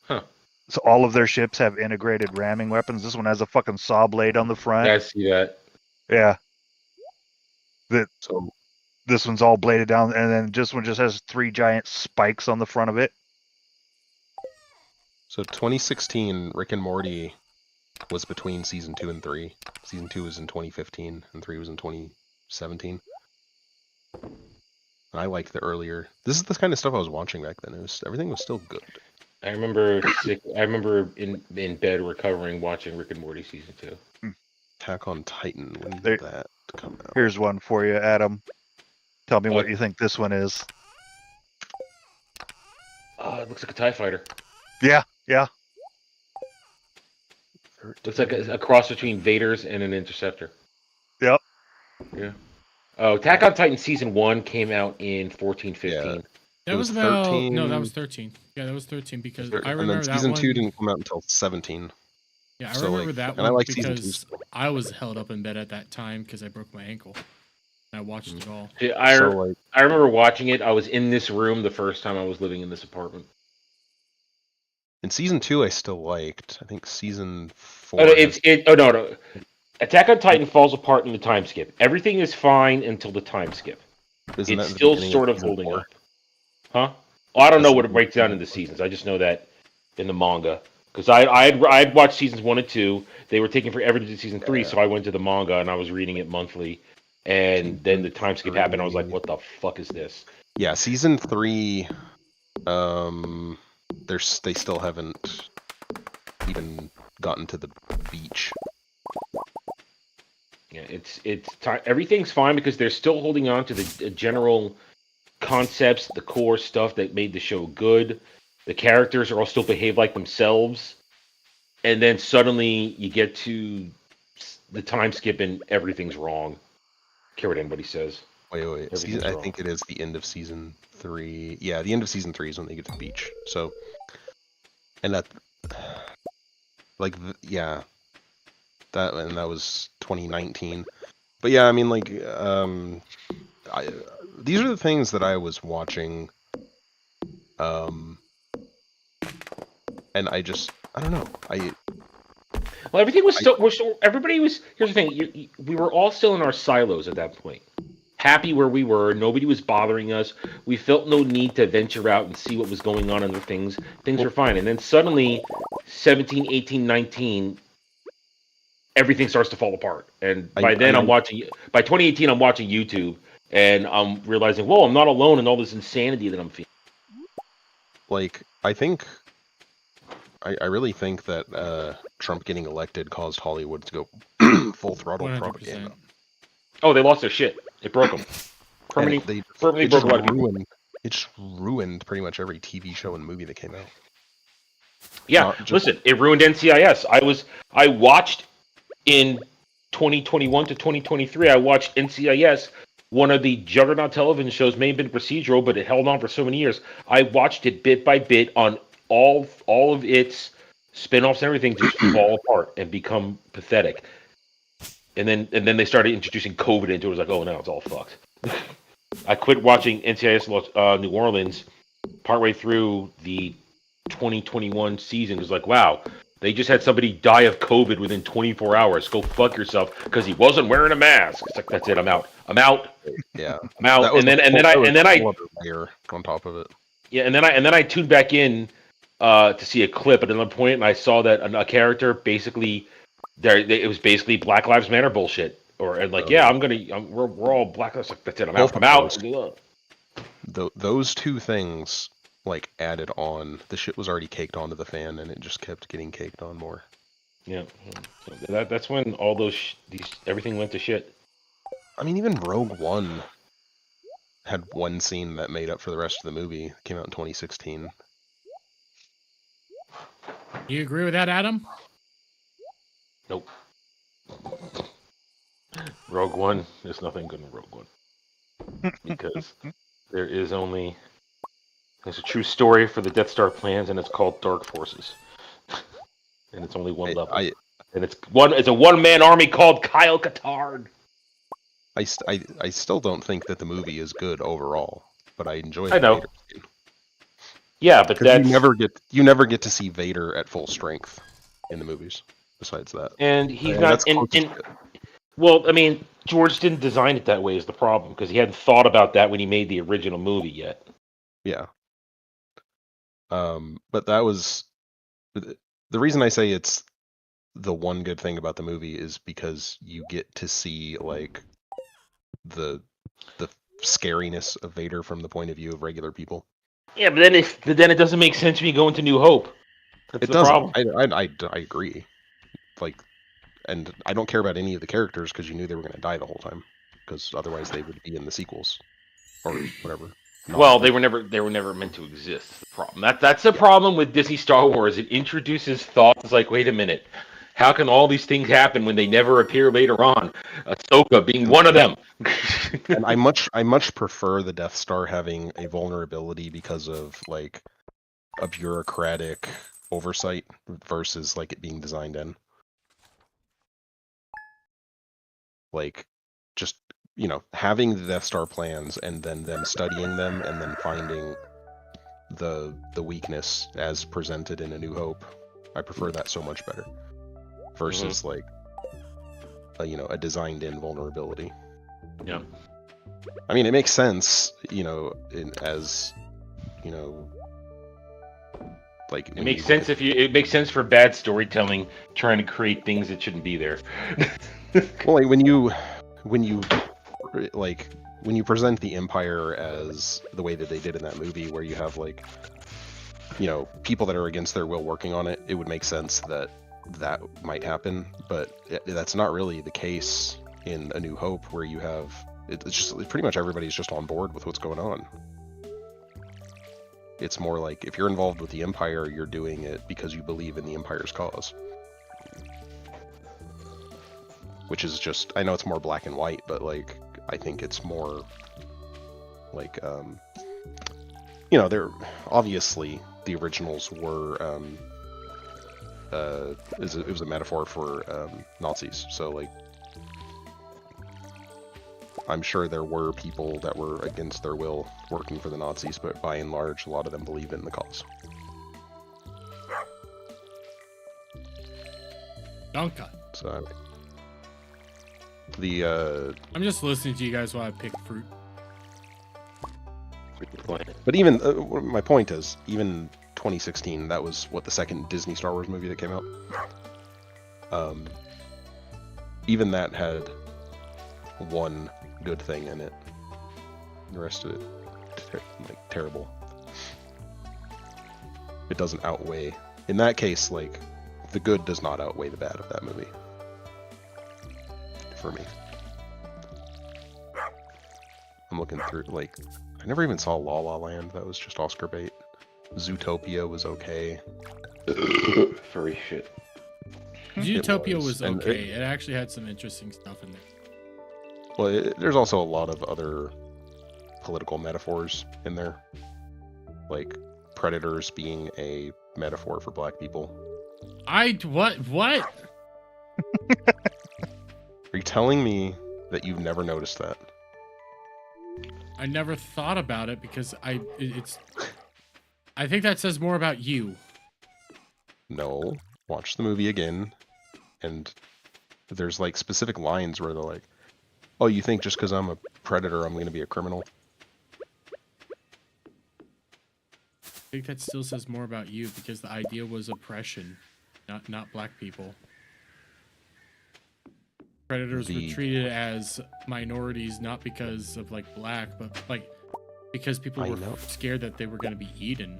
Huh. So all of their ships have integrated ramming weapons. This one has a fucking saw blade on the front. Yeah, I see that. Yeah. So this one's all bladed down, and then this one just has 3 giant spikes on the front of it. So 2016, Rick and Morty was between season 2 and 3. Season 2 was in 2015, and 3 was in 2017. I liked the earlier. This is the kind of stuff I was watching back then. Everything was still good. I remember in bed recovering watching Rick and Morty season 2. Attack on Titan. When did that come out? Here's one for you, Adam. Tell me what you think this one is. It looks like a TIE fighter. Yeah. Looks like a cross between Vader's and an Interceptor. Yep. Yeah. Oh, Attack on Titan season 1 came out in 14-15. Yeah. That was about 13. No, that was 13. Yeah, that was 13 because I remember and then that season one. 2 didn't come out until 17. Yeah, I remember that and one I like because I was held up in bed at that time because I broke my ankle. And I watched it all. Yeah, I remember watching it. I was in this room the first time I was living in this apartment. In season 2, I still liked. I think season 4. No. Attack on Titan falls apart in the time skip. Everything is fine until the time skip. It's still sort of holding up. Huh? Well, I don't know what it breaks down into seasons. I just know that in the manga. Because I had watched seasons 1 and 2. They were taking forever to do season 3, so I went to the manga and I was reading it monthly. And then the time skip happened. I was like, what the fuck is this? Yeah, season 3, they still haven't even gotten to the beach. Yeah, everything's fine because they're still holding on to the general concepts, the core stuff that made the show good. The characters are all still behave like themselves, and then suddenly you get to the time skip and everything's wrong. Care what anybody says. Wait. I think it is the end of season 3. Yeah, the end of season 3 is when they get to the beach. So, and that, like, yeah, that was 2019. But yeah, I mean, like, these are the things that I was watching, and I don't know. Well, everything was still. Everybody was. Here's the thing. We were all still in our silos at that point. Happy where we were. Nobody was bothering us. We felt no need to venture out and see what was going on in the things. Things were fine. And then suddenly, 17, 18, 19, everything starts to fall apart. And by I'm watching. By 2018, I'm watching YouTube, and I'm realizing, whoa, I'm not alone in all this insanity that I'm feeling. Like, I really think that Trump getting elected caused Hollywood to go full throttle 100%. propaganda. Oh, they lost their shit. It broke them. Permanently broke a lot of people. It just ruined pretty much every TV show and movie that came out. Yeah, listen, it ruined NCIS. I watched in 2021 to 2023. I watched NCIS, one of the juggernaut television shows. May have been procedural, but it held on for so many years. I watched it bit by bit on all of its spin-offs and everything just fall apart and become pathetic. And then they started introducing COVID into it. It was like, oh, now it's all fucked. I quit watching NCIS New Orleans partway through the 2021 season. It was like, wow, they just had somebody die of COVID within 24 hours. Go fuck yourself because he wasn't wearing a mask. It's like, that's it. I'm out. Yeah, I'm out. And then I layer on top of it. Yeah, and then I tuned back in to see a clip at another point, and I saw that a character basically. It was basically Black Lives Matter bullshit, we're all Black Lives. Like, that's it. I'm out. Those two things like added on. The shit was already caked onto the fan, and it just kept getting caked on more. Yeah, so that's when all everything went to shit. I mean, even Rogue One had one scene that made up for the rest of the movie. It came out in 2016. You agree with that, Adam? Nope. Rogue One, there's nothing good in Rogue One. Because there's a true story for the Death Star plans, and it's called Dark Forces. And it's only one level. And it's a one-man army called Kyle Katarn. I still don't think that the movie is good overall, but I enjoy I know. Vader scene. Yeah, but that's... you never get to see Vader at full strength in the movies. Besides that, and he's not in. Well, I mean, George didn't design it that way. Is the problem because he hadn't thought about that when he made the original movie yet. Yeah. But that was the reason I say it's the one good thing about the movie is because you get to see like the scariness of Vader from the point of view of regular people. Yeah, but then it doesn't make sense when you go into New Hope. That's the problem. I agree. Like, and I don't care about any of the characters because you knew they were going to die the whole time, because otherwise they would be in the sequels or whatever. Well, they were never meant to exist. The problem that's the problem with Disney Star Wars. It introduces thoughts. It's like, wait a minute, how can all these things happen when they never appear later on? Ahsoka being one of them. And I much prefer the Death Star having a vulnerability because of like a bureaucratic oversight versus like it being designed in. Like, just, having the Death Star plans and then them studying them and then finding the weakness as presented in A New Hope. I prefer that so much better. Versus, like, a designed-in vulnerability. Yeah. I mean, it makes sense, like... It makes sense it makes sense for bad storytelling, trying to create things that shouldn't be there. Well, like when you present the Empire as the way that they did in that movie, where you have like, people that are against their will working on it, it would make sense that might happen, but that's not really the case in A New Hope, where you have it's just pretty much everybody's just on board with what's going on. It's more like if you're involved with the Empire, you're doing it because you believe in the Empire's cause. Which is just, I know it's more black and white, but like I think it's more like they're obviously the originals were it was a metaphor for Nazis, so like I'm sure there were people that were against their will working for the Nazis, but by and large a lot of them believe in the cause. Donka. So I'm just listening to you guys while I pick fruit. But even my point is, even 2016, that was what, the second Disney Star Wars movie that came out. Even that had one good thing in it. The rest of it, like, terrible. It doesn't outweigh. In that case, like, the good does not outweigh the bad of that movie. For me. I'm looking through, like, I never even saw La La Land. That was just Oscar bait. Zootopia was okay. Furry shit. Zootopia was okay. It actually had some interesting stuff in there. Well, there's also a lot of other political metaphors in there. Like, predators being a metaphor for black people. What? Are you telling me that you've never noticed that? I never thought about it because I think that says more about you. No. Watch the movie again, and there's like specific lines where they're like, oh, you think just because I'm a predator I'm going to be a criminal? I think that still says more about you because the idea was oppression, not black people. Predators were treated as minorities not because of like black, but like because people were scared that they were going to be eaten.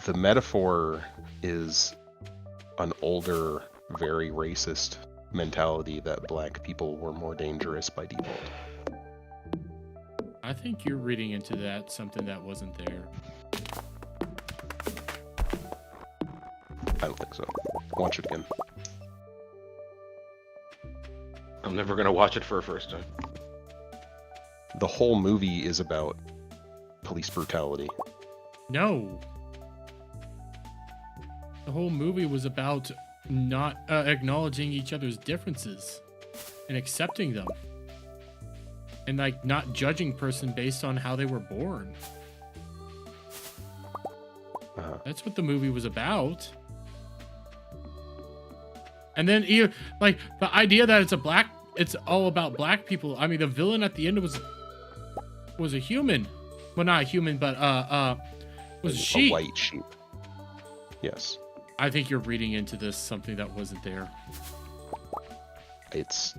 The metaphor is an older, very racist mentality that black people were more dangerous by default. I think you're reading into that something that wasn't there. I don't think so. Watch it again. I'm never gonna watch it for a first time. The whole movie is about police brutality. No. The whole movie was about not acknowledging each other's differences and accepting them. And like not judging person based on how they were born. That's what the movie was about. And then you like the idea that it's all about black people. I mean, the villain at the end was a human. Well, not a human, but was a sheep. A white sheep. Yes. I think you're reading into this something that wasn't there. It's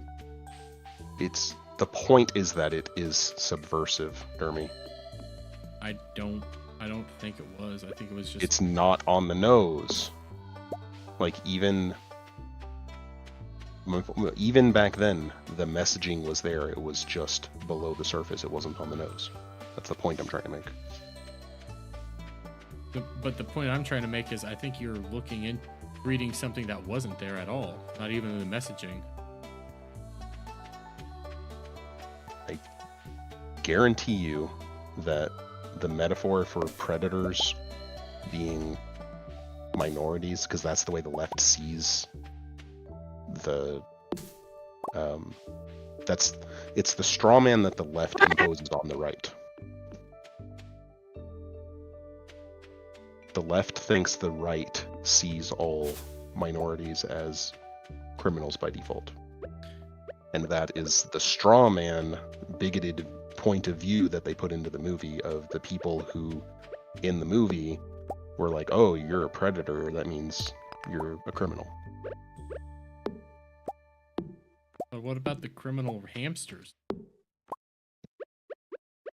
the point is that it is subversive, Dermy. I don't think it was. I think it was just. It's not on the nose. Like even back then, the messaging was there. It was just below the surface. It wasn't on the nose. That's the point I'm trying to make. But the point I'm trying to make is I think you're reading something that wasn't there at all. Not even in the messaging. I guarantee you that the metaphor for predators being minorities, because that's the way the left sees the it's the straw man that the left imposes on the right. The left thinks the right sees all minorities as criminals by default. And that is the straw man, bigoted point of view that they put into the movie of the people who, in the movie, were like, oh, you're a predator, that means you're a criminal. But what about the criminal hamsters?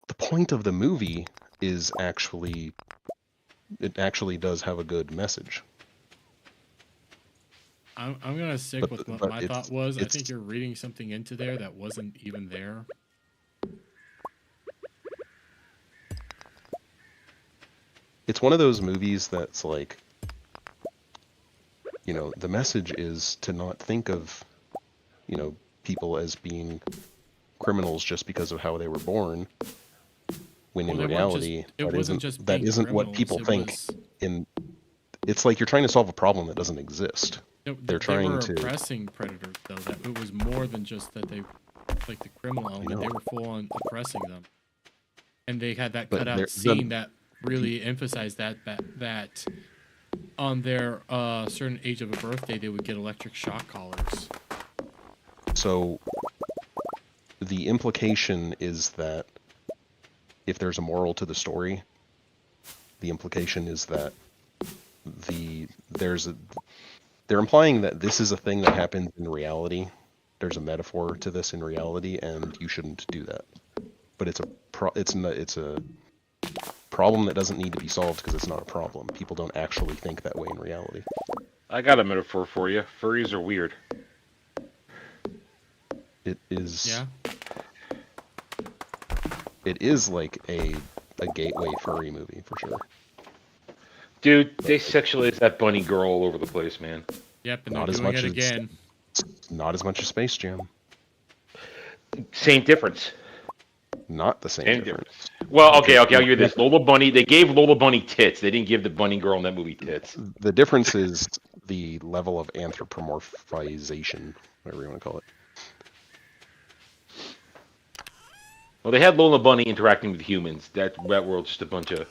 The point of the movie is it actually does have a good message. I'm gonna stick But- with what but my it's- thought was. I it's- think you're reading something into there that wasn't even there. It's one of those movies that's like, you know, the message is to not think of, you know, people as being criminals just because of how they were born. When in Well, they weren't reality, it wasn't just that being isn't what criminals, people it think. was- It's like you're trying to solve a problem that doesn't exist. No, They're trying they were to. oppressing predators, though. That it was more than just that they, like the criminal element. They were full on oppressing them, and they had that But cutout scene that really emphasized that on their certain age of a birthday they would get electric shock collars. So the implication is that if there's a moral to the story, the implication is that they're implying that this is a thing that happens in reality. There's a metaphor to this in reality, and you shouldn't do that. But it's a problem that doesn't need to be solved because it's not a problem. People don't actually think that way in reality. I got a metaphor for you. Furries are weird. It is. Yeah. It is like a gateway furry movie for sure. Dude, they sexualize that bunny girl all over the place, man. Yep, and Not they're as doing much it as again. not as much as Space Jam. Same difference. Not the same difference. Well, okay, I'll give you this. Lola Bunny, they gave Lola Bunny tits. They didn't give the bunny girl in that movie tits. The difference is the level of anthropomorphization, whatever you want to call it. Well, they had Lola Bunny interacting with humans. That world's just a bunch of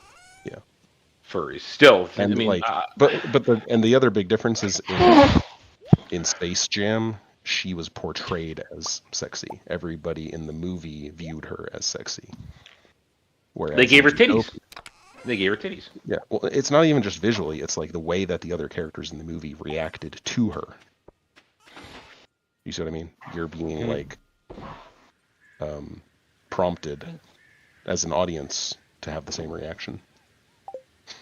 furries. Still, And I mean, like, but the other big difference is in Space Jam, she was portrayed as sexy. Everybody in the movie viewed her as sexy. Whereas they gave her in titties. Zootopia- They gave her titties. Yeah, well, it's not even just visually. It's like the way that the other characters in the movie reacted to her. You see what I mean? You're being like prompted as an audience to have the same reaction.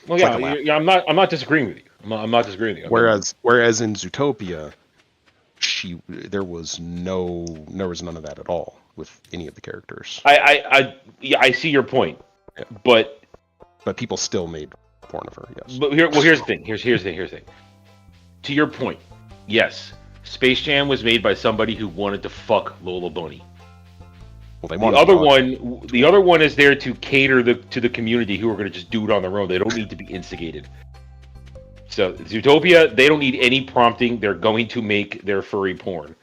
Well, It's yeah, like a laugh. yeah, I'm not disagreeing with you. I'm not disagreeing with you. Whereas in Zootopia, there was none of that at all with any of the characters. I see your point, Yeah. but people still made porn of her. Yes. But here's the thing. Here's the thing. To your point, yes, Space Jam was made by somebody who wanted to fuck Lola Bunny. Well, they The wanted other one is there to cater to the community who are going to just do it on their own. They don't need to be instigated. So Zootopia, they don't need any prompting. They're going to make their furry porn.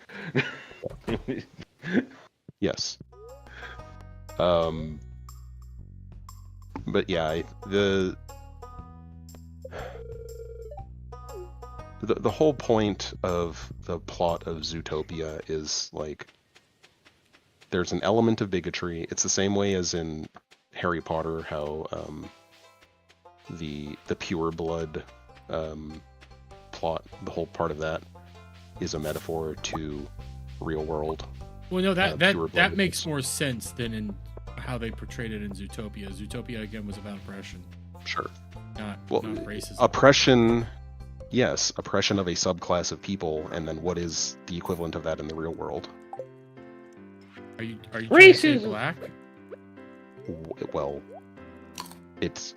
Yes. But yeah, the whole point of the plot of Zootopia is like there's an element of bigotry. It's the same way as in Harry Potter, how the pure blood plot, the whole part of that is a metaphor to real world. Well, no, pure that blood makes more sense than in how they portrayed it in Zootopia. Zootopia again was about oppression. Sure. Not racism. Oppression, yes, oppression of a subclass of people, and then what is the equivalent of that in the real world? Are you trying to say black? Well, it's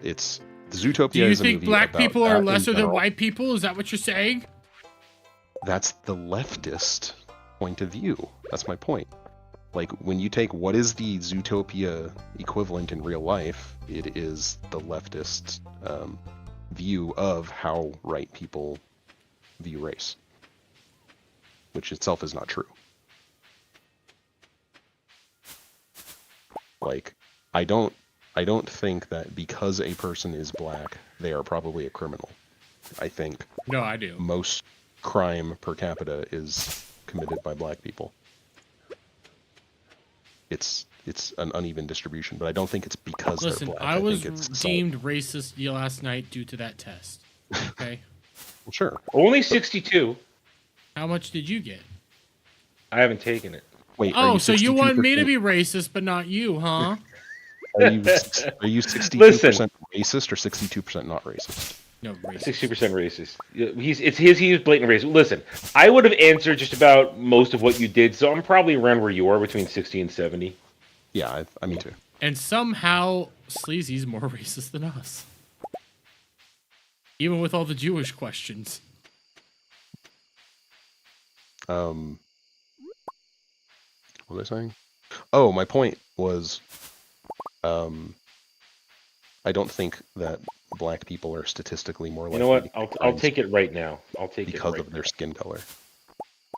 Zootopia. Do you is a think movie black about people that are in lesser than general. white people? Is that what you're saying? That's the leftist point of view. That's my point. Like, when you take what is the Zootopia equivalent in real life, it is the leftist view of how right people view race, which itself is not true. Like, I don't think that because a person is black, they are probably a criminal. I think No, I do. most crime per capita is committed by black people. It's an uneven distribution, but I don't think it's because Listen, they're black. I was think it's deemed racist last night due to that test. Okay. Well, sure. Only 62. How much did you get? I haven't taken it. Wait. Oh, so you want me to be racist, but not you, huh? Are you 62% racist or 62% not racist? No, racist. 60% racist. He's blatant racist. Listen, I would have answered just about most of what you did, so I'm probably around where you are, between 60 and 70. Yeah, I me too. And somehow Sleazy's more racist than us. Even with all the Jewish questions. What was I saying? Oh, my point was, I don't think that black people are statistically more likely. You know what? I'll take it right now. I'll take it because right of their skin color.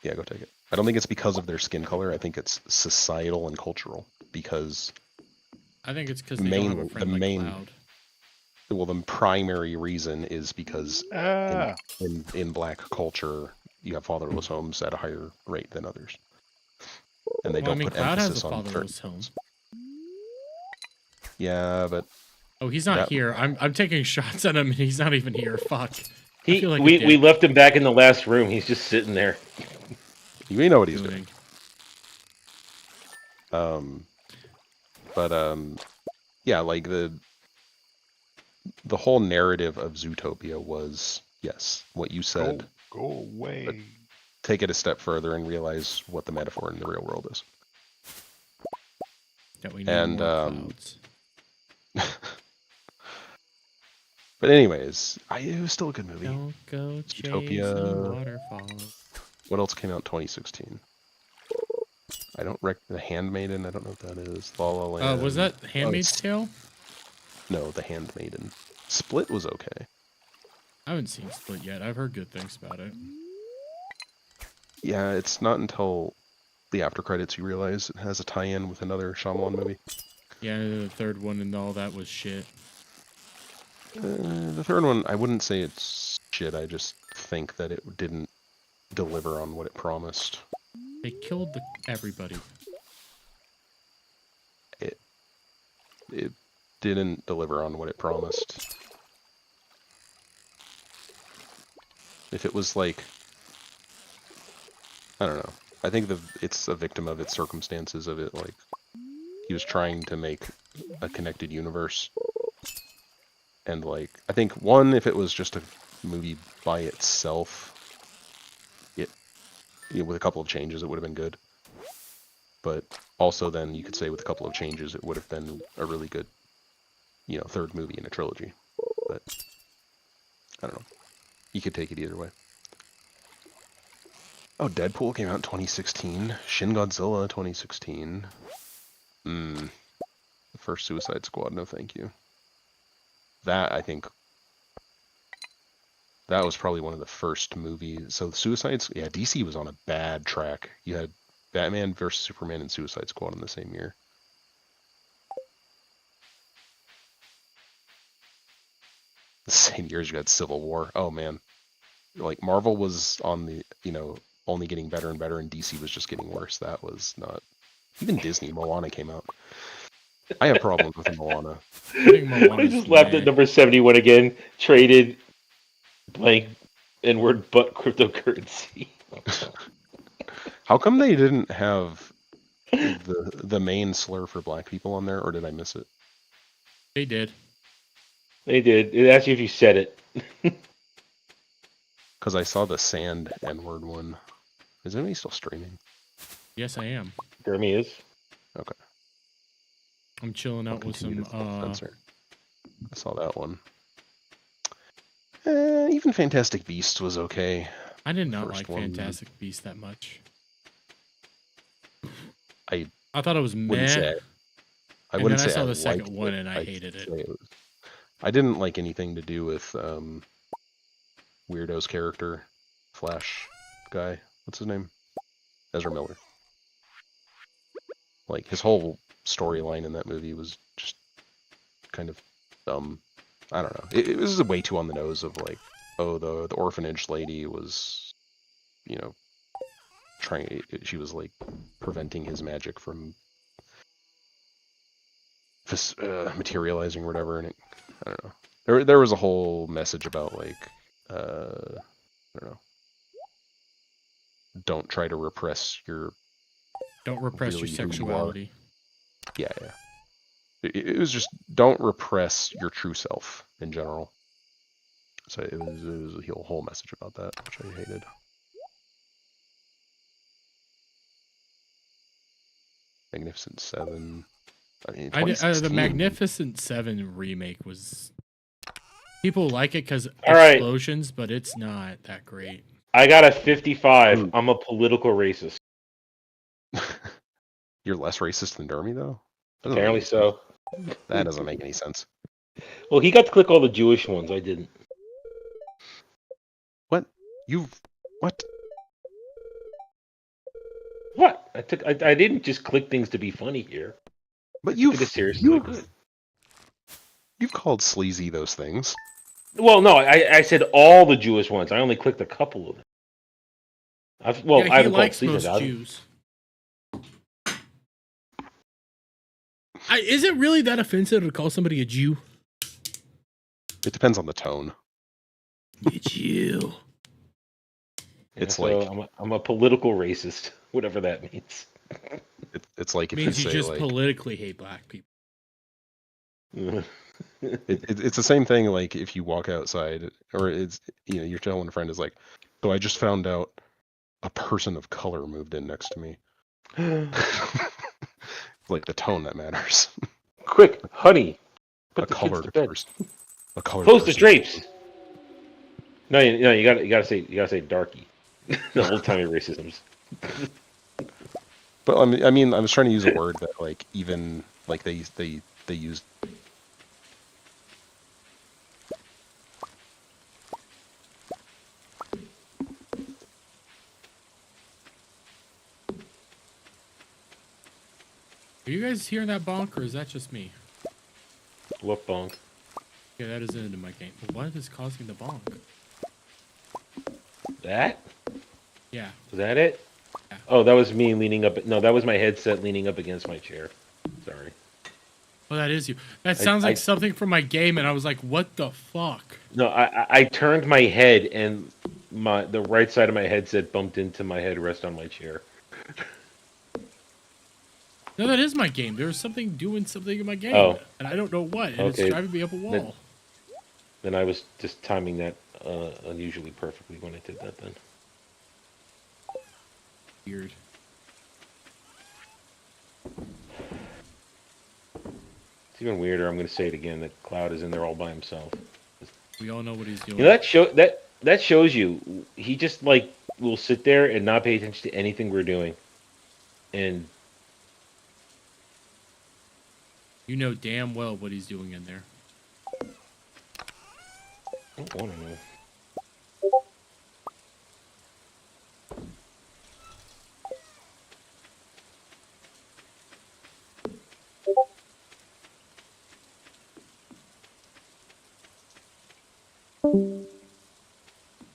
Yeah, go take it. I don't think it's because of their skin color. I think it's societal and cultural. Because I think it's because they don't have a friend like Cloud. Well, the primary reason is because in black culture, you have fatherless homes at a higher rate than others, and they don't put Cloud emphasis has a on fatherless home. Yeah, but oh, he's not here. I'm taking shots at him, and he's not even here. Fuck. We left him back in the last room. He's just sitting there. You may know what he's doing. Yeah, like the whole narrative of Zootopia was, yes, what you said. Go away. Take it a step further and realize what the metaphor in the real world is. That we need more clouds. But anyways, it was still a good movie. Don't go Zootopia. Waterfalls. What else came out in 2016? I don't The Handmaiden. I don't know what that is. La La Land. Was that Handmaid's Tale? No, The Handmaiden. Split was okay. I haven't seen Split yet. I've heard good things about it. Yeah, it's not until the after credits you realize it has a tie-in with another Shyamalan movie. Yeah, the third one and all that was shit. The third one, I wouldn't say it's shit. I just think that it didn't deliver on what it promised. They killed everybody. It didn't deliver on what it promised. If it was like, I don't know. I think it's a victim of its circumstances of it. Like, he was trying to make a connected universe. And like, I think if it was just a movie by itself, with a couple of changes, it would have been good. But also then you could say with a couple of changes, it would have been a really good, third movie in a trilogy. But I don't know. You could take it either way. Oh, Deadpool came out in 2016. Shin Godzilla 2016. The first Suicide Squad, no thank you. I think that was probably one of the first movies. So DC was on a bad track. You had Batman vs Superman and Suicide Squad in the same year. The same year as you had Civil War. Oh man. Like Marvel was on the, only getting better and better, and DC was just getting worse. That was not... Even Disney, Moana came out. I have problems with Moana. I just laughed at number 71 again. Traded blank N-word but cryptocurrency. How come they didn't have the main slur for black people on there, or did I miss it? They did. They did. It asked you if you said it. Because I saw the sand N-word one. Is anybody still streaming? Yes, I am. Jeremy is. Okay. I'm chilling out with some. I saw that one. Even Fantastic Beasts was okay. I did not like Fantastic Beasts that much. I thought it was meh. I wouldn't say I saw the second one and I hated it. I didn't like anything to do with Weirdo's character, Flash guy. What's his name? Ezra Miller. Like, his whole storyline in that movie was just kind of dumb. I don't know. It was way too on the nose of like, oh, the orphanage lady was, she was like preventing his magic from materializing or whatever, and I don't know. There was a whole message about like, I don't know. Don't try to repress your... Don't repress your sexuality. Yeah. It was just, don't repress your true self in general. So it was a whole message about that, which I hated. Magnificent Seven. I mean, The Magnificent Seven remake was. People like it because All right. explosions, but it's not that great. I got a 55. I'm a political racist. You're less racist than Dermy, though? Apparently so. That doesn't make any sense. Well, he got to click all the Jewish ones. I didn't. What? What? What? I didn't just click things to be funny here. But you've called sleazy those things. Well, no, I said all the Jewish ones. I only clicked a couple of them. I haven't likes called most sleazy. Jews. Is it really that offensive to call somebody a Jew? It depends on the tone. A Jew. It's so like I'm a political racist, whatever that means. It's like It if means you you say just like politically hate black people. it's the same thing. Like if you walk outside, or it's you're telling a friend is like, so I just found out a person of color moved in next to me. Like the tone that matters. Quick, honey, put a the kids to colored bed. person. A colored Close the person. drapes. No, you gotta say darky. The old timey racisms. But I mean, I was trying to use a word that like even like they use. Are you guys hearing that bonk, or is that just me? What bonk? Yeah, that is into my game. But what is causing the bonk? That? Yeah. Was that it? Yeah. Oh, that was me leaning up. No, that was my headset leaning up against my chair. Sorry. Oh, that is you. That sounds like something from my game, and I was like, what the fuck? No, I turned my head, and the right side of my headset bumped into my headrest on my chair. No, that is my game. There was something doing something in my game, and I don't know what, and it's driving me up a wall. Then I was just timing that unusually perfectly when I did that then. Weird. It's even weirder. I'm going to say it again. That Cloud is in there all by himself. We all know what he's doing. You know, that shows you. He just like will sit there and not pay attention to anything we're doing, and you know damn well what he's doing in there. I don't want to know.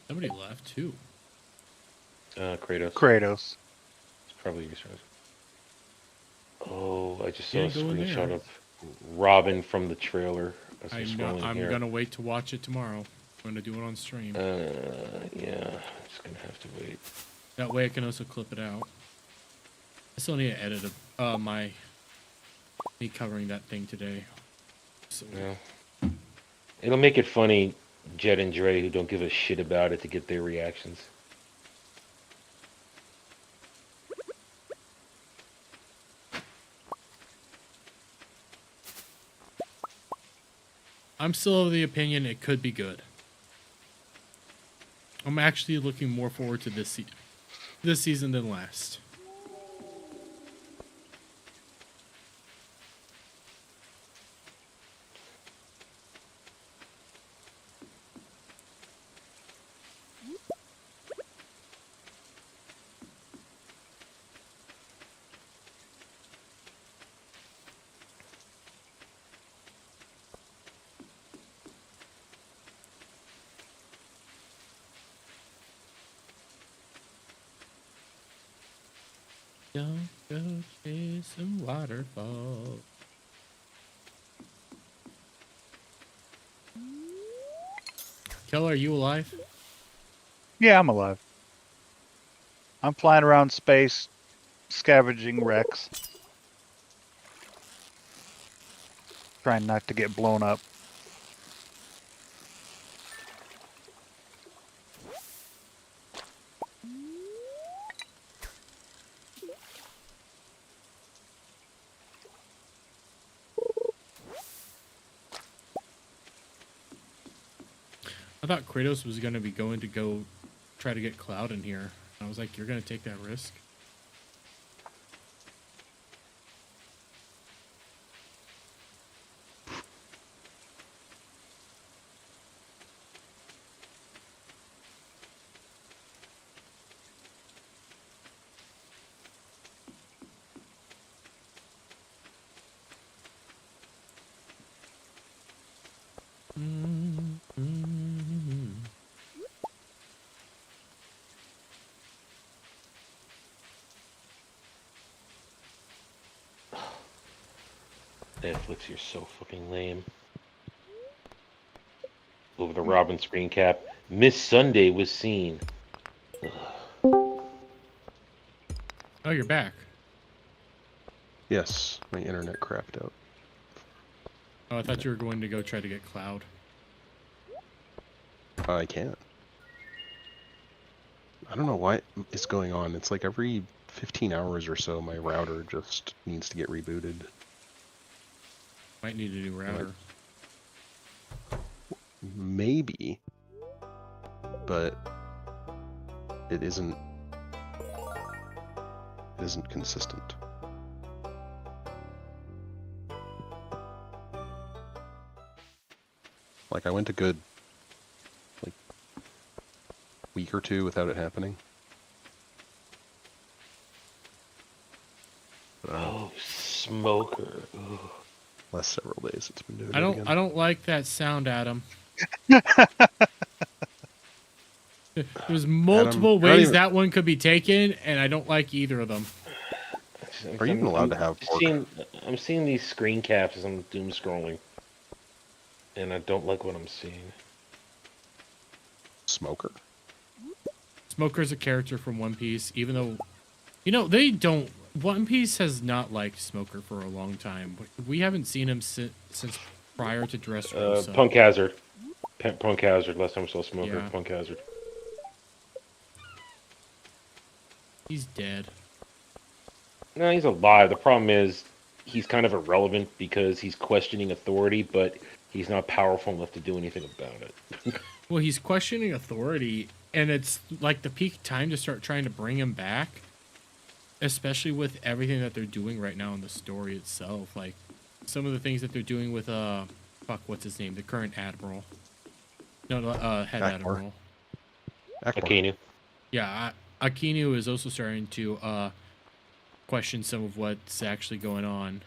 Somebody left too. Kratos. Kratos. It's probably your son. Oh, I just saw Yeah, a go in screenshot there. of Robin from the trailer. I'm gonna wait to watch it tomorrow. I'm gonna do it on stream. Yeah, I'm just gonna have to wait. That way I can also clip it out. I still need to edit me covering that thing today. So Yeah. It'll make it funny, Jet and Dre, who don't give a shit about it, to get their reactions. I'm still of the opinion it could be good. I'm actually looking more forward to this season than last. Don't go chasing waterfalls. Keller, are you alive? Yeah, I'm alive. I'm flying around space, scavenging wrecks. Trying not to get blown up. thought Kratos was going to be going to go try to get Cloud in here. I was like, you're going to take that risk? Netflix, you're so fucking lame. Over the Robin screen cap. Miss Sunday was seen. Oh, you're back. Yes, my internet crapped out. Oh, I thought you were going to go try to get Cloud. I can't. I don't know what is going on. It's like every 15 hours or so, my router just needs to get rebooted. Might need a new router. Maybe. But it isn't consistent. Like I went a good week or two without it happening. Oh, smoker. Ugh. Last several days it's been doing I it don't again. I don't like that sound, Adam. There's multiple Adam, ways even... that one could be taken, and I don't like either of them. Are you even allowed to have pork? I'm seeing these screen caps as I'm doom scrolling. And I don't like what I'm seeing. Smoker? Smoker's a character from One Piece, even though, you know, they don't. One Piece has not liked Smoker for a long time. We haven't seen him since prior to Dressrosa. Punk Hazard. Punk Hazard. Last time I saw Smoker. Yeah. Punk Hazard. He's dead. No, he's alive. The problem is he's kind of irrelevant because he's questioning authority, but he's not powerful enough to do anything about it. Well, he's questioning authority, and it's like the peak time to start trying to bring him back, especially with everything that they're doing right now in the story itself. Like some of the things that they're doing with what's his name, the current admiral. No, head admiral. Akinu. Yeah, Akinu is also starting to question some of what's actually going on.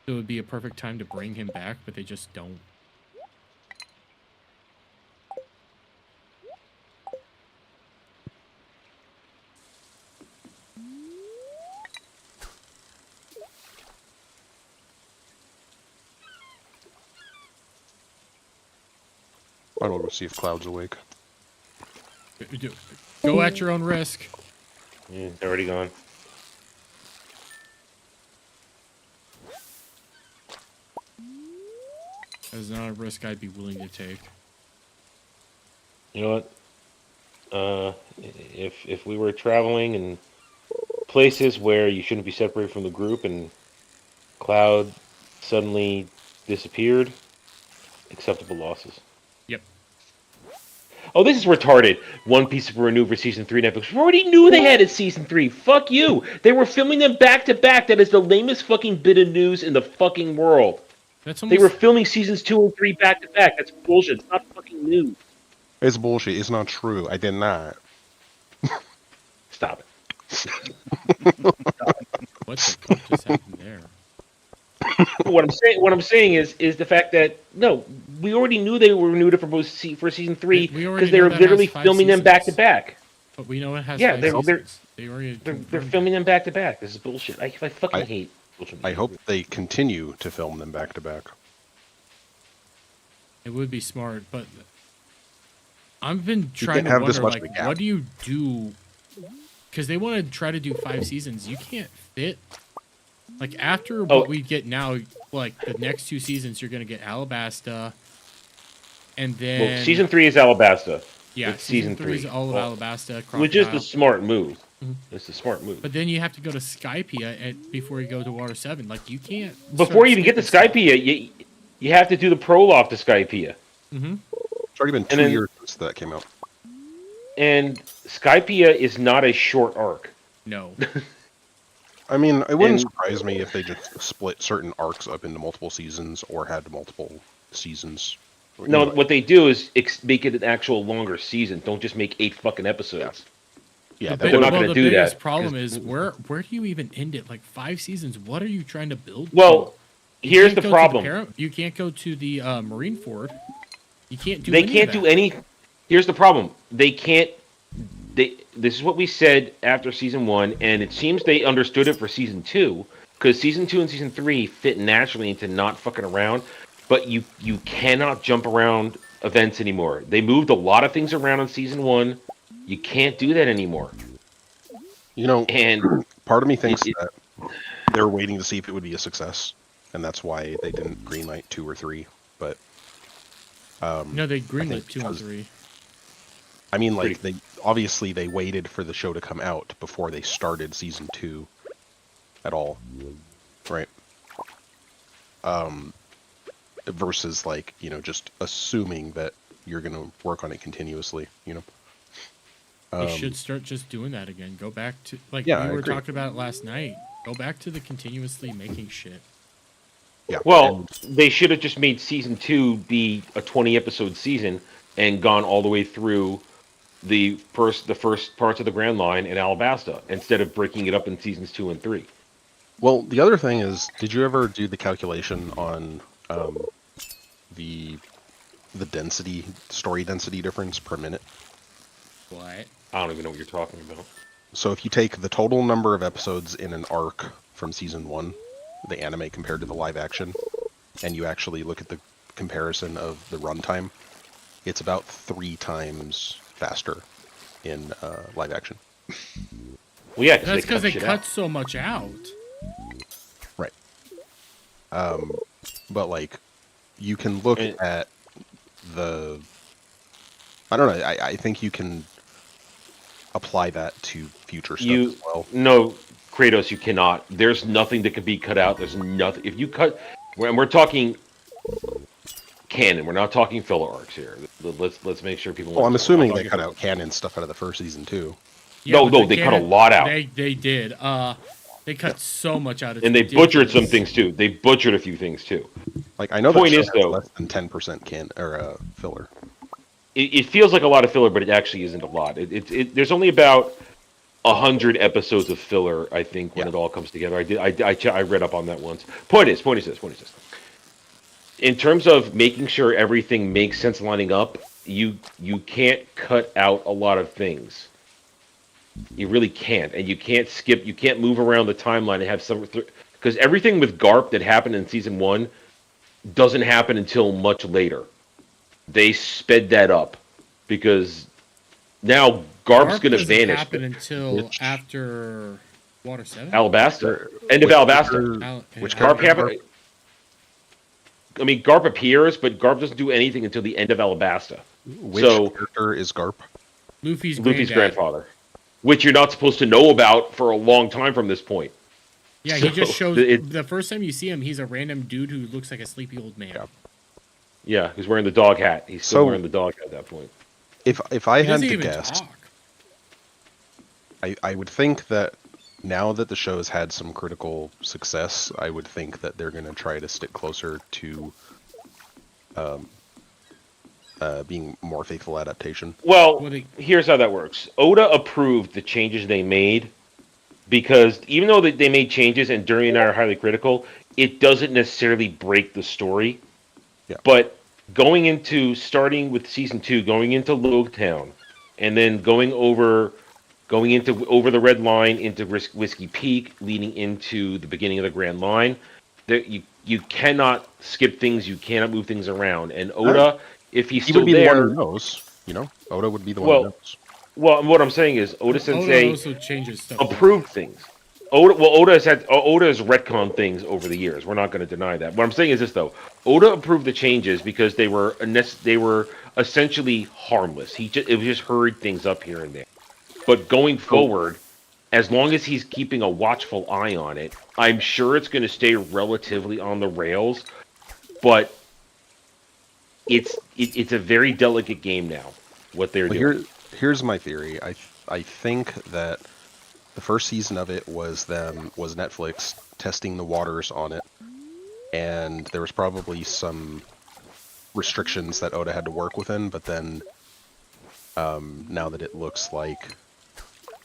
So it would be a perfect time to bring him back, but they just don't. Might as well go see if Cloud's awake. Go at your own risk. Yeah, it's already gone. That is not a risk I'd be willing to take. You know what? If we were traveling in places where you shouldn't be separated from the group and Cloud suddenly disappeared, acceptable losses. Yep. Oh, this is retarded. One Piece of renewed for season 3 Netflix. We already knew they had a season 3. Fuck you. They were filming them back to back. That is the lamest fucking bit of news in the fucking world. That's They were filming seasons 2 and 3 back to back. That's bullshit. It's not fucking news. It's bullshit. It's not true. I did not. Stop it. What the fuck just happened there? What I'm saying is the fact that no, we already knew they were renewed for season 3 because they were literally filming them back to back. But we know it has. Yeah, 5 they're seasons. they're filming them back to back. This is bullshit. I fucking hate bullshit. I hope they continue to film them back to back. It would be smart, but I've been trying to have this wonder, much of like, a gap. what do you do? Because they want to try to do 5 seasons. You can't fit. Like, after what we get now, like, the next 2 seasons, you're going to get Alabasta, and then... Well, season 3 is Alabasta. Yeah, it's season 3 is all of Alabasta. Which is the Crocodile. smart move. Mhm. It's the smart move. But then you have to go to Skypiea before you go to Water 7. Like, you can't... Before you even get to Skypiea, you have to do the prologue to Skypiea. Mm-hmm. already been 2 years since that came out. And Skypiea is not a short arc. No. I mean, it wouldn't surprise me if they just split certain arcs up into multiple seasons or had multiple seasons. No, what they do is make it an actual longer season. Don't just make 8 fucking episodes. Yeah, they're not going to do that. The biggest problem is where do you even end it? Like 5 seasons. What are you trying to build? Well, here's the problem. You can't go to the Marine Ford. You can't do. They can't do any. Here's the problem. They can't. This is what we said after season 1, and it seems they understood it for season 2, because season 2 and season 3 fit naturally into not fucking around. But you cannot jump around events anymore. They moved a lot of things around in season 1. You can't do that anymore. You know, and part of me thinks that they're waiting to see if it would be a success, and that's why they didn't greenlight 2 or 3. But no, they greenlit 2 and 3. I mean, like they waited for the show to come out before they started season 2 at all, right? Versus like, you know, just assuming that you're going to work on it continuously, you know. They should start just doing that again. Go back to we were talking about it last night. Go back to the continuously making shit. Yeah. Well, they should have just made season 2 be a 20-episode season and gone all the way through the first parts of the Grand Line in Alabasta instead of breaking it up in seasons 2 and 3. Well, the other thing is, did you ever do the calculation on the story density difference per minute? What? I don't even know what you're talking about. So if you take the total number of episodes in an arc from season 1, the anime compared to the live action, and you actually look at the comparison of the runtime, it's about 3 times faster in live action. Well, yeah, that's because they cut so much out. Right. But like, you can look at the. I don't know. I think you can apply that to future stuff as well. No, Kratos, you cannot. There's nothing that can be cut out. There's nothing. If you cut, and we're talking canon. We're not talking filler arcs here. Let's make sure people. Well, I'm assuming they cut out canon stuff out of the first season too. Yeah, no, they cut a lot out. They did. They cut so much out. And they butchered some things too. They butchered a few things too. Like I know the point is is though less than 10% filler. It feels like a lot of filler, but it actually isn't a lot. There's only about 100 episodes of filler, I think, when it all comes together. I read up on that once. Point is this. In terms of making sure everything makes sense lining up, you can't cut out a lot of things. You really can't, and you can't skip. You can't move around the timeline and have some, because everything with Garp that happened in season 1 doesn't happen until much later. They sped that up because now Garp's going to vanish. Happen until after Water 7. Alabasta, end of Alabasta. Which Garp happened? I mean, Garp appears, but Garp doesn't do anything until the end of Alabasta. Which character is Garp? Luffy's grandfather, which you're not supposed to know about for a long time from this point. Yeah, he just shows. The first time you see him, he's a random dude who looks like a sleepy old man. Yeah, he's wearing the dog hat. He's still wearing the dog hat at that point. If I had to guess, I would think that now that the show has had some critical success, I would think that they're going to try to stick closer to being more faithful adaptation. Well, here's how that works. Oda approved the changes they made because even though they made changes and Dury and I are highly critical, it doesn't necessarily break the story. Yeah. But starting with season 2, going into Logtown, and then going over the Red Line into Whiskey Peak, leading into the beginning of the Grand Line, you cannot skip things, you cannot move things around. And Oda, if he's still would be there, the one who knows. You know, Oda would be the one who knows. Well, what I'm saying is Oda Sensei also changes stuff. approved things. Oda has retconned things over the years. We're not going to deny that. What I'm saying is this though: Oda approved the changes because they were essentially harmless. It just hurried things up here and there. But going forward, as long as he's keeping a watchful eye on it, I'm sure it's going to stay relatively on the rails. But it's a very delicate game now. What they're doing. Here's my theory. I think that the first season of it was Netflix testing the waters on it, and there was probably some restrictions that Oda had to work within. But then, now that it looks like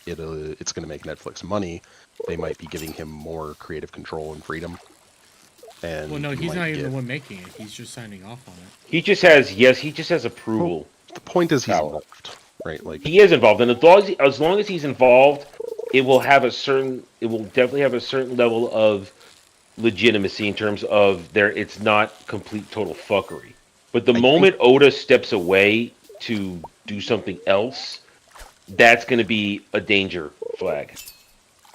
it's going to make Netflix money, they might be giving him more creative control and freedom. And well, no, he's not even the one making it. He's just signing off on it. He just has approval. Well, the point is he's involved, right? Like he is involved, and as long as he's involved, it will definitely have a certain level of legitimacy in terms of it's not complete total fuckery. But the moment Oda steps away to do something else, that's going to be a danger flag.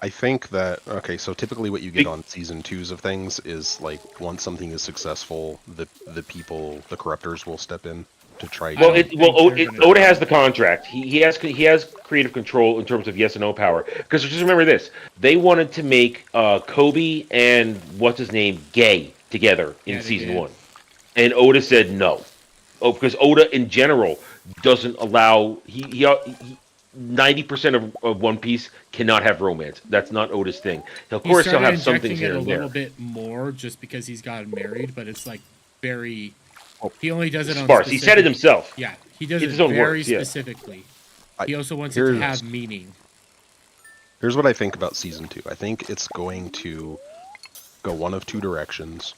I think that, okay, so typically what you get on season 2s of things is, like, once something is successful, the corruptors will step in to try. Well, Oda has the contract. He has creative control in terms of yes and no power. Because just remember this: they wanted to make Kobe and what's his name gay together in season 1, and Oda said no. Oh, because Oda in general doesn't allow 90% of One Piece cannot have romance. That's not Oda's thing. Of course, he'll have some things here and there. A little bit more just because he's gotten married, but it's like very. He only does it on sparse. He said it himself. Yeah, he does it very specifically. He also wants it to have meaning. Here's what I think about season 2. I think it's going to go one of two directions.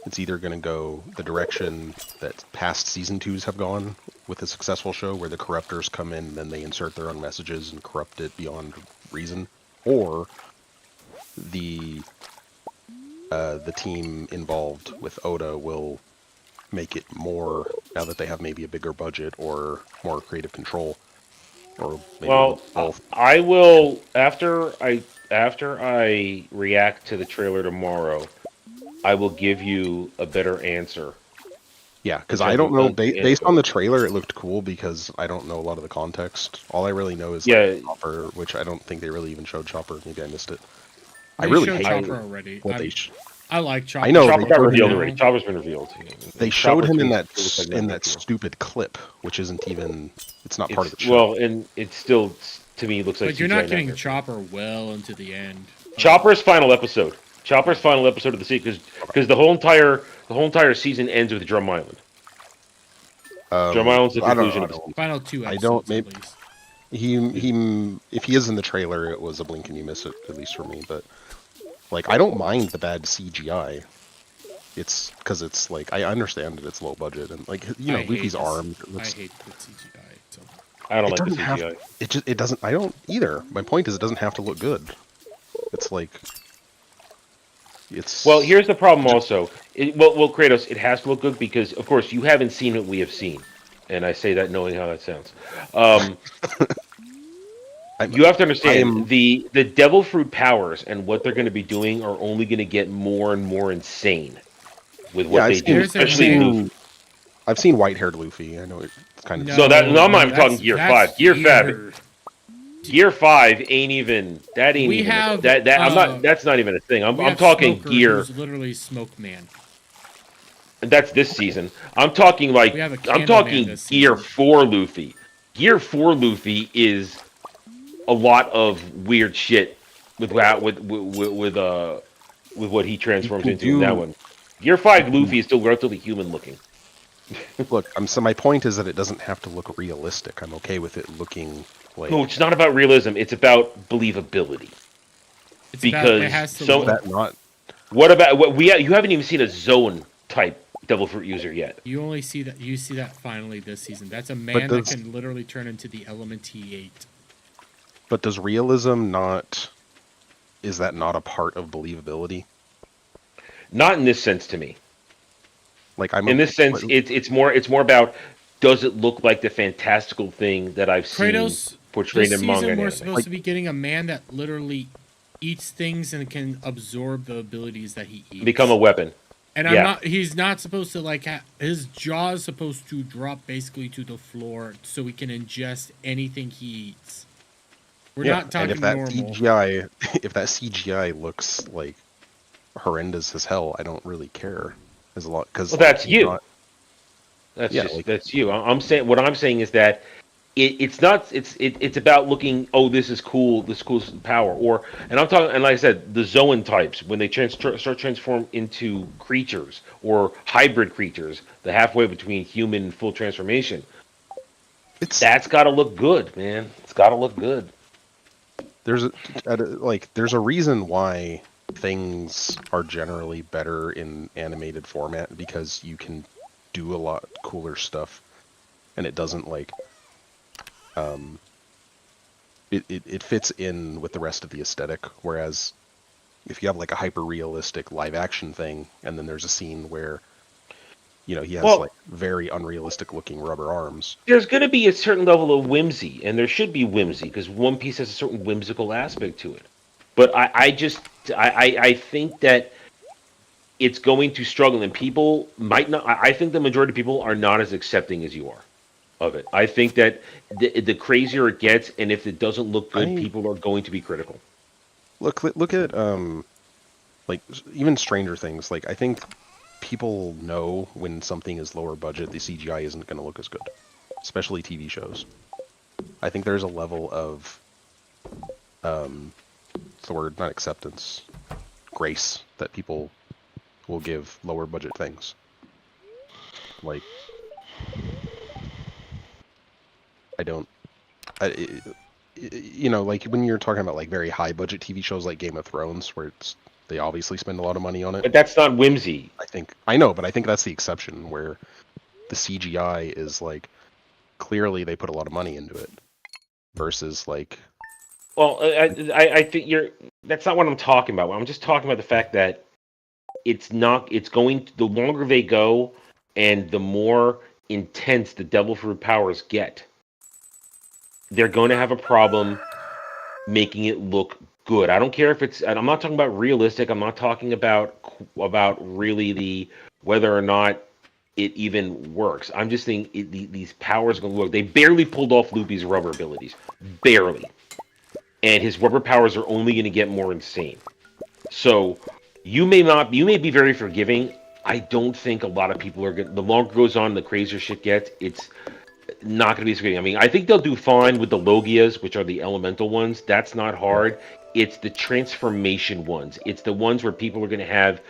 It's either going to go the direction that past season 2s have gone with a successful show, where the corruptors come in and then they insert their own messages and corrupt it beyond reason, or the team involved with Oda will make it more, now that they have maybe a bigger budget or more creative control, or maybe both. I will after I react to the trailer tomorrow, I will give you a better answer. Yeah, because I don't know. Based on the trailer, it looked cool because I don't know a lot of the context. All I really know is Chopper, which I don't think they really even showed Chopper. Maybe I missed it. I really hate Chopper already. I like Chopper. I know Chopper got revealed already. Chopper's been revealed. They showed him in that stupid clip, which isn't even. It's not part of the show. Well, and it still to me looks like. But you're not getting Chopper well into the end. Chopper's final episode. Chopper's final episode of the season, because the whole entire season ends with Drum Island. Drum Island's the conclusion of the final 2 episodes. I don't. Maybe he if he is in the trailer, it was a blink and you miss it, at least for me. But like, I don't mind the bad CGI. It's because it's like, I understand that it's low budget and like, you know, Luffy's arm. I hate the CGI. So. I don't like the CGI. It doesn't. I don't either. My point is, it doesn't have to look good. It's like. Well, here's the problem also. Well, Kratos, it has to look good because, of course, you haven't seen what we have seen. And I say that knowing how that sounds. You have to understand, the Devil Fruit powers and what they're going to be doing are only going to get more and more insane with what they do, especially Luffy. I've seen white-haired Luffy. I know it's kind of... I'm talking Gear 5. Gear 5 ain't even. That ain't even. I'm not. That's not even a thing. I'm talking Smoker, Gear. Who's literally Smoke Man. And that's this season. I'm talking like. I'm talking Gear 4 Luffy. Gear 4 Luffy is a lot of weird shit with what he transforms into in that one. Gear 5 Luffy is still relatively human looking. Look, so my point is that it doesn't have to look realistic. I'm okay with it looking. Like, no, it's not about realism. It's about believability. What about you haven't even seen a Zone type Devil Fruit user yet. You only see that. You see that finally this season. That's a man that can literally turn into the element T8. But does realism not? Is that not a part of believability? Not in this sense to me. Like in this sense, it's more about, does it look like the fantastical thing that I've seen portrayed in manga? We're supposed to be getting a man that literally eats things and can absorb the abilities that he eats. Become a weapon. And he's not supposed to his jaw is supposed to drop basically to the floor so he can ingest anything he eats. We're not talking and if that normal. if that CGI looks like horrendous as hell, I don't really care. Because that's you. That's Yeah, just like- that's you. I'm saying what I'm saying is that it's not it's about looking. Oh, this is cool. This cool power. And I'm talking. And like I said, the Zoan types when they start transform into creatures or hybrid creatures, the halfway between human and full transformation. That's got to look good, man. It's got to look good. There's a reason why things are generally better in animated format, because you can do a lot cooler stuff, and it doesn't it fits in with the rest of the aesthetic. Whereas if you have like a hyper realistic live action thing, and then there's a scene where he has like very unrealistic looking rubber arms. There's going to be a certain level of whimsy, and there should be whimsy because One Piece has a certain whimsical aspect to it. But I think that it's going to struggle, and people might not. I think the majority of people are not as accepting as you are of it. I think that the crazier it gets, and if it doesn't look good, people are going to be critical. Look at like even Stranger Things. Like I think people know when something is lower budget, the CGI isn't going to look as good, especially TV shows. I think there's a level of what's the word? Not acceptance, grace that people will give lower budget things. Like like when you're talking about like very high budget TV shows like Game of Thrones, where they obviously spend a lot of money on it. But that's not whimsy. I know, but I think that's the exception, where the CGI is like clearly they put a lot of money into it versus like. Well, I think that's not what I'm talking about. I'm just talking about the fact that it's going the longer they go and the more intense the Devil Fruit powers get, they're going to have a problem making it look good. I don't care if it's, and I'm not talking about realistic. I'm not talking about really whether or not it even works. I'm just saying these powers are going to work. They barely pulled off Luffy's rubber abilities. Barely. And his rubber powers are only going to get more insane. So you may be very forgiving. I don't think a lot of people are going to, the longer it goes on, the crazier shit gets, it's not going to be as great. I mean, I think they'll do fine with the Logias, which are the elemental ones. That's not hard. It's the transformation ones. It's the ones where people are going to have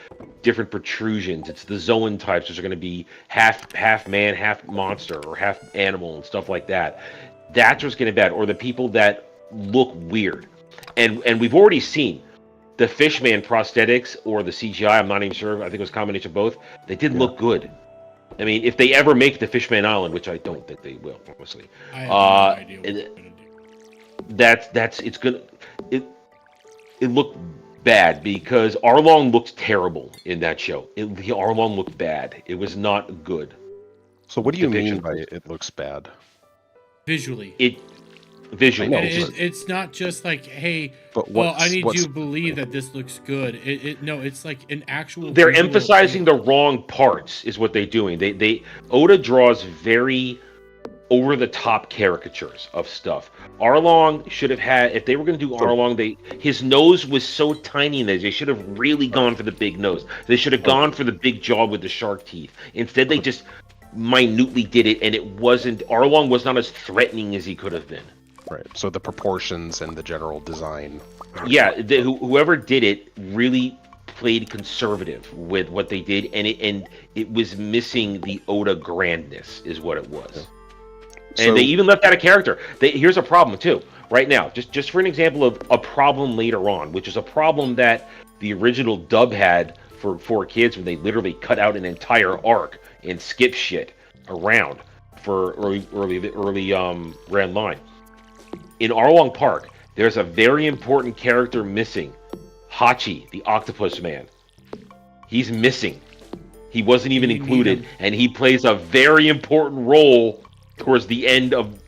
different protrusions. It's the Zoan types, which are going to be half man, half monster, or half animal and stuff like that. That's what's going to be bad. Or the people that look weird. And we've already seen the Fishman prosthetics or the CGI. I'm not even sure. I think it was a combination of both. They didn't look good. I mean, if they ever make the Fishman Island, which I don't think they will, honestly. I have no idea what they're gonna do. It looked bad because Arlong looked terrible in that show. Arlong looked bad. It was not good. So what do you mean by it looks bad? Visually. Visually. It's not just like, hey, I need you to believe that this looks good. No, it's like an actual. They're emphasizing the wrong parts, is what they're doing. Oda draws very over-the-top caricatures of stuff. Arlong should have had, if they were going to do Arlong, his nose was so tiny that they should have really gone for the big nose. They should have gone for the big jaw with the shark teeth. Instead, they just minutely did it, and Arlong was not as threatening as he could have been. Right. So the proportions and the general design. Yeah, whoever did it really played conservative with what they did, and it was missing the Oda grandness, is what it was. Yeah. And they even left out a character. Here's a problem too. Right now, just for an example of a problem later on, which is a problem that the original dub had for 4Kids, when they literally cut out an entire arc and skip shit around for early Red Line. In Arlong Park, there's a very important character missing. Hachi, the octopus man. He's missing. He wasn't even included, and he plays a very important role towards the end of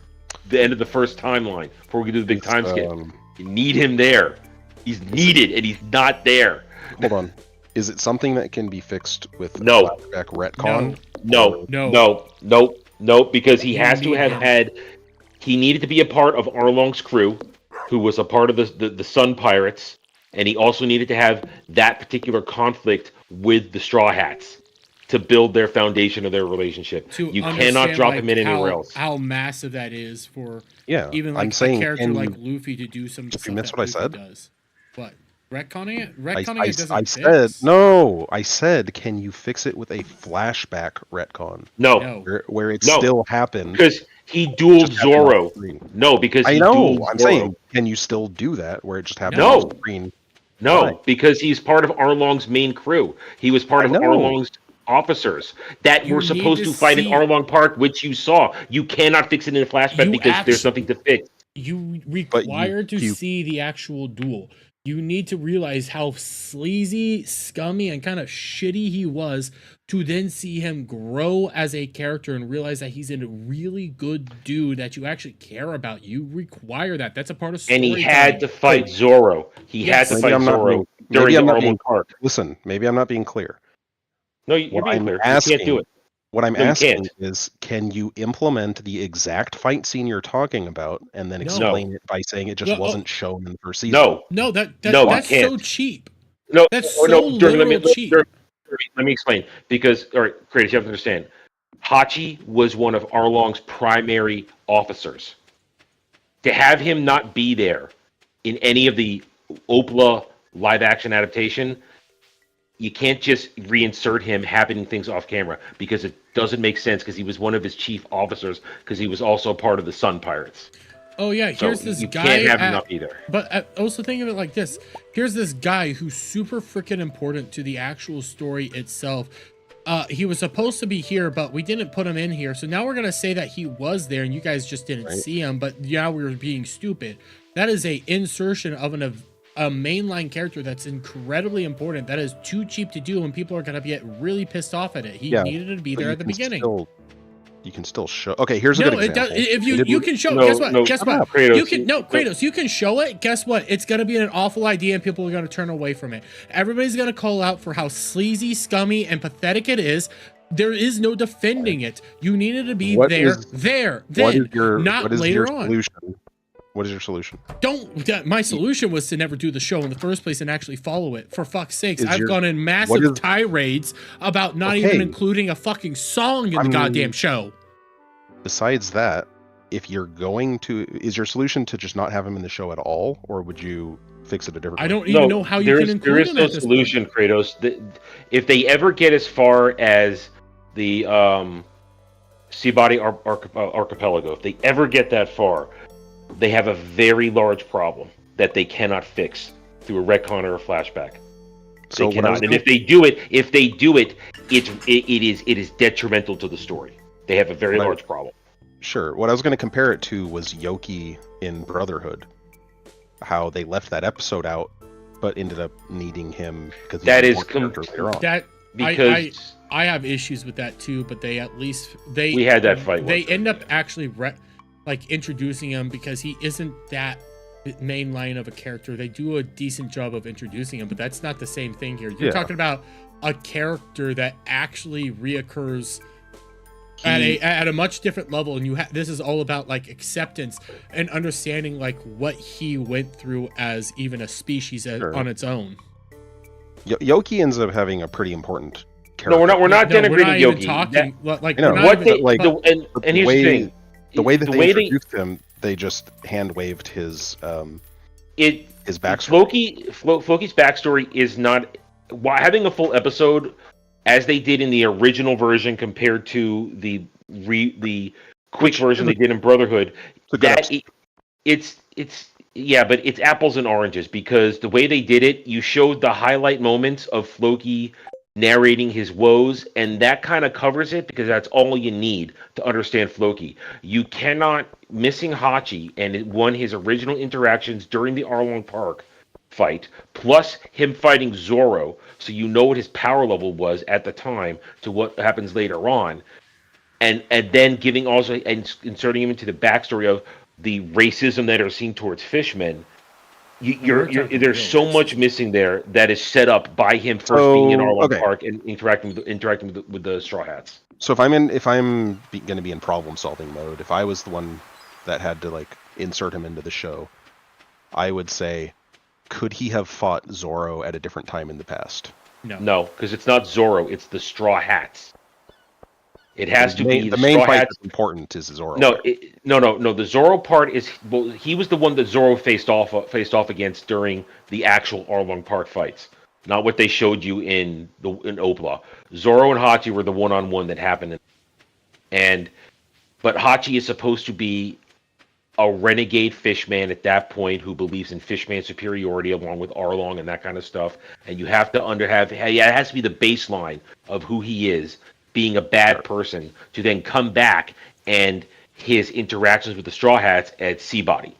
the first timeline before we do the big time skip. You need him there. He's needed, and he's not there. Hold on. Is it something that can be fixed with flashback retcon? No, because he has to have had. He needed to be a part of Arlong's crew, who was a part of the Sun Pirates, and he also needed to have that particular conflict with the Straw Hats. to build their foundation of their relationship. To You understand, cannot drop like, him in anywhere else. How massive that is for Yeah, even like I'm a saying, character like Luffy to do some of the did you stuff miss that what I Luffy said? does. What? Retconning it? I Retconning it doesn't said fix. no. I said, can you fix it with a flashback retcon? No. Where it No. still happened. Because he dueled just happened off Zoro. screen. No, because I he know. dueled I'm Zoro. saying, can you still do that where it just happened No. off screen? No, Why? because he's part of Arlong's main crew. He was part I of know. Arlong's officers that You were need supposed to to fight in see- Arlong Park, which you saw. You cannot fix it in a flashback You because there's actu- nothing to fix. You require to see the actual duel. You need to realize how sleazy, scummy, and kind of shitty he was to then see him grow as a character and realize that he's a really good dude that you actually care about. You require that. That's a part of And storytelling. he had to fight Zoro. He had to Maybe fight I'm not Zoro being- during maybe the I'm not Arlong being- Park. Listen, maybe I'm not being clear. No, you're What being I'm clear. asking, You can't do it. What I'm No, you asking can't. is, can you implement the exact fight scene you're talking about and then No. explain it by saying it just No, oh. wasn't shown in the first season? No. No, No, that's you so can't. cheap. No, That's or so no, Durgan, literal cheap. Let me explain. Because, all right, Kratos, you have to understand. Hachi was one of Arlong's primary officers. To have him not be there in any of the Opla live-action adaptation, you can't just reinsert him happening things off camera because it doesn't make sense because he was one of his chief officers because he was also part of the Sun Pirates. Oh yeah, So here's this you guy. can't have him not be there. But also think of it like this: here's this guy who's super freaking important to the actual story itself. He was supposed to be here, but we didn't put him in here. So now we're gonna say that he was there, and you guys just didn't see him. But now we're being stupid. That is a insertion of a mainline character that's incredibly important. That is too cheap to do, and people are gonna get really pissed off at it. He needed to be but there you at the can beginning. You can still show. Okay, here's a No, good it example. does. If Did you we- can show, No, guess what? no, Guess shut what? up, Kratos. You can Kratos. You can show it. Guess what? It's gonna be an awful idea, and people are gonna turn away from it. Everybody's gonna call out for how sleazy, scummy, and pathetic it is. There is no defending it. You needed to be What there, is- then, what is your, not what is later your on. solution? What is your solution? My solution was to never do the show in the first place and actually follow it. For fuck's sakes, Is I've your- gone in what massive is- tirades about not even Okay. including a fucking song in the I'm- goddamn show. Besides that, if you're going to, is your solution to just not have him in the show at all, or would you fix it a different way? I don't even know how you can include there is him no at this solution, Kratos. If they ever get as far as the Seabody Archipelago, if they ever get that far, they have a very large problem that they cannot fix through a retcon or a flashback. So They what I was cannot. And gonna- if they do it, it is detrimental to the story. They have a very large problem. Sure. What I was going to compare it to was Yoki in Brotherhood. How they left that episode out, but ended up needing him because That is later on. That Because I have issues with that too, but they at least we had that fight. They end up actually like introducing him because he isn't that main line of a character. They do a decent job of introducing him, but that's not the same thing here. You're Yeah. talking about a character that actually reoccurs at a much different level, and this is all about like acceptance and understanding like what he went through as even a species Sure. on its own. Yoki ends up having a pretty important character. No, we're not No, denigrating we're not even Yogi. talking. Like I know. we're not What even, they like, but- and here's the thing: the way that the they way introduced him, they just hand waved his backstory. Floki's backstory is not having a full episode as they did in the original version compared to the quick version they did in Brotherhood. It's but it's apples and oranges because the way they did it, you showed the highlight moments of Floki narrating his woes, and that kind of covers it because that's all you need to understand Floki. You cannot missing Hachi and his original interactions during the Arlong Park fight, plus him fighting Zoro, so you know what his power level was at the time to what happens later on, and then giving also and inserting him into the backstory of the racism that are seen towards fishmen. There's so much missing there that is set up by him first being in Arlong Park and interacting with the Straw Hats. So if I'm going to be in problem solving mode, if I was the one that had to like insert him into the show, I would say, could he have fought Zoro at a different time in the past? No, because it's not Zoro. It's the Straw Hats. It has to be the main Straw fight Hats. that's important is Zoro. No, no. The Zoro part is he was the one that Zoro faced off against during the actual Arlong Park fights, not what they showed you in Opla. Zoro and Hachi were the one-on-one that happened, but Hachi is supposed to be a renegade fishman at that point who believes in fishman superiority along with Arlong and that kind of stuff. And you have to it has to be the baseline of who he is, being a bad person, to then come back and his interactions with the Straw Hats at Seabody.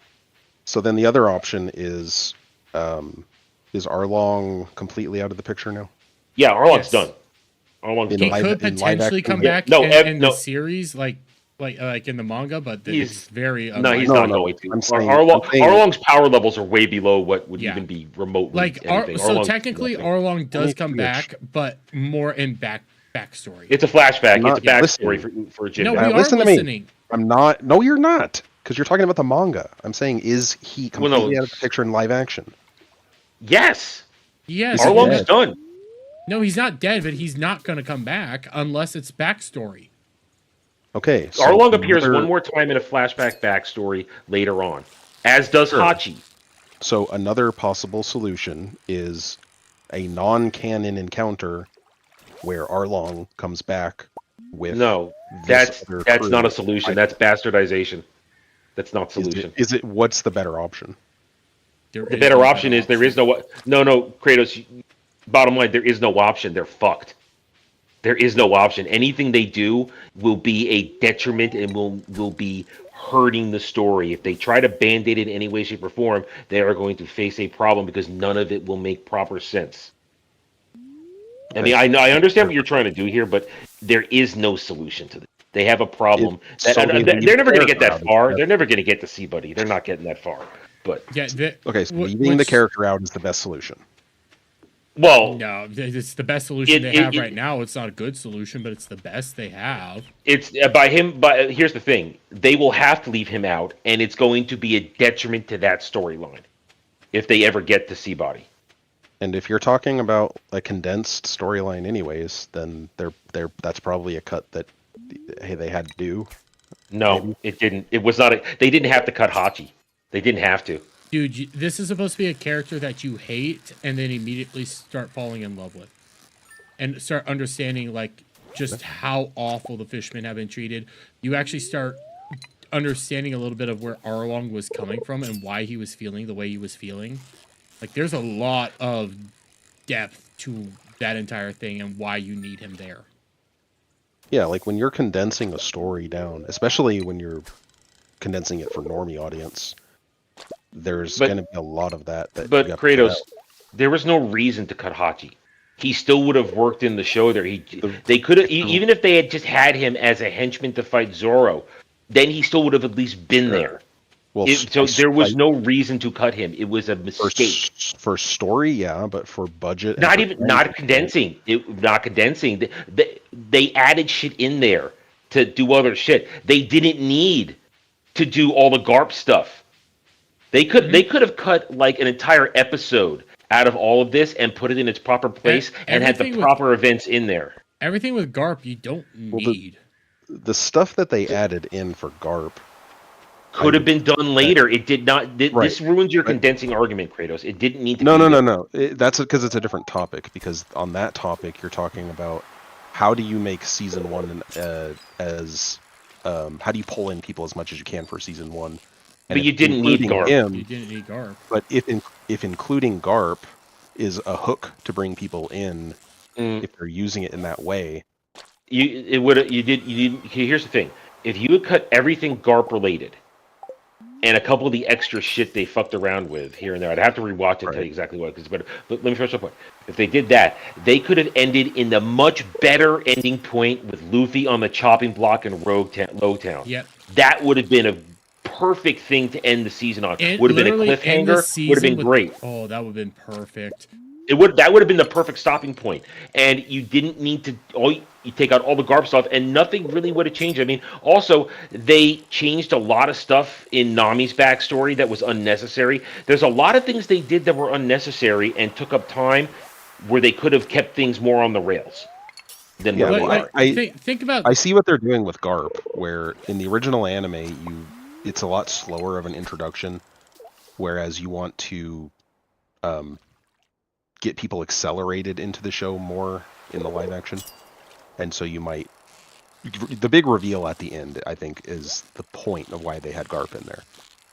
So then the other option is Arlong completely out of the picture now? Yeah, Arlong's done. Arlong's he done. could potentially come back in the series, like in the manga, but it's very unlikely. He's not going to. Arlong's power levels are way below what would even be remotely anything. So technically, Arlong does come back, but more in backstory. It's a flashback. It's a backstory for Jim. No, we are listening. I'm not. No, you're not, because you're talking about the manga. I'm saying, is he completely out of the picture in live action? Yes. Yes. Arlong's done. No, he's not dead, but he's not going to come back unless it's backstory. Okay. So Arlong appears one more time in a flashback backstory later on, as does Hachi. So another possible solution is a non-canon encounter where Arlong comes back with. No, that's not a solution. That's bastardization. That's not solution. Is it? What's the better option? The better option is there is no Kratos. Bottom line, there is no option. They're fucked. There is no option. Anything they do will be a detriment and will be hurting the story. If they try to band-aid it in any way, shape, or form, they are going to face a problem because none of it will make proper sense. I mean, I understand what you're trying to do here, but there is no solution to this. They have a problem. They're never going to get that far. They're never going to get to Seabody. They're not getting that far. But okay, so leaving the character out is the best solution. Well, no, it's the best solution they have right now. It's not a good solution, but it's the best they have. It's by him. But here's the thing: they will have to leave him out, and it's going to be a detriment to that storyline if they ever get to Seabody. And if you're talking about a condensed storyline, anyways, then that's probably a cut that they had to do. No, maybe. It didn't. It was not. They didn't have to cut Hachi. They didn't have to. Dude, this is supposed to be a character that you hate and then immediately start falling in love with. And start understanding, like, just how awful the fishmen have been treated. You actually start understanding a little bit of where Arlong was coming from and why he was feeling the way he was feeling. Like, there's a lot of depth to that entire thing and why you need him there. Yeah, like when you're condensing a story down, especially when you're condensing it for normie audience, there's going to be a lot of that. But Kratos, there was no reason to cut Hachi. He still would have worked in the show there. They could have, even if they had just had him as a henchman to fight Zoro, then he still would have at least been there. Well, so there was no reason to cut him. It was a mistake. For story, yeah, but for budget, not condensing. Not condensing. They added shit in there to do other shit. They didn't need to do all the Garp stuff. They could have cut like an entire episode out of all of this and put it in its proper place and had the proper events in there. Everything with Garp you don't need. The stuff that they added in for Garp could have been done later. It did not. This ruins your condensing argument, Kratos. It didn't need to. No. That's because it's a different topic. Because on that topic, you're talking about how do you make season one how do you pull in people as much as you can for season one. But you didn't need Garp. You didn't need Garp. But if including Garp is a hook to bring people in, if they're using it in that way, Here's the thing: if you had cut everything Garp related, and a couple of the extra shit they fucked around with here and there, I'd have to rewatch it and tell you exactly what. But let me finish up point. If they did that, they could have ended in the much better ending point with Luffy on the chopping block in Lowtown. Yep. That would have been a perfect thing to end the season on. Would have been a cliffhanger. Would have been great. Oh, that would have been perfect. That would have been the perfect stopping point. And you didn't need to. You take out all the Garp stuff, and nothing really would have changed. I mean, also they changed a lot of stuff in Nami's backstory that was unnecessary. There's a lot of things they did that were unnecessary and took up time. where they could have kept things more on the rails than Yeah, where well, they are. Think about. I see what they're doing with Garp, where in the original anime, it's a lot slower of an introduction, whereas you want to get people accelerated into the show more in the live action, and so you might. The big reveal at the end, I think, is the point of why they had Garp in there,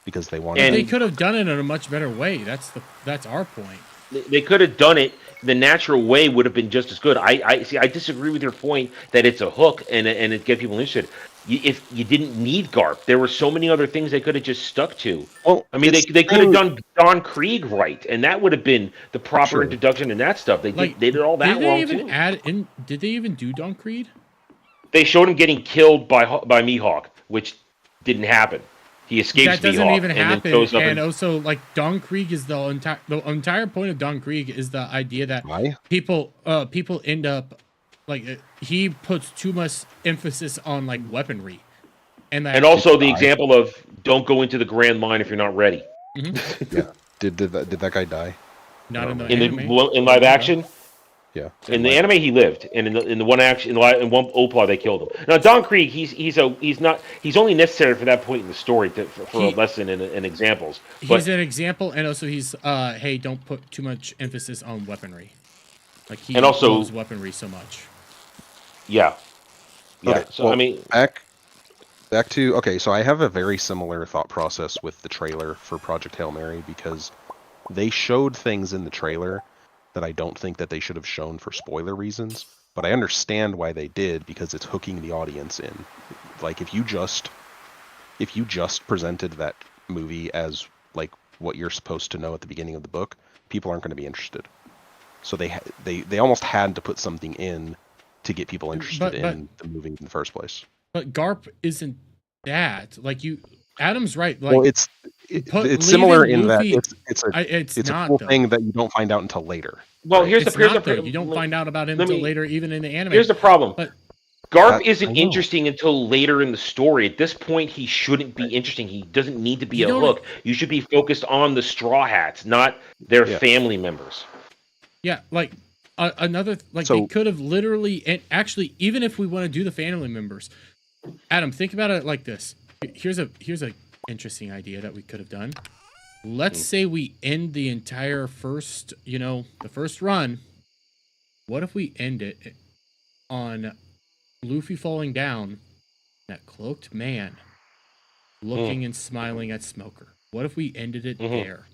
because they wanted. And they could have done it in a much better way. That's our point. They could have done it the natural way would have been just as good. I see. I disagree with your point that it's a hook and it get people interested. If you didn't need Garp, there were so many other things they could have just stuck to. Well, I mean, they could have done Don Krieg right, and that would have been the proper introduction and that stuff. They did all that wrong too. Did they even do Don Krieg? They showed him getting killed by Mihawk, which didn't happen. He escapes That doesn't Mihawk even and happen. then shows up And also, like, Don Krieg is the entire point of Don Krieg is the idea that people end up like he puts too much emphasis on like weaponry, and also the example of don't go into the Grand Line if you're not ready. Mm-hmm. Yeah. Did that guy die? Not in the in anime. live action. Yeah. In the anime, he lived, and in the one action, in one Opla, they killed him. Now, Don Krieg, he's only necessary for that point in the story for a lesson and examples. But He's an example, and also he's hey, don't put too much emphasis on weaponry. Like he And also- loves weaponry so much. yeah. Okay, So well, I mean, back to okay. So I have a very similar thought process with the trailer for Project Hail Mary, because they showed things in the trailer that I don't think that they should have shown for spoiler reasons, but I understand why they did, because it's hooking the audience in. Like if you just presented that movie as like what you're supposed to know at the beginning of the book, people aren't going to be interested. So they almost had to put something in to get people interested in the movie in the first place. But Garp isn't that. Like Adam's right. Like, Well, it's similar in that Luffy- it's a not, cool though. thing that you don't find out until later. well, here's It's the not, though. You don't find out about him let until me- later, even in the anime. Here's the problem. But Garp I isn't know. interesting until later in the story. At this point, he shouldn't be interesting. He doesn't need to be You a don't- hook. You should be focused on the Straw Hats, not their family members. yeah, like another like So- they could have literally, and actually, even if we want to do the family members, Adam, think about it like this. Here's a interesting idea that we could have done. Let's say we end the entire first, the first run. What if we end it on Luffy falling down, that cloaked man looking and smiling at Smoker? What if we ended it there?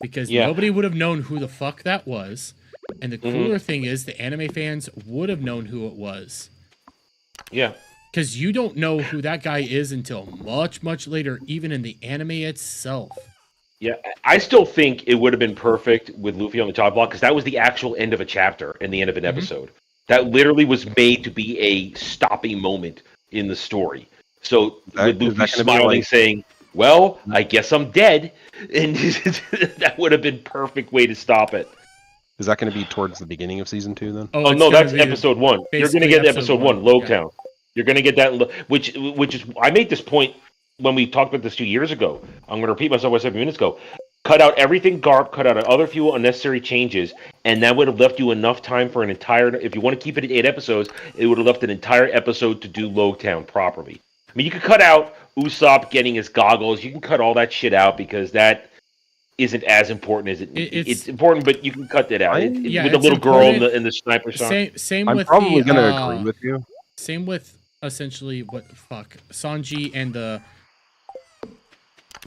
Because nobody would have known who the fuck that was. And the cooler thing is the anime fans would have known who it was. Yeah. Because you don't know who that guy is until much, much later, even in the anime itself. Yeah, I still think it would have been perfect with Luffy on the top block, because that was the actual end of a chapter and the end of an episode. That literally was made to be a stopping moment in the story. So with Luffy smiling, saying, "Well, I guess I'm dead," and that would have been perfect way to stop it. Is that going to be towards the beginning of season 2 then? Oh no, that's episode 1. You're going to get episode 1, Logtown. You're going to get that, which is I made this point when we talked about this 2 years ago. I'm going to repeat myself 7 minutes ago. Cut out everything Garp, cut out other few unnecessary changes, and that would have left you enough time for an entire. If you want to keep it at 8 episodes, it would have left an entire episode to do Logtown properly. I mean, you could cut out Usopp getting his goggles. You can cut all that shit out because that isn't as important as it's important, but you can cut that out. With the little girl and the sniper shot. Same I'm with probably the, going to agree with you. Same with essentially Sanji and the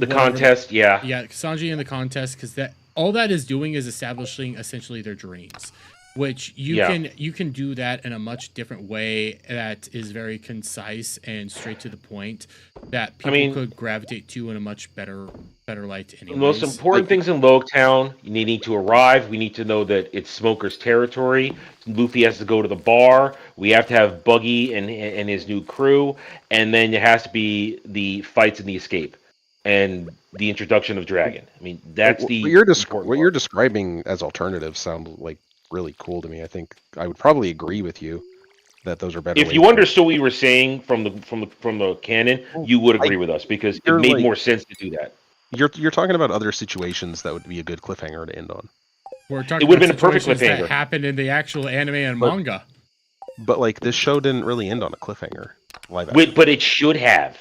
contest, yeah, Sanji and the contest, because all that is doing is establishing essentially their dreams, which you can do that in a much different way that is very concise and straight to the point that people could gravitate to in a much better light. Anyways. The most important things in Logtown, you need to arrive. We need to know that it's Smoker's territory. Luffy has to go to the bar. We have to have Buggy and his new crew, and then it has to be the fights and the escape. And the introduction of Dragon. I mean, that's what you're describing as alternatives sound like really cool to me. I think I would probably agree with you that those are better. If you understood what you were saying from the canon, you would agree with us because it made more sense to do that. You're talking about other situations that would be a good cliffhanger to end on. We're talking It would have about been a perfect situations that cliffhanger. happened in the actual anime and But- manga. But like this show didn't really end on a cliffhanger. Live action. But it should have.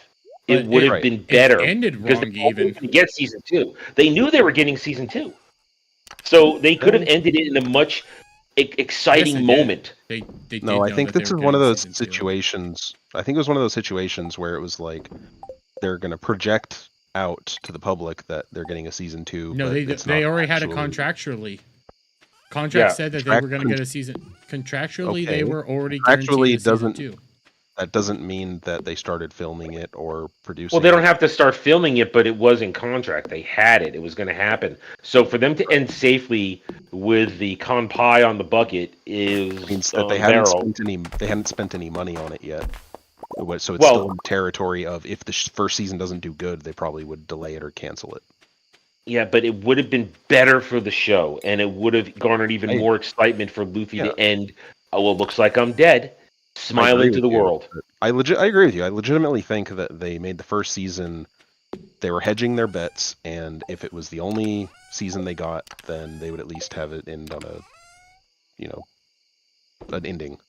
It But would have right. been It better. ended because wrong they were even. going to get season 2. They knew they were getting season 2. So they could have ended it in a much exciting Yes, they moment. did. They did No, I know think that this they is were one of getting those season 2. situations. I think it was one of those situations where it was like they're going to project out to the public that they're getting a season 2. No, but they it's they not already had it actually- contractually. Contract Yeah. said that they were going to get a season. Contractually, they Okay. were already Actually, guaranteed a season doesn't 2. that doesn't mean that they started filming it or producing. Well, they don't it. have to start filming it, but it was in contract. They had it. It was going to happen. So for them to end safely with the con pie on the bucket is means that they hadn't spent any money on it yet. So it's still in territory of if the first season doesn't do good, they probably would delay it or cancel it. Yeah, but it would have been better for the show, and it would have garnered even more excitement for Luffy to end. Oh, well, looks like I'm dead. Smiling to the world. I agree with you. I legitimately think that they made the first season. They were hedging their bets, and if it was the only season they got, then they would at least have it end on an ending,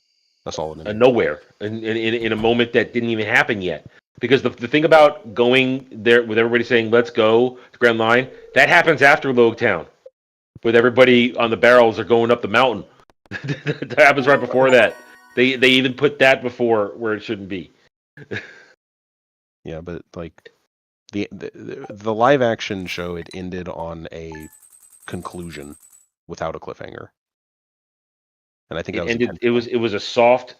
a solid ending. Nowhere, in a moment that didn't even happen yet. Because the thing about going there with everybody saying "Let's go" to Grand Line, that happens after Log Town, with everybody on the barrels are going up the mountain. That happens right before that. They even put that before where it shouldn't be. Yeah, but like the live action show, it ended on a conclusion without a cliffhanger, and I think It was a soft,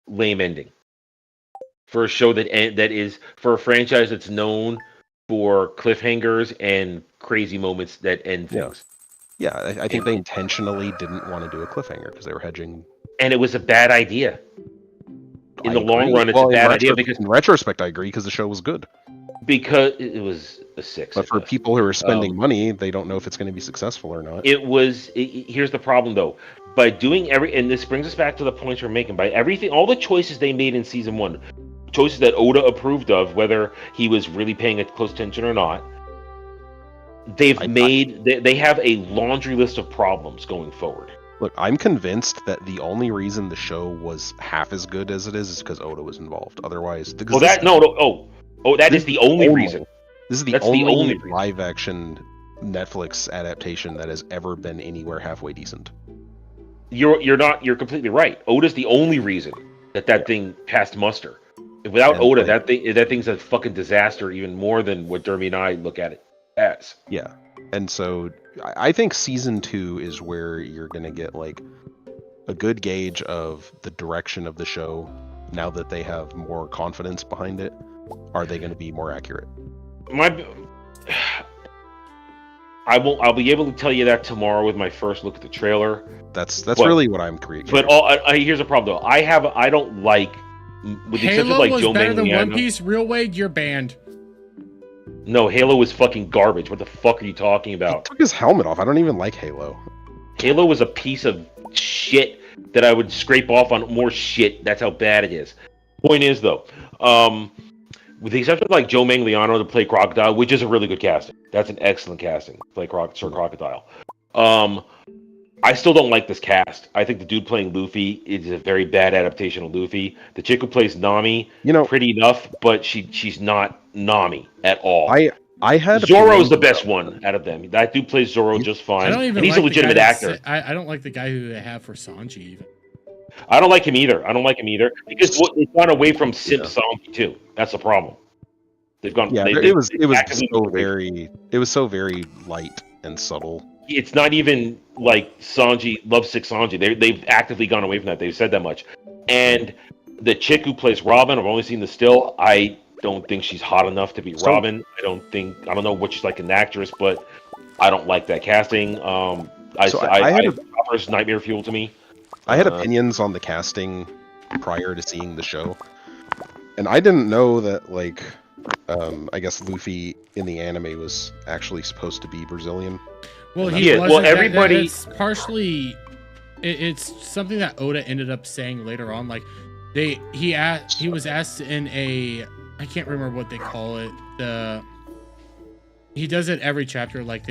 lame ending for a show that is for a franchise that's known for cliffhangers and crazy moments that end things. Yeah, I think they intentionally didn't want to do a cliffhanger because they were hedging. And it was a bad idea. In the I long agree. run, it's Well, a bad idea because in retrospect, I agree because the show was good. Because it was a 6. But for people who are spending money, they don't know if it's going to be successful or not. Here's the problem though. By doing and this brings us back to the points we're making. By everything, all the choices they made in season 1, choices that Oda approved of, whether he was really paying close attention or not, they have a laundry list of problems going forward. Look, I'm convinced that the only reason the show was half as good as it is because Oda was involved. Otherwise, that is the only reason. This is the only live action Netflix adaptation that has ever been anywhere halfway decent. You're completely right. Oda's the only reason that thing passed muster. Without Oda, that thing's a fucking disaster, even more than what Dermy and I look at it as. Yeah, and so I think season 2 is where you're gonna get like a good gauge of the direction of the show. Now that they have more confidence behind it, are they going to be more accurate? I'll be able to tell you that tomorrow with my first look at the trailer. That's really what I'm creating. But here's a problem though. I don't like, with the exception of like Joe better than Manganiello. One Piece. Real Wade, you're banned. No, Halo was fucking garbage. What the fuck are you talking about? He took his helmet off. I don't even like Halo. Halo was a piece of shit that I would scrape off on more shit. That's how bad it is. Point is though, with the exception of like Joe Manganiello to play Crocodile, which is a really good casting. That's an excellent casting to play Sir Crocodile. I still don't like this cast. I think the dude playing Luffy is a very bad adaptation of Luffy. The chick who plays Nami, pretty enough, but she's not Nami at all. I had Zoro's the best one out of them. That dude plays Zoro just fine. And he's a legitimate actor. I don't like the guy who they have for Sanji even. I don't like him either. Because they've gone away from Simp Sanji too. That's the problem. They've gone. Yeah, it was so very light and subtle. It's not even like Sanji, lovesick Sanji. They've actively gone away from that. They've said that much. And the chick who plays Robin, I've only seen the still. I don't think she's hot enough to be Robin. I don't know what she's like an actress, but I don't like that casting. It's nightmare fuel to me. I had opinions on the casting prior to seeing the show, and I didn't know that like I guess Luffy in the anime was actually supposed to be Brazilian. Well, everybody. It's partially. It's something that Oda ended up saying later on. Like, he was asked in a, I can't remember what they call it. He does it every chapter. Like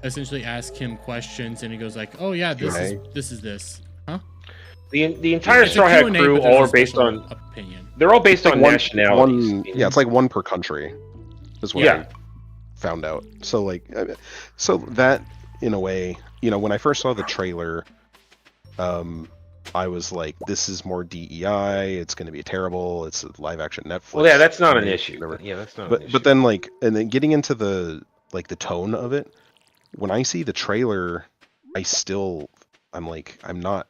essentially ask him questions, and he goes like, "Oh yeah, this is this." Huh? The entire It's a Straw Hat Q&A, crew but there's all a are based special on opinion. They're all based It's on like nationalities. yeah, it's like one per country, is what I found out. So like, so that in a way, when I first saw the trailer, I was like, this is more DEI. It's going to be terrible. It's a live action Netflix. Well, yeah, that's not an issue. Yeah, that's not an issue. But then and then getting into the tone of it, when I see the trailer, I'm like, I'm not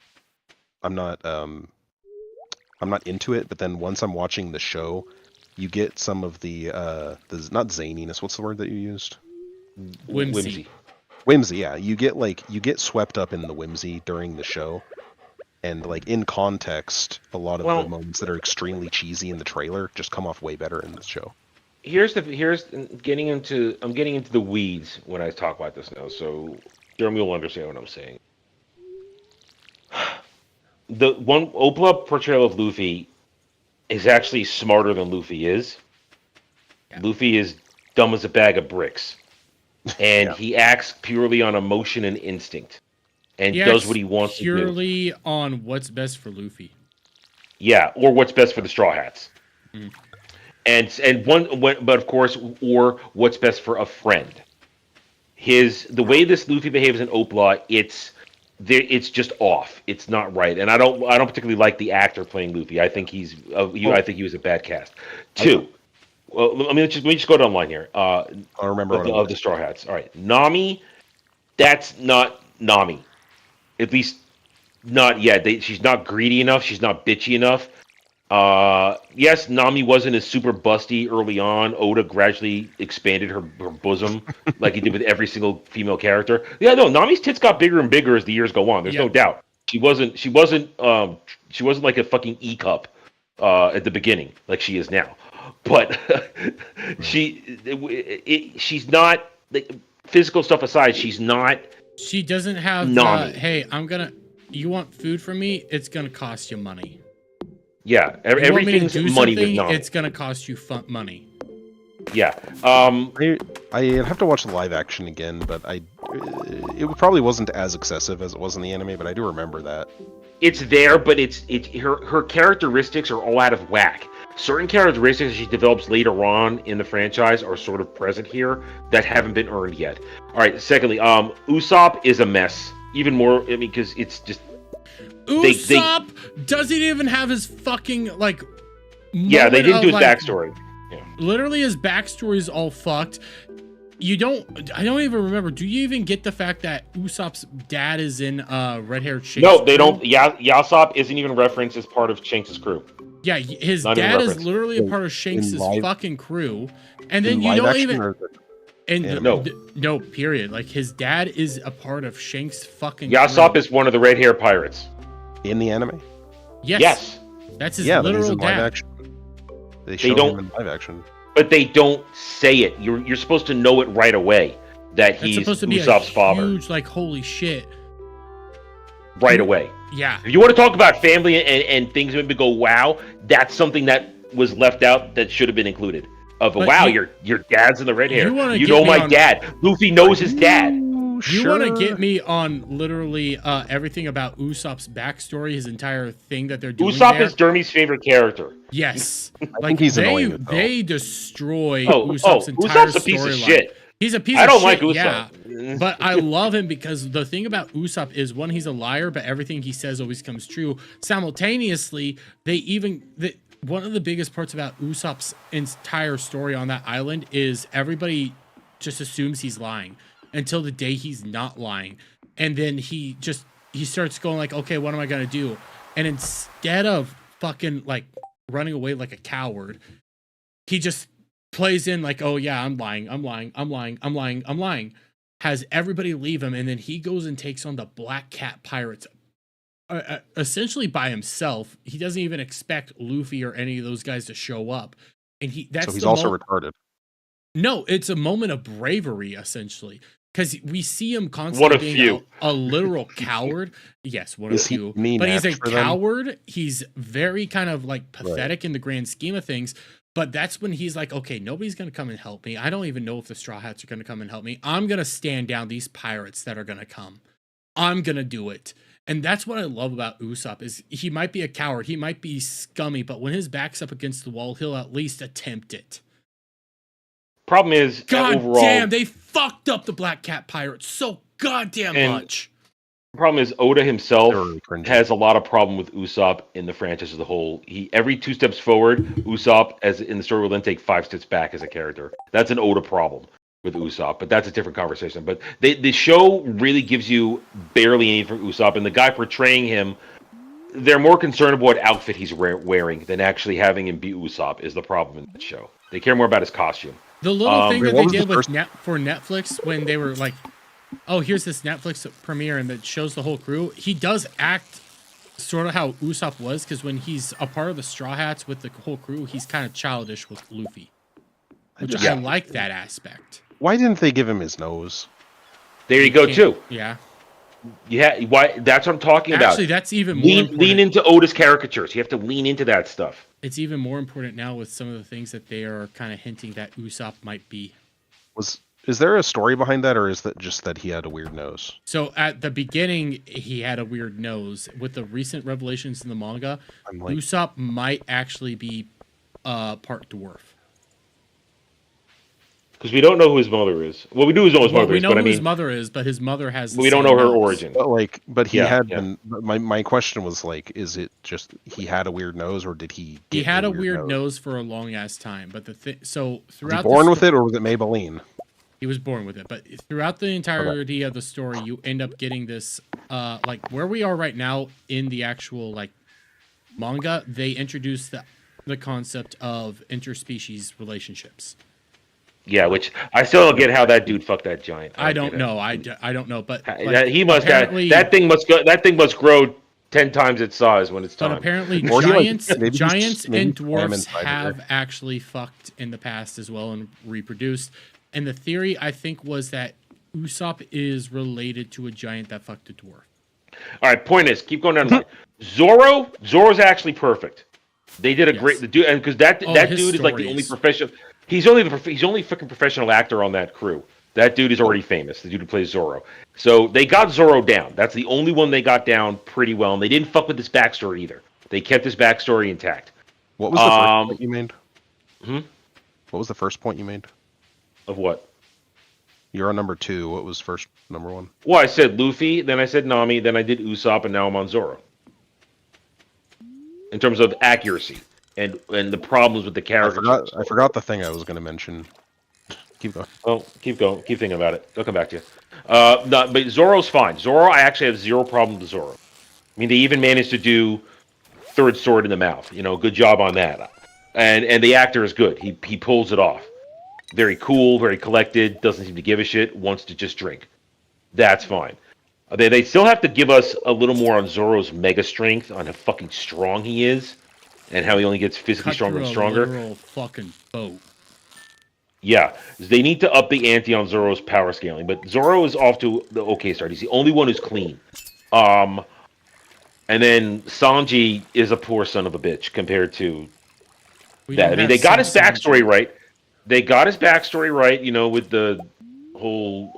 into it. But then once I'm watching the show, you get some of the not zaniness. What's the word that you used? Whimsy. Whimsy. Yeah, you get swept up in the whimsy during the show. And like in context, a lot of the moments that are extremely cheesy in the trailer just come off way better in the show. I'm getting into the weeds when I talk about this now, so Jeremy will understand what I'm saying. The one Opla portrayal of Luffy is actually smarter than Luffy is. Yeah. Luffy is dumb as a bag of bricks, and he acts purely on emotion and instinct. And does what he wants to do. Purely on what's best for Luffy. Yeah, or what's best for the Straw Hats. Mm. But of course, or what's best for a friend. The way this Luffy behaves in Opla, it's just off. It's not right, and I don't particularly like the actor playing Luffy. I think I think he was a bad cast. Two. Well, let me just go down the line here. I remember of the Straw Hats. All right, Nami. That's not Nami. At least, not yet. She's not greedy enough. She's not bitchy enough. Yes, Nami wasn't as super busty early on. Oda gradually expanded her bosom like he did with every single female character. Yeah, no, Nami's tits got bigger and bigger as the years go on. There's no doubt. She wasn't like a fucking E cup at the beginning like she is now. But she's not, physical stuff aside, she's not. She doesn't have hey, you want food from me? It's gonna cost you money. Yeah, everything's money with Nami. It's gonna cost you money. Yeah. I'd have to watch the live action again, but it probably wasn't as excessive as it was in the anime, but I do remember that. It's there, but her characteristics are all out of whack. Certain characteristics she develops later on in the franchise are sort of present here that haven't been earned yet. All right. Secondly, Usopp is a mess. Even more, because it's just Usopp doesn't even have his fucking Yeah, they didn't do his backstory. Yeah. Literally, his backstory is all fucked. I don't even remember. Do you even get the fact that Usopp's dad is in red-haired Shanks? No, they don't. Yasopp isn't even referenced as part of Shanks' crew. Yeah, his dad is literally a part of Shanks' fucking crew, and then you don't even. No, period. Like his dad is a part of Shanks' fucking. Yasopp is one of the red hair pirates in the anime. Yes. That's his literal dad. Live action. They show him in live action, but they don't say it. You're supposed to know it right away that he's supposed to be Usopp's father. Huge, holy shit. Right away. Yeah. If you want to talk about family and things that make me go wow, that's something that was left out that should have been included. Your dad's in the red hair. You know my dad. Luffy knows his dad. You want to get me on literally everything about Usopp's backstory, his entire thing that they're doing. Usopp is Dermy's favorite character. Yes. I think he's annoying. They destroy Usopp's entire Usopp's a piece of storyline. shit. He's a piece of shit. I don't like Usopp. Yeah. But I love him because the thing about Usopp is, one, he's a liar, but everything he says always comes true. Simultaneously, one of the biggest parts about Usopp's entire story on that island is everybody just assumes he's lying until the day he's not lying. And then he starts going like, okay, what am I going to do? And instead of fucking running away like a coward, he just plays in like, oh yeah, I'm lying, has everybody leave him, and then he goes and takes on the Black Cat Pirates essentially by himself. He doesn't even expect Luffy or any of those guys to show up, and so he's also retarded. No, it's a moment of bravery essentially, because we see him constantly being a literal coward. Yes, one of few, but he's a coward. He's very kind of pathetic in the grand scheme of things. But that's when he's like, okay, nobody's going to come and help me. I don't even know if the Straw Hats are going to come and help me. I'm going to stand down these pirates that are going to come. I'm going to do it. And that's what I love about Usopp is he might be a coward. He might be scummy, but when his back's up against the wall, he'll at least attempt it. Problem is, God overall, damn, they fucked up the Black Cat Pirates so goddamn much. The problem is Oda himself has a lot of problem with Usopp in the franchise as a whole. Every 2 steps forward, Usopp, as in the story, will then take 5 steps back as a character. That's an Oda problem with Usopp, but that's a different conversation. But the show really gives you barely anything from Usopp, and the guy portraying him, they're more concerned about what outfit he's wearing than actually having him be Usopp is the problem in the show. They care more about his costume. The little thing that they did with for Netflix when they were like, oh, here's this Netflix premiere and that shows the whole crew. He does act sort of how Usopp was, because when he's a part of the Straw Hats with the whole crew, he's kind of childish with Luffy. Which I like that aspect. Why didn't they give him his nose? There you go, too. Yeah. Yeah, why? That's what I'm talking about. Actually, that's even more lean into Oda's caricatures. You have to lean into that stuff. It's even more important now with some of the things that they are kind of hinting that Usopp might be. Is there a story behind that, or is that just that he had a weird nose? So at the beginning, he had a weird nose. With the recent revelations in the manga, Usopp might actually be part dwarf. Because we don't know who his mother is. Well, we do know his mother is, but I mean, his mother is, but his mother has. We don't know her origin. But he had been. My question was like, is it just he had a weird nose, or did he? He had a weird nose for a long ass time, but so throughout. Was he born with it, or was it Maybelline? He was born with it, but throughout the entirety of the story, you end up getting this, like where we are right now in the actual like manga. They introduce the concept of interspecies relationships. Yeah, which I still don't get how that dude fucked that giant. I don't know. I don't know, but he must have that thing must go. That thing must grow 10 times its size when it's time. But apparently, giants and dwarfs have actually fucked in the past as well and reproduced. And the theory, I think, was that Usopp is related to a giant that fucked a dwarf. All right, point is, keep going down the line. Zoro's actually perfect. They did a great dude, and because that dude is like the only professional. He's only freaking professional actor on that crew. That dude is already famous. The dude who plays Zoro. So they got Zoro down. That's the only one they got down pretty well, and they didn't fuck with his backstory either. They kept his backstory intact. What was the first point you made? What was the first point you made? Of what? You're on number 2. What was number 1? Well, I said Luffy, then I said Nami, then I did Usopp, and now I'm on Zoro. In terms of accuracy and the problems with the character. I forgot the thing I was going to mention. Keep going. Oh, keep going. Keep thinking about it. They'll come back to you. No, but Zoro's fine. Zoro, I actually have zero problem with Zoro. I mean, they even managed to do third sword in the mouth. You know, good job on that. And the actor is good. He pulls it off. Very cool, very collected, doesn't seem to give a shit, wants to just drink. That's fine. They still have to give us a little more on Zoro's mega strength, on how fucking strong he is, and how he only gets physically stronger and stronger. Literal fucking boat. Yeah, they need to up the ante on Zoro's power scaling, but Zoro is off to the okay start. He's the only one who's clean. And then Sanji is a poor son of a bitch compared to that. I mean, they got his backstory right. They got his backstory right, you know, with the whole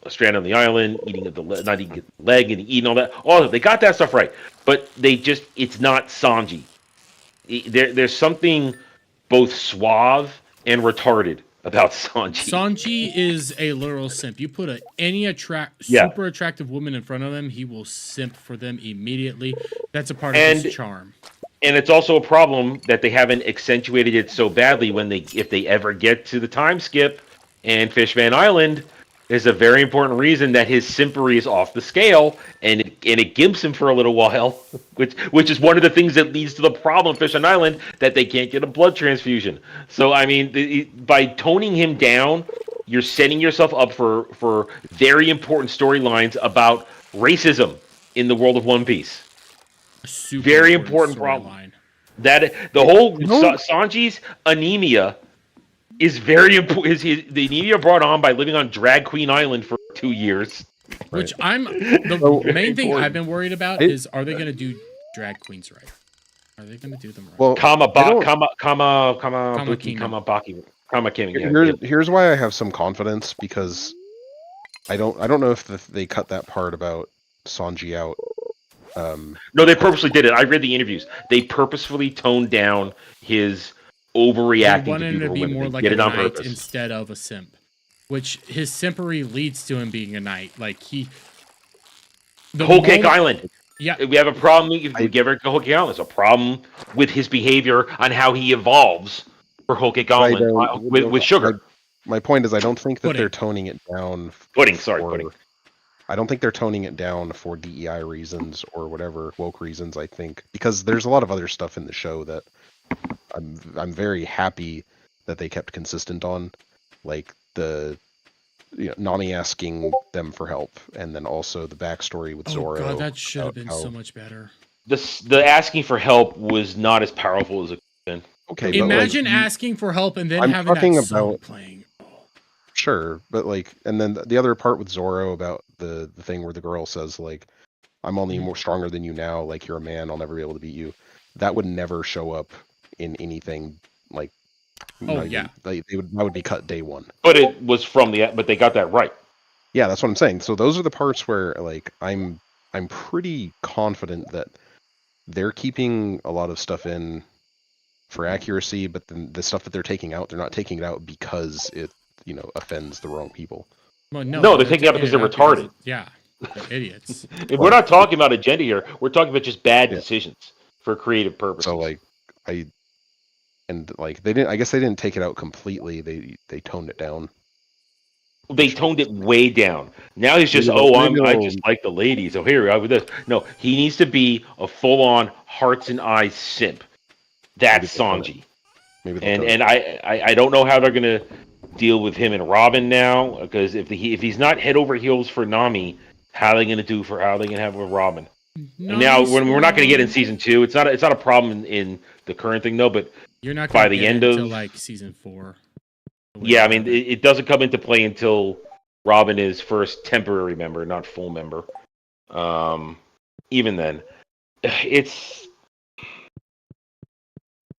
strand on the island, not eating the leg and eating all that. All they got that stuff right, but it's not Sanji. There's something both suave and retarded about Sanji. Sanji is a literal simp. You put any super attractive woman in front of him, he will simp for them immediately. That's a part of his charm. And it's also a problem that they haven't accentuated it so badly if they ever get to the time skip and Fishman Island, there's a very important reason that his simpery is off the scale, and it gimps him for a little while, which is one of the things that leads to the problem in Fishman Island, that they can't get a blood transfusion. So, I mean, by toning him down, you're setting yourself up for very important storylines about racism in the world of One Piece. Very important problem. That the whole Sanji's anemia is very important. The anemia brought on by living on Drag Queen Island for 2 years. Which the main thing I've been worried about is, are they going to do drag queens right? Are they gonna do them right? Well, Kama I don't- Buki, Kingdom. Kama Baki, Kama King. Yeah. Here's why I have some confidence, because I don't know if they cut that part about Sanji out. No, they purposely did it. I read the interviews. They purposefully toned down his overreacting They wanted to him to beautiful be women. more They like did a it on knight purpose. instead of a simp, which his simpery leads to him being a knight. Like Whole Cake Island. Yeah, we have a problem. If we give it to Whole Cake Island, there's a problem with his behavior on how he evolves for Whole Cake Island with sugar. My point is, I don't think that Pudding. they're toning it down. Pudding. I don't think they're toning it down for DEI reasons or whatever woke reasons. I think because there's a lot of other stuff in the show that I'm very happy that they kept consistent on, like the Nami asking them for help, and then also the backstory with Zoro. God, that should have been so much better. The asking for help was not as powerful as it could have been. Okay, imagine asking for help and then having that song playing. Sure, but and then the other part with Zoro about the thing where the girl says I'm only more stronger than you now, like you're a man, I'll never be able to beat you. That would never show up in anything like. Yeah, that would be cut day one. But it was but they got that right. Yeah, that's what I'm saying. So those are the parts where I'm pretty confident that they're keeping a lot of stuff in for accuracy, but then the stuff that they're taking out, they're not taking it out because it offends the wrong people. Well, no, they're taking it out because they're retarded. Yeah, they're idiots. We're not talking about agenda here. We're talking about just bad decisions for creative purposes. So they didn't. I guess they didn't take it out completely. They toned it down. They toned it way down. Now he's just I just like the ladies. Oh, here we are with this. No, he needs to be a full-on hearts and eyes simp. That's Sanji. And I don't know how they're gonna deal with him and Robin now, because if he's not head over heels for Nami, how are they gonna have with Robin? Now we're not gonna get in season 2. It's not a problem in the current thing though, but you're not by gonna the get end until of season 4. Yeah, I mean it doesn't come into play until Robin is first temporary member, not full member. Even then,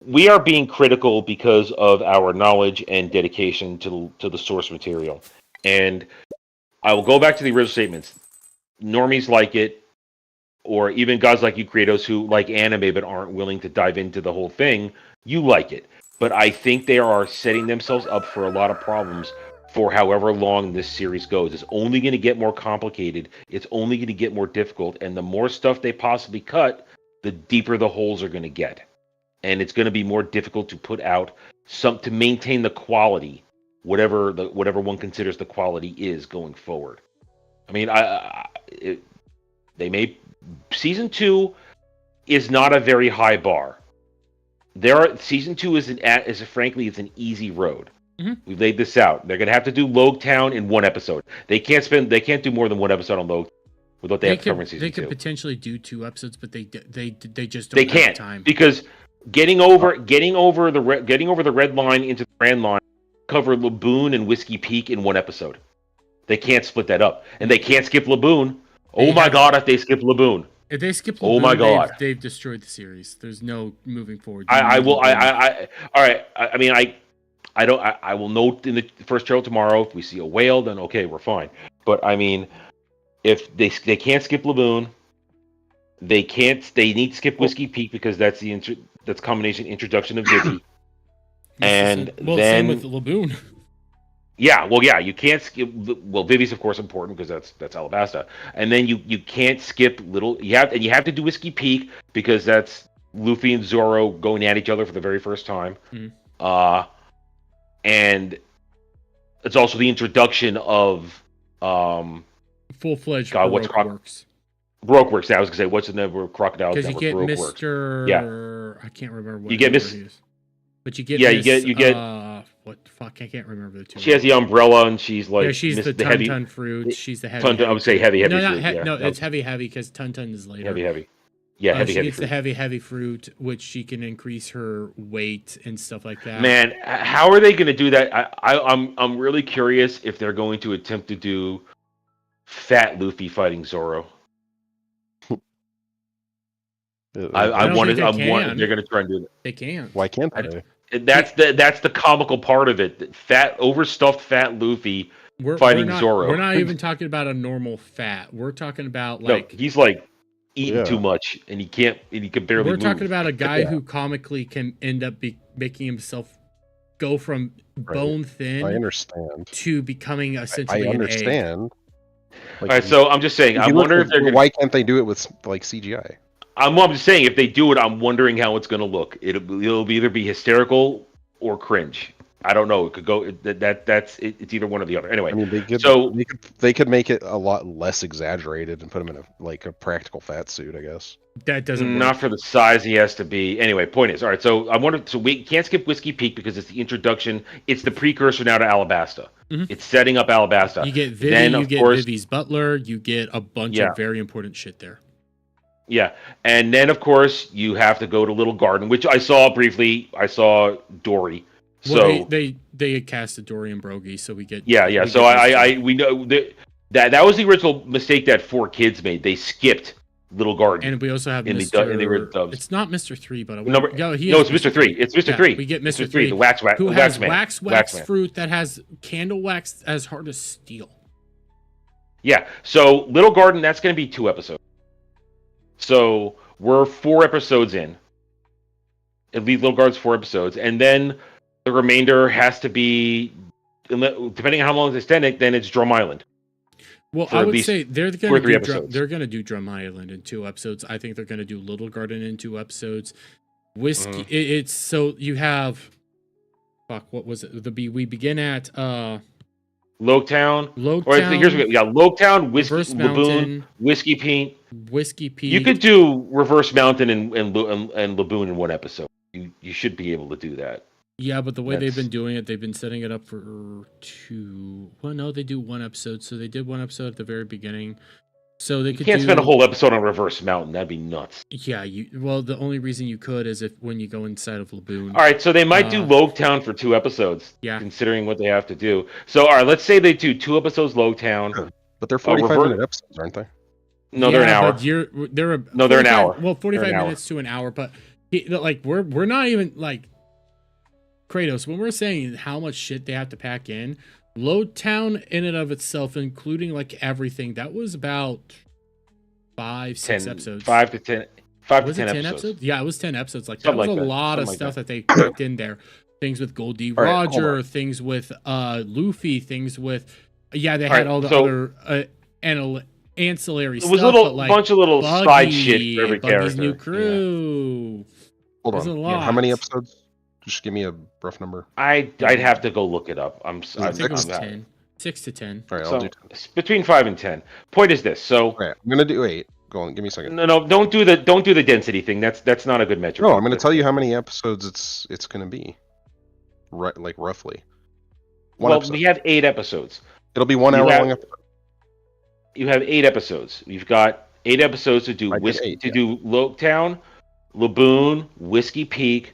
we are being critical because of our knowledge and dedication to the source material. And I will go back to the original statements. Normies like it, or even guys like you, Kratos, who like anime but aren't willing to dive into the whole thing, you like it. But I think they are setting themselves up for a lot of problems for however long this series goes. It's only going to get more complicated. It's only going to get more difficult. And the more stuff they possibly cut, the deeper the holes are going to get. And it's going to be more difficult to put out to maintain the quality, whatever one considers the quality is going forward. I mean, season 2 is not a very high bar. Season 2 is frankly it's an easy road. Mm-hmm. We've laid this out. They're going to have to do Logue Town in one episode. They can't do more than one episode on Logue with what they have to cover in season 2. They could potentially do 2 episodes, but they just they don't can't have time. Because getting over the red line into the grand line, cover Laboon and Whiskey Peak in one episode. They can't split that up, and they can't skip Laboon. Oh my God! If they skip Laboon, if they skip Laboon, oh my God, they've destroyed the series. There's no moving forward. All right. I will note in the first trail tomorrow. If we see a whale, then okay, we're fine. But I mean, if they can't skip Laboon, they need to skip Whiskey Peak because that's that's combination introduction of Vivi. And same with Laboon. Yeah, you can't skip. Well, Vivi's of course important because that's Alabasta, and then you can't skip little. You have to do Whiskey Peak because that's Luffy and Zoro going at each other for the very first time. Mm-hmm. And it's also the introduction of full-fledged Baroque Works. I was gonna say what's the name of Crocodile? Because you get Mr. Yeah, I can't remember what you get. But you get you get what the fuck? I can't remember the two. She has the umbrella and she's like she's the Tun fruit. She's the heavy. I would say heavy. No, it's heavy because Tun is later. Heavy. Yeah, she gets fruit. the heavy fruit, which she can increase her weight and stuff like that. Man, how are they going to do that? I'm really curious if they're going to attempt to do Fat Luffy fighting Zoro. I don't wanted. think they I'm one. can. They're going to try and do that. They can't. Why can't they? That's the comical part of it. Fat, overstuffed, fat Luffy fighting Zoro. We're not even talking about a normal fat. We're talking about No, like he's like eating Yeah. too much, and he can barely we're move. talking about a guy who comically can end up making himself go from bone thin I understand. to becoming essentially I an egg. understand. All right, so I'm just saying. I wonder if they're gonna, why can't they do it with like CGI? I'm just saying if they do it, I'm wondering how it's going to look. It'll either be hysterical or cringe. I don't know. It could go. It's either one or the other. Anyway, I mean, they could make it a lot less exaggerated and put him in a practical fat suit, I guess. That doesn't work. Not for the size he has to be. Anyway, point is, all right. So I wonder. So we can't skip Whiskey Peak because it's the introduction. It's the precursor now to Alabasta. Mm-hmm. It's setting up Alabasta. You get Vivi, then, you get course, Vivi's butler, you get a bunch of very important shit there. Yeah, and then of course you have to go to Little Garden, which I saw briefly. I saw Dory. Well, So they had casted Dory and Brogy, so we get yeah. So we know that was the original mistake that 4Kids made. They skipped Little Garden, and we also have in Mr. the original dubs. It's not Mr. 3, but it's Mr. 3. It's Mr. 3. We get Mr. 3, the wax who the has wax wax man. fruit that has candle wax as hard as steel. Yeah. So Little Garden, that's going to be 2 episodes. So we're 4 episodes in. At least Little Garden's 4 episodes, and then the remainder has to be, depending on how long it's extended, then it's Drum Island. Well, I would say they're going to do Drum Island in 2 episodes. I think they're going to do Little Garden in 2 episodes. Whiskey, it's so you have, what was it? We begin at Loketown. Here's what we got: Loketown, Laboon, Whiskey Peak. You could do Reverse Mountain and Laboon in 1 episode. You should be able to do that. Yeah, but the way they've been doing it, they've been setting it up for 2. Well, no, they do 1 episode. So they did 1 episode at the very beginning. So they can't spend a whole episode on Reverse Mountain. That'd be nuts. Yeah, well, the only reason you could is if when you go inside of Laboon. All right, so they might do Loketown for 2 episodes. Yeah, considering what they have to do. So, all right, let's say they do 2 episodes Loketown. But they're 45-minute episodes, aren't they? No, they're an hour. They're an hour. Well, 45 minutes to an hour, but we're not even like Kratos, when we're saying how much shit they have to pack in, Lowtown in and of itself, including like everything, that was about 5-6 episodes. 5 to 10. 5 was to 10 it 10 episodes? Yeah, it was 10 episodes. Like that was a lot of stuff that they that. packed in there. Things with Goldie Roger, things with Luffy, things with they had all the other ancillary stuff. It was a bunch of little side shit for every Buggy's character. new crew. Hold There's on. a lot. How many episodes? Just give me a rough number. I'd have to go look it up. I think it was 10. 6 to 10. All right, I'll do 10. It's between 5 and 10. Point is this. So I'm gonna do 8. Go on, give me a second. No, don't do the density thing. That's not a good metric. No, I'm gonna tell you how many episodes it's gonna be. Right, like roughly. We have 8 episodes. It'll be 1 hour long episode. You have 8 episodes. You've got 8 episodes to do do Loketown, Laboon, Whiskey Peak,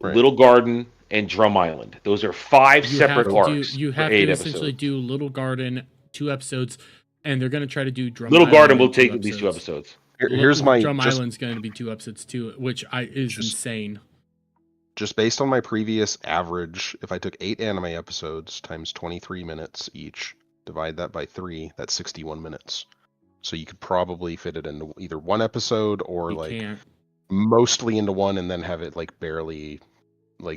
Little Garden, and Drum Island. Those are 5 separate arcs. You have to essentially do Little Garden 2 episodes, and they're going to try to do Drum Little Island Garden will take at least 2 episodes. Here's my Drum Island's going to be 2 episodes too, which is insane. Just based on my previous average, if I took 8 anime episodes times 23 minutes each, divide that by 3, that's 61 minutes. So you could probably fit it into either 1 episode or mostly into 1, and then have it like barely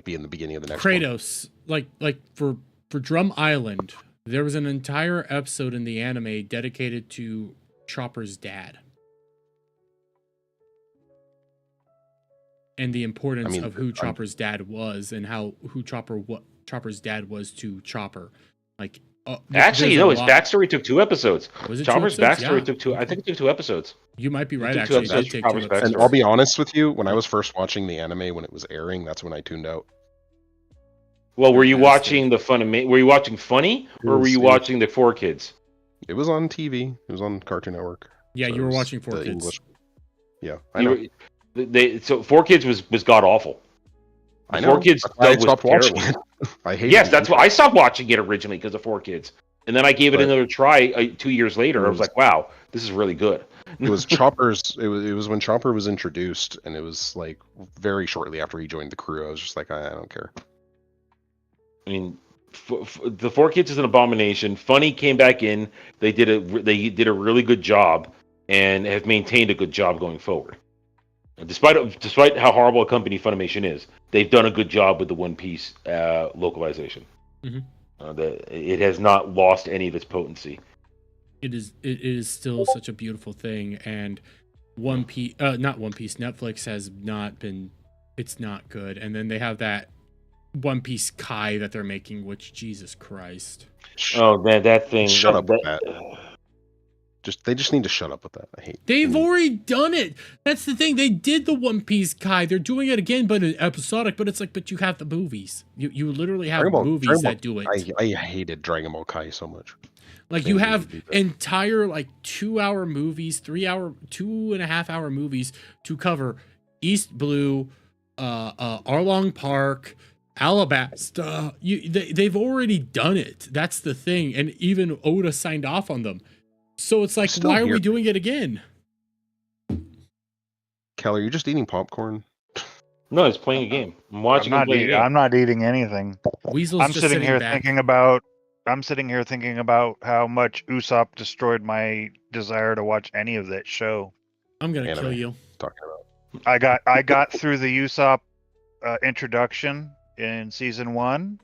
be in the beginning of the next Kratos, one. like for Drum Island, there was an entire episode in the anime dedicated to Chopper's dad. And the importance of who Chopper's dad was, and who Chopper's dad was to Chopper. Like, actually, no, his backstory took 2 episodes. Was it Chopper's 2 episodes? backstory took 2. I think it took 2 episodes. You might be right. It Actually, took 2 it did take 2 Chopper's episodes. And I'll be honest with you, when I was first watching the anime when it was airing, that's when I tuned out. Well, were you watching the Were you watching Funny, or were you watching the 4Kids? It was on TV. It was on Cartoon Network. Yeah, you were watching 4Kids. English. Yeah, I know. So 4Kids was god awful. I know. 4Kids I dub stopped was watching terrible. it. I hate. Yes, that's why I stopped watching it originally because of 4Kids. And then I gave it But- another try 2 years later. I was was- like, wow, this is really good. It was Chopper's. It was when Chopper was introduced, and it was like very shortly after he joined the crew. I was just like, I don't care. I mean, the Four Kids is an abomination. Funny came back in. They did a really good job, and have maintained a good job going forward. And despite how horrible a company Funimation is, they've done a good job with the One Piece localization. Mhm. It has not lost any of its potency. It is still such a beautiful thing, and not One Piece. Netflix has not been. It's not good, and then they have that One Piece Kai that they're making, which Jesus Christ. Oh man, that thing! Shut up with that. They just need to shut up with that. I hate. They've already done it. That's the thing. They did the One Piece Kai. They're doing it again, but in episodic. But it's like, but you have the movies. You literally have movies that do it. I hated Dragon Ball Kai so much. Like you have entire like 2-hour movies, 2.5 hour movies to cover East Blue, Arlong Park, Alabasta. They've already done it. That's the thing. And even Oda signed off on them. So it's like, why are we doing it again? Cal, are you just eating popcorn? No, it's playing a game. I'm watching. I'm not eating anything. Weasel's I'm just sitting here back. thinking about. I'm sitting here thinking about how much Usopp destroyed my desire to watch any of that show. I'm gonna kill you. Talking about. I got through the Usopp introduction in season 1.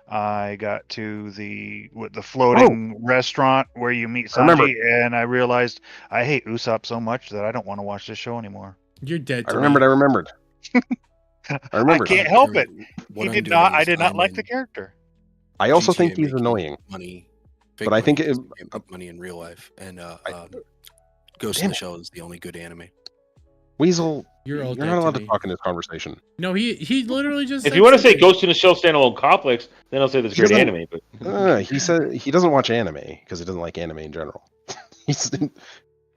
I got to the floating restaurant where you meet Sanji, and I realized I hate Usopp so much that I don't want to watch this show anymore. You're dead. I remembered. I can't help it. I did not like the character. I also think he's annoying. Money, but I think money in real life, and Ghost in the Shell is the only good anime. Weasel, you're not allowed to talk in this conversation. No, he literally just. If you want to say Ghost in the Shell standalone complex, then I'll say this great anime. But he said he doesn't watch anime because he doesn't like anime in general.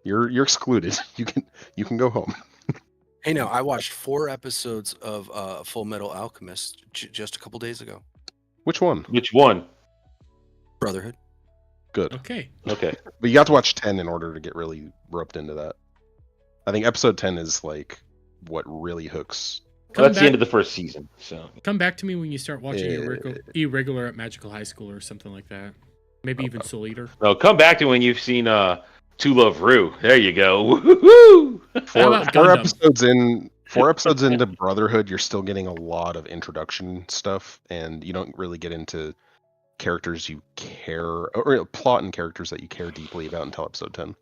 You're excluded. You can go home. Hey, now I watched 4 episodes of Full Metal Alchemist just a couple days ago. Which one? Brotherhood. Good. Okay. But you got to watch 10 in order to get really roped into that. I think episode 10 is like what really hooks. Well, that's the end of the first season. So come back to me when you start watching Irregular at Magical High School or something like that. Maybe even Soul Eater. No, come back to when you've seen To Love Ru. There you go. Woo-hoo-hoo! Four episodes into Brotherhood, you're still getting a lot of introduction stuff, and you don't really get into characters you care, or plot and characters that you care deeply about until episode 10.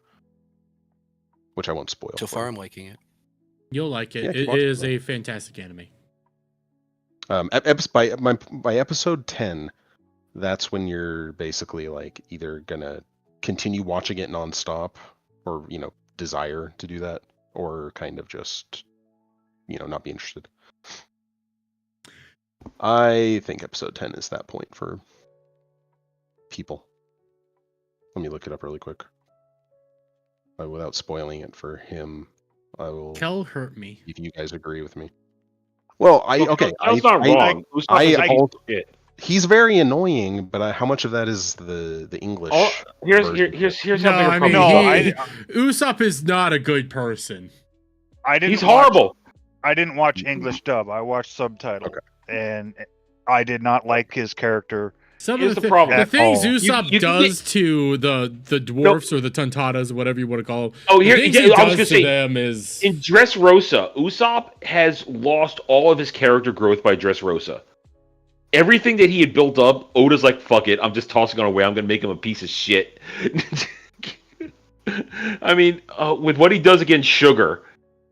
Which I won't spoil. So far, I'm liking it. You'll like it. Yeah, it is a fantastic anime. By episode 10, that's when you're basically like either gonna continue watching it nonstop, or desire to do that, or kind of just not be interested. I think episode 10 is that point for people. Let me look it up really quick. Without spoiling it for him, I will. Kel hurt me. If you guys agree with me. Well, Kel's not wrong. He's very annoying, but how much of that is the English? Here's how Usopp is not a good person. He's horrible. I didn't watch English dub. I watched subtitle, and I did not like his character. Some of the things Usopp does to the dwarfs or the Tontatas, whatever you want to call them. Oh, here I was gonna say them is in Dressrosa, Usopp has lost all of his character growth by Dressrosa. Everything that he had built up, Oda's like, "Fuck it, I'm just tossing it away. I'm gonna make him a piece of shit." I mean, with what he does against Sugar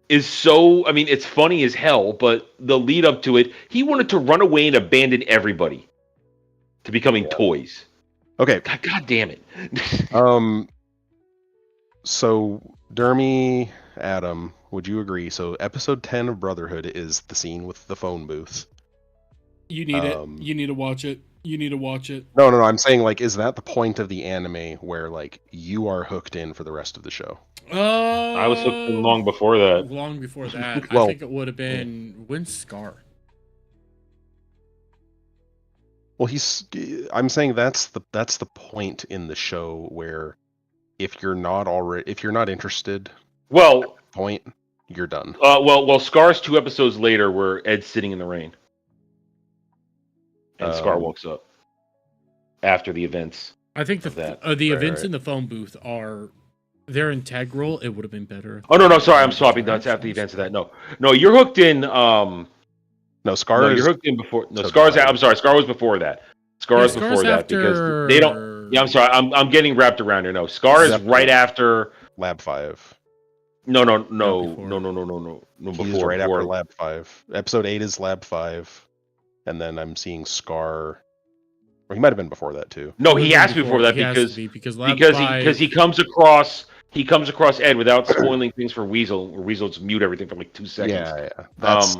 is so. I mean, it's funny as hell, but the lead up to it, he wanted to run away and abandon everybody to becoming toys. Okay. God damn it. So, Dermy, Adam, would you agree? So, episode 10 of Brotherhood is the scene with the phone booth. You need it. You need to watch it. You need to watch it. No. I'm saying, like, is that the point of the anime where, like, you are hooked in for the rest of the show? I was hooked in long before that. Long before that. Well, I think it would have been When's Scar? Well, I'm saying that's the point in the show where if you're not interested, Well, at that point you're done. well, Scar's 2 episodes later, where Ed's sitting in the rain, and Scar walks up after the events. I think the events in the phone booth they're integral. It would have been better. Oh no, sorry, I'm swapping. That's after the events of that. No, you're hooked in. No, Scar. No, you're hooked in before. No, Scar's. I'm sorry, Scar was before that. Scar is before that because they don't. Yeah, I'm sorry. I'm getting wrapped around here. No, Scar is right after Lab 5. No. He's right after Lab 5. Episode 8 is Lab 5, and then I'm seeing Scar. Or he might have been before that too. No, he has to be before that because he comes across Ed without spoiling things for Weasel. Where Weasel just mute everything for like 2 seconds. Yeah.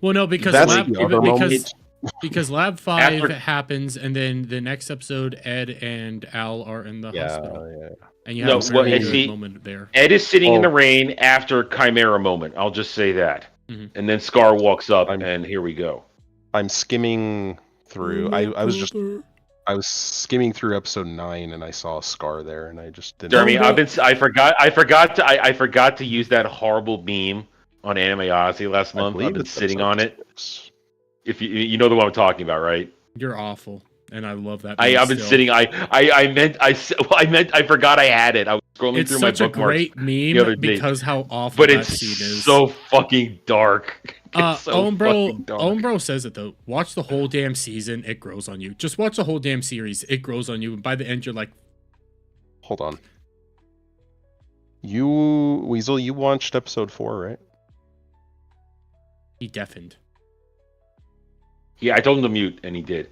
Well, no, because Lab 5 happens, and then the next episode, Ed and Al are in the hospital. Yeah. And you have a good moment there. Ed is sitting in the rain after Chimera moment. I'll just say that. Mm-hmm. And then Scar walks up, and here we go. I'm skimming through. I was skimming through episode 9, and I saw Scar there, and I just didn't. Jeremy, I forgot to use that horrible meme on Anime Odyssey last month. I've been sitting on it. If you know the one I'm talking about, right? You're awful, and I love that. I've been sitting. I forgot I had it. I was scrolling through my bookmarks. It's such a great meme because how awful but that it's scene is. So fucking dark. Owenbro says it though. Watch the whole damn season. It grows on you. Just watch the whole damn series. It grows on you, and by the end, you're like, hold on. Weasel, you watched episode 4, right? He deafened. Yeah, I told him to mute, and he did.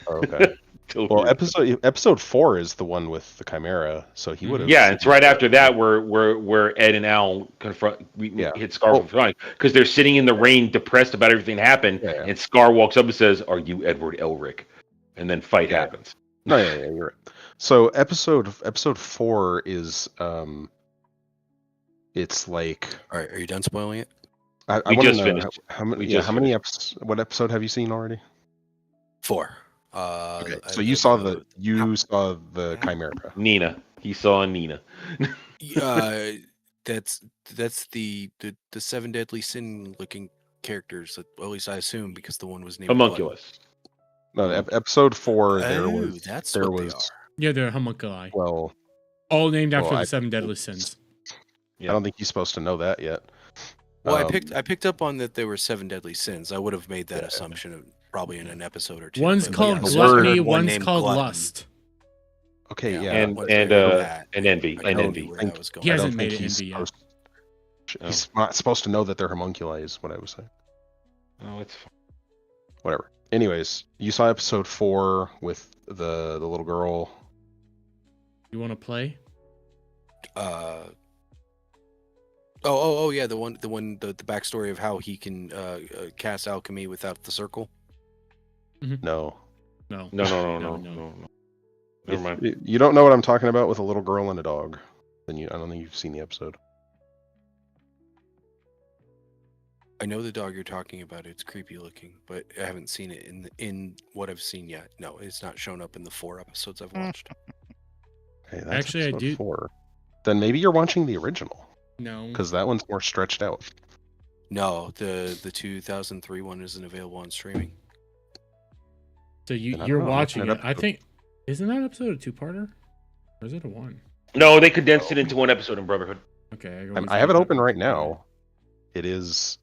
Oh, okay. Well, episode 4 is the one with the Chimera, so he would have. Yeah, it's right after that where Ed and Al hit Scar from front because they're sitting in the rain, depressed about everything that happened, and Scar walks up and says, "Are you Edward Elric?" And then fight happens. No, you're right. So episode 4 is it's like. All right, are you done spoiling it? I want to know finished. How many episodes? What episode have you seen already? 4. Okay, so you saw the Chimera. Nina. He saw Nina. That's the 7 deadly sin looking characters. Well, at least I assume because the one was named Homunculus. No, episode 4. They are. Yeah, they're homunculi. Well, all named after the 7 deadly sins. Yeah. I don't think you're supposed to know that yet. Well, I picked up on that there were 7 deadly sins. I would have made that assumption probably in an episode or 2. One's called gluttony, one's called lust. Okay, and envy. He hasn't made it envy yet. He's not supposed to know that they're homunculi, is what I was saying. Oh, it's fine. Whatever. Anyways, you saw episode 4 with the little girl. You want to play? Oh yeah, the backstory of how he can cast alchemy without the circle. Mm-hmm. No. Never mind. You don't know what I'm talking about with a little girl and a dog. Then I don't think you've seen the episode. I know the dog you're talking about. It's creepy looking, but I haven't seen it in what I've seen yet. No, it's not shown up in the 4 episodes I've watched. Okay, that's actually I do. 4. Then maybe you're watching the original. No, because that one's more stretched out. No, the 2003 one isn't available on streaming. So you're watching it. I think isn't that episode a 2-parter, or is it a 1? No, they condensed it into 1 episode in Brotherhood. Okay, I have it open right now. It is.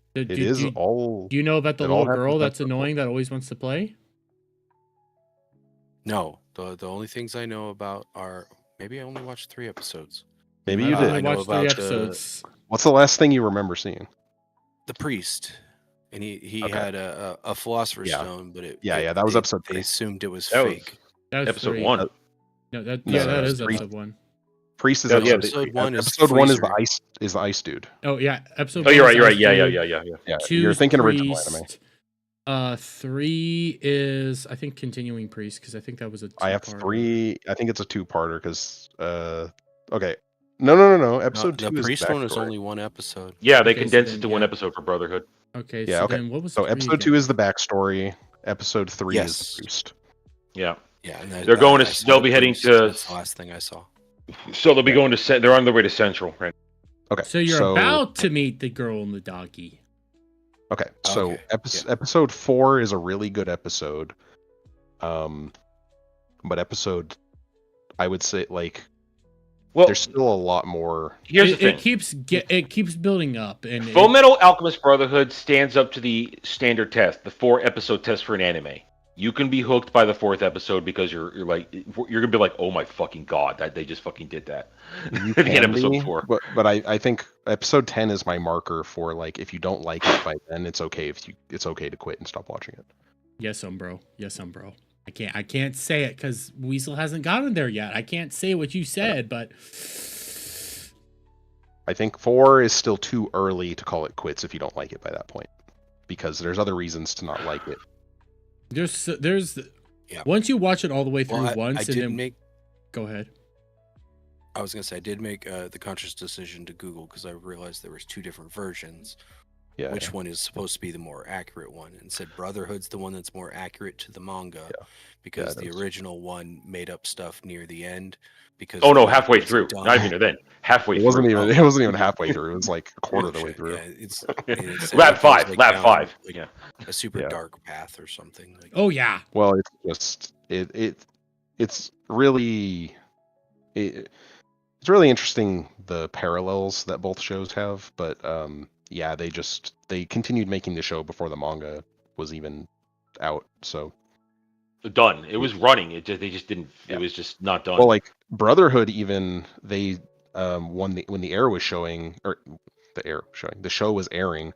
All. Do you know about the little girl that's annoying that always wants to play? No, the only things I know about are maybe I only watched 3 episodes. Maybe you did. I watched 3 episodes. What's the last thing you remember seeing? The priest, and he had a philosopher's stone, but that was episode 3. They assumed it was fake. That was episode 3. 1. No, that is episode 1. Priest is episode 1. Episode 1 is the ice dude. Oh yeah, episode. Oh, you're right. Yeah. 2 you're thinking priest, original anime. 3 is I think continuing priest because I think that was a 2-parter. I have 3. I think it's a 2-parter because okay. No. Episode 2 the is priest one is backstory. only 1 episode. Yeah, they condensed it to 1 episode for Brotherhood. Okay, yeah, okay. Then what was so episode 2 is the backstory, Episode 3 Yes. is produced. Yeah. Yeah, and They're going I to. saw They'll it be heading first. to. That's the last thing I saw. So they'll be going to. They're on their way to Central, right? Okay. So you're about to meet the girl and the doggy. Okay, so Okay, episode 4 is a really good episode. But episode, I would say, like, well, there's still a lot more. Here's the thing. It keeps building up, and Full Metal Alchemist Brotherhood stands up to the standard test, the 4-episode test for an anime. You can be hooked by the 4th episode because you're gonna be like, oh my fucking god, that they just fucking did that. You At can episode be, 4. but I think episode 10 is my marker for, like, if you don't like it by then, it's okay it's okay to quit and stop watching it. Yes, bro. Yes, bro. I can't say it because Weasel hasn't gotten there yet. I can't say what you said, but I think 4 is still too early to call it quits if you don't like it by that point, because there's other reasons to not like it. There's once you watch it all the way through go ahead. I was gonna say I did make the conscious decision to Google because I realized there was 2 different versions. Yeah. Which one is supposed to be the more accurate one? And said Brotherhood's the one that's more accurate to the manga, because the original one made up stuff near the end. Because halfway through, not even then. Halfway through. It wasn't even halfway through. It was like a quarter of the way through. Yeah, it's lap 5. Lap 5. Like a super dark path or something. Like, oh yeah. Well, it's just it's really it's really interesting, the parallels that both shows have, but yeah, they continued making the show before the manga was even out, so done. It was running. They just didn't. It was just not done. Well, like Brotherhood, even they when the air was showing, or the show was airing,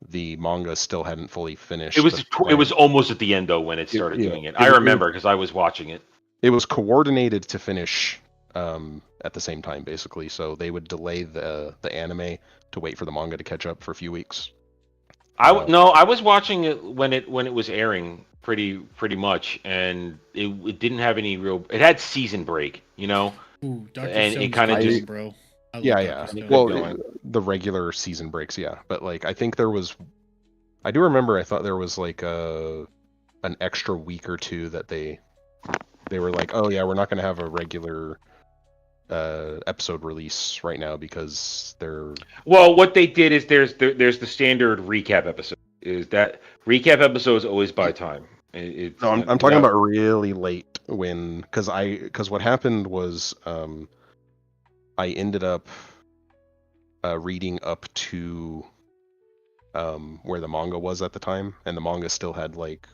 the manga still hadn't fully finished. It was almost at the end though when it started doing it. I remember because I was watching it. It was coordinated to finish at the same time, basically. So they would delay the anime to wait for the manga to catch up for a few weeks. I was watching it when it was airing pretty much, and it didn't have any real. It had season break, you know. Ooh, Dr. And Stone's it kind of great, just bro. Yeah. Well, the regular season breaks, yeah. But like, I think I do remember. I thought there was like an extra week or two that they were like, oh yeah, we're not going to have a regular episode release right now because they're. Well, what they did is there's the standard recap episode. Is that recap episode is always by time. No, I'm talking about really late because what happened was I ended up reading up to where the manga was at the time, and the manga still had like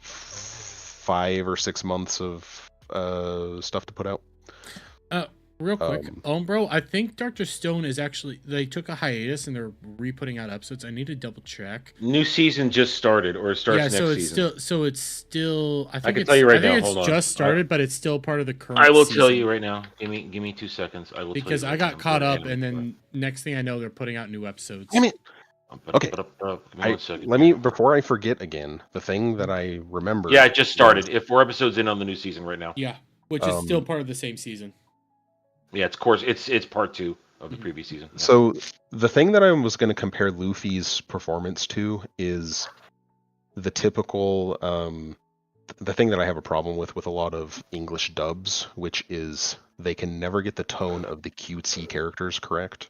5 or 6 months of stuff to put out. Real quick, bro, I think Dr. Stone is they took a hiatus and they're re-putting out episodes. I need to double check. New season just started, or it starts next season. It's still. I can tell you right now. It's Hold on. just started, but it's still part of the current. I will season. tell you right now. Give me 2 seconds. I will. Because tell you I got caught up, and then next thing I know, they're putting out new episodes. I mean, okay. Give me 1 let me before I forget again. The thing that I remember. Yeah, it just started. If 4 episodes in on the new season right now. Yeah, which is still part of the same season. Yeah, it's part 2 of the previous season. Yeah. So the thing that I was going to compare Luffy's performance to is the typical, the thing that I have a problem with a lot of English dubs, which is they can never get the tone of the cutesy characters correct.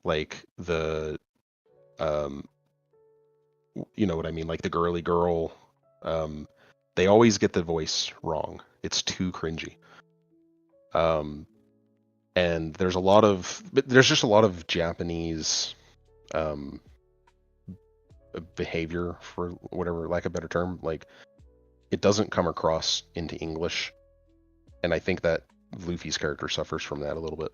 Like the, you know what I mean? Like the girly girl, they always get the voice wrong. It's too cringy. And there's just a lot of Japanese behavior, for whatever lack of a better term. Like it doesn't come across into English, and I think that Luffy's character suffers from that a little bit.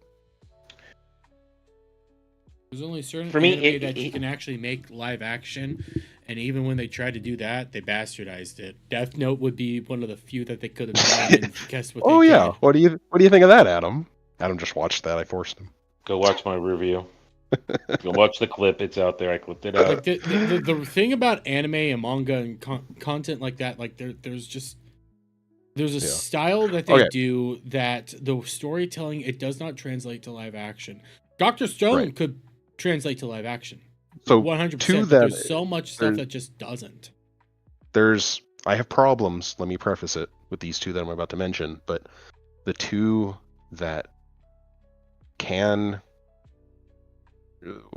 There's only certain anime that you can actually make live action, and even when they tried to do that, they bastardized it. Death Note would be one of the few that they could have done. And guess what? Oh they yeah, did? what do you think of that, Adam? Adam just watched that. I forced him. Go watch my review. Go watch the clip. It's out there. I clipped it out. Like the thing about anime and manga and content like that, like there's a style that they do that the storytelling, it does not translate to live action. Dr. Stone could translate to live action. So 100%. to But that, there's so much stuff that just doesn't. I have problems, let me preface it with these two that I'm about to mention, but the two that can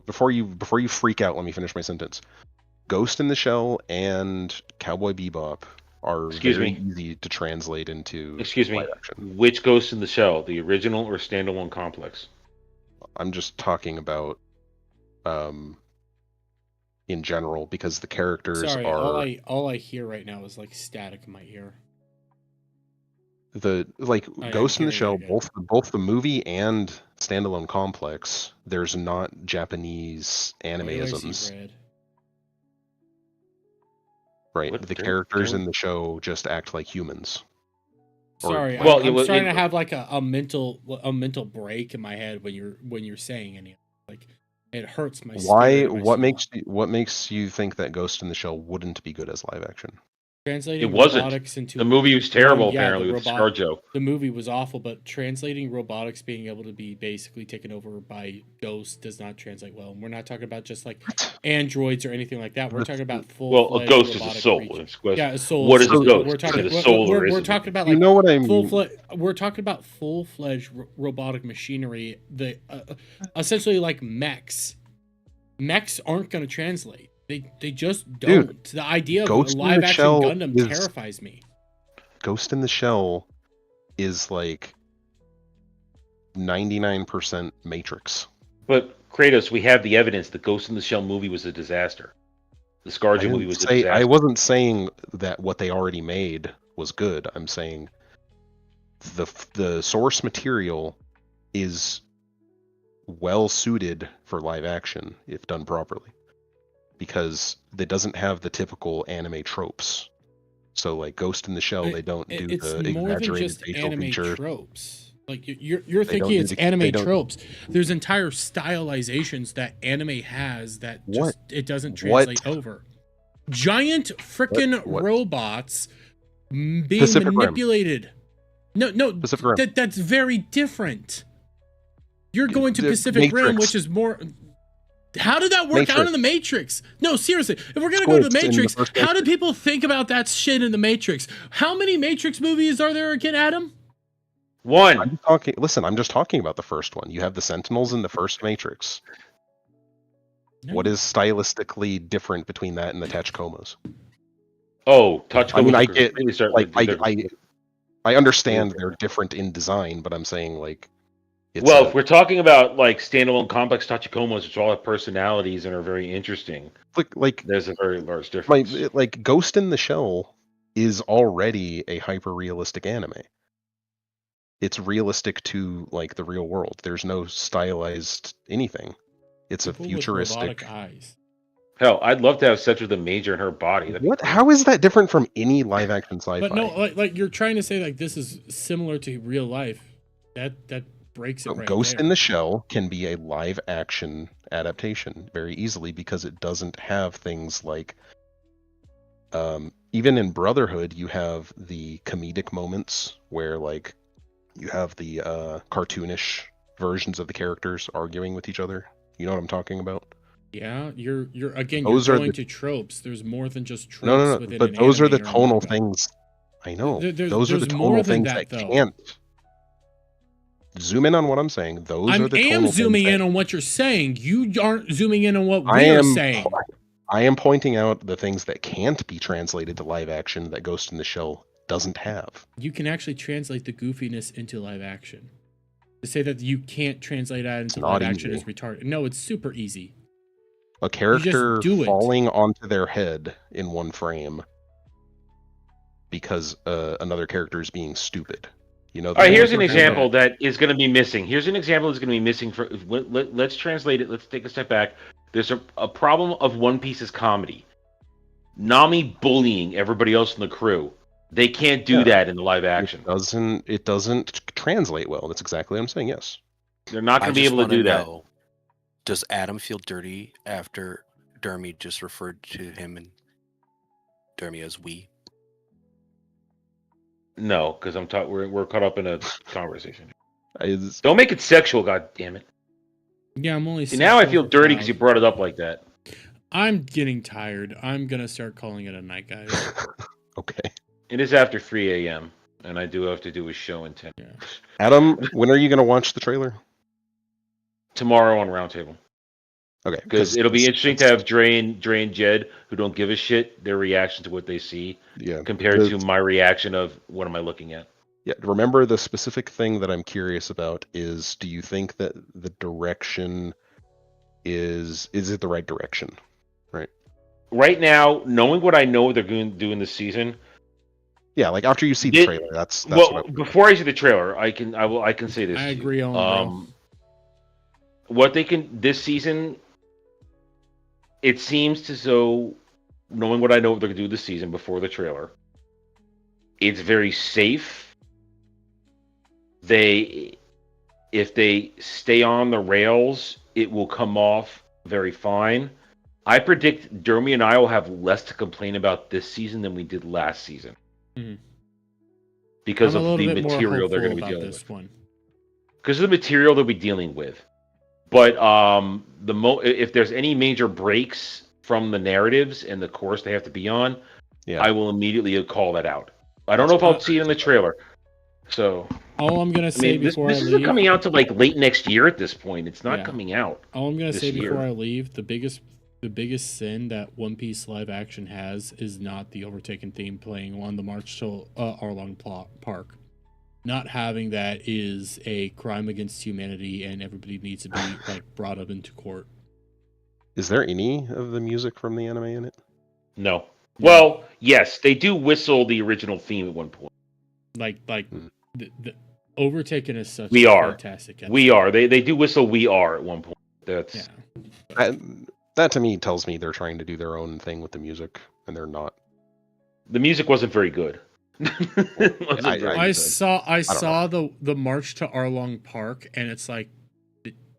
before you freak out, let me finish my sentence. Ghost in the Shell and Cowboy Bebop are very easy to translate into live action. Which Ghost in the Shell, the original or standalone complex? I'm just talking about in general because the characters Sorry, are all I hear right now is like static in my ear. Ghost in the Shell, both the movie and standalone complex, there's not Japanese animeisms. Right, the characters in the show just act like humans. Sorry, I'm starting to have like a mental break in my head when you're saying anything. Like it hurts my spirit. What makes you think that Ghost in the Shell wouldn't be good as live action? Translating it wasn't. robotics into The movie was terrible. Apparently, with ScarJo. The movie was awful, but translating robotics being able to be basically taken over by ghosts does not translate well. And we're not talking about just like androids or anything like that. We're talking about full. A ghost is a soul. Yeah, a soul. What is a ghost? We're talking. We're talking about like We're talking about full-fledged robotic machinery. The essentially like mechs. Mechs aren't going to translate. They just don't. Dude, the idea of Ghost a live action Gundam terrifies me. Ghost in the Shell is like 99% Matrix. But Kratos, we have the evidence. The Ghost in the Shell movie was a disaster. The ScarJo movie was a disaster. I wasn't saying that what they already made was good. I'm saying the source material is well suited for live action if done properly. Because it doesn't have the typical anime tropes. So like Ghost in the Shell, they don't do the exaggerated facial features. Tropes. Like you're thinking it's anime tropes. There's entire stylizations that anime has that just it doesn't translate over. Giant frickin' robots being manipulated. No, that's very different. You're going to Pacific Rim, which is more. How did that work out in the Matrix? No, seriously. If we're gonna go to the Matrix, how did people think about that shit in the Matrix? How many Matrix movies are there again, Adam? One. I'm just talking about the first one. You have the Sentinels in the first Matrix. No. What is stylistically different between that and the Tachikomas? Oh, Tachikomas. I mean, I get I understand they're different in design, but I'm saying like. If we're talking about like standalone complex Tachikomas, which all have personalities and are very interesting, like there's a very large difference. Like Ghost in the Shell is already a hyper-realistic anime. It's realistic to like the real world. There's no stylized anything. It's a futuristic. With robotic eyes. Hell, I'd love to have sex with a major in her body. What? How is that different from any live-action sci-fi? But no, like you're trying to say like this is similar to real life. That breaks it right Ghost there. in the Shell can be a live action adaptation very easily because it doesn't have things like even in Brotherhood you have the comedic moments where like you have the cartoonish versions of the characters arguing with each other. You know what I'm talking about? Yeah, you're going to tropes. There's more than just tropes. No. But those are the tonal things. I know. Those are the tonal things that can't. Zoom in on what I'm saying. I am zooming in on what you're saying. You aren't zooming in on what we're saying. I am pointing out the things that can't be translated to live action that Ghost in the Shell doesn't have. You can actually translate the goofiness into live action. To say that you can't translate that into live action is retarded. No, it's super easy. A character falling onto their head in one frame because another character is being stupid. You know, all right, here's an example that is going to be missing. Let's translate it. Let's take a step back. There's a problem of One Piece's comedy. Nami bullying everybody else in the crew. They can't do that in the live action. It doesn't translate well. That's exactly what I'm saying. Yes. They're not going to be able to do that. Does Adam feel dirty after Dermy just referred to him and Dermy as we? No, because we're caught up in a conversation. Don't make it sexual, god damn it. Yeah, I'm only. See, now I feel dirty because you brought it up like that. I'm getting tired. I'm gonna start calling it a night, guys. Okay. It is after 3 a.m. and I do have to do a show in 10. Yeah. Adam, when are you going to watch the trailer? Tomorrow on Roundtable. Okay. Because it'll be interesting to have Dre and Jed, who don't give a shit, their reaction to what they see, compared to my reaction of what am I looking at. Yeah, remember the specific thing that I'm curious about is, do you think that the direction is it the right direction? Right. Right now, knowing what I know they're going to do in this season. Yeah, like after you see the trailer, that's what before I see the trailer, I can say this. I agree on bro. What they can this season, it seems as though, knowing what I know what they're going to do this season before the trailer, it's very safe. If they stay on the rails, it will come off very fine. I predict Dermy and I will have less to complain about this season than we did last season. Mm-hmm. Because of the material they're going to be dealing with. Because of the material they'll be dealing with. But if there's any major breaks from the narratives and the course they have to be on, I will immediately call that out. I don't know if I'll see it in the trailer. So all I'm gonna say before this I leave, isn't coming out to like late next year at this point. It's not coming out. All I'm gonna say before I leave, the biggest sin that One Piece live action has is not the Overtaken theme playing on the March to Arlong Park. Not having that is a crime against humanity, and everybody needs to be like brought up into court. Is there any of the music from the anime in it? No. Well, yes, they do whistle the original theme at one point. The Overtaken is such a fantastic episode. We are. They do whistle "We Are" at one point. That's that to me tells me they're trying to do their own thing with the music, and they're not. The music wasn't very good. I saw the March to Arlong Park, and it's like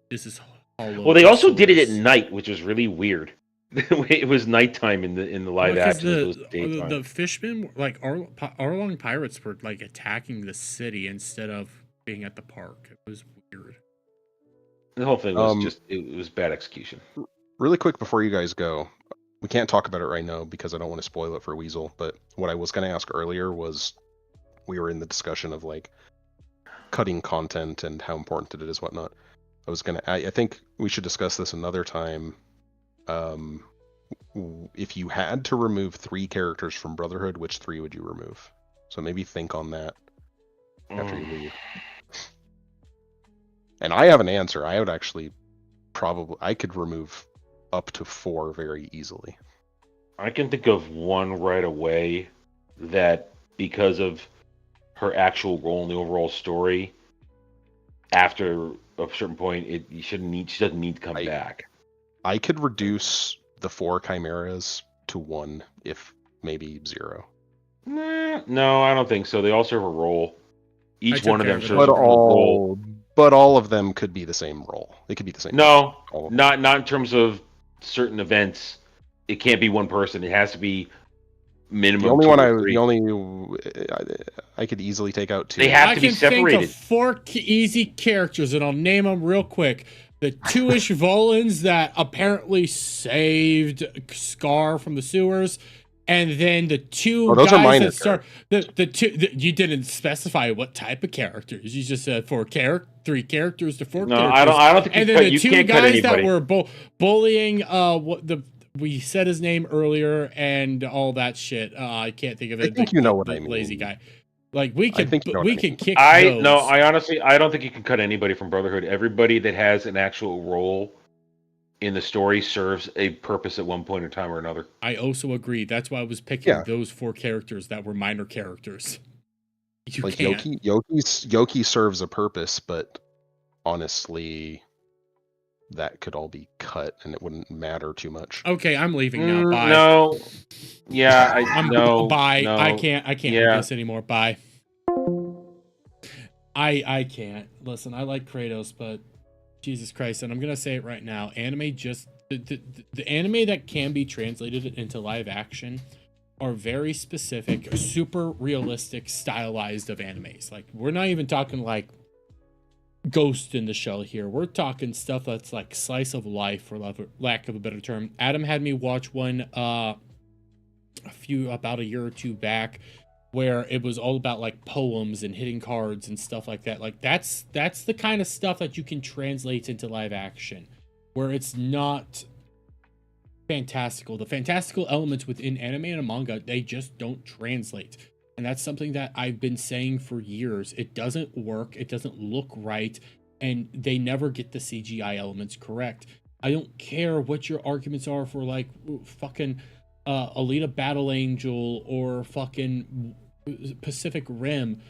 this is hollow. Well, they also did it at night, which was really weird. It was nighttime in the live action. The fishmen, like Arlong pirates, were like attacking the city instead of being at the park. It was weird. The whole thing was it was bad execution. Really quick before you guys go, we can't talk about it right now because I don't want to spoil it for Weasel. But what I was going to ask earlier was, we were in the discussion of like cutting content and how important it is, whatnot. I think we should discuss this another time. If you had to remove 3 characters from Brotherhood, which 3 would you remove? So maybe think on that after you leave. And I have an answer. I would actually I could remove up to 4 very easily. I can think of one right away that, because of her actual role in the overall story, after a certain point, she doesn't need to come back. I could reduce the 4 chimeras to 1, if maybe 0. No, I don't think so. They all serve a role. Each one of them serves a role. But all of them could be the same role. They could be the same. No, not in terms of certain events. It can't be one person. It has to be minimum. The only I could easily take out 2. They have to be separated. I can think of 4 easy characters, and I'll name them real quick. The 2-ish Volans that apparently saved Scar from the sewers, and then the 2 guys that start the 2. You didn't specify what type of characters. You just said 3 characters to 4 characters. No, I don't think. And then the 2 guys that were bullying. We said his name earlier and all that shit. I can't think of it. I think you know what I mean. Lazy guy. Like we could kick those. I honestly don't think you can cut anybody from Brotherhood. Everybody that has an actual role in the story serves a purpose at one point in time or another. I also agree. That's why I was picking those 4 characters that were minor characters. Yoki serves a purpose, but honestly, that could all be cut and it wouldn't matter too much. Okay, I'm leaving now. Bye. No. Yeah, bye. No. I can't do this anymore. Bye. I can't. Listen, I like Kratos, but Jesus Christ, and I'm gonna say it right now. Anime the anime that can be translated into live action are very specific, super realistic, stylized of animes. Like, we're not even talking like Ghost in the Shell here. We're talking stuff that's like slice of life, for lack of a better term. Adam had me watch one about a year or two back, where it was all about like poems and hitting cards and stuff like that. Like that's the kind of stuff that you can translate into live action, where it's not fantastical. The fantastical elements within anime and manga, they just don't translate. And that's something that I've been saying for years. It doesn't work. It doesn't look right. And they never get the CGI elements correct. I don't care what your arguments are for like fucking Alita Battle Angel or fucking Pacific Rim.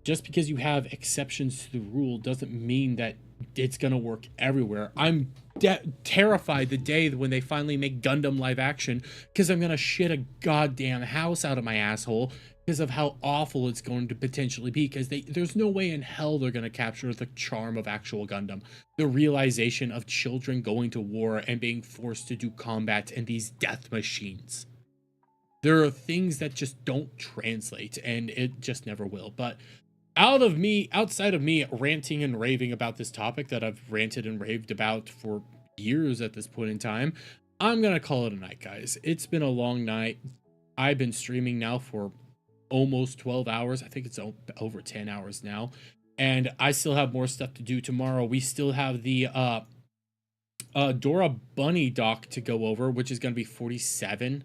Just because you have exceptions to the rule doesn't mean that it's gonna work everywhere. I'm terrified the day when they finally make Gundam live action, because I'm gonna shit a goddamn house out of my asshole because of how awful it's going to potentially be, because there's no way in hell they're gonna capture the charm of actual Gundam, the realization of children going to war and being forced to do combat in these death machines. There are things that just don't translate, and it just never will. But outside of me ranting and raving about this topic that I've ranted and raved about for years at this point in time, I'm gonna call it a night, guys. It's been a long night. I've been streaming now for almost 12 hours. I think it's over 10 hours now, and I still have more stuff to do tomorrow. We still have the Dora Bunny doc to go over, which is gonna be 47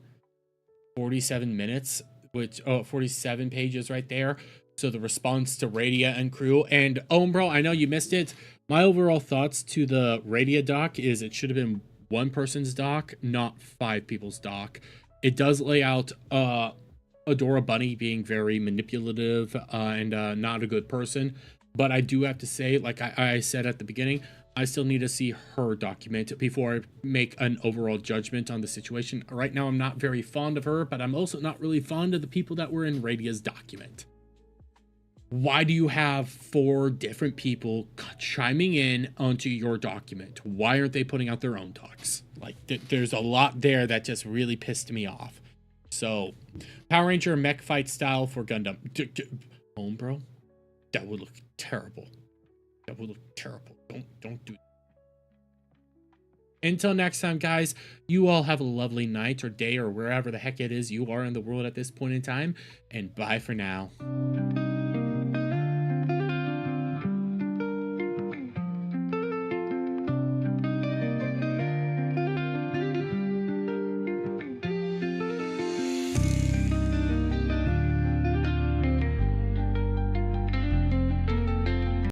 minutes, which 47 pages right there. So the response to Radia and crew. And bro, I know you missed it. My overall thoughts to the Radia doc is it should have been one person's doc, not 5 people's doc. It does lay out Adora Bunny being very manipulative and not a good person. But I do have to say, like I said at the beginning, I still need to see her document before I make an overall judgment on the situation. Right now, I'm not very fond of her, but I'm also not really fond of the people that were in Radia's document. Why do you have 4 different people chiming in onto your document? Why aren't they putting out their own docs? Like, there's a lot there that just really pissed me off. So, Power Ranger mech fight style for Gundam. Home, bro? That would look terrible. That would look terrible. Don't do that. Until next time, guys, you all have a lovely night or day or wherever the heck it is you are in the world at this point in time. And bye for now.